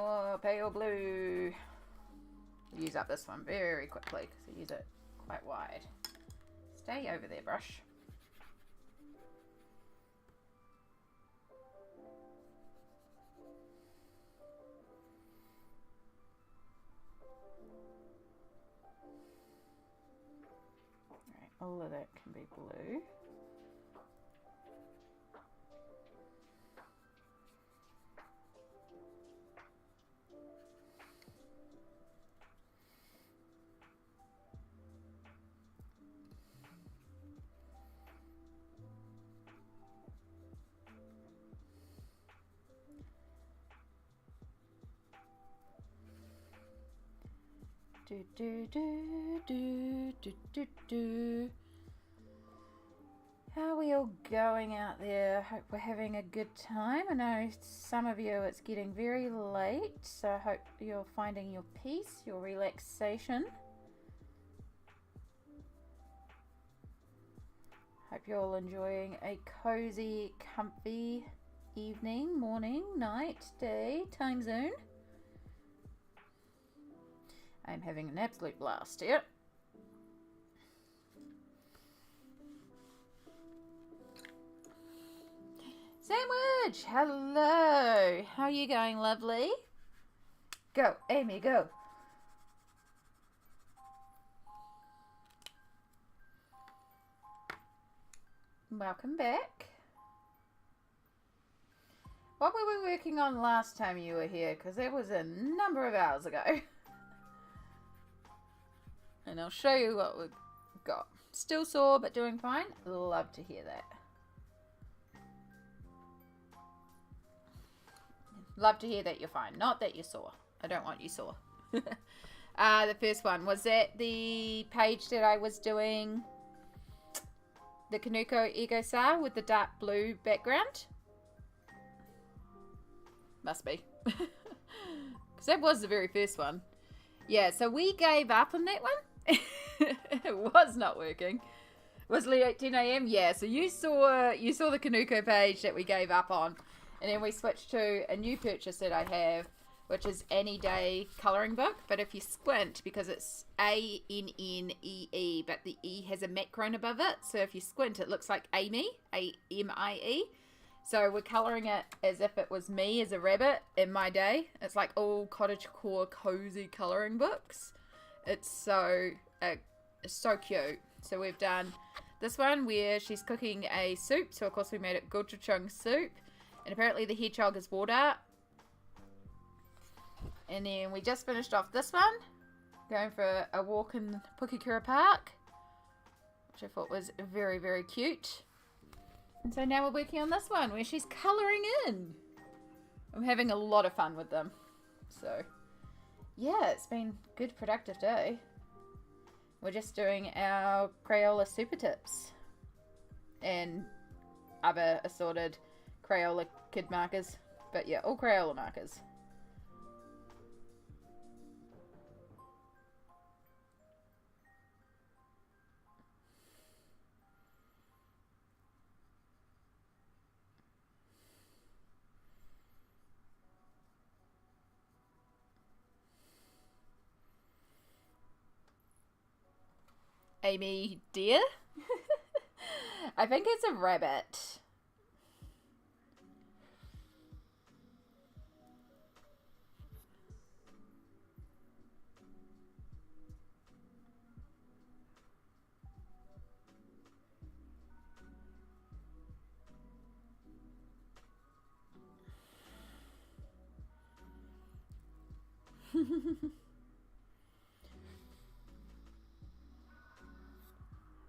More pale blue. Use up this one very quickly because I use it quite wide. Stay over there, brush. Alright, all of that can be blue. Do, do, do, do, do, do, do. How are we all going out there? Hope we're having a good time. I know some of you it's getting very late, so I hope you're finding your peace, your relaxation. Hope you're all enjoying a cozy, comfy evening, morning, night, day, time zone. I'm having an absolute blast here. Sandwich! Hello! How are you going, lovely? Go, Amy, go. Welcome back. What were we working on last time you were here? Because it was a number of hours ago. And I'll show you what we've got. Still sore, but doing fine. Love to hear that. Love to hear that you're fine. Not that you're sore. I don't want you sore. The first one. Was that the page that I was doing the Kanoko Egusa with the dark blue background? Must be. Because that was the very first one. Yeah, so we gave up on that one. It was not working. Was Leo at 10 a.m.? Yeah, so you saw the Kanoko page that we gave up on. And then we switched to a new purchase that I have, which is Any Day colouring book. But if you squint, because it's A-N-N-E-E, but the E has a macron above it. So if you squint, it looks like Amy, A-M-I-E. So we're colouring it as if it was me as a rabbit in my day. It's like all cottagecore cozy colouring books. It's so cute. So we've done this one where she's cooking a soup. So of course we made it gochujang soup. And apparently the hedgehog is water. And then we just finished off this one. Going for a walk in Pukekura Park. Which I thought was very, very cute. And so now we're working on this one where she's colouring in. I'm having a lot of fun with them. So, yeah, it's been a good, productive day. We're just doing our Crayola Super tips. And other assorted Crayola kid markers. But yeah, all Crayola markers. Amy, dear? I think it's a rabbit.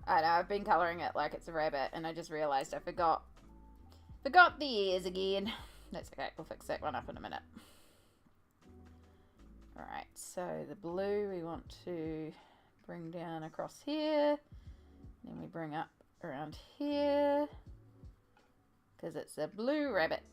I know, I've been colouring it like it's a rabbit, and I just realised I forgot the ears again. That's okay, we'll fix that one up in a minute. Alright, so the blue we want to bring down across here, then we bring up around here, because it's a blue rabbit.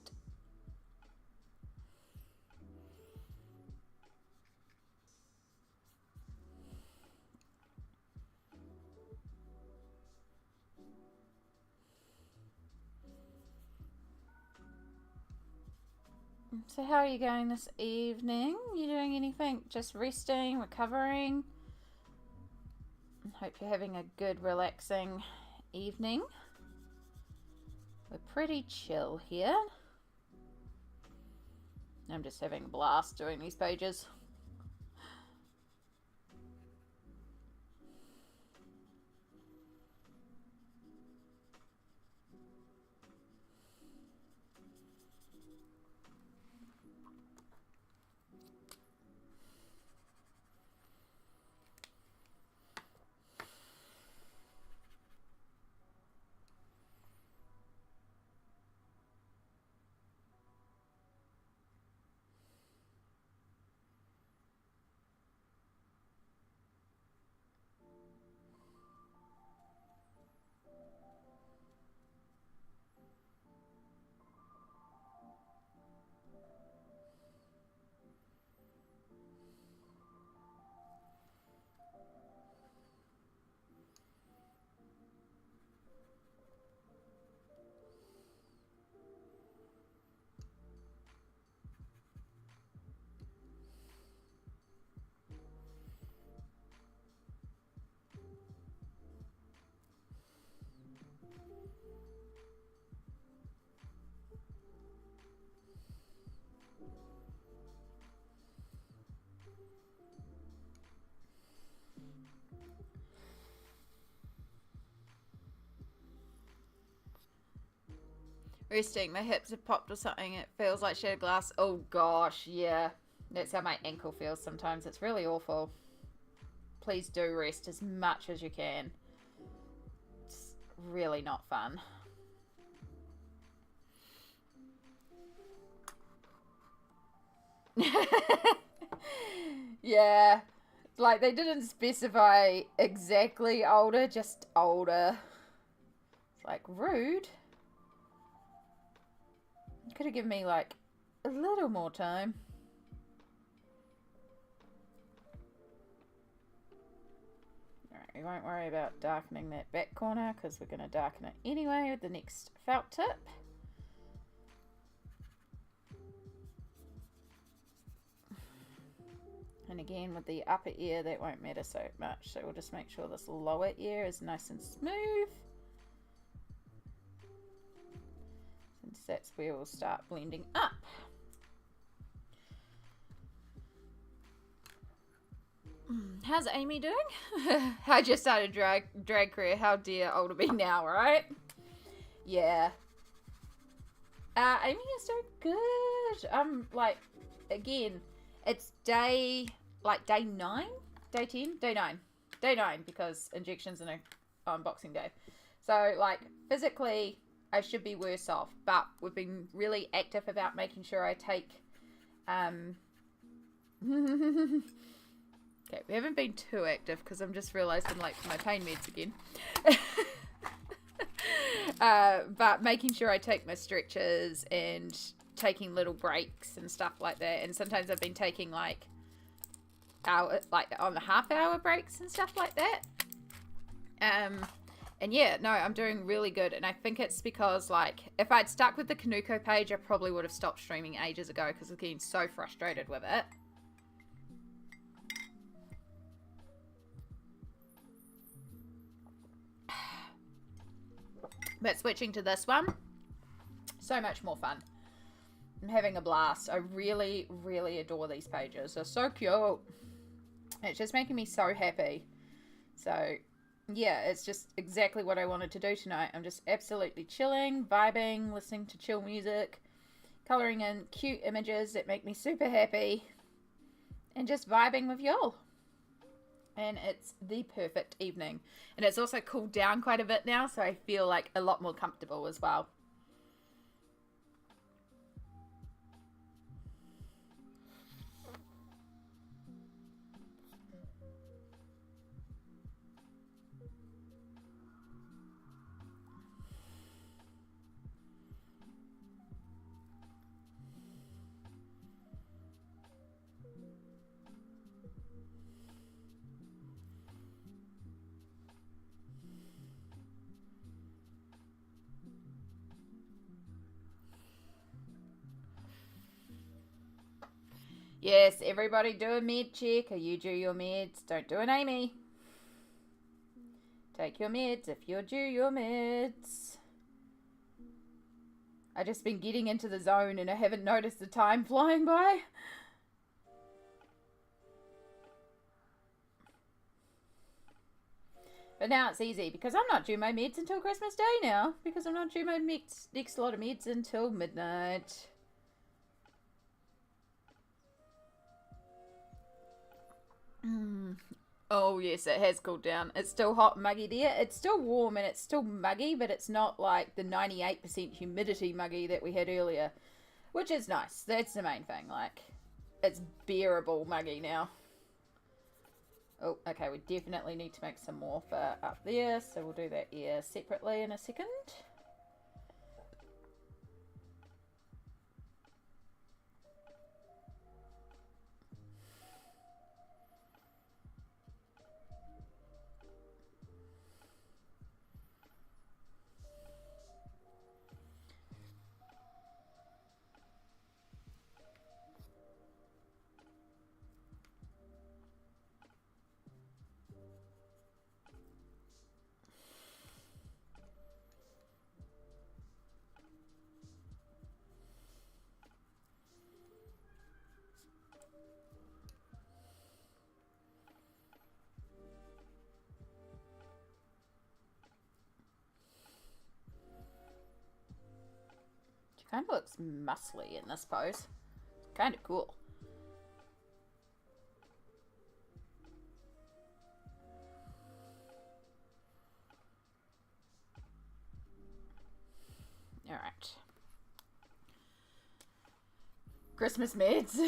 So how are you going this evening? You doing anything? Just resting, recovering? Hope you're having a good, relaxing evening. We're pretty chill here. I'm just having a blast doing these pages. Resting, my hips have popped or something. It feels like shattered glass. Oh gosh, yeah. That's how my ankle feels sometimes. It's really awful. Please do rest as much as you can. It's really not fun. Yeah. Like, they didn't specify exactly older, just older. It's like, rude. Could have given me like a little more time. Alright, we won't worry about darkening that back corner because we're going to darken it anyway with the next felt tip. And again with the upper ear that won't matter so much, so we'll just make sure this lower ear is nice and smooth. Since that's where we'll start blending up. How's Amy doing? I just started drag career. How dear older me now, right? Yeah. Amy is doing good. Like, again, it's day 9? Day 10? Day 9. Day 9 because injections on Boxing Day. So, like, physically, I should be worse off, but we've been really active about making sure I take, okay, we haven't been too active because I'm just realised I'm late for my pain meds again. But making sure I take my stretches and taking little breaks and stuff like that. And sometimes I've been taking like on the half-hour breaks and stuff like that. And yeah, no, I'm doing really good. And I think it's because, like, if I'd stuck with the Kanoko page, I probably would have stopped streaming ages ago because I was getting so frustrated with it. But switching to this one, so much more fun. I'm having a blast. I really, really adore these pages. They're so cute. It's just making me so happy. So yeah, it's just exactly what I wanted to do tonight. I'm just absolutely chilling, vibing, listening to chill music, colouring in cute images that make me super happy, and just vibing with y'all. And it's the perfect evening. And it's also cooled down quite a bit now, so I feel like a lot more comfortable as well. Yes, everybody do a med check, or you do your meds. Don't do an Amy. Take your meds if you're due your meds. I've just been getting into the zone and I haven't noticed the time flying by. But now it's easy because I'm not due my meds until Christmas Day now. Because I'm not due my next lot of meds until midnight. Oh yes, it has cooled down. It's still hot and muggy there. It's still warm and it's still muggy, but it's not like the 98% humidity muggy that we had earlier. Which is nice. That's the main thing. Like, it's bearable muggy now. Oh, okay, we definitely need to make some more for up there, so we'll do that here separately in a second. Kind of looks muscly in this pose. Kind of cool. Alright. Christmas meds.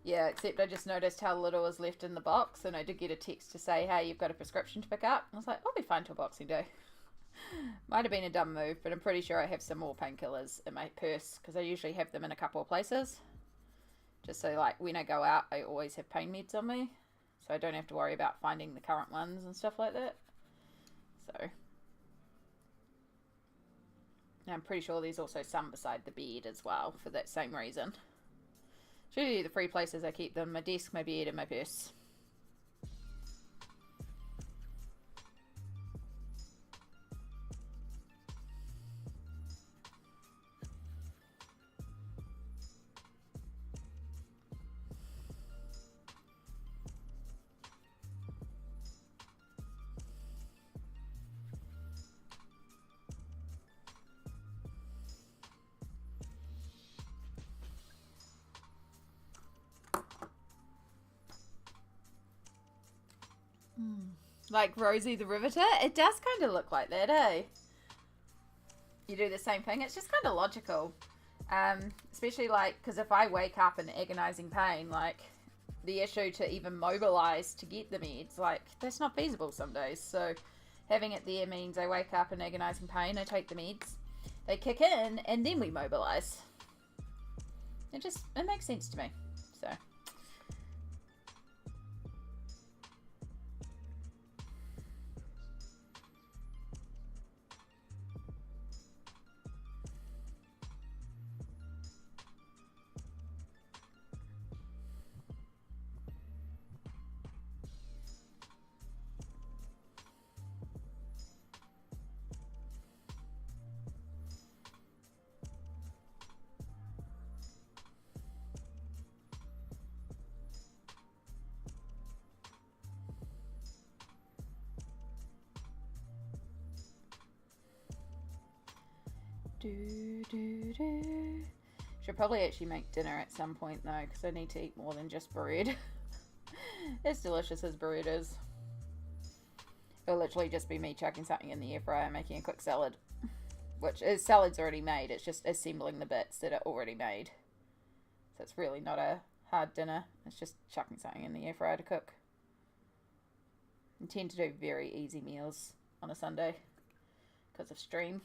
Yeah, except I just noticed how little was left in the box, and I did get a text to say, hey, you've got a prescription to pick up. And I was like, I'll be fine till Boxing Day. Might have been a dumb move, but I'm pretty sure I have some more painkillers in my purse, because I usually have them in a couple of places. Just so, like, when I go out, I always have pain meds on me, so I don't have to worry about finding the current ones and stuff like that. So, I'm pretty sure there's also some beside the bed as well, for that same reason. It's usually the three places I keep them: my desk, my bed, and my purse. Like Rosie the Riveter? It does kind of look like that, eh? You do the same thing. It's just kind of logical. Especially, like, because if I wake up in agonizing pain, like, the issue to even mobilize to get the meds, like, that's not feasible some days. So, having it there means I wake up in agonizing pain, I take the meds, they kick in, and then we mobilize. It makes sense to me. So... Should probably actually make dinner at some point though, because I need to eat more than just bread. As delicious as bread is. It'll literally just be me chucking something in the air fryer and making a quick salad. Which is, salad's already made, it's just assembling the bits that are already made. So it's really not a hard dinner, it's just chucking something in the air fryer to cook. I tend to do very easy meals on a Sunday because of stream.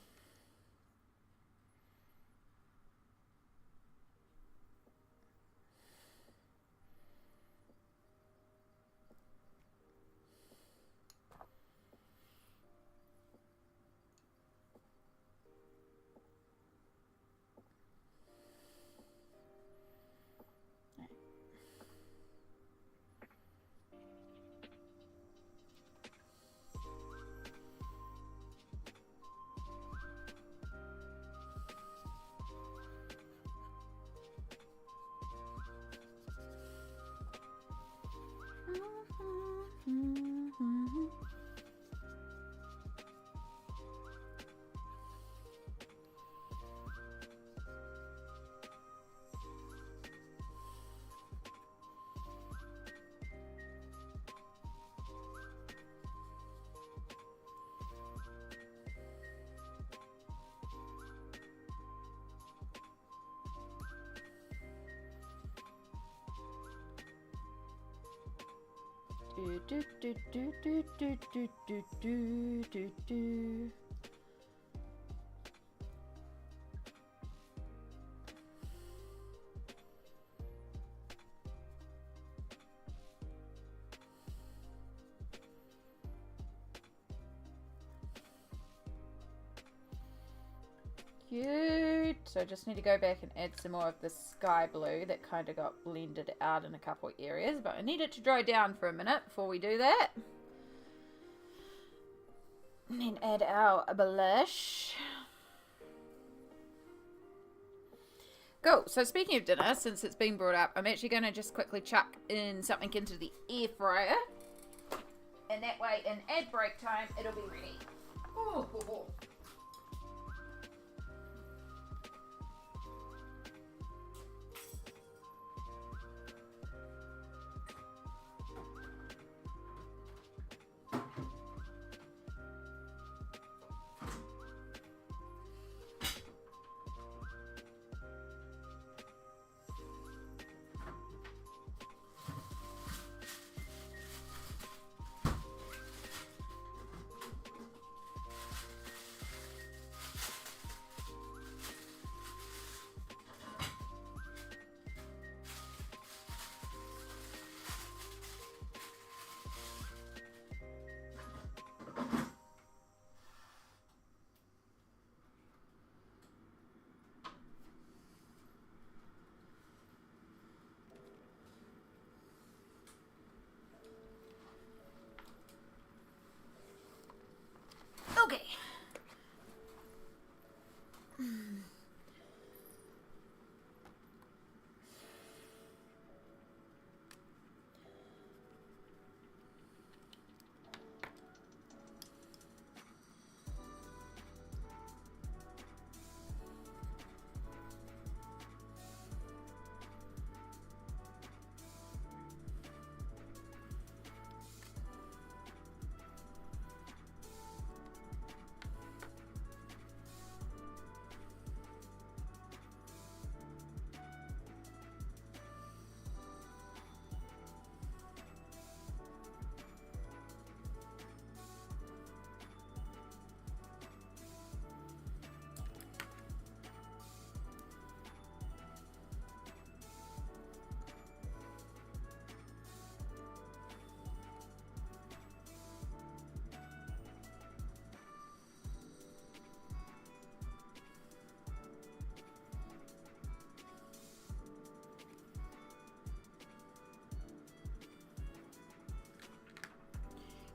Do, do, do, do, do, do, do, do, do, do. Cute. So I just need to go back and add some more of the sky blue that kind of got blended out in a couple areas, but I need it to dry down for a minute before we do that. And then add our blush. Cool. So speaking of dinner, since it's been brought up, I'm actually going to just quickly chuck in something into the air fryer. And that way, in ad break time, it'll be ready. Ooh, ooh, ooh. Okay.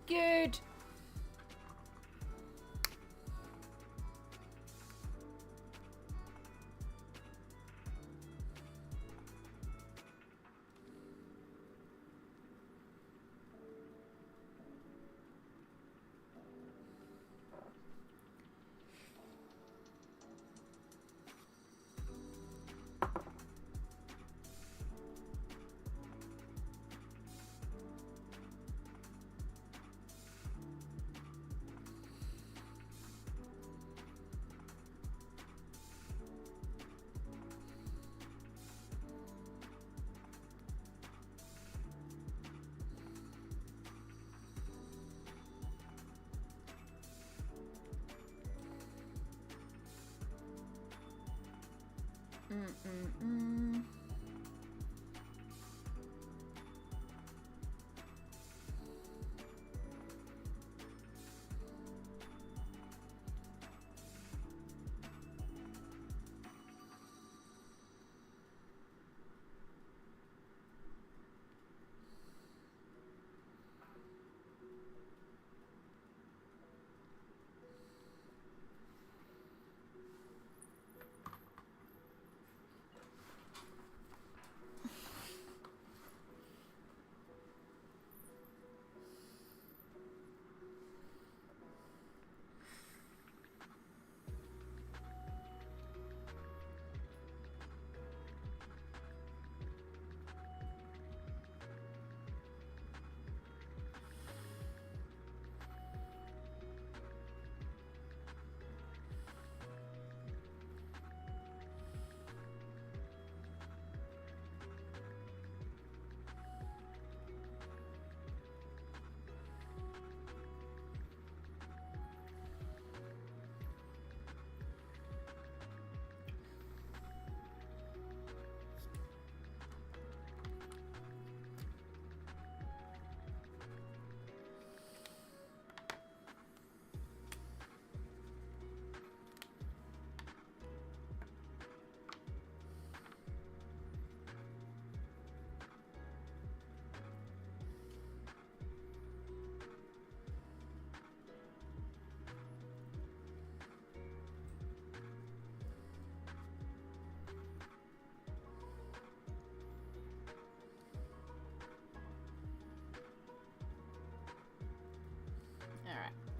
Good. Mm-mm-mm.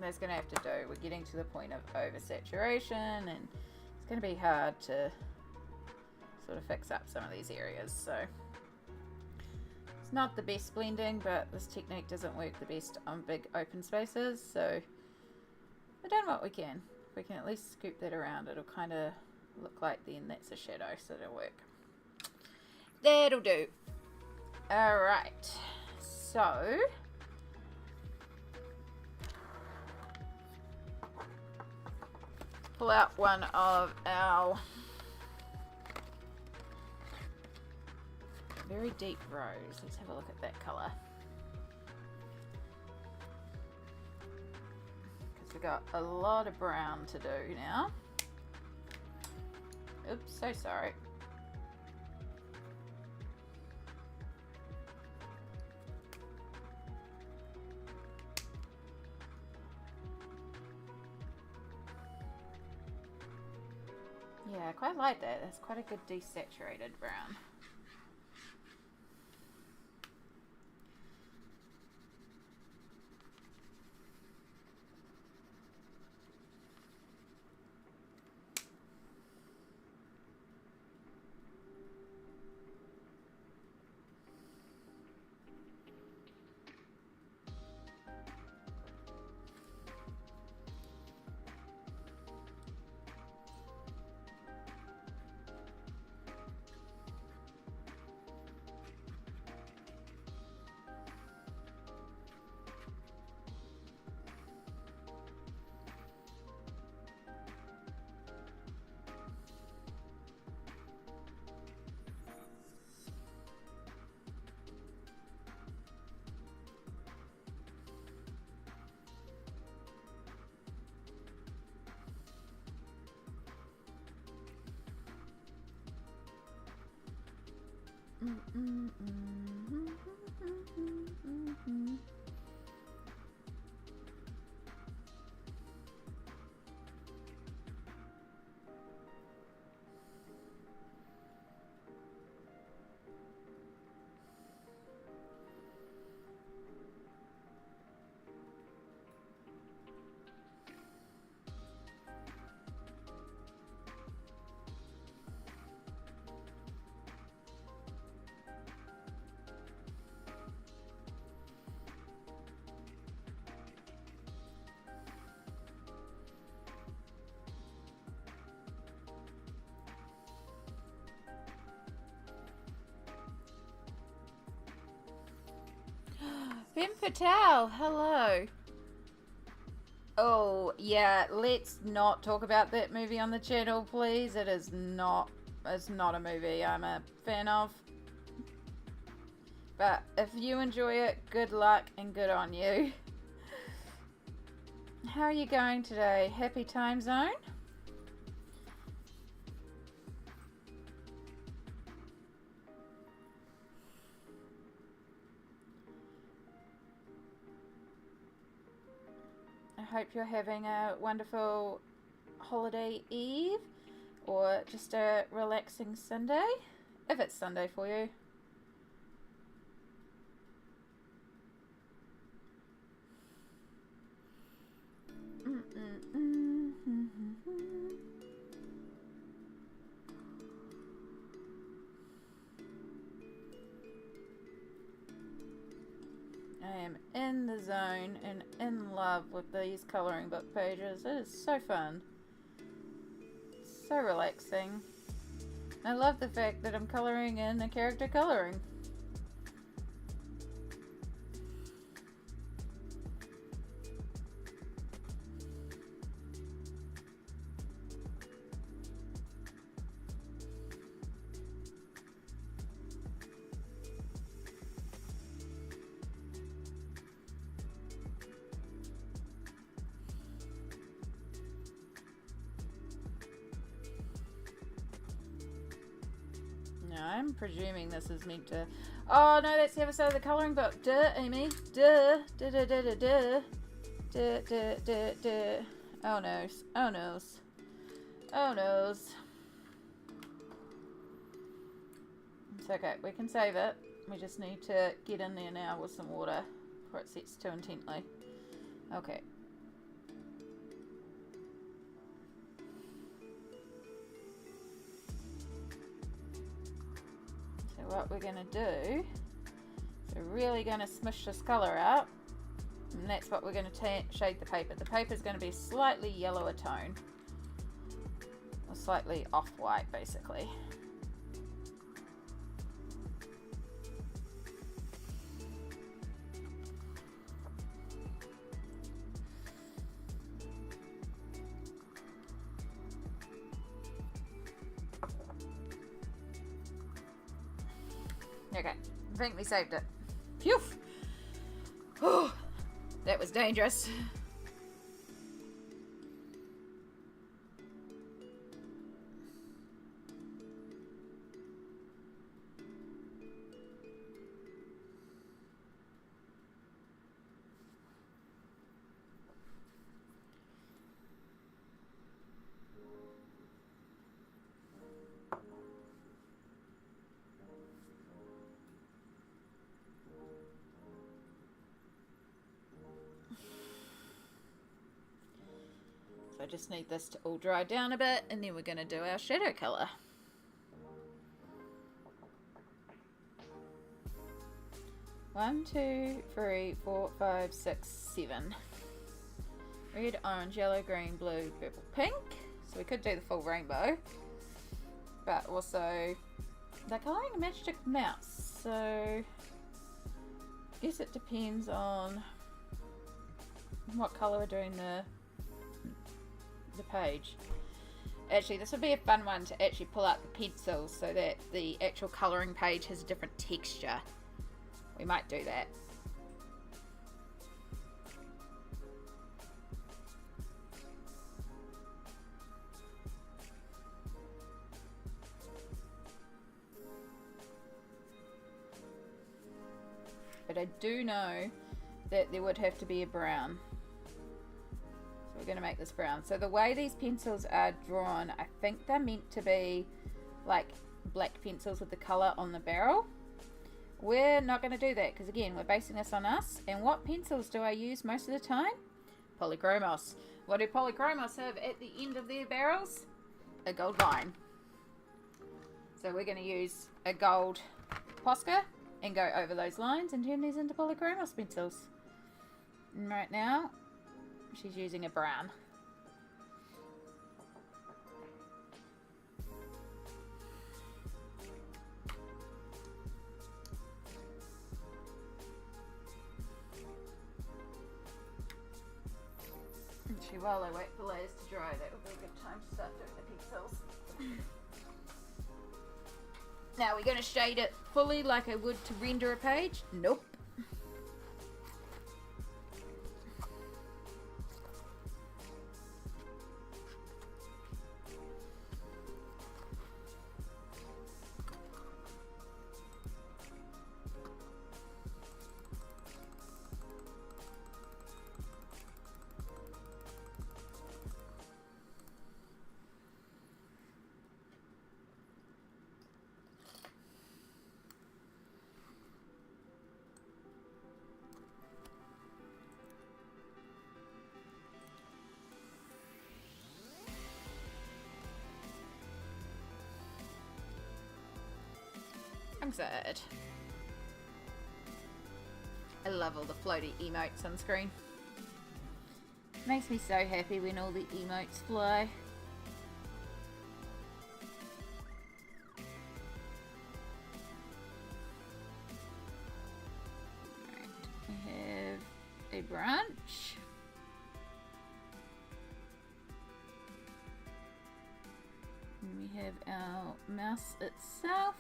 that's going to have to do. We're getting to the point of oversaturation, and it's going to be hard to sort of fix up some of these areas. So it's not the best blending, but this technique doesn't work the best on big open spaces. So we're doing what we can. If we can at least scoop that around, it'll kind of look like then that's a shadow, so it'll work. That'll do. Alright, so pull out one of our very deep rose. Let's have a look at that colour. Because we've got a lot of brown to do now. Oops, so sorry. Yeah, I quite like that. That's quite a good desaturated brown. Ben Patel, hello. Oh, yeah, let's not talk about that movie on the channel, please. It's not a movie I'm a fan of. But if you enjoy it, good luck and good on you. How are you going today? Happy time zone? I hope you're having a wonderful holiday eve or just a relaxing Sunday, if it's Sunday for you. I am in the zone and in love with these colouring book pages. It is so fun. So relaxing. I love the fact that I'm colouring in a character colouring. I'm presuming this is meant to... Oh, no, that's the other side of the colouring book. Duh, Amy. Duh. Duh, duh, duh, duh, duh. Duh, duh, duh, duh. Oh, noes. Oh, noes. Oh, noes. It's okay. We can save it. We just need to get in there now with some water before it sets too intently. Okay. what we're going to do, so we're really going to smush this colour out, and that's what we're going to shade the paper. The paper is going to be a slightly yellower tone, or slightly off-white basically. Okay, I think we saved it. Phew! Oh, that was dangerous. I just need this to all dry down a bit, and then we're going to do our shadow colour. One, two, three, four, five, six, seven. Red, orange, yellow, green, blue, purple, pink. So we could do the full rainbow. But also, they're colouring a Magic Mouse, so I guess it depends on what colour we're doing the page. Actually, this would be a fun one to actually pull out the pencils so that the actual colouring page has a different texture. We might do that. But I do know that there would have to be a brown. So we're going to make this brown. So the way these pencils are drawn, I think they're meant to be like black pencils with the colour on the barrel. We're not going to do that because, again, we're basing this on us. And what pencils do I use most of the time? Polychromos. What do Polychromos have at the end of their barrels? A gold line. So we're going to use a gold Posca and go over those lines and turn these into Polychromos pencils. And right now, she's using a brown. Actually, while I wait for layers to dry, that would be a good time to start doing the pencils. Now, we're going to shade it fully like I would to render a page. Nope. I'm sad. I love all the floaty emotes on screen. Makes me so happy when all the emotes fly. Right, we have a branch. And we have our mouse itself.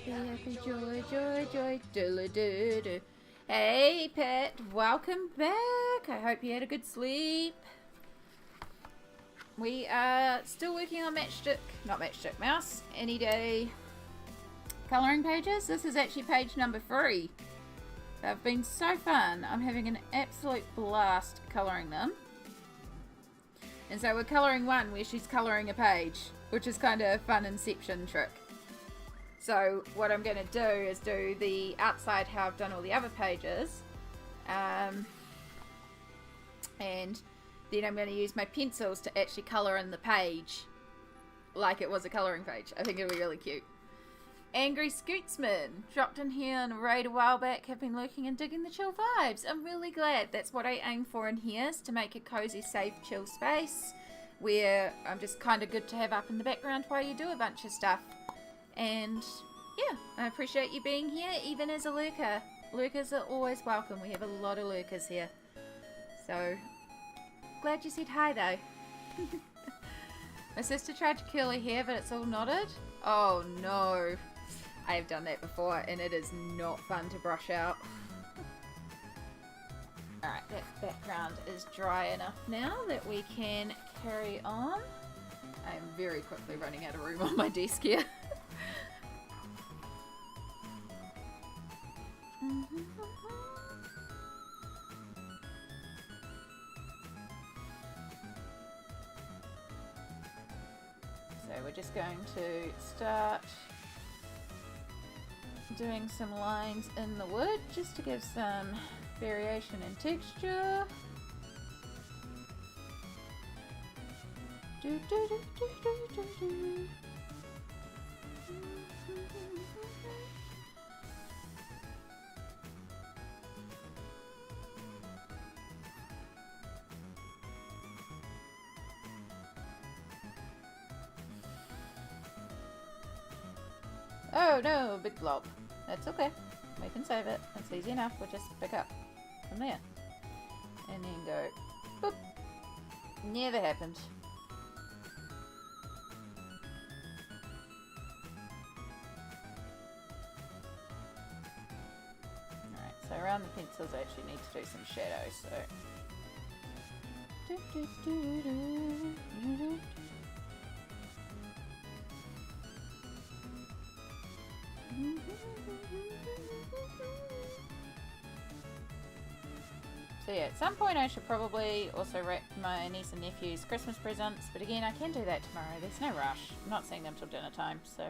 Happy joy, joy, joy, doodle-doo-doo. Hey, Pat, welcome back. I hope you had a good sleep. We are still working on Matchstick Mouse, Any Day colouring pages. This is actually page number 3. They've been so fun. I'm having an absolute blast colouring them. And so we're colouring one where she's colouring a page, which is kind of a fun inception trick. So what I'm going to do is do the outside how I've done all the other pages. And then I'm going to use my pencils to actually colour in the page like it was a colouring page. I think it'll be really cute. Angry Scootsman dropped in here on a raid a while back. Have been lurking and digging the chill vibes. I'm really glad. That's what I aim for in here, is to make a cozy, safe, chill space where I'm just kind of good to have up in the background while you do a bunch of stuff. And yeah, I appreciate you being here, even as a lurker. Lurkers are always welcome. We have a lot of lurkers here. So, glad you said hi though. My sister tried to curl her hair, but it's all knotted. Oh no. I have done that before and it is not fun to brush out. Alright, that background is dry enough now that we can carry on. I am very quickly running out of room on my desk here. So we're just going to start doing some lines in the wood just to give some variation in texture. Oh no, big blob. That's okay. We can save it. It's easy enough. We'll just pick up from there. And then go, boop. Never happened. Alright, so around the pencils I actually need to do some shadows, so. So yeah, at some point I should probably also wrap my niece and nephew's Christmas presents, but again, I can do that tomorrow. There's no rush. I'm not seeing them till dinner time, so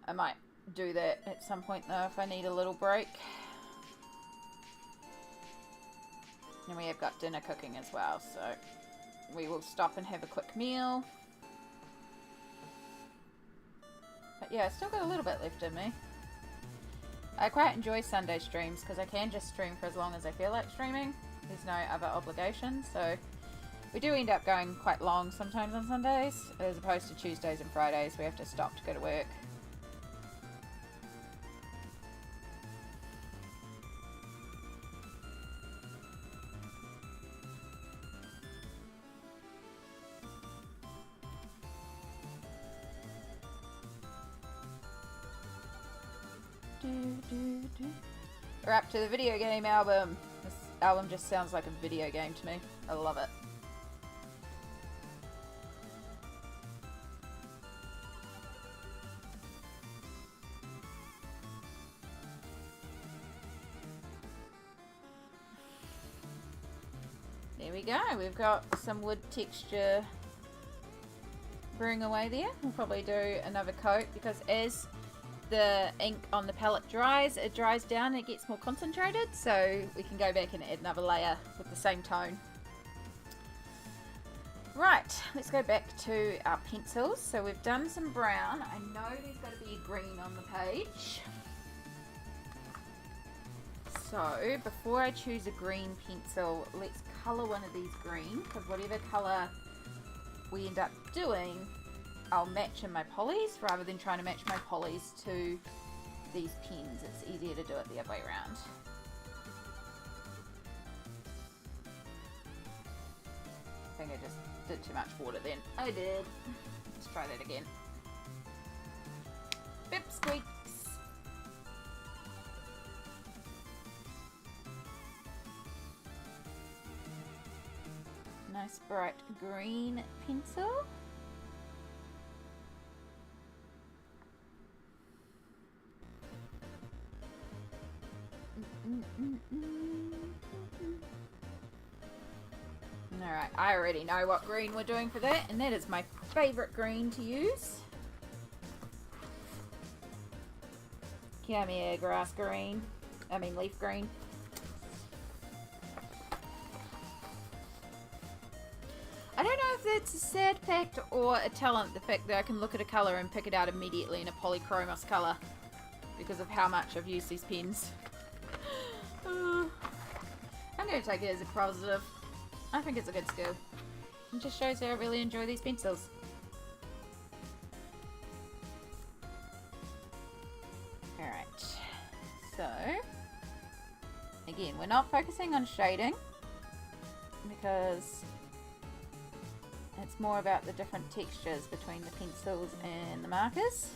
I might do that at some point though if I need a little break. And we have got dinner cooking as well, so we will stop and have a quick meal. But yeah, I still got a little bit left in me. I quite enjoy Sunday streams because I can just stream for as long as I feel like streaming. There's no other obligations, so we do end up going quite long sometimes on Sundays, as opposed to Tuesdays and Fridays. We have to stop to go to work. We're up to the video game album. This album just sounds like a video game to me. I love it. There we go. We've got some wood texture brewing away there. We'll probably do another coat because as the ink on the palette dries, it dries down and it gets more concentrated, so we can go back and add another layer with the same tone. Right, let's go back to our pencils. So we've done some brown. I know there's got to be a green on the page. So before I choose a green pencil, let's colour one of these green, because whatever colour we end up doing, I'll match in my polys rather than trying to match my polys to these pens. It's easier to do it the other way around. I think I just did too much water then. I did. Let's try that again. Bip squeaks. Nice bright green pencil. Alright, I already know what green we're doing for that, and that is my favourite green to use. Come here, grass green. I mean leaf green. I don't know if that's a sad fact or a talent, the fact that I can look at a colour and pick it out immediately in a Polychromos colour because of how much I've used these pens. I'm going to take it as a positive. I think it's a good skill. It just shows that I really enjoy these pencils. Alright, so again, we're not focusing on shading because it's more about the different textures between the pencils and the markers.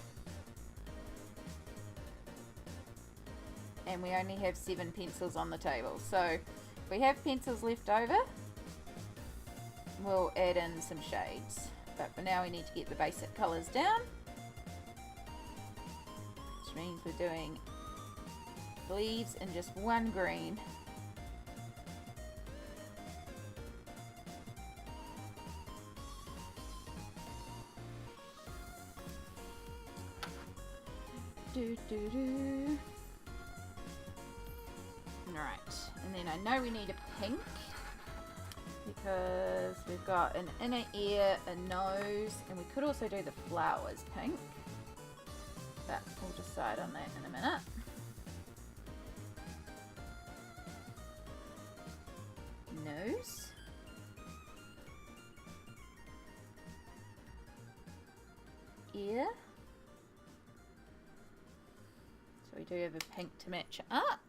And we only have 7 pencils on the table, so if we have pencils left over, we'll add in some shades. But for now we need to get the basic colours down, which means we're doing leaves in just one green. Alright, and then I know we need a pink because we've got an inner ear, a nose, and we could also do the flowers pink, but we'll decide on that in a minute. Nose. Ear. So we do have a pink to match up.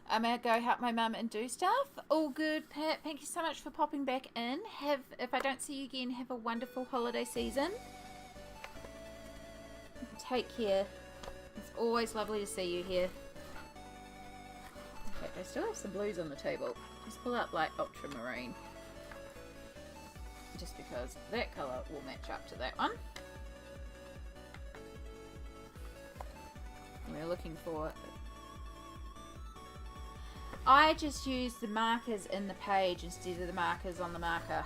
I'm gonna go help my mum and do stuff. All good, Pat. Thank you so much for popping back in. If I don't see you again, have a wonderful holiday season. Take care. It's always lovely to see you here. In fact, I still have some blues on the table. Let's pull up like ultramarine, just because that colour will match up to that one. We're looking for... I just use the markers in the page instead of the markers on the marker,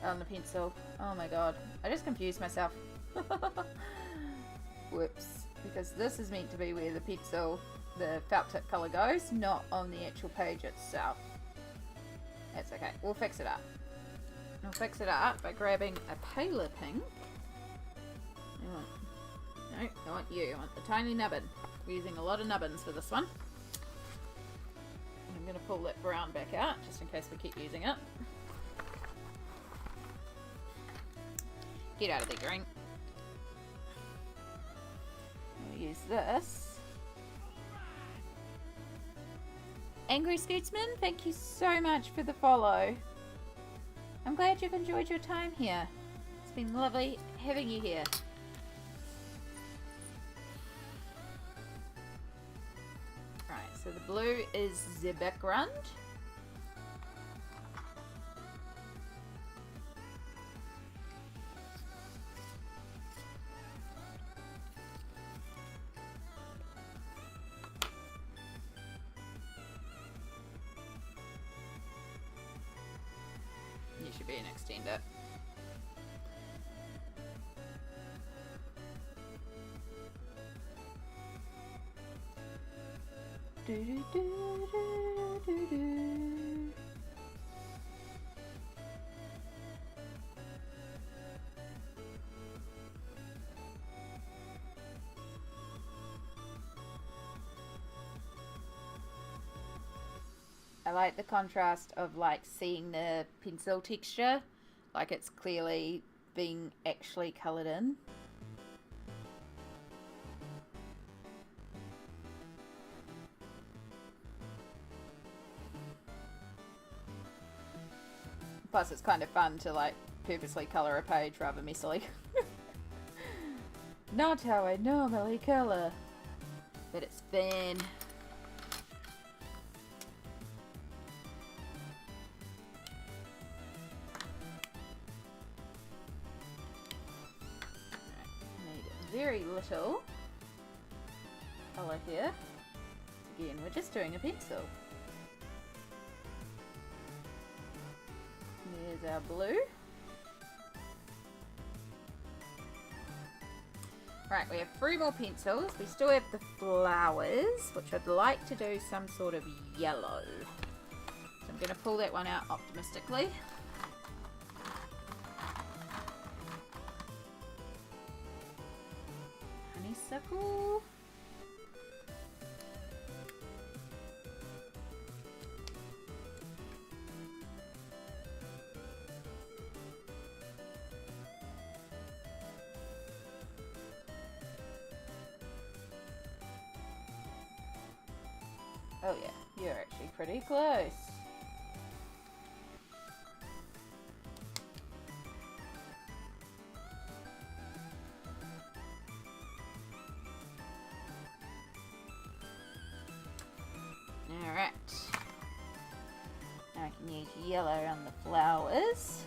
on the pencil. Oh my god, I just confused myself. Whoops, because this is meant to be where the pencil, the felt tip colour goes, not on the actual page itself. That's okay, we'll fix it up. We'll fix it up by grabbing a paler pink. I want you, I want the tiny nubbin. We're using a lot of nubbins for this one. I'm going to pull that brown back out just in case we keep using it. Get out of there, green. We'll use this. Angry Scootsman, thank you so much for the follow. I'm glad you've enjoyed your time here. It's been lovely having you here. So the blue is the background. You should be an extender. Do, do, do, do, do, do. I like the contrast of like seeing the pencil texture, like it's clearly being actually coloured in. Plus it's kind of fun to like purposely colour a page rather messily. Not how I normally colour, but it's fun. Need very little colour here. again. We're just doing a pencil. There's our blue. Right, we have 3 more pencils. We still have the flowers, which I'd like to do some sort of yellow. So I'm going to pull that one out optimistically. Honeysuckle. Oh yeah, you're actually pretty close. Alright. Now I can use yellow on the flowers.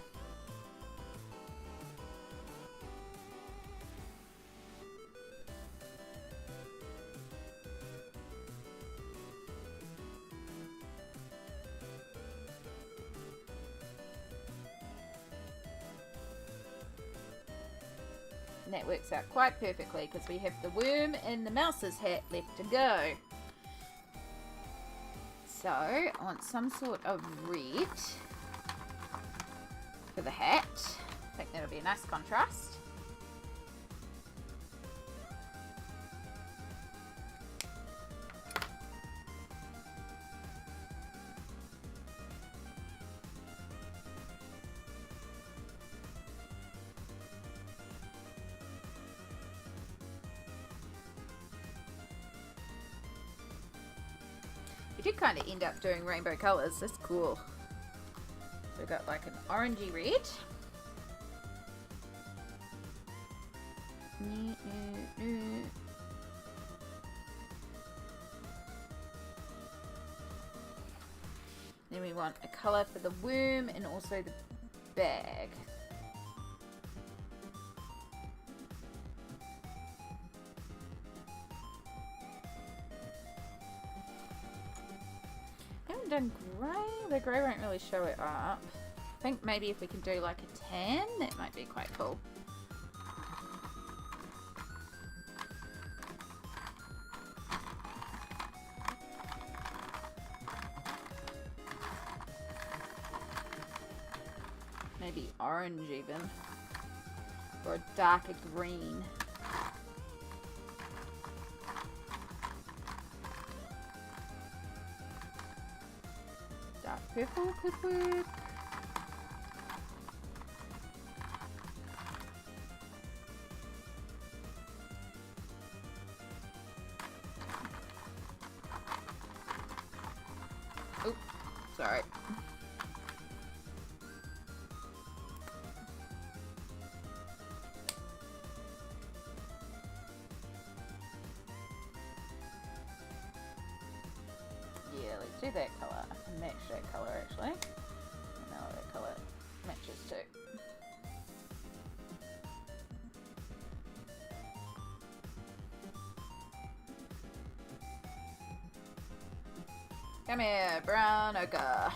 And that works out quite perfectly because we have the worm and the mouse's hat left to go. So I want some sort of red for the hat. I think that'll be a nice contrast. We did kind of end up doing rainbow colours. That's cool. So we've got like an orangey red. Then we want a colour for the worm and also the bag. Done grey. The grey won't really show it up. I think maybe if we can do like a tan, that might be quite cool. Maybe orange even. Or a darker green. Purple could work. Oop, sorry. Yeah, let's do that colour. I can match that colour actually. And now that colour matches too. Come here, brown ochre.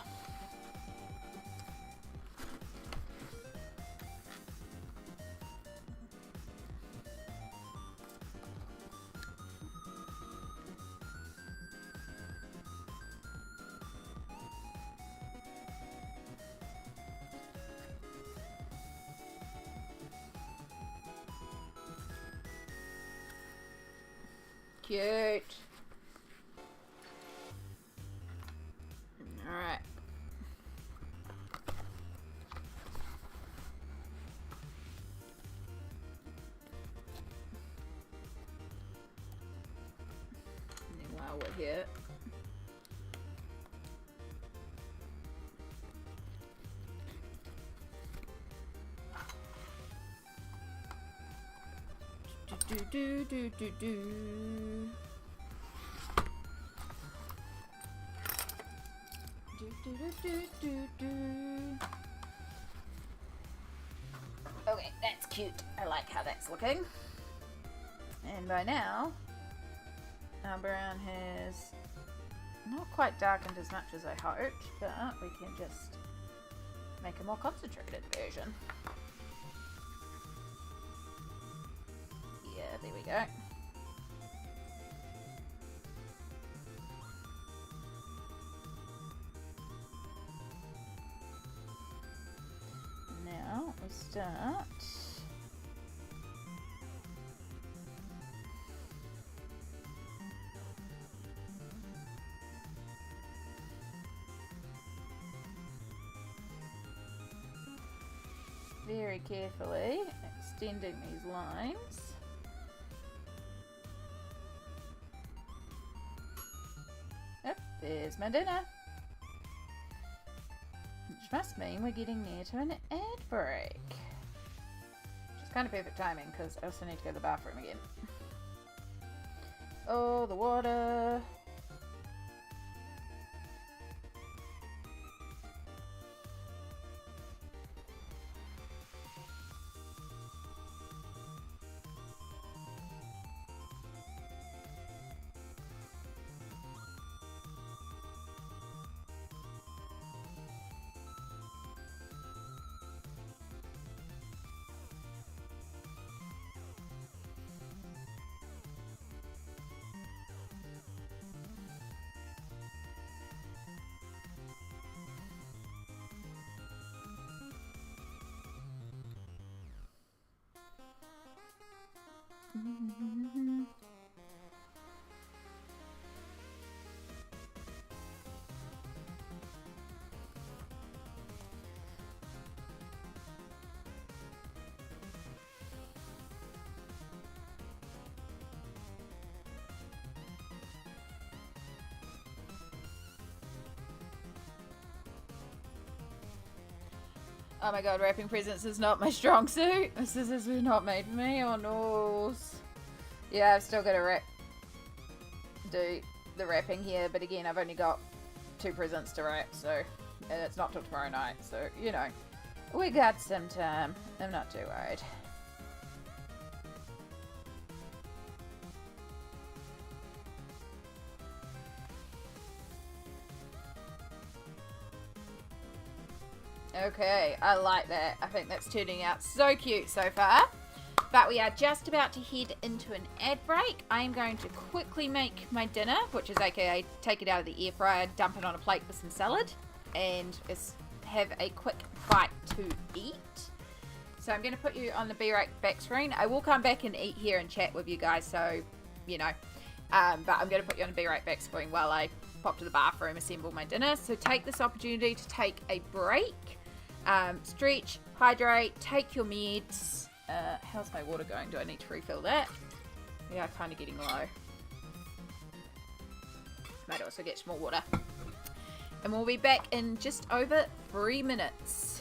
Cute. Alright. And then while we're here, do. Okay, that's cute. I like how that's looking. And by now, Our brown has not quite darkened as much as I hoped, but we can just make a more concentrated version. Yeah, there we go. Now we start. Very carefully extending these lines. Yep, there's my dinner. Which must mean we're getting near to an ad break. Which is kind of perfect timing because I also need to go to the bathroom again. Oh, the water. Oh my god, wrapping presents is not my strong suit. This is not made for me. Oh no. Yeah, I've still got to do the wrapping here, but again, I've only got 2 presents to wrap, so, and it's not till tomorrow night, so, you know, we got some time. I'm not too worried. Okay, I like that. I think that's turning out so cute so far. But we are just about to head into an ad break. I am going to quickly make my dinner, which is aka take it out of the air fryer, dump it on a plate with some salad, and just have a quick bite to eat. So I'm going to put you on the be right back screen. I will come back and eat here and chat with you guys, so, you know. But I'm going to put you on the be right back screen while I pop to the bathroom, assemble my dinner. So take this opportunity to take a break. Stretch, hydrate, take your meds. How's my water going? Do I need to refill that? Yeah, kind of getting low. Might also get some more water. And we'll be back in just over 3 minutes.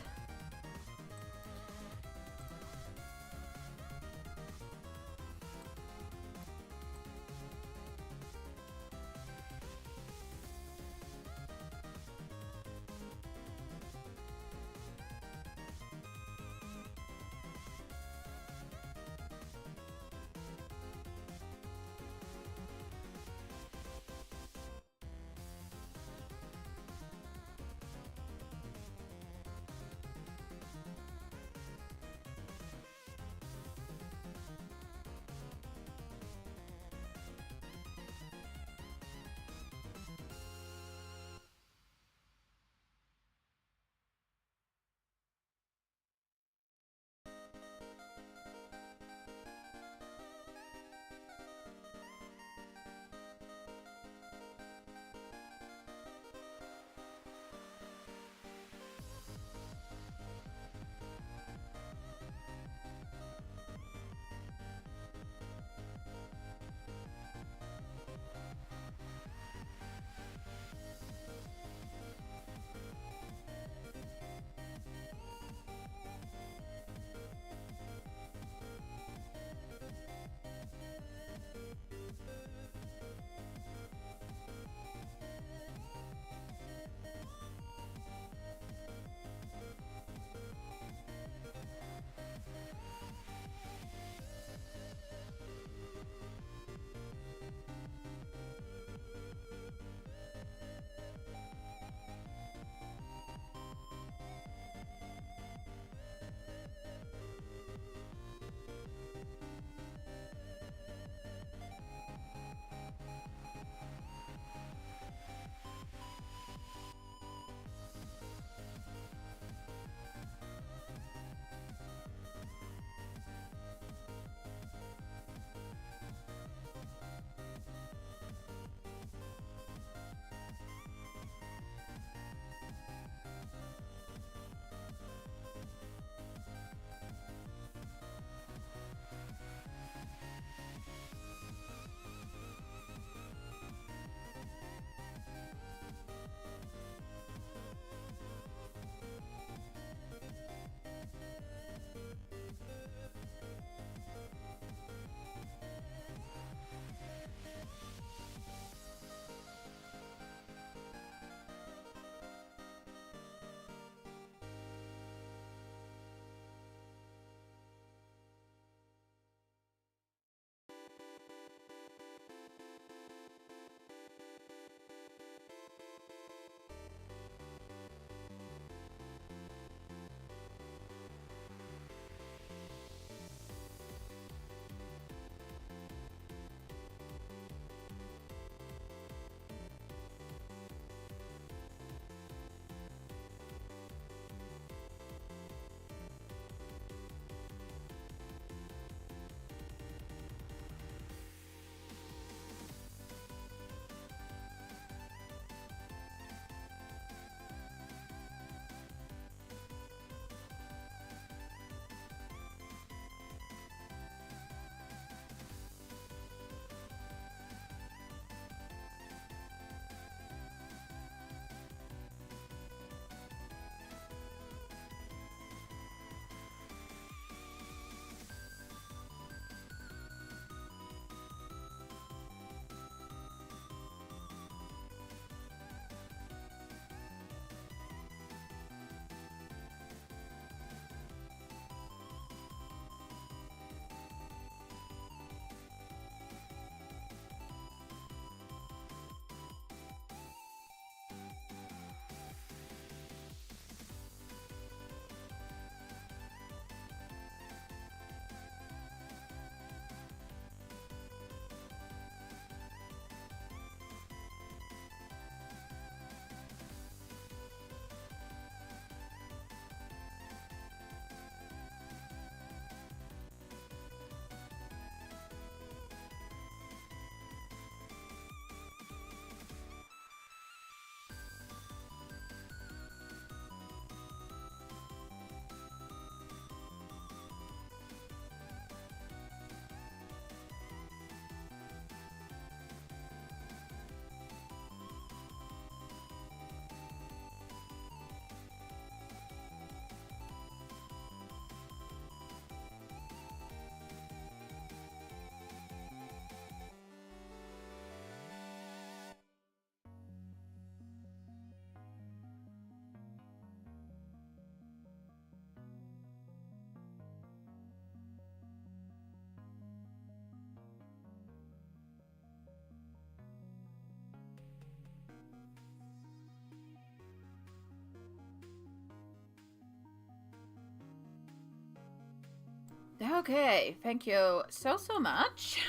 Okay, thank you so much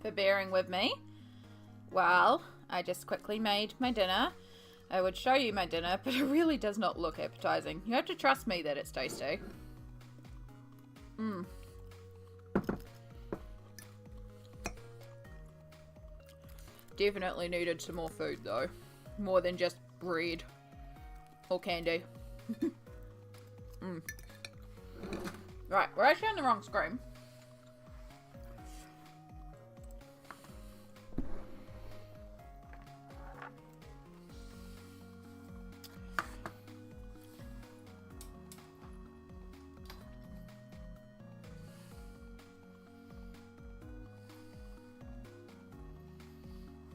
for bearing with me while I just quickly made my dinner. I would show you my dinner, but it really does not look appetizing. You have to trust me that it's tasty. Definitely needed some more food though. More than just bread or candy. Right, we're actually on the wrong screen.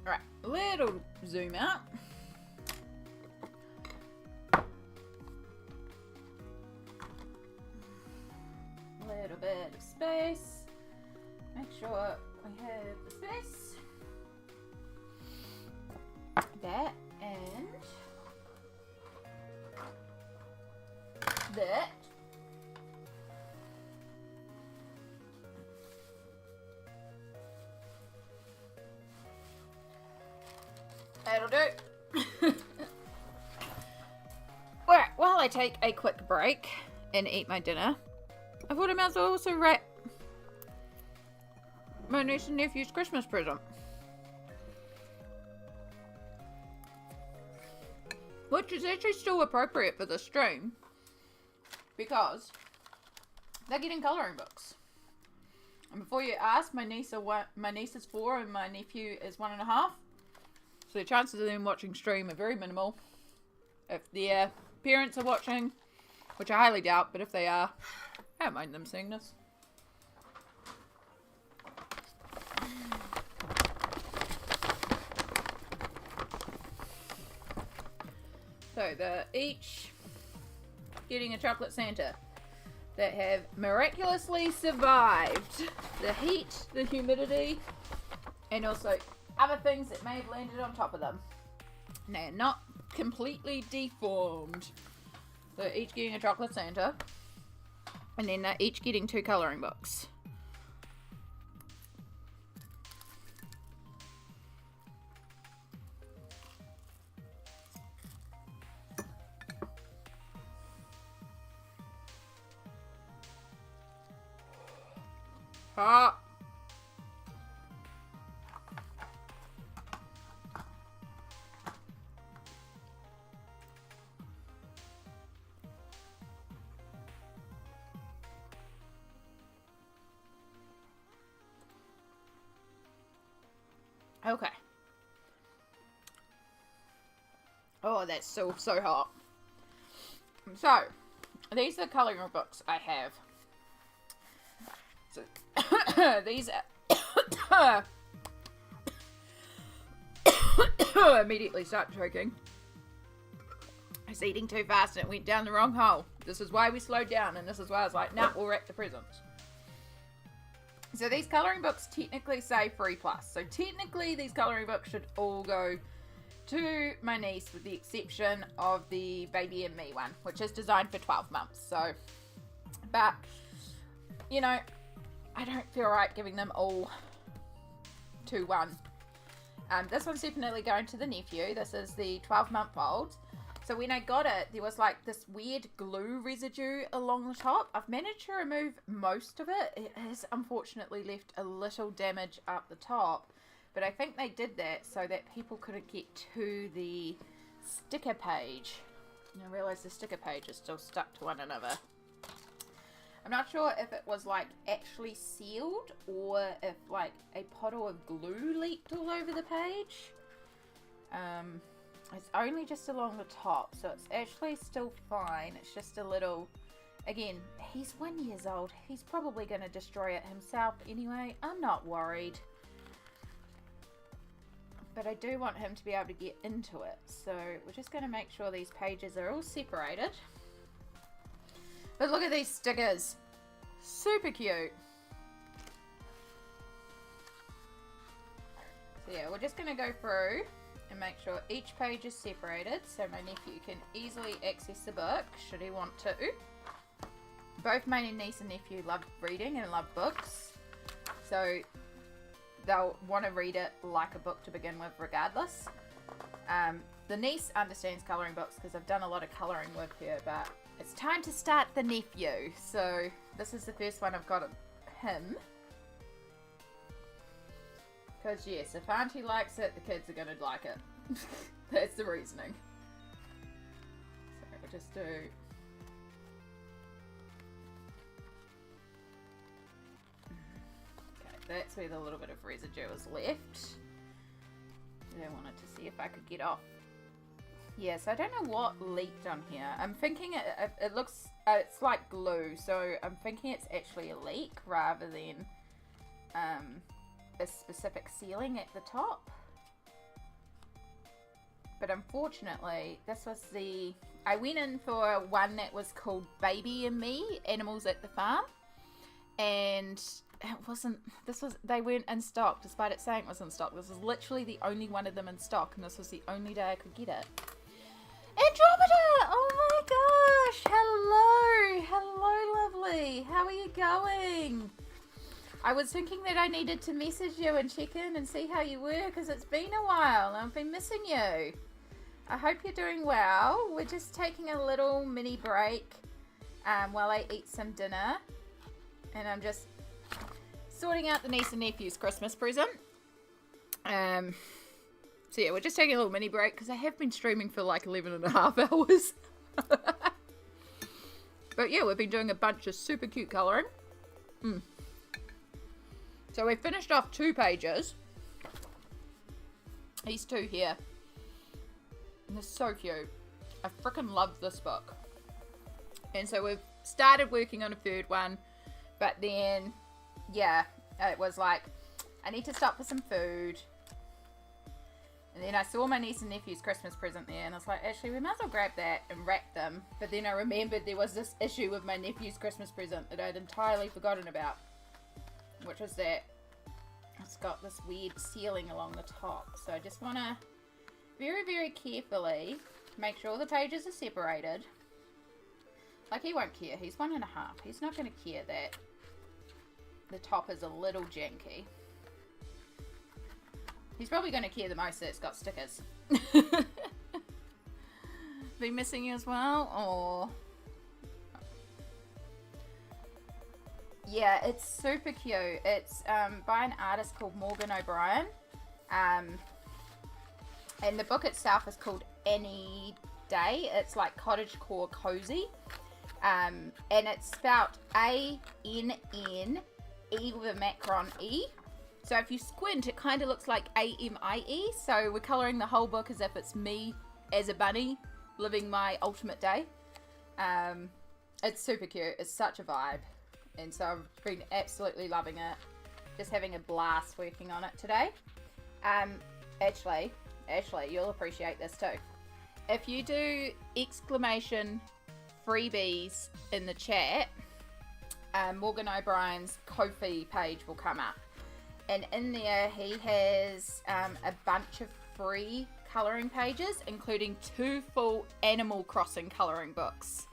Alright, a little zoom out. Little bit of space. Make sure we have the space. That and that. That'll do. Alright, while I take a quick break and eat my dinner, I thought I might as well also wrap my niece and nephew's Christmas present. Which is actually still appropriate for the stream, because they're getting colouring books. And before you ask, my niece is 4 and my nephew is 1.5. So the chances of them watching stream are very minimal. If their parents are watching, which I highly doubt, but if they are, I don't mind them seeing this. So they're each getting a chocolate Santa that have miraculously survived the heat, the humidity, and also other things that may have landed on top of them. And they're not completely deformed. They're each getting a chocolate Santa. And then they're each getting 2 colouring books. Hot. Okay. Oh, that's so hot. So, these are the colouring books I have. So, these are... immediately start choking. I was eating too fast and it went down the wrong hole. This is why we slowed down, and this is why I was like, nah, we'll wrap the presents. So these colouring books technically say 3+. So technically these colouring books should all go to my niece, with the exception of the Baby and Me one, which is designed for 12 months. So, but, you know, I don't feel right giving them all to one. This one's definitely going to the nephew. This is the 12-month-old. So when I got it, there was like this weird glue residue along the top. I've managed to remove most of it. It has unfortunately left a little damage up the top. But I think they did that so that people couldn't get to the sticker page. And I realise the sticker page is still stuck to one another. I'm not sure if it was like actually sealed or if like a puddle of glue leaked all over the page. It's only just along the top, so it's actually still fine. It's just a little, again, he's 1 year old. He's probably going to destroy it himself anyway. I'm not worried. But I do want him to be able to get into it. So we're just going to make sure these pages are all separated. But look at these stickers. Super cute. So yeah, we're just going to go through and make sure each page is separated so my nephew can easily access the book should he want to. both my niece and nephew love reading and love books. So they'll want to read it like a book to begin with regardless. The niece understands colouring books because I've done a lot of colouring with her, but it's time to start the nephew. So this is the first one I've got of him. Because yes, if Auntie likes it, the kids are going to like it. That's the reasoning. So we'll just do... Okay, that's where the little bit of residue is left. I wanted to see if I could get off. Yes, I don't know what leaked on here. I'm thinking it looks... it's like glue, so I'm thinking it's actually a leak rather than a specific sealing at the top. But unfortunately, this was the... I went in for one that was called Baby and Me, Animals at the Farm. And it wasn't... They weren't in stock, despite it saying it was in stock. This was literally the only one of them in stock, and this was the only day I could get it. Andromeda! Oh my gosh! Hello! Hello, lovely! How are you going? I was thinking that I needed to message you and check in and see how you were, because it's been a while and I've been missing you. I hope you're doing well. We're just taking a little mini break while I eat some dinner. And I'm just sorting out the niece and nephew's Christmas present. So yeah, we're just taking a little mini break because I have been streaming for like 11 and a half hours. But yeah, we've been doing a bunch of super cute colouring. So we finished off 2 pages. These 2 here. And they're so cute. I freaking love this book. And so we've started working on a 3rd one. But then, yeah, it was like, I need to stop for some food. And then I saw my niece and nephew's Christmas present there, and I was like, actually, we might as well grab that and wrap them. But then I remembered there was this issue with my nephew's Christmas present that I'd entirely forgotten about, which was that it's got this weird sealing along the top. So I just want to very, very carefully make sure the pages are separated. Like, he won't care. He's 1.5. He's not going to care that the top is a little janky. He's probably going to care the most that it's got stickers. Been missing you as well? Or yeah, it's super cute. It's by an artist called Morgan O'Brien. And the book itself is called Any Day. It's like cottagecore cozy. And it's spelled A-N-N-E with a macron E. So if you squint, it kind of looks like A-M-I-E. So we're colouring the whole book as if it's me as a bunny living my ultimate day. It's super cute. It's such a vibe. And so I've been absolutely loving it. Just having a blast working on it today. Actually, you'll appreciate this too. If you do exclamation freebies in the chat, Morgan O'Brien's Ko-fi page will come up. And in there, he has a bunch of free colouring pages, including 2 full Animal Crossing colouring books.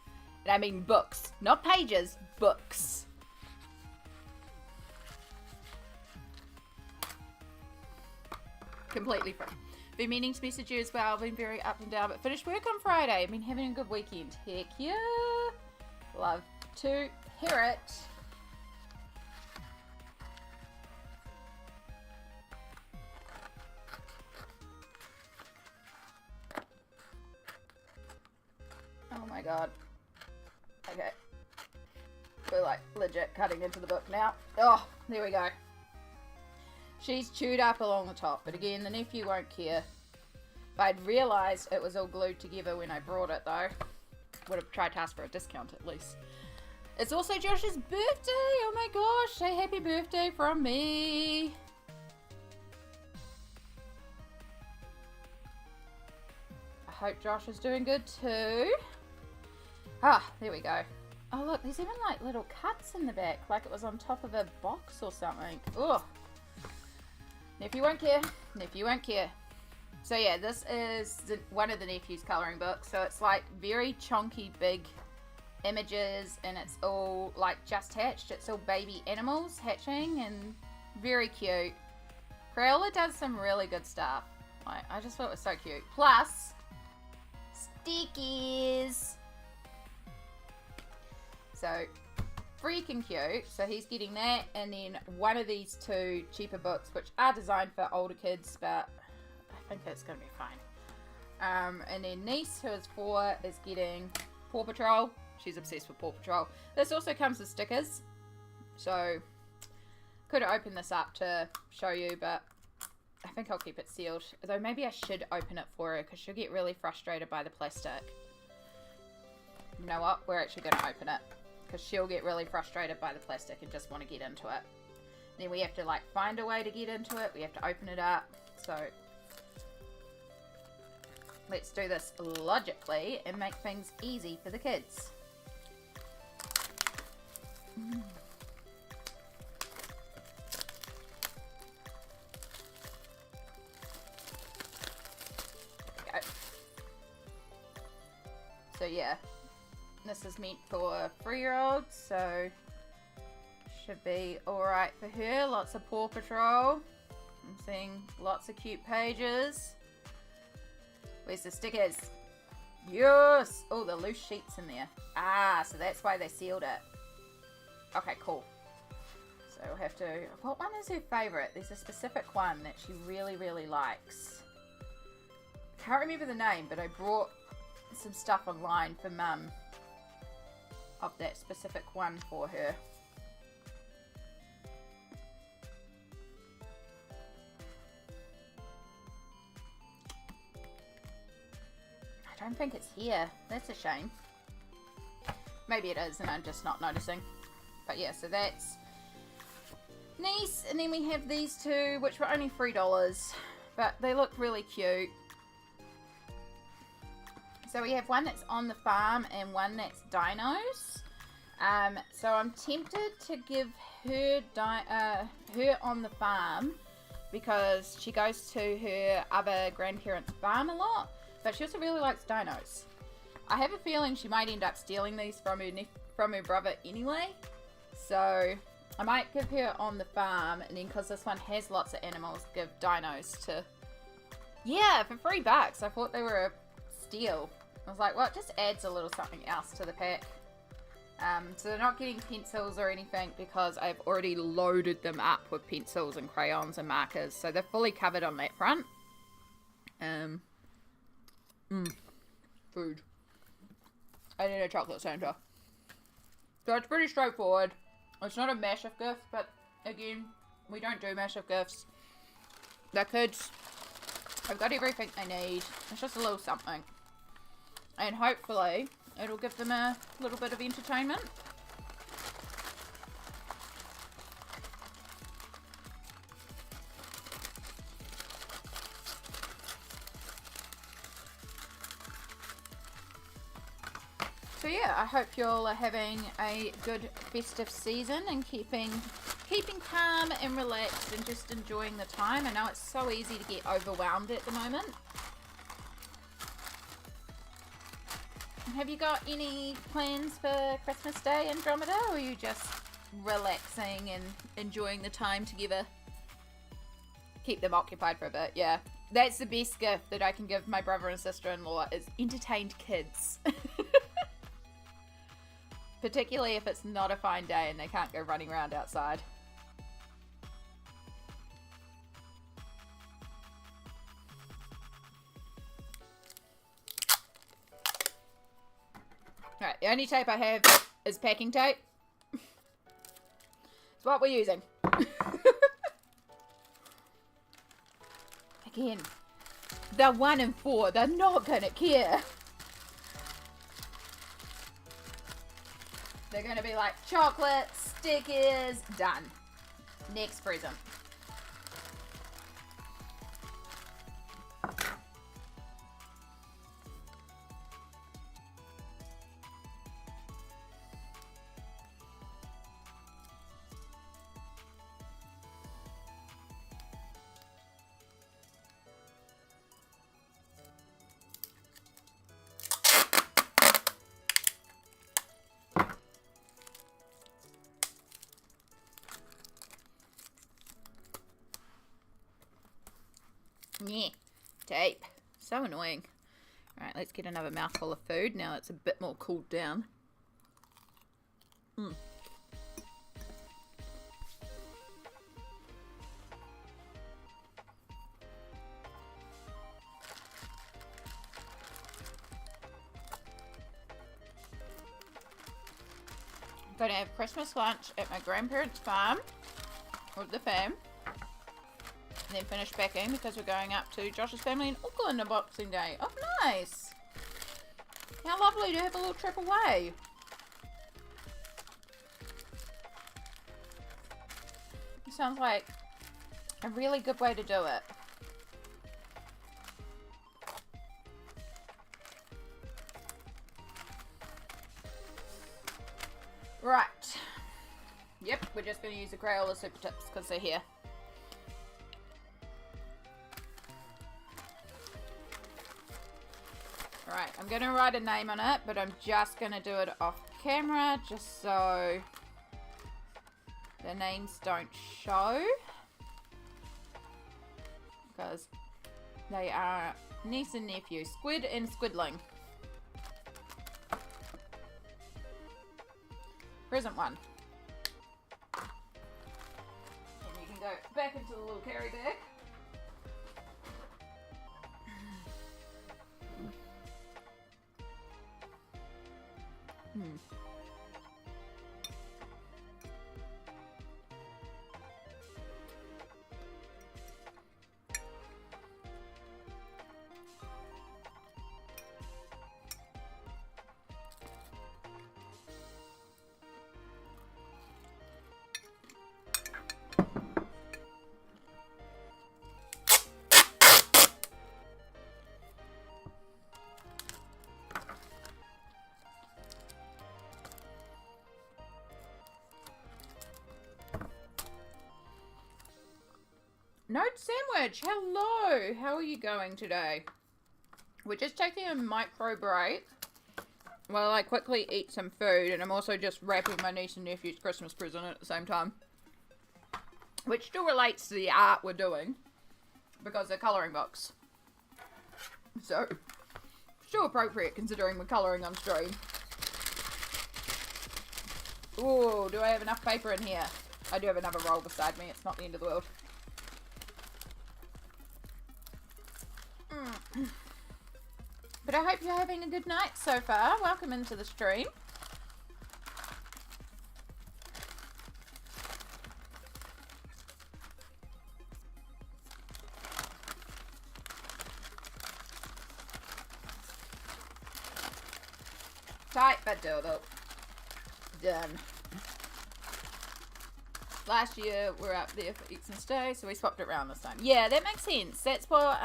And I mean books, not pages, books. Completely free. Been meaning to message you as well. Been very up and down, but finished work on Friday. Been having a good weekend. Heck yeah. Love to hear it. Oh my god. Okay. We're like legit cutting into the book now. Oh, there we go. She's chewed up along the top, but again, the nephew won't care. If I'd realised it was all glued together when I brought it though, would have tried to ask for a discount at least. It's also Josh's birthday! Oh my gosh, say happy birthday from me! I hope Josh is doing good too. Ah, there we go. Oh look, there's even like little cuts in the back, like it was on top of a box or something. Ugh. Nephew won't care. Nephew won't care. So yeah, this is one of the nephew's colouring books. So it's like very chunky, big images, and it's all like just hatched. It's all baby animals hatching, and very cute. Crayola does some really good stuff. I just thought it was so cute. Plus, stickies. So, freaking cute. So he's getting that, and then one of these two cheaper books, which are designed for older kids, but I think it's going to be fine. And then niece, who is 4, is getting Paw Patrol. She's obsessed with Paw Patrol. This also comes with stickers. So, could open this up to show you, but I think I'll keep it sealed. Although maybe I should open it for her, because she'll get really frustrated by the plastic. You know what? We're actually going to open it, because she'll get really frustrated by the plastic and just want to get into it. Then we have to like find a way to get into it. We have to open it up. So let's do this logically and make things easy for the kids. Go. So yeah, this is meant for 3-year-olds, so should be alright for her. Lots of Paw Patrol. I'm seeing lots of cute pages. Where's the stickers? Yes! Oh, the loose sheets in there. Ah, so that's why they sealed it. Okay, cool. So we'll have to... What one is her favourite? There's a specific one that she really, really likes. Can't remember the name, but I brought some stuff online for Mum of that specific one for her. I don't think it's here. That's a shame. Maybe it is and I'm just not noticing. But yeah, so that's niece. And then we have these two, which were only $3. But they look really cute. So we have one that's on the farm and one that's dinos. So I'm tempted to give her her on the farm because she goes to her other grandparents' farm a lot. But she also really likes dinos. I have a feeling she might end up stealing these from her brother anyway. So I might give her on the farm, and then because this one has lots of animals, give dinos to... Yeah, for $3. I thought they were a steal. I was like, well, it just adds a little something else to the pack. So they're not getting pencils or anything because I've already loaded them up with pencils and crayons and markers. So they're fully covered on that front. Food. I need a chocolate Santa. So it's pretty straightforward. It's not a massive gift, but again, we don't do massive gifts. The kids have got everything they need. It's just a little something. And hopefully, it'll give them a little bit of entertainment. So yeah, I hope you all are having a good festive season and keeping calm and relaxed and just enjoying the time. I know it's so easy to get overwhelmed at the moment. Have you got any plans for Christmas Day, Andromeda, or are you just relaxing and enjoying the time together? Keep them occupied for a bit, yeah. That's the best gift that I can give my brother and sister-in-law is entertained kids. Particularly if it's not a fine day and they can't go running around outside. Alright, the only tape I have is packing tape. It's what we're using. Again, they're 1 and 4. They're not gonna care. They're gonna be like, chocolate, stickers, done. Next present. Yeah, tape. So annoying. Alright, let's get another mouthful of food now it's a bit more cooled down. I'm going to have Christmas lunch at my grandparents' farm with the fam. And then finish packing because we're going up to Josh's family in Auckland on Boxing Day. Oh, nice! How lovely to have a little trip away. It sounds like a really good way to do it. Right. Yep, we're just going to use the Crayola Super Tips because they're here. Right, I'm going to write a name on it, but I'm just going to do it off camera just so the names don't show. Because they are niece and nephew, Squid and Squidling. Present one. And you can go back into the little carry bag. Note Sandwich, hello! How are you going today? We're just taking a micro break while I quickly eat some food, and I'm also just wrapping my niece and nephew's Christmas present at the same time. Which still relates to the art we're doing, because they're colouring books. So, still appropriate considering we're colouring on stream. Ooh, do I have enough paper in here? I do have another roll beside me, it's not the end of the world. But I hope you're having a good night so far. Welcome into the stream. Tight but doable. Done. Last year we were up there for Xmas Day, so we swapped it around this time. Yeah, that makes sense. That's what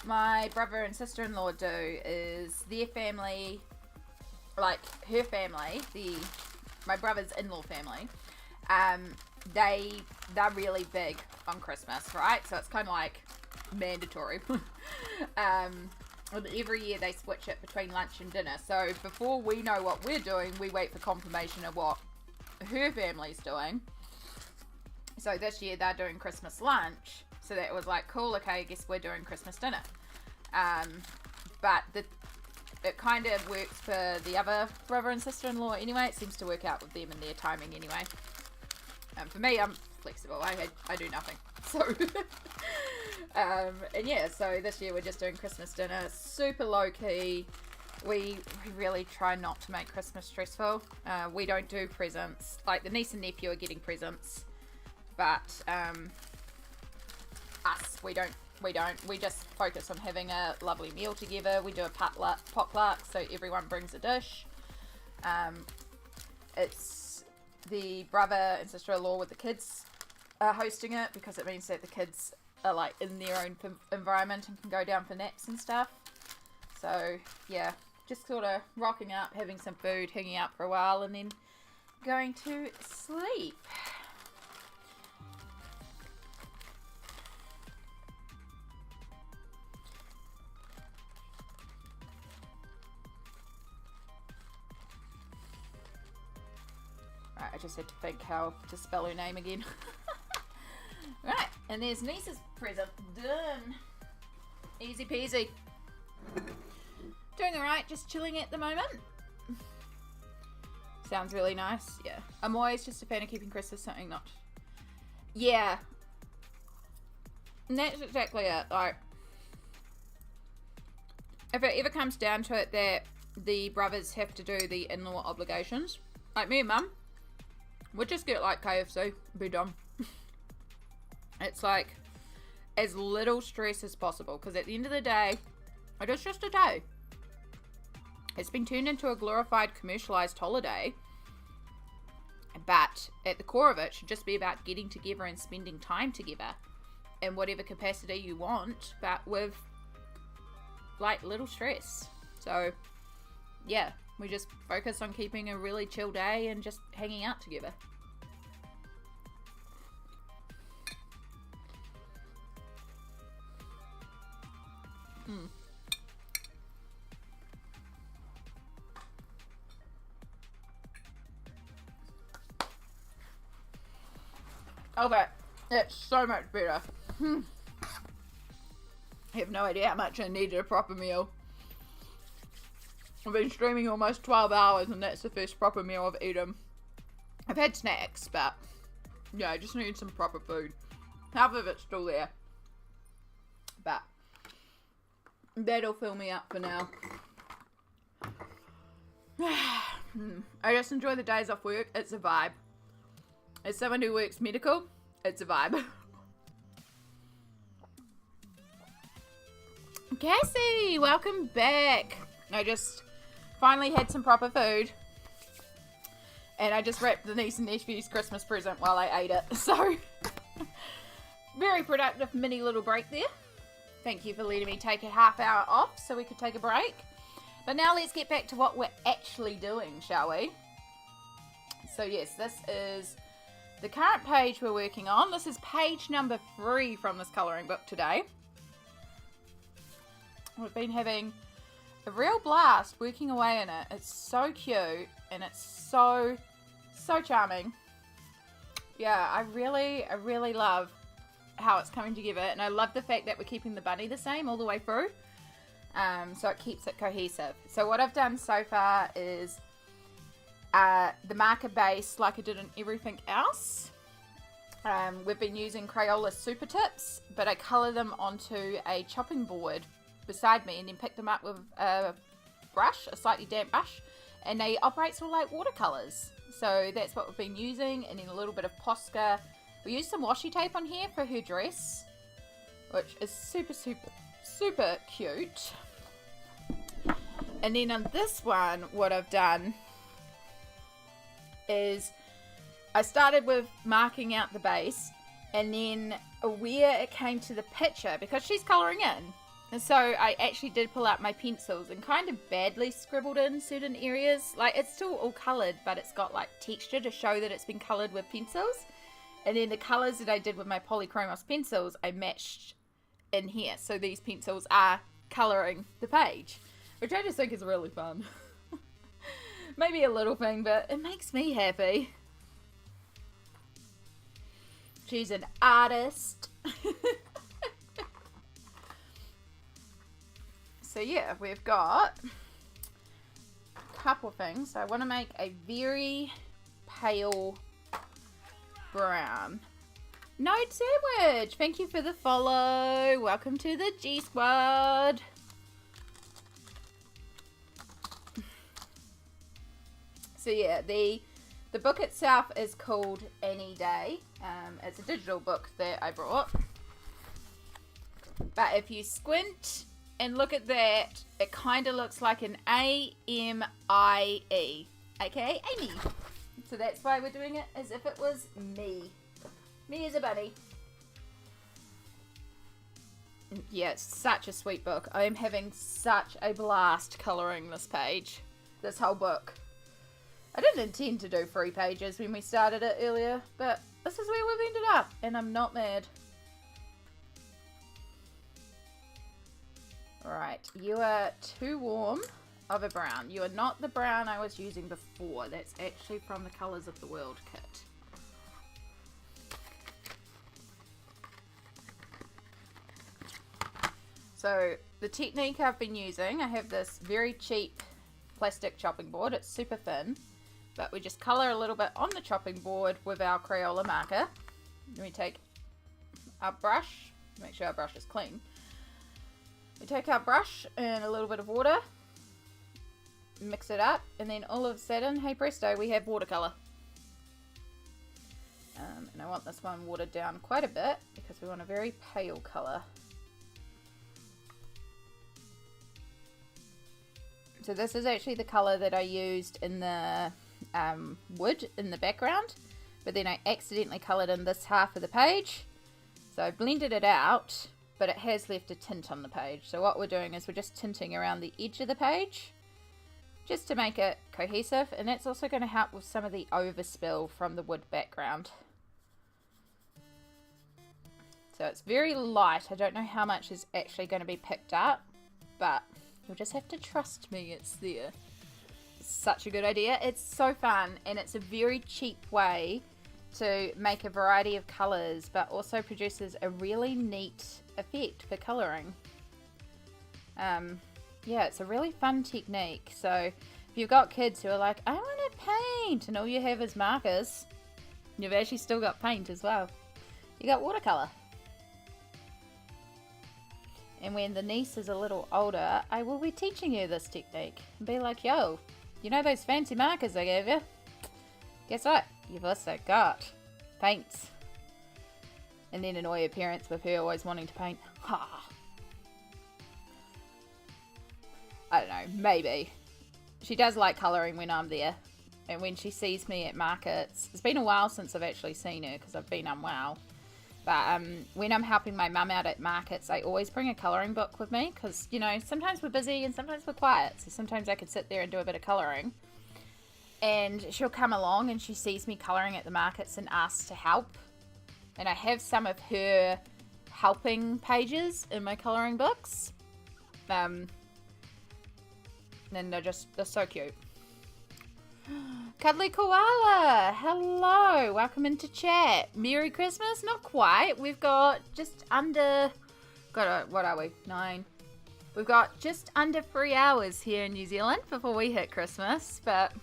my brother and sister-in-law do, is their family, like her family, my brother's in-law family, they're really big on Christmas, right? So it's kind of like mandatory. Every year they switch it between lunch and dinner. So before we know what we're doing, we wait for confirmation of what her family's doing. So this year they're doing Christmas lunch. So that was like, cool, okay, I guess we're doing Christmas dinner. But it kind of works for the other brother and sister-in-law anyway. It seems to work out with them and their timing anyway. For me, I'm flexible. I do nothing. So, and yeah, so this year we're just doing Christmas dinner. Super low-key. We really try not to make Christmas stressful. We don't do presents. Like, the niece and nephew are getting presents. But, us, we don't. We just focus on having a lovely meal together. We do a potluck, so everyone brings a dish. It's the brother and sister-in-law with the kids hosting it, because it means that the kids are like in their own environment and can go down for naps and stuff. So yeah, just sort of rocking up, having some food, hanging out for a while, and then going to sleep. Right, I just had to think how to spell her name again. Right, And there's Niece's present. Done. Easy peasy. Doing alright, just chilling at the moment. Sounds really nice, yeah. I'm always just a fan of keeping Christmas something not... Yeah. And that's exactly it. Like, if it ever comes down to it that the brothers have to do the in-law obligations, like me and Mum, we'll just get like KFC, be done. It's like as little stress as possible, because at the end of the day, it is just a day. It's been turned into a glorified commercialized holiday, but at the core of it should just be about getting together and spending time together in whatever capacity you want, but with like little stress. So yeah, we just focus on keeping a really chill day and just hanging out together. Okay, that's so much better. I have no idea how much I needed a proper meal. I've been streaming almost 12 hours and that's the first proper meal I've eaten. I've had snacks, but yeah, I just need some proper food. Half of it's still there, but that'll fill me up for now. I just enjoy the days off work. It's a vibe. As someone who works medical, it's a vibe. Cassie, welcome back. I just finally had some proper food. And I just wrapped the niece and nephew's Christmas present while I ate it. So, very productive mini little break there. Thank you for letting me take a half hour off so we could take a break. But now let's get back to what we're actually doing, shall we? So yes, this is the current page we're working on. This is page number 3 from this colouring book today. We've been having a real blast working away in it. It's so cute and it's so charming. Yeah, I really love how it's coming together, and I love the fact that we're keeping the bunny the same all the way through, so it keeps it cohesive. So what I've done so far is the marker base, like I did in everything else. We've been using Crayola Super tips, but I colour them onto a chopping board beside me and then pick them up with a brush, a slightly damp brush, and they operate sort of like watercolours. So that's what we've been using, and then a little bit of Posca. We used some washi tape on here for her dress, which is super cute. And then on this one, what I've done is I started with marking out the base, and then where it came to the picture, because she's colouring in, and so I actually did pull out my pencils and kind of badly scribbled in certain areas. Like, it's still all coloured, but it's got like texture to show that it's been coloured with pencils. And then the colours that I did with my Polychromos pencils, I matched in here. So these pencils are colouring the page, which I just think is really fun. Maybe a little thing, but it makes me happy. She's an artist. So yeah, we've got a couple things. So I want to make a very pale brown. Node Sandwich, thank you for the follow. Welcome to the G Squad. So yeah, the book itself is called Any Day. It's a digital book that I brought. But if you squint and look at that, it kind of looks like an A-M-I-E, aka Amy. So that's why we're doing it as if it was me. Me as a bunny. Yeah, it's such a sweet book. I am having such a blast colouring this page. This whole book. I didn't intend to do 3 pages when we started it earlier, but this is where we've ended up, and I'm not mad. Right, you are too warm of a brown. You are not the brown I was using before. That's actually from the Colours of the World kit. So the technique I've been using, I have this very cheap plastic chopping board. It's super thin, but we just colour a little bit on the chopping board with our Crayola marker. Then we take our brush, make sure our brush is clean. We take our brush and a little bit of water, mix it up, and then all of a sudden, hey presto, we have watercolour. And I want this one watered down quite a bit because we want a very pale colour. So this is actually the colour that I used in the wood in the background, but then I accidentally coloured in this half of the page. So I blended it out, but it has left a tint on the page. So what we're doing is we're just tinting around the edge of the page just to make it cohesive, and that's also going to help with some of the overspill from the wood background. So it's very light. I don't know how much is actually going to be picked up, but you'll just have to trust me, it's there. It's such a good idea. It's so fun, and it's a very cheap way to make a variety of colours, but also produces a really neat effect for colouring. Yeah, it's a really fun technique. So if you've got kids who are like, I want to paint, and all you have is markers, you've actually still got paint as well. You got watercolour. And when the niece is a little older, I will be teaching you this technique. And be like, yo, you know those fancy markers I gave you? Guess what? You've also got paints. And then annoy your parents with her always wanting to paint. Ha! I don't know, maybe. She does like colouring when I'm there. And when she sees me at markets, it's been a while since I've actually seen her because I've been unwell. But when I'm helping my mum out at markets, I always bring a colouring book with me because, you know, sometimes we're busy and sometimes we're quiet. So sometimes I could sit there and do a bit of colouring. And she'll come along and she sees me colouring at the markets and asks to help. And I have some of her helping pages in my colouring books. And they're so cute. Cuddly Koala, hello, welcome into chat. Merry Christmas? Not quite. We've got just under, what are we, 9? We've got just under 3 hours here in New Zealand before we hit Christmas, but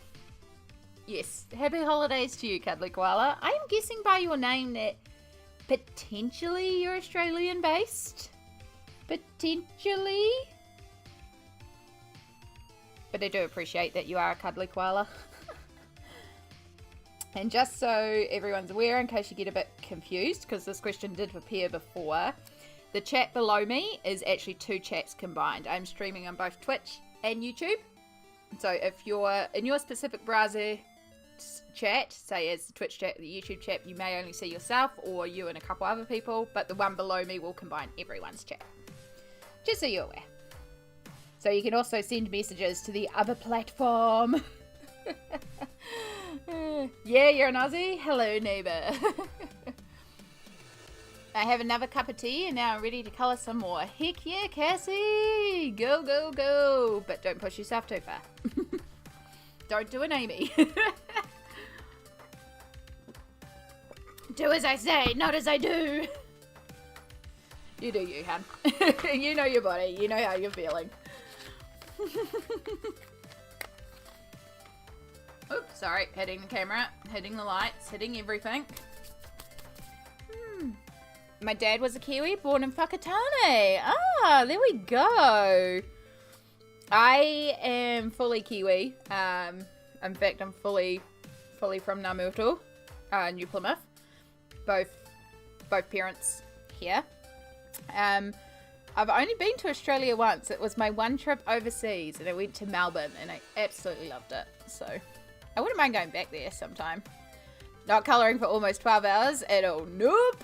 yes, happy holidays to you, Cuddly Koala. I am guessing by your name that potentially you're Australian based. Potentially. But I do appreciate that you are a Cuddly Koala. And just so everyone's aware, in case you get a bit confused, because this question did appear before, the chat below me is actually 2 chats combined. I'm streaming on both Twitch and YouTube. So if you're in your specific browser chat, say as the Twitch chat, the YouTube chat, you may only see yourself or you and a couple other people, but the one below me will combine everyone's chat. Just so you're aware. So you can also send messages to the other platform. Yeah, you're an Aussie? Hello, neighbour. I have another cup of tea and now I'm ready to colour some more. Heck yeah, Cassie! Go, go, go! But don't push yourself too far. Don't do an Amy. Do as I say, not as I do. You do you, hun. You know your body. You know how you're feeling. Oops, sorry. Hitting the camera, hitting the lights, hitting everything. My dad was a Kiwi, born in Whakatane. Ah, there we go. I am fully Kiwi. In fact, I'm fully from Namuto, New Plymouth. Both parents here. I've only been to Australia once. It was my one trip overseas, and I went to Melbourne, and I absolutely loved it. So I wouldn't mind going back there sometime. Not colouring for almost 12 hours at all. Nope.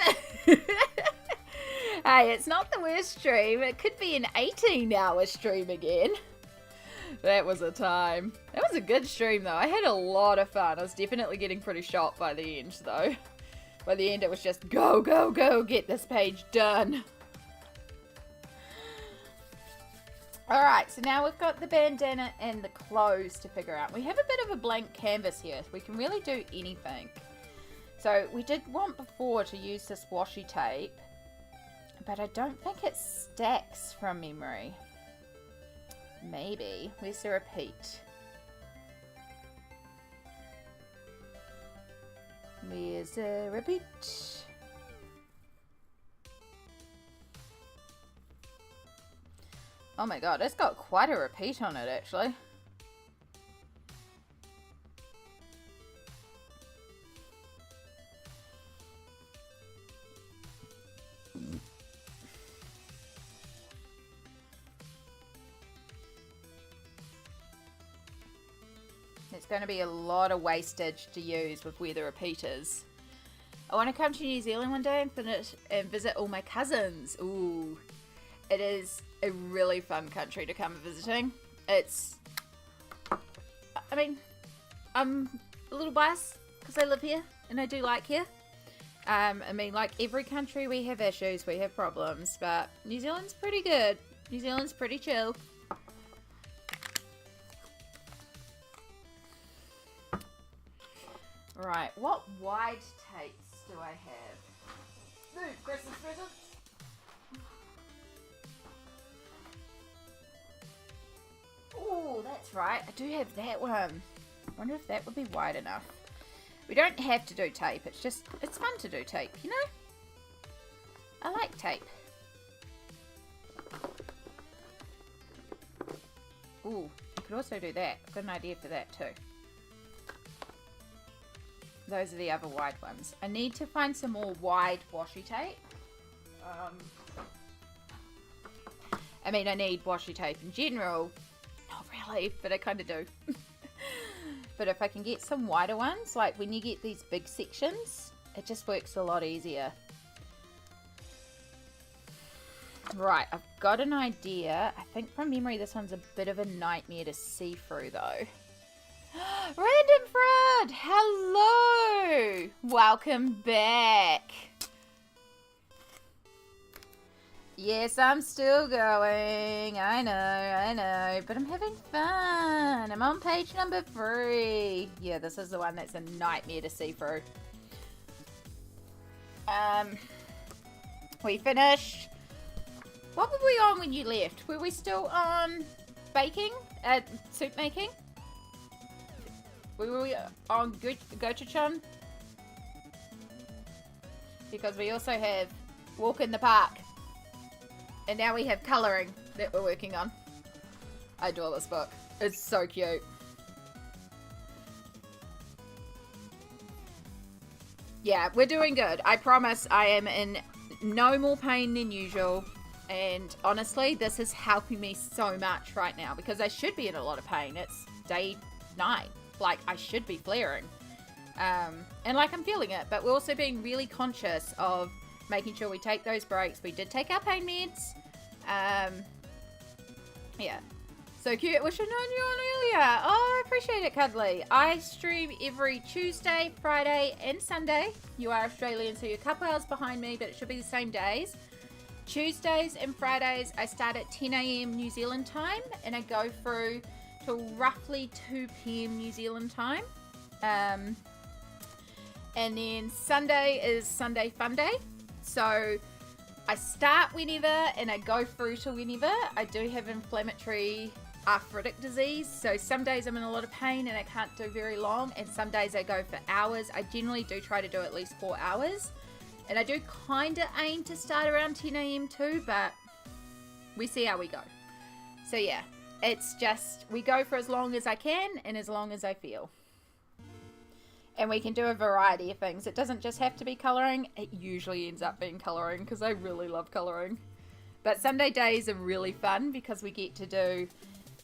Hey, it's not the worst stream. It could be an 18-hour stream again. That was a time. That was a good stream, though. I had a lot of fun. I was definitely getting pretty shot by the end, though. By the end, it was just go, go, go, get this page done. Alright, so now we've got the bandana and the clothes to figure out. We have a bit of a blank canvas here. We can really do anything. So we did want before to use this washi tape, But I don't think it stacks from memory. Maybe. Where's the repeat? Where's the repeat? Oh my god, it's got quite a repeat on it actually. It's going to be a lot of wastage to use with where the repeat is. I want to come to New Zealand one day and visit all my cousins. Ooh, it is a really fun country to come visiting. It's, I mean, I'm a little biased because I live here and I do like here. I mean, like every country we have issues, we have problems, but New Zealand's pretty good. New Zealand's pretty chill. Right, what wide tapes do I have? Ooh, Christmas presents. Oh, that's right. I do have that one. I wonder if that would be wide enough. We don't have to do tape. It's just, it's fun to do tape, you know? I like tape. Ooh, you could also do that. I've got an idea for that too. Those are the other wide ones. I need to find some more wide washi tape. I mean, I need washi tape in general. Not really, but I kind of do. But if I can get some wider ones, like when you get these big sections, it just works a lot easier. Right, I've got an idea. I think from memory this one's a bit of a nightmare to see through though. Random Fred! Hello! Welcome back. Yes, I'm still going. I know. But I'm having fun. I'm on page number 3. Yeah, this is the one that's a nightmare to see through. We finished. What were we on when you left? Were we still on baking? Soup making? Were we on Gochujang? Because we also have Walk in the Park. And now we have colouring that we're working on. I adore this book. It's so cute. Yeah, we're doing good. I promise I am in no more pain than usual. And honestly, this is helping me so much right now. Because I should be in a lot of pain. It's day 9. Like, I should be flaring. And like, I'm feeling it. But we're also being really conscious of making sure we take those breaks. We did take our pain meds. Yeah. So cute. Wish I'd known you on earlier. Oh, I appreciate it, Cuddly. I stream every Tuesday, Friday, and Sunday. You are Australian, so you're a couple hours behind me, but it should be the same days. Tuesdays and Fridays, I start at 10 a.m. New Zealand time, and I go through till roughly 2 p.m. New Zealand time. And then Sunday is Sunday Fun Day. So I start whenever and I go through to whenever. I do have inflammatory arthritic disease, so some days I'm in a lot of pain and I can't do very long, and some days I go for hours. I generally do try to do at least 4 hours, and I do kind of aim to start around 10 a.m. too, but we see how we go. So yeah, it's just, we go for as long as I can and as long as I feel. And we can do a variety of things. It doesn't just have to be colouring. It usually ends up being colouring because I really love colouring. But Sunday days are really fun because we get to do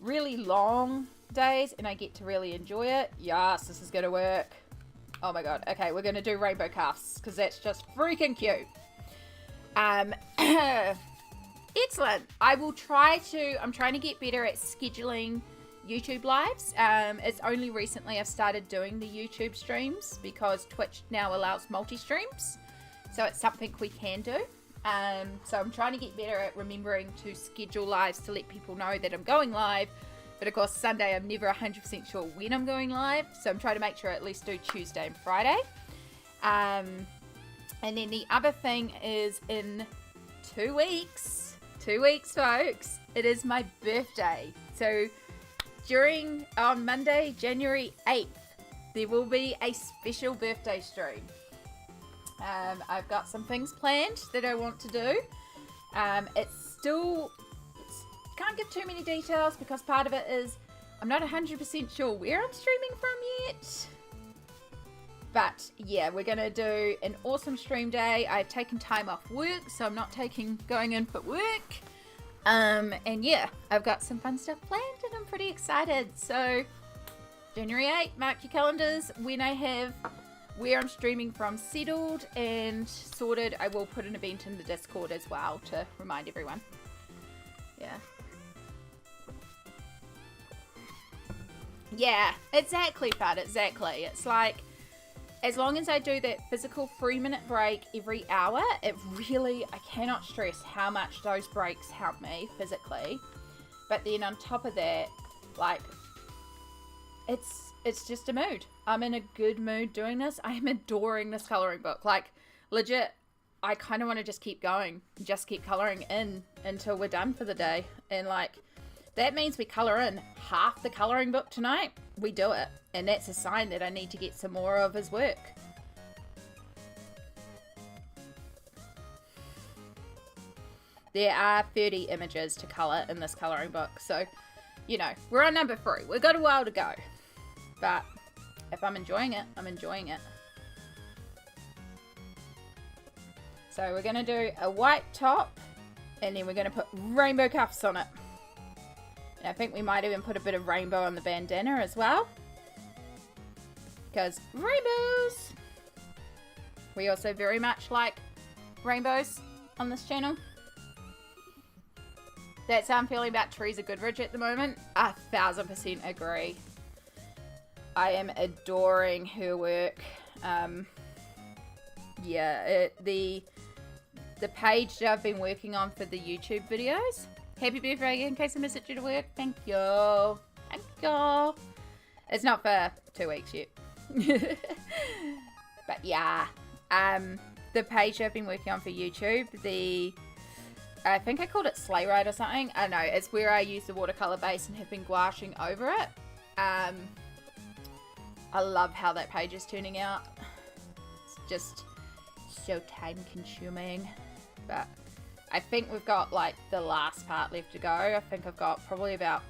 really long days and I get to really enjoy it. Yes, this is going to work. Oh my god. Okay, we're going to do rainbow cuffs because that's just freaking cute. Excellent. I'm trying to get better at scheduling YouTube lives. It's only recently I've started doing the YouTube streams because Twitch now allows multi-streams, so it's something we can do. So I'm trying to get better at remembering to schedule lives to let people know that I'm going live, but of course Sunday I'm never 100% sure when I'm going live, so I'm trying to make sure I at least do Tuesday and Friday. And then the other thing is in 2 weeks. 2 weeks, folks. It is my birthday. So on Monday, January 8th, there will be a special birthday stream. I've got some things planned that I want to do. Can't give too many details because part of it is I'm not 100% sure where I'm streaming from yet. But yeah, we're going to do an awesome stream day. I've taken time off work, so I'm not going in for work. And yeah, I've got some fun stuff planned and I'm pretty excited. So January 8th, mark your calendars. When I have where I'm streaming from settled and sorted, I will put an event in the Discord as well to remind everyone. Yeah. Yeah, exactly, Fud, exactly. It's like, as long as I do that physical 3-minute break every hour, I cannot stress how much those breaks help me physically. But then on top of that, like, it's just a mood. I'm in a good mood doing this. I am adoring this coloring book. Like, legit, I kind of want to just keep going. Just keep coloring in until we're done for the day. And, like, that means we colour in half the coloring book tonight. We do it. And that's a sign that I need to get some more of his work. There are 30 images to colour in this colouring book. So, you know, we're on number 3. We've got a while to go. But if I'm enjoying it, I'm enjoying it. So we're going to do a white top. And then we're going to put rainbow cuffs on it. And I think we might even put a bit of rainbow on the bandana as well. Because rainbows! We also very much like rainbows on this channel. That's how I'm feeling about Teresa Goodrich at the moment. 1000% agree. I am adoring her work. The page that I've been working on for the YouTube videos. Happy birthday in case I missed it due to work. Thank you. Thank you. It's not for 2 weeks yet. But yeah. The page I've been working on for YouTube, I think I called it Sleigh Ride or something. I don't know. It's where I use the watercolor base and have been gouaching over it. I love how that page is turning out. It's just so time consuming. But I think we've got like the last part left to go. I think I've got probably about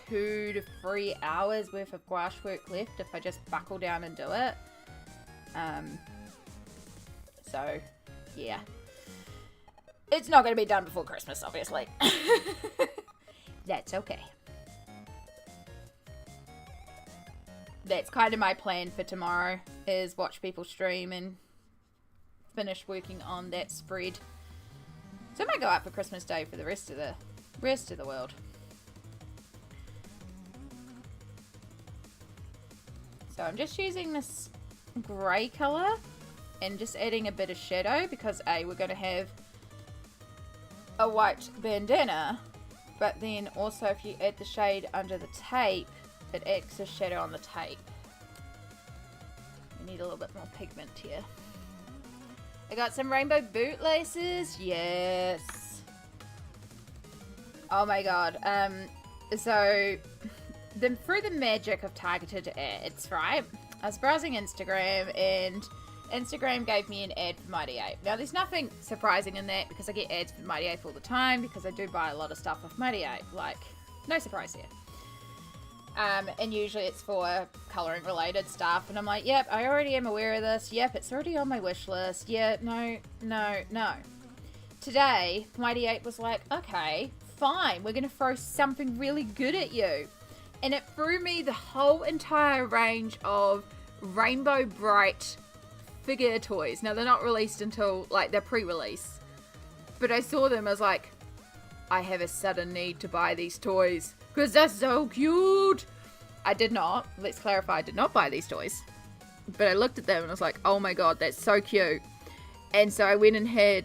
2 to 3 hours worth of gouache work left if I just buckle down and do it. So yeah, it's not going to be done before Christmas, obviously. That's okay. That's kind of my plan for tomorrow, is watch people stream and finish working on that spread. So I might go out for Christmas Day for the rest of the world. So I'm just using this grey colour and just adding a bit of shadow because we're going to have a white bandana, but then also if you add the shade under the tape, it acts as shadow on the tape. We need a little bit more pigment here. I got some rainbow bootlaces. Yes. Oh my god. So through the magic of targeted ads, right? I was browsing Instagram and Instagram gave me an ad for Mighty Ape. Now there's nothing surprising in that because I get ads for Mighty Ape all the time because I do buy a lot of stuff off Mighty Ape. Like, no surprise here. And usually it's for colouring related stuff. And I'm like, yep, I already am aware of this. Yep, it's already on my wish list. Yeah, no. Today, Mighty Ape was like, okay, fine. We're going to throw something really good at you. And it threw me the whole entire range of Rainbow Bright figure toys. Now, they're not released until, like, they're pre-release. But I saw them as like, I have a sudden need to buy these toys. Because they're so cute. I did not. Let's clarify. I did not buy these toys. But I looked at them and I was like, oh my god, that's so cute. And so I went and had